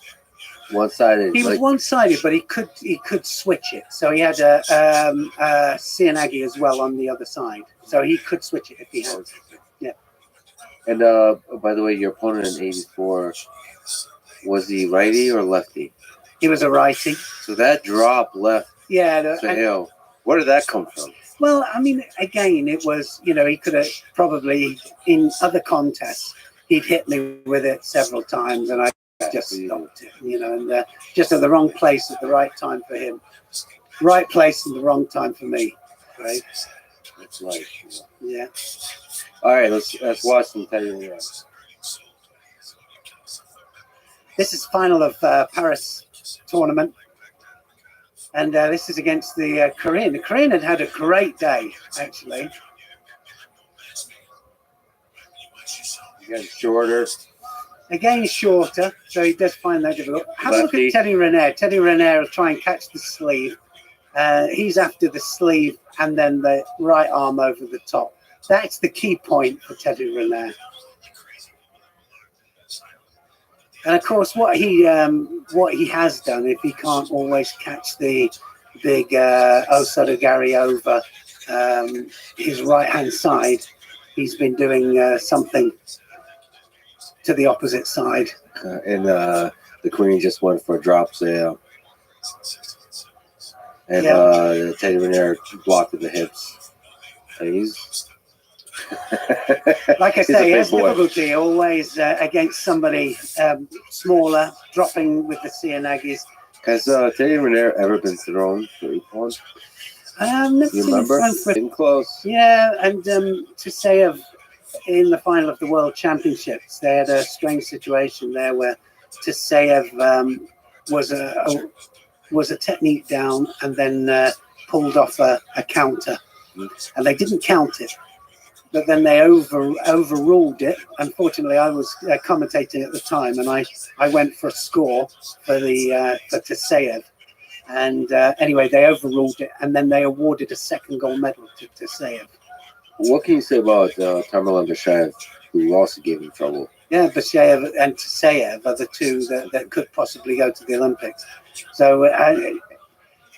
one-sided. He was one-sided, but he could switch it. So he had a Cianagi as well on the other side. So he could switch it if he had. Yeah. And by the way, your opponent in '84, was he righty or lefty? He was a righty. So that drop left. Yeah. So where did that come from? Well, I mean, again, it was, you know, he could have probably in other contests he'd hit me with it several times, and I just stopped it, you know, and just at the wrong place at the right time for him. Right place and the wrong time for me. Right. That's life. Yeah. All right, let's watch some Teddy Riner. This is final of Paris tournament. And this is against the Korean. The Korean had a great day, actually. Again, shorter. Again, shorter, so he does find that difficult. Have a look Lefty. at Teddy Riner. Teddy Riner will try and catch the sleeve. He's after the sleeve and then the right arm over the top. That's the key point for Teddy Riner. And of course, what he has done, if he can't always catch the big Osotogari over his right hand side, he's been doing something to the opposite side. And the Queen just went for a drop sale. And Teddy Riner blocked with the hips. And he's Like I He's a say, he big has boy. difficulty always against somebody smaller, dropping with the Cianagis. Has Teddy Riner ever been thrown for Ippon? Never You seen him remember? run for- Getting close. Yeah, and Tusayev in the final of the World Championships, they had a strange situation there where Tusayev was a technique down and then pulled off a counter, and they didn't count it. But then they overruled it. Unfortunately, I was commentating at the time, and I went for a score for Tusayev. And anyway, they overruled it, and then they awarded a second gold medal to Tusayev. What can you say about Tamerlan Bashayev, who also gave him trouble? Yeah, Bashayev and Tusayev are the two that could possibly go to the Olympics. So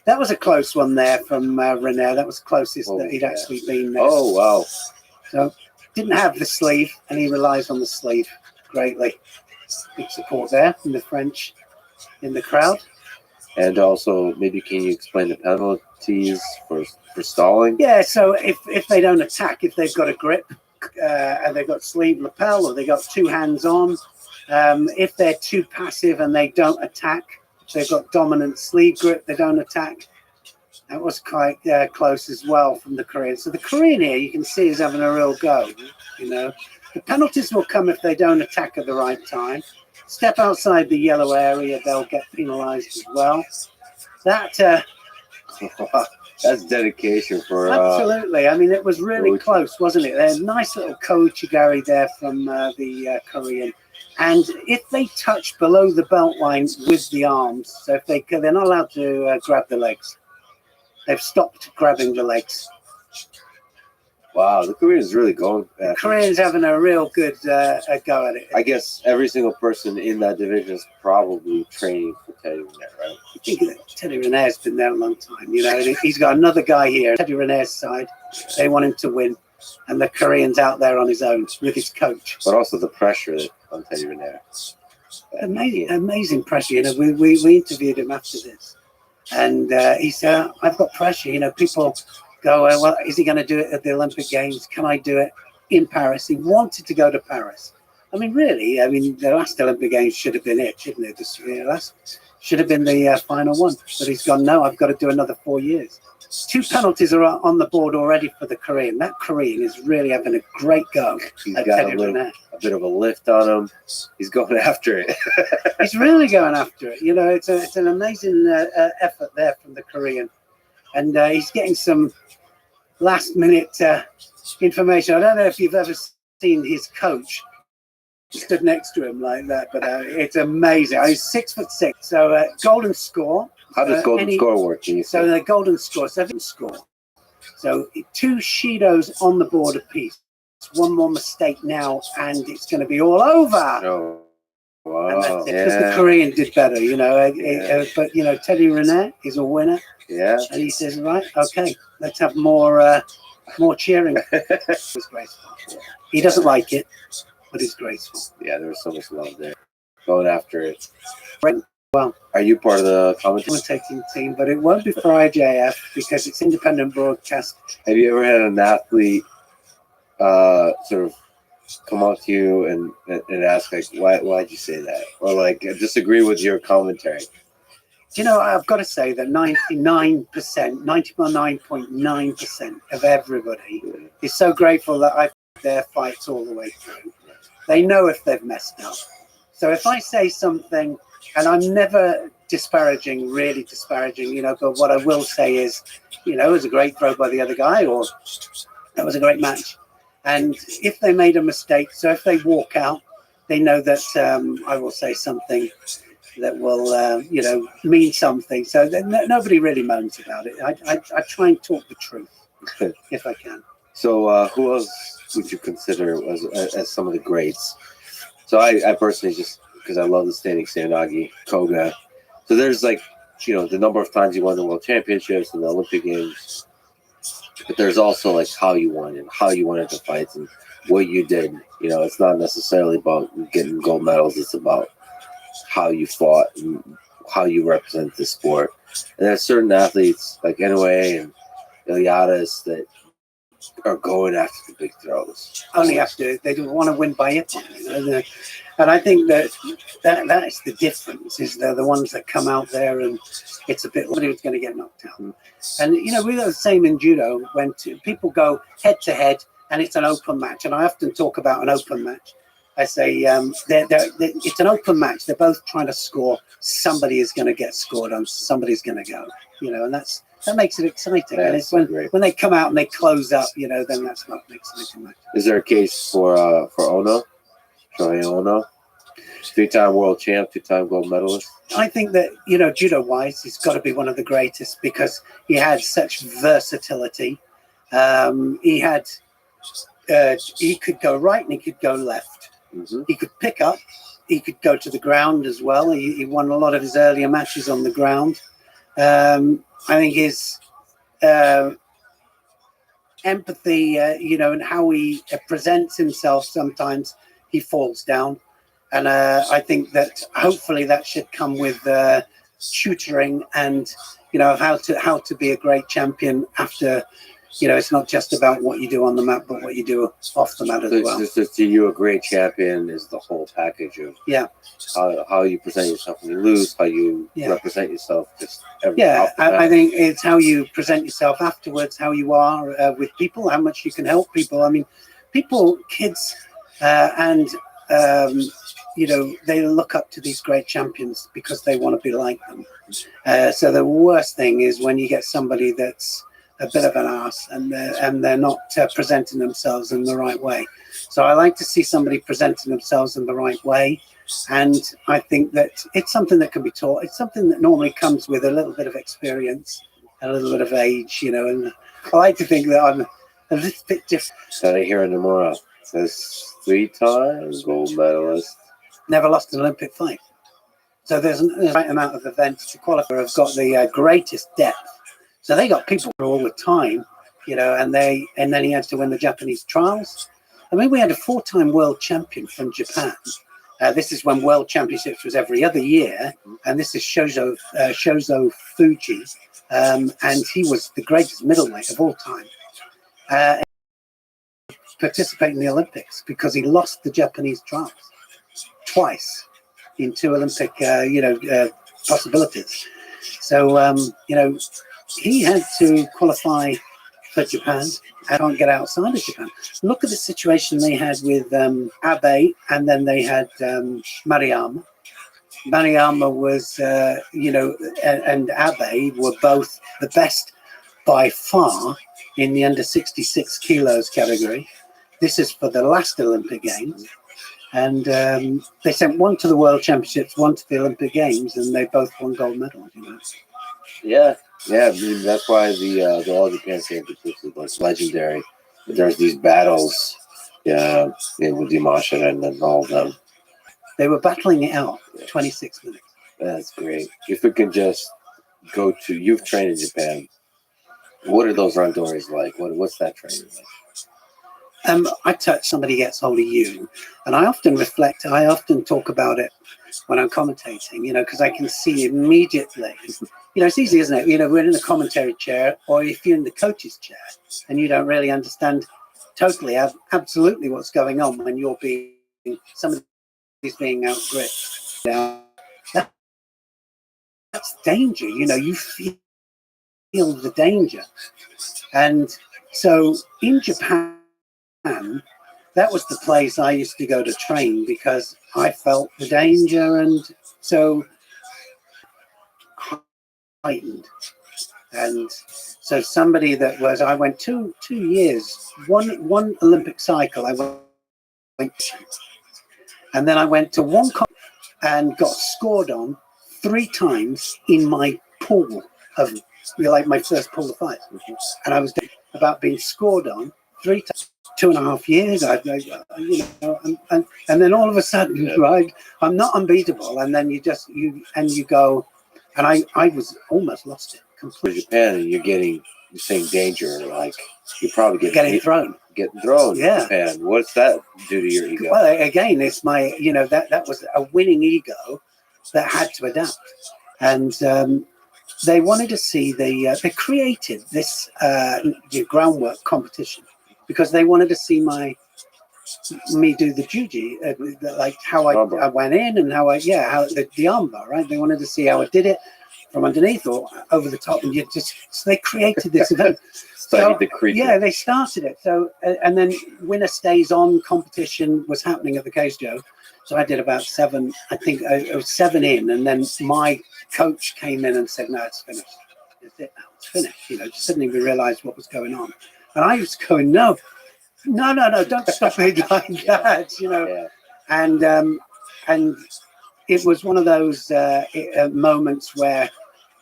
that was a close one there from Riner. That was the closest that he'd actually been there. Oh, wow. So didn't have the sleeve, and he relies on the sleeve greatly. Big support there from the French in the crowd. And also, maybe can you explain the penalties for stalling? Yeah, so if they don't attack, if they've got a grip and they've got sleeve lapel or they got two hands on, if they're too passive and they don't attack, they've got dominant sleeve grip, they don't attack. That was quite close as well from the Korean. So the Korean here, you can see, is having a real go. You know, the penalties will come if they don't attack at the right time. Step outside the yellow area, they'll get penalised as well. That That's dedication for absolutely. I mean, it was really Koichi. close, wasn't it? A nice little Koichigari there from the Korean. And if they touch below the belt line with the arms, so if they're not allowed to grab the legs. They've stopped grabbing the legs. Wow, the Koreans really going. The Koreans having a real good go at it. I guess every single person in that division is probably training for Teddy Riner, right? I think that Teddy Riner's been there a long time. You know, and he's got another guy here, Teddy Riner's side. They want him to win, and the Korean's out there on his own with his coach. But also the pressure on Teddy Riner. Amazing pressure. You know, we interviewed him after this, and he said, "I've got pressure." You know, people go, "Well, is he going to do it at the Olympic Games? Can I do it in Paris?" He wanted to go to Paris. I mean, really, the last Olympic Games should have been it, shouldn't it? Last should have been the final one. But he's gone, no, I've got to do another 4 years. 2 penalties are on the board already for the Korean. That Korean is really having a great go. He's at got Teddy Riner. a bit of a lift on him. He's going after it. He's really going after it. You know, it's an amazing effort there from the Korean. And he's getting some last-minute information. I don't know if you've ever seen his coach stood next to him like that, but it's amazing. He's 6'6", so golden score. How does golden score work? Can you So say? the golden score, 7 score. So 2 Shidos on the board apiece. One more mistake now, and it's going to be all over. Oh, And that's wow. it, because the Yeah. Korean did better, you know. Yeah. But, you know, Teddy Riner is a winner. Yeah. And he says, right, okay, let's have more cheering. It's graceful. He doesn't like it, but it's graceful. Yeah, there was so much love there. Going after it. Right. Well, Are you part of the commentary? commentating team, but it won't be for IJF because it's independent broadcast. Have you ever had an athlete sort of come up to you and ask, like, why'd you say that? Or, like, disagree with your commentary? You know, I've got to say that 99.9% of everybody is so grateful that I've had their fights all the way through. They know if they've messed up. So if I say something, and I'm never disparaging, really disparaging, you know. But what I will say is, you know, it was a great throw by the other guy, or that was a great match. And if they made a mistake, so if they walk out, they know that I will say something that will, you know, mean something. So nobody really moans about it. I try and talk the truth if I can. So who else would you consider as some of the greats? So I personally, just because I love the standing Seoinage, Koga. So there's like, you know, the number of times you won the World Championships and the Olympic Games. But there's also like how you won and how you won at the fights and what you did. You know, it's not necessarily about getting gold medals. It's about how you fought and how you represent the sport. And there's certain athletes like Inoue and Iliadis that are going after the big throws. Only after they don't want to win by it, you know. And I think that is the difference. Is they're the ones that come out there and it's a bit like it's going to get knocked out. And you know, we're the same in judo when people go head to head and it's an open match. And I often talk about an open match. I say it's an open match. They're both trying to score. Somebody is going to get scored on. Somebody's going to go. You know, and that makes it exciting. And it's when they come out and they close up, you know, then that's not an exciting match. Is there a case for Ono? Shohei Ono? 3-time world champ, 2-time gold medalist. I think that, you know, judo-wise, he's got to be one of the greatest because he had such versatility. He could go right and he could go left. Mm-hmm. He could pick up. He could go to the ground as well. He won a lot of his earlier matches on the ground. I think his empathy, you know, and how he presents himself, sometimes he falls down. And I think that hopefully that should come with tutoring and, you know, how to be a great champion after, you know, it's not just about what you do on the mat, but what you do off the mat as well. So to you, a great champion is the whole package of how you present yourself when you lose, how you represent yourself. I think it's how you present yourself afterwards, how you are with people, how much you can help people. I mean, kids, you know, they look up to these great champions because they want to be like them. So the worst thing is when you get somebody that's a bit of an ass and they're not presenting themselves in the right way. So I like to see somebody presenting themselves in the right way. And I think that it's something that can be taught. It's something that normally comes with a little bit of experience, a little bit of age, you know, and I like to think that I'm a little bit different. Tadahiro Nomura says 3-time gold medalist. Never lost an Olympic fight. So there's the right amount of events to qualify. Have got the greatest depth. So they got people all the time, you know, and then he had to win the Japanese trials. I mean, we had a 4-time world champion from Japan. This is when world championships was every other year, and this is Shozo Fuji, and he was the greatest middleweight of all time. Participate in the Olympics because he lost the Japanese trials twice in 2 Olympic, possibilities. So, you know, he had to qualify for Japan. I can't get outside of Japan. Look at the situation they had with Abe, and then they had Mariyama. Mariyama was, and Abe were both the best by far in the under 66 kilos category. This is for the last Olympic Games. And they sent one to the World Championships, one to the Olympic Games, and they both won gold medals. You know? Yeah. I mean, that's why the All Japan Championships is like legendary. There's these battles, with Yamashita and then all of them. They were battling it out 26 minutes. That's great. If we can just go to, you've trained in Japan. What are those randoris like? What's that training like? I touch, somebody gets hold of you, and I often reflect. I often talk about it when I'm commentating, you know, because I can see immediately. You know, it's easy, isn't it? You know, we're in the commentary chair, or if you're in the coach's chair, and you don't really understand totally, absolutely what's going on when you're being, somebody's being outgripped. Now, that's danger. You know, you feel the danger, and so in Japan, that was the place I used to go to train because I felt the danger. And so heightened. And so somebody that was, I went two years, one Olympic cycle, I went, and then I went to one and got scored on 3 times in my pool of, like my first pool of fight. And I was about being scored on 3 times, 2.5 years. You know, and then all of a sudden, right, I'm not unbeatable. And then you go, and I was almost lost it For completely. Japan, and you're saying danger, like you're probably Getting thrown. getting thrown. Yeah. In Japan. What's that do to your ego? Well, again, it's my, you know, that was a winning ego that had to adapt. And they wanted to see they created this groundwork competition because they wanted to see me do the juji, like how I went in and how the armbar, right? They wanted to see how I did it from underneath or over the top, and so they created this event. Studied the creature. Yeah, they started it. So and then winner stays on competition was happening at the Keijo. So I did about 7. I think it was 7 in, and then my coach came in and said, "No, it's finished. It's it now. It's finished." You know, suddenly we realised what was going on, and I was going, "No, don't stop it like that," you know. Yeah. And it was one of those moments where,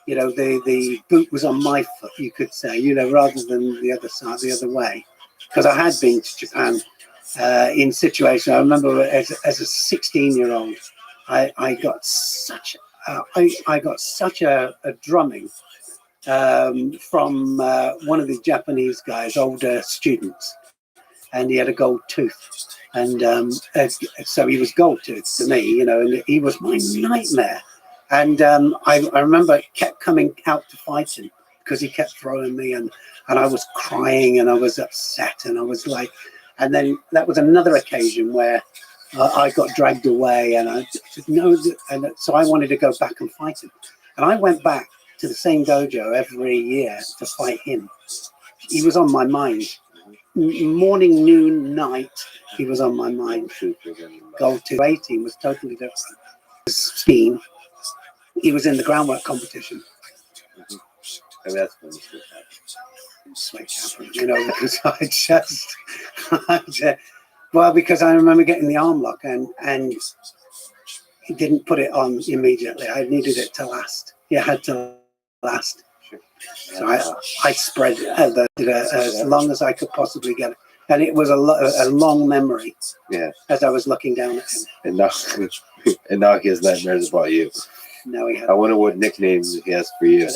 you know, the boot was on my foot, you could say, you know, rather than the other side, the other way, because I had been to Japan in situations. I remember as a 16-year-old, I got such a drumming from one of the Japanese guys, older students, and he had a gold tooth. And so he was gold tooth to me, you know, and he was my nightmare. And I remember it kept coming out to fight him because he kept throwing me, and I was crying and I was upset, and I was like, and then that was another occasion where I got dragged away, and I said no, and so I wanted to go back and fight him, and I went back to the same dojo every year to fight him. He was on my mind, morning, noon, night. He was on my mind. Gold 218 was totally different. Scheme. He was in the groundwork competition. And that's when Switch happened, you know, because well, because I remember getting the arm lock and he didn't put it on immediately. I needed it to last. It had to last. So I spread it as long as I could possibly get it. And it was a long memory. Yeah. As I was looking down at him. And now he has nightmares about you. No, he had. I wonder what nicknames he has for you.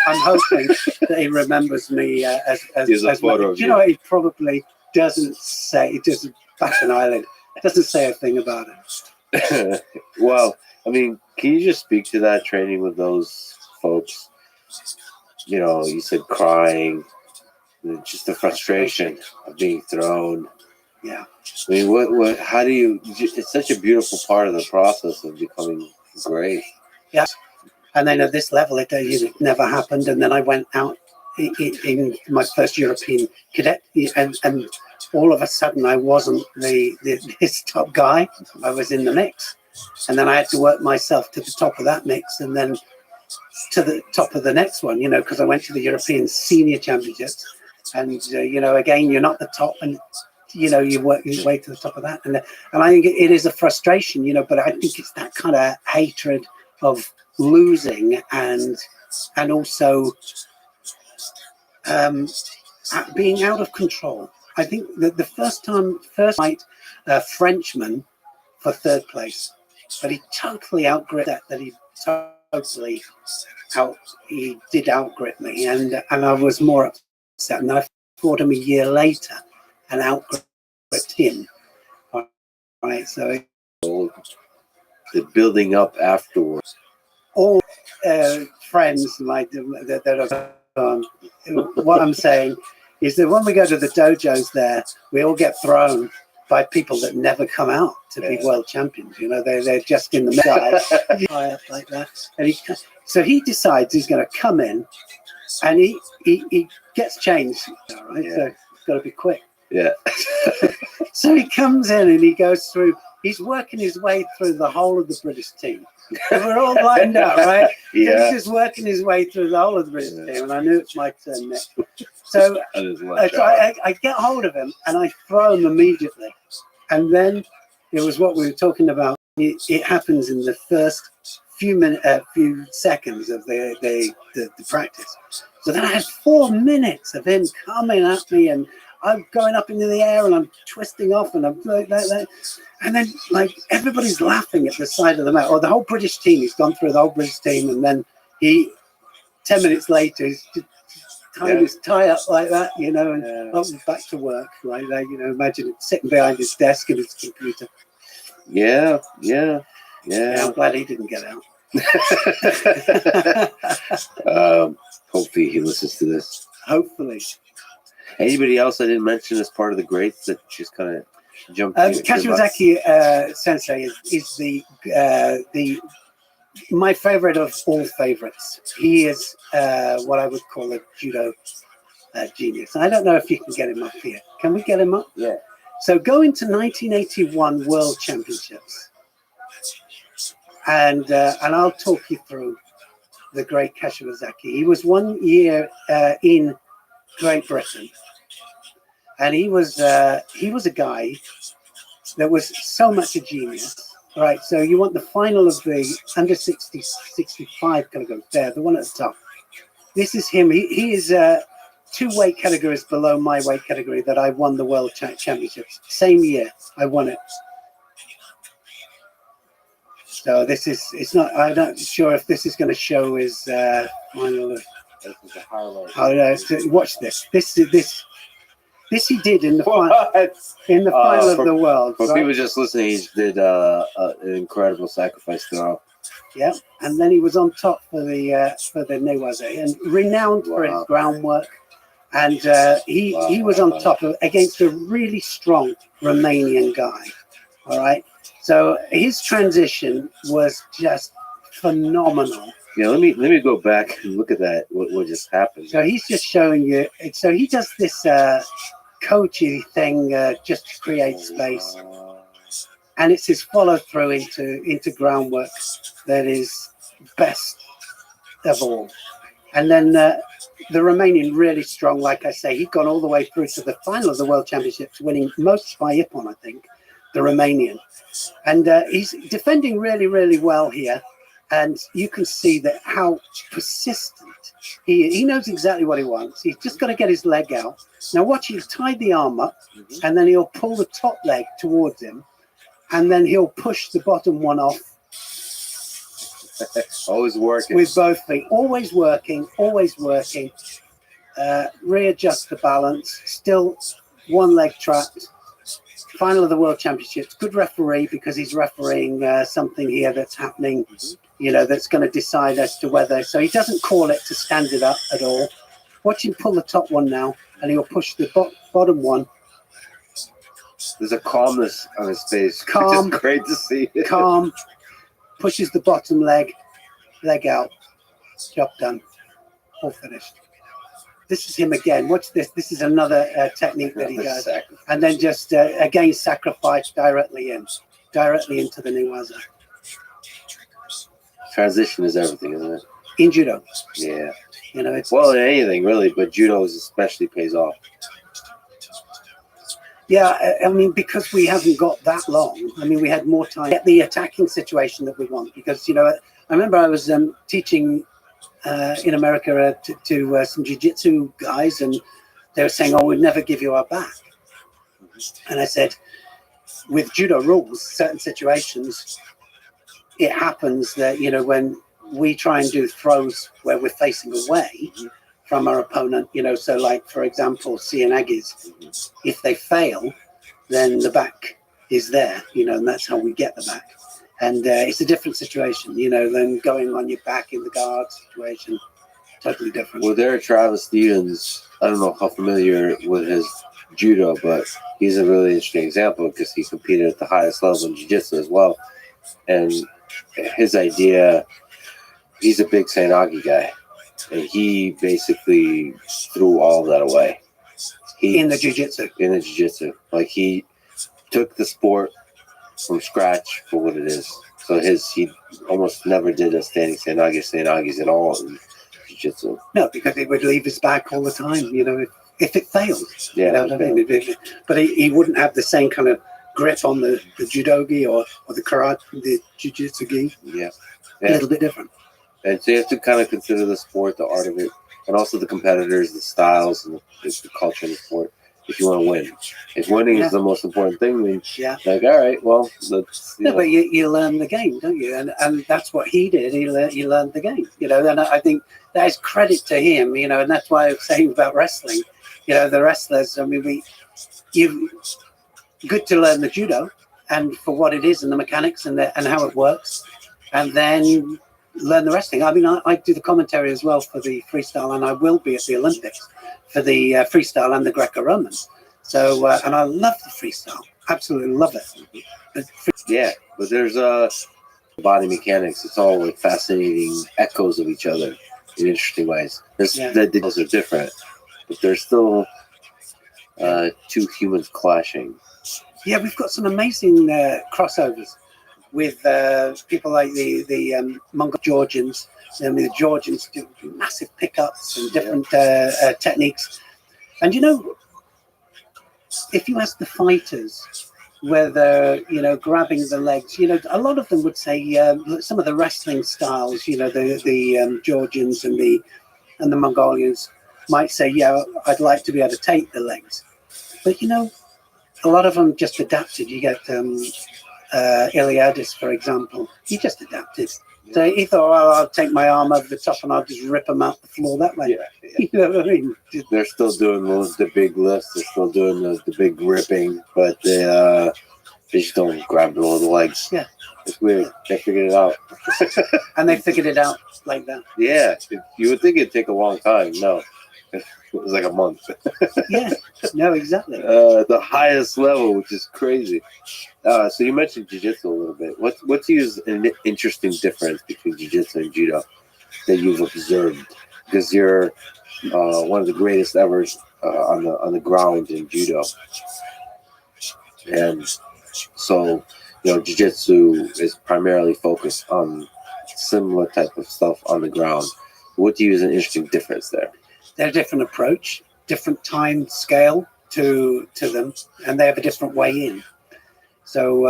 I'm hoping that he remembers me as a photo of you know, he probably doesn't say, it doesn't bat an eyelid, doesn't say a thing about it. Well, I mean, can you just speak to that training with those folks? You know, you said crying, just the frustration of being thrown. Yeah. I mean, how do you, it's such a beautiful part of the process of becoming great. Yeah. And then at this level, it never happened. And then I went out in my first European cadet, and all of a sudden I wasn't this top guy. I was in the mix. And then I had to work myself to the top of that mix, and then to the top of the next one, you know, because I went to the European Senior Championships. And, you know, again, you're not the top, and, you know, you work your way to the top of that. And I think it is a frustration, you know, but I think it's that kind of hatred of losing and also being out of control. I think that the first fight a Frenchman for 3rd place, but he totally outgrit that he totally he did outgrit me, and I was more upset. And I fought him a year later and outgrit him. Right, so the building up afterwards. All friends that are what I'm saying is that when we go to the dojos there, we all get thrown by people that never come out to be world champions. You know, they're just in the middle like that. And so he decides he's going to come in, and he gets changed. Right, so it's got to be quick. Yeah. So he comes in and he goes through he's working his way through the whole of the British team. We're all lined up, right? Yeah. He's just working his way through the whole of the British team, and I knew it's my turn next. So, That is one so job. I get hold of him and I throw him immediately. And then it was what we were talking about. It happens in the first few seconds of the practice. So then I had 4 minutes of him coming at me, and I'm going up into the air and I'm twisting off and I'm like that. And then like everybody's laughing at the side of the mat. Or the whole British team, he's gone through the whole British team, and then 10 minutes later, he's just tying his tie up like that, you know, and back to work, right? Like, you know, imagine it sitting behind his desk and his computer. Yeah. I'm glad he didn't get out. Hopefully he listens to this. Hopefully. Anybody else I didn't mention as part of the greats that just kind of jumped in? Kashiwazaki Sensei is the my favorite of all favorites. He is what I would call a judo genius. I don't know if you can get him up here. Can we get him up? Yeah. So go into 1981 World Championships, and I'll talk you through the great Kashiwazaki. He was 1 year in Great Britain, and he was a guy that was so much a genius. Right, so you want the final of the under 65 kilograms there, the one at the top. This is him. He is 2 weight categories below my weight category that I won the World Championships. Same year, I won it. So this is, it's not, I'm not sure if this is going to show his final of, watch this. This he did in the final of the world. For right? people just listening, he did an incredible sacrifice throw. Yeah, and then he was on top for the Newaze, and renowned for his groundwork. And he was on top against a really strong Romanian guy. All right, so his transition was just phenomenal. Yeah, let me go back and look at that. What just happened? So he's just showing you. So he does this coachy thing just to create space, and it's his follow through into groundwork that is best of all. And then the Romanian really strong, like I say, he'd gone all the way through to the final of the World Championships, winning most by Ippon, I think, the Romanian, and he's defending really, really well here. And you can see that how persistent he knows exactly what he wants. He's just got to get his leg out. Now watch, he's tied the arm up, and then he'll pull the top leg towards him, and then he'll push the bottom one off. Always working. With both feet. Always working. Readjust the balance. Still 1 leg trapped. Final of the World Championships. Good referee, because he's refereeing something here that's happening, you know, that's going to decide as to whether. So he doesn't call it to stand it up at all. Watch him pull the top one now, and he'll push the bottom one. There's a calmness on his face. Calm. Which is great to see. Calm. Pushes the bottom leg out. Job done. All finished. This is him again. Watch this. This is another technique that he does. And then just, again, sacrifice directly into the Newaza. Transition is everything, isn't it? In judo. Yeah. You know, it's... Well, in anything, really, but judo especially pays off. Yeah, I mean, because we haven't got that long. I mean, we had more time to get the attacking situation that we want. Because, you know, I remember I was teaching in America to some jiu-jitsu guys, and they were saying, oh, we'd never give you our back. And I said, with judo rules, certain situations, it happens that, you know, when we try and do throws where we're facing away from our opponent, you know, so like, for example, Seoinagis, if they fail, then the back is there, you know, and that's how we get the back. And it's a different situation, you know, than going on your back in the guard situation. Totally different. Well, there, Travis Stevens, I don't know how familiar with his judo, but he's a really interesting example because he competed at the highest level in jiu-jitsu as well. And his idea, he's a big Seoinage guy. And he basically threw all that away. In the jiu-jitsu. In the jiu-jitsu. Like, he took the sport from scratch for what it is. So he almost never did a standing Seoi-Nages at all in jiu-jitsu. No, because it would leave his back all the time, if it failed. Yeah, You know what I mean? But he wouldn't have the same kind of grip on the judogi or the karate, the jiu-jitsu gi. yeah. A little bit different. And so you have to kind of consider the sport, the art of it, and also the competitors, the styles, and the culture of the sport. If you want to win, if winning is the most important thing, then like, all right, well, let's. But you learn the game, don't you? And that's what he did. He learned the game, And I think that is credit to him, and that's why I was saying about wrestling. The wrestlers. I mean, good to learn the judo and for what it is and the mechanics and how it works, and then learn the wrestling. I mean, I do the commentary as well for the freestyle, and I will be at the Olympics for the freestyle and the Greco-Roman. So, and I love the freestyle. Absolutely love it. But there's body mechanics. It's all like fascinating echoes of each other in interesting ways. The details are different, but there's still two humans clashing. Yeah, we've got some amazing crossovers with people like the Mongol Georgians. I mean, the Georgians do massive pickups and different techniques. And if you ask the fighters whether grabbing the legs, a lot of them would say some of the wrestling styles, the Georgians and the Mongolians might say, yeah, I'd like to be able to take the legs. But a lot of them just adapted. You get Iliadis, for example. He just adapted. So he thought, well, I'll take my arm over the top and I'll just rip them out the floor that way. Yeah. You know what I mean? They're still doing the big lifts. They're still doing the big ripping, but they just don't grab the legs. Yeah. It's weird. They figured it out. And they figured it out like that. Yeah. You would think it'd take a long time. No. It was like a month. Yeah. No, exactly. The highest level, which is crazy. So you mentioned jiu-jitsu a little bit. What's an interesting difference between jiu-jitsu and judo that you've observed? Because you're one of the greatest ever on the ground in judo, and so jiu-jitsu is primarily focused on similar type of stuff on the ground. What do you use an interesting difference there? They're a different approach, different time scale to them, and they have a different way in. So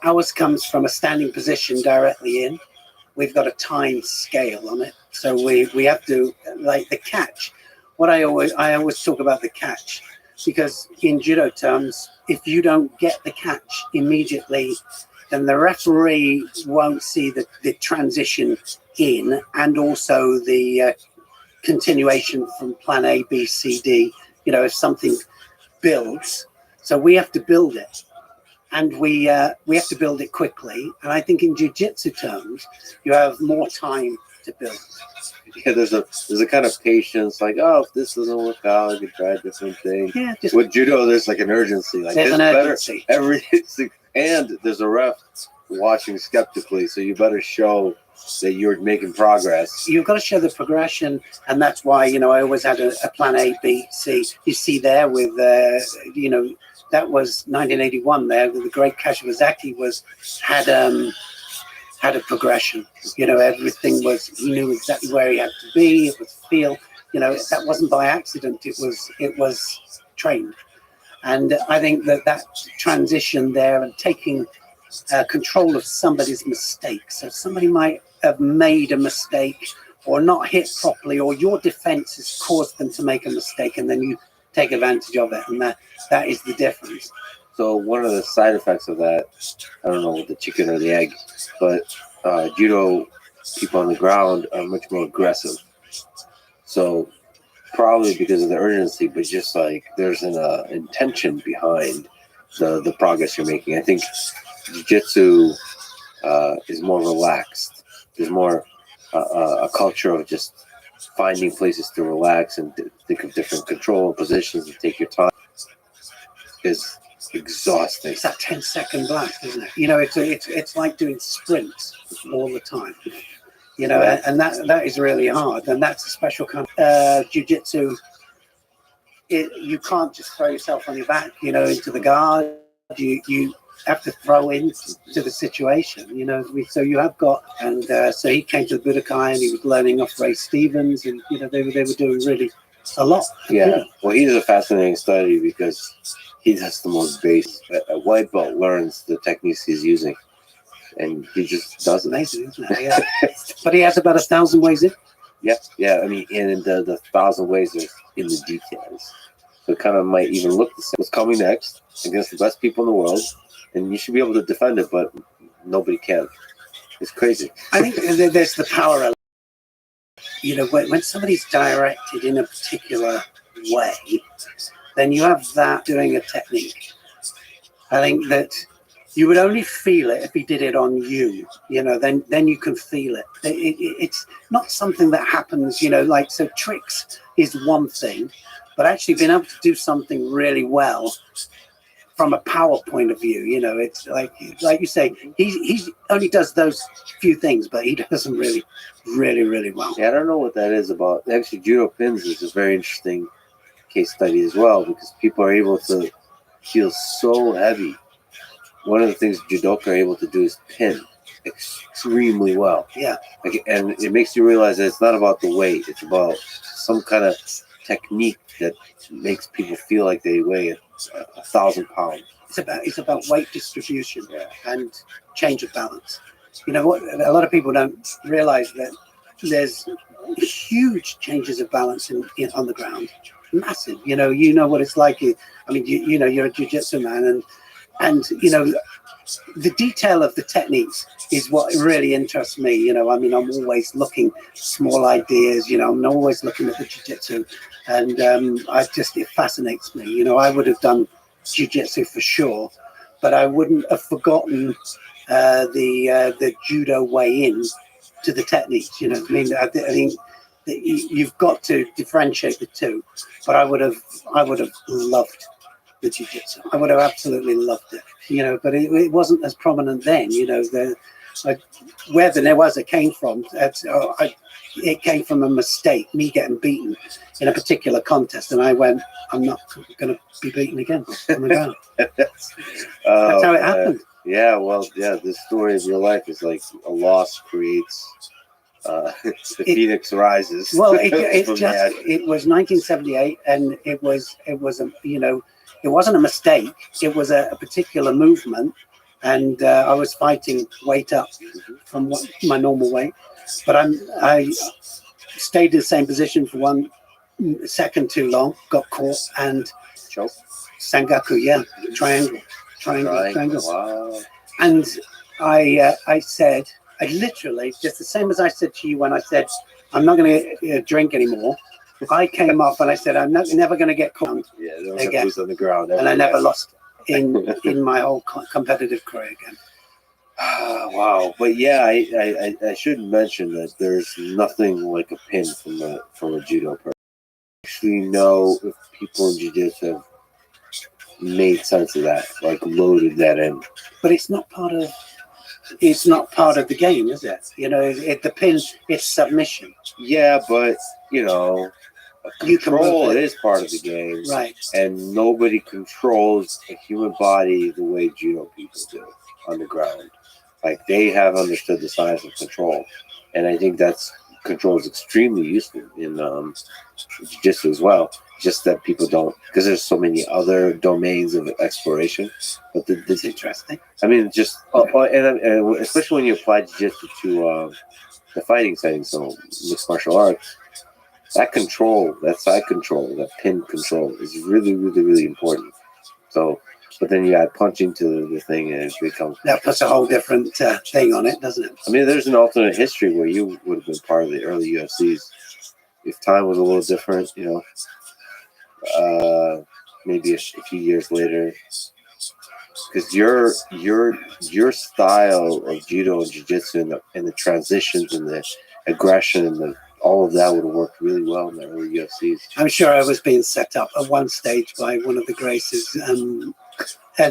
ours comes from a standing position directly in. We've got a time scale on it. So we have to, like the catch. I always talk about the catch, because in judo terms, if you don't get the catch immediately, then the referee won't see the transition in, and also the continuation from plan A, B, C, D. If something builds, so we have to build it, and we have to build it quickly. And I think in jiu-jitsu terms, you have more time to build. Yeah, there's a kind of patience, like, oh, if this doesn't work out, I could try a different thing. Yeah, with judo, there's like an urgency, like there's this an better urgency. everything, and there's a ref watching skeptically, so you better show that you're making progress. You've got to show the progression, and that's why I always had a plan A, B, C. You see there with that was 1981. There, the great Kashiwazaki had a progression. Everything was, he knew exactly where he had to be. It was feel. That wasn't by accident. It was trained, and I think that transition there and taking control of somebody's mistakes. So somebody might have made a mistake or not hit properly, or your defense has caused them to make a mistake, and then you take advantage of it, and that is the difference. So one of the side effects of that, I don't know, the chicken or the egg, but judo people on the ground are much more aggressive. So probably because of the urgency, but just like there's an intention behind the progress you're making. I think jiu-jitsu is more relaxed. There's more a culture of just finding places to relax and think of different control positions and take your time. Is exhausting. It's that 10-second blast, isn't it? It's like doing sprints all the time. And that is really hard, and that's a special kind of jiu-jitsu. You can't just throw yourself on your back, into the guard. You have to throw into the situation. You know, so you have got, and so he came to the Budokai and he was learning off Ray Stevens, and you know they were doing really a lot. Yeah, well, he's a fascinating study because he does the most base. A white belt learns the techniques he's using, and he just does it. Amazing, isn't it? Yeah. But he has about 1,000 ways in. Yeah. I mean, and the 1,000 ways are in the details. So it kind of might even look the same. What's coming next against the best people in the world, and you should be able to defend it, but nobody can. It's crazy. I think there's the power element. You know, when somebody's directed in a particular way, then you have that doing a technique. I think that you would only feel it if he did it on you. You know, then you can feel it. It's not something that happens. You know, like so tricks is one thing, but actually being able to do something really well from a power point of view, you know, it's like you say, he's only does those few things, but he does them really well. Yeah, I don't know what that is about. Actually, judo pins is a very interesting case study as well because people are able to feel so heavy. One of the things judoka are able to do is pin extremely well. Yeah. And it makes you realize that it's not about the weight. It's about some kind of technique that makes people feel like they weigh 1,000 pounds. It's about weight distribution and change of balance. You know what? A lot of people don't realize that there's huge changes of balance on the ground. Massive. You know what it's like. I mean, you know, you're a jiu-jitsu man, and you know, the detail of the techniques is what really interests me. You know, I mean, I'm always looking small ideas. You know, I'm always looking at the jiu-jitsu, and it fascinates me. You know, I would have done jiu-jitsu for sure, but I wouldn't have forgotten the judo way in to the techniques. You know, I mean, I think that you've got to differentiate the two. But I would have loved the jiu-jitsu. I would have absolutely loved it. You know, but it wasn't as prominent then. You know, where the Newaza came from, it came from a mistake, me getting beaten in a particular contest, and I went, I'm not going to be beaten again on the ground. That's how it happened. Yeah, well, this story of your life is like a loss creates the phoenix rises. Well, it was 1978, and it was you know, it wasn't a mistake. It was a particular movement, and I was fighting weight up from my normal weight, but I stayed in the same position for 1 second too long, got caught, and choke. Sangaku, triangle. Wow. And I said, I literally, just the same as I said to you when I said, I'm not going to drink anymore. I came up and I said, I'm never going to get caught again. Boots on the ground. And I never lost in my whole competitive career again. Wow. But yeah, I should mention that there's nothing like a pin from a judo person. I actually know if people in jiu-jitsu have made sense of that, like loaded that in. But it's not part of the game, is it? You know, the pin, it's submission. Yeah, but you know, control is part of the game, right? And nobody controls a human body the way judo people do on the ground. Like they have understood the science of control, and I think control is extremely useful in jiu-jitsu as well. Just that people don't, because there's so many other domains of exploration. But this is interesting. I mean, just and especially when you apply jiu-jitsu to the fighting setting, so mixed martial arts, that control, that side control, that pin control is really, really, really important. So, but then you add punching to the thing, and it becomes that puts a whole different thing on it, doesn't it? I mean, there's an alternate history where you would have been part of the early UFCs if time was a little different, you know. Maybe a few years later, because your style of judo and jiu-jitsu and the transitions and the aggression and all of that would have worked really well in the early UFCs. I'm sure I was being set up at one stage by one of the Gracies, and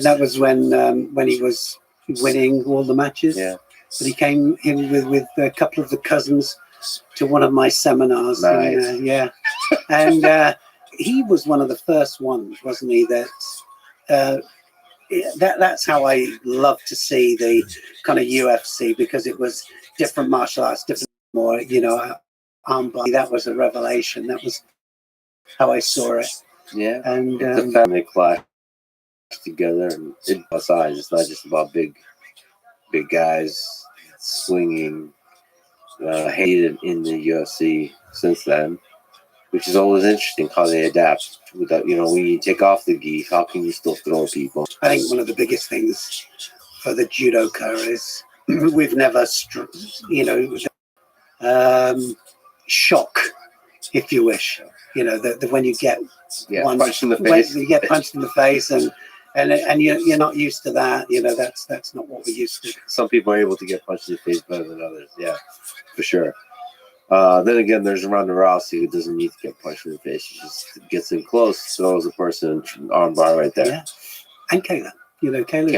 that was when he was winning all the matches. Yeah, but he came in with a couple of the cousins to one of my seminars. Nice. And he was one of the first ones, wasn't he, that that's how I love to see the kind of UFC, because it was different martial arts, different more, armbar. That was a revelation. That was how I saw it. Yeah. And The family clash together, and it's both sides. It's not just about big guys swinging. Hated in the UFC since then, which is always interesting how they adapt. Without, when you take off the gi, how can you still throw people? I think one of the biggest things for the judoka is we've never, shock, if you wish. When you get punched in the face. you get punched in the face, and you're not used to that. That's not what we're used to. Some people are able to get punched in the face better than others. Yeah, for sure. Then again, there's Ronda Rousey who doesn't need to get punched in the face. She just gets in close, throws a person, armbar right there. Yeah. And Kayla. Kayla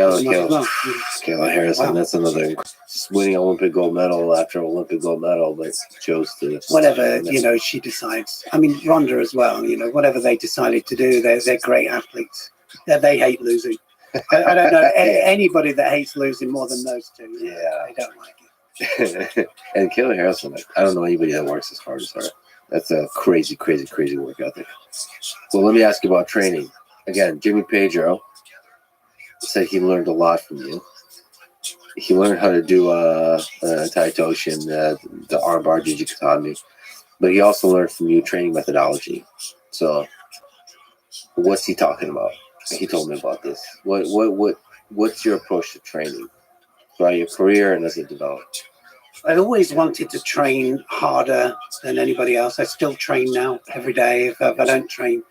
Harrison. Wow. That's another. Just winning Olympic gold medal after Olympic gold medal, but chose to. Whatever, she decides. I mean, Ronda as well, whatever they decided to do, they're great athletes. They hate losing. I don't know anybody that hates losing more than those two. Yeah. They don't like it. And Kayla Harrison, I don't know anybody that works as hard as her. That's a crazy, crazy, crazy work ethic. Well, let me ask you about training. Again, Jimmy Pedro said he learned a lot from you. He learned how to do Tai Toshin, the armbar Jujikatami, but he also learned from you training methodology. So, what's he talking about? He told me about this. What's your approach to training throughout your career and as it developed? I've always wanted to train harder than anybody else. I still train now every day. If I don't train,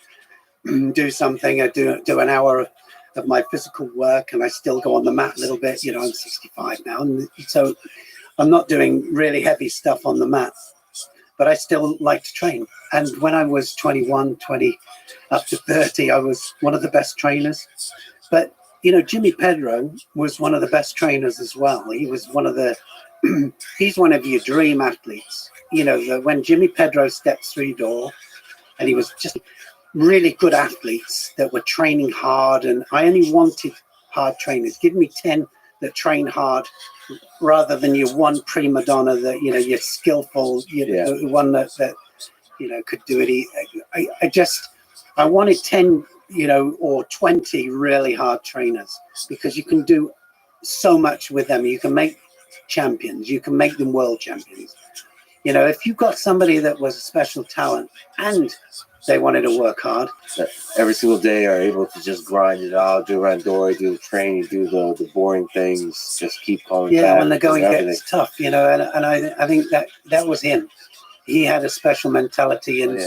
do something, I do an hour of my physical work, and I still go on the mat a little bit. I'm 65 now, and so I'm not doing really heavy stuff on the mat, but I still like to train. And when I was 21, 20, up to 30, I was one of the best trainers. But Jimmy Pedro was one of the best trainers as well. He was one of the he's one of your dream athletes. When Jimmy Pedro steps through your door, and he was just really good athletes that were training hard, and I only wanted hard trainers. Give me 10 that train hard, rather than your one prima donna that you're skillful, the one that could do it. I wanted 10 or 20 really hard trainers, because you can do so much with them. You can make champions, you can make them world champions. If you got somebody that was a special talent and they wanted to work hard, every single day are able to just grind it out, do randori, do the training, do the boring things, just keep calling back. When the going gets tough, and I think that was him. He had a special mentality, and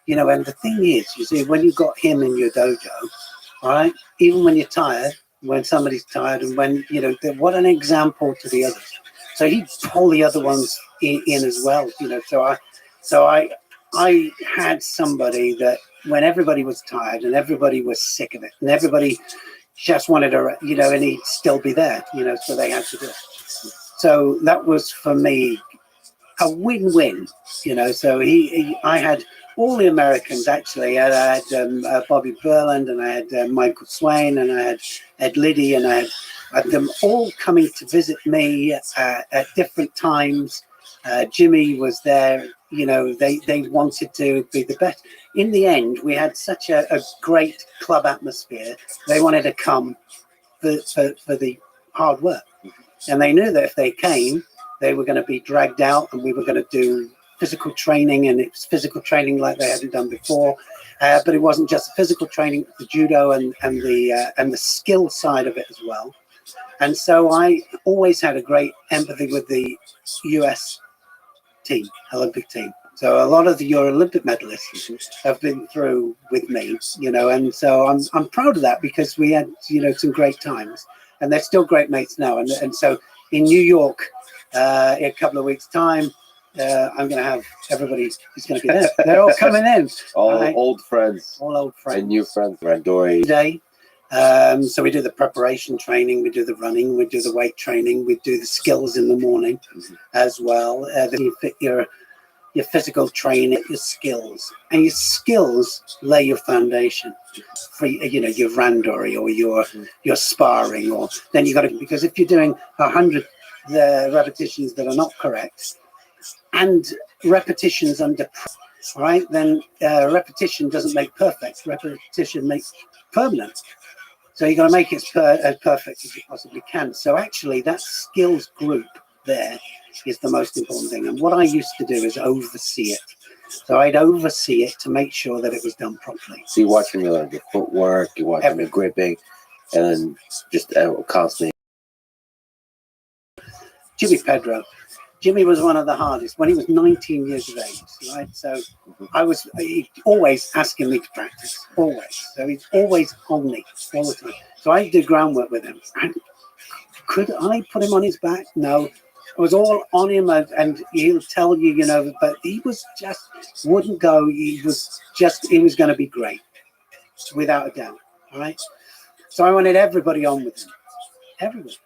and the thing is, you see, when you got him in your dojo, all right, even when you're tired, when somebody's tired, and when what an example to the others. So he'd pull the other ones in as well, So I had somebody that when everybody was tired and everybody was sick of it, and everybody just wanted to, and he'd still be there, so they had to do it. So that was for me a win-win, So I had all the Americans actually. I had Bobby Berland, and I had Michael Swain, and I had Ed Liddy, and I had them all coming to visit me at different times. Jimmy was there. They wanted to be the best. In the end, we had such a great club atmosphere. They wanted to come for the hard work, and they knew that if they came, they were going to be dragged out, and we were going to do physical training, and it was physical training like they hadn't done before. But it wasn't just physical training, the judo and the skill side of it as well. And so I always had a great empathy with the US team, Olympic team. So a lot of your Olympic medalists have been through with me, and so I'm proud of that, because we had, some great times, and they're still great mates now. And so in New York, in a couple of weeks' time, I'm going to have everybody who's going to be there. They're all coming in. All old friends. All old friends. And new friends. Randori. Today. So we do the preparation training, we do the running, we do the weight training, we do the skills in the morning as well. Then you fit your physical training, your skills, and your skills lay your foundation for your randori or your sparring, or then you got to, because if you're doing 100 repetitions that are not correct and repetitions under pressure, right, then repetition doesn't make perfect. Repetition makes permanent. So you got to make it as perfect as you possibly can. So actually, that skills group there is the most important thing. And what I used to do is oversee it. So I'd oversee it to make sure that it was done properly. So you're watching the footwork, you're watching the gripping, and then just constantly. Jimmy Pedro. Jimmy was one of the hardest when he was 19 years of age, right? So he always asking me to practice, always. So he's always on me all the time. So I do groundwork with him. And could I put him on his back? No. I was all on him, and he'll tell you, but he was just, wouldn't go. He was going to be great, without a doubt, all right? So I wanted everybody on with him, everybody.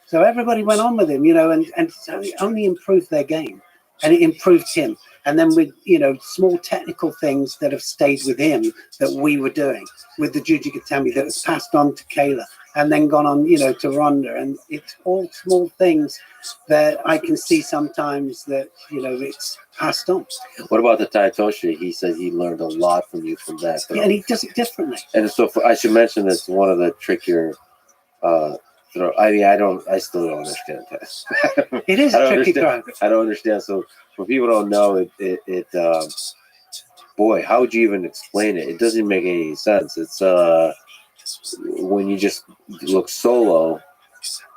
So everybody went on with him, and so it only improved their game, and it improved him. And then with, small technical things that have stayed with him that we were doing with the Jujigatami that was passed on to Kayla and then gone on, to Rhonda. And it's all small things that I can see sometimes that, it's passed on. What about the Taitoshi? He said he learned a lot from you from that. Yeah, and he does it differently. And so I should mention that's one of the trickier I still don't understand that. It is a tricky crowd. I don't understand. So for people who don't know it, boy, how would you even explain it? It doesn't make any sense. It's when you just look solo,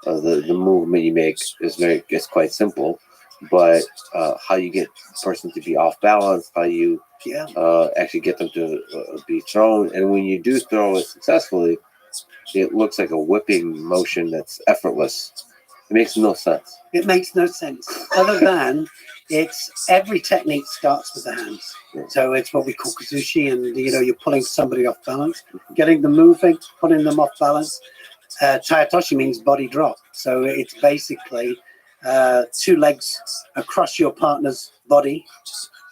the movement you make is quite simple, but how you get a person to be off balance, how you actually get them to be thrown, and when you do throw it successfully, it looks like a whipping motion that's effortless. It makes no sense. It makes no sense, other than it's every technique starts with the hands. Yeah. So it's what we call kazushi, and you're pulling somebody off balance, getting them moving, putting them off balance. Taitoshi means body drop. So it's basically 2 legs across your partner's body.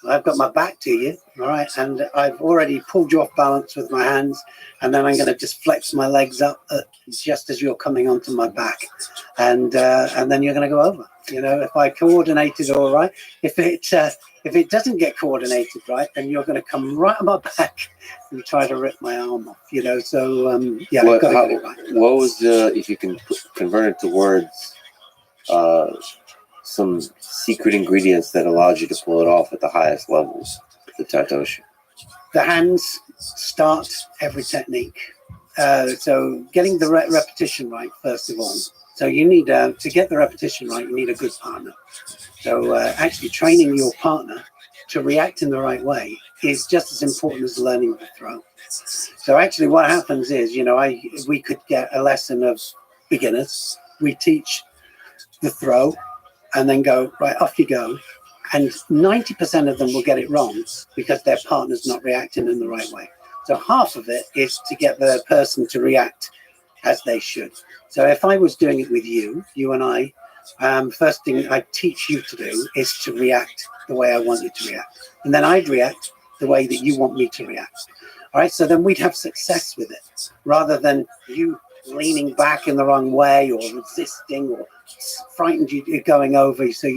I've got my back to you, all right, and I've already pulled you off balance with my hands, and then I'm going to just flex my legs up just as you're coming onto my back, and then you're going to go over. If I coordinate it all right, if it doesn't get coordinated right, then you're going to come right on my back and try to rip my arm off. So I've got to get it right. What was if you can convert it to words? Some secret ingredients that allowed you to pull it off at the highest levels, the Taitoshi. The hands start every technique. So getting the repetition right, first of all. So you need to get the repetition right, you need a good partner. So actually training your partner to react in the right way is just as important as learning the throw. So actually what happens is, we could get a lesson of beginners. We teach the throw, and then go, right, off you go. And 90% of them will get it wrong because their partner's not reacting in the right way. So half of it is to get the person to react as they should. So if I was doing it with you and I, first thing I teach you to do is to react the way I want you to react. And then I'd react the way that you want me to react. All right, so then we'd have success with it, rather than you leaning back in the wrong way or resisting or frightened you going over. So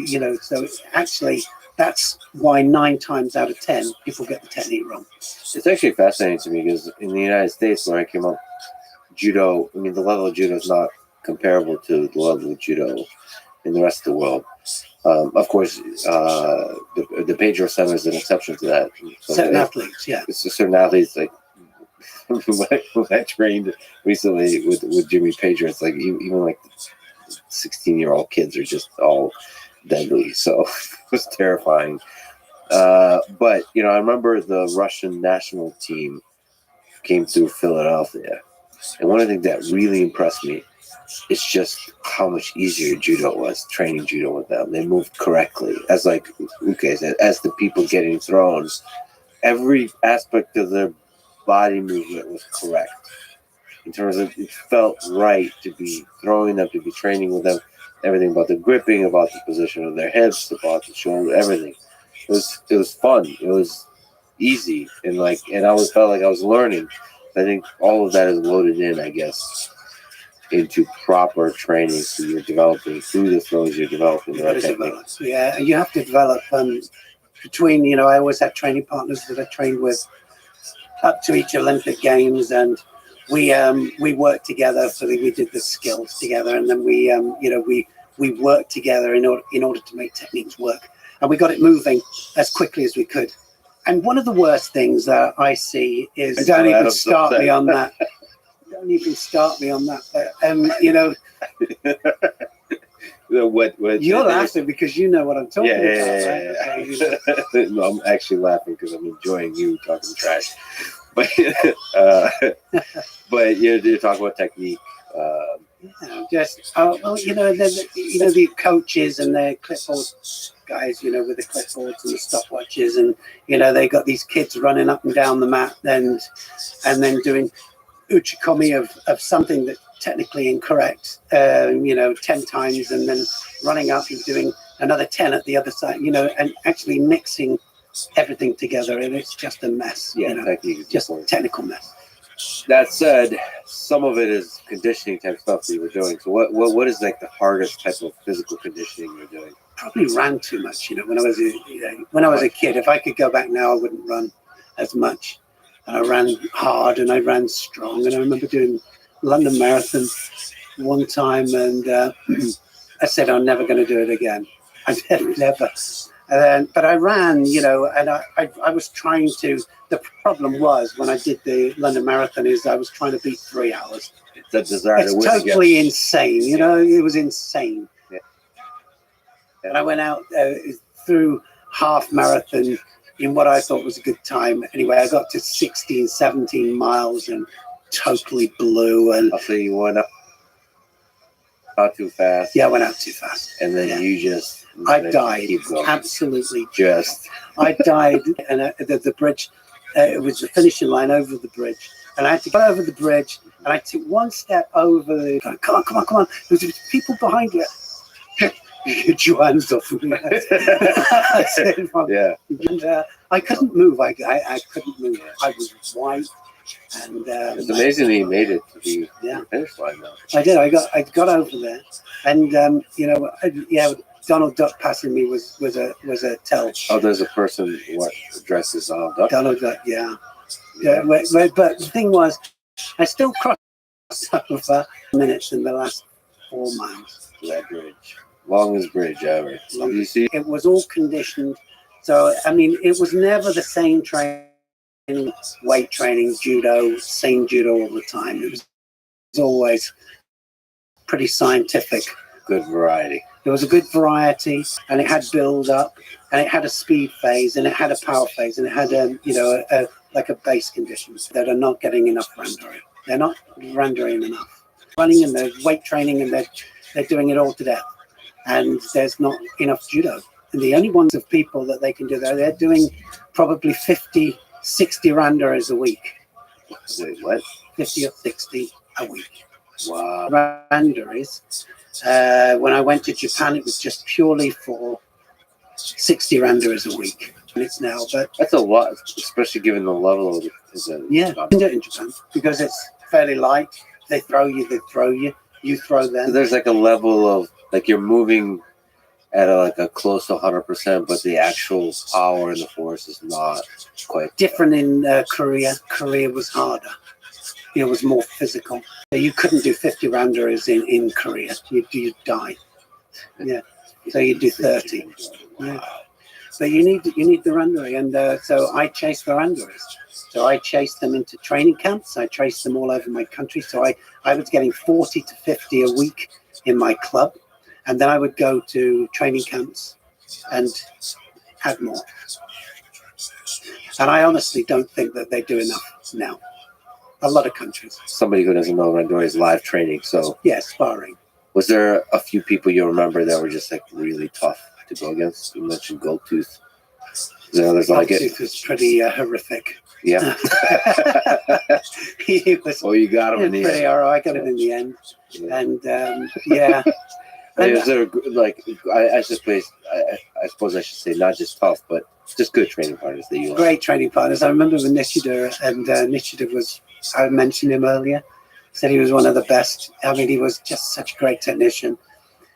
so actually that's why 9 times out of 10 people get the technique wrong. It's actually fascinating to me because in the United States, when I came up, judo, the level of judo is not comparable to the level of judo in the rest of the world. Of course, the Pedro Center is an exception to that. So certain athletes, yeah. Certain athletes, like when I trained recently with Jimmy Pedro, it's like even like 16-year-old kids are just all deadly. So it was terrifying. But I remember the Russian national team came through Philadelphia, and one of the things that really impressed me is just how much easier judo was. Training judo with them, they moved correctly. As the people getting thrown, every aspect of their body movement was correct. In terms of, it felt right to be throwing them, to be training with them. Everything about the gripping, about the position of their hips, about the shoulder, everything. It was fun. It was easy, and I always felt like I was learning. I think all of that is loaded in, I guess, into proper training. So you're developing through the throws, you're developing the right technique. Yeah, you have to develop between, I always had training partners that I trained with up to each Olympic Games, and we worked together. So we did the skills together, and then we worked together in order to make techniques work, and we got it moving as quickly as we could. And one of the worst things that I see is don't even start me on that. Don't even start me on that. What you're laughing because you know what I'm talking about. Yeah. No, I'm actually laughing because I'm enjoying you talking trash. But but you're talking about technique. The coaches and their clipboard guys, with the clipboards and the stopwatches, and they got these kids running up and down the mat and then doing uchikomi of something that's technically incorrect, 10 times, and then running up and doing another 10 at the other side, and actually mixing everything together, and it's just a mess. Just a technical mess. That said, some of it is conditioning type stuff that you were doing. So what is like the hardest type of physical conditioning you're doing? Probably ran too much. When I was a kid, if I could go back now, I wouldn't run as much. And I ran hard and I ran strong. And I remember doing London Marathon one time, and I said I'm never going to do it again. I said never. But I ran, and I was trying to. The problem was when I did the London Marathon is I was trying to beat 3 hours. It's a desire to win. It's totally insane. It was insane. Yeah. And I went out through half marathon in what I thought was a good time. Anyway, I got to 16, 17 miles and totally blew. And I'll say you went up not too fast. Yeah, I went out too fast. And then you just... I died. Absolutely. I died. And the bridge, it was the finishing line over the bridge. And I had to go over the bridge. And I took one step over the... Come on. There's people behind you. Get your hands off of me. I said, yeah. And, I couldn't move. I couldn't move. I was white. And it's amazing that you made it to the finish line though. I did. I got over there. And, Donald Duck passing me was a tell. Oh, there's a person dressed as Donald Duck? Donald Duck, yeah. But the thing was, I still crossed over minutes in the last 4 miles. That bridge. Longest bridge ever. You see? It was all conditioned. So, it was never the same training, weight training, judo, same judo all the time. It was always pretty scientific. Good variety. There was a good variety, and it had build up, and it had a speed phase, and it had a power phase, and it had a base conditions that are not getting enough rendering. They're not rendering enough. Running and the weight training, and they're doing it all to death. And there's not enough judo. And the only ones of people that they can do that, they're doing probably 50, 60 randeris a week. Wait, what? 50 or 60 a week. Wow. Randeris. When I went to Japan, it was just purely for 60 randeris a week. And it's now, but that's a lot, especially given the level of the yeah, you can do it in Japan because it's fairly light. They throw you, you throw them. So there's like a level of like you're moving at a close to 100%, but the actual power and the force is not quite different in Korea. Korea was harder. It was more physical. You couldn't do 50 randeris in Korea. You'd die. Yeah. So you do 30. Yeah. But you need the randeri, and so I chased the randeris. So I chased them into training camps. I chased them all over my country. So I was getting 40 to 50 a week in my club, and then I would go to training camps and add more. And I honestly don't think that they do enough now. A lot of countries. Somebody who doesn't know, Randori is live training. So yeah, sparring. Was there a few people you remember that were just like really tough to go against? You mentioned Goldtooth. Is there others like it? Goldtooth was pretty horrific. Yeah. He was. Oh, you got him in the end. All right. I got him in the end, and yeah. Is there like I suppose I should say not just tough, but just good training partners that you have. Great training partners. I remember with Nishida, and Nishida was, I mentioned him earlier, said he was one of the best. I mean, he was just such a great technician.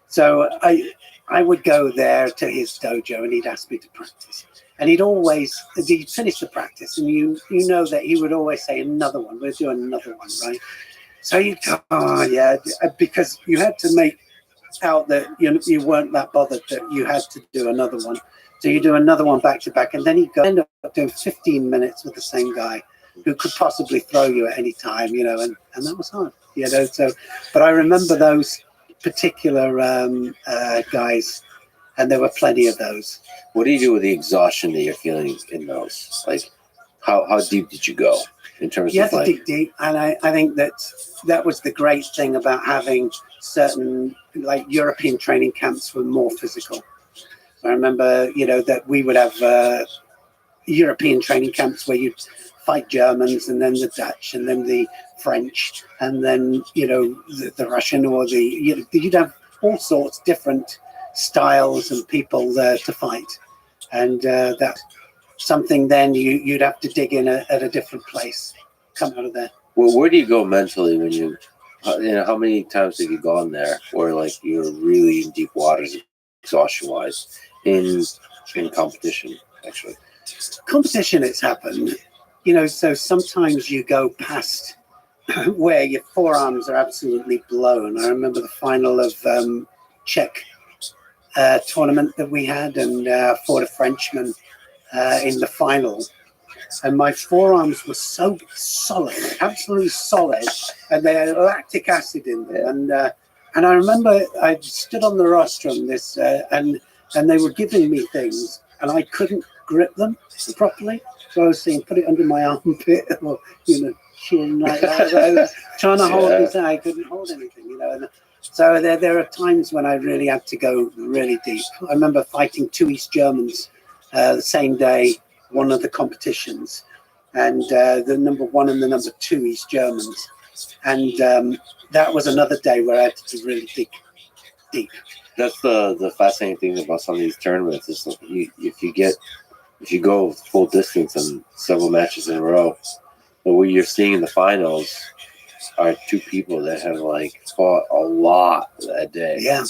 So I would go there to his dojo and he'd ask me to practice. And he'd finish the practice, and you know that he would always say, another one, we're doing another one, right? So you go, oh yeah, because you had to make out that you weren't that bothered that you had to do another one. So you do another one back to back, and then you end up doing 15 minutes with the same guy who could possibly throw you at any time, and that was hard, So, but I remember those particular guys, and there were plenty of those. What do you do with the exhaustion that you're feeling in those? Like, how deep did you go in terms You of have to dig deep, and I think that was the great thing about having certain like European training camps were more physical. I remember, that we would have European training camps where you'd fight Germans, and then the Dutch, and then the French, and then the Russian, or you'd have all sorts different styles and people there to fight, and that something then you'd have to dig in at a different place, come out of there. Well, where do you go mentally when you how many times have you gone there where like you're really in deep waters exhaustion wise in competition? Actually, competition, it's happened, so sometimes you go past where your forearms are absolutely blown. I remember the final of Czech tournament that we had, and fought a Frenchman in the final, and my forearms were so solid, absolutely solid, and they had lactic acid in them. And I remember I stood on the rostrum and they were giving me things, and I couldn't grip them properly. So I was saying, put it under my armpit, or chin like that, trying to hold this. I couldn't hold anything, And so there are times when I really had to go really deep. I remember fighting 2 East Germans the same day, one of the competitions, and the number 1 and the number 2 East Germans, and that was another day where I had to really dig deep. That's the fascinating thing about some of these tournaments is that if you go full distance and several matches in a row, but what you're seeing in the finals are 2 people that have like fought a lot that day. Yeah.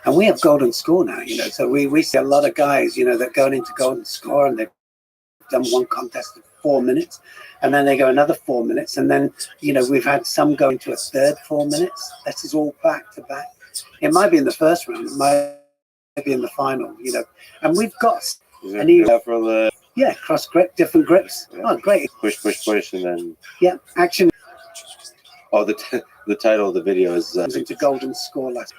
And we have Golden Score now, so we see a lot of guys, that go into Golden Score, and they've done one contest of 4 minutes, and then they go another 4 minutes, and then, we've had some go into a third 4 minutes. This is all back to back. It might be in the first round, it might be in the final, and we've got for the cross grip, different grips. Yeah. Oh, great. Push, and then action. Oh, the title of the video is Into Golden Score last.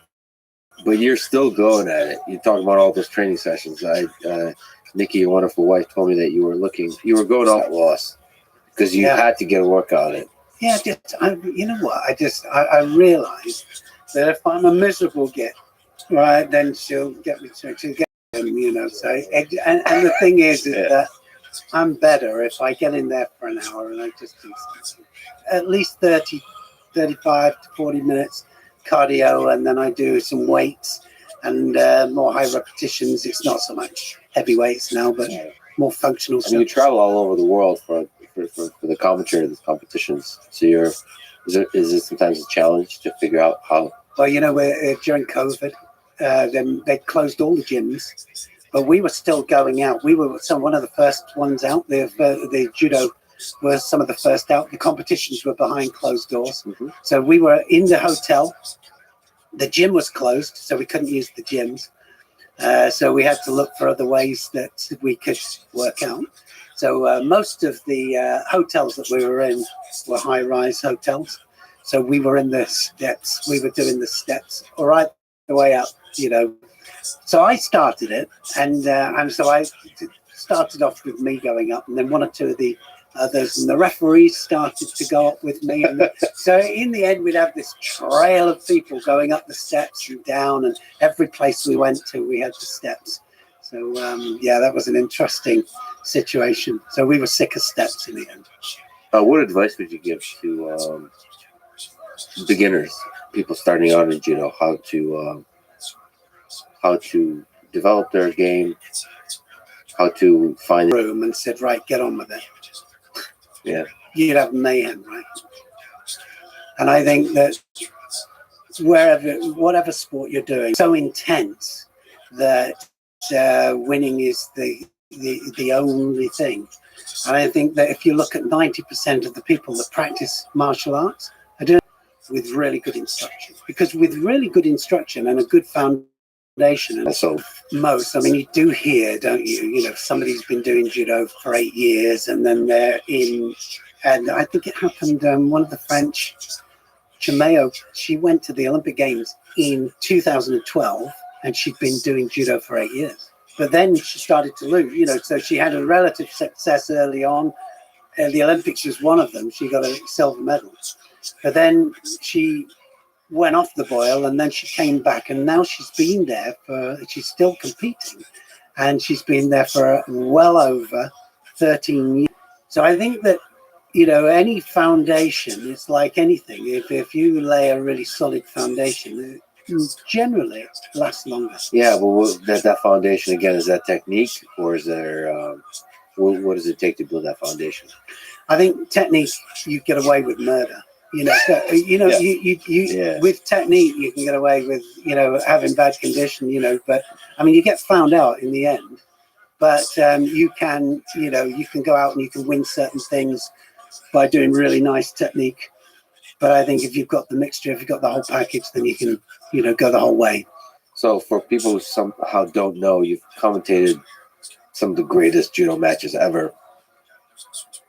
But you're still going at it. You're talking about all those training sessions. Nikki, your wonderful wife, told me that you were going all at loss because you had to get a workout in. Yeah, you know what? I realized that if I'm a miserable git, right, then she'll get me to get him, So, and the thing is that I'm better if I get in there for an hour and I just do something. At least 30, 35 to 40 minutes cardio, and then I do some weights and more high repetitions. It's not so much heavy weights now, but more functional stuff. You travel all over the world for the commentary of the competitions. So is it sometimes a challenge to figure out how? Well, during COVID, then they closed all the gyms, but we were still going out. We were one of the first ones out. The judo were some of the first out. The competitions were behind closed doors. Mm-hmm. So we were in the hotel. The gym was closed, so we couldn't use the gyms. So we had to look for other ways that we could work out. So most of the hotels that we were in were high-rise hotels. So we were in the steps. We were doing the steps all right the way up, So I started it, and so I started off with me going up, and then 1 or 2 of the others, and the referees started to go up with me. And so in the end, we'd have this trail of people going up the steps and down, and every place we went to, we had the steps. So, that was an interesting situation. So we were sick of steps in the end. What advice would you give to beginners, people starting out in judo, how to how to develop their game, how to find room and said, right, get on with it. Yeah. You'd have mayhem, right? And I think that whatever sport you're doing, so intense that winning is the only thing. And I think that if you look at 90% of the people that practice martial arts are doing it with really good instruction. Because with really good instruction and a good foundation, and also I mean, you do hear, don't you, somebody's been doing judo for 8 years and then they're in, and I think it happened, one of the French, Chimeo, she went to the Olympic Games in 2012 and she'd been doing judo for 8 years. But then she started to lose, so she had a relative success early on. The Olympics was one of them. She got a silver medal. But then she went off the boil and then she came back and now she's been there she's still competing. And she's been there for well over 13 years. So I think that, any foundation is like anything. If you lay a really solid foundation, generally lasts longer. yeah, but that foundation again, is that technique, or is there what does it take to build that foundation? I think technique, you get away with murder. You with technique you can get away with having bad condition. But I mean, you get found out in the end. But you can go out and you can win certain things by doing really nice technique. But I think if you've got the mixture, if you've got the whole package, then you can go the whole way. So for people who somehow don't know, you've commentated some of the greatest judo matches ever.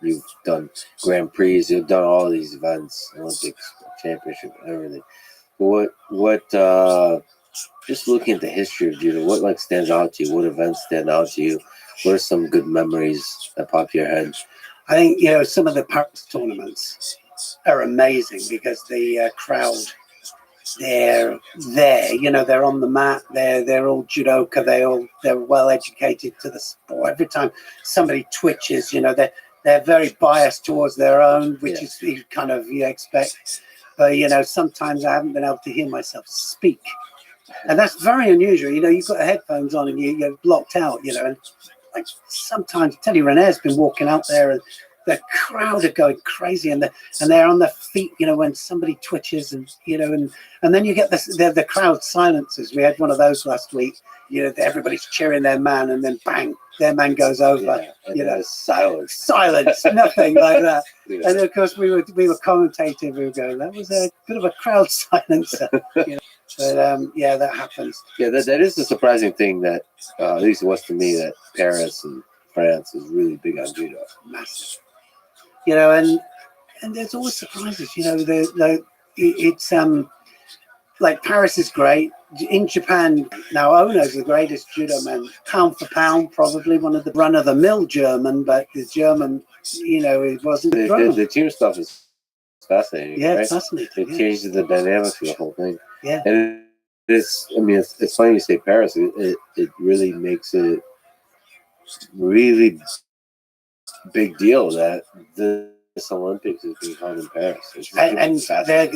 You've done Grand Prix, you've done all these events, Olympics, championship, everything. What just looking at the history of judo, what stands out to you? What events stand out to you? What are some good memories that pop your head? I think some of the Paris tournaments are amazing because the crowd, they're there. They're on the mat. They're all judoka. They're well educated to the sport. Every time somebody twitches, they're very biased towards their own, which is kind of you expect. But sometimes I haven't been able to hear myself speak, and that's very unusual. You've got headphones on and you're blocked out. And like sometimes Teddy Reneur's been walking out there and the crowd are going crazy and they're on their feet, when somebody twitches and then you get the crowd silences. We had one of those last week. Everybody's cheering their man and then bang, their man goes over. Silence, nothing like that. Yeah. And of course we were commentating. We were going, that was a bit of a crowd silencer. But that happens. Yeah, that is the surprising thing that at least it was to me, that Paris and France is really big on judo. Massive. And there's always surprises. It's like Paris is great. In Japan now, Ono's the greatest judo man, pound for pound, probably one of the run-of-the-mill German, but the German, it wasn't. The team stuff is fascinating. Yeah, right? it's fascinating. It changes the dynamics of the whole thing. Yeah, and it's funny you say Paris. It really makes it really big deal that this Olympics is being held in Paris. and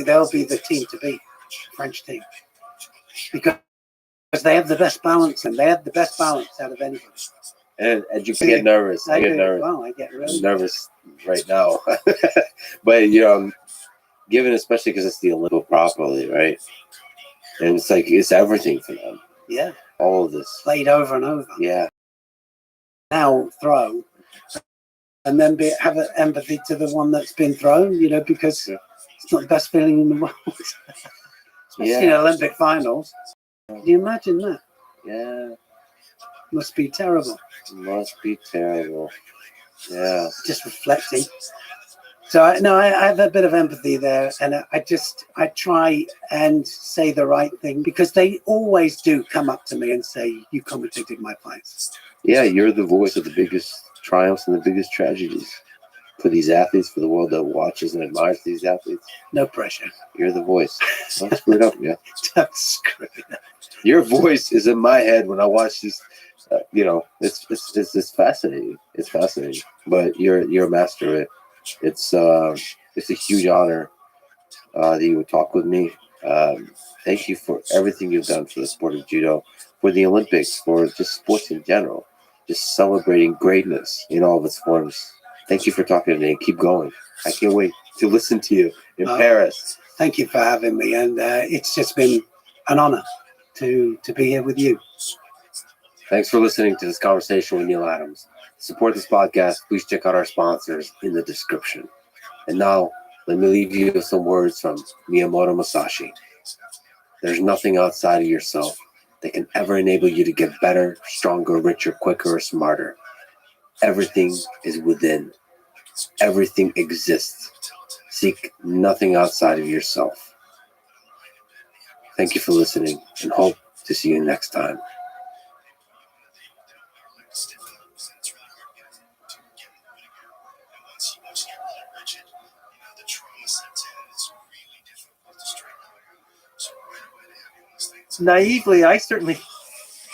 they'll be the team to beat, French team, because they have the best balance, and they have the best balance out of anybody. And you can get nervous. I get nervous. Well, I get really nervous right now, but given especially because it's the Olympic properly, right? And it's everything for them. Yeah, all of this played over and over. Yeah. Now throw, and then have an empathy to the one that's been thrown. Because it's not the best feeling in the world, especially in Olympic finals. Can you imagine that? Yeah. Must be terrible. Must be terrible. Yeah. Just reflecting. So I have a bit of empathy there, and I try and say the right thing, because they always do come up to me and say, "You commentated my fights." Yeah, you're the voice of the biggest triumphs and the biggest tragedies for these athletes, for the world that watches and admires these athletes. No pressure. You're the voice. Don't screw it up, yeah. Don't screw it up. Your voice is in my head when I watch these. It's fascinating. It's fascinating. But you're a master of it. It's a huge honor that you would talk with me. Thank you for everything you've done for the sport of judo, for the Olympics, for just sports in general, just celebrating greatness in all of its forms. Thank you for talking today. Keep going. I can't wait to listen to you in Paris. Thank you for having me, and it's just been an honor to be here with you. Thanks for listening to this conversation with Neil Adams. To support this podcast, please check out our sponsors in the description. And now, let me leave you with some words from Miyamoto Musashi. There's nothing outside of yourself that can ever enable you to get better, stronger, richer, quicker, or smarter. Everything is within. Everything exists. Seek nothing outside of yourself. Thank you for listening, and hope to see you next time. Naively, I certainly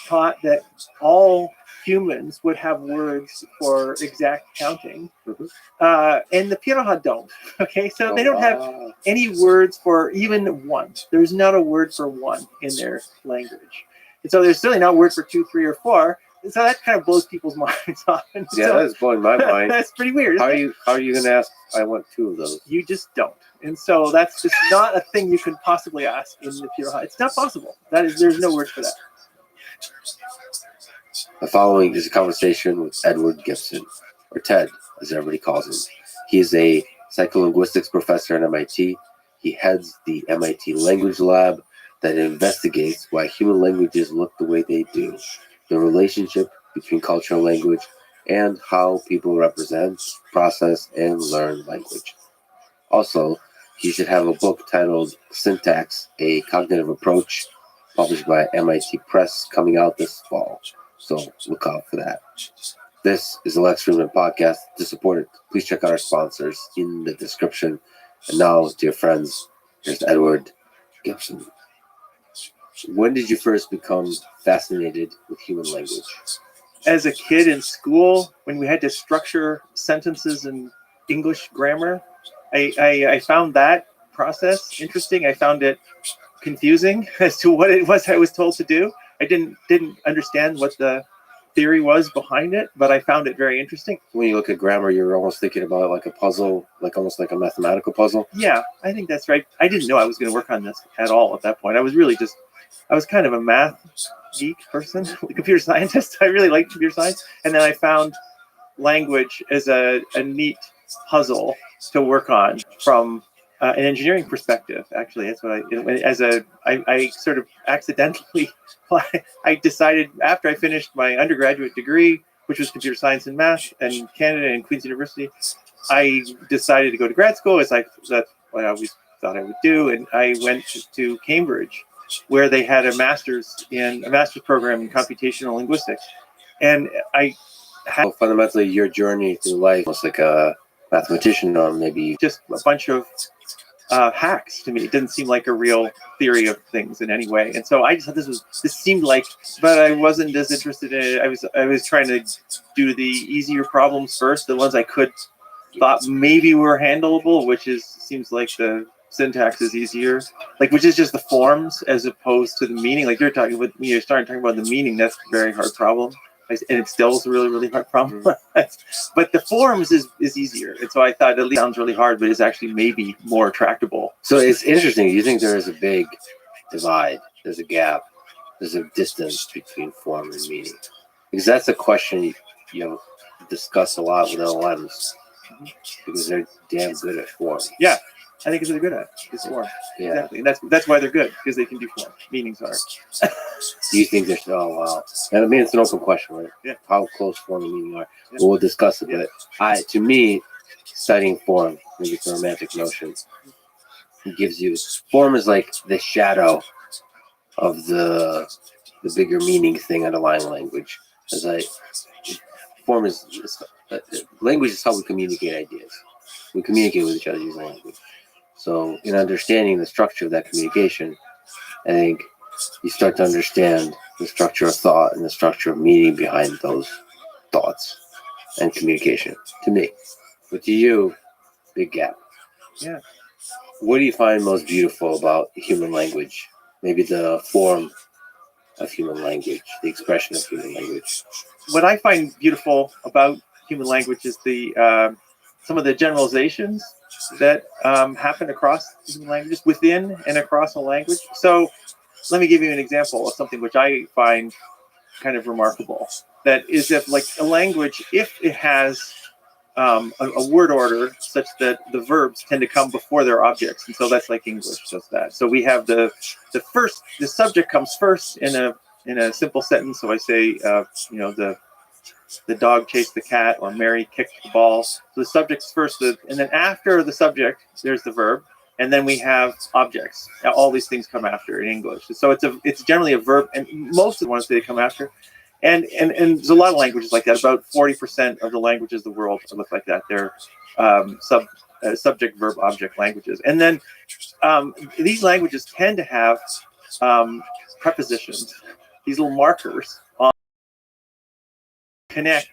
thought that all humans would have words for exact counting, and the Piranha don't. Okay, so they don't have any words for even one. There's not a word for one in their language, and so there's certainly not a word for 2, 3, or 4. And so that kind of blows people's minds off. And Yeah, so, that's blowing my mind. that's pretty weird. How isn't it? are you going to ask? I want 2 of those. You just don't. And so that's just not a thing you can possibly ask in the Piranha. It's not possible. There's no word for that. The following is a conversation with Edward Gibson, or Ted, as everybody calls him. He is a psycholinguistics professor at MIT. He heads the MIT Language Lab that investigates why human languages look the way they do, the relationship between culture and language, and how people represent, process, and learn language. Also, he should have a book titled Syntax, A Cognitive Approach, published by MIT Press, coming out this fall. So look out for that. This is the Lex Friedman Podcast. To support it, please check out our sponsors in the description. And now, dear friends, here's Edward Gibson. When did you first become fascinated with human language? As a kid in school, when we had to structure sentences in English grammar, I found that process interesting. I found it confusing as to what it was I was told to do. I didn't understand what the theory was behind it, but I found it very interesting. When you look at grammar, you're almost thinking about like a puzzle, like almost like a mathematical puzzle. Yeah, I think that's right. I didn't know I was going to work on this at all at that point. I was kind of a math geek person, a computer scientist. I really liked computer science. And then I found language as a neat puzzle to work on from an engineering perspective. Actually, that's what I sort of accidentally, I decided after I finished my undergraduate degree, which was computer science and math in Canada and Queen's University, I decided to go to grad school that's what I always thought I would do. And I went to Cambridge, where they had a master's program in computational linguistics. And I had fundamentally your journey through life was like a mathematician, or maybe just a bunch of hacks to me. It didn't seem like a real theory of things in any way. And so I just thought this seemed like, but I wasn't as interested in it. I was trying to do the easier problems first, the ones I thought maybe were handleable, seems like the syntax is easier, which is just the forms as opposed to the meaning. Like you're talking about, when you're starting talking about the meaning, that's a very hard problem. And it still is a really, really hard problem. But the forms is easier. And so I thought it sounds really hard, but it's actually maybe more tractable. So it's interesting. You think there is a big divide, there's a gap, there's a distance between form and meaning? Because that's a question you discuss a lot with LLMs, because they're damn good at form. Yeah, I think it's really good at it. Form. Yeah. Exactly. And that's why they're good, because they can do form. Meanings are. Do you think there's, oh wow. And I mean, it's an open question, right? Yeah. How close form and meaning are. Yeah. We'll discuss it, but to me, studying form, maybe it's a romantic notion, it gives you, form is like the shadow of the bigger meaning thing underlying language. Form is, language is how we communicate ideas. We communicate with each other using language. So in understanding the structure of that communication, I think you start to understand the structure of thought and the structure of meaning behind those thoughts and communication, to me. But to you, big gap. Yeah. What do you find most beautiful about human language? Maybe the form of human language, the expression of human language. What I find beautiful about human language is the some of the generalizations that happen across human languages, within and across a language. So let me give you an example of something which I find kind of remarkable. That is, if like a language, if it has a word order such that the verbs tend to come before their objects, and so that's like English does that. So we have the subject comes first in a simple sentence. So I say, the dog chased the cat, or Mary kicked the ball. So the subject's first, and then after the subject, there's the verb, and then we have objects. Now, all these things come after in English. So it's generally a verb, and most of the ones they come after. And there's a lot of languages like that. About 40% of the languages of the world look like that. They're subject, verb, object languages. And then these languages tend to have prepositions, these little markers on connect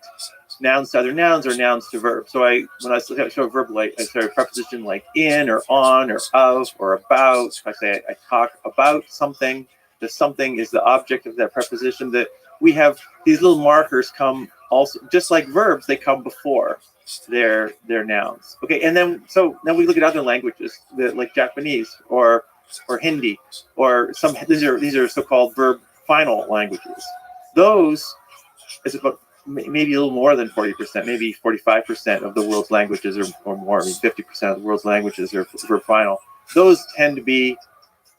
nouns to other nouns or nouns to verbs. So when I show a verb, like I say a preposition like in or on or of or about. I say I talk about something. The something is the object of that preposition. That we have these little markers come also, just like verbs, they come before their nouns. Okay, and then we look at other languages like Japanese or Hindi or some. These are so-called verb final languages. Those is about maybe a little more than 40%, maybe 45% of the world's languages or more. I mean, 50% of the world's languages are verb final. Those tend to be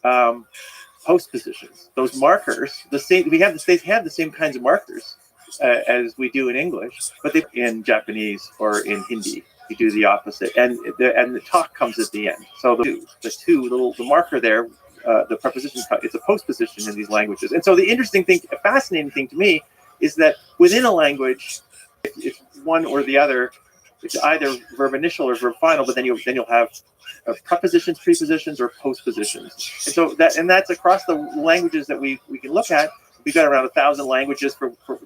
postpositions. Those markers, they have the same kinds of markers as we do in English, but in Japanese or in Hindi, we do the opposite, and the talk comes at the end. So the marker there, the preposition, it's a postposition in these languages. And so the fascinating thing to me is that within a language, if one or the other, it's either verb initial or verb final, but then you'll have prepositions, prepositions, or postpositions. And so that's across the languages that we can look at. We've got around 1,000 languages.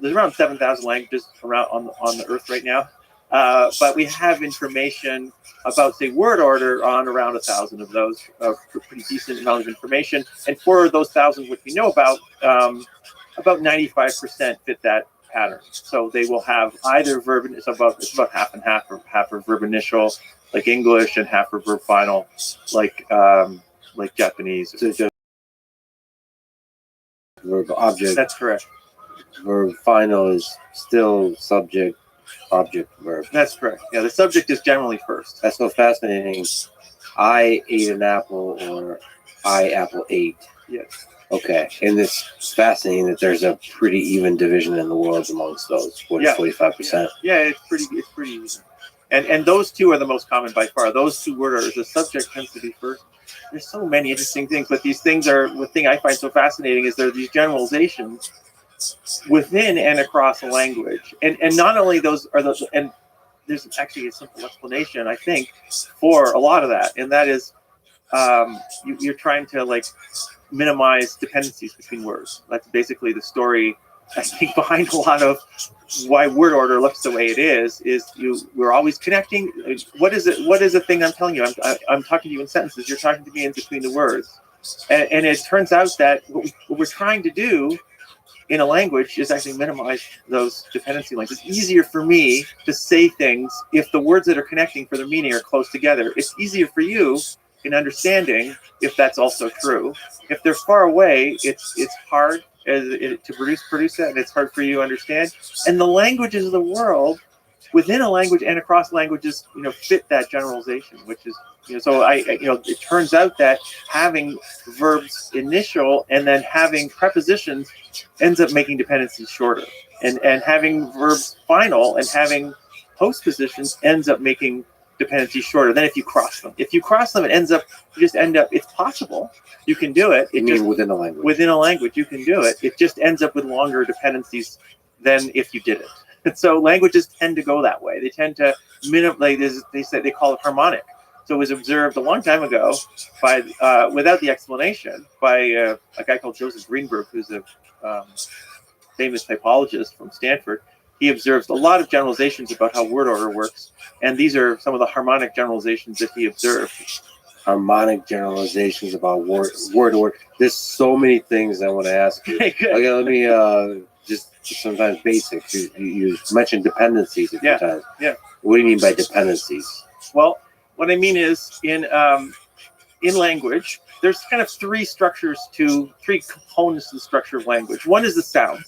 There's around 7,000 languages around on the earth right now. But we have information about, say, word order on around 1,000 of those, pretty decent amount of information. And for those 1,000 which we know about 95% fit that pattern. So they will have either verb, it's about half and half, or half are verb initial, like English, and half are verb final, like Japanese. So verb object. That's correct. Verb final is still subject, object, verb. That's correct. Yeah, the subject is generally first. That's so fascinating. I ate an apple, or I apple ate. Yes. Okay, and it's fascinating that there's a pretty even division in the world amongst those 45%. Yeah, it's pretty even. And those two are the most common by far. Those two word orders. The subject tends to be first. There's so many interesting things, but these things are the thing I find so fascinating is there are these generalizations within and across a language, and not only those are those, and there's actually a simple explanation I think for a lot of that, and that is you're trying to minimize dependencies between words. That's basically the story, I think, behind a lot of why word order looks the way it is we're always connecting. What is it? What is the thing I'm telling you? I'm talking to you in sentences. You're talking to me in between the words. And it turns out that what we're trying to do in a language is actually minimize those dependency links. It's easier for me to say things if the words that are connecting for their meaning are close together. It's easier for you in understanding if that's also true. If they're far away, it's hard to produce that, and it's hard for you to understand. And the languages of the world, within a language and across languages, fit that generalization, which is, so it turns out that having verbs initial and then having prepositions ends up making dependencies shorter, and having verbs final and having postpositions ends up making dependencies shorter than if you cross them. If you cross them, it's possible. You can do it. Within a language? Within a language, you can do it. It just ends up with longer dependencies than if you did it. And so languages tend to go that way. They tend to they call it harmonic. So it was observed a long time ago by, without the explanation, by a guy called Joseph Greenberg, who's a famous typologist from Stanford. He observes a lot of generalizations about how word order works, and these are some of the harmonic generalizations that he observed. harmonic generalizations about word to word. There's so many things I want to ask you. Okay, good. Okay, let me just sometimes basics. You mentioned dependencies a few Yeah, times. yeah. What do you mean by dependencies? Well, what I mean is in language, there's kind of three components to the structure of language. One is the sound.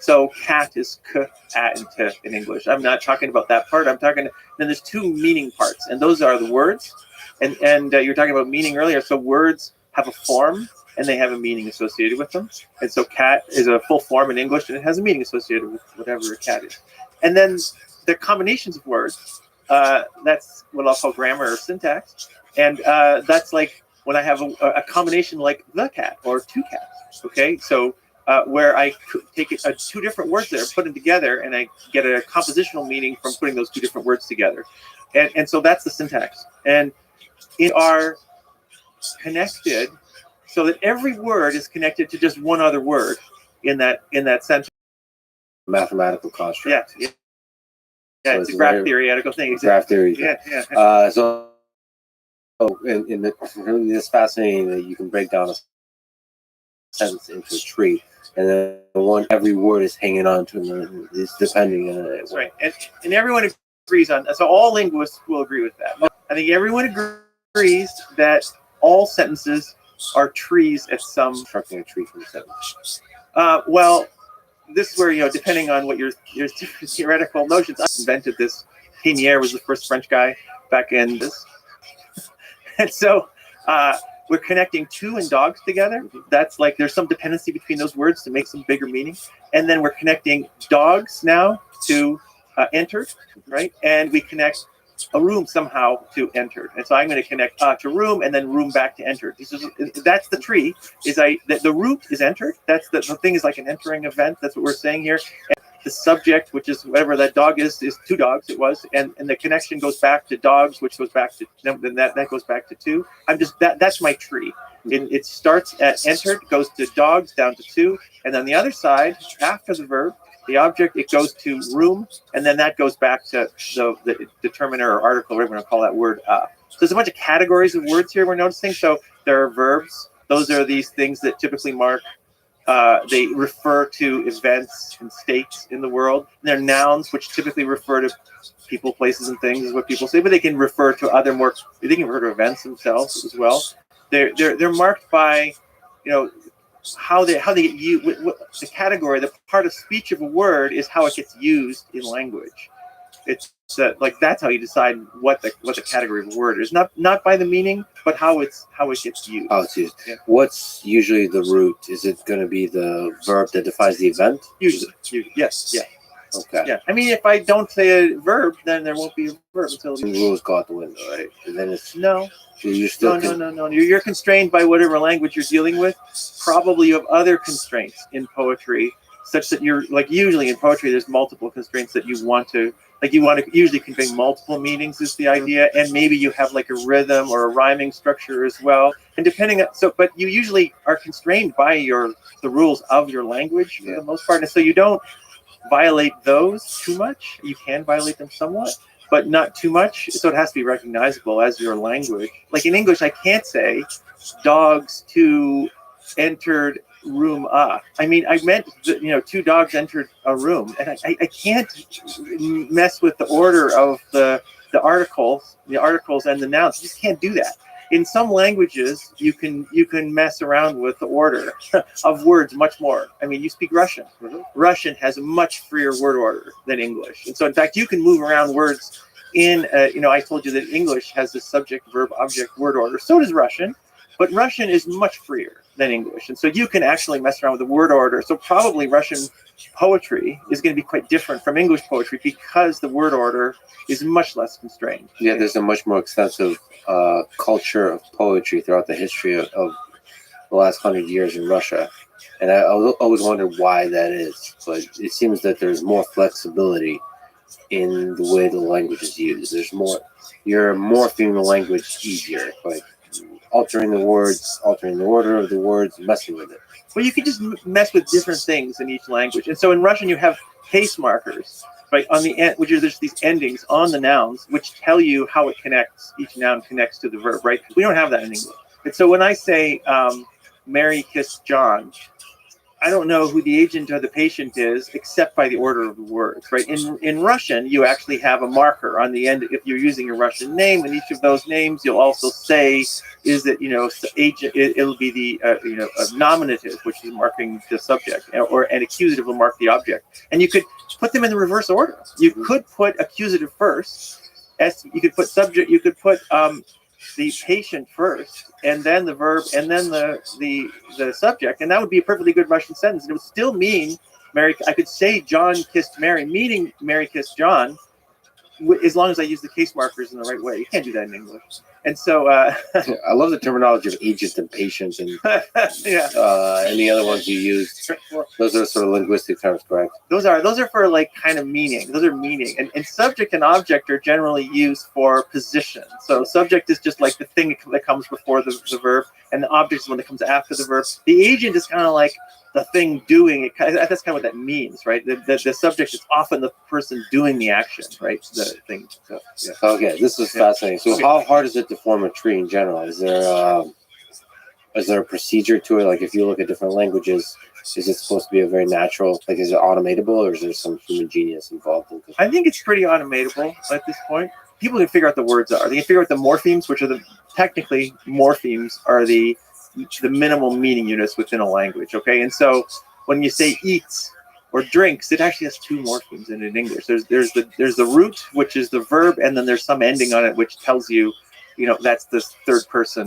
So cat is k, at, and t in English. I'm not talking about that part. Then there's two meaning parts, and those are the words. And you're talking about meaning earlier. So words have a form, and they have a meaning associated with them. And so cat is a full form in English, and it has a meaning associated with whatever a cat is. And then the combinations of words, that's what I'll call grammar or syntax. And that's like when I have a combination like the cat or two cats. Okay, so where I could take two different words there, put them together, and I get a compositional meaning from putting those two different words together. And so that's the syntax. And it are connected so that every word is connected to just one other word in that sentence. Mathematical construct. Yeah. So It's a graph theoretical thing. Graph theory. Yeah. So it's fascinating that you can break down a sentence into a tree, and then every word is hanging on to it. It's depending on it. That's right. And everyone agrees on that. So all linguists will agree with that. I think everyone agrees that all sentences are trees at some. Constructing a tree from a sentence. Well, this is where, depending on what your theoretical notions. I invented this. Pinier was the first French guy back in this. And so we're connecting two and dogs together. That's like there's some dependency between those words to make some bigger meaning. And then we're connecting dogs now to entered, right? And we connect a room somehow to entered. And so I'm going to connect to room and then room back to entered. That's the tree. The root is entered. That's the thing is like an entering event. That's what we're saying here. And the subject, which is whatever that dog is two dogs. It was, and the connection goes back to dogs, which goes back to then that goes back to two. That's my tree. It starts at entered, goes to dogs, down to two, and then the other side after the verb, the object, it goes to room, and then that goes back to the determiner or article. We're going to call that word up. So there's a bunch of categories of words here we're noticing. So there are verbs. Those are these things that typically mark. They refer to events and states in the world. And they're nouns, which typically refer to people, places, and things, is what people say. But they can refer to they can refer to events themselves as well. They're marked by, how they get used. The category, the part of speech of a word is how it gets used in language. It's like that's how you decide what the category of a word is, not by the meaning, but how it gets used. How it's used. Yeah. What's usually the root? Is it going to be the verb that defines the event? Usually, yes, yeah. Okay. Yeah, I mean, if I don't say a verb, then there won't be a verb until The rules go out the window, right? And then it's no. you're still No. You're constrained by whatever language you're dealing with. Probably you have other constraints in poetry, such that you're like usually in poetry, there's multiple constraints that you want to usually convey multiple meanings is the idea, and maybe you have like a rhythm or a rhyming structure as well. And but you usually are constrained by the rules of your language for the most part, and so you don't violate those too much. You can violate them somewhat, but not too much. So it has to be recognizable as your language. Like in English, I can't say dogs two entered room up. I mean, I meant two dogs entered a room, and I can't mess with the order of the articles and the nouns. You just can't do that. In some languages, you can mess around with the order of words much more. I mean, you speak Russian. Mm-hmm. Russian has a much freer word order than English, and so in fact, you can move around words in. I told you that English has the subject, verb, object, word order. So does Russian, but Russian is much freer than English, and so you can actually mess around with the word order. So probably Russian poetry is going to be quite different from English poetry because the word order is much less constrained. Yeah, there's a much more extensive culture of poetry throughout the history of the last 100 years in Russia, and I always wondered why that is. But it seems that there's more flexibility in the way the language is used. You're morphing the language easier, like altering the words, altering the order of the words, messing with it. Well, you can just mess with different things in each language. And so in Russian, you have case markers. right? On the end, which is there's these endings on the nouns which tell you how it connects. Each noun connects to the verb, right? We don't have that in English. And so when I say Mary kissed John, I don't know who the agent or the patient is except by the order of the words, right? In Russian, you actually have a marker on the end. If you're using a Russian name, in each of those names, you'll also say, is it, agent? It'll be the, a nominative, which is marking the subject, or an accusative will mark the object. And you could put them in the reverse order. You could put accusative first. You could put subject. You could put the patient first, and then the verb, and then the subject, and that would be a perfectly good Russian sentence. And it would still mean Mary. I could say John kissed Mary, meaning Mary kissed John, as long as I use the case markers in the right way. You can't do that in English. And so I love the terminology of agent and patient and any other ones you use. Those are sort of linguistic terms, correct? Those are for like kind of meaning. Those are meaning. And subject and object are generally used for position. So subject is just like the thing that comes before the verb, and the object is one that comes after the verb. The agent is kind of like the thing doing it. That's kind of what that means, right? The subject is often the person doing the action, right? The thing. So, yeah. Okay, this is fascinating. So how hard is it to form a tree in general? Is there a procedure to it? Like if you look at different languages, is it supposed to be a very natural, like is it automatable, or is there some human genius involved in it? I think it's pretty automatable at this point. People can figure out the words are. They can figure out the morphemes, which are technically morphemes are the minimal meaning units within a language, okay? And so when you say eats or drinks, it actually has two morphemes in English. There's the root, which is the verb, and then there's some ending on it which tells you, that's the third person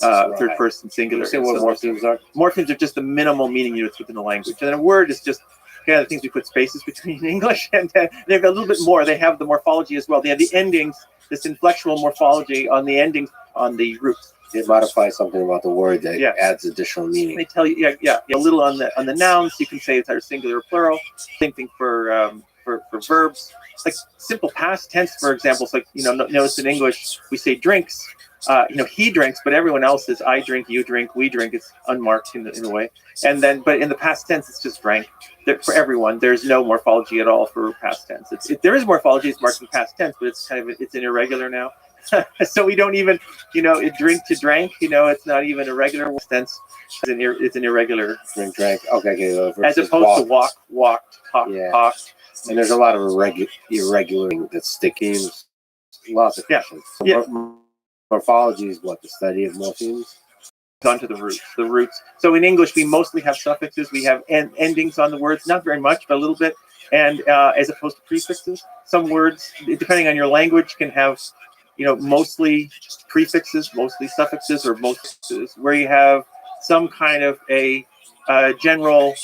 singular. Can you say what morphemes are? Morphemes are just the minimal meaning units within a language. And then a word is just kind of the things we put spaces between in English, and they've got a little bit more. They have the morphology as well. They have the endings, this inflectional morphology on the endings on the roots. It modifies something about the word that adds additional meaning. They tell you, a little on the nouns. You can say it's either singular or plural. Same thing for verbs. Like simple past tense, for example. It's like notice in English we say drinks. He drinks, but everyone else is I drink, you drink, we drink. It's unmarked in a way. And then, but in the past tense, it's just drank. For everyone, there's no morphology at all for past tense. There is morphology. It's marked in past tense, but it's it's an irregular now. So we don't even, drink to drank, it's not even a regular sense. It's an irregular drank. Okay. As opposed to walked, talked. And there's a lot of irregular that's sticking. Lots of questions. So morphology is what? The study of morphemes? Onto the roots. So in English, we mostly have suffixes. We have endings on the words, not very much, but a little bit. And as opposed to prefixes, some words, depending on your language, can have mostly prefixes, mostly suffixes, or mostly where you have some kind of a general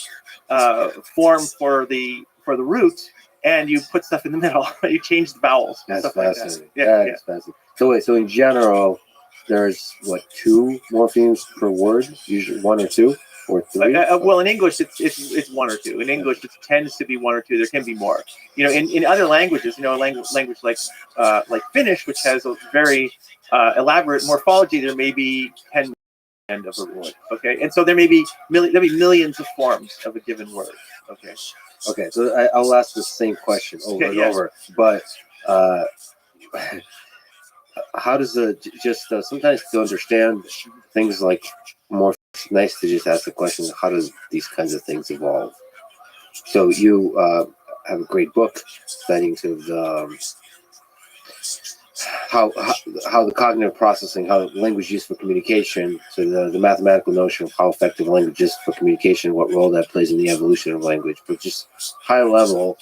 form for the root, and you put stuff in the middle. You change the vowels. That's fascinating. Like that. That's fascinating. So in general, there's two morphemes per word, usually one or two. Or three? Well, in English, it's one or two. In English, it tends to be one or two. There can be more. In other languages, a language like Finnish, which has a very elaborate morphology, there may be 10 end of a word. Okay, and so there may be millions of forms of a given word. Okay. Okay, so I'll ask the same question over and over, but how does sometimes to understand things like more? It's nice to just ask the question, how does these kinds of things evolve? So you have a great book studying sort of how the cognitive processing, how language is used for communication, so the mathematical notion of how effective language is for communication, what role that plays in the evolution of language. But just high level,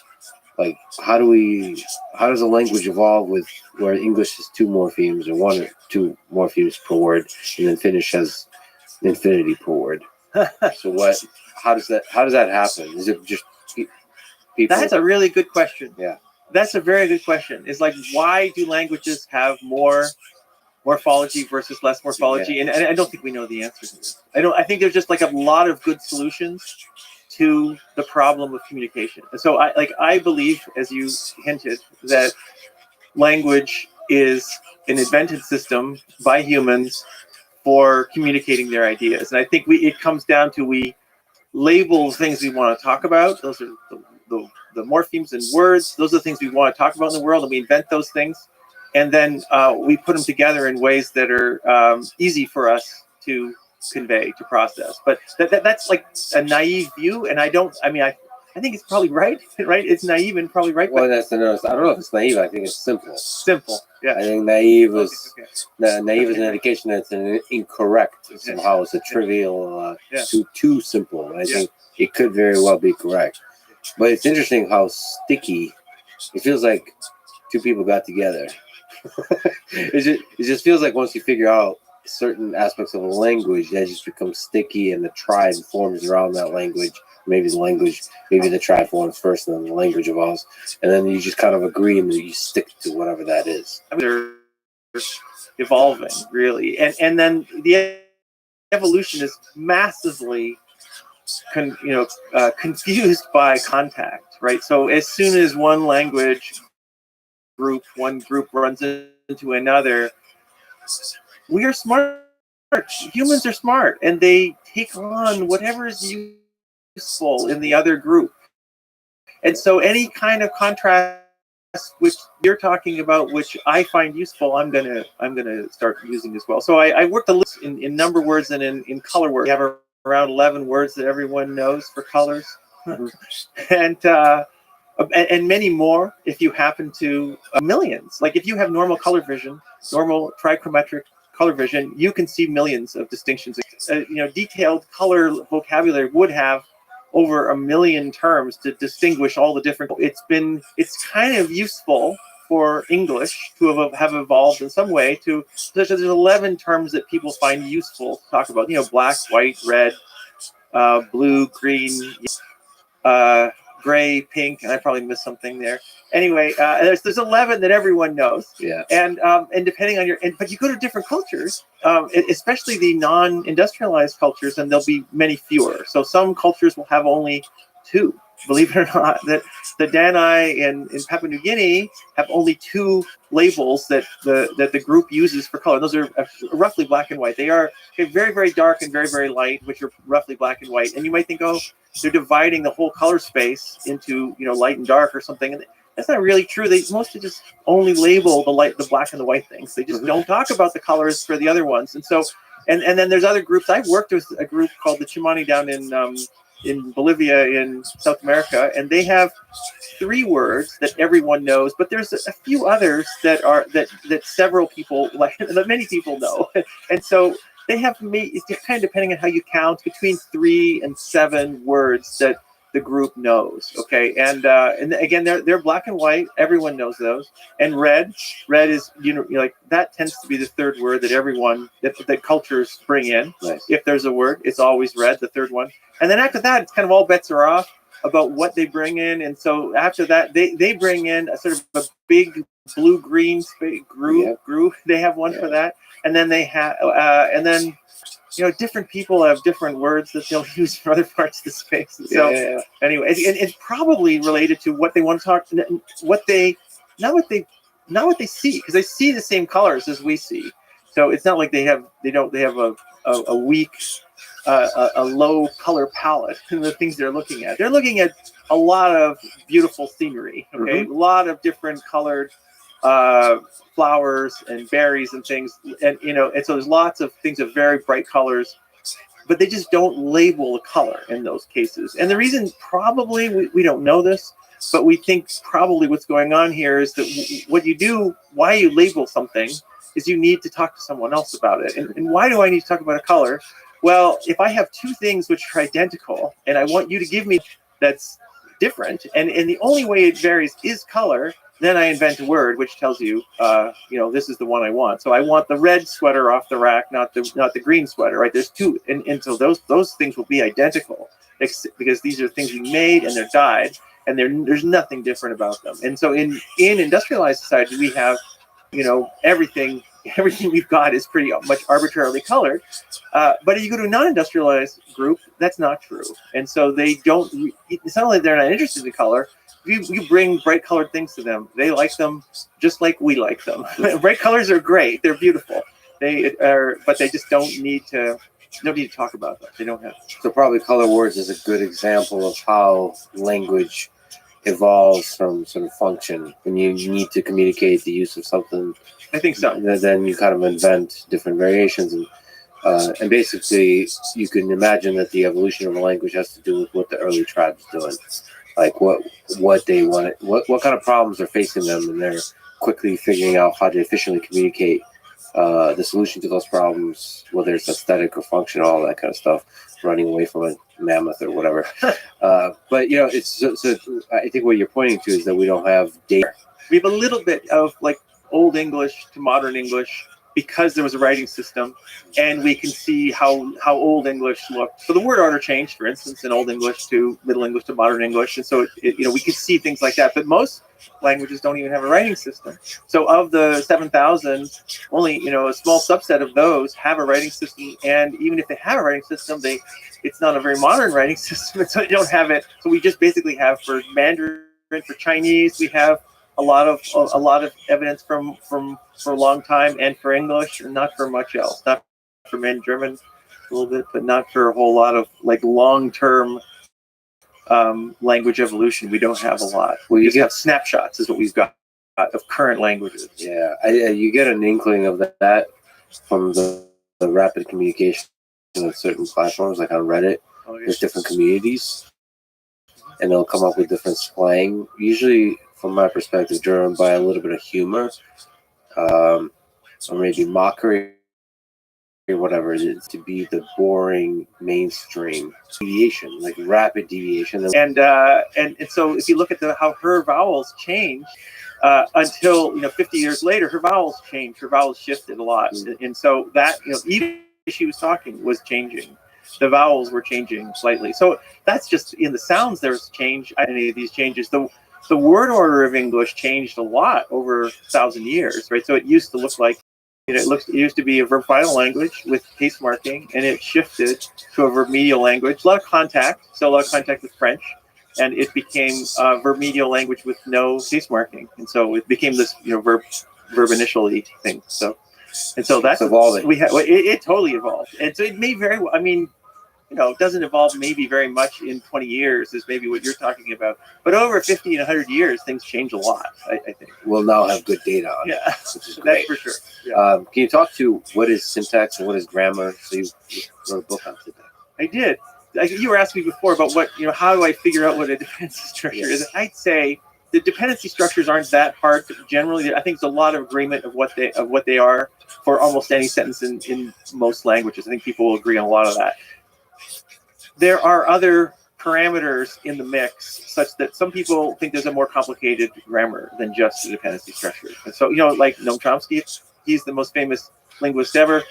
like how does a language evolve with where English has two morphemes or one or two morphemes per word, and then Finnish has infinity per word? So how does that happen? Is it just people? That's a really good question. Yeah, that's a very good question. It's like, why do languages have more morphology versus less morphology? Yeah. And I don't think we know the answer to this. I think there's just like a lot of good solutions to the problem of communication. And so I believe, as you hinted, that language is an invented system by humans for communicating their ideas. And I think it comes down to we label things we want to talk about. Those are the the morphemes in words. Those are the things we want to talk about in the world, and we invent those things, and then we put them together in ways that are easy for us to convey, to process. But that's like a naive view, and I think it's probably right. It's naive and probably right. Well, But that's the notice. I don't know if it's naive. I think it's simple. simple. Yeah. I think naive is Okay. naive is an indication that it's incorrect somehow. It's a trivial, Yeah. too simple. I Yeah. think it could very well be correct. But it's interesting how sticky it feels like two people got together. It just feels like once you figure out certain aspects of a language, that just becomes sticky, and the tribe forms around that language. Maybe the tribe forms first, and then the language evolves, and then you just kind of agree and you stick to whatever that is. I mean, they're evolving, really, and then the evolution is massively confused by contact, right? So as soon as one group runs into another, we are smart. Humans are smart, and they take on whatever is useful in the other group. And so any kind of contrast which you're talking about, which I find useful, I'm gonna start using as well. So I worked a list in number words and in color words. We have around 11 words that everyone knows for colors, and many more if you happen to millions. Like if you have normal color vision, normal trichromatic color vision, you can see millions of distinctions. Detailed color vocabulary would have over 1 million terms to distinguish all the different. It's kind of useful for English to have evolved in some way to. There's 11 terms that people find useful to talk about. Black, white, red, blue, green, gray, pink, and I probably missed something there. Anyway, there's 11 that everyone knows. Yeah. And depending on but you go to different cultures, especially the non-industrialized cultures, and there'll be many fewer. So some cultures will have only 2. Believe it or not, that the Danai in Papua New Guinea have only 2 labels that the group uses for color. Those are roughly black and white. They are very, very dark and very, very light, which are roughly black and white. And you might think, oh, they're dividing the whole color space into light and dark or something. And that's not really true. They mostly just only label the black and the white things. They just don't talk about the colors for the other ones. And so, and then there's other groups. I've worked with a group called the Chimani down in Bolivia in South America, and they have 3 words that everyone knows, but there's a few others that several people, that many people know. And so they have it's kind of depending on how you count, between 3 and 7 words that the group knows. Okay, and again, they're black and white. Everyone knows those. And red is like that tends to be the 3rd word that everyone that cultures bring in. Nice. If there's a word, it's always red, the 3rd one. And then after that, it's kind of all bets are off about what they bring in. And so after that, they bring in a sort of a big blue-green groove. They have one for that. And then they have, different people have different words that they'll use for other parts of the space. So anyway, it's probably related to what they want to talk, not what they see, because they see the same colors as we see. So it's not like they have a weak, a low color palette in the things they're looking at. They're looking at a lot of beautiful scenery. Okay, a lot of different colored flowers and berries and things, and so there's lots of things of very bright colors, but they just don't label the color in those cases. And the reason, probably we don't know this, but we think probably what's going on here is that why you label something is you need to talk to someone else about it. And why do I need to talk about a color? Well, if I have 2 things which are identical and I want you to give me that's different, and the only way it varies is color, then I invent a word which tells you, this is the one I want. So I want the red sweater off the rack, not the green sweater, right? There's 2, and so those things will be identical, because these are things we made and they're dyed, and there's nothing different about them. And so in industrialized society, we have, everything we've got is pretty much arbitrarily colored. But if you go to a non-industrialized group, that's not true. And so it's not like they're not interested in color. You bring bright colored things to them. They like them just like we like them. Bright colors are great. They're beautiful. But they just don't need to talk about them. They don't have. So probably color words is a good example of how language evolves from sort of function. When you need to communicate the use of something, I think so. then you kind of invent different variations, and basically you can imagine that the evolution of a language has to do with what the early tribes doing, like what they want, what kind of problems are facing them, and they're quickly figuring out how to efficiently communicate the solution to those problems, whether it's aesthetic or functional, all that kind of stuff, running away from a mammoth or whatever. But it's so I think what you're pointing to is that we don't have data. We have a little bit of like Old English to modern English because there was a writing system, and we can see how Old English looked. So the word order changed, for instance, in Old English to Middle English to modern English, and so we could see things like that. But most languages don't even have a writing system. So of the 7,000, only a small subset of those have a writing system, and even if they have a writing system, it's not a very modern writing system, so they don't have it. So we just basically have for Mandarin, for Chinese, we have a lot of evidence from for a long time, and for English, and not for much else. Not for Mandarin a little bit, but not for a whole lot of like long-term language evolution. We don't have a lot. We just have snapshots, is what we've got of current languages. Yeah, you get an inkling of that from the rapid communication of certain platforms, like on Reddit. Oh, yeah. There's different communities, and they'll come up with different slang. Usually, from my perspective, driven by a little bit of humor, or maybe mockery, or whatever it is, to be the boring mainstream deviation, like rapid deviation. And so if you look at how her vowels change, until 50 years later, her vowels changed. Her vowels shifted a lot, and so that even as she was talking was changing. The vowels were changing slightly. So that's just in the sounds. There's change. Any of these changes. The word order of English changed a lot over 1,000 years, right? So it used to look like, it used to be a verb final language with case marking, and it shifted to a verb medial language. A lot of contact with French, and it became a verb medial language with no case marking, and so it became this verb initially thing. So that's evolving. It totally evolved, and so it may very well. I mean, it doesn't evolve maybe very much in 20 years is maybe what you're talking about. But over 50 and 100 years, things change a lot, I think. We'll now have good data on it, which is great. That's for sure. Yeah. Can you talk to what is syntax and what is grammar? So you wrote a book on syntax. I did. You were asking me before about how do I figure out what a dependency structure is? I'd say the dependency structures aren't that hard. Generally, I think there's a lot of agreement of what they are for almost any sentence in most languages. I think people will agree on a lot of that. There are other parameters in the mix such that some people think there's a more complicated grammar than just a dependency structure. And so, like Noam Chomsky, he's the most famous linguist ever,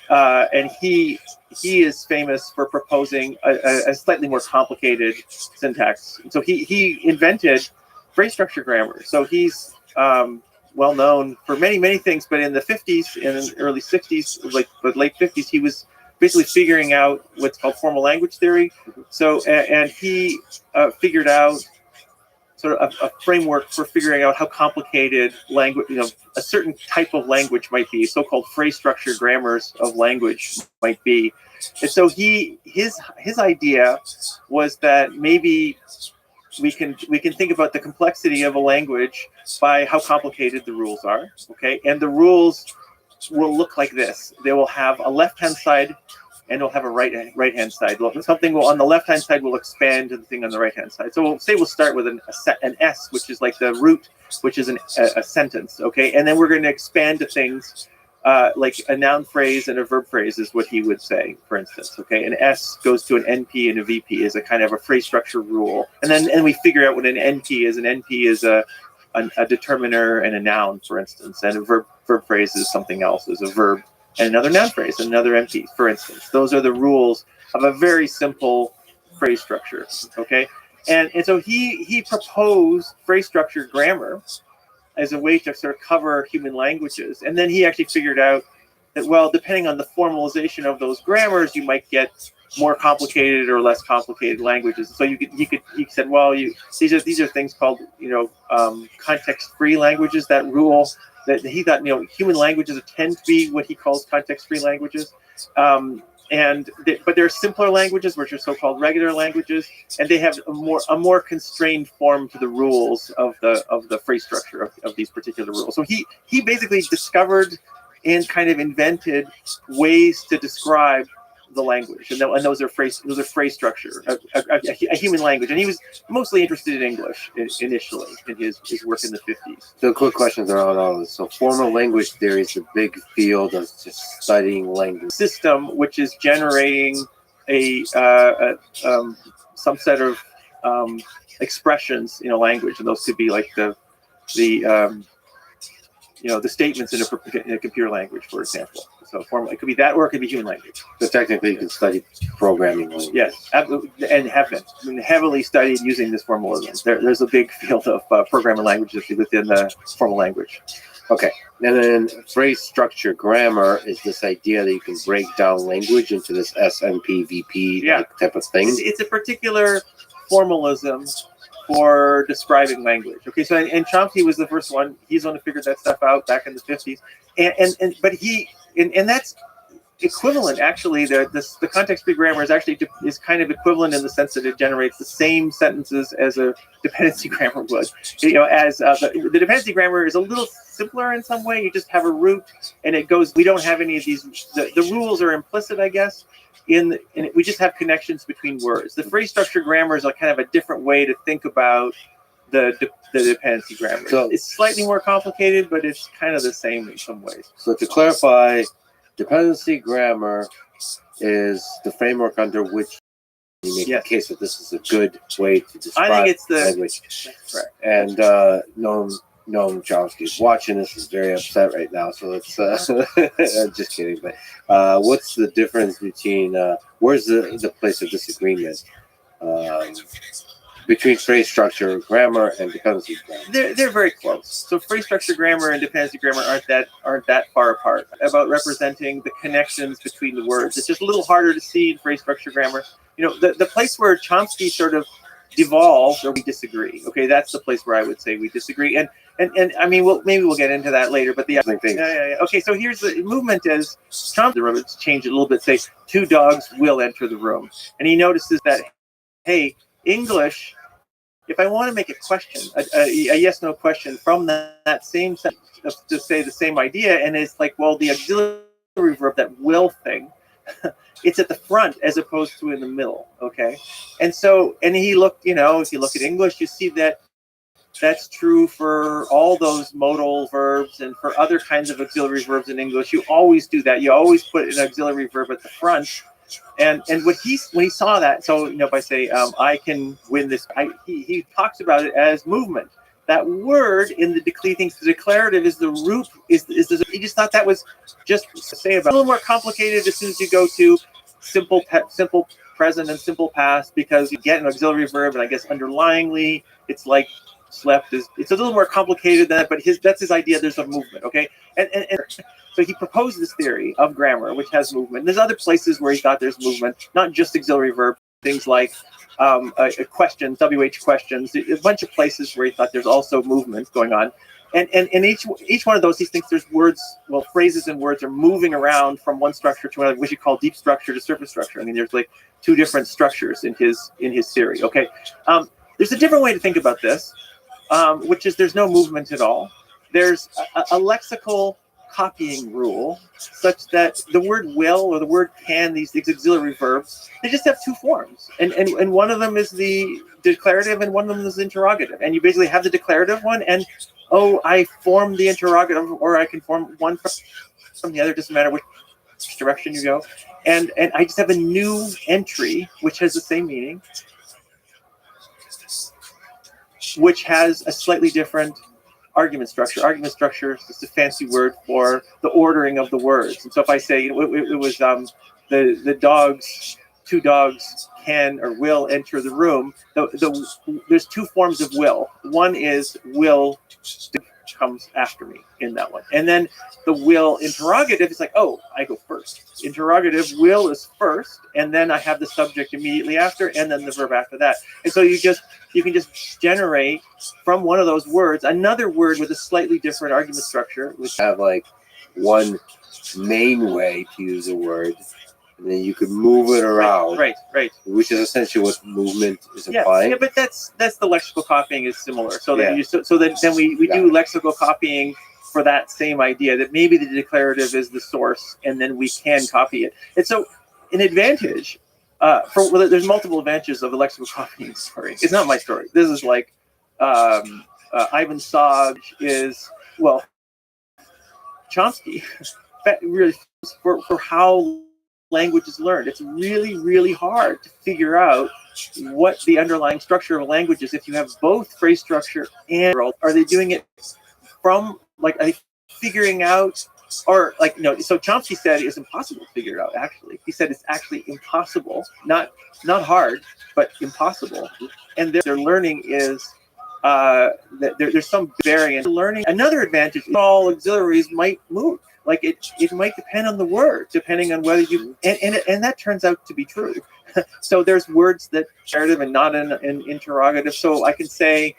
and he is famous for proposing a slightly more complicated syntax. So he invented phrase structure grammar. So he's well known for many things, but in the 50s and in the early 60s, but late 50s, he was basically figuring out what's called formal language theory. So, and he figured out sort of a framework for figuring out how complicated language, a certain type of language might be, so-called phrase structure grammars of language might be. And so his idea was that maybe we can think about the complexity of a language by how complicated the rules are, okay? And the rules will look like this. They will have a left-hand side and it'll have a right-hand side. Something on the left-hand side will expand to the thing on the right-hand side. So we'll start with an S, which is like the root, which is a sentence, okay? And then we're going to expand to things like a noun phrase and a verb phrase is what he would say, for instance, okay? An S goes to an NP and a VP is a kind of a phrase structure rule. And we figure out what an NP is. An NP is a determiner and a noun, for instance, and a verb phrase is something else, is a verb and another noun phrase, another NP, for instance. Those are the rules of a very simple phrase structure, okay? And so he proposed phrase structure grammar as a way to sort of cover human languages. And then he actually figured out that, well, depending on the formalization of those grammars, you might get more complicated or less complicated languages. So he said, well, these are things called context-free languages. That rule that he thought human languages tend to be what he calls context-free languages, and but there are simpler languages, which are so-called regular languages, and they have a more constrained form to the rules of the phrase structure of these particular rules. So he basically discovered and kind of invented ways to describe the language, and those are phrase structure, a human language. And he was mostly interested in English initially in his work in the 50s. So quick questions around all this. So formal language theory is a big field of just studying language. System which is generating some set of expressions in a language, and those could be like the statements in a computer language, for example. So it could be that, or it could be human language. So technically, you can study programming language. Yes, absolutely, and have been heavily studied using this formalism. There's a big field of programming languages within the formal language. Okay, and then phrase structure grammar is this idea that you can break down language into this SNP-VP type of thing. It's a particular formalism for describing language. Okay, so and Chomsky was the first one. He's the one who figured that stuff out back in the 50s, and that's equivalent. Actually, the context-free grammar is kind of equivalent in the sense that it generates the same sentences as a dependency grammar would. As the dependency grammar is a little simpler in some way. You just have a root, and it goes. We don't have any of these. The rules are implicit, I guess. We just have connections between words. The phrase structure grammar is a kind of a different way to think about the dependency grammar. So it's slightly more complicated, but it's kind of the same in some ways. So to clarify, dependency grammar is the framework under which you make the case that this is a good way to describe language. Correct. And Noam Chomsky is watching this, is very upset right now. So let's I'm just kidding. But what's the difference between where's the place of disagreement between phrase structure grammar and dependency grammar? They're very close. So phrase structure grammar and dependency grammar aren't that far apart about representing the connections between the words. It's just a little harder to see in phrase structure grammar. The place where Chomsky sort of devolves, or we disagree. Okay, that's the place where I would say we disagree. And I mean, maybe we'll get into that later. But the other thing. Okay, so here's the movement is Chomsky changed it a little bit. Say 2 dogs will enter the room, and he notices that, hey, English, if I want to make a question, a yes/no question from that same sentence to say the same idea, and it's like, well, the auxiliary verb, that will thing, it's at the front as opposed to in the middle. Okay, and he looked, if you look at English, you see that that's true for all those modal verbs and for other kinds of auxiliary verbs in English. You always do that. You always put an auxiliary verb at the front. And when he saw that, so if I say I can win this, he talks about it as movement. That word in the declarative is the root. He just thought that was just to say about. It's a little more complicated as soon as you go to simple present and simple past, because you get an auxiliary verb, and I guess underlyingly it's like slept is. It's a little more complicated than that, but that's his idea. There's a movement, okay, and so he proposed this theory of grammar, which has movement. There's other places where he thought there's movement, not just auxiliary verb, things like questions, WH questions, a bunch of places where he thought there's also movement going on. And each one of those, he thinks there's words, phrases and words are moving around from one structure to another, which he called deep structure to surface structure. I mean, there's like 2 different structures in his theory, okay? There's a different way to think about this, which is there's no movement at all. There's a lexical copying rule such that the word will or the word can, these auxiliary verbs, they just have 2 forms, and one of them is the declarative and one of them is the interrogative, and you basically have the declarative one, and I form the interrogative, or I can form one from the other, doesn't matter which direction you go, and I just have a new entry which has the same meaning, which has a slightly different argument structure. Argument structure is just a fancy word for the ordering of the words. And so if I say it was the dogs, 2 dogs can or will enter the room, there's 2 forms of will. One is will comes after me in that one. And then the will interrogative is like, I go first. Interrogative will is first, and then I have the subject immediately after, and then the verb after that. And so you can just generate from one of those words another word with a slightly different argument structure. Which have like one main way to use a word, and then you could move it around, Right. which is essentially what movement is Yeah, implying. but that's the lexical copying is similar. So Yeah. that then we do lexical copying for that same idea that maybe the declarative is the source, and then we can copy it. And so, an advantage there's multiple advantages of a lexical copying story. It's not my story. This is like Ivan Sag is Chomsky really for how language is learned. It's really, really hard to figure out what the underlying structure of a language is if you have both phrase structure and are they doing it from are they figuring out or so Chomsky said it's impossible to figure it out. Actually, he said it's actually impossible, not hard, but impossible. And their learning is that there's some variance. Learning another advantage is all auxiliaries might move. Like it might depend on the word, depending on whether you and that turns out to be true. So there's words that generative and not an interrogative. So I can say,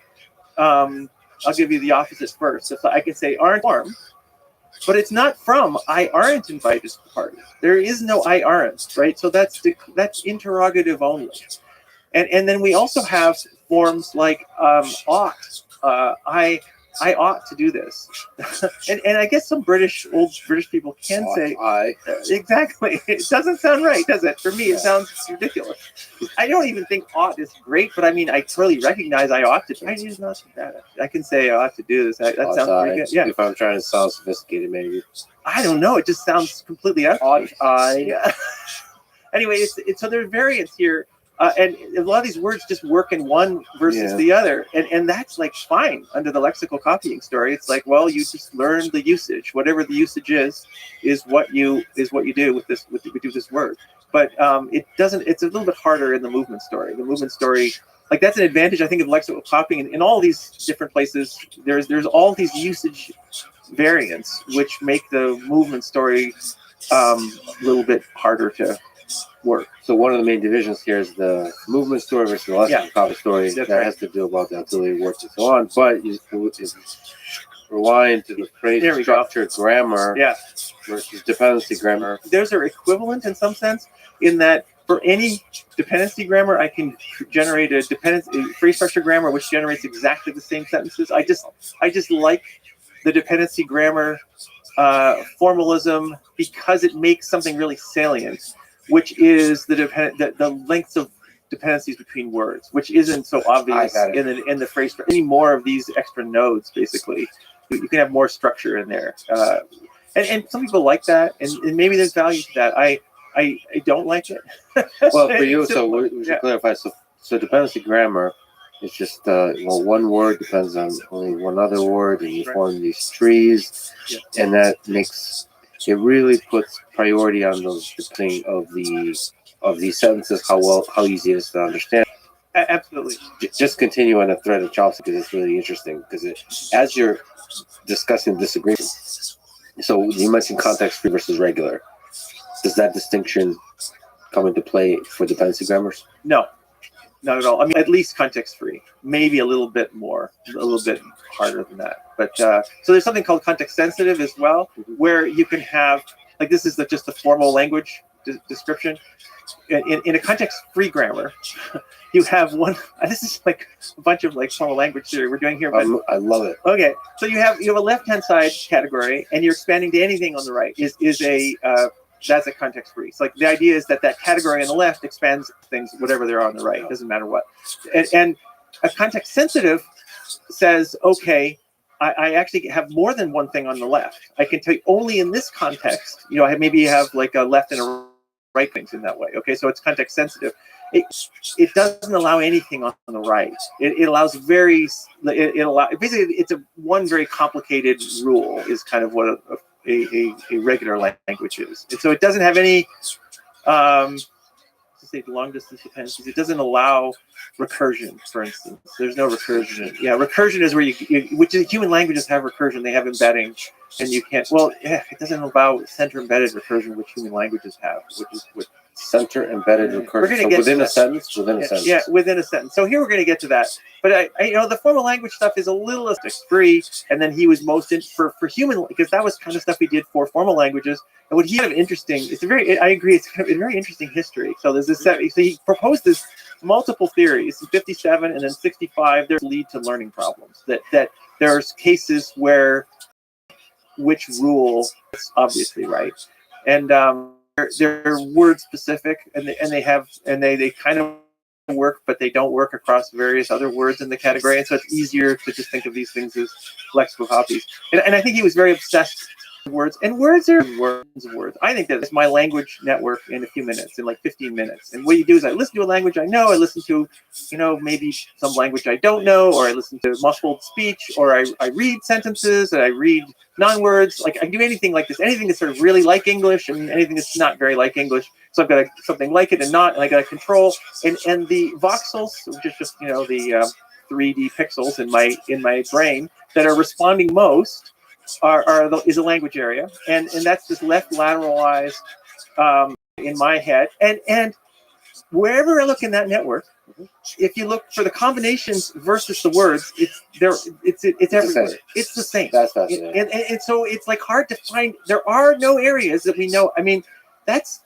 I'll give you the opposite first. So I can say aren't warm, but it's not from I aren't invited to the party. There is no I aren't, right? So that's interrogative only. And then we also have forms like ought. I ought to do this, and I guess some old British people can say exactly. It doesn't sound right, does it? For me, it sounds ridiculous. I don't even think ought is great, but I mean, I totally recognize I ought to. I use not that. I can say I ought to do this. That sounds pretty good. Yeah. If I'm trying to sound sophisticated, maybe. I don't know. It just sounds completely ought. Anyway, so there's variants here. And a lot of these words just work in one versus the other, and that's like fine under the lexical copying story. It's like, well, you just learn the usage, whatever the usage is what you do with this this word. But it doesn't. It's a little bit harder in the movement story. The movement story, like that's an advantage I think of lexical copying in all these different places. There's all these usage variants which make the movement story a little bit harder to work. So one of the main divisions here is the movement story versus the lexical copy story. That's that has to do about the auxiliary words and so on. But you rewind to the phrase structure grammar versus dependency grammar. Those are equivalent in some sense in that for any dependency grammar, I can generate a phrase structure grammar which generates exactly the same sentences. I just like the dependency grammar formalism because it makes something really salient, which is the lengths of dependencies between words, which isn't so obvious in the phrase. Any more of these extra nodes, basically, you can have more structure in there, and some people like that, and maybe there's value to that. I don't like it. Well, for you, so we should clarify. So dependency grammar is just one word depends on only one other word, and you form these trees, and that makes. It really puts priority on those depending of these sentences, how easy it is to understand. Absolutely. Just continue on the thread of Chomsky because it's really interesting. Because as you're discussing disagreement, so you mentioned context free versus regular. Does that distinction come into play for dependency grammars? No, not at all. I mean, at least context free. Maybe a little bit more, a little bit harder than that. But so there's something called context sensitive as well, where you can have this is just the formal language description. In a context free grammar, you have one. This is like a bunch of formal language theory we're doing here. But I love it. Okay, so you have a left hand side category, and you're expanding to anything on the right. That's a context free. So the idea is that category on the left expands things, whatever there are on the right. It doesn't matter what. And a context sensitive says, okay, I actually have more than one thing on the left. I can tell you only in this context, maybe you have a left and a right things in that way. Okay, so it's context sensitive. It doesn't allow anything on the right. It allows basically it's one very complicated rule is kind of what a regular language is. And so it doesn't have any long distance dependencies. It doesn't allow recursion, for instance. There's no recursion. Yeah, recursion is where which is human languages have recursion. They have embedding. and you can't. Well, yeah, it doesn't allow center embedded recursion, which human languages have, which is what. Center embedded We're recursion. gonna So get within to a that. sentence, within a sentence. Yeah, within a sentence. So here we're going to get to that. But I the formal language stuff is a little free, and then he was most in for human, because that was kind of stuff he did for formal languages. And what he kind of interesting, it's a very, I agree, it's kind of a very interesting history. So there's this, so he proposed this multiple theories, 57 and then 65. There lead to learning problems. That there's cases where which rule is obviously right, and they're word specific, and they kind of work, but they don't work across various other words in the category. And so it's easier to just think of these things as lexical copies. And I think he was very obsessed with words. And words are words of words. I think that it's my language network in a few minutes, in like 15 minutes. And what you do is I listen to a language I know, I listen to, maybe some language I don't know, or I listen to muffled speech, or I read sentences, and I read non-words. Like I can do anything like this, anything that's sort of really like English, and anything that's not very like English. So I've got something like it and not, and I got to control. And the voxels, which is just the 3D pixels in my brain that are responding most is a language area, and that's just left lateralized in my head. And wherever I look in that network, if you look for the combinations versus the words, it's everywhere. It's the same. That's fascinating. And so it's like hard to find. There are no areas that we know. I mean, it's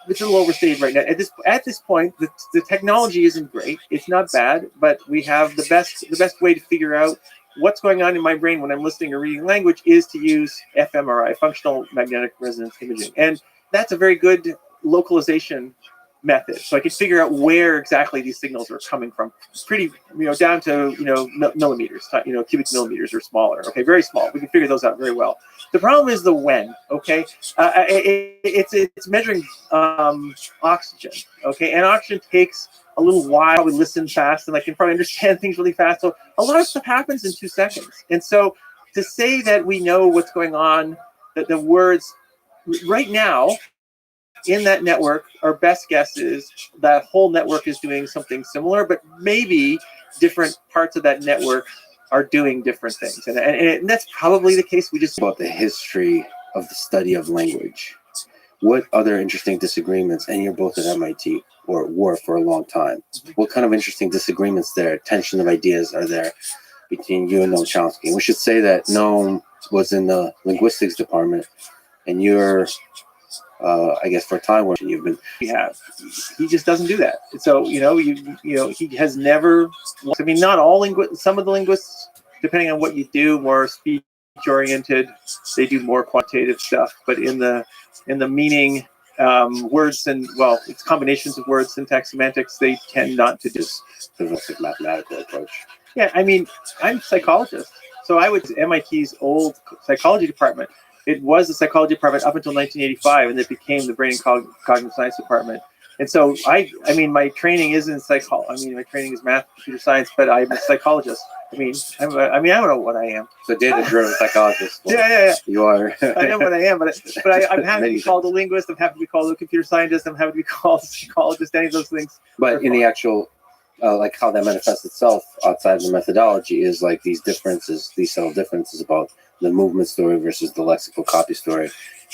a little overstated right now. At this point, the technology isn't great. It's not bad, but we have the best way to figure out what's going on in my brain when I'm listening or reading language is to use fMRI, functional magnetic resonance imaging, and that's a very good localization method. So I can figure out where exactly these signals are coming from, pretty, down to millimeters, cubic millimeters or smaller. Okay, very small. We can figure those out very well. The problem is the when. Okay, it's measuring oxygen. Okay, and oxygen takes a little while. We listen fast, and I can probably understand things really fast. So a lot of stuff happens in 2 seconds. And so to say that we know what's going on, that the words right now in that network, our best guess is that whole network is doing something similar, but maybe different parts of that network are doing different things. And that's probably the case. We just About the history of the study of language. What other interesting disagreements, and you're both at MIT, or were for a long time, what kind of interesting disagreements there, tension of ideas are there between you and Noam Chomsky? And we should say that Noam was in the linguistics department, and you're, I guess, for a time where you've been. he just doesn't do that. So he has never. I mean, not all linguists. Some of the linguists, depending on what you do, more speech oriented, they do more quantitative stuff. But in the meaning, words and it's combinations of words, syntax, semantics, they tend not to do. It's a mathematical approach. Yeah, I mean, I'm a psychologist, so I was MIT's old psychology department. It was the psychology department up until 1985, and it became the brain and cognitive science department. And so I mean, my training is in psychology. I mean, my training is math, computer science, but I'm a psychologist. I don't know what I am. So data-driven psychologist. Well, Yeah. You are. I know what I am, but I'm happy to be called a linguist. I'm happy to be called a computer scientist. I'm happy to be called a psychologist. Any of those things. But in the actual, like how that manifests itself outside of the methodology is like these subtle differences about the movement story versus the lexical copy story.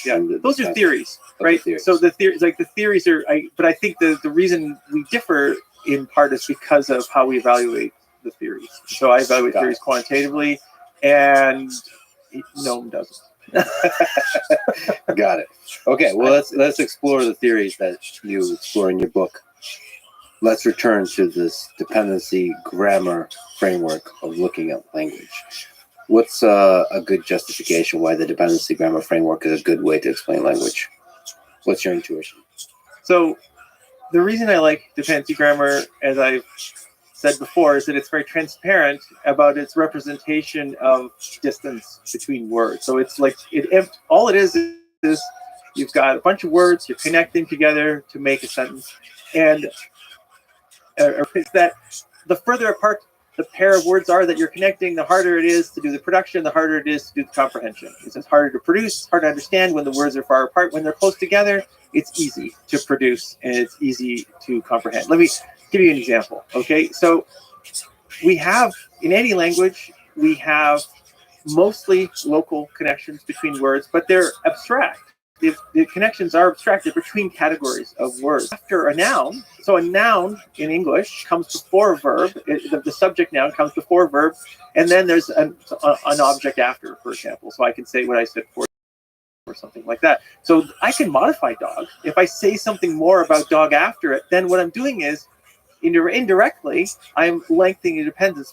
Yeah, those are theories, right? So the theories are. But I think the reason we differ in part is because of how we evaluate the theories. So I evaluate theories quantitatively, and Noam doesn't. Got it. Okay, well let's explore the theories that you explore in your book. Let's return to this dependency grammar framework of looking at language. What's a good justification why the dependency grammar framework is a good way to explain language? What's your intuition? So the reason I like dependency grammar, as I've said before, is that it's very transparent about its representation of distance between words. So it's like all it is you've got a bunch of words, you're connecting together to make a sentence, and it's that the further apart the pair of words are that you're connecting, the harder it is to do the production, the harder it is to do the comprehension. It's harder to produce, it's hard to understand when the words are far apart. When they're close together, it's easy to produce and it's easy to comprehend. Let me give you an example. Okay, so we have, in any language, we have mostly local connections between words, but they're abstract. The connections are abstract. They're between categories of words. After a noun, so a noun in English comes before a verb. The subject noun comes before a verb, and then there's an object after, for example. So I can say what I said for, or something like that. So I can modify dog. If I say something more about dog after it, then what I'm doing is, indirectly, I'm lengthening the dependence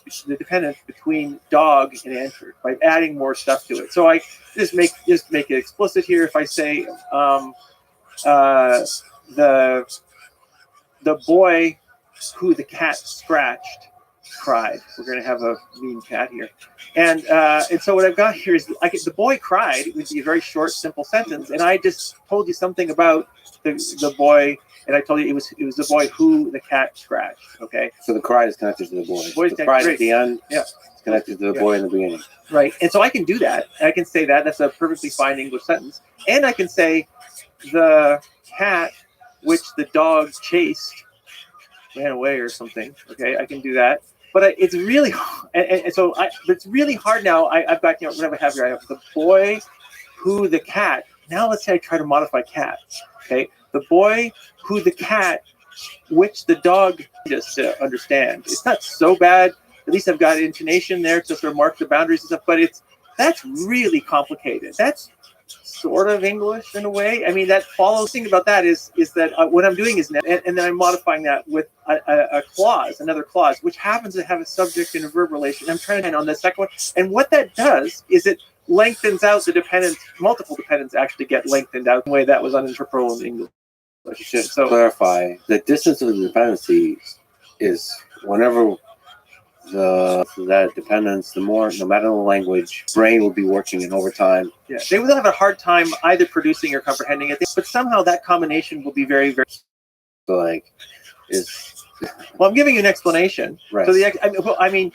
between dog and answered by adding more stuff to it. So I just make it explicit here. If I say the boy who the cat scratched cried. We're going to have a mean cat here, and so what I've got here is the boy cried would be a very short, simple sentence, and I just told you something about the boy. And I told you it was the boy who the cat scratched. Okay. So the cry is connected to the boy. The cry at the end is connected to the boy in the beginning. Right. And so I can do that. I can say that. That's a perfectly fine English sentence. And I can say the cat which the dog chased ran away or something. Okay. I can do that. But it's really, it's really hard now. I've got, what I have here. I have the boy who the cat. Now let's say I try to modify cat. Okay. The boy who the cat, which the dog just to understand. It's not so bad. At least I've got intonation there to sort of mark the boundaries and stuff. But that's really complicated. That's sort of English in a way. I mean, that follows thing about that is that what I'm doing is, and then I'm modifying that with a clause, another clause, which happens to have a subject and a verb relation. I'm trying to find on the second one. And what that does is it lengthens out the dependence. Multiple dependents actually get lengthened out in a way that was uninterpretable in English. So clarify, the distance of the dependency is whenever that dependence, the more, no matter the language, brain will be working, and over time. Yeah, they will have a hard time either producing or comprehending it, but somehow that combination will be very, very. So well, I'm giving you an explanation. Right. So I'm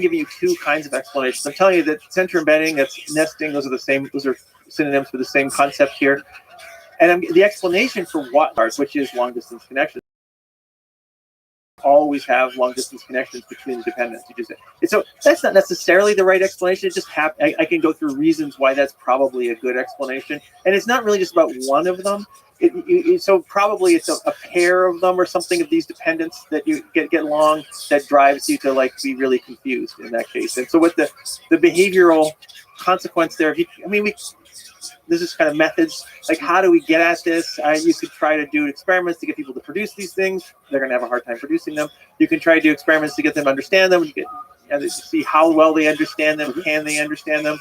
giving you two kinds of explanations. I'm telling you that center embedding, that's nesting, those are synonyms for the same concept here. And the explanation for what, which is long distance connections, always have long distance connections between the dependents. So that's not necessarily the right explanation. It just I can go through reasons why that's probably a good explanation, and it's not really just about one of them. So probably it's a pair of them or something of these dependents that you get long that drives you to be really confused in that case. And so with the behavioral consequence there, this is kind of methods, like how do we get at this? You could try to do experiments to get people to produce these things. They're going to have a hard time producing them. You can try to do experiments to get them to understand them. To see how well they understand them. Can they understand them?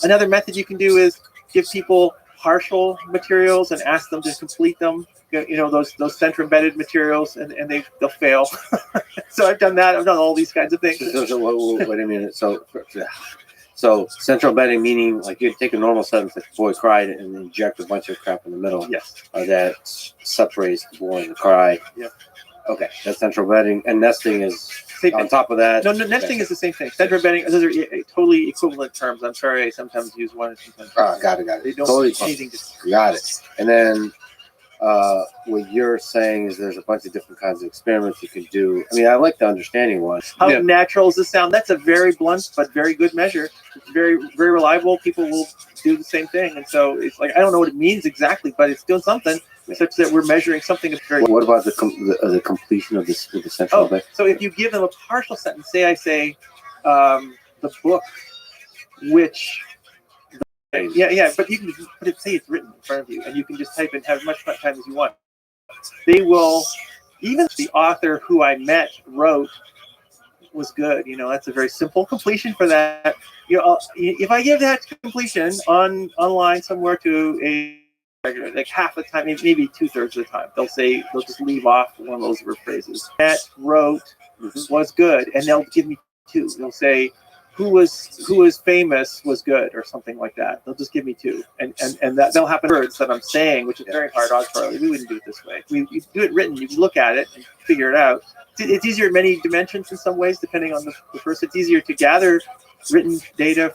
Another method you can do is give people partial materials and ask them to complete them. Those center embedded materials, and they'll fail. So I've done that. I've done all these kinds of things. Wait a minute. So central embedding, meaning you take a normal sentence like the boy cried and inject a bunch of crap in the middle. Yes. That separates the boy and the cry. Yep. Okay, that's central embedding, and nesting is on top of that. No, nesting is the same thing. Central embedding, those are totally equivalent terms. I'm sorry, I sometimes use one and sometimes. Got it. They don't totally anything to. Got it. And then what you're saying is there's a bunch of different kinds of experiments you can do. I mean, I like the understanding one. How natural is the sound? That's a very blunt but very good measure. It's very, very reliable. People will do the same thing. And so it's I don't know what it means exactly, but it's doing something such that we're measuring something that's very. What about the completion of this with the central embedding? So if you give them a partial sentence, say I say the book, which. Yeah, but you can say it's written in front of you, and you can just type and have as much time as you want. They will, even the author who I met wrote was good. That's a very simple completion for that. If I give that completion online somewhere to a half the time, maybe 2/3 of the time, they'll just leave off one of those word phrases. That wrote was good, and they'll give me 2. They'll say. Who was famous was good or something like that. They'll just give me 2, and that'll happen. Words that I'm saying, which is very hard auditorily. We wouldn't do it this way. You do it written. You can look at it and figure it out. It's easier in many dimensions in some ways, depending on the person. It's easier to gather written data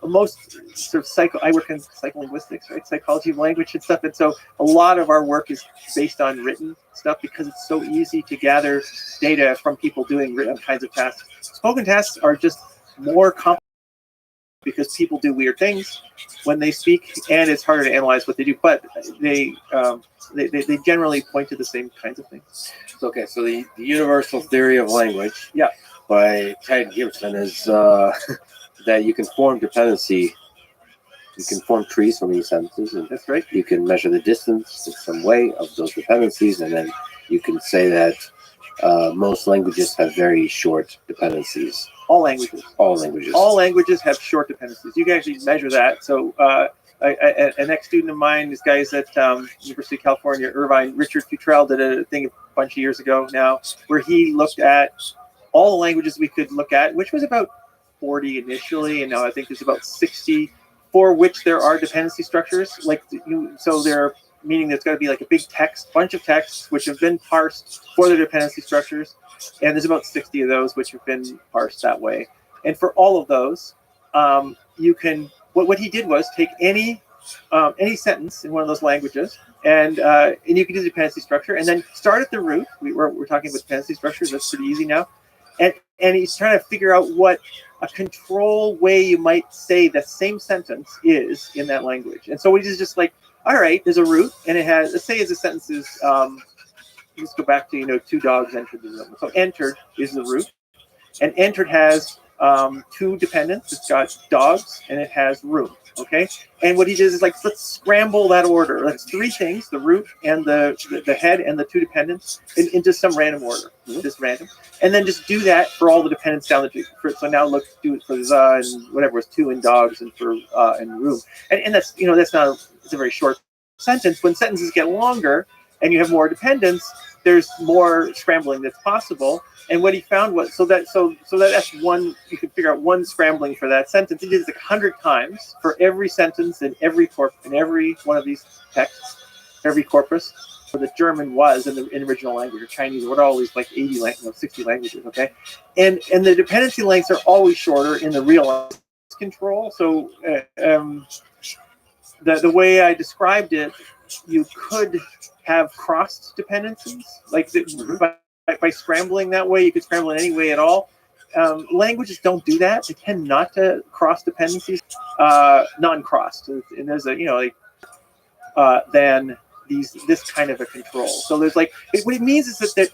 most sort of I work in psycholinguistics, right? Psychology of language and stuff. And so a lot of our work is based on written stuff because it's so easy to gather data from people doing written kinds of tasks. Spoken tasks are just more complex because people do weird things when they speak, and it's harder to analyze what they do. But they generally point to the same kinds of things. Okay, so the universal theory of language, Yeah. by Ted Gibson, is that you can form dependency. You can form trees from these sentences, and That's right. you can measure the distance in some way of those dependencies, and then you can say that most languages have very short dependencies. All languages. All languages. All languages have short dependencies. You can actually measure that. So an ex-student of mine, this guy is at University of California, Irvine, Richard Futrell, did a thing a bunch of years ago now, where he looked at all the languages we could look at, which was about 40 initially, and now I think there's about 60 for which there are dependency structures. So they're meaning there's got to be like a big bunch of texts which have been parsed for their dependency structures. And there's about 60 of those which have been parsed that way. And for all of those, you can, what he did was take any sentence in one of those languages, and you can do the dependency structure, and then start at the root. We're talking about dependency structures. That's pretty easy now. And he's trying to figure out what a control way you might say the same sentence is in that language. And so what he's just like, all right, there's a root, and it has, let's say as a sentence is, let's go back to, 2 dogs entered the room. So entered is the root, and entered has 2 dependents. It's got dogs and it has room. Okay, and what he does is like, let's scramble that order. That's 3 things: the root and the head and the 2 dependents into some random order, just random, and then just do that for all the dependents down the tree. So now do it for the and whatever was 2 in dogs and for and room, and that's it's a very short sentence. When sentences get longer and you have more dependents, there's more scrambling that's possible. And what he found was so that's one. You can figure out one scrambling for that sentence. He did it 100 times for every sentence in every one of these texts, every corpus. For the German was in the original language, or Chinese, or what, all these like 60 languages. Okay, and the dependency lengths are always shorter in the real control. So the way I described it, you could have crossed dependencies, like by scrambling that way. You could scramble in any way at all. Languages don't do that. They tend not to cross dependencies, non-crossed. And there's then this kind of a control. So there's what it means is that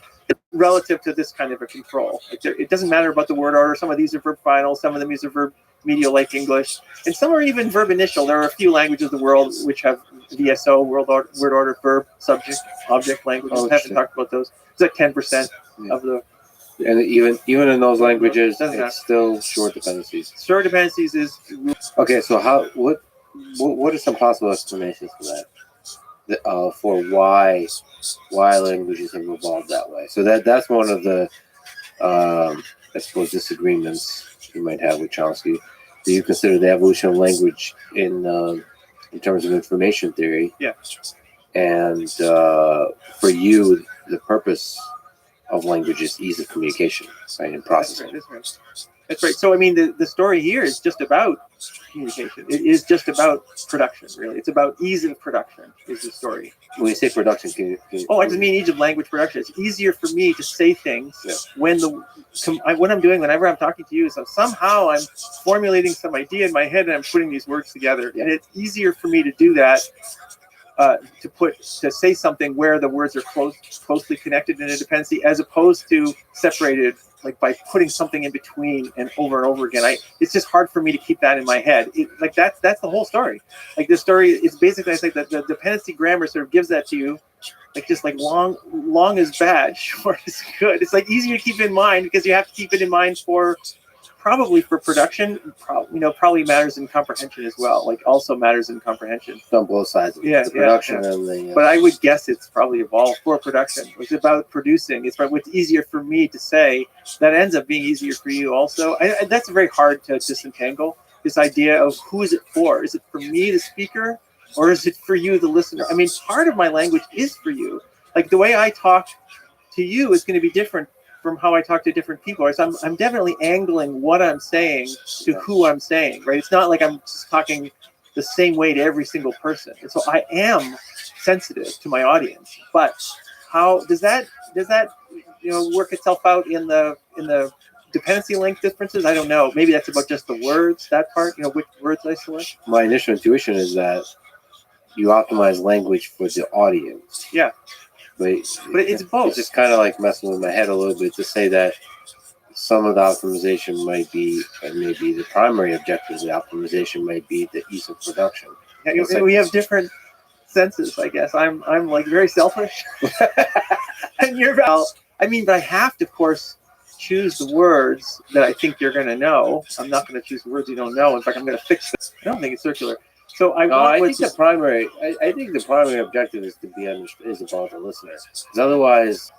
relative to this kind of a control, it doesn't matter about the word order. Some of these are verb final. Some of them are verb medial, like English, and some are even verb initial. There are a few languages of the world which have VSO, word order, verb, subject, object languages. I haven't talked about those. It's like 10% of the. And even in those languages, it's still short dependencies. Short dependencies is. Okay, so what are some possible explanations for that? For why languages have evolved that way? So that's one of the I suppose disagreements you might have with Chomsky. Do you consider the evolution of language in terms of information theory? Yeah. And for you, the purpose of language is ease of communication, right, and processing. That's right. So I mean, the story here is just about communication. It is just about production, really. It's about ease of production is the story. When you say production, can you I just mean ease of language production. It's easier for me to say things when what I'm doing whenever I'm talking to you is somehow I'm formulating some idea in my head and I'm putting these words together, and it's easier for me to do that. To say something where the words are closely connected in a dependency, as opposed to separated, like by putting something in between and over again. It's just hard for me to keep that in my head. That's the whole story. Like the story is basically, I think that the dependency grammar sort of gives that to you, long is bad, short is good. It's easier to keep in mind because you have to keep it in mind for production. Probably matters in comprehension as well. Also matters in comprehension. on both sides of the production and the. But I would guess it's probably evolved for production. It's about producing. It's what's easier for me to say that ends up being easier for you also. That's very hard to disentangle, this idea of who is it for? Is it for me, the speaker, or is it for you, the listener? I mean, part of my language is for you. The way I talk to you is going to be different from how I talk to different people. So I'm definitely angling what I'm saying to who I'm saying, right? It's not like I'm just talking the same way to every single person. And so I am sensitive to my audience. But how does that work itself out in the dependency length differences. I don't know. Maybe that's about just the words, that part, which words I select. My initial intuition is that you optimize language for the audience. Yeah. But it's both. It's just kind of like messing with my head a little bit to say that some of the optimization might be, and maybe the primary objective of the optimization might be the ease of production. Yeah, we have different senses, I guess. I'm like very selfish. And you're about, but I have to, of course, choose the words that I think you're going to know. I'm not going to choose the words you don't know. In fact, I'm going to fix this. I don't think it's circular. So I think the primary objective is to be is about the listener. Because otherwise,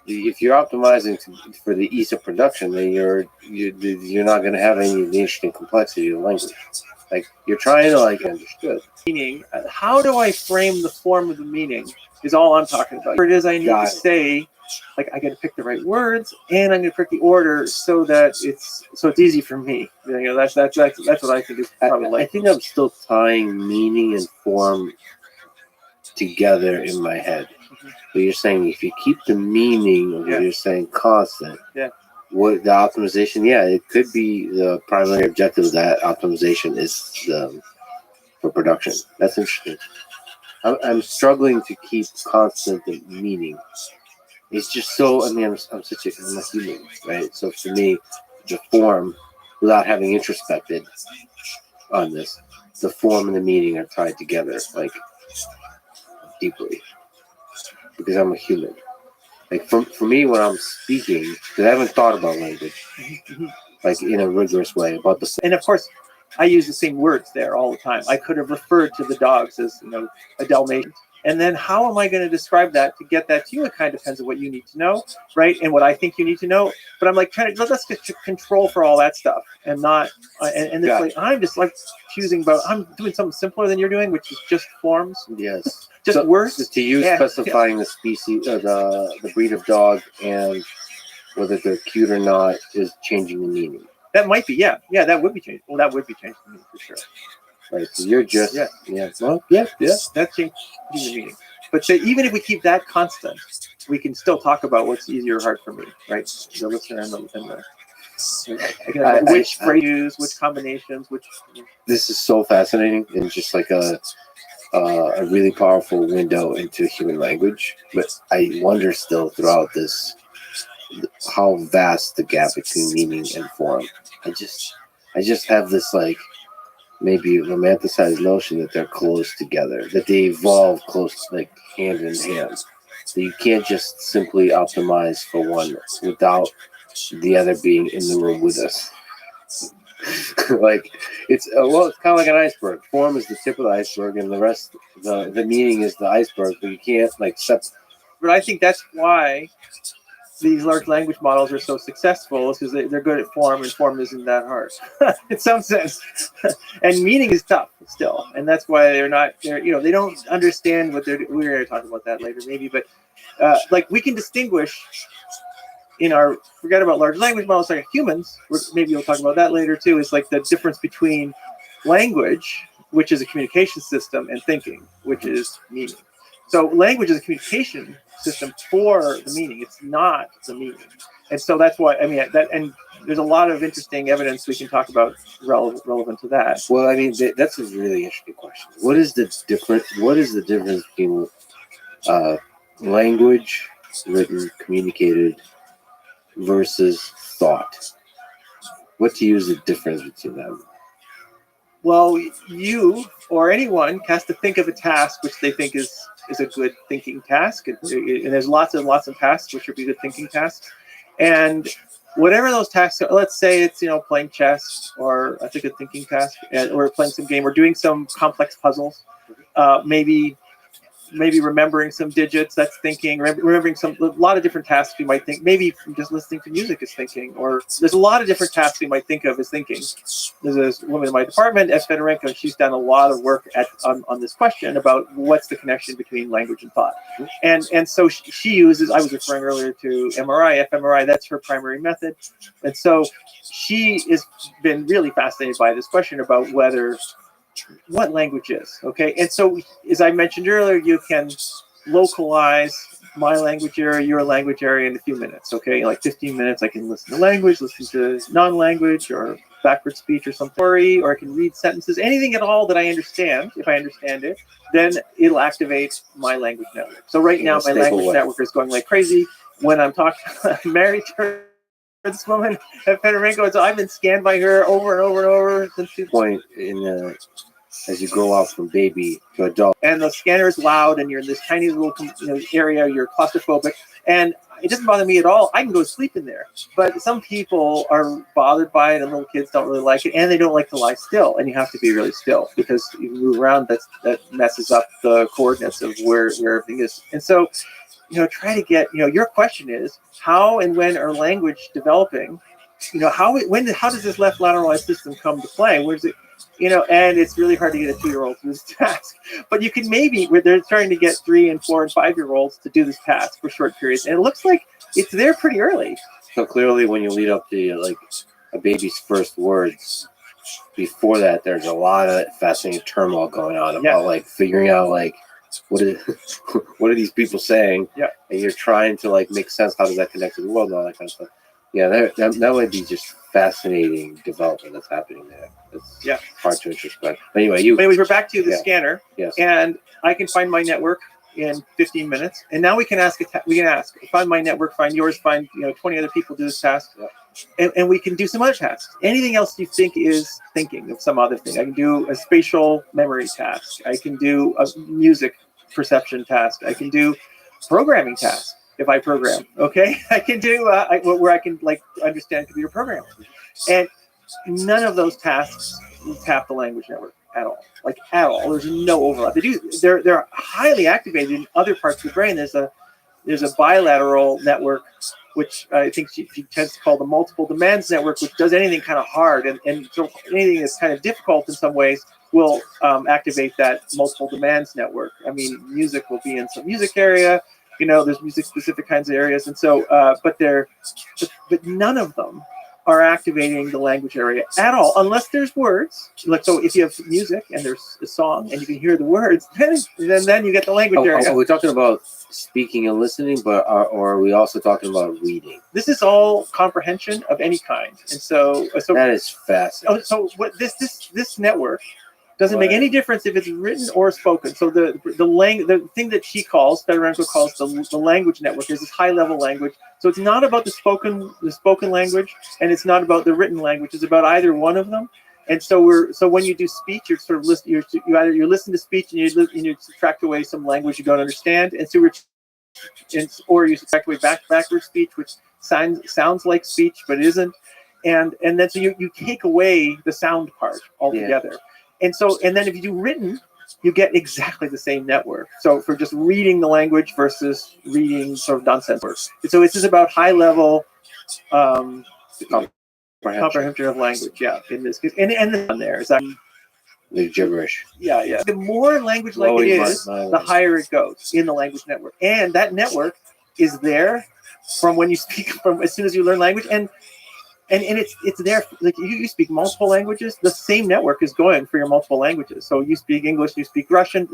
if you're optimizing for the ease of production, then you're not going to have any of the interesting complexity of the language. Like you're trying to understood. Meaning, how do I frame the form of the meaning? Is all I'm talking about. It is I need to say, like I got to pick the right words, and I'm going to pick the order so that it's easy for me. That's what I think is probably. I think I'm still tying meaning and form together in my head. But you're saying if you keep the meaning of what you're saying constant, what the optimization? Yeah, it could be the primary objective of that optimization is for production. That's interesting. I'm struggling to keep constant the meaning. It's just so. I'm a human, right? So for me, the form, without having introspected on this, the form and the meaning are tied together, like deeply, because I'm a human. Like for me, when I'm speaking, because I haven't thought about language, like in a rigorous way about the. And of course, I use the same words there all the time. I could have referred to the dogs as a Dalmatian. And then how am I going to describe that to get that to you? It kind of depends on what you need to know, right? And what I think you need to know. But I'm like, let's get control for all that stuff and not, and it's like, I'm just like choosing about, I'm doing something simpler than you're doing, which is just forms. Yes. Just words. To you specifying the species, the breed of dog and whether they're cute or not is changing the meaning. That might be, yeah, that would be changed. Well, that would be changing the meaning for sure. Right, so you're just That's changing the meaning. But so even if we keep that constant, we can still talk about what's easy or hard for me, right? The listener and the which phrases, which combinations, which. This is so fascinating and just like a really powerful window into human language. But I wonder still throughout this how vast the gap between meaning and form. I just have this like. Maybe romanticized notion that they're close together, that they evolve close, like hand in hand. So you can't just simply optimize for one without the other being in the room with us. Like it's kind of like an iceberg. Form is the tip of the iceberg, and the rest, the meaning is the iceberg. But you can't But I think that's why these large language models are so successful, is because they're good at form, and form isn't that hard in some sense. And meaning is tough still, and that's why they don't understand what they're. We're going to talk about that later, maybe, but like we can distinguish forget about large language models like humans. Maybe we'll talk about that later too. Is like the difference between language, which is a communication system, and thinking, which is meaning. So language is a communication system for the meaning. It's not the meaning. And so that's why, and there's a lot of interesting evidence we can talk about relevant to that. Well, that's a really interesting question. What is the difference between language, written, communicated, versus thought? What do you use the difference between them? Well, you or anyone has to think of a task which they think is a good thinking task, and there's lots and lots of tasks which would be good thinking tasks, and whatever those tasks are, let's say it's playing chess, or that's a good thinking task, or playing some game, or doing some complex puzzles, maybe remembering some digits, that's thinking, remembering a lot of different tasks we might think, maybe just listening to music is thinking, or there's a lot of different tasks we might think of as thinking. There's this woman in my department, S. Fedorenko, she's done a lot of work on this question about what's the connection between language and thought. And so she uses, I was referring earlier to MRI, fMRI, that's her primary method. And so she has been really fascinated by this question about what language is, okay? And so, as I mentioned earlier, you can localize my language area, your language area in a few minutes. Okay, like 15 minutes, I can listen to language, listen to non-language or backward speech or something, or I can read sentences, anything at all that I understand. If I understand it, then it'll activate my language network. So right now, my language network is going like crazy when I'm talking. I'm married to this woman at Fedorenko, and so I've been scanned by her over and over and over since she's Point in as you grow out from baby to adult. and the scanner is loud, and you're in this tiny little area. You're claustrophobic, and it doesn't bother me at all. I can go to sleep in there. But some people are bothered by it, and little kids don't really like it, and they don't like to lie still. And you have to be really still because you move around. That messes up the coordinates of where everything is. And so, try to get. Your question is how and when are language developing? How does this left lateralized system come to play? Where's it? And it's really hard to get a 2-year-old to do this task. But you can they're trying to get 3 and 4 and 5-year-olds to do this task for short periods. And it looks like it's there pretty early. So clearly when you lead up to like a baby's first words, before that, there's a lot of fascinating turmoil going on about like figuring out like, what are these people saying? Yeah. And you're trying to like make sense. How does that connect to the world and all that kind of stuff? Yeah, that might be just fascinating development that's happening there. It's hard to introspect. But anyways, we're back to the scanner. Yes. And I can find my network in 15 minutes. And now we can ask, find my network, find yours, find 20 other people do this task. Yeah. And we can do some other tasks. Anything else you think is thinking of some other thing. I can do a spatial memory task. I can do a music perception task. I can do programming task. If I program, okay, I can do where I can like understand computer programming, and none of those tasks tap the language network at all, like at all. There's no overlap. They're highly activated in other parts of the brain. There's a bilateral network, which I think she tends to call the multiple demands network, which does anything kind of hard and so anything that's kind of difficult in some ways will activate that multiple demands network. I mean, music will be in some music area. There's music-specific kinds of areas, and so, but none of them are activating the language area at all, unless there's words. Like, so if you have music and there's a song and you can hear the words, then you get the language area. Are we talking about speaking and listening, or are we also talking about reading? This is all comprehension of any kind, and so that is fascinating. So what this network doesn't make any difference if it's written or spoken. So the thing that she calls, Fedorenko calls the language network is this high level language. So it's not about the spoken language, and it's not about the written language. It's about either one of them. And so when you do speech, you're sort of you either listen to speech and you subtract away some language you don't understand, or you subtract away backward speech, which sounds like speech but it isn't. And then so you take away the sound part altogether. Yeah. And then if you do written, you get exactly the same network. So for just reading the language versus reading sort of nonsense words. And so it's just about high level comprehension of language. Yeah, in this case, and on there is that the gibberish. Yeah. The more language like it is, the higher it goes in the language network, and that network is there from when you speak, from as soon as you learn language, and it's there. Like you speak multiple languages, the same network is going for your multiple languages. So you speak English, you speak Russian.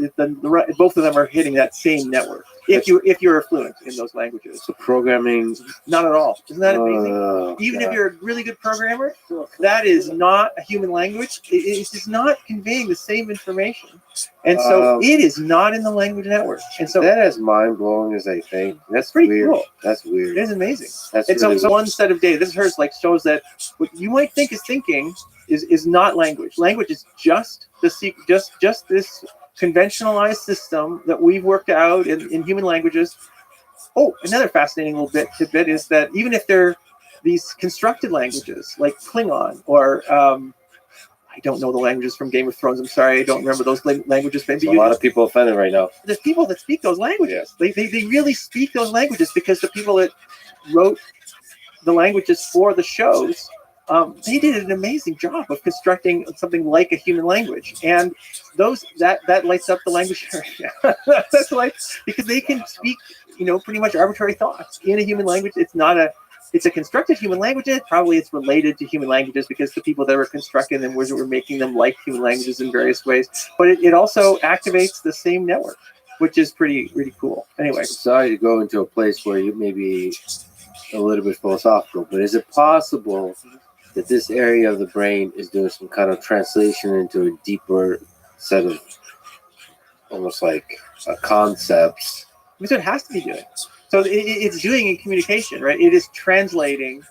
Both of them are hitting that same network. If you're fluent in those languages. So programming, not at all. Isn't that amazing? Even if you're a really good programmer, that is not a human language. It is not conveying the same information, and so it is not in the language network. And so that is mind blowing as I think. That's pretty weird. Cool. That's weird. It is amazing. That's and really so one set of data. This is hers. Like shows that what you might think is thinking is not language. Language is just this conventionalized system that we've worked out in human languages. Oh, another fascinating little tidbit is that even if they're these constructed languages like Klingon or I don't know the languages from Game of Thrones. I'm sorry, I don't remember those languages. Maybe a lot of people offended right now. There's people that speak those languages. They really speak those languages because the people that wrote the languages for the shows, they did an amazing job of constructing something like a human language, and that lights up the language area. That's like because they can speak, pretty much arbitrary thoughts in a human language. It's a constructed human language. Probably it's related to human languages because the people that were constructing them were making them like human languages in various ways. But it also activates the same network which is pretty cool. Anyway, Sorry to go into a place where you may be a little bit philosophical, but is it possible that this area of the brain is doing some kind of translation into a deeper set of almost like concepts? so it has to be doing. So it's doing in communication, right? It is translating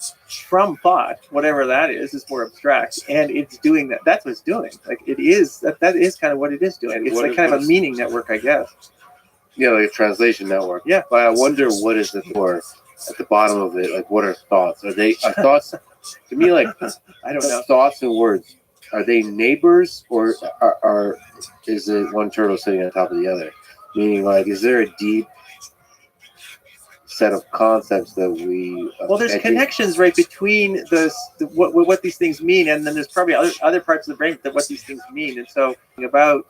from thought, whatever that is more abstract, and it's doing that. That's what it's doing. Like it is that is kind of what it is doing. It's like kind of a meaning network, I guess. Yeah, like a translation network. Yeah. But I wonder what is the for at the bottom of it. Like, what are thoughts? Are thoughts to me like I don't know. thoughts and words? Are they neighbors, or are is it one turtle sitting on top of the other? Meaning, like, is there a deep set of concepts that we Well, there's connections right between what these things mean, and then there's probably other parts of the brain that what these things mean. And so about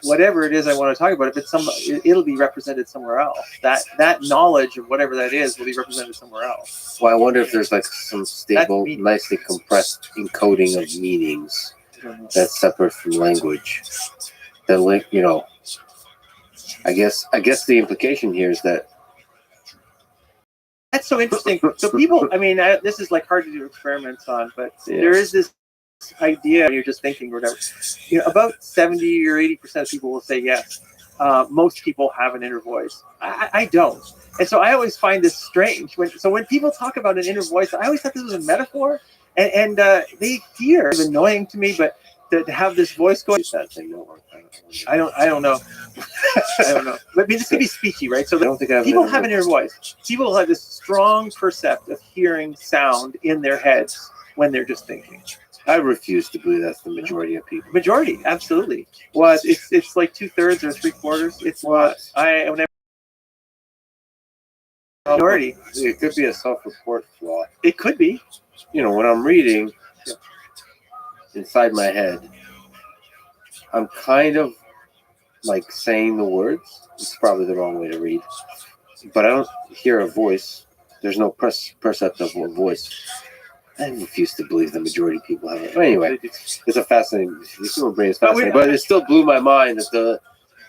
whatever it is I want to talk about, if it's it'll be represented somewhere else. That knowledge of whatever that is will be represented somewhere else. Well, I wonder if there's like some stable, meaning. nicely compressed encoding of meanings that's separate from language. That link, you know. I guess the implication here is that That's so interesting. So people, I mean, this is like hard to do experiments on, but there is this idea you're just thinking or whatever. You know, about 70 or 80% of people will say yes. Most people have an inner voice. I don't. And so I always find this strange. When people talk about an inner voice, I always thought this was a metaphor. And they hear it's annoying to me, but to have this voice going, that thing don't work. I don't know. I don't know. But I mean, this could be speechy, right? So I don't think people have an inner voice. People have this strong percept of hearing sound in their heads when they're just thinking. I refuse to believe that's the majority of people. Majority, absolutely. What? It's like 2/3 or 3/4. It's what minority. It could be a self-report flaw. It could be. You know, when I'm reading inside my head, I'm kind of like saying the words. It's probably the wrong way to read, but I don't hear a voice. There's no percept of a voice. I refuse to believe the majority of people have it. But anyway, it's a fascinating. The human brain is fascinating, but it still blew my mind that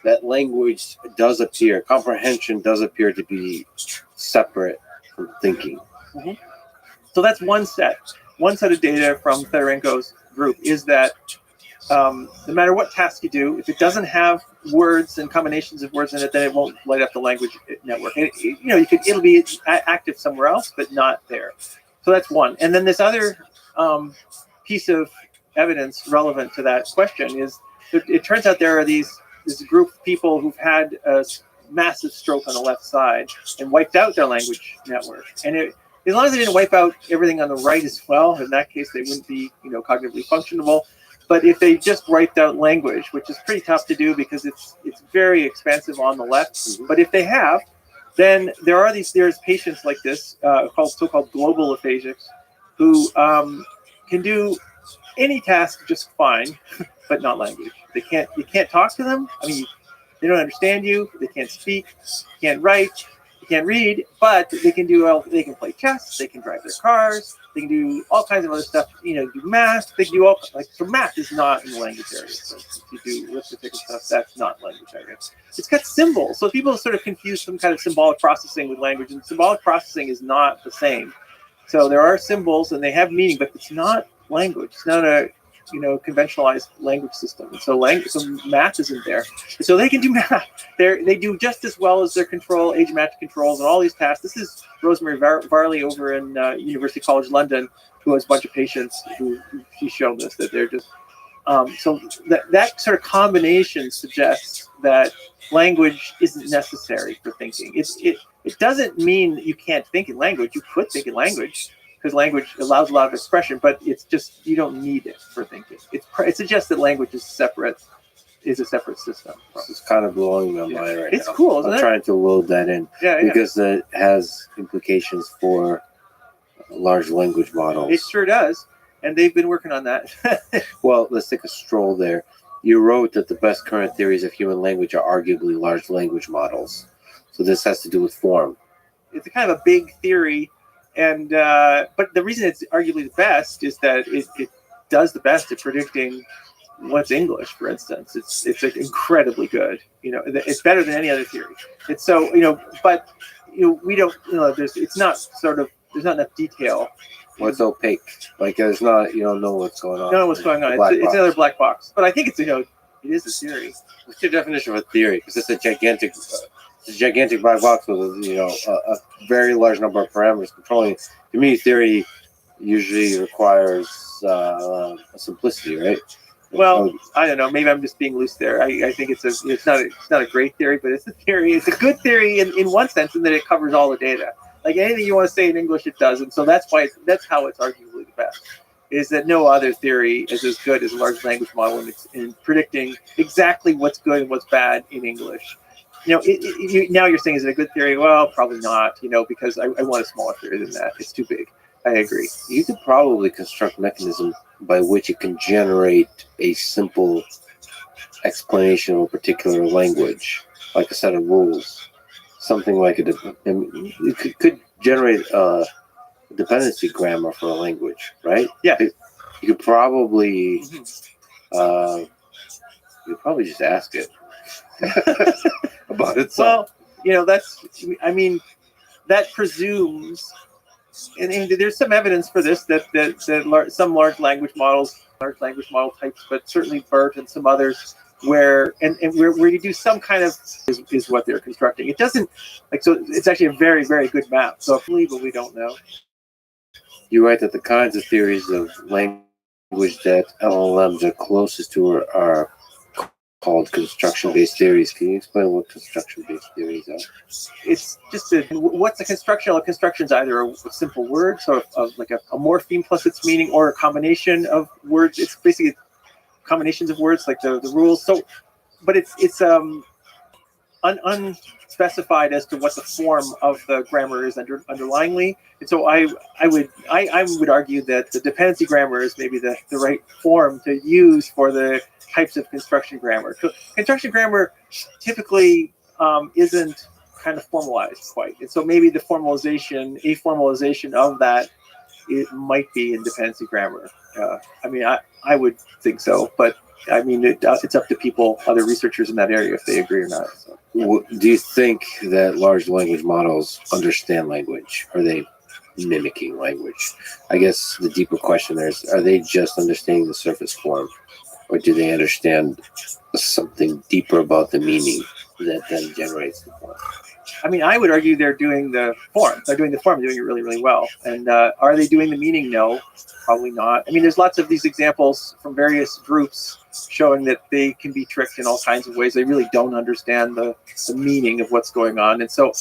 that language does appear, comprehension does appear to be separate from thinking. Mm-hmm. So that's one set of data from Fedorenko's group is that no matter what task you do, if it doesn't have words and combinations of words in it, then it won't light up the language network. And it'll be active somewhere else, but not there. So that's one. And then this other piece of evidence relevant to that question is it turns out there are this group of people who've had a massive stroke on the left side and wiped out their language network. And as long as they didn't wipe out everything on the right as well, in that case they wouldn't be cognitively functionable. But if they just wiped out language, which is pretty tough to do because it's very expensive on the left, mm-hmm. But if they have, then there's patients like this so-called global aphasics who can do any task just fine, but not language. You can't talk to them. I mean, they don't understand you. They can't speak, can't write, can't read, but they can play chess, they can drive their cars, they can do all kinds of other stuff, do math, they can do so math is not in the language area. So if you do arithmetic and stuff, that's not language area. It's got symbols. So people sort of confuse some kind of symbolic processing with language, and symbolic processing is not the same. So there are symbols and they have meaning, but it's not language. It's not a conventionalized language system. And so math isn't there. So they can do math. They do just as well as their age match controls and all these tasks. This is Rosemary Varley over in University College London, who has a bunch of patients who she showed us that they're just so that sort of combination suggests that language isn't necessary for thinking. It doesn't mean that you can't think in language. You could think in language, because language allows a lot of expression, but it's just you don't need it for thinking. It suggests that language is a separate system. It's kind of blowing my mind right now. It's cool, isn't it? I'm trying to load that in because it has implications for large language models. It sure does, and they've been working on that. Well, let's take a stroll there. You wrote that the best current theories of human language are arguably large language models. So this has to do with form. It's a kind of a big theory. And but the reason it's arguably the best is that it does the best at predicting what's English, for instance. It's like incredibly good. It's better than any other theory. It's so but we don't there's not enough detail. Well, it's opaque. Like there's not, you don't know what's going on. You don't know what's going on. It's another black box. But I think it's it is a theory. What's your definition of a theory? Because it's a gigantic black box with a very large number of parameters controlling. To me, theory usually requires a simplicity, right? Well, I don't know. Maybe I'm just being loose there. I think it's not a great theory, but it's a theory. It's a good theory in one sense, in that it covers all the data. Like anything you want to say in English, it does, and so that's how it's arguably the best. Is that no other theory is as good as a large language model in predicting exactly what's good and what's bad in English. Now you're saying, is it a good theory? Well, probably not. Because I want a smaller theory than that. It's too big. I agree. You could probably construct a mechanism by which it can generate a simple explanation of a particular language, like a set of rules, something like it could generate a dependency grammar for a language, right? Yeah. You could probably, just ask it about it. Well, that presumes. And there's some evidence for this that some large language model types, but certainly BERT and some others, where you do some kind of is what they're constructing. It doesn't so it's actually a very, very good map. So but we don't know. You write that the kinds of theories of language that LLMs are closest to are called construction-based theories. Can you explain what construction-based theories are? It's just what's a construction? A construction is either a simple word, so of like a morpheme plus its meaning, or a combination of words. It's basically combinations of words, like the rules. So, but it's unspecified as to what the form of the grammar is underlyingly. And so I would argue that the dependency grammar is maybe the right form to use for the types of construction grammar. So construction grammar typically isn't kind of formalized quite, and so maybe a formalization of that, it might be in dependency grammar. I would think so, but it's up to people, other researchers in that area, if they agree or not. So, yeah. Do you think that large language models understand language? Are they mimicking language? I guess the deeper question there is, are they just understanding the surface form, or do they understand something deeper about the meaning that then generates the form? I would argue they're doing the form. They're doing the form, doing it really, really well. And are they doing the meaning? No, probably not. There's lots of these examples from various groups showing that they can be tricked in all kinds of ways. They really don't understand the meaning of what's going on. And so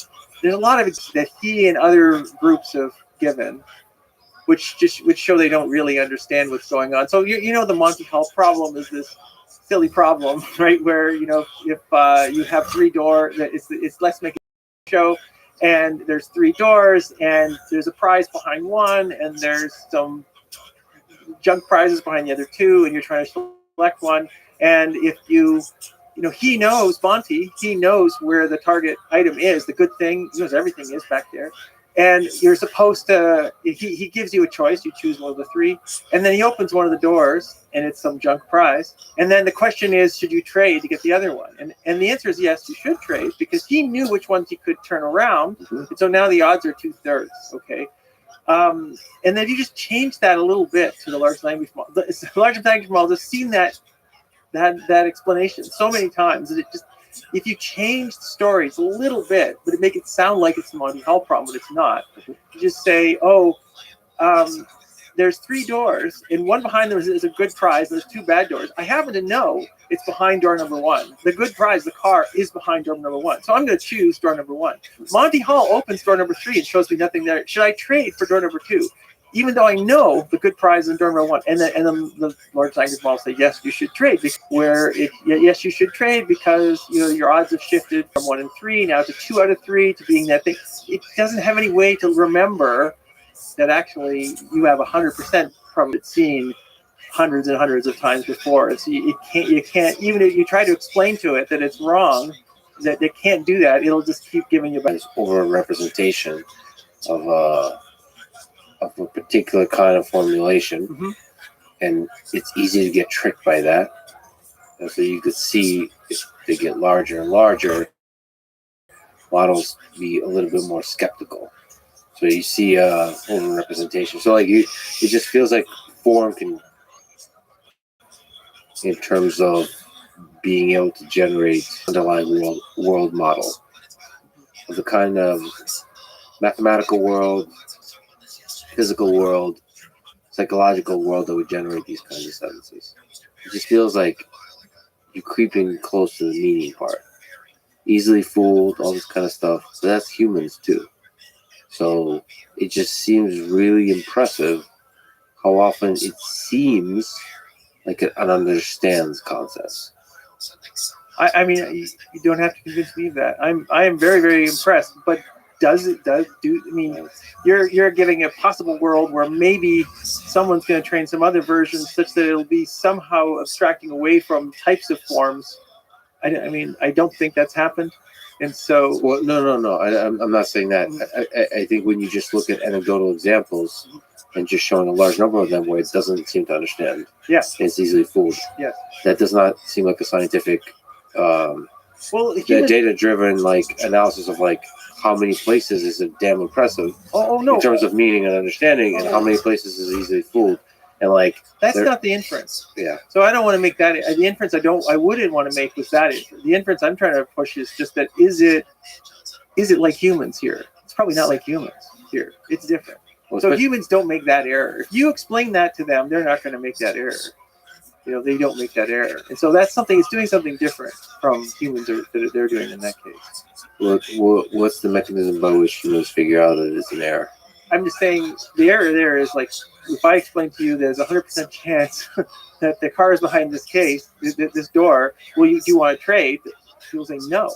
there's a lot of it that he and other groups have given, which show they don't really understand what's going on. So the Monty Hall problem is this silly problem, right? Where if you have three doors, let's make a show, and there's three doors, and there's a prize behind one, and there's some junk prizes behind the other two, and you're trying to select one. And if he knows, Monty, he knows where the target item is, the good thing, he knows everything is back there. And you're supposed to, he gives you a choice, you choose one of the three, and then he opens one of the doors, and it's some junk prize. And then the question is, should you trade to get the other one? And the answer is yes, you should trade, because he knew which ones he could turn around. Mm-hmm. And so now the odds are 2/3, okay? And then you just change that a little bit to the large language model. The large language model has seen that explanation so many times that it just, if you change the stories a little bit, but make it sound like it's the Monty Hall problem, but it's not. You just say, there's three doors, and one behind them is a good prize, and there's two bad doors. I happen to know it's behind door number one. The good prize, the car, is behind door number one. So I'm going to choose door number one. Monty Hall opens door number 3 and shows me nothing there. Should I trade for door number 2? Even though I know the good prize is door number 1, and then the large language model say yes, you should trade. Yes, you should trade because your odds have shifted from 1 in 3 now to 2 out of 3 to being that thing. It doesn't have any way to remember that actually you have 100% from it seen hundreds and hundreds of times before. So you can't even if you try to explain to it that it's wrong, that they can't do that. It'll just keep giving you this over representation of a particular kind of formulation, mm-hmm. and it's easy to get tricked by that. And so you could see if they get larger and larger, models be a little bit more skeptical. So you see over representation. So like it just feels like form can, in terms of being able to generate underlying world model of the kind of mathematical world, physical world, psychological world that would generate these kinds of sentences. It just feels like you're creeping close to the meaning part. Easily fooled, all this kind of stuff. So that's humans too. So it just seems really impressive how often it seems like it understands concepts. I mean, you don't have to convince me of that. I am very, very impressed. But I mean, you're giving a possible world where maybe someone's going to train some other versions such that it'll be somehow abstracting away from types of forms. I mean, I don't think that's happened. And so, Well, no. I'm not saying that. I think when you just look at anecdotal examples and just showing a large number of them where it doesn't seem to understand, yes, it's easily fooled. yes. That does not seem like a scientific, Well, humans, data-driven like analysis of like how many places is it damn impressive no, in terms of meaning and understanding, and how many places is easily fooled, and like that's not the inference. yeah. So I don't want to make that the inference. I wouldn't want to make with that inference. The inference I'm trying to push is just that is it like humans here? It's probably not like humans here. It's different. Well, So especially- humans don't make that error. If you explain that to them, they're not going to make that error. You know, they don't make that error, and so that's something. It's doing something different from humans that they're doing in that case. what's the mechanism by which humans figure out that it's an error? I'm just saying the error there is like if I explain to you there's a 100% chance that the car is behind this case, this door. Do you want to trade? People say no,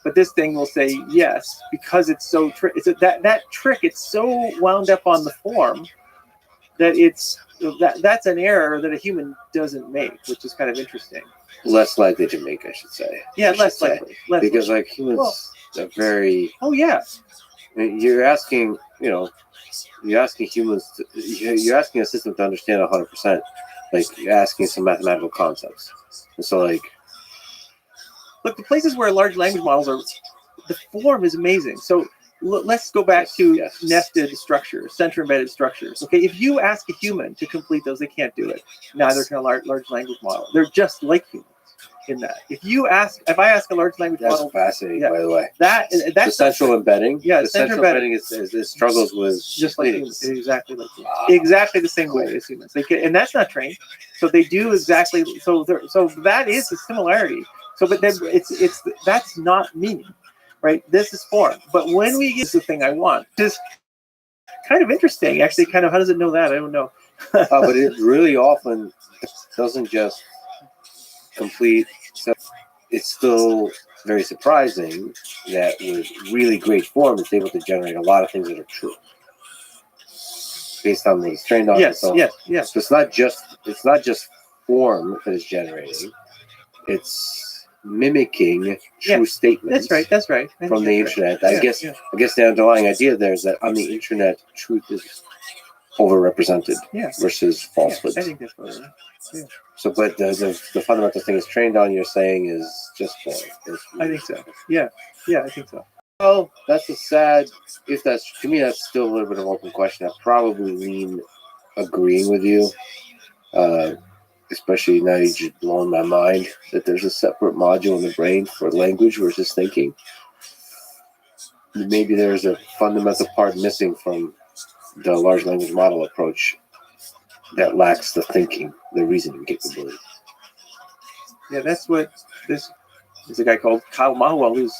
but this thing will say yes because it's so that trick. It's so wound up on the form that that's an error that a human doesn't make, which is kind of interesting. Less likely to make, I should say. Yeah, I should less say. likely. Less Because likely. like humans Well- are very. Oh yeah, You're asking, you're asking humans. You're asking a system to understand 100%. Like you're asking some mathematical concepts. And so like. look, the places where large language models are, the form is amazing. So let's go back to Yes. nested structures, center embedded structures. Okay, if you ask a human to complete those, they can't do it. Neither can a large language model. They're just like humans in that. If I ask a large language That's model, fascinating, yeah. by the way. that's The central embedding. Yeah, the central central embedding is struggles with just like meanings. humans, exactly like humans. Wow. Exactly the same way as humans. And that's not trained. So they do exactly. So that is a similarity. So, but then that's not meaning, right? This is form. But when we get the thing I want, just kind of interesting, actually. Kind of, how does it know that? I don't know. But it really often doesn't just complete. So it's still very surprising that with really great form, it's able to generate a lot of things that are true based on what it's trained on. Yes, So, yes. so it's not just form that it's generating; it's mimicking true Yeah, statements. That's right. I think From the that's right. internet. I Yeah. guess the underlying idea there is that on the internet, truth is overrepresented Yeah. versus Yeah, falsehoods. I think that's what it is. So, but the fundamental thing it's trained on, you're saying, is just form. I think so. Yeah, I think so. Well, that's a sad. If that's to me, that's still a little bit of an open question. I probably lean agreeing with you, especially now you just blown my mind that there's a separate module in the brain for language versus thinking. Maybe there's a fundamental part missing from the large language model approach that lacks the thinking, the reasoning capability. Yeah, that's what this is. A guy called Kyle Mahwell who's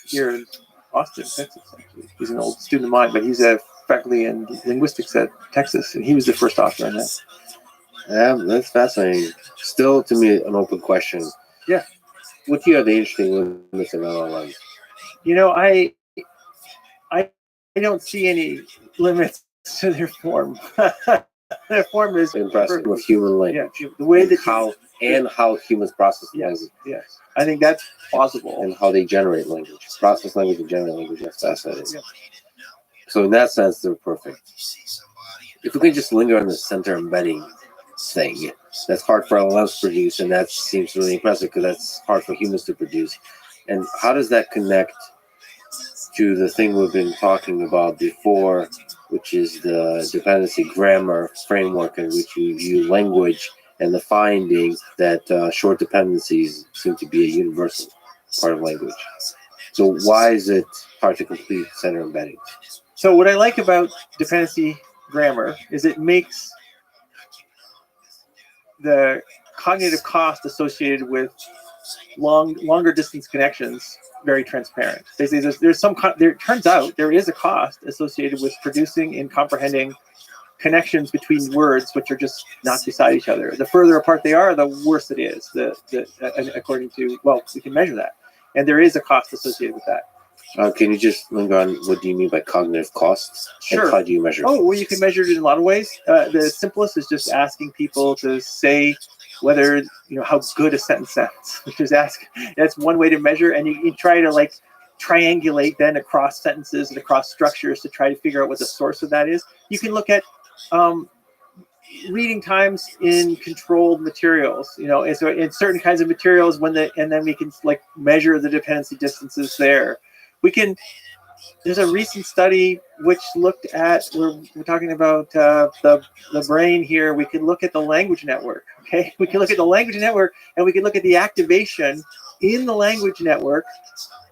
here in Austin, Texas. Actually, he's an old student of mine, but he's a faculty in linguistics at Texas, and he was the first author on that. Yeah, that's fascinating. Still, to me, an open question. Yeah. What do you have the interesting limits of LLMs? You know, I don't see any limits to their form. Their form is Impressive with human language. Yeah, the way that how humans process language Yes, I think that's plausible. and how they generate language, process language and generate language. That's fascinating. Yeah. So in that sense, they're perfect. If we can just linger on the center embedding thing. That's hard for LLMs to produce, and that seems really impressive because that's hard for humans to produce. And how does that connect to the thing we've been talking about before, which is the dependency grammar framework in which you view language and the finding that short dependencies seem to be a universal part of language? So why is it hard to complete center embedding? So what I like about dependency grammar is it makes the cognitive cost associated with longer distance connections very transparent. They say there turns out there is a cost associated with producing and comprehending connections between words which are just not beside each other. The further apart they are, the worse it is. According to, well, we can measure that, and there is a cost associated with that. Can you just linger on what do you mean by cognitive costs? Sure. And how do you measure it? Oh, well, you can measure it in a lot of ways. The simplest is just asking people to say whether, you know, how good a sentence sounds. That's one way to measure, and you try to like triangulate then across sentences and across structures to try to figure out what the source of that is. You can look at reading times in controlled materials, you know, and so in certain kinds of materials and then we can like measure the dependency distances there. There's a recent study which looked at, we're talking about the brain here. We can look at the language network, okay? We can look at the language network, and we can look at the activation in the language network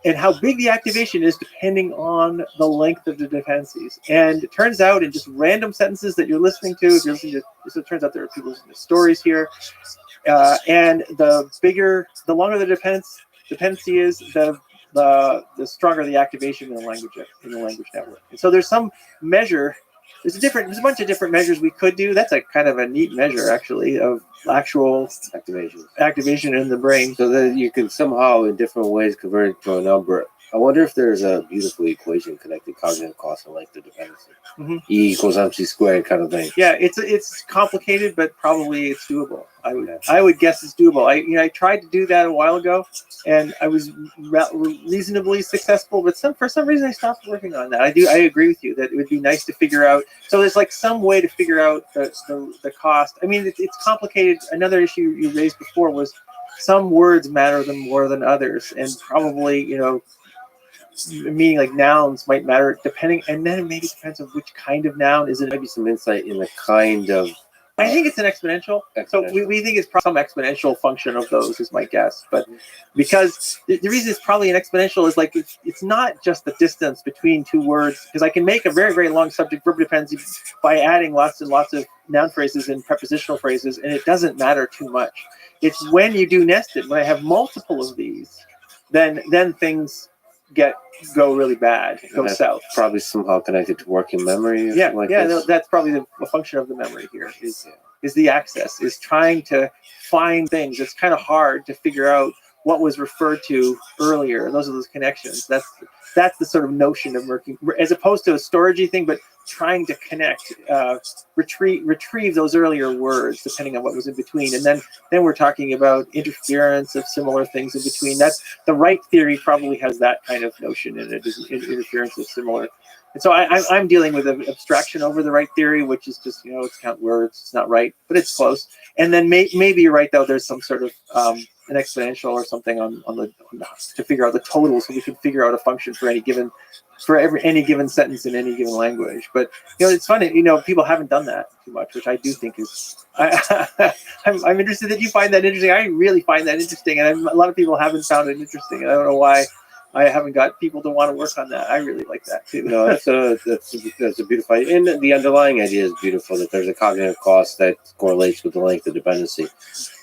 and how big the activation is depending on the length of the dependencies. And it turns out in just random sentences that you're listening to, if you're listening to, so it turns out there are people listening to stories here, and the longer the dependency is, the stronger the activation in the language network. And so there's some measure. There's a bunch of different measures we could do. That's a kind of a neat measure, actually, of actual activation in the brain. So that you can somehow, in different ways, convert it to a number. I wonder if there's a beautiful equation connecting cognitive cost and length of dependency. Mm-hmm. E equals MC squared kind of thing. Yeah, it's complicated, but probably it's doable. I would guess it's doable. I tried to do that a while ago, and I was reasonably successful, but for some reason I stopped working on that. I agree with you that it would be nice to figure out. So there's like some way to figure out the cost. I mean, it's complicated. Another issue you raised before was some words matter more than others, and probably, you know, meaning like nouns might matter depending, and then it maybe depends on which kind of noun. Is it Maybe some insight in the kind of. I think it's an exponential. So we think it's probably some exponential function of those is my guess. But because the reason it's probably an exponential is like it's not just the distance between two words, because I can make a very, very long subject verb dependency by adding lots and lots of noun phrases and prepositional phrases, and it doesn't matter too much. It's when you do nested, when I have multiple of these, then things go really bad, go south. Probably somehow connected to working memory. Yeah, like no, that's probably a function of the memory here. Is the access, is trying to find things. It's kind of hard to figure out what was referred to earlier, and those are those connections. That's the sort of notion of working, as opposed to a storagey thing, but trying to connect, retrieve those earlier words depending on what was in between. And then we're talking about interference of similar things in between. That's the right theory probably has that kind of notion in it, is interference of similar. And so I'm dealing with an abstraction over the right theory, which is just, you know, it's count words, it's not right, but it's close. And then maybe you're right, though, there's some sort of an exponential or something on the to figure out the total, so we can figure out a function for any given sentence in any given language. But, you know, it's funny, you know, people haven't done that too much, which I do think is I'm interested that you find that interesting. I really find that interesting, and a lot of people haven't found it interesting, and I don't know why I haven't got people to want to work on that. I really like that too. No, that's a beautiful idea. And the underlying idea is beautiful, that there's a cognitive cost that correlates with the length of dependency.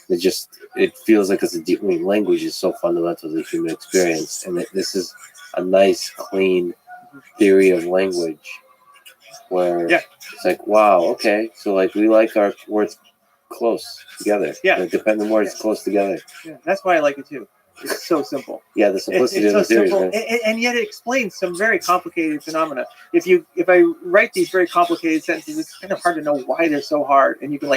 It feels like language is so fundamental to the human experience, and this is a nice, clean theory of language where it's like, wow, okay, so like we like our words close together. Yeah, the dependent words close together. Yeah, that's why I like it too. It's so simple. Yeah, the simplicity it's of the so theory. Simple, and yet it explains some very complicated phenomena. If I write these very complicated sentences, it's kind of hard to know why they're so hard. And you can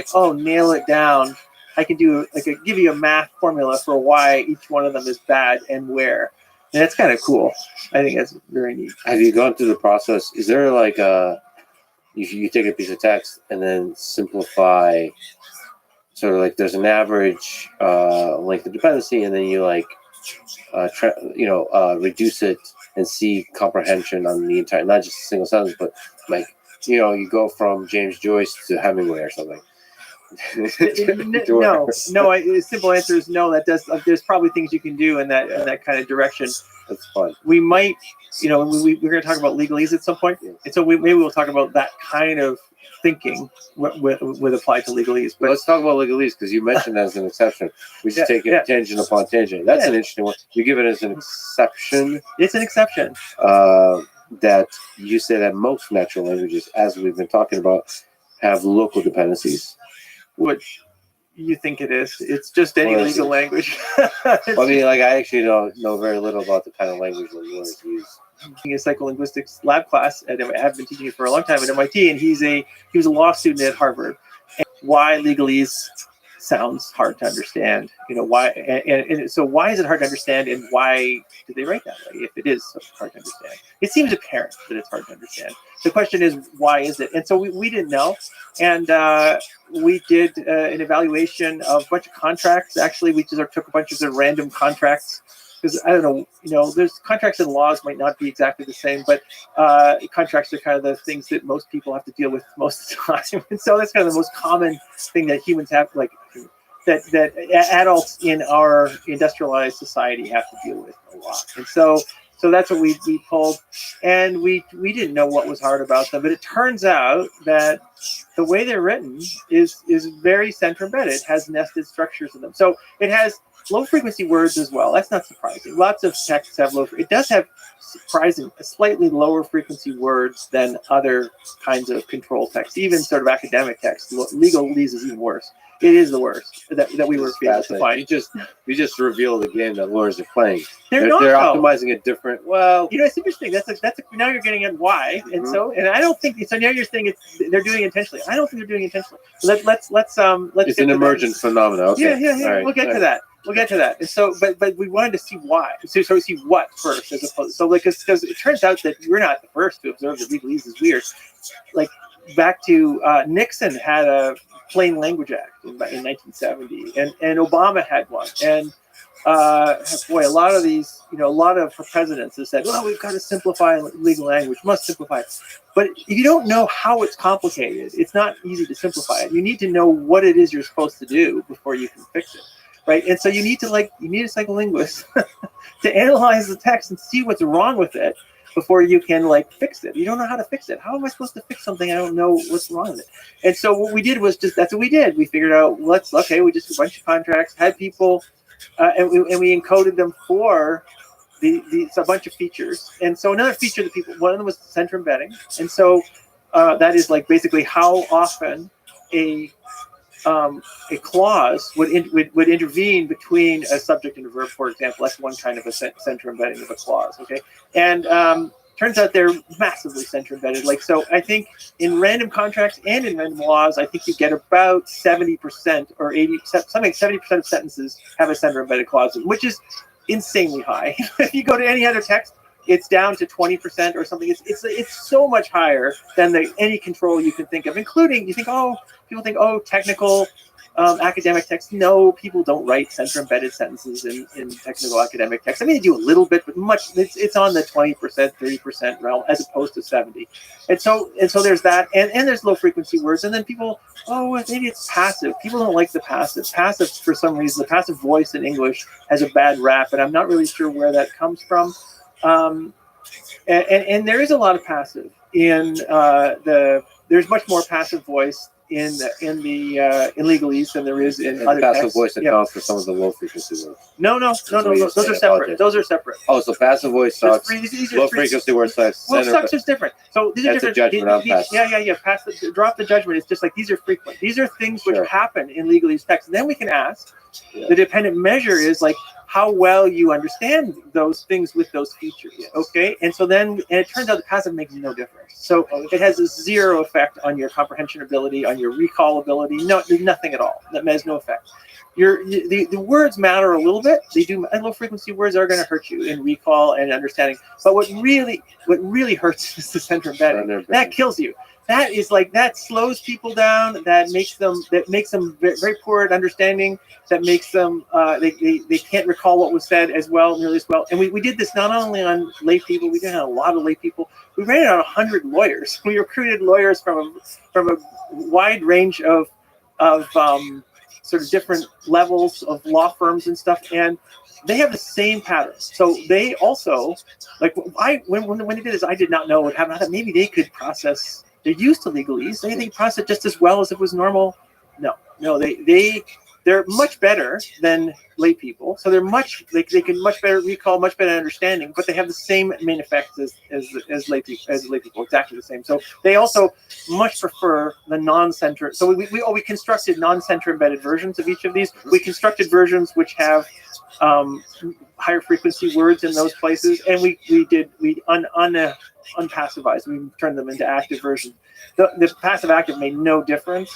nail it down. I can give you a math formula for why each one of them is bad and where. And that's kind of cool. I think that's very neat. Have you gone through the process? Is there like you take a piece of text and then simplify sort of like there's an average length of dependency, and then you like reduce it and see comprehension on the entire, not just a single sentence, but like you go from James Joyce to Hemingway or something. No. The simple answer is no. That does. There's probably things you can do in that kind of direction. That's fun. We might, we're going to talk about legalese at some point, and so maybe we'll talk about that kind of thinking with applied to legalese. But let's talk about legalese because you mentioned that as an exception. We just take it tangent upon tangent. That's an interesting one. You give it as an exception. It's an exception. That you say that most natural languages, as we've been talking about, have local dependencies. Which you think it is? It's just any legal language. I mean, like I actually know very little about the kind of language that lawyers use. In a psycholinguistics lab class, and I have been teaching it for a long time at MIT, and he was a law student at Harvard. And why legalese sounds hard to understand? Why? And so why is it hard to understand, and why did they write that way? If it is so hard to understand, it seems apparent that it's hard to understand. The question is, why is it? And so we didn't know, and we did an evaluation of a bunch of contracts. Actually, we just took a bunch of the random contracts. Because I don't know, there's contracts and laws might not be exactly the same, but contracts are kind of the things that most people have to deal with most of the time. And so that's kind of the most common thing that humans have, like that adults in our industrialized society have to deal with a lot. And so that's what we pulled, and we didn't know what was hard about them, but it turns out that the way they're written is very center embedded. It has nested structures in them, so it has low frequency words as well. That's not surprising. Lots of texts have it does have slightly lower frequency words than other kinds of control text, even sort of academic text. Legalese is even worse. It is the worst that we were able to find. You just revealed the game that lawyers are playing. They're optimizing it different. Well, it's interesting. Now you're getting at why, and I don't think so. Now you're saying they're doing it intentionally. I don't think they're doing it intentionally. So let's. It's an emergent phenomenon. Okay. Yeah. Right. We'll get to that. We'll get to that. And so, but we wanted to see why. So we see what first, as opposed. So because it turns out that we're not the first to observe that legalese is weird. Like back to Nixon had a Plain Language Act in 1970, and Obama had one, and a lot of these, a lot of presidents have said, well, we've got to simplify legal language, must simplify it. But if you don't know how it's complicated, it's not easy to simplify it. You need to know what it is you're supposed to do before you can fix it, right? And so you need a psycholinguist to analyze the text and see what's wrong with it before you can fix it. You don't know how to fix it. How am I supposed to fix something I don't know what's wrong with it? And so what we did was that's what we did. We figured out we just did a bunch of contracts, had people, and we encoded them for a bunch of features. And so another feature that one of them was center embedding. And so that is basically how often a clause would intervene between a subject and a verb, for example. That's one kind of a center embedding of a clause. Okay, and turns out they're massively center embedded. So I think in random contracts and in random laws, I think you get about 70% or 70% of sentences have a center embedded clause, which is insanely high. If you go to any other text, it's down to 20% or something. It's so much higher than any control you can think of, including people think, technical academic text. No, people don't write center embedded sentences in technical academic text. I mean, they do a little bit, but it's on the 20%, 30% realm as opposed to 70. And so there's that, and there's low frequency words. And then people, maybe it's passive. People don't like the passive. Passive, for some reason, the passive voice in English has a bad rap, and I'm not really sure where that comes from. And there is a lot of passive in there's much more passive voice in legalese than there is in other passive texts. voice accounts for some of the low frequency words. No. Those are separate. Those are separate. Oh, so passive voice sucks. Low frequency words sucks. Well, sucks is different. So these are different. Judgment on passive. Yeah. Drop the judgment. It's just these are frequent. These are things which happen in legalese text. And then we can ask. The dependent measure is how well you understand those things with those features. Okay, and so then it turns out the passive makes no difference. So it has a zero effect on your comprehension ability, on your recall ability. No, nothing at all. That has no effect. The words matter a little bit. They do. And low frequency words are going to hurt you in recall and understanding. But what really hurts is the center embedding. That kills you. that is like, that slows people down. That makes them very, very poor at understanding. That makes them they can't recall what was said as well, nearly as well. And we did this not only on lay people, we did it on a lot of lay people. We ran it on 100 lawyers. We recruited lawyers from a wide range of sort of different levels of law firms and stuff, and they have the same patterns. So they also, like, when they did this, I did not know what happened. I thought maybe they could process. They're used to legalese. They process it just as well as if it was normal. No, they're much better than lay people. So they can much better recall, much better understanding, but they have the same main effects as lay people, exactly the same. So they also much prefer the non-center. So we constructed non-center embedded versions of each of these. We constructed versions which have higher frequency words in those places, and we unpassivized. We turned them into active versions. The passive active made no difference.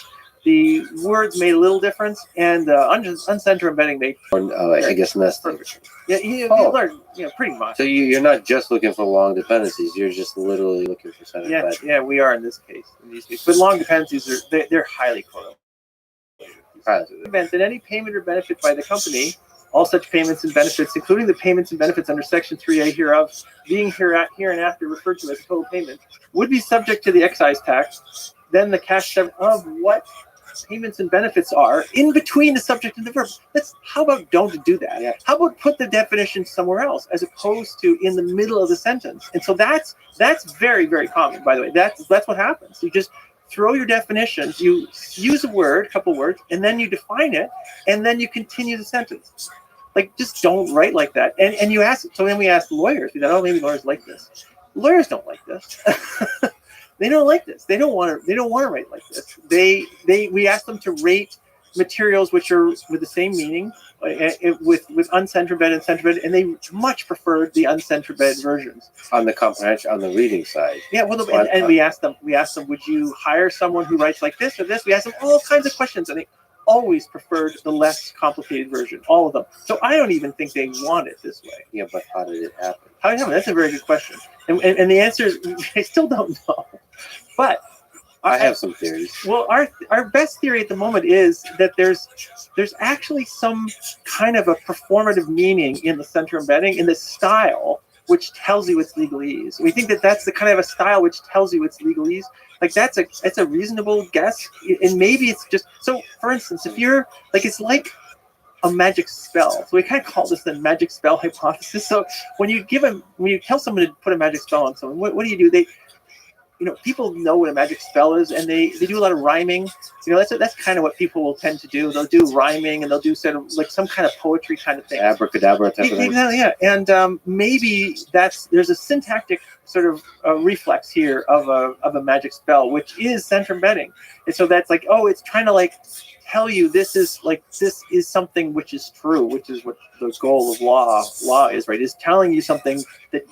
The words made a little difference, and the uncenter embedding made. I guess nesting. Yeah, you learn, pretty much. So you're not just looking for long dependencies. You're just literally looking for center embedding. Yeah, we are in this case. But long dependencies they're highly correlated. Event that any payment or benefit by the company, all such payments and benefits, including the payments and benefits under Section 3A hereof, being hereinafter referred to as total payment, would be subject to the excise tax. Then the cash of what payments and benefits are in between the subject and the verb. How about don't do that? Yeah. How about put the definition somewhere else as opposed to in the middle of the sentence? And so that's very, very common, by the way. That's what happens. You just throw your definitions, you use a couple words, and then you define it, and then you continue the sentence. Like, just don't write like that. And you ask, so then we asked lawyers, we thought, maybe lawyers like this. Lawyers don't like this. They don't like this. They don't want to write like this. We asked them to rate materials which are with the same meaning, with uncenter bed and center bed, and they much preferred the uncenter bed versions. On the comprehension, on the reading side. Yeah, well, and we asked them, would you hire someone who writes like this or this? We asked them all kinds of questions, and they always preferred the less complicated version, all of them. So I don't even think they want it this way. Yeah, but how did it happen? How did it happen? That's a very good question. And the answer is, I still don't know. But I have some theories. Well, our best theory at the moment is that there's actually some kind of a performative meaning in the center embedding, in the style, which tells you it's legalese. We think that that's the kind of a style which tells you it's legalese. Like, that's a reasonable guess. And maybe it's just, so for instance, if you're like, it's like a magic spell. So we kind of call this the magic spell hypothesis. So when you tell someone to put a magic spell on someone, what do you do? People know what a magic spell is, and they do a lot of rhyming. That's kind of what people will tend to do. They'll do rhyming, and they'll do sort of like some kind of poetry kind of thing. Abracadabra type of thing. Exactly, yeah. And maybe there's a syntactic sort of reflex here of a magic spell, which is center embedding. And so that's like, it's trying to like tell you this is something which is true, which is what the goal of law is, right? Is telling you something that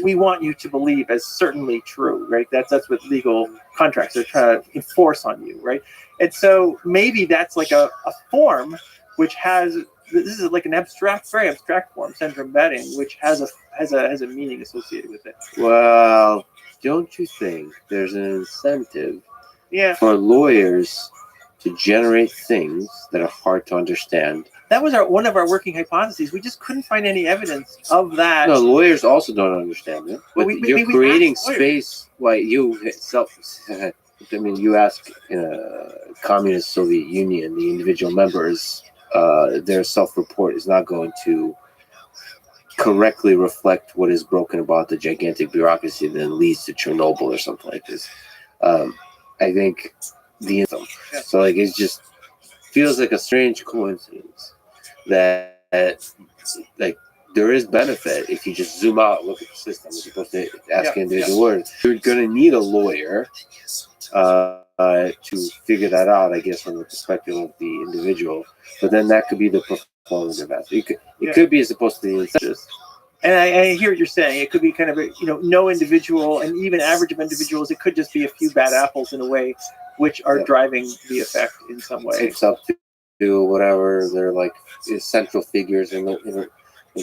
we want you to believe as certainly true, right? That's what legal contracts are trying to enforce on you, right? And so maybe that's like a form which has, this is like an abstract, very abstract form, center embedding, which has a meaning associated with it. Well, don't you think there's an incentive for lawyers to generate things that are hard to understand? That was one of our working hypotheses. We just couldn't find any evidence of that. No, lawyers also don't understand it. But you're creating space. Why you ask in a communist Soviet Union, the individual members, their self-report is not going to correctly reflect what is broken about the gigantic bureaucracy that then leads to Chernobyl or something like this. I think so like it just feels like a strange coincidence that like there is benefit if you just zoom out and look at the system as opposed to asking individual words. You're going to need a lawyer to figure that out, I guess, from the perspective of the individual. But then that could be the performative aspect. It could be as opposed to the incentive. And I hear what you're saying. It could be kind of no individual, and even average of individuals. It could just be a few bad apples in a way, which are driving the effect in some way. It's up to whatever they're like central figures in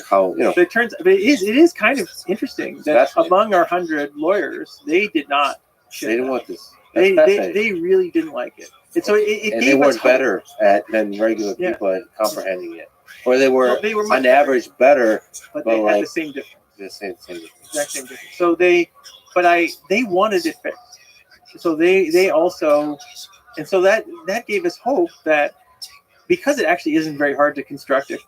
how But it is kind of interesting that among our 100 lawyers, they did not. They didn't want this. They fascinating. really didn't like it. And so it And gave they us weren't hope. better than regular Yeah. people at comprehending it, or they were, Well, they were much on better, average better. but but they had like- the same difference. The same. Exact same difference. So they wanted it fixed. So they also, and so that gave us hope that because it actually isn't very hard to construct a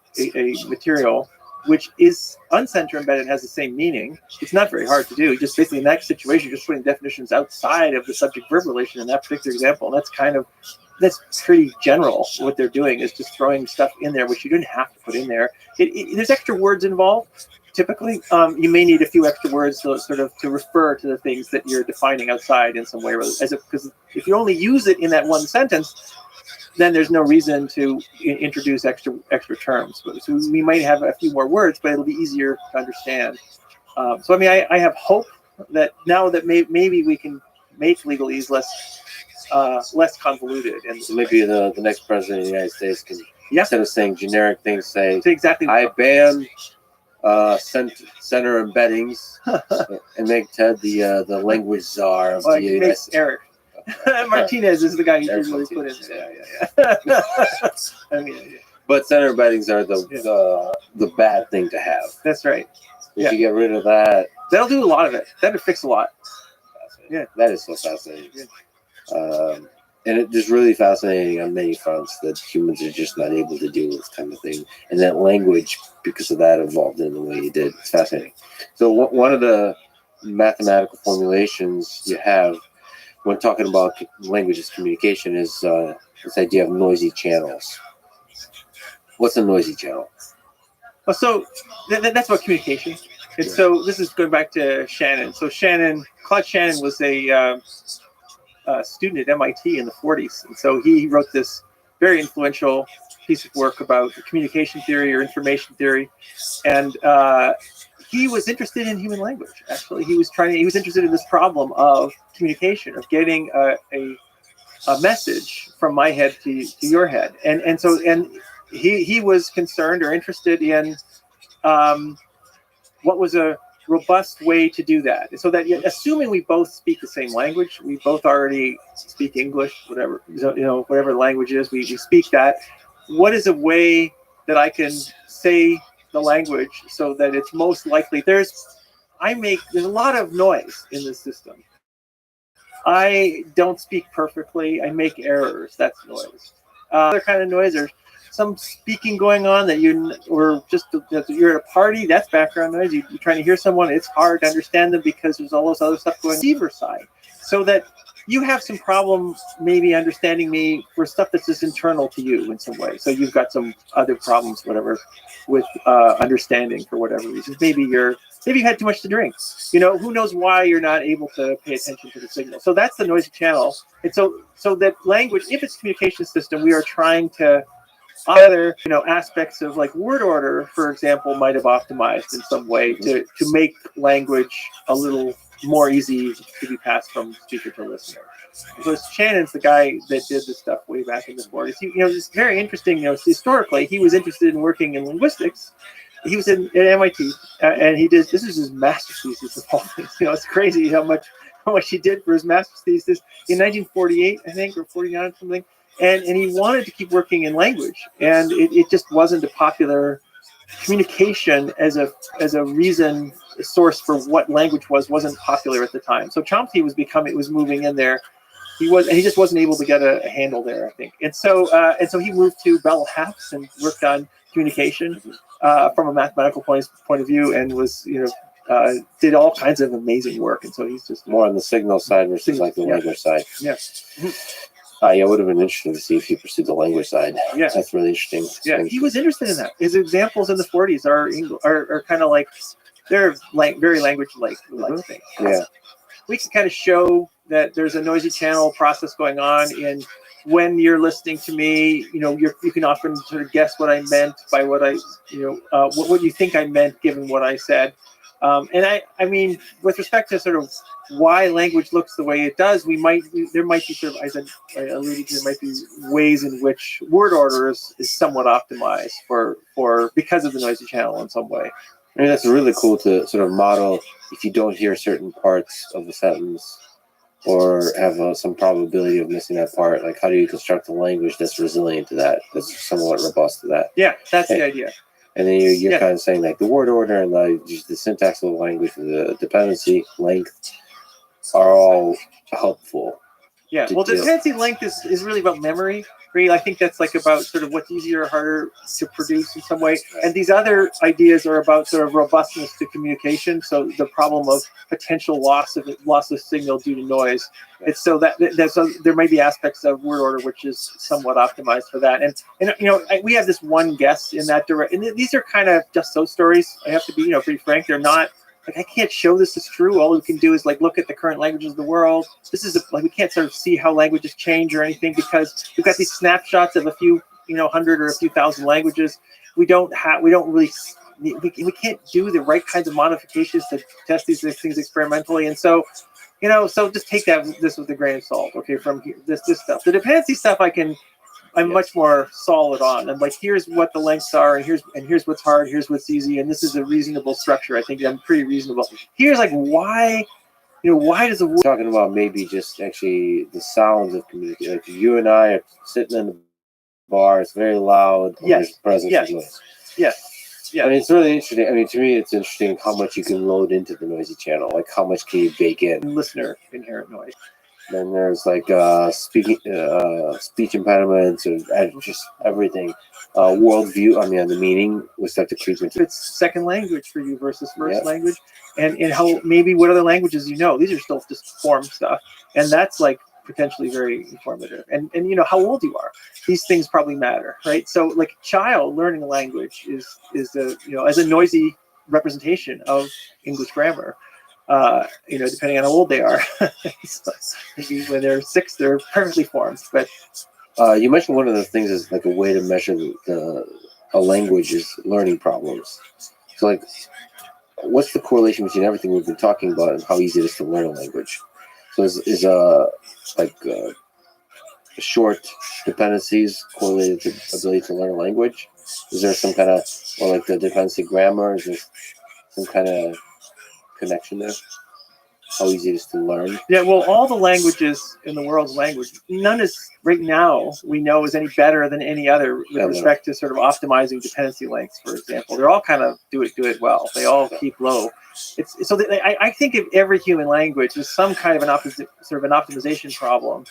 material which is uncenter embedded, has the same meaning. It's not very hard to do. Just basically in that situation, you're just putting definitions outside of the subject-verb relation in that particular example. And that's pretty general. What they're doing is just throwing stuff in there which you didn't have to put in there. There's extra words involved. Typically, you may need a few extra words to sort of to refer to the things that you're defining outside in some way, because if you only use it in that one sentence, then there's no reason to introduce extra terms. So we might have a few more words, but it'll be easier to understand. So I mean, I have hope that now that maybe we can make legalese less convoluted, and So maybe the next president of the United States can, instead of saying generic things, say, exactly. I ban center embeddings and make Ted the language czar of Well, the it makes Eric. Martinez is the guy you Eric usually put in Martinez, there. Yeah. I mean, But center embeddings are the bad thing to have. that's right. If you get rid of that, That'll do a lot of it. That'll fix a lot. Yeah. that is so fascinating. And it is really fascinating on many fronts that humans are just not able to do this kind of thing. And that language, because of that, evolved in the way it did. It's fascinating. So one of the mathematical formulations you have when talking about language as communication is this idea of noisy channels. What's a noisy channel? Well, so that's about communication. And so this is going back to Shannon. So Claude Shannon was a student at MIT in the 40s. And so he wrote this very influential piece of work about communication theory or information theory. And he was interested in human language. Actually, he was interested in this problem of communication, of getting a message from my head to your head. And so he was concerned or interested in what was a robust way to do that. So that, assuming we both speak the same language, we both already speak English, whatever the language is, we speak that. What is a way that I can say the language so that it's most likely? There's a lot of noise in this system. I don't speak perfectly. I make errors. That's noise. Other kind of noise, there's some speaking going on that you're at a party. That's background noise. You're trying to hear someone. It's hard to understand them because there's all this other stuff going on the receiver side. So that you have some problem maybe understanding me for stuff that's just internal to you in some way. So you've got some other problems, whatever, with understanding for whatever reasons. Maybe you had too much to drink. Who knows why you're not able to pay attention to the signal. So that's the noisy channel. And so that language, if it's a communication system, we are trying to other aspects of like word order, for example, might have optimized in some way to make language a little more easy to be passed from speaker to listener. So Shannon's the guy that did this stuff way back in the 40s. It's very interesting. Historically, he was interested in working in linguistics. He was at MIT, and this is his master's thesis of all things. It's crazy how much he did for his master's thesis in 1948, I think, or 49 something. And he wanted to keep working in language, and it just wasn't a popular communication as a source for what language wasn't popular at the time. So Chomsky was moving in there. He just wasn't able to get a handle there, I think. And so he moved to Bell Labs and worked on communication from a mathematical point of view, and was did all kinds of amazing work. And so he's just More on the signal side versus like the language side. Yeah. It would have been interesting to see if he pursued the language side. Yeah. That's really interesting. Yeah, he was interested in that. His examples in the 40s are kind of like, they're like very language-like things. Yeah. We can kind of show that there's a noisy channel process going on in when you're listening to me. You can often sort of guess what I meant by what what you think I meant given what I said. And I mean, with respect to sort of why language looks the way it does, there might be sort of, as I alluded to, there might be ways in which word order is somewhat optimized for because of the noisy channel in some way. I mean, that's really cool to sort of model if you don't hear certain parts of the sentence, or have some probability of missing that part. Like, how do you construct a language that's resilient to that, that's somewhat robust to that? Yeah, that's the idea. And then you're Yeah. kind of saying like the word order and just the syntax of the language, the dependency length are all helpful. Yeah, well, the dependency length is really about memory. Really, I think that's like about sort of what's easier or harder to produce in some way. And these other ideas are about sort of robustness to communication. So the problem of potential loss of signal due to noise. It's so that there may be aspects of word order which is somewhat optimized for that. And you know, we have this one guess in that direction. And these are kind of just so stories. I have to be pretty frank. They're not. Like, I can't show this is true. All we can do is like look at the current languages of the world. This is like we can't sort of see how languages change or anything because we've got these snapshots of a few, hundred or a few thousand languages. We can't do the right kinds of modifications to test these things experimentally. And so, so just take this with a grain of salt. Okay, from here, this stuff. The dependency stuff I'm much more solid on. I'm like, here's what the lengths are, and here's what's hard, here's what's easy, and this is a reasonable structure. I think I'm pretty reasonable. Here's like why does the word Talking about maybe just actually the sounds of communication. Like you and I are sitting in the bar, it's very loud. Yes. There's presence Yes. of noise. Yes. Yeah. I mean, it's really interesting. I mean, to me, it's interesting how much you can load into the noisy channel. Like, how much can you bake in? Listener inherent noise. Then there's like speech impediments and just everything. Worldview. I mean, the meaning will start to creep into. It's second language for you versus first language, and how maybe what other languages these are still just form stuff, and that's like potentially very informative. And how old you are, these things probably matter, right? So like a child learning a language is as a noisy representation of English grammar. Depending on how old they are. So maybe when they're 6, they're perfectly formed. But you mentioned one of the things is like a way to measure a language's learning problems. So like, what's the correlation between everything we've been talking about and how easy it is to learn a language? So is short dependencies correlated to ability to learn a language? Is there some kind of, or like the dependency grammar, is there some kind of connection there? How easy it is to learn? Yeah, well, all the languages in the world's language, none is right now we know is any better than any other with respect to sort of optimizing dependency lengths, for example. They're all kind of do it well. They all keep low. I think of every human language as some kind of an optimization problem,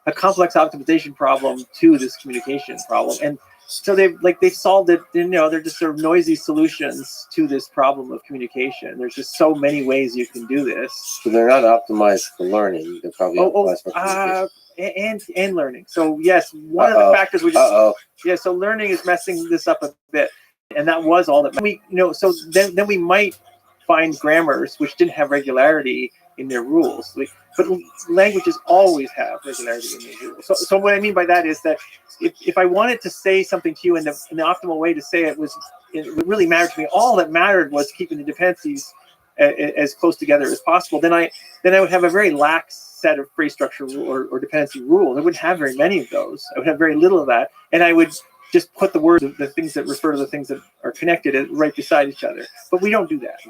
a complex optimization problem to this communication problem. And so they've solved it. They're just sort of noisy solutions to this problem of communication. There's just so many ways you can do this. So they're not optimized for learning. They're probably optimized for communication. And learning. So yes, one of the factors so learning is messing this up a bit, and that was all that So then we might find grammars which didn't have regularity in their rules, but languages always have regularity in their rules. So what I mean by that is that if I wanted to say something to you in the optimal way to say it really mattered to me. All that mattered was keeping the dependencies as close together as possible. Then I would have a very lax set of phrase structure or dependency rules. I wouldn't have very many of those. I would have very little of that, and I would just put the words, the things that refer to the things that are connected right beside each other. But we don't do that.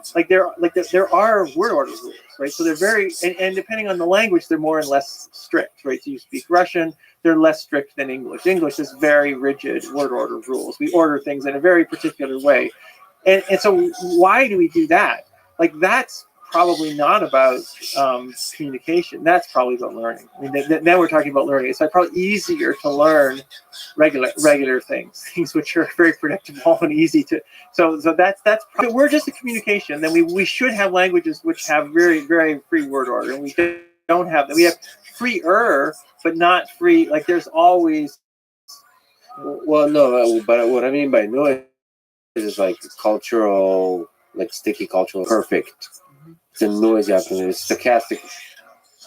There are word order rules, right? So they're very, and depending on the language, they're more and less strict, right? So you speak Russian, they're less strict than English. English is very rigid word order rules. We order things in a very particular way. And so why do we do that? Like, that's probably not about communication. That's probably about learning. I mean, then we're talking about learning. It's probably easier to learn regular things which are very predictable and easy to. So that's probably, we're just a communication. Then we should have languages which have very, very free word order, and we don't have that. We have freer, but not free. Like, there's always. Well, no, but what I mean by noise is like cultural, like sticky cultural, perfect. It's a noisy optimization. It's stochastic.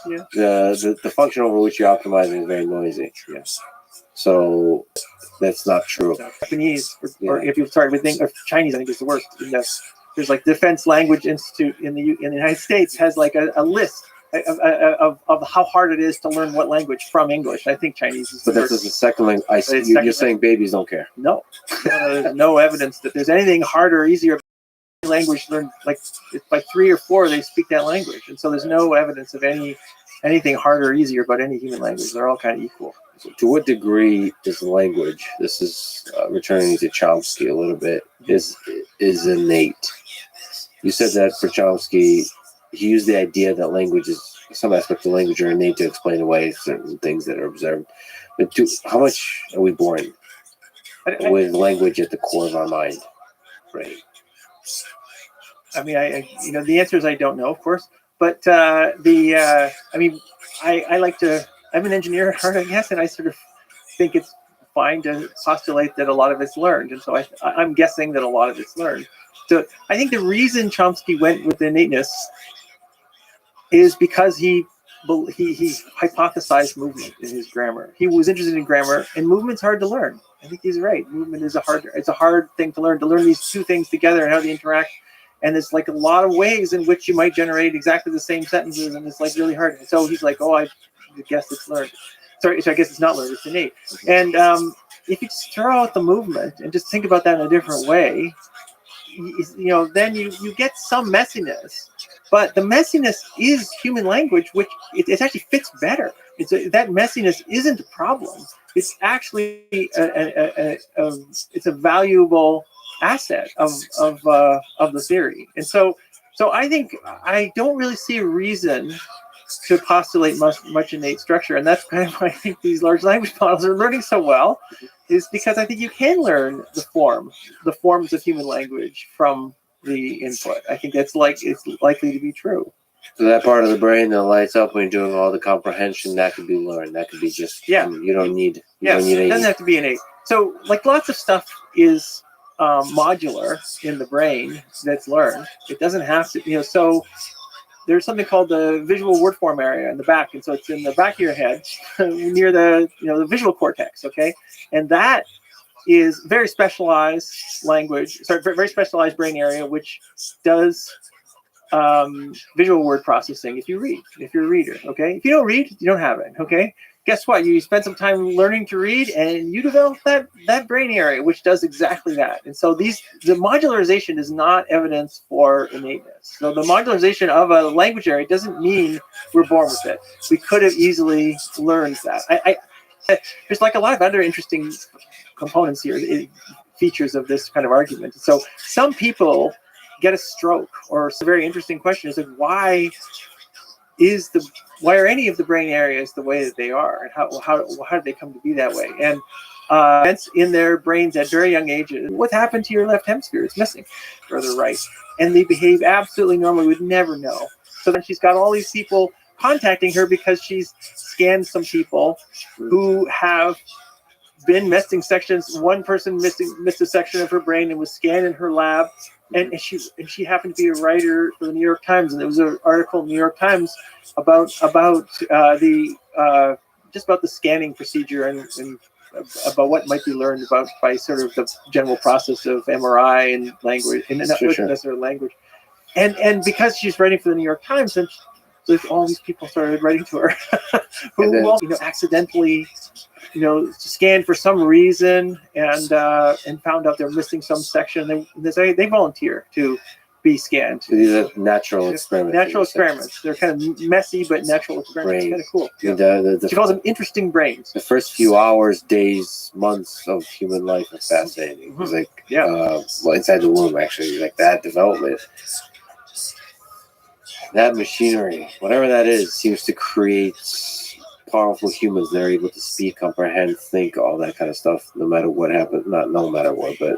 Yeah. The function over which you're optimizing is very noisy. Yes. So that's not true. Japanese, or if you start with Chinese, I think is the worst. There's like Defense Language Institute in the United States has like a list of how hard it is to learn what language from English. I think Chinese is. But that's just the second language. You're saying babies don't care. No, there's no evidence that there's anything harder or easier. Language learned, like by 3 or 4 they speak that language, and so there's no evidence of any anything harder or easier about any human language. They're all kind of equal. So to what degree is language, this is returning to Chomsky a little bit, is innate? You said that for Chomsky, he used the idea that language is, some aspects of language are innate to explain away certain things that are observed. But how much are we born with language at the core of our mind? Right. I mean, I the answer is I don't know, of course. But I like to, I'm an engineer at heart, I guess, and I sort of think it's fine to postulate that a lot of it's learned. And so I'm guessing that a lot of it's learned. So I think the reason Chomsky went with innateness is because he hypothesized movement in his grammar. He was interested in grammar, and movement's hard to learn. I think he's right. Movement is it's a hard thing to learn these two things together and how they interact. And there's like a lot of ways in which you might generate exactly the same sentences, and it's like really hard. And so he's like, oh, I guess it's learned. So I guess it's not learned, it's innate. And if you just throw out the movement and just think about that in a different way, then you get some messiness. But the messiness is human language, which it actually fits better. That messiness isn't a problem. It's actually it's a valuable asset of the theory. And so I think I don't really see a reason to postulate much innate structure, and that's kind of why I think these large language models are learning so well, is because I think you can learn the forms of human language from the input. I think it's likely to be true. So that part of the brain that lights up when you're doing all the comprehension, that could be learned. That could be just, you don't need it doesn't have to be innate. So like lots of stuff is modular in the brain that's learned. It doesn't have to, so there's something called the visual word form area in the back. And so it's in the back of your head near the visual cortex. Okay. And that is very specialized very specialized brain area, which does visual word processing if you're a reader. Okay. If you don't read, you don't have it. Okay. Guess what? You spend some time learning to read, and you develop that brain area, which does exactly that. And so the modularization is not evidence for innateness. So the modularization of a language area doesn't mean we're born with it. We could have easily learned that. There's like a lot of other interesting components here, features of this kind of argument. So some people get a stroke, or it's a very interesting question is like, why are any of the brain areas the way that they are, and how did they come to be that way? And events in their brains at very young ages. What happened to your left hemisphere? It's missing, or the right, and they behave absolutely normally. We'd never know. So then she's got all these people contacting her because she's scanned some people who have been missing sections. One person missed a section of her brain and was scanned in her lab. And she happened to be a writer for the New York Times, and there was an article in the New York Times about the scanning procedure and about what might be learned by sort of the general process of MRI and language, and not necessarily language. And because she's writing for the New York Times, and so all these people started writing to her who also, accidentally, scanned for some reason and found out they're missing some section. They volunteer to be scanned. So these are natural experiments. Natural experiments. They're kind of messy, but natural experiments. It's kind of cool. Yeah. She calls them interesting brains. The first few hours, days, months of human life are fascinating. It's like, inside the womb, actually, like that development. That machinery, whatever that is, seems to create powerful humans. They're able to speak, comprehend, think, all that kind of stuff, no matter what happens. Not no matter what, but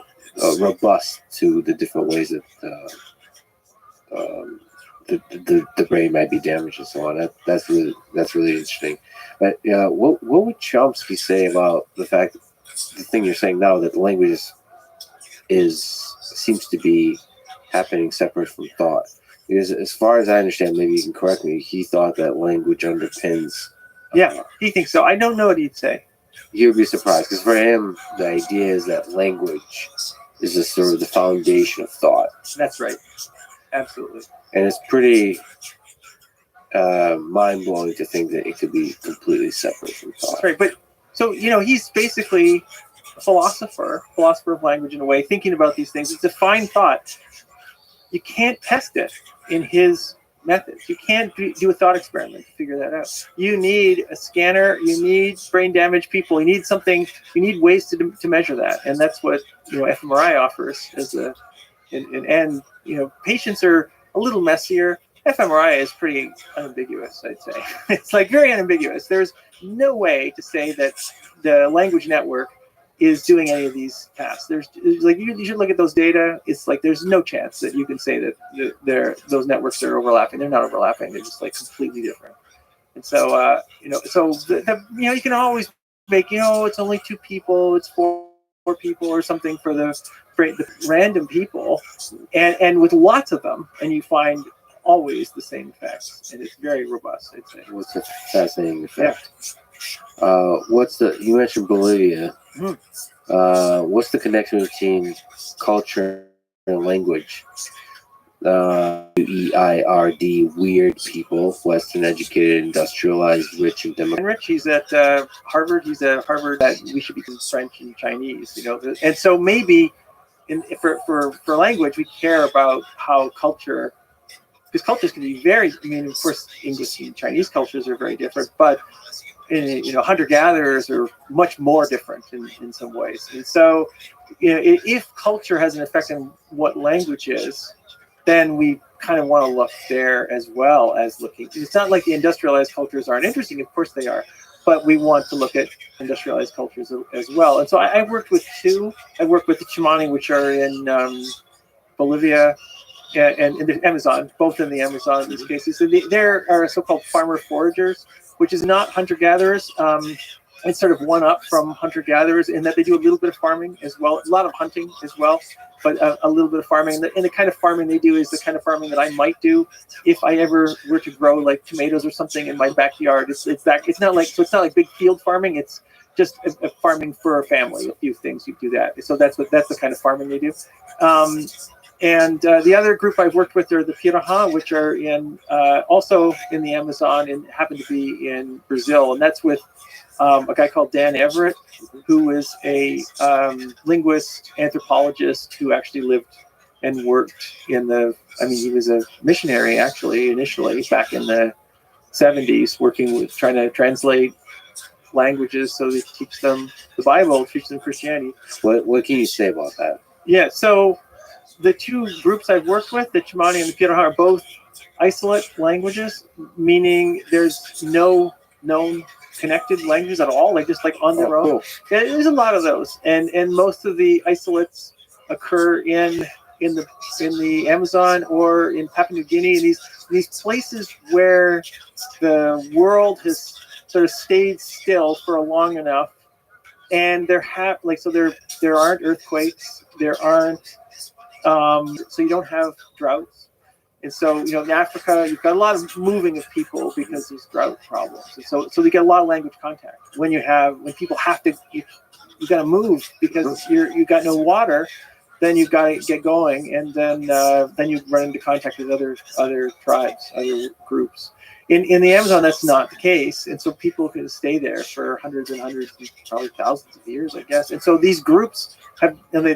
robust to the different ways that the brain might be damaged and so on. That's really interesting. But what would Chomsky say about the fact, the thing you're saying now, that the language seems to be happening separate from thought? Because as far as I understand, maybe you can correct me, he thought that language underpins. He thinks so. I don't know what he'd say. He would be surprised, because for him, the idea is that language is the sort of the foundation of thought. That's right. Absolutely. And it's pretty mind-blowing to think that it could be completely separate from thought. That's right. But so, he's basically a philosopher of language in a way, thinking about these things. It's a fine thought. You can't test it in his methods. You can't do a thought experiment to figure that out. You need a scanner. You need brain damaged people. You need something. You need ways to measure that, and that's what fMRI offers as a. And patients are a little messier. fMRI is pretty unambiguous, I'd say. It's like very unambiguous. There's no way to say that the language network is doing any of these tasks. There's like you should look at those data. It's like there's no chance that you can say that those networks are overlapping. They're not overlapping. They're just like completely different. And so you can always make it's only 2 people, it's 4 people or something for the random people, and with lots of them, and you find always the same effects, and it's very robust, I'd say. What's a fascinating effect? You mentioned Bolivia. What's the connection between culture and language? WEIRD, weird people, Western educated, industrialized, rich, and democratic. And Rich, he's at Harvard. He's at Harvard that we should be French and Chinese, And so maybe for language, we care about how culture, because cultures can be very. I mean, of course, English and Chinese cultures are very different, but hunter-gatherers are much more different in some ways. And so, if culture has an effect on what language is, then we kind of want to look there as well as looking. It's not like the industrialized cultures aren't interesting. Of course they are. But we want to look at industrialized cultures as well. And so I've worked with 2. I worked with the Chimani, which are in Bolivia and in the Amazon, both in the Amazon in these cases. So there are so-called farmer foragers, which is not hunter-gatherers. It's sort of one up from hunter-gatherers in that they do a little bit of farming as well, a lot of hunting as well, but a little bit of farming. And the kind of farming they do is the kind of farming that I might do if I ever were to grow like tomatoes or something in my backyard. It's not like big field farming. It's just a farming for a family. A few things you do that. So that's the kind of farming they do. And the other group I've worked with are the Pirahã, which are also in the Amazon and happen to be in Brazil, and that's with a guy called Dan Everett, who is a linguist, anthropologist who actually lived and worked he was a missionary actually initially back in the 70s, trying to translate languages so they teach them the Bible, teach them Christianity. What can you say about that? Yeah, so the 2 groups I've worked with, the Chimani and the Pirahã, are both isolate languages, meaning there's no known connected languages at all, just on their own. Cool. There's a lot of those, and most of the isolates occur in the Amazon or in Papua New Guinea, these places where the world has sort of stayed still for long enough, and there aren't earthquakes, there aren't so you don't have droughts. And so, in Africa, you've got a lot of moving of people because there's drought problems. And so you get a lot of language contact. When people have to, you got to move because you got no water, then you've got to get going, and then you run into contact with other tribes, other groups. In the Amazon, that's not the case, and so people can stay there for hundreds and hundreds, probably thousands of years, I guess. And so these groups have, the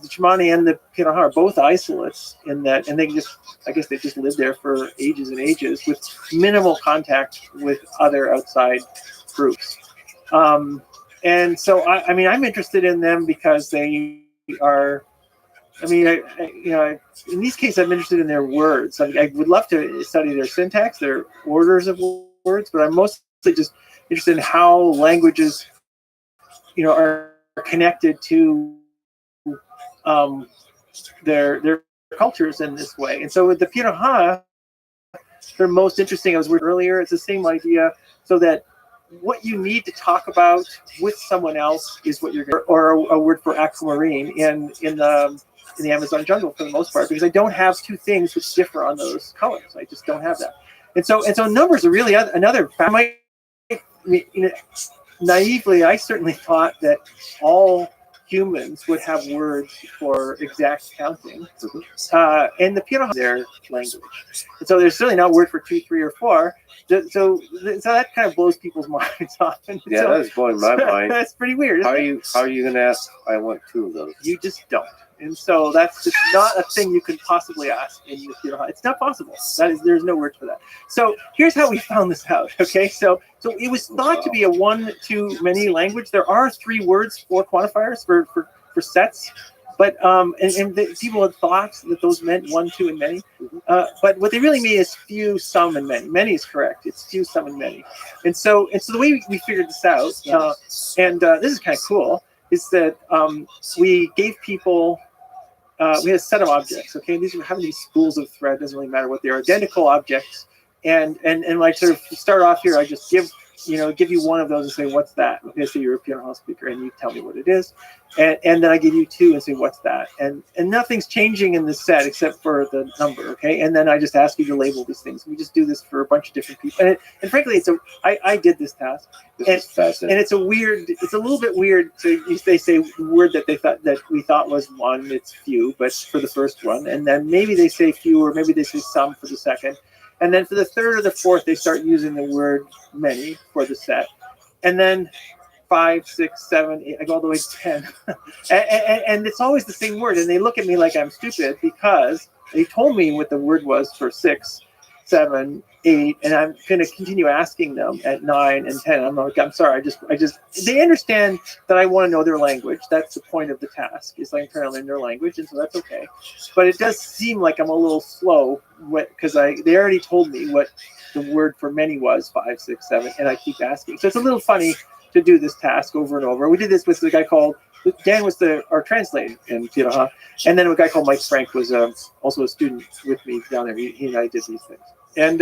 Chimani and the Pirahã are both isolates in that, and they just live there for ages and ages with minimal contact with other outside groups. And so I'm interested in them because they are. In these cases, I'm interested in their words. I would love to study their syntax, their orders of words, but I'm mostly just interested in how languages, are connected to their cultures in this way. And so with the Pirahã, they're most interesting. I was working earlier. It's the same idea, so that what you need to talk about with someone else is what you're going to, or a word for aquamarine in the Amazon jungle for the most part, because I don't have 2 things which differ on those colors. I just don't have that. And so numbers are really another. Naively, I certainly thought that all humans would have words for exact counting. And the Pirahã, their language. And so there's certainly not a word for 2, 3, or 4. So that kind of blows people's minds off. That's blowing my mind. That's pretty weird. How are you going to ask? I want 2 of those. You just don't. And so that's just not a thing you can possibly ask in the Peter. It's not possible. There's no words for that. So here's how we found this out. Okay, so it was thought to be a one-to-many language. There are 3 words for quantifiers for sets, but and people had thought that those meant one, two, and many. But what they really mean is few, some, and many. Many is correct. It's few, some, and many. And so the way we figured this out, and this is kind of cool, is that we gave people. We had a set of objects. Okay, these are having these spools of thread. Doesn't really matter what they are. Identical objects. And when I sort of start off here, I just give you one of those and say, what's that? Okay, so you're a piano hall speaker, and you tell me what it is. And then I give you 2 and say, what's that? And nothing's changing in the set except for the number, okay? And then I just ask you to label these things. We just do this for a bunch of different people. And frankly, I did this task. And it's a little bit weird. They say word that we thought was one, it's few, but for the first one. And then maybe they say few, or maybe they say some for the second. And then for the third or the fourth, they start using the word many for the set. And then 5, 6, 7, 8, I go all the way to 10. and it's always the same word. And they look at me like I'm stupid because they told me what the word was for 6, 7, 8, and I'm going to continue asking them at 9 and 10. I'm like, I'm sorry, I just. They understand that I want to know their language. That's the point of the task. Is like trying to learn their language, and so that's okay. But it does seem like I'm a little slow because they already told me what the word for many was, 5, 6, 7, and I keep asking. So it's a little funny to do this task over and over. We did this with the guy called Dan was our translator in Tiraha, and then a guy called Mike Frank was also a student with me down there. He and I did these things. And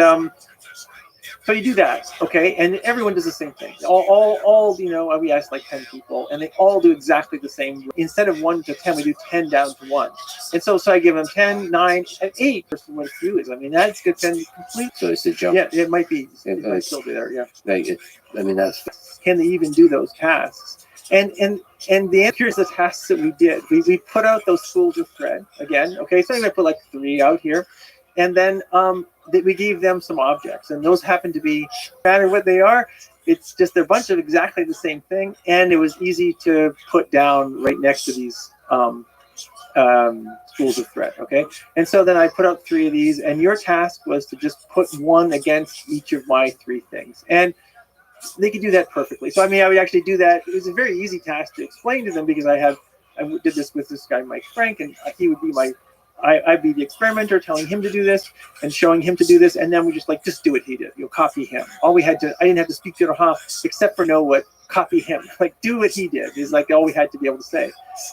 so you do that, okay? And everyone does the same thing. All we asked like 10 people, and they all do exactly the same. Instead of 1 to 10, we do 10 down to 1. And so I give them 10, 9, and 8. Person what few is. I mean, that's good. 10 complete. So it's a jump. Yeah, it might be. It might still be there. Yeah. That's. Can they even do those tasks? And here's the tasks that we did. We put out those spools of thread again. Okay, so I'm gonna put like 3 out here, and then we gave them some objects, and those happen to be, no matter what they are, it's just a bunch of exactly the same thing, and it was easy to put down right next to these spools of thread. Okay, and so then I put out 3 of these, and your task was to just put 1 against each of my 3 things, and they could do that perfectly. So I mean, I would actually do that. It was a very easy task to explain to them because I did this with this guy Mike Frank, and he would be I'd be the experimenter telling him to do this and showing him to do this, and then we just do what he did. You'll copy him. I didn't have to speak to Raha except for know what copy him. Like do what he did is like all we had to be able to say.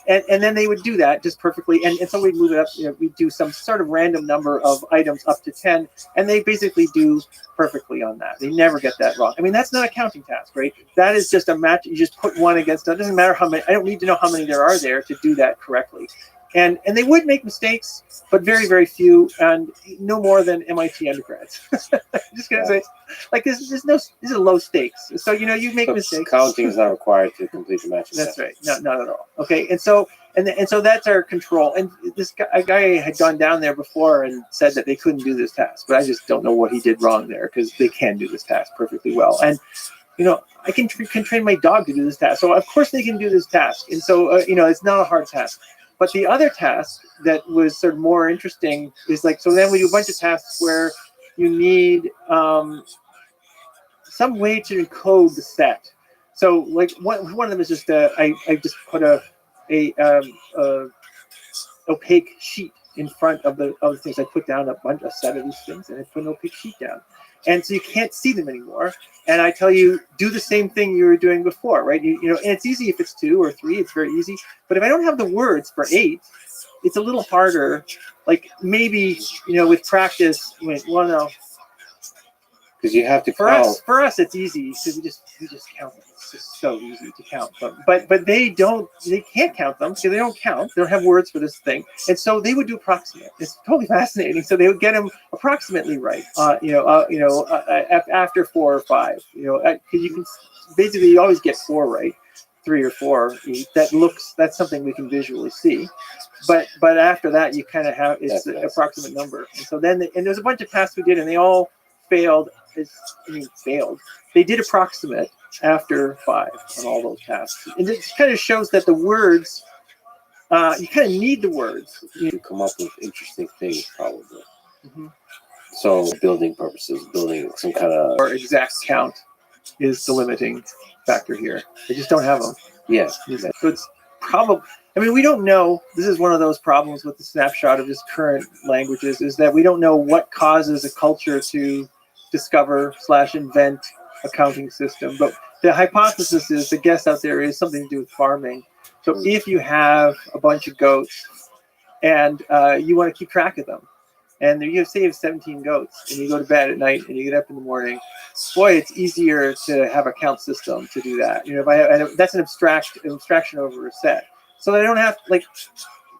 And then they would do that just perfectly. And so we'd move it up, we'd do some sort of random number of items up to 10, and they basically do perfectly on that. They never get that wrong. I mean, that's not a counting task, right? That is just a match. You just put 1 against it. It doesn't matter how many. I don't need to know how many there are there to do that correctly. And they would make mistakes, but very, very few, and no more than MIT undergrads. I'm just gonna say, like these are low stakes. So you make mistakes. Counting is not required to complete the match. That's right. Not at all. Okay, and so that's our control. And this guy had gone down there before and said that they couldn't do this task, but I just don't know what he did wrong there because they can do this task perfectly well. And I can train my dog to do this task, so of course they can do this task. And so it's not a hard task. But the other task that was sort of more interesting is so then we do a bunch of tasks where you need some way to encode the set. So like one of them is just I just put a opaque sheet in front of the other things. I put down a set of these things, and I put an opaque sheet down. And so you can't see them anymore. And I tell you, do the same thing you were doing before, right? And it's easy if it's 2 or 3, it's very easy. But if I don't have the words for 8, it's a little harder. Like maybe, with practice, no. Because you have to count. For us, it's easy because we just count them. It's just so easy to count them. But they can't count them because they don't count. They don't have words for this thing. And so they would do approximate. It's totally fascinating. So they would get them approximately right. After 4 or 5. Because you can basically you always get 4 right, 3 or 4. That's something we can visually see. But after that, you kind of have it's an approximate number. And so then there's a bunch of tasks we did, and they all failed. They did approximate after 5 on all those tasks, and it kind of shows that the words You kind of need the words. You come up with interesting things, probably. Mhm. So, building purposes, building some kind of Or exact count is the limiting factor here. They just don't have them. yeah. So it's probably, I mean, we don't know. This is one of those problems with the snapshot of just current languages, is that we don't know what causes a culture to discover / invent a counting system. But the hypothesis is, the guess out there is something to do with farming. So if you have a bunch of goats and you want to keep track of them, and you have 17 goats, and you go to bed at night and you get up in the morning, boy, it's easier to have a count system to do that. You know, if I have, and that's an abstraction over a set. So I don't have, like,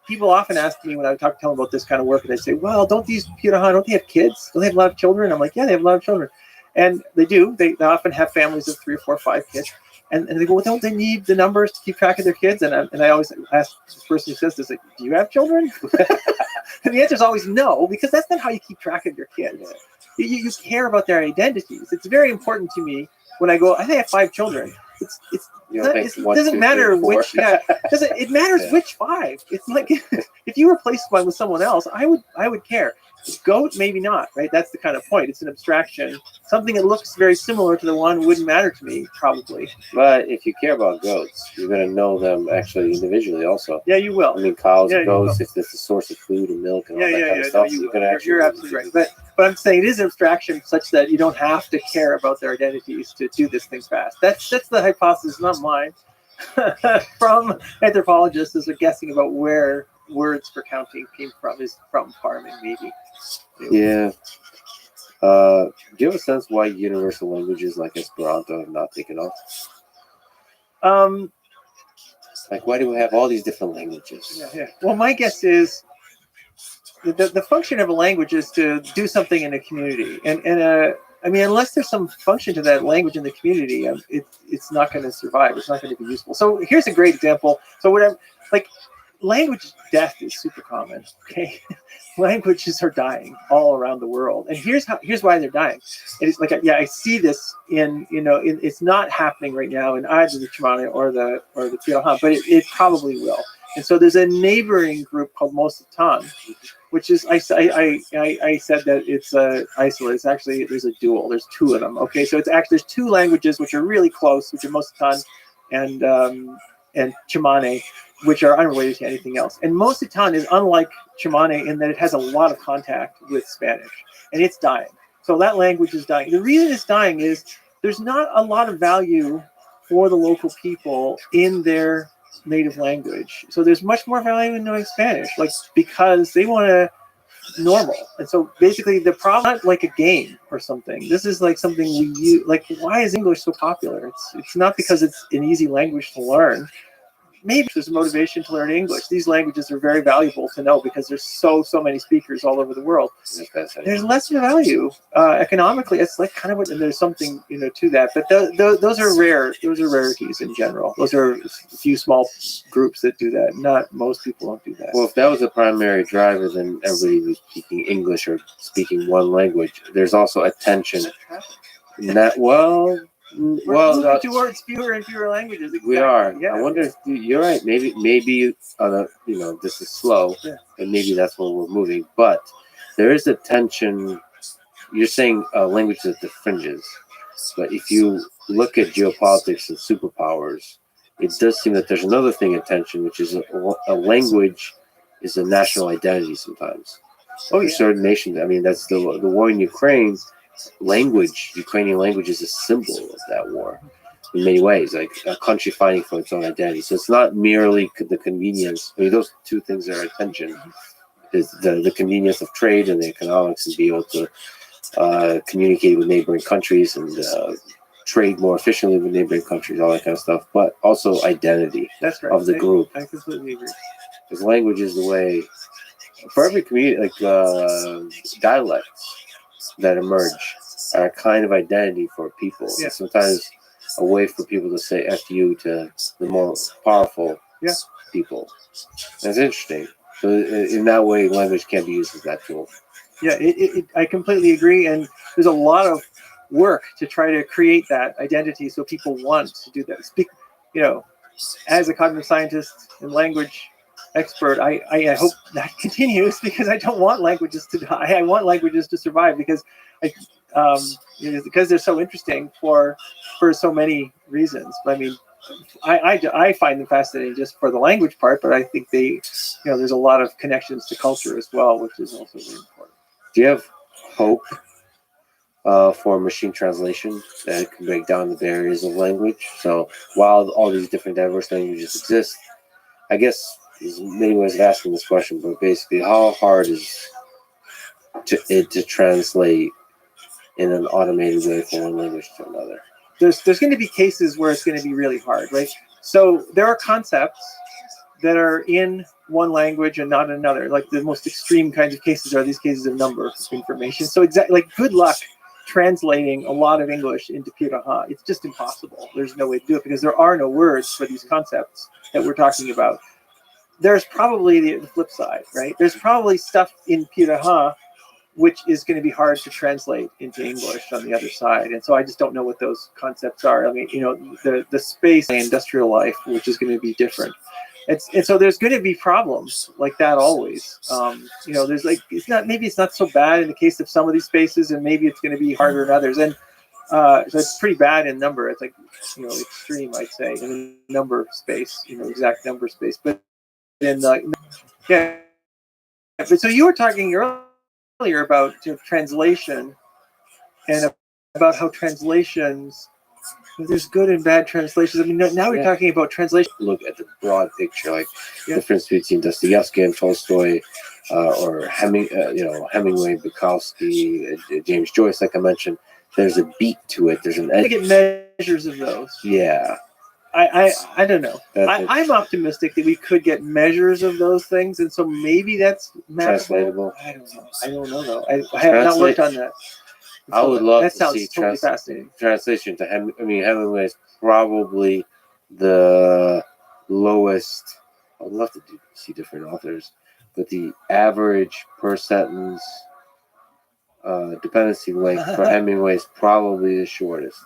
people often ask me when I tell them about this kind of work, and they say, well, don't these Piraha, don't they have kids? Don't they have a lot of children? I'm like, yeah, they have a lot of children. And they do. They often have families of 3 or 4 or 5 kids. And they go, well, don't they need the numbers to keep track of their kids? And I always ask this person who says this, like, do you have children? And the answer is always no, because that's not how you keep track of your kids. You care about their identities. It's very important to me when I go, I think I have 5 children. It doesn't matter which. Yeah, it matters which 5. It's like if you replace one with someone else, I would care. Goat, maybe not, right? That's the kind of point. It's an abstraction. Something that looks very similar to the one wouldn't matter to me, probably. But if you care about goats, you're going to know them actually individually also. Yeah, you will. I mean, cows and goats, if it's a source of food and milk and all that kind of stuff, No, you're absolutely right. But I'm saying it is an abstraction such that you don't have to care about their identities to do this thing fast. That's the hypothesis, not mine. From anthropologists, as they're guessing about where words for counting came from, is from farming, maybe. Yeah. Do you have a sense why universal languages like Esperanto have not taken off? Like, why do we have all these different languages? Yeah. Well, my guess is the function of a language is to do something in a community, and I mean, unless there's some function to that language in the community, it's not going to survive. It's not going to be useful. So here's a great example. So what I'm like, language death is super common. Okay, languages are dying all around the world, and here's why they're dying. It's like, yeah, I see this in, it's not happening right now in either the Tsimane or the Piraha, but it probably will. And so there's a neighboring group called Mosatan, which is, I said that it's isolated. It's actually, there's a dual. There's 2 of them. Okay, so it's actually, there's 2 languages which are really close, which are Mosatan and Tsimane, which are unrelated to anything else. And Mosatan is unlike Tsimane in that it has a lot of contact with Spanish, and it's dying. So that language is dying. The reason it's dying is there's not a lot of value for the local people in their native language. So there's much more value in knowing Spanish, like, because they want to normal. And so basically the problem, not like a game or something. This is like something we use. Like, why is English so popular? It's not because it's an easy language to learn. Maybe there's a motivation to learn English. These languages are very valuable to know because there's so many speakers all over the world. There's less value economically. It's like kind of what, and there's something to that. But those are rare. Those are rarities in general. Those are a few small groups that do that. Not most people don't do that. Well, if that was the primary driver, then everybody was speaking English or speaking one language. There's also attention. We're moving towards fewer and fewer languages. Exactly. We are. Yeah. I wonder if you're right. Maybe this is slow, and maybe that's where we're moving. But there is a tension. You're saying language at the fringes, but if you look at geopolitics and superpowers, it does seem that there's another thing in tension, which is a language is a national identity sometimes. For certain nations. I mean, that's the war in Ukraine. Ukrainian language is a symbol of that war in many ways, like a country fighting for its own identity. So it's not merely the convenience. I mean, those 2 things are at tension: is the convenience of trade and the economics, and be able to communicate with neighboring countries and trade more efficiently with neighboring countries, all that kind of stuff. But also identity of the group. I completely agree. Because language is the way for every community, like dialects that emerge are a kind of identity for people. Yeah. Sometimes a way for people to say F you to the more powerful people. And it's interesting. So in that way, language can be used as that tool. Yeah, I completely agree. And there's a lot of work to try to create that identity so people want to do that. As a cognitive scientist in language, expert, I hope that continues, because I don't want languages to die. I want languages to survive, because because they're so interesting for so many reasons. I mean, I find them fascinating just for the language part, but I think there's a lot of connections to culture as well, which is also very important. Do you have hope for machine translation that can break down the barriers of language? So while all these different diverse languages exist, I guess there's many ways of asking this question, but basically, how hard is it to translate in an automated way from one language to another? There's going to be cases where it's going to be really hard, right? So there are concepts that are in one language and not another. Like the most extreme kinds of cases are these cases of number information. So good luck translating a lot of English into Piraha. It's just impossible. There's no way to do it, because there are no words for these concepts that we're talking about. There's probably the flip side, right? There's probably stuff in Piraha which is going to be hard to translate into English on the other side. And so I just don't know what those concepts are. I mean, the space and industrial life, which is going to be different. And so there's going to be problems like that always. There's it's not so bad in the case of some of these spaces, and maybe it's going to be harder in others. And so it's pretty bad in number. It's like, extreme, I'd say, in the number space, exact number space. But in yeah. But so you were talking earlier about translation, and about how translations, there's good and bad translations. I mean, now we're talking about translation. Look at the broad picture, like the difference between Dostoevsky and Tolstoy, or Hemingway, Bukowski, James Joyce, like I mentioned. There's a beat to it. There's an edge. I get measures of those. Yeah. I don't know. I'm optimistic that we could get measures of those things, and so maybe that's translatable. I don't know though. I have not worked on that. I would love that to sounds see totally fascinating. Translation to Hemingway is probably the lowest. I'd love to see different authors, but the average per sentence dependency length for Hemingway is probably the shortest.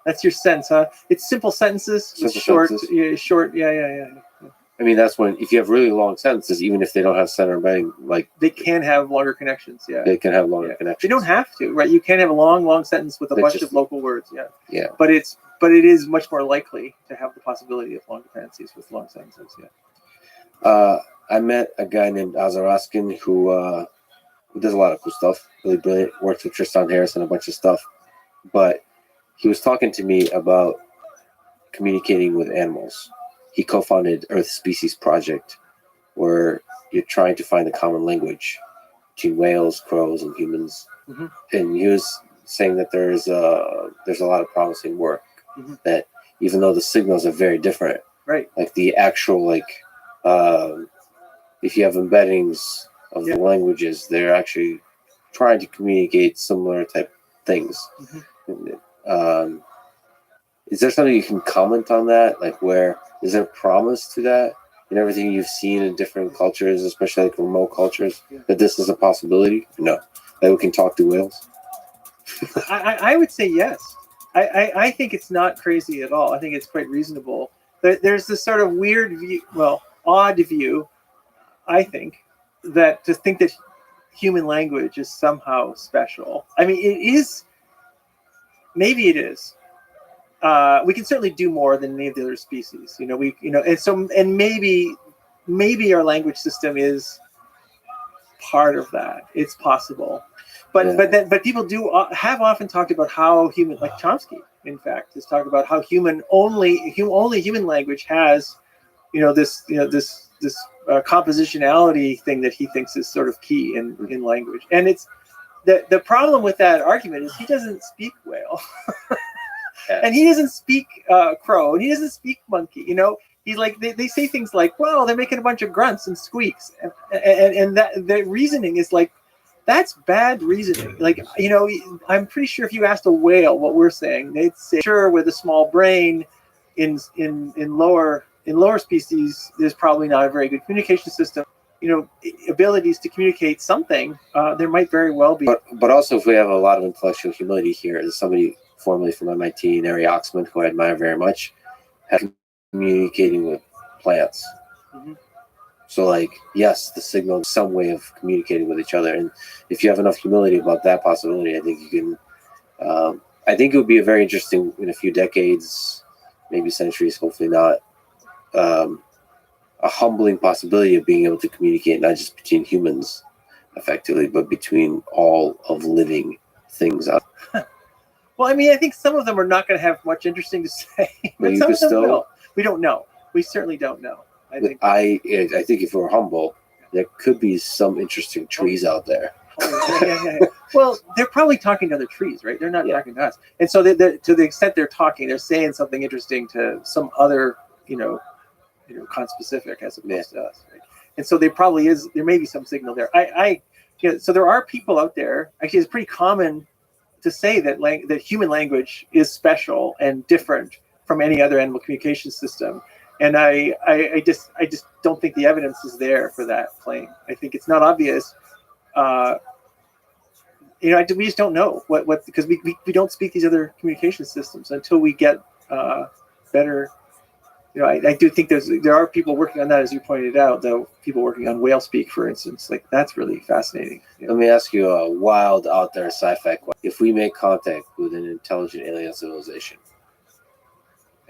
That's your sense, huh? It's simple sentences, short. Yeah. I mean, that's when, if you have really long sentences, even if they don't have center embedding, like they can have longer connections. Yeah, they can have longer connections. They don't have to, right? You can have a long sentence with a bunch of local words. Yeah. But it is much more likely to have the possibility of long dependencies with long sentences. Yeah. I met a guy named Azar Raskin who does a lot of cool stuff. Really brilliant. Works with Tristan Harris and a bunch of stuff, but he was talking to me about communicating with animals. He co-founded Earth Species Project, where you're trying to find a common language between whales, crows, and humans. Mm-hmm. And he was saying that there's a lot of promising work. Mm-hmm. That even though the signals are very different, right? Like the actual if you have embeddings of the languages, they're actually trying to communicate similar type things. Mm-hmm. Is there something you can comment on that? Like, where is there promise to that in everything you've seen in different cultures, especially like remote cultures, that this is a possibility? No, that we can talk to whales. I would say yes. I think it's not crazy at all. I think it's quite reasonable. There's this sort of weird view, odd view, I think, that to think that human language is somehow special. I mean, it is. Maybe it is. We can certainly do more than any of the other species. And maybe our language system is part of that. It's possible, but people have often talked about how human, like Chomsky, in fact, has talked about how only human language has, this compositionality thing that he thinks is sort of key in language. And it's the problem with that argument is he doesn't speak whale. And he doesn't speak crow, and he doesn't speak monkey. He's like, they say things like, well, they're making a bunch of grunts and squeaks, and that the reasoning is like, that's bad reasoning. Like, I'm pretty sure if you asked a whale what we're saying, they'd say, sure, with a small brain, in lower species, there's probably not a very good communication system. Abilities to communicate something, there might very well be. But also, if we have a lot of intellectual humility here, as somebody formerly from MIT, Neri Oxman, who I admire very much, had communicating with plants. Mm-hmm. So, like, yes, the signal is some way of communicating with each other. And if you have enough humility about that possibility, I think you can. I think it would be very interesting in a few decades, maybe centuries, hopefully not. A humbling possibility of being able to communicate not just between humans effectively, but between all of living things. Well, I mean, I think some of them are not going to have much interesting to say, But but you some could of them still- will. We don't know. We certainly don't know. I think. I think if we're humble, there could be some interesting trees out there. Yeah. Well, they're probably talking to other trees, right? They're not Yeah. talking to us. And so, to the extent they're talking, they're saying something interesting to some other, conspecific as opposed to us, right? And so there may be some signal there. So there are people out there. Actually, it's pretty common to say that that human language is special and different from any other animal communication system. And I just don't think the evidence is there for that claim. I think it's not obvious. We just don't know what because we don't speak these other communication systems until we get better. I do think there are people working on that, as you pointed out, though, people working on whale speak, for instance. Like, that's really fascinating. Let me ask you a wild out there sci-fi question. If we make contact with an intelligent alien civilization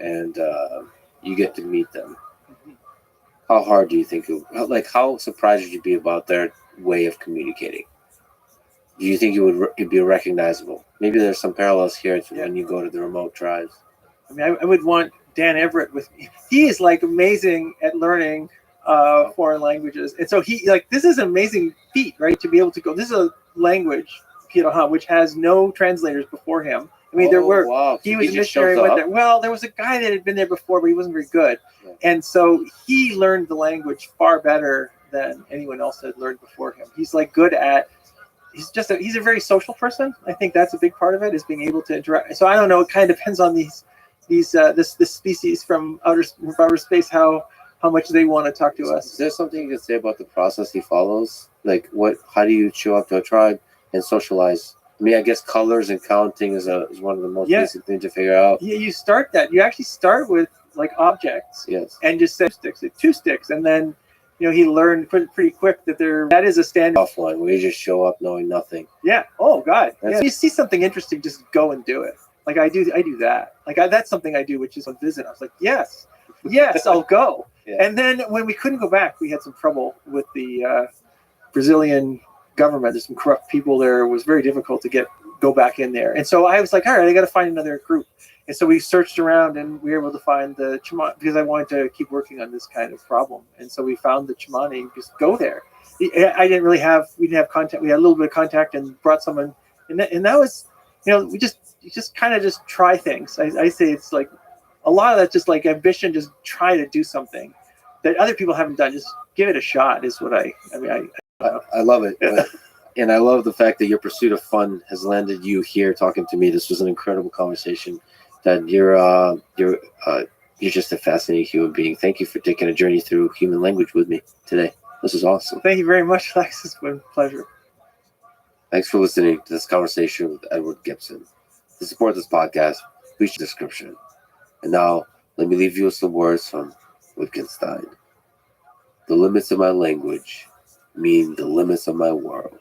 and you get to meet them, how hard do you think how surprised would you be about their way of communicating? Do you think it'd be recognizable? Maybe there's some parallels here to when you go to the remote tribes. I mean, I would want Dan Everett with me. He is like amazing at learning foreign languages, and so this is an amazing feat, right? To be able to go. This is a language, which has no translators before him. I mean, there were. Wow. He So was a just missionary. shows Went up? there. Well, there was a guy that had been there before, but he wasn't very good, Yeah. and so he learned the language far better than anyone else had learned before him. He's like good at. He's a very social person. I think that's a big part of it, is being able to interact. So I don't know. It kind of depends on this species from outer space, how much they want to talk to Is us. there something you can say about the process he follows? Like, how do you show up to a tribe and socialize? I mean, I guess colors and counting is one of the most basic things to figure out. Yeah, you start that. You actually start with like objects Yes. and just say two sticks, and then he learned pretty quick that is a standard. Off one where you just show up knowing nothing. Yeah. Oh God. That's- Yeah. You see something interesting, just go and do it. Like I do that. That's something I do, which is on visit. I was like, yes, I'll go. Yeah. And then when we couldn't go back, we had some trouble with the Brazilian government. There's some corrupt people there. It was very difficult to go back in there. And so I was like, all right, I got to find another group. And so we searched around and we were able to find the Chimani, because I wanted to keep working on this kind of problem. And so we found the Chimani and just go there. We didn't have contact. We had a little bit of contact and brought someone. And that was, you just kind of just try things. I say it's like a lot of that, just like ambition, just try to do something that other people haven't done. Just give it a shot is what I love it. And I love the fact that your pursuit of fun has landed you here talking to me. This was an incredible conversation. That you're just a fascinating human being. Thank you for taking a journey through human language with me today. This is awesome. Thank you very much, Lex. It's been a pleasure. Thanks for listening to this conversation with Edward Gibson. To support this podcast, please check the description. And now, let me leave you with some words from Wittgenstein. The limits of my language mean the limits of my world.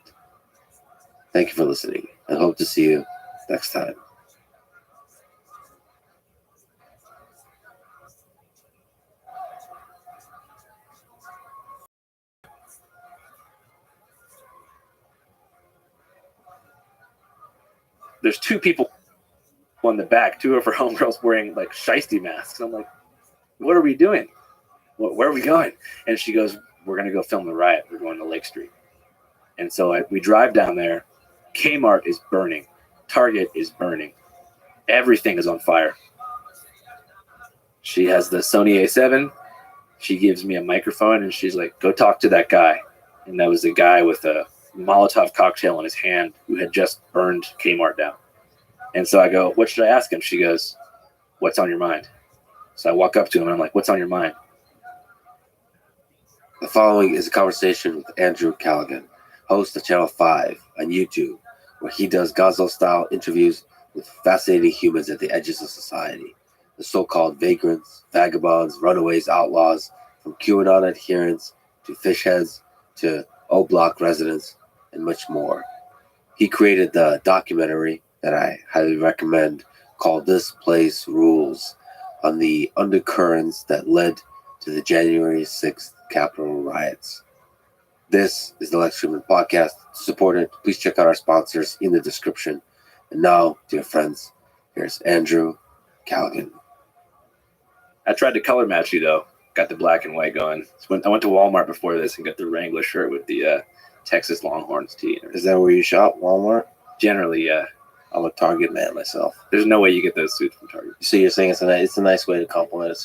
Thank you for listening, and hope to see you next time. There's two people on the back, two of her homegirls wearing like shiesty masks. I'm like, what are we doing? Where are we going? And she goes, we're going to go film the riot. We're going to Lake Street. And so we drive down there. Kmart is burning. Target is burning. Everything is on fire. She has the Sony A7. She gives me a microphone and she's like, go talk to that guy. And that was the guy with a Molotov cocktail in his hand who had just burned Kmart down. And so I go, what should I ask him? She goes, what's on your mind? So I walk up to him and I'm like, what's on your mind? The following is a conversation with Andrew Callaghan, host of Channel 5 on YouTube, where he does Gonzo-style interviews with fascinating humans at the edges of society, the so-called vagrants, vagabonds, runaways, outlaws, from QAnon adherents to fish heads to O Block residents and much more. He created the documentary that I highly recommend called This Place Rules on the undercurrents that led to the January 6th Capitol riots. This is the Lex Friedman Podcast. To support it, please check out our sponsors in the description. And now, dear friends, here's Andrew Callaghan. I tried to color match you though. Got the black and white going. So I went to Walmart before this and got the Wrangler shirt with the Texas Longhorns tee. Is that where you shop, Walmart? Generally, yeah. I'm a Target man myself. There's no way you get those suits from Target. So you're saying it's a nice way to compliment a